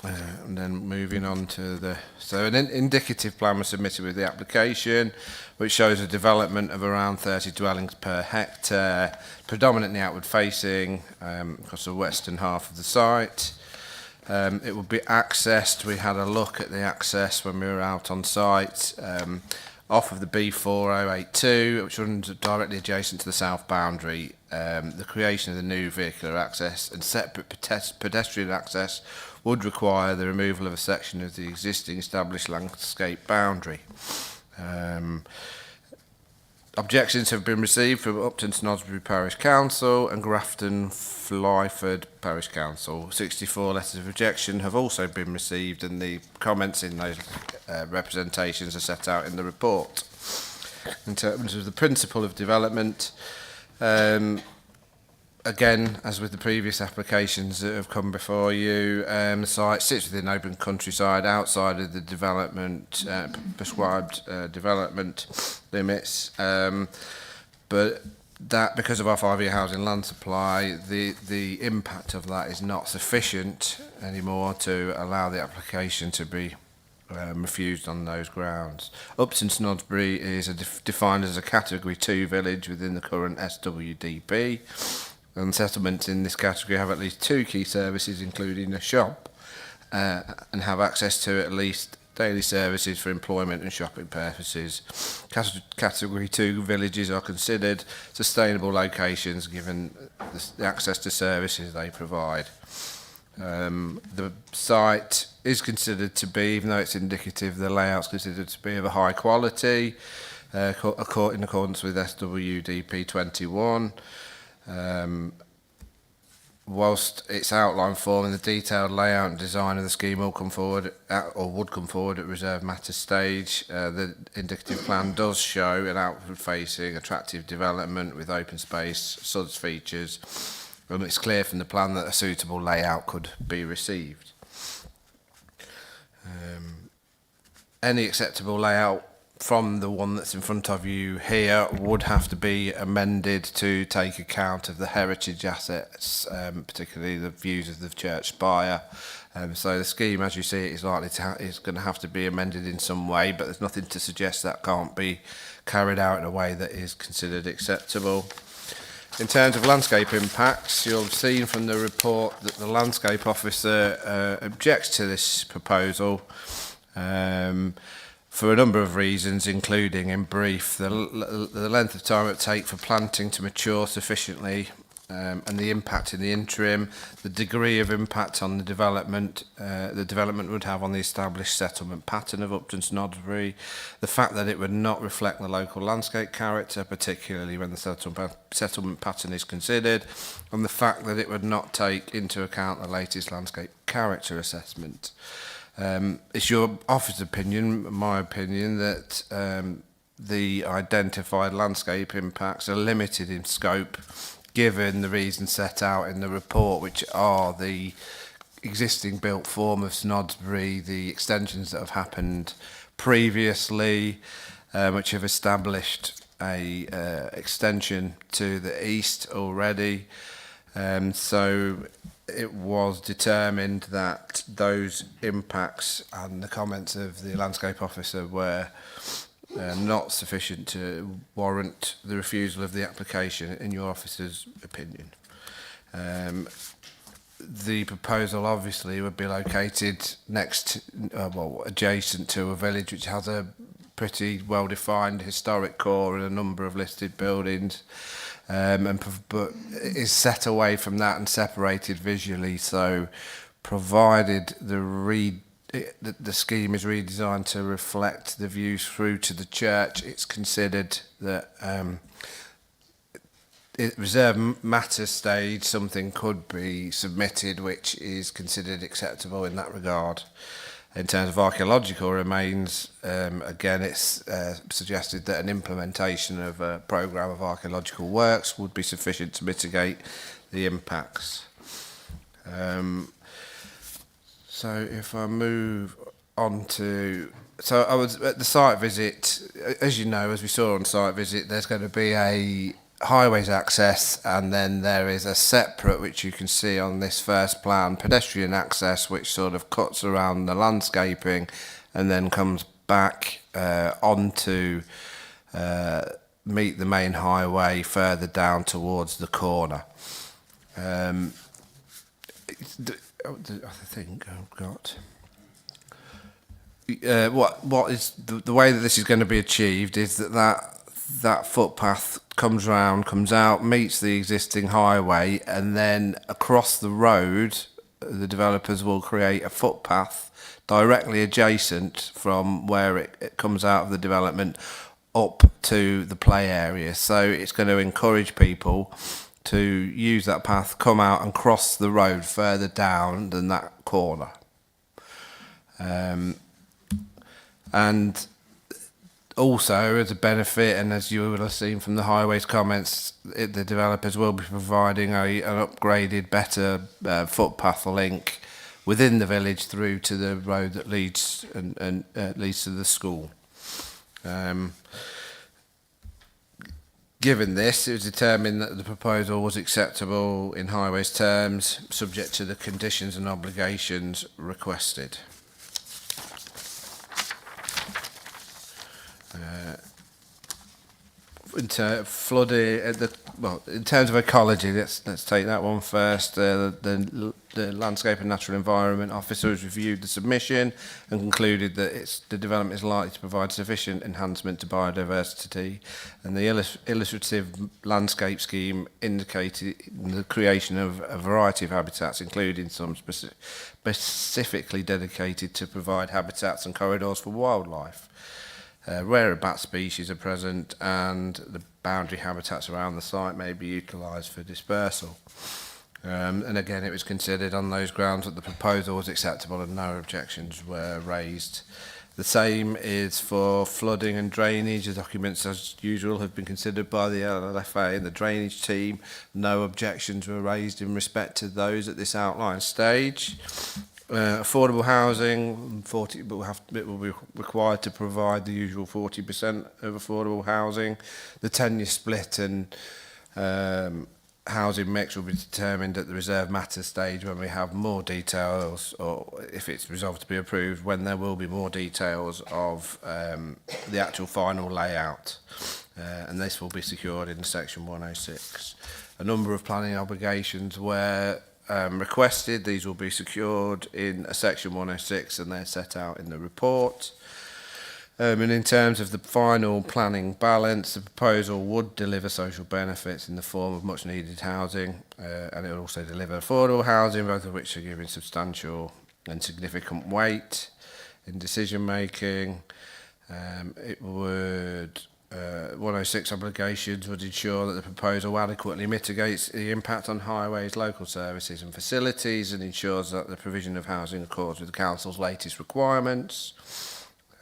And then moving on to an indicative plan was submitted with the application, which shows a development of around 30 dwellings per hectare, predominantly outward facing across the western half of the site. It would be accessed, we had a look at the access when we were out on site, off of the B4082, which runs directly adjacent to the south boundary. The creation of the new vehicular access and separate pedestrian access would require the removal of a section of the existing established landscape boundary. Objections have been received from Upton Snodsbury Parish Council and Grafton Flyford Parish Council. 64 letters of objection have also been received, and the comments in those representations are set out in the report. In terms of the principle of development, again, as with the previous applications that have come before you, the site sits within open countryside outside of the development, prescribed development limits, but that, because of our 5-year housing land supply, the impact of that is not sufficient anymore to allow the application to be refused on those grounds. Upton Snodsbury is defined as a Category 2 village within the current SWDP, and settlements in this category have at least 2 key services, including a shop, and have access to at least daily services for employment and shopping purposes. Category 2 villages are considered sustainable locations given the access to services they provide. The site is considered to be, even though it's indicative, the layout's considered to be of a high quality, in accordance with SWDP 21. Whilst its outline form and the detailed layout and design of the scheme will come forward would come forward at reserved matter stage, the indicative plan does show an outward-facing, attractive development with open space, SUDS features, and it's clear from the plan that a suitable layout could be received. Any acceptable layout from the one that's in front of you here would have to be amended to take account of the heritage assets, particularly the views of the church spire. So the scheme, as you see it, is likely to is going to have to be amended in some way, but there's nothing to suggest that can't be carried out in a way that is considered acceptable. In terms of landscape impacts, you'll have seen from the report that the landscape officer objects to this proposal for a number of reasons, including, in brief, the length of time it would take for planting to mature sufficiently and the impact in the interim, the degree of impact on the development would have on the established settlement pattern of Upton Snodsbury, the fact that it would not reflect the local landscape character, particularly when the settlement pattern is considered, and the fact that it would not take into account the latest landscape character assessment. It's your office's opinion, my opinion, that the identified landscape impacts are limited in scope, given the reasons set out in the report, which are the existing built form of Snodsbury, the extensions that have happened previously, which have established a extension to the east already. So it was determined that those impacts and the comments of the landscape officer were not sufficient to warrant the refusal of the application, in your officer's opinion. The proposal obviously would be located adjacent to a village which has a pretty well-defined historic core and a number of listed buildings, but is set away from that and separated visually. So, provided the scheme is redesigned to reflect the views through to the church, it's considered that at reserve matter stage something could be submitted which is considered acceptable in that regard. In terms of archaeological remains, again it's suggested that an implementation of a programme of archaeological works would be sufficient to mitigate the impacts. So if I move on to... So I was at the site visit, as you know, as we saw on site visit, there's going to be a highways access, and then there is a separate, which you can see on this first plan, pedestrian access, which sort of cuts around the landscaping and then comes back onto meet the main highway further down towards the corner. I think I've got... what is the way that this is going to be achieved is that footpath comes round, comes out, meets the existing highway, and then across the road the developers will create a footpath directly adjacent from where it comes out of the development up to the play area. So it's going to encourage people to use that path, come out and cross the road further down than that corner. And also, as a benefit, and as you will have seen from the highways comments, the developers will be providing an upgraded, better footpath link within the village through to the road that leads leads to the school. Given this, it was determined that the proposal was acceptable in highways terms, subject to the conditions and obligations requested. In terms of ecology, let's take that one first. The Landscape and Natural Environment Officer has reviewed the submission and concluded that the development is likely to provide sufficient enhancement to biodiversity, and the illustrative landscape scheme indicated the creation of a variety of habitats, including some specifically dedicated to provide habitats and corridors for wildlife. Rarer bat species are present, and the boundary habitats around the site may be utilised for dispersal. And again, it was considered on those grounds that the proposal was acceptable and no objections were raised. The same is for flooding and drainage. The documents, as usual, have been considered by the LLFA and the drainage team. No objections were raised in respect to those at this outline stage. Affordable housing, it will be required to provide the usual 40% of affordable housing. The tenure split and housing mix will be determined at the reserve matter stage when we have more details, or if it's resolved to be approved, when there will be more details of the actual final layout. And this will be secured in section 106. A number of planning obligations were requested. These will be secured in a section 106, and they're set out in the report. And in terms of the final planning balance, the proposal would deliver social benefits in the form of much needed housing, and it would also deliver affordable housing, both of which are given substantial and significant weight in decision making. It would 106 obligations would ensure that the proposal adequately mitigates the impact on highways, local services and facilities, and ensures that the provision of housing accords with the Council's latest requirements.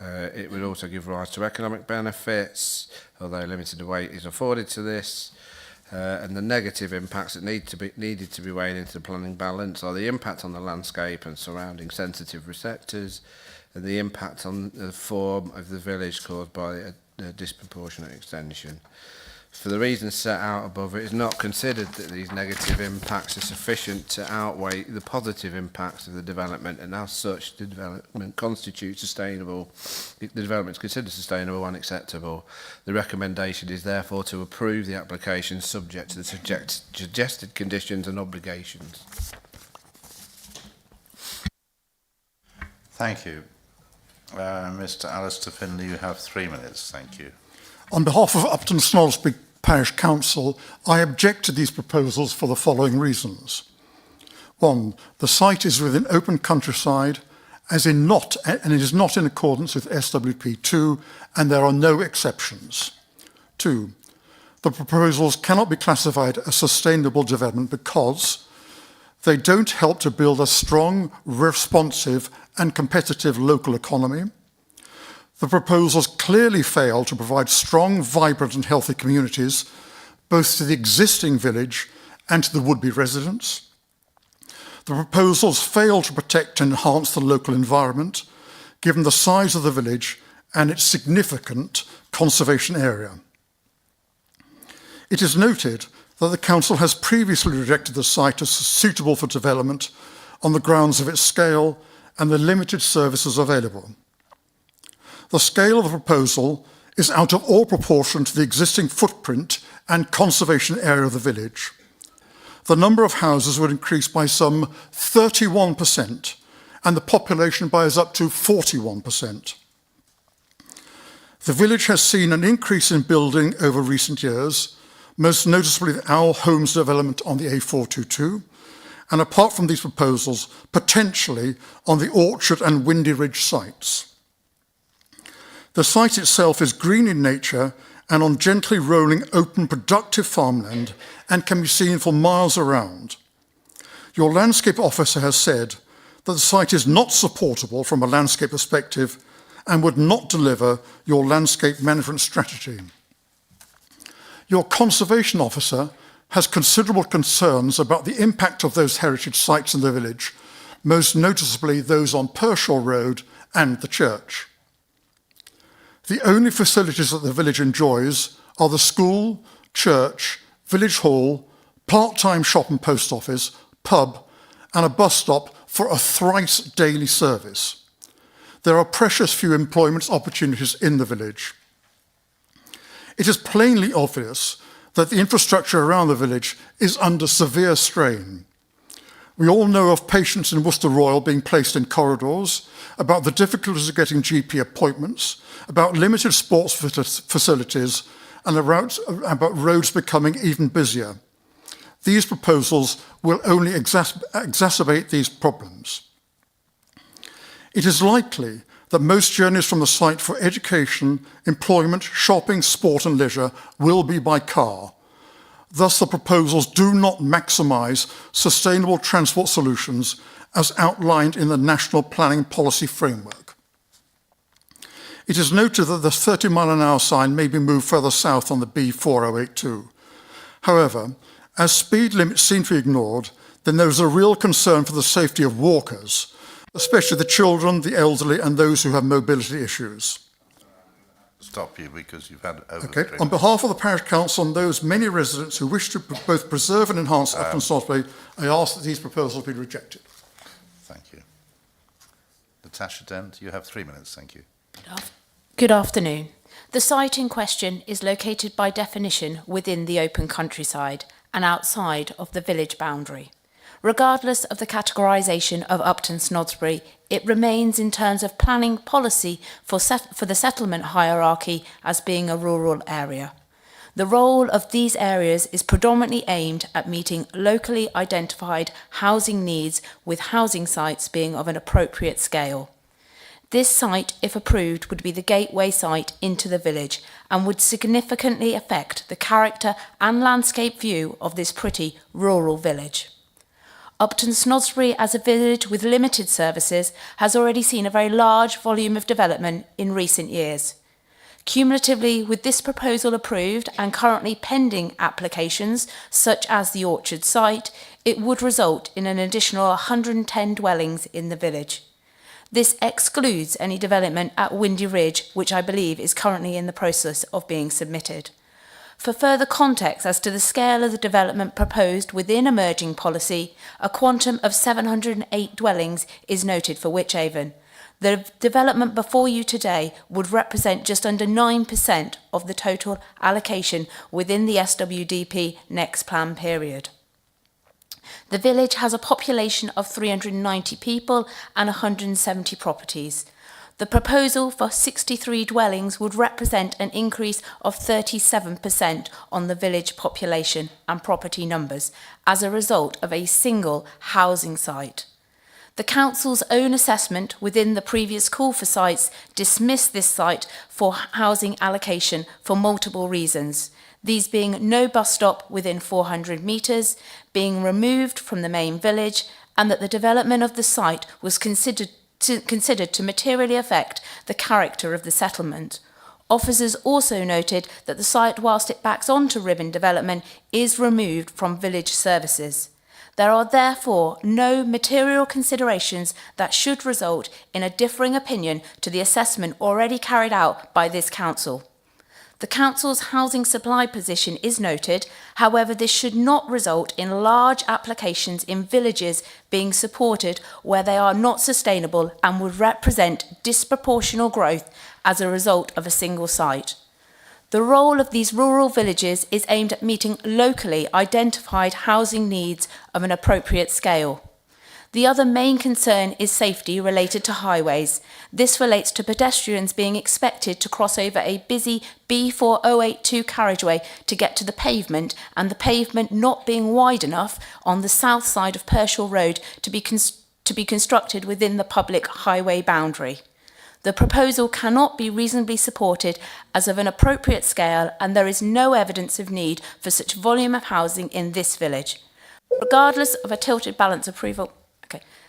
It would also give rise to economic benefits, although limited weight is afforded to this. And the negative impacts that needed to be weighed into the planning balance are the impact on the landscape and surrounding sensitive receptors, and the impact on the form of the village caused by a disproportionate extension. For the reasons set out above, it is not considered that these negative impacts are sufficient to outweigh the positive impacts of the development, and as such, the development constitutes sustainable. The development is considered sustainable and acceptable. The recommendation is therefore to approve the application subject to the suggested conditions and obligations. Thank you. Mr. Alistair Finlay, you have 3 minutes. Thank you. On behalf of Upton Snodsbury Parish Council, I object to these proposals for the following reasons. 1. The site is within open countryside, and it is not in accordance with SWP2, and there are no exceptions. 2. The proposals cannot be classified as sustainable development because they don't help to build a strong, responsive and competitive local economy. The proposals clearly fail to provide strong, vibrant and healthy communities, both to the existing village and to the would-be residents. The proposals fail to protect and enhance the local environment, given the size of the village and its significant conservation area. It is noted that the Council has previously rejected the site as suitable for development on the grounds of its scale and the limited services available. The scale of the proposal is out of all proportion to the existing footprint and conservation area of the village. The number of houses would increase by some 31% and the population by as up to 41%. The village has seen an increase in building over recent years, most noticeably the Owl Homes development on the A422, and apart from these proposals, potentially on the Orchard and Windy Ridge sites. The site itself is green in nature and on gently rolling, open, productive farmland and can be seen for miles around. Your landscape officer has said that the site is not supportable from a landscape perspective and would not deliver your landscape management strategy. Your conservation officer has considerable concerns about the impact of those heritage sites in the village, most noticeably those on Pershore Road and the church. The only facilities that the village enjoys are the school, church, village hall, part-time shop and post office, pub, and a bus stop for a thrice daily service. There are precious few employment opportunities in the village. It is plainly obvious that the infrastructure around the village is under severe strain. We all know of patients in Worcester Royal being placed in corridors, about the difficulties of getting GP appointments, about limited sports facilities, and about roads becoming even busier. These proposals will only exacerbate these problems. It is likely that most journeys from the site for education, employment, shopping, sport and leisure will be by car. Thus, the proposals do not maximise sustainable transport solutions as outlined in the National Planning Policy Framework. It is noted that the 30-mile-an-hour sign may be moved further south on the B4082. However, as speed limits seem to be ignored, then there is a real concern for the safety of walkers, especially the children, the elderly, and those who have mobility issues. Stop you because you've had over 3 minutes. On behalf of the Parish Council and those many residents who wish to both preserve and enhance Upton Snodsbury, I ask that these proposals be rejected. Thank you. Natasha Dent, you have 3 minutes. Thank you. Good afternoon. The site in question is located by definition within the open countryside and outside of the village boundary. Regardless of the categorisation of Upton Snodsbury, it remains in terms of planning policy for the settlement hierarchy as being a rural area. The role of these areas is predominantly aimed at meeting locally identified housing needs, with housing sites being of an appropriate scale. This site, if approved, would be the gateway site into the village and would significantly affect the character and landscape view of this pretty rural village. Upton Snodsbury, as a village with limited services, has already seen a very large volume of development in recent years. Cumulatively, with this proposal approved and currently pending applications, such as the Orchard site, it would result in an additional 110 dwellings in the village. This excludes any development at Windy Ridge, which I believe is currently in the process of being submitted. For further context as to the scale of the development proposed within emerging policy, a quantum of 708 dwellings is noted for Wychavon. The development before you today would represent just under 9% of the total allocation within the SWDP next plan period. The village has a population of 390 people and 170 properties. The proposal for 63 dwellings would represent an increase of 37% on the village population and property numbers as a result of a single housing site. The council's own assessment within the previous call for sites dismissed this site for housing allocation for multiple reasons. These being no bus stop within 400 metres, being removed from the main village, and that the development of the site was considered to materially affect the character of the settlement. Officers also noted that the site, whilst it backs onto Ribbon development, is removed from village services. There are therefore no material considerations that should result in a differing opinion to the assessment already carried out by this council. The council's housing supply position is noted, however this should not result in large applications in villages being supported where they are not sustainable and would represent disproportional growth as a result of a single site. The role of these rural villages is aimed at meeting locally identified housing needs of an appropriate scale. The other main concern is safety related to highways. This relates to pedestrians being expected to cross over a busy B4082 carriageway to get to the pavement, and the pavement not being wide enough on the south side of Pershore Road to be constructed within the public highway boundary. The proposal cannot be reasonably supported as of an appropriate scale, and there is no evidence of need for such volume of housing in this village. Regardless of a tilted balance approval,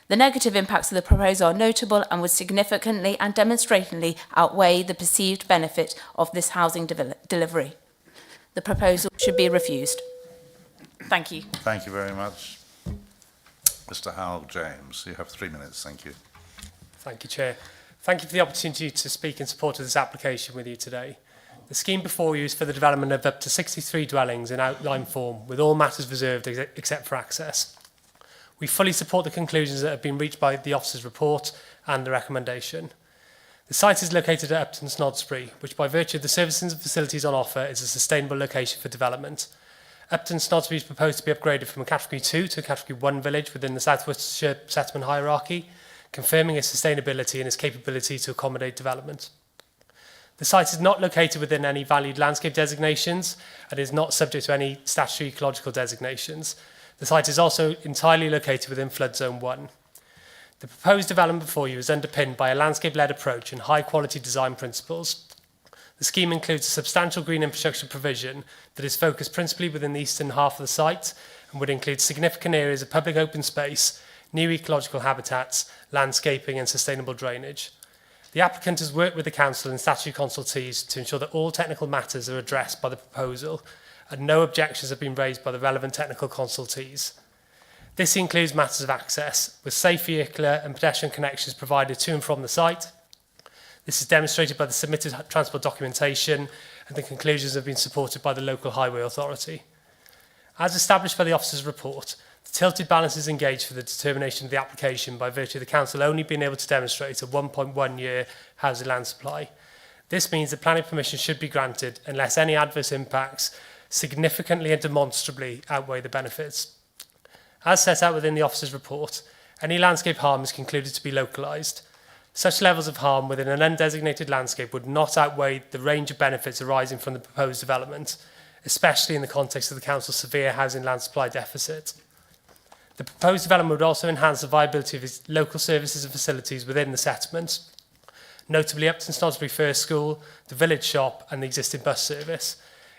the negative impacts of the proposal are notable and would significantly and demonstratingly outweigh the perceived benefit of this housing delivery. The proposal should be refused. Thank you. Thank you very much. Mr. Howell James, you have 3 minutes. Thank you. Thank you, Chair. Thank you for the opportunity to speak in support of this application with you today. The scheme before you is for the development of up to 63 dwellings in outline form, with all matters reserved except for access. We fully support the conclusions that have been reached by the officer's report and the recommendation. The site is located at Upton Snodsbury, which by virtue of the services and facilities on offer is a sustainable location for development. Upton Snodsbury is proposed to be upgraded from a Category 2 to a Category 1 village within the South Worcestershire settlement hierarchy, confirming its sustainability and its capability to accommodate development. The site is not located within any valued landscape designations and is not subject to any statutory ecological designations. The site is also entirely located within Flood Zone 1. The proposed development before you is underpinned by a landscape-led approach and high-quality design principles. The scheme includes a substantial green infrastructure provision that is focused principally within the eastern half of the site and would include significant areas of public open space, new ecological habitats, landscaping and sustainable drainage. The applicant has worked with the council and statutory consultees to ensure that all technical matters are addressed by the proposal and no objections have been raised by the relevant technical consultees. This includes matters of access, with safe vehicular and pedestrian connections provided to and from the site. This is demonstrated by the submitted transport documentation, and the conclusions have been supported by the local highway authority. As established by the officer's report, the tilted balance is engaged for the determination of the application by virtue of the council only being able to demonstrate a 1.1 year housing land supply. This means that planning permission should be granted unless any adverse impacts significantly and demonstrably outweigh the benefits. As set out within the officer's report, any landscape harm is concluded to be localised. Such levels of harm within an undesignated landscape would not outweigh the range of benefits arising from the proposed development, especially in the context of the council's severe housing land supply deficit. The proposed development would also enhance the viability of its local services and facilities within the settlement, notably Upton Snodsbury First School, the village shop and the existing bus service.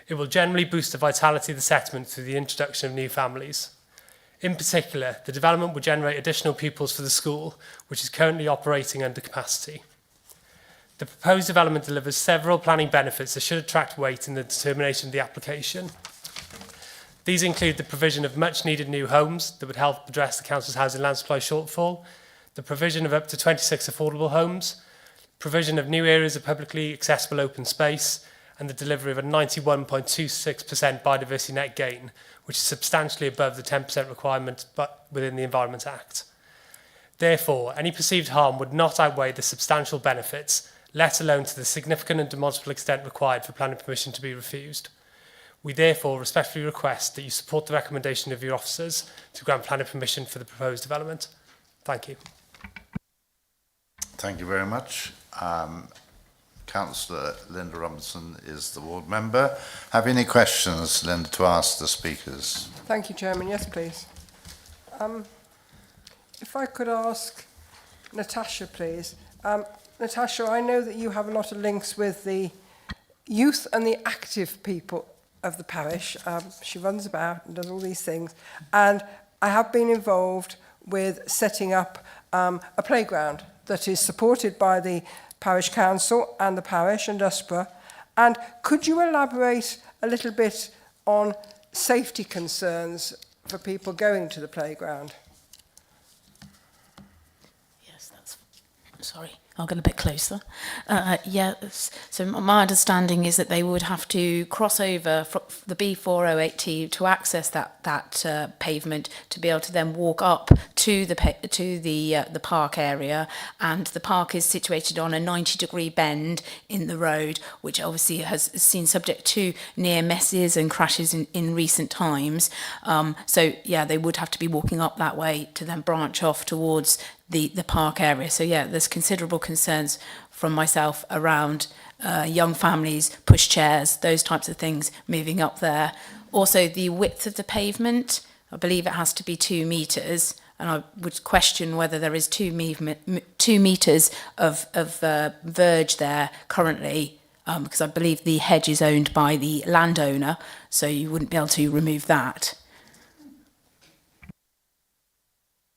It will generally boost the vitality of the settlement through the introduction of new families. In particular, the development will generate additional pupils for the school, which is currently operating under capacity. The proposed development delivers several planning benefits that should attract weight in the determination of the application. These include the provision of much-needed new homes that would help address the council's housing land supply shortfall, the provision of up to 26 affordable homes, provision of new areas of publicly accessible open space, and the delivery of a 91.26% biodiversity net gain, which is substantially above the 10% requirement within the Environment Act. Therefore, any perceived harm would not outweigh the substantial benefits, let alone to the significant and demonstrable extent required for planning permission to be refused. We therefore respectfully request that you support the recommendation of your officers to grant planning permission for the proposed development. Thank you. Thank you very much. Councillor Linda Robinson is the ward member. Have you any questions, Linda, to ask the speakers? Thank you, Chairman. Yes, please. If I could ask Natasha, please. Natasha, I know that you have a lot of links with the youth and the active people of the parish. She runs about and does all these things. And I have been involved with setting up a playground that is supported by the Parish Council and the parish and Uspra. And could you elaborate a little bit on safety concerns for people going to the playground? Yes, that's... Sorry, I'll get a bit closer. Yes, so my understanding is that they would have to cross over from the B408T to access that pavement to be able to then walk up to the park area, and the park is situated on a 90-degree bend in the road, which obviously has seen subject to near misses and crashes in recent times. So yeah, they would have to be walking up that way to then branch off towards the park area. So yeah, there's considerable concerns from myself around young families, pushchairs, those types of things moving up there. Also, the width of the pavement, I believe it has to be 2 metres, and I would question whether there is 2 metres of verge there currently, because I believe the hedge is owned by the landowner, so you wouldn't be able to remove that.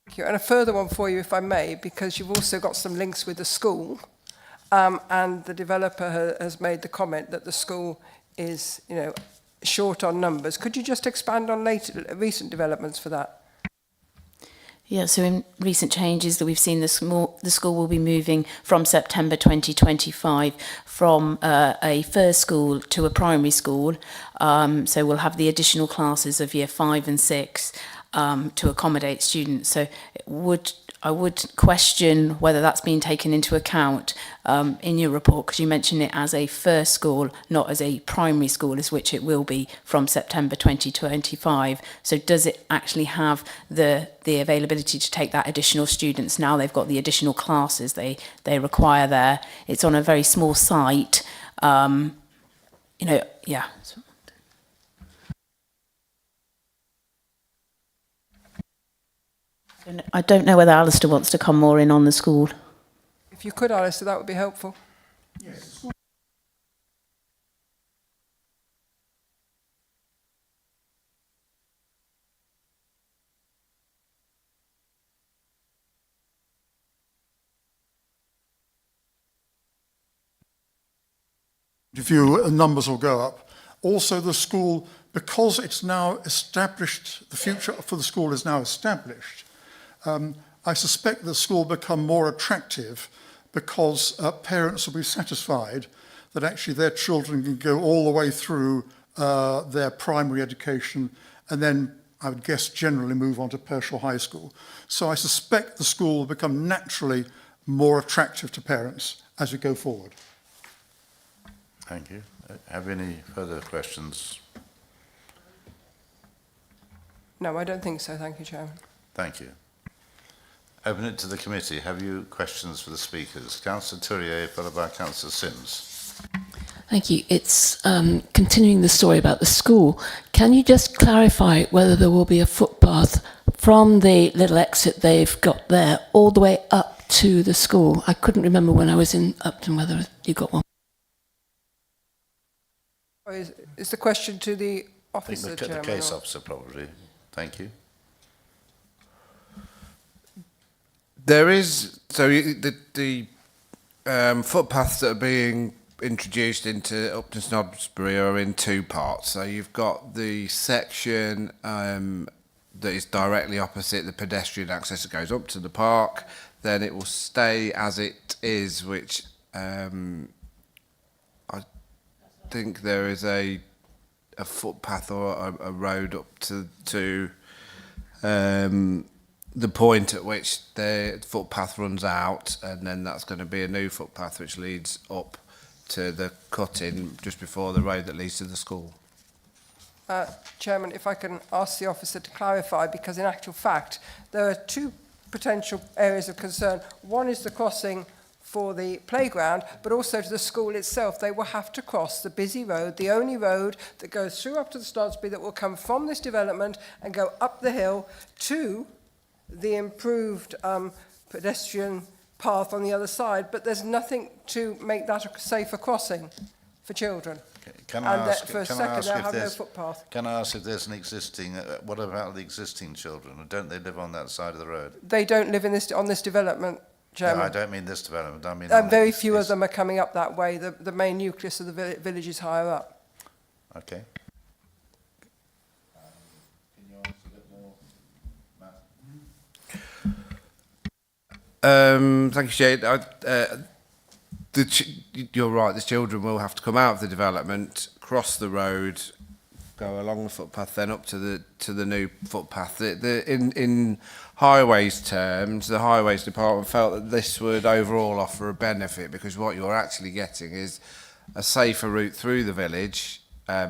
Thank you. And a further one for you, if I may, because you've also got some links with the school, and the developer has made the comment that the school is, short on numbers. Could you just expand on recent developments for that? Yeah, so in recent changes that we've seen, the school will be moving from September 2025 from a first school to a primary school. So we'll have the additional classes of year 5 and 6 to accommodate students. So I would question whether that's been taken into account in your report, because you mentioned it as a first school, not as a primary school, as which it will be from September 2025. So does it actually have the availability to take that additional students now they've got the additional classes they require there? It's on a very small site, yeah. I don't know whether Alistair wants to come more in on the school. If you could, Alistair, that would be helpful. Yes. View numbers will go up. Also, the school, because it's now established, the future for the school is now established. I suspect the school will become more attractive because parents will be satisfied that actually their children can go all the way through their primary education and then, I would guess, generally move on to Pershore High School. So I suspect the school will become naturally more attractive to parents as we go forward. Thank you. Have any further questions? No, I don't think so, thank you, Chairman. Thank you. Open it to the committee. Have you questions for the speakers? Councillor Tourier, followed by Councillor Sims. Thank you. It's continuing the story about the school. Can you just clarify whether there will be a footpath from the little exit they've got there all the way up to the school? I couldn't remember when I was in Upton whether you got one. Is the question to the I think officer, the Chairman? case or- officer probably. Thank you. There is, so the footpaths that are being introduced into Upton Snodsbury are in two parts. So you've got the section that is directly opposite the pedestrian access that goes up to the park. Then it will stay as it is, which I think there is a footpath or a road up to the point at which the footpath runs out, and then that's going to be a new footpath which leads up to the cut-in just before the road that leads to the school. Chairman, if I can ask the officer to clarify, because in actual fact, there are two potential areas of concern. One is the crossing for the playground, but also to the school itself. They will have to cross the busy road, the only road that goes through up to the Snodsbury that will come from this development and go up the hill to the improved pedestrian path on the other side, but there's nothing to make that a safer crossing for children. Can I ask, for a can I second, ask they'll if have no there's, footpath. can I ask if there's an existing, what about the existing children? Don't they live on that side of the road? They don't live in this on this development, Chairman. No, I don't mean this development, I mean... Very few of them are coming up that way. The main nucleus of the village is higher up. Okay. Thank you, Jade. You're right, the children will have to come out of the development, cross the road, go along the footpath, then up to the new footpath. In highways terms, the highways department felt that this would overall offer a benefit, because what you're actually getting is a safer route through the village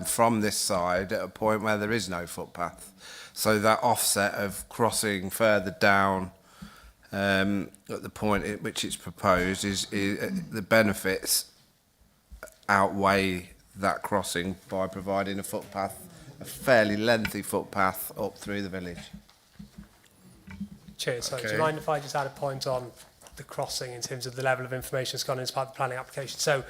from this side at a point where there is no footpath. So that offset of crossing further down at the point at which it's proposed is the benefits outweigh that crossing by providing a footpath, a fairly lengthy footpath up through the village. Cheers. So, do you mind if I just add a point on the crossing in terms of the level of information that's gone into part of the planning application? So,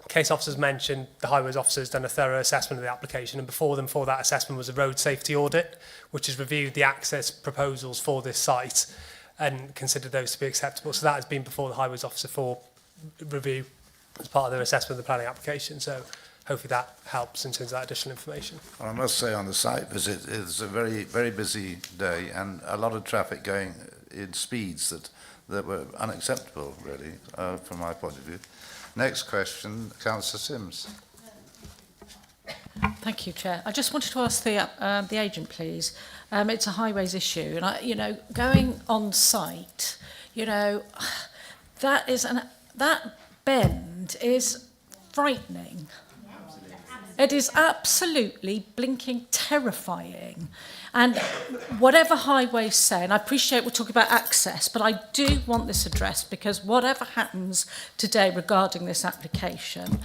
case officers mentioned the highways officer's done a thorough assessment of the application, and before them for that assessment was a road safety audit, which has reviewed the access proposals for this site and considered those to be acceptable. So that has been before the highways officer for review as part of their assessment of the planning application. So hopefully that helps in terms of that additional information. Well, I must say on the site visit, it's a very, very busy day and a lot of traffic going in speeds that were unacceptable, really, from my point of view. Next question, Councillor Sims. Thank you, Chair. I just wanted to ask the agent, please. It's a highways issue, and going on site, that bend is frightening. It is absolutely blinking terrifying. And whatever highways say, and I appreciate we're talking about access, but I do want this addressed, because whatever happens today regarding this application,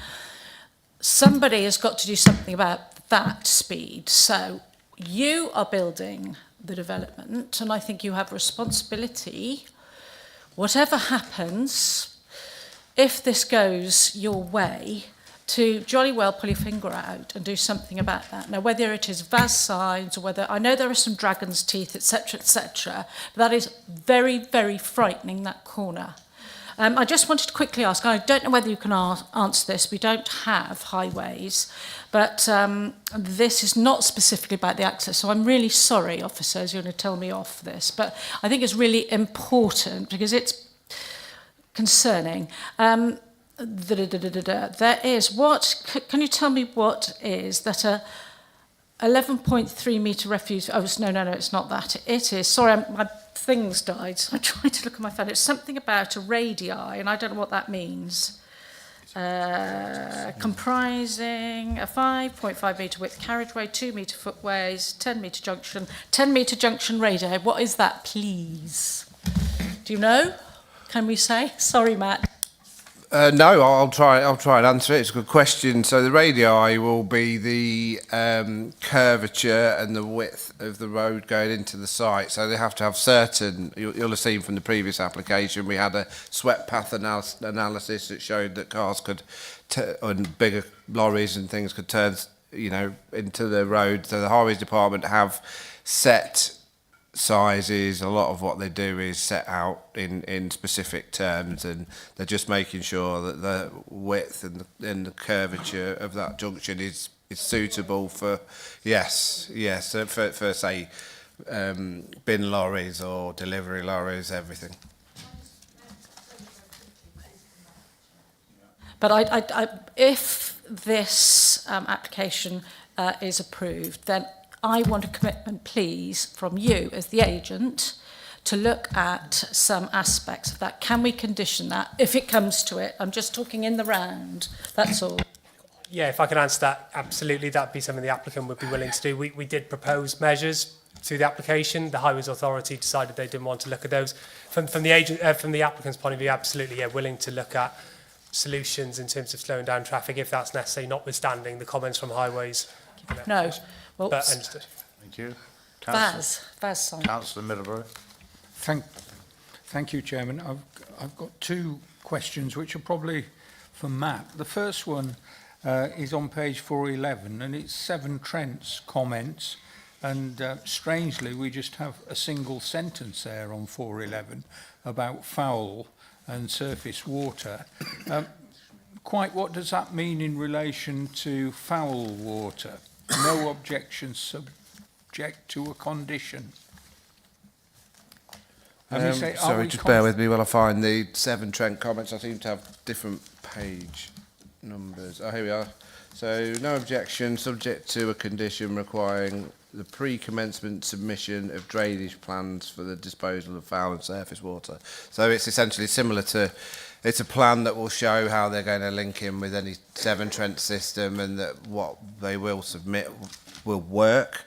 somebody has got to do something about that speed. So you are building the development, and I think you have responsibility, whatever happens, if this goes your way, to jolly well pull your finger out and do something about that. Now, whether it is VAS signs or whether, I know there are some dragon's teeth, etc., but that is very, very frightening, that corner. I just wanted to quickly ask, I don't know whether you can answer this, we don't have highways, but this is not specifically about the access, so I'm really sorry, officers, you're going to tell me off this, but I think it's really important because it's concerning. There is can you tell me what is that a 11.3 metre refuse? Oh, no, it's not that. It is, sorry, my thing's died, so I tried to look at my phone. It's something about a radii, and I don't know what that means. comprising a 5.5 metre width carriageway, 2 metre footways, 10 metre junction radii. What is that, please? Do you know? Can we say? Sorry, Matt. No, I'll try and answer it. It's a good question. So the radii will be the curvature and the width of the road going into the site. So they have to have certain. You'll have seen from the previous application we had a swept path analysis that showed that cars could and bigger lorries and things could turn, into the road. So the highways department have set sizes. A lot of what they do is set out in specific terms, and they're just making sure that the width and the curvature of that junction is suitable for for say bin lorries or delivery lorries, everything. But if this application is approved, then I want a commitment, please, from you as the agent to look at some aspects of that. Can we condition that if it comes to it? I'm just talking in the round, that's all. Yeah, if I could answer that, absolutely, that'd be something the applicant would be willing to do. We did propose measures through the application. The Highways Authority decided they didn't want to look at those. From the applicant's point of view, absolutely, willing to look at solutions in terms of slowing down traffic if that's necessary, notwithstanding the comments from Highways. No. Well, but understood. Thank you. Vaz, sorry. Councillor Middlebury. Thank you, Chairman. I've got two questions which are probably for Matt. The first one is on page 411, and it's Severn Trent's comments, and strangely we just have a single sentence there on 411 about foul and surface water. Quite what does that mean in relation to foul water? No objection subject to a condition. Sorry, just bear with me while I find the Severn Trent comments. I seem to have different page numbers. Oh, here we are. So, no objection subject to a condition requiring the pre-commencement submission of drainage plans for the disposal of foul and surface water. So it's essentially similar to, it's a plan that will show how they're going to link in with any Severn Trent system, and that what they will submit will work,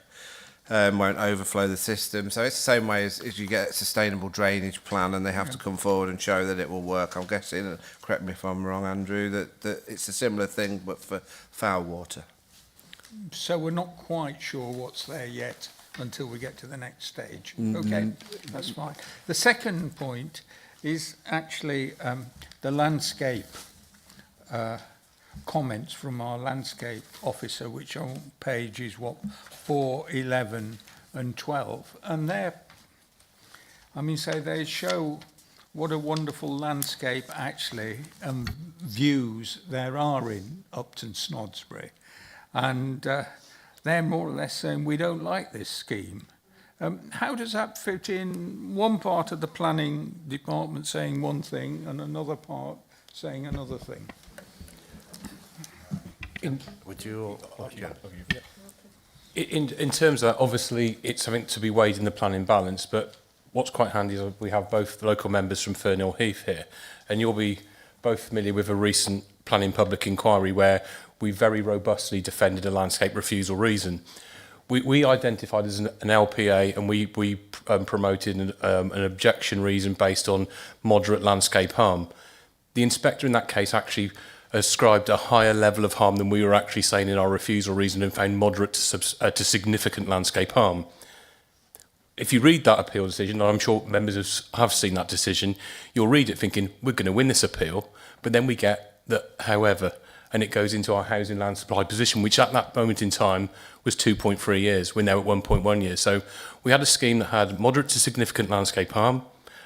won't overflow the system. So it's the same way as you get a sustainable drainage plan and they have to come forward and show that it will work. I'm guessing, and correct me if I'm wrong, Andrew, that it's a similar thing but for foul water. So we're not quite sure what's there yet until we get to the next stage. Mm-hmm. Okay, that's fine. The second point is actually the landscape comments from our landscape officer, which on page is 4, 11 and 12. And they show what a wonderful landscape actually views there are in Upton Snodsbury. And they're more or less saying we don't like this scheme. How does that fit in? One part of the planning department saying one thing and another part saying another thing. In terms of that, obviously it's something to be weighed in the planning balance, but what's quite handy is we have both the local members from Fernhill Heath here, and you'll be both familiar with a recent planning public inquiry where we very robustly defended a landscape refusal reason. We identified as an LPA, and we promoted an objection reason based on moderate landscape harm. The inspector in that case actually ascribed a higher level of harm than we were actually saying in our refusal reason, and found moderate to significant landscape harm. If you read that appeal decision, and I'm sure members have seen that decision, you'll read it thinking, we're going to win this appeal, but then we get that, however, and it goes into our housing land supply position, which at that moment in time was 2.3 years. We're now at 1.1 years. So we had a scheme that had moderate to significant landscape harm,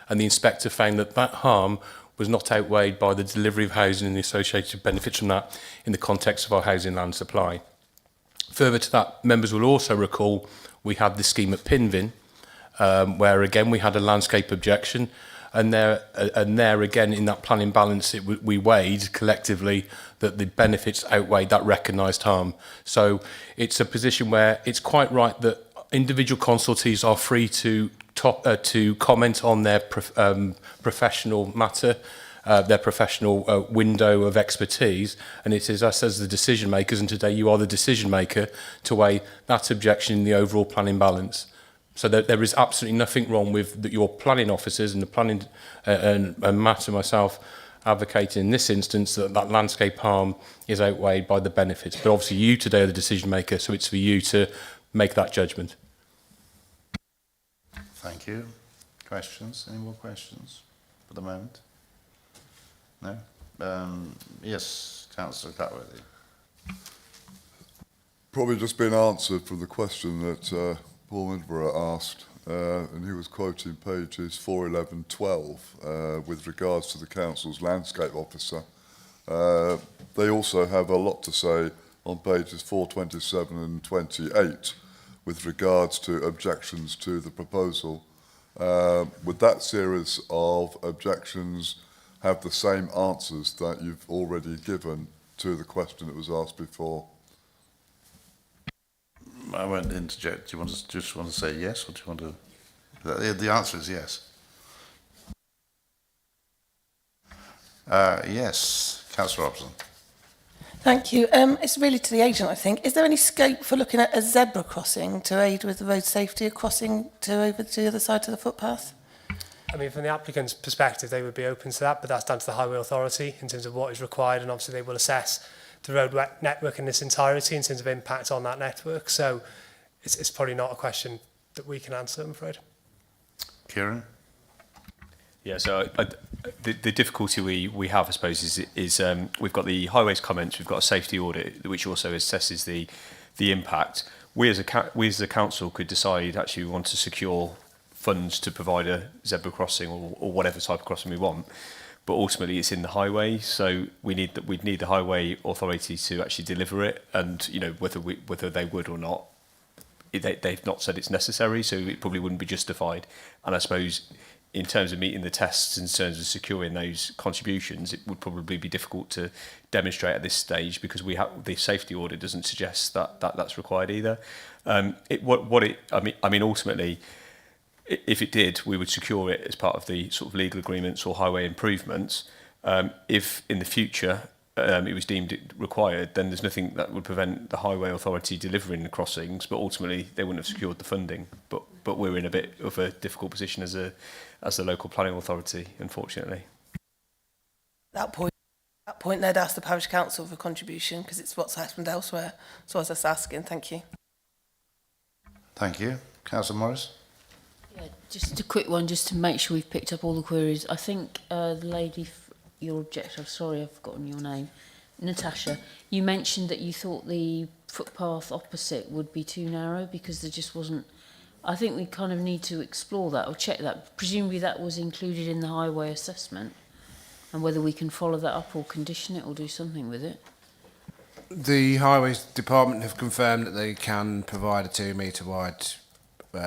and the inspector found that that harm was not outweighed by the delivery of housing and the associated benefits from that in the context of our housing land supply. Further to that, members will also recall we had the scheme at Pinvin, where again we had a landscape objection, and there again in that planning balance we weighed collectively that the benefits outweighed that recognised harm. So it's a position where it's quite right that individual consultees are free to comment on their professional matter, their professional window of expertise, and it is us as the decision makers, and today you are the decision maker, to weigh that objection in the overall planning balance. So there is absolutely nothing wrong with your planning officers and the planning and Matt and myself advocating in this instance that landscape harm is outweighed by the benefits. But obviously you today are the decision maker, so it's for you to make that judgment. Thank you. Questions? Any more questions for the moment? No? Yes, Councillor Clatworthy. Probably just been answered from the question that Paul Midborough asked, and he was quoting pages 411, 12 with regards to the council's landscape officer. They also have a lot to say on pages 427 and 28 with regards to objections to the proposal. Would that series of objections have the same answers that you've already given to the question that was asked before? I won't interject. Do you just want to say yes, or do you want to... The answer is yes. Yes, Councillor Robson. Thank you. It's really to the agent, I think. Is there any scope for looking at a zebra crossing to aid with the road safety, a crossing to over to the other side of the footpath? I mean, from the applicant's perspective, they would be open to that, but that's down to the Highway Authority in terms of what is required, and obviously they will assess the road network in its entirety in terms of impact on that network. So it's probably not a question that we can answer, I'm afraid. Kieran? Yeah, so the difficulty we have, I suppose, is we've got the highways comments, we've got a safety audit, which also assesses the impact. We as a council could decide actually we want to secure funds to provide a zebra crossing or whatever type of crossing we want. But ultimately it's in the highway, so we'd need the highway authority to actually deliver it, and you know whether they would or not, they've not said it's necessary, so it probably wouldn't be justified. And I suppose in terms of meeting the tests, in terms of securing those contributions, it would probably be difficult to demonstrate at this stage because the safety audit doesn't suggest that's required either. I mean ultimately, if it did, we would secure it as part of the sort of legal agreements or highway improvements. If in the future it was deemed required, then there's nothing that would prevent the highway authority delivering the crossings, but ultimately they wouldn't have secured the funding. But we're in a bit of a difficult position as the local planning authority, unfortunately. At that point they'd ask the parish council for contribution because it's what's happened elsewhere. So I was just asking, thank you. Thank you. Councillor Morris? Yeah, just a quick one, just to make sure we've picked up all the queries. I think the lady, your objector, sorry, I've forgotten your name, Natasha, you mentioned that you thought the footpath opposite would be too narrow because there just wasn't... I think we kind of need to explore that or check that. Presumably that was included in the highway assessment, and whether we can follow that up or condition it or do something with it. The Highways Department have confirmed that they can provide a 2 metre wide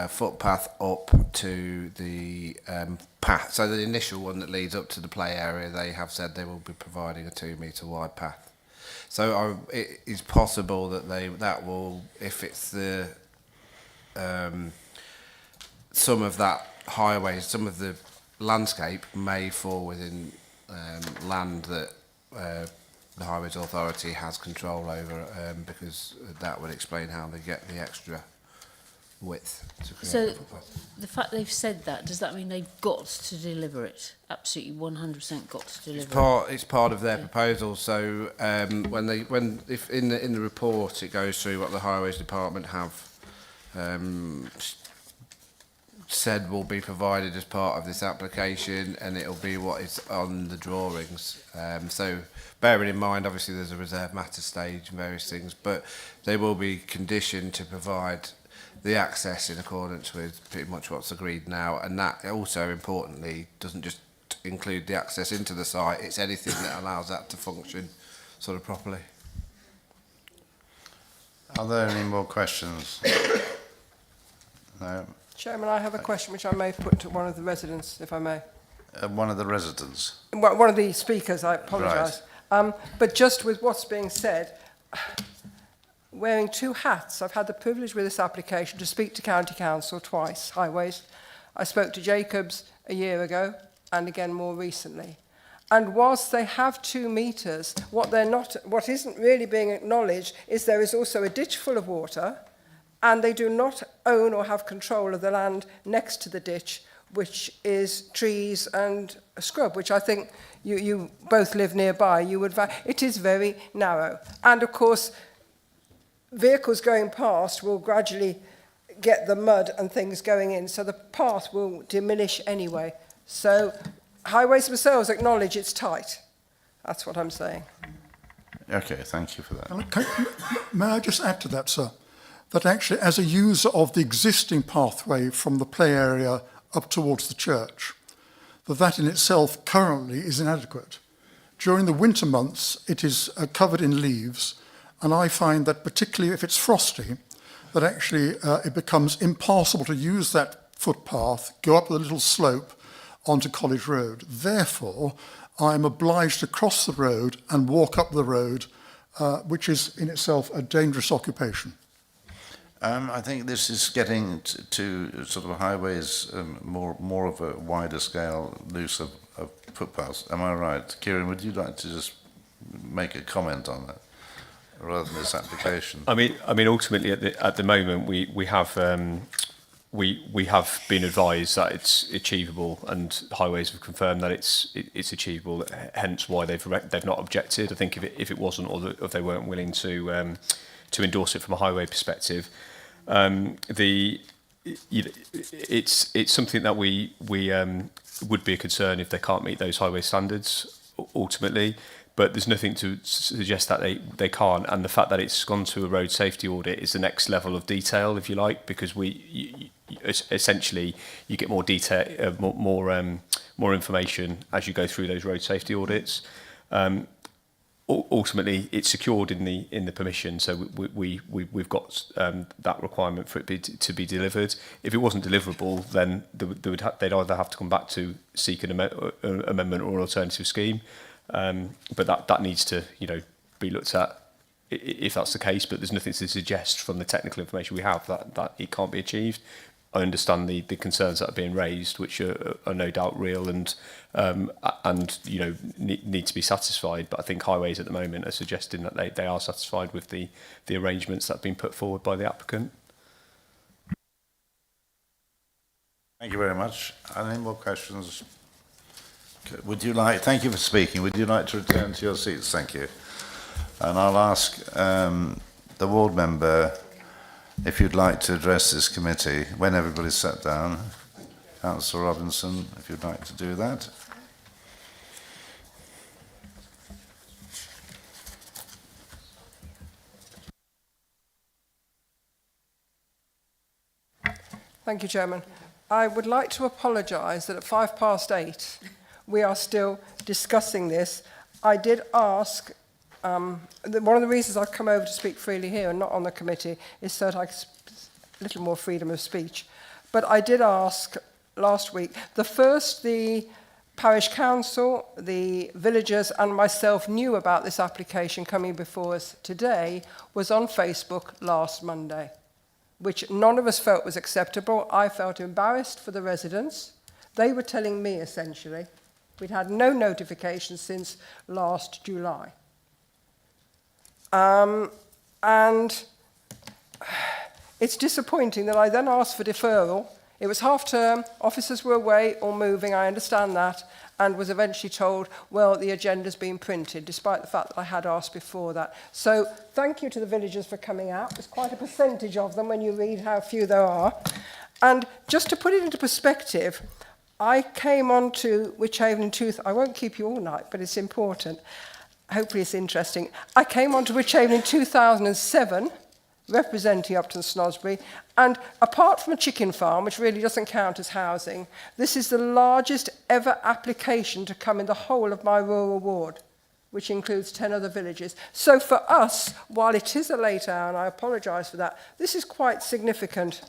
footpath up to the path. So the initial one that leads up to the play area, they have said they will be providing a 2 metre wide path. So it is possible that that will, if it's the some of that highway, some of the landscape may fall within land that the Highways Authority has control over, because that would explain how they get the extra width to create So the footpath. the fact they've said that, does that mean they've got to deliver it? Absolutely 100% got to deliver it? It's part of their proposal. So if in the report it goes through what the Highways Department have said will be provided as part of this application, and it'll be what is on the drawings. So bearing in mind, obviously there's a reserve matter stage and various things, but they will be conditioned to provide the access in accordance with pretty much what's agreed now, and that also importantly doesn't just include the access into the site, it's anything that allows that to function sort of properly. Are there any more questions? No. Chairman, I have a question which I may put to one of the residents, if I may. One of the residents? One of the speakers, I apologise. Right. But just with what's being said, wearing two hats, I've had the privilege with this application to speak to County Council twice, Highways. I spoke to Jacobs a year ago and again more recently. And whilst they have 2 metres, what isn't really being acknowledged is there is also a ditch full of water, and they do not own or have control of the land next to the ditch, which is trees and a scrub, which I think you both live nearby. It is very narrow. And of course, vehicles going past will gradually get the mud and things going in, so the path will diminish anyway. So highways themselves acknowledge it's tight. That's what I'm saying. Okay, thank you for that. May I just add to that, sir? That actually, as a user of the existing pathway from the play area up towards the church, that in itself currently is inadequate. During the winter months, it is covered in leaves, and I find that particularly if it's frosty, that actually it becomes impossible to use that footpath, go up the little slope onto College Road. Therefore, I am obliged to cross the road and walk up the road, which is in itself a dangerous occupation. I think this is getting to sort of highways, more of a wider scale use of footpaths. Am I right? Kieran, would you like to just make a comment on that, rather than this application? I mean, ultimately, at the moment, we have been advised that it's achievable, and highways have confirmed that it's achievable. Hence, why they've not objected. I think if it wasn't, or if they weren't willing to endorse it from a highway perspective, it's something that we would be a concern if they can't meet those highway standards ultimately. But there's nothing to suggest that they can't, and the fact that it's gone to a road safety audit is the next level of detail, if you like, because essentially you get more detail, more information as you go through those road safety audits. Ultimately, it's secured in the permission, so we've got that requirement for it to be delivered. If it wasn't deliverable, then they'd either have to come back to seek an amendment or an alternative scheme. But that needs to be looked at if that's the case. But there's nothing to suggest from the technical information we have that it can't be achieved. I understand the concerns that are being raised, which are no doubt real and need to be satisfied. But I think highways at the moment are suggesting that they are satisfied with the arrangements that have been put forward by the applicant. Thank you very much. Any more questions? Thank you for speaking. Would you like to return to your seats? Thank you. And I'll ask the ward member if you'd like to address this committee when everybody's sat down. Councillor Robinson, if you'd like to do that. Thank you, Chairman. I would like to apologise that at 8:05 we are still discussing this. I did ask, one of the reasons I've come over to speak freely here and not on the committee is so that I get a little more freedom of speech. But I did ask last week, the parish council, the villagers and myself knew about this application coming before us today was on Facebook last Monday, which none of us felt was acceptable. I felt embarrassed for the residents. They were telling me essentially, we'd had no notification since last July. And it's disappointing that I then asked for deferral. It was half term, officers were away or moving, I understand that, and was eventually told, well, the agenda's been printed, despite the fact that I had asked before that. So thank you to the villagers for coming out. There's quite a percentage of them when you read how few there are. And just to put it into perspective, I came on to Wychavon I won't keep you all night, but it's important. Hopefully it's interesting. I came on to Wychavon in 2007, representing Upton Snodsbury, and apart from a chicken farm, which really doesn't count as housing, this is the largest ever application to come in the whole of my rural ward, which includes 10 other villages. So for us, while it is a late hour, and I apologise for that, this is quite significant.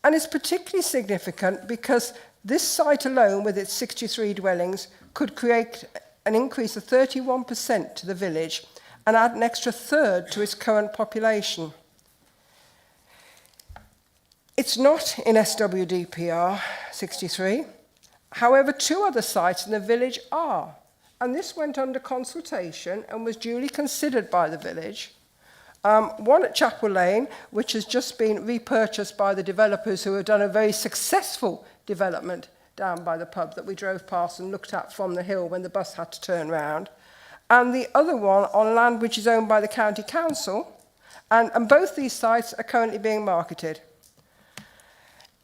And it's particularly significant because this site alone, with its 63 dwellings, could create an increase of 31% to the village and add an extra third to its current population. It's not in SWDPR 63. However, 2 other sites in the village are. and this went under consultation and was duly considered by the village. One at Chapel Lane, which has just been repurchased by the developers who have done a very successful development down by the pub that we drove past and looked at from the hill when the bus had to turn round. And the other one on land which is owned by the County Council. And both these sites are currently being marketed.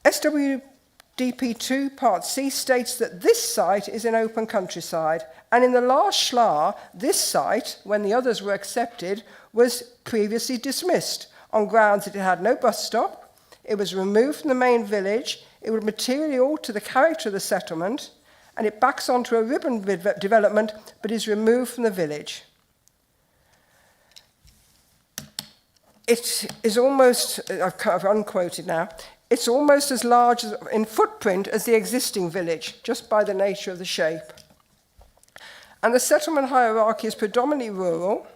SWDP2 Part C states that this site is in open countryside, and in the last SHLA, this site, when the others were accepted, was previously dismissed on grounds that it had no bus stop, it was removed from the main village, it would materially alter the character of the settlement, and it backs onto a ribbon development but is removed from the village. It is almost, I've unquoted now, it's almost as large in footprint as the existing village, just by the nature of the shape. And the settlement hierarchy is predominantly rural,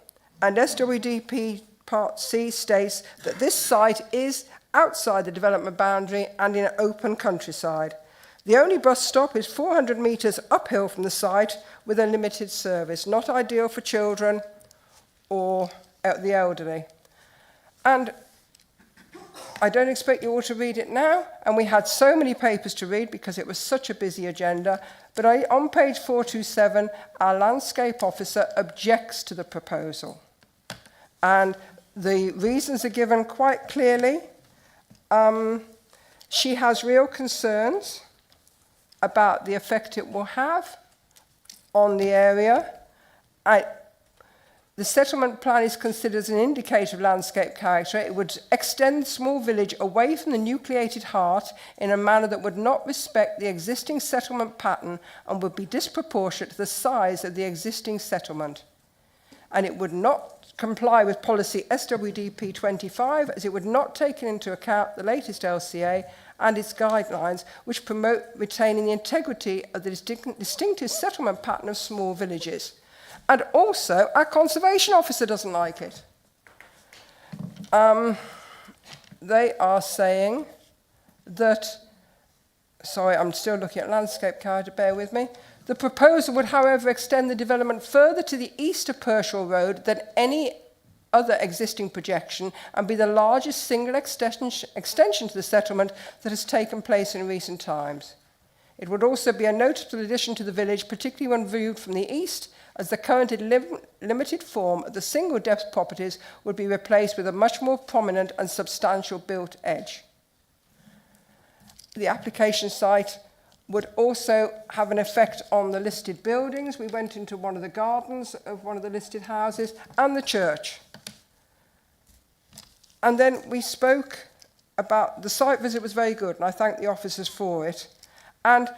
and SWDP Part C states that this site is outside the development boundary and in open countryside. The only bus stop is 400 metres uphill from the site with a limited service, not ideal for children or the elderly. And I don't expect you all to read it now, and we had so many papers to read because it was such a busy agenda, but on page 427, our landscape officer objects to the proposal. And the reasons are given quite clearly. She has real concerns about the effect it will have on the area. The settlement plan is considered as an indicator of landscape character. It would extend the small village away from the nucleated heart in a manner that would not respect the existing settlement pattern and would be disproportionate to the size of the existing settlement. And it would not comply with policy SWDP 25 as it would not take into account the latest LCA and its guidelines which promote retaining the integrity of the distinctive settlement pattern of small villages. And also, our conservation officer doesn't like it. They are saying that, sorry, I'm still looking at landscape character, bear with me. The proposal would, however, extend the development further to the east of Pershore Road than any other existing projection and be the largest single extension to the settlement that has taken place in recent times. It would also be a notable addition to the village, particularly when viewed from the east, as the current limited form of the single-depth properties would be replaced with a much more prominent and substantial built edge. The application site would also have an effect on the listed buildings. We went into one of the gardens of one of the listed houses and the church. And then we spoke about the site visit was very good, and I thank the officers for it. And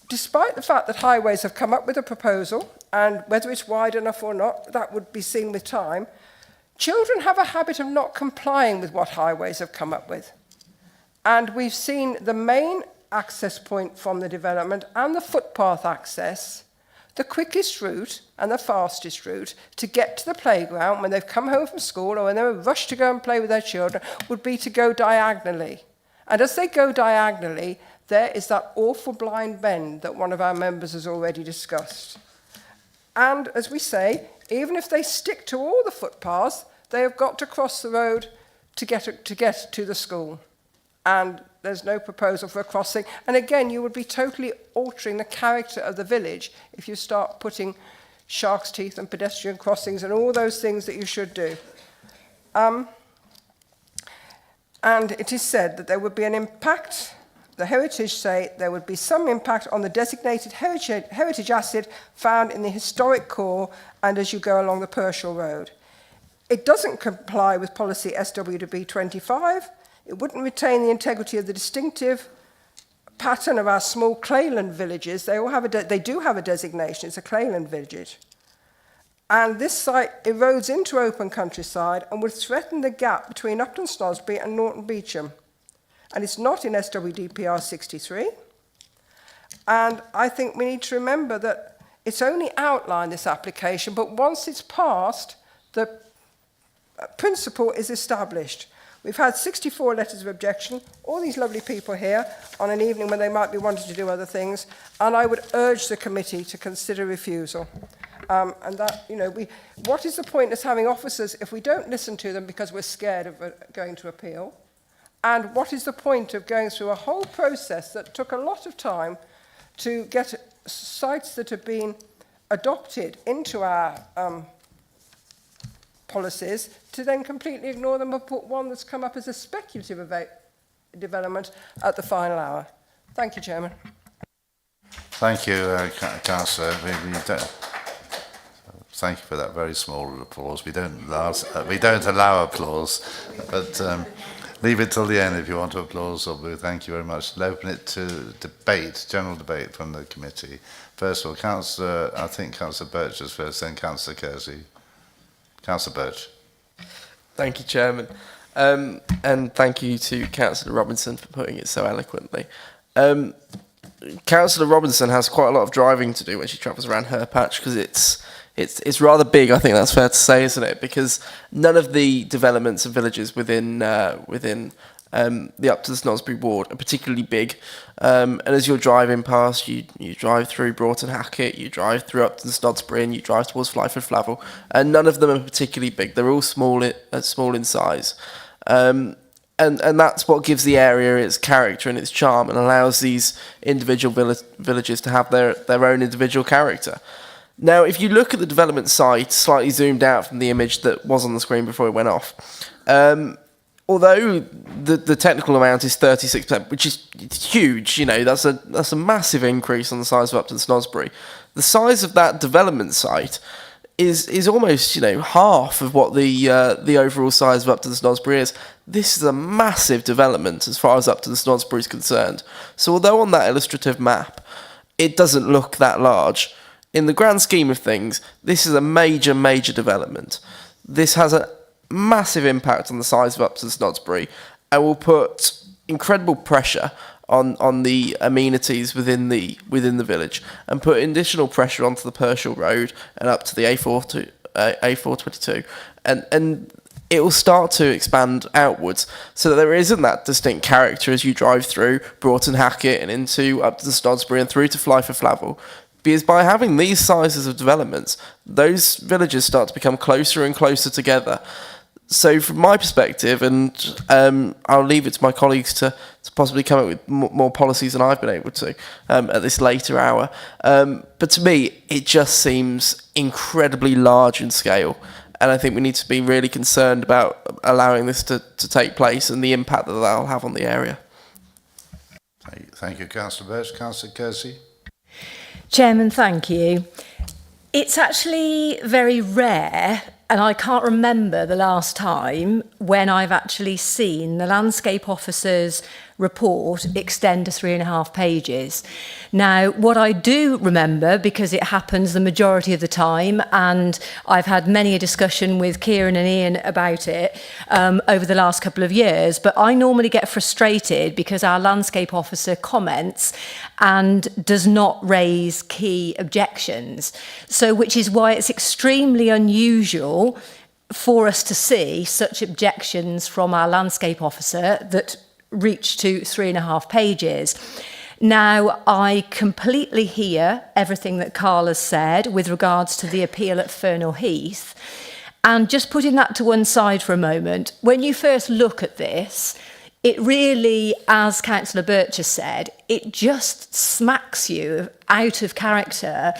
despite the fact that highways have come up with a proposal, and whether it's wide enough or not, that would be seen with time, children have a habit of not complying with what highways have come up with. And we've seen the main access point from the development and the footpath access, the quickest route and the fastest route to get to the playground when they've come home from school or when they're rushed to go and play with their children would be to go diagonally. And as they go diagonally, there is that awful blind bend that one of our members has already discussed. And as we say, even if they stick to all the footpaths, they have got to cross the road to get to the school. And there's no proposal for a crossing. And again, you would be totally altering the character of the village if you start putting shark's teeth and pedestrian crossings and all those things that you should do. And it is said that there would be an impact. The Heritage say there would be some impact on the designated heritage asset found in the historic core and as you go along the Pershore Road. It doesn't comply with policy SWDP 25. It wouldn't retain the integrity of the distinctive pattern of our small clayland villages. They do have a designation. It's a clayland village. And this site erodes into open countryside and would threaten the gap between Upton Snodsbury and Norton Beecham. And it's not in SWDPR 63. And I think we need to remember that it's only outlined, this application, but once it's passed, the principle is established. We've had 64 letters of objection, all these lovely people here on an evening when they might be wanting to do other things, and I would urge the committee to consider refusal. And that, you know, what is the point of having officers if we don't listen to them because we're scared of going to appeal? And what is the point of going through a whole process that took a lot of time to get sites that have been adopted into our policies to then completely ignore them and put one that's come up as a speculative development at the final hour? Thank you, Chairman. Thank you, Councillor. Thank you for that very small applause. We don't allow applause, but leave it till the end if you want to applause. Thank you very much. I'll open it to debate, general debate from the committee. First of all, I think Councillor Birch is first, then Councillor Kersey. Councillor Birch. Thank you, Chairman. And thank you to Councillor Robinson for putting it so eloquently. Councillor Robinson has quite a lot of driving to do when she travels around her patch because it's rather big. I think that's fair to say, isn't it? Because none of the developments and villages within the Upton Snodsbury ward are particularly big. And as you're driving past, you drive through Broughton Hackett, you drive through Upton Snodsbury, and you drive towards Flyford Flavel, and none of them are particularly big. They're all small in size. And that's what gives the area its character and its charm and allows these individual villages to have their own individual character. Now, if you look at the development site, slightly zoomed out from the image that was on the screen before it went off, although the technical amount is 36%, which is huge, you know, that's a massive increase on the size of Upton Snodsbury. The size of that development site is almost, you know, half of what the overall size of Upton Snodsbury is. This is a massive development as far as Upton Snodsbury is concerned. So although on that illustrative map it doesn't look that large, in the grand scheme of things, this is a major, major development. This has a massive impact on the size of Upton Snodsbury and will put incredible pressure on the amenities within the village and put additional pressure onto the Pershore Road and up to the A422. And it will start to expand outwards so that there isn't that distinct character as you drive through Broughton Hackett and into Upton Snodsbury and through to Flyford Flavel. Because by having these sizes of developments, those villages start to become closer and closer together. So from my perspective, and I'll leave it to my colleagues to possibly come up with more policies than I've been able to at this later hour. But to me, it just seems incredibly large in scale. And I think we need to be really concerned about allowing this to take place and the impact that that'll have on the area. Thank you, Councillor Birch. Councillor Kersey. Chairman, thank you. It's actually very rare, and I can't remember the last time when I've actually seen the landscape officer's report extend to 3.5 pages. Now, what I do remember, because it happens the majority of the time, and I've had many a discussion with Kieran and Ian about it over the last couple of years, but I normally get frustrated because our landscape officer comments and does not raise key objections. So, which is why it's extremely unusual for us to see such objections from our landscape officer that reach to 3.5 pages. Now, I completely hear everything that Carl has said with regards to the appeal at Fernhill Heath. And just putting that to one side for a moment, when you first look at this, it really, as Councillor Birch has said, it just smacks you out of character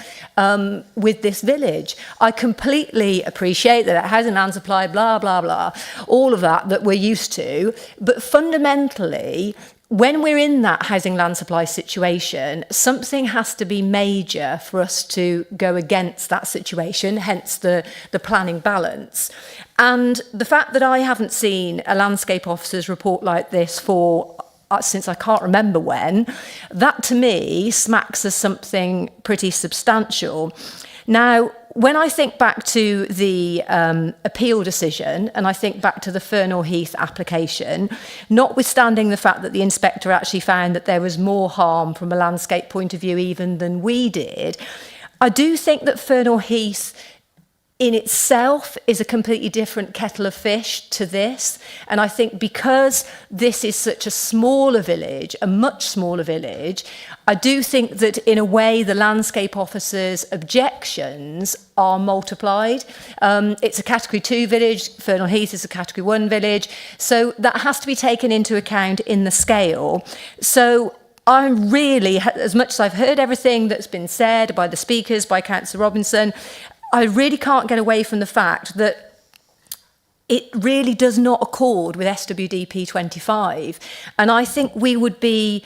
with this village. I completely appreciate that it housing land supply, blah, blah, blah, all of that we're used to. But fundamentally, when we're in that housing land supply situation, something has to be major for us to go against that situation, hence the planning balance. And the fact that I haven't seen a landscape officer's report like this since I can't remember when, that to me smacks of something pretty substantial. Now, when I think back to the appeal decision and I think back to the Fernhill Heath application, notwithstanding the fact that the inspector actually found that there was more harm from a landscape point of view even than we did, I do think that Fernhill Heath in itself is a completely different kettle of fish to this. And I think because this is such a smaller village, a much smaller village, I do think that in a way the landscape officer's objections are multiplied. It's a category 2 village, Fernal Heath is a category 1 village, so that has to be taken into account in the scale. So I'm really, as much as I've heard everything that's been said by the speakers, by Councillor Robinson, I really can't get away from the fact that it really does not accord with SWDP 25. And I think we would be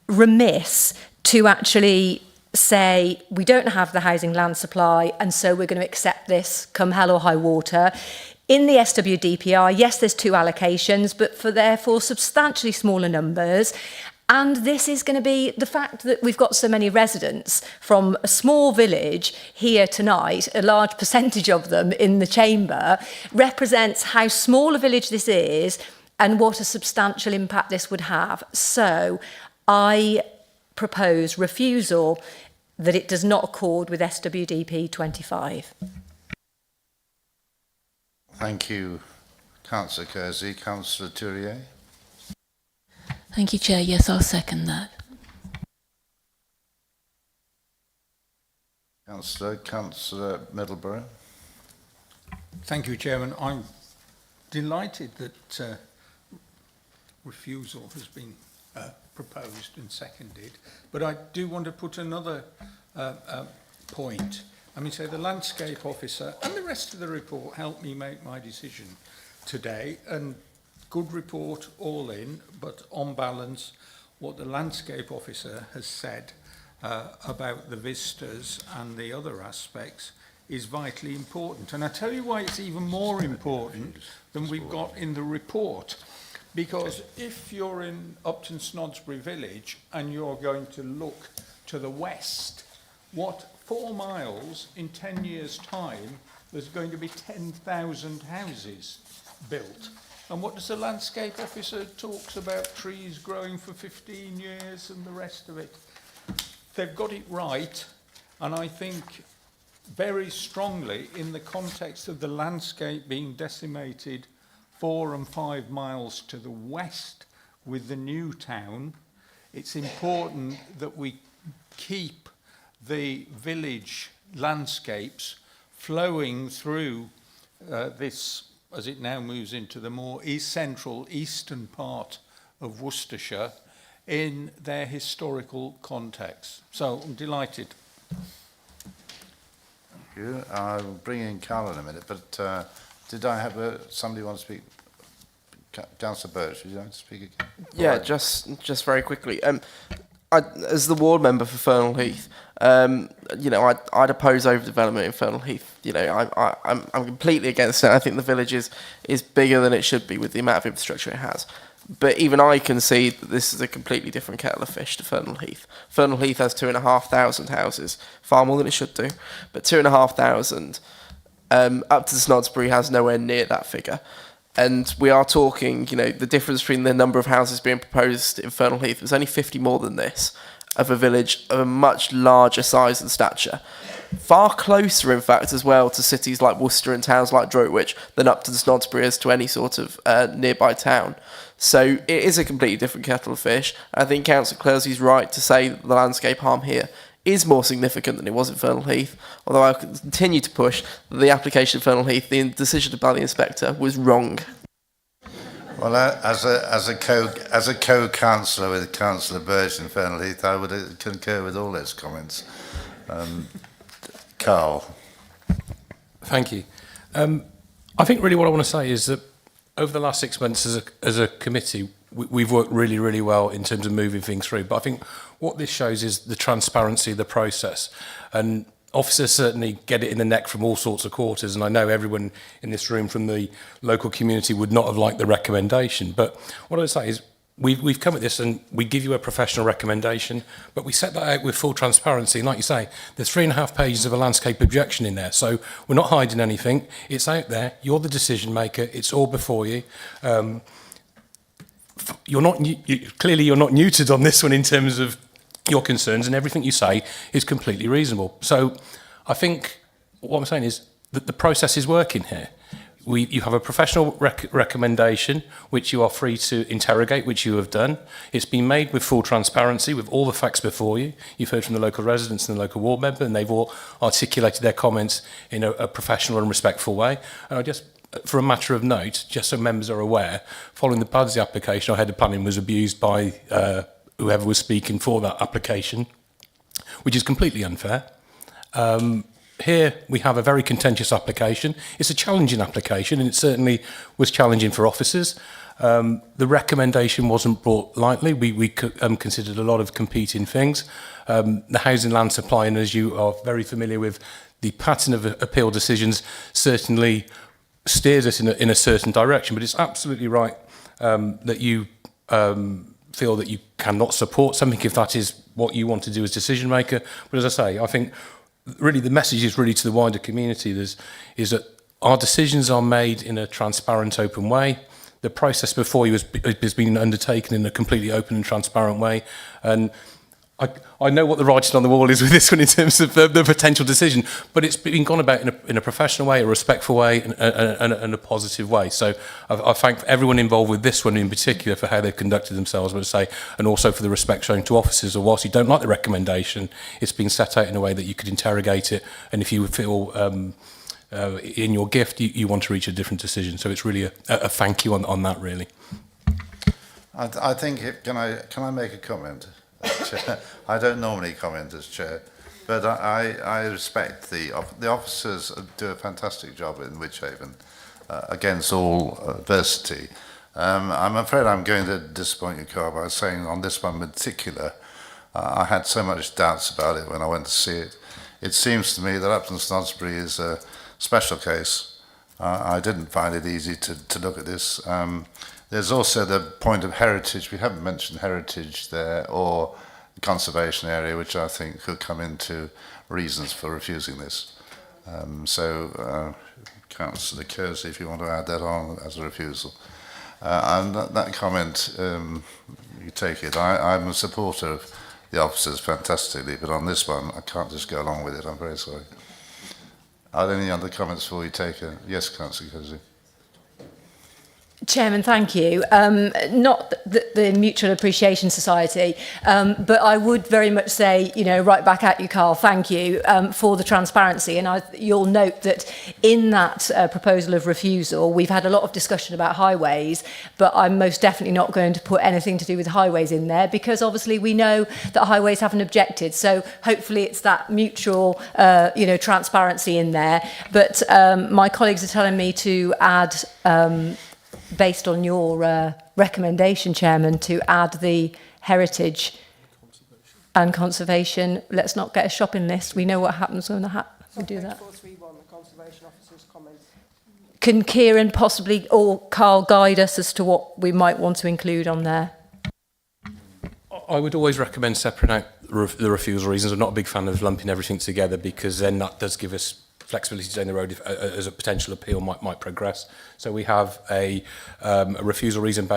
remiss to actually say we don't have the housing land supply and so we're going to accept this come hell or high water. In the SWDPR, yes, there's 2 allocations, but for therefore substantially smaller numbers. And this is going to be the fact that we've got so many residents from a small village here tonight, a large percentage of them in the chamber, represents how small a village this is and what a substantial impact this would have. So I propose refusal, that it does not accord with SWDP 25. Thank you, Councillor Kersey. Councillor Tourier. Thank you, Chair. Yes, I'll second that. Councillor Middleborough. Thank you, Chairman. I'm delighted that refusal has been proposed and seconded, but I do want to put another point. I mean, say the landscape officer and the rest of the report helped me make my decision today, and good report all in, but on balance, what the landscape officer has said about the vistas and the other aspects is vitally important. And I tell you why it's even more important than we've got in the report. Because if you're in Upton Snodsbury village and you're going to look to the west, 4 miles in 10 years' time, there's going to be 10,000 houses built. And what does the landscape officer talks about? Trees growing for 15 years and the rest of it. They've got it right, and I think very strongly in the context of the landscape being decimated 4 and 5 miles to the west with the new town, it's important that we keep the village landscapes flowing through this, as it now moves into the more central eastern part of Worcestershire, in their historical context. So I'm delighted. Thank you. I'll bring in Carol in a minute, but did I have somebody want to speak? Councillor Birch, would you like to speak again? Yeah, just very quickly. As the ward member for Fernal Heath, you know, I'd oppose overdevelopment in Fernal Heath. You know, I'm completely against it. I think the village is bigger than it should be with the amount of infrastructure it has. But even I can see that this is a completely different kettle of fish to Fernal Heath. Fernal Heath has 2,500 houses, far more than it should do, but 2,500. Upton Snodsbury has nowhere near that figure. And we are talking, you know, the difference between the number of houses being proposed in Fernal Heath was only 50 more than this, of a village of a much larger size and stature. Far closer, in fact, as well, to cities like Worcester and towns like Droitwich than Upton Snodsbury is to any sort of nearby town. So it is a completely different kettle of fish. I think Councillor Clersey's right to say that the landscape harm here is more significant than it was in Fernal Heath, although I continue to push that the application of Fernal Heath, the decision by the inspector, was wrong. Well, as a co-councillor with Councillor Birch in Fernal Heath, I would concur with all those comments. Carl. Thank you. I think really what I want to say is that over the last 6 months as a committee, we've worked really, really well in terms of moving things through. But I think what this shows is the transparency of the process. And officers certainly get it in the neck from all sorts of quarters. And I know everyone in this room from the local community would not have liked the recommendation. But what I would say is we've come at this and we give you a professional recommendation, but we set that out with full transparency. And like you say, there's 3.5 pages of a landscape objection in there. So we're not hiding anything. It's out there. You're the decision maker. It's all before you. You're not clearly you're not neutered on this one in terms of your concerns, and everything you say is completely reasonable. So I think what I'm saying is the process is working here. You have a professional recommendation, which you are free to interrogate, which you have done. It's been made with full transparency, with all the facts before you. You've heard from the local residents and the local ward member, and they've all articulated their comments in a professional and respectful way. And I just, for a matter of note, just so members are aware, following the Badsey application, our head of planning was abused by whoever was speaking for that application, which is completely unfair. Here we have a very contentious application. It's a challenging application, and it certainly was challenging for officers. The recommendation wasn't brought lightly. We considered a lot of competing things. The housing land supply, and as you are very familiar with, the pattern of appeal decisions certainly steers us in a certain direction. But it's absolutely right that you feel that you cannot support something if that is what you want to do as decision maker. But as I say, I think really the message is really to the wider community is that our decisions are made in a transparent, open way. The process before you has been undertaken in a completely open and transparent way. And I know what the writing on the wall is with this one in terms of the potential decision, but it's been gone about in a professional way, a respectful way, and a positive way. So I thank everyone involved with this one in particular for how they've conducted themselves, but say, and also for the respect shown to officers. Or whilst you don't like the recommendation, it's been set out in a way that you could interrogate it, and if you feel in your gift you want to reach a different decision. So it's really a thank you on that, really. I think, can I make a comment? Chair. I don't normally comment as chair, but I respect the officers do a fantastic job in Wychavon against all adversity. I'm afraid I'm going to disappoint you, Carl, by saying on this one in particular, I had so much doubts about it when I went to see it. It seems to me that Upton Snodsbury is a special case. I didn't find it easy to look at this. There's also the point of heritage. We haven't mentioned heritage there, or the conservation area, which I think could come into reasons for refusing this. Councillor Kersey, if you want to add that on as a refusal. And that comment, you take it. I'm a supporter of the officers fantastically, but on this one, I can't just go along with it. I'm very sorry. Are there any other comments before we take it? Yes, Councillor Kersey. Chairman, thank you. Not the Mutual Appreciation Society, but I would very much say, right back at you, Carl, thank you for the transparency. And you'll note that in that proposal of refusal, we've had a lot of discussion about highways, but I'm most definitely not going to put anything to do with highways in there, because obviously we know that highways haven't objected. So hopefully it's that mutual, transparency in there. But my colleagues are telling me to add, based on your recommendation, Chairman, to add the heritage and conservation. Let's not get a shopping list. We know what happens when we do that. 431, the conservation officer's comments. Can Kieran possibly or Carl guide us as to what we might want to include on there? I would always recommend separating out the refusal reasons. I'm not a big fan of lumping everything together, because then that does give us flexibility down the road if, as a potential appeal might progress. So we have a refusal reason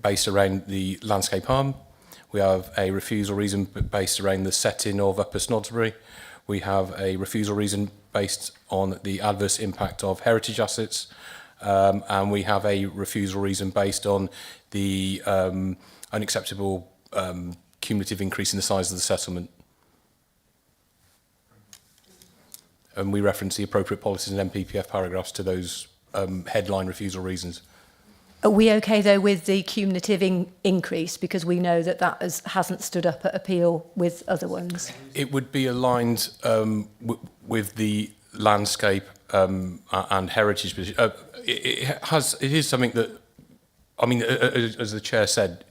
based around the landscape harm. We have a refusal reason based around the setting of Upper Snodsbury. We have a refusal reason based on the adverse impact of heritage assets. And we have a refusal reason based on the unacceptable cumulative increase in the size of the settlement. And we reference the appropriate policies and MPPF paragraphs to those headline refusal reasons. Are we okay, though, with the cumulative increase, because we know that hasn't stood up at appeal with other ones? It would be aligned with the landscape and heritage. It is something that, I mean, as the chair said,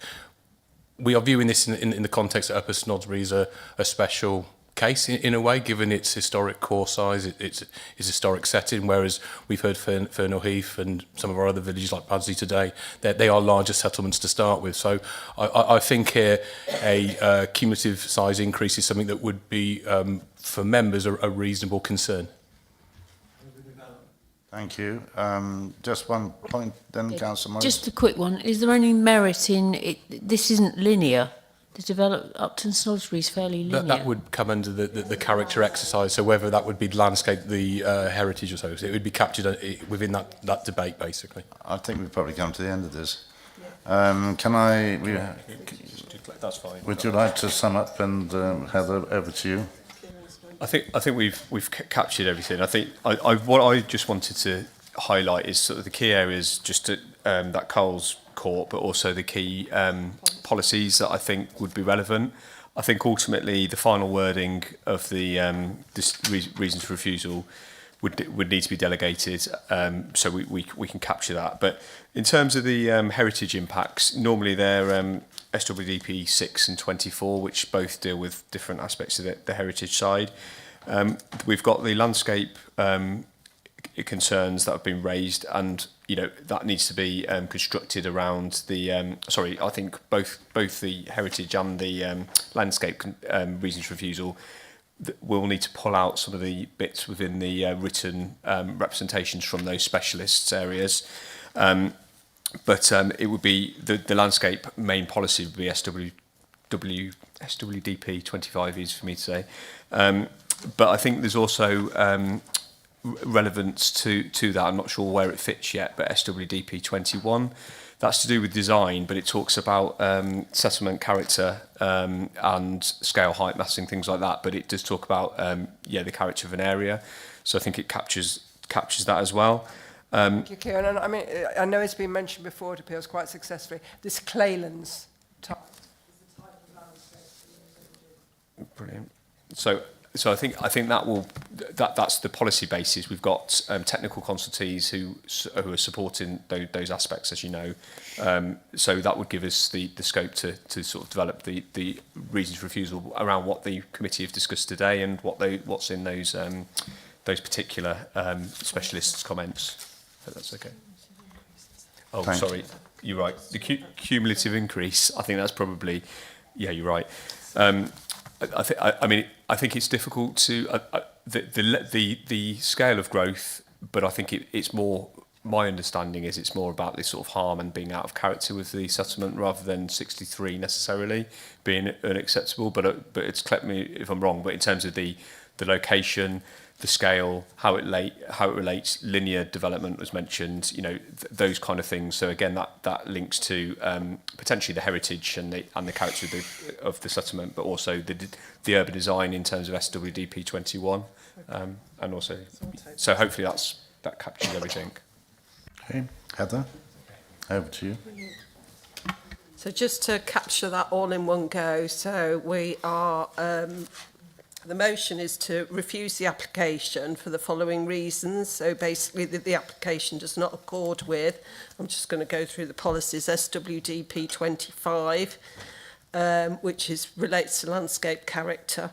we are viewing this in the context that Upper Snodsbury is a special case in a way, given its historic core size, its historic setting, whereas we've heard Fernhill Heath and some of our other villages like Badsey today, they are larger settlements to start with. So I think here a cumulative size increase is something that would be, for members, a reasonable concern. Thank you. Just one point then, Councillor Morris. Just a quick one. Is there any merit in it? This isn't linear. Upton Snodsbury is fairly linear. That would come under the character exercise, so whether that would be landscape, the heritage or so, it would be captured within that debate, basically. I think we've probably come to the end of this. Can I... That's fine. Would you like to sum up, and Heather, over to you? I think we've captured everything. I think what I just wanted to highlight is sort of the key areas, just at that Coles Court, but also the key policies that I think would be relevant. I think ultimately the final wording of the reasons for refusal would need to be delegated, so we can capture that. But in terms of the heritage impacts, normally they're SWDP 6 and 24, which both deal with different aspects of the heritage side. We've got the landscape concerns that have been raised, and that needs to be constructed around the. I think both the heritage and the landscape reasons for refusal. We'll need to pull out some of the bits within the written representations from those specialists areas. But it would be the landscape main policy would be SWDP 25 is for me to say. But I think there's also relevance to that. I'm not sure where it fits yet, but SWDP 21. That's to do with design, but it talks about settlement character and scale, height, massing, things like that. But it does talk about the character of an area. So I think it captures that as well. Thank you, Kieran. And I mean, I know it's been mentioned before, it appears quite successfully, this Claylands type. Brilliant. So I think that's the policy basis. We've got technical consultees who are supporting those aspects, as you know. So that would give us the scope to sort of develop the reasons for refusal around what the committee have discussed today and what's in those particular specialists' comments. If that's okay. Oh, Thanks. Sorry, you're right. The cumulative increase. I think that's probably. Yeah, you're right. I think it's difficult to the scale of growth, but I think it's more. My understanding is it's more about this sort of harm and being out of character with the settlement rather than 63 necessarily being unacceptable. But it's correct me if I'm wrong. But in terms of the location, the scale, how it relates, linear development was mentioned. Those kind of things. So again, that links to potentially the heritage and the character of the settlement, but also the urban design in terms of SWDP 21, and also. So hopefully that captures everything. Okay, Heather, over to you. So just to capture that all in one go, so we are. The motion is to refuse the application for the following reasons. So basically the application does not accord with, I'm just going to go through the policies, SWDP 25, which relates to landscape character.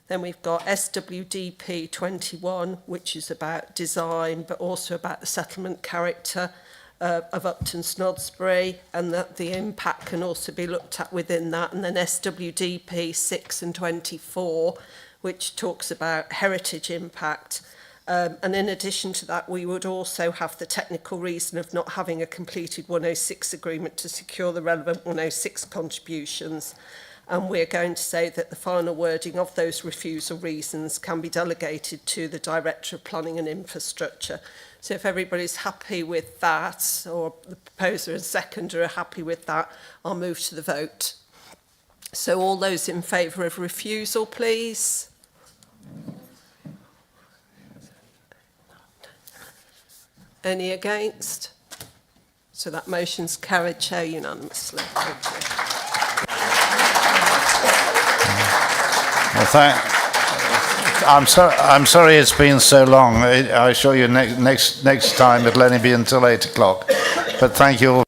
Then we've got SWDP 21, which is about design, but also about the settlement character of Upton Snodsbury, and that the impact can also be looked at within that. And then SWDP 6 and 24, which talks about heritage impact. And in addition to that, we would also have the technical reason of not having a completed 106 agreement to secure the relevant 106 contributions. And we're going to say that the final wording of those refusal reasons can be delegated to the Director of Planning and Infrastructure. So if everybody's happy with that, or the proposer and seconder are happy with that, I'll move to the vote. So all those in favour of refusal, please. Any against? So that motion's carried, Chair, unanimously. Well, I'm sorry it's been so long. I assure you next time it'll only be until 8 o'clock. But thank you all.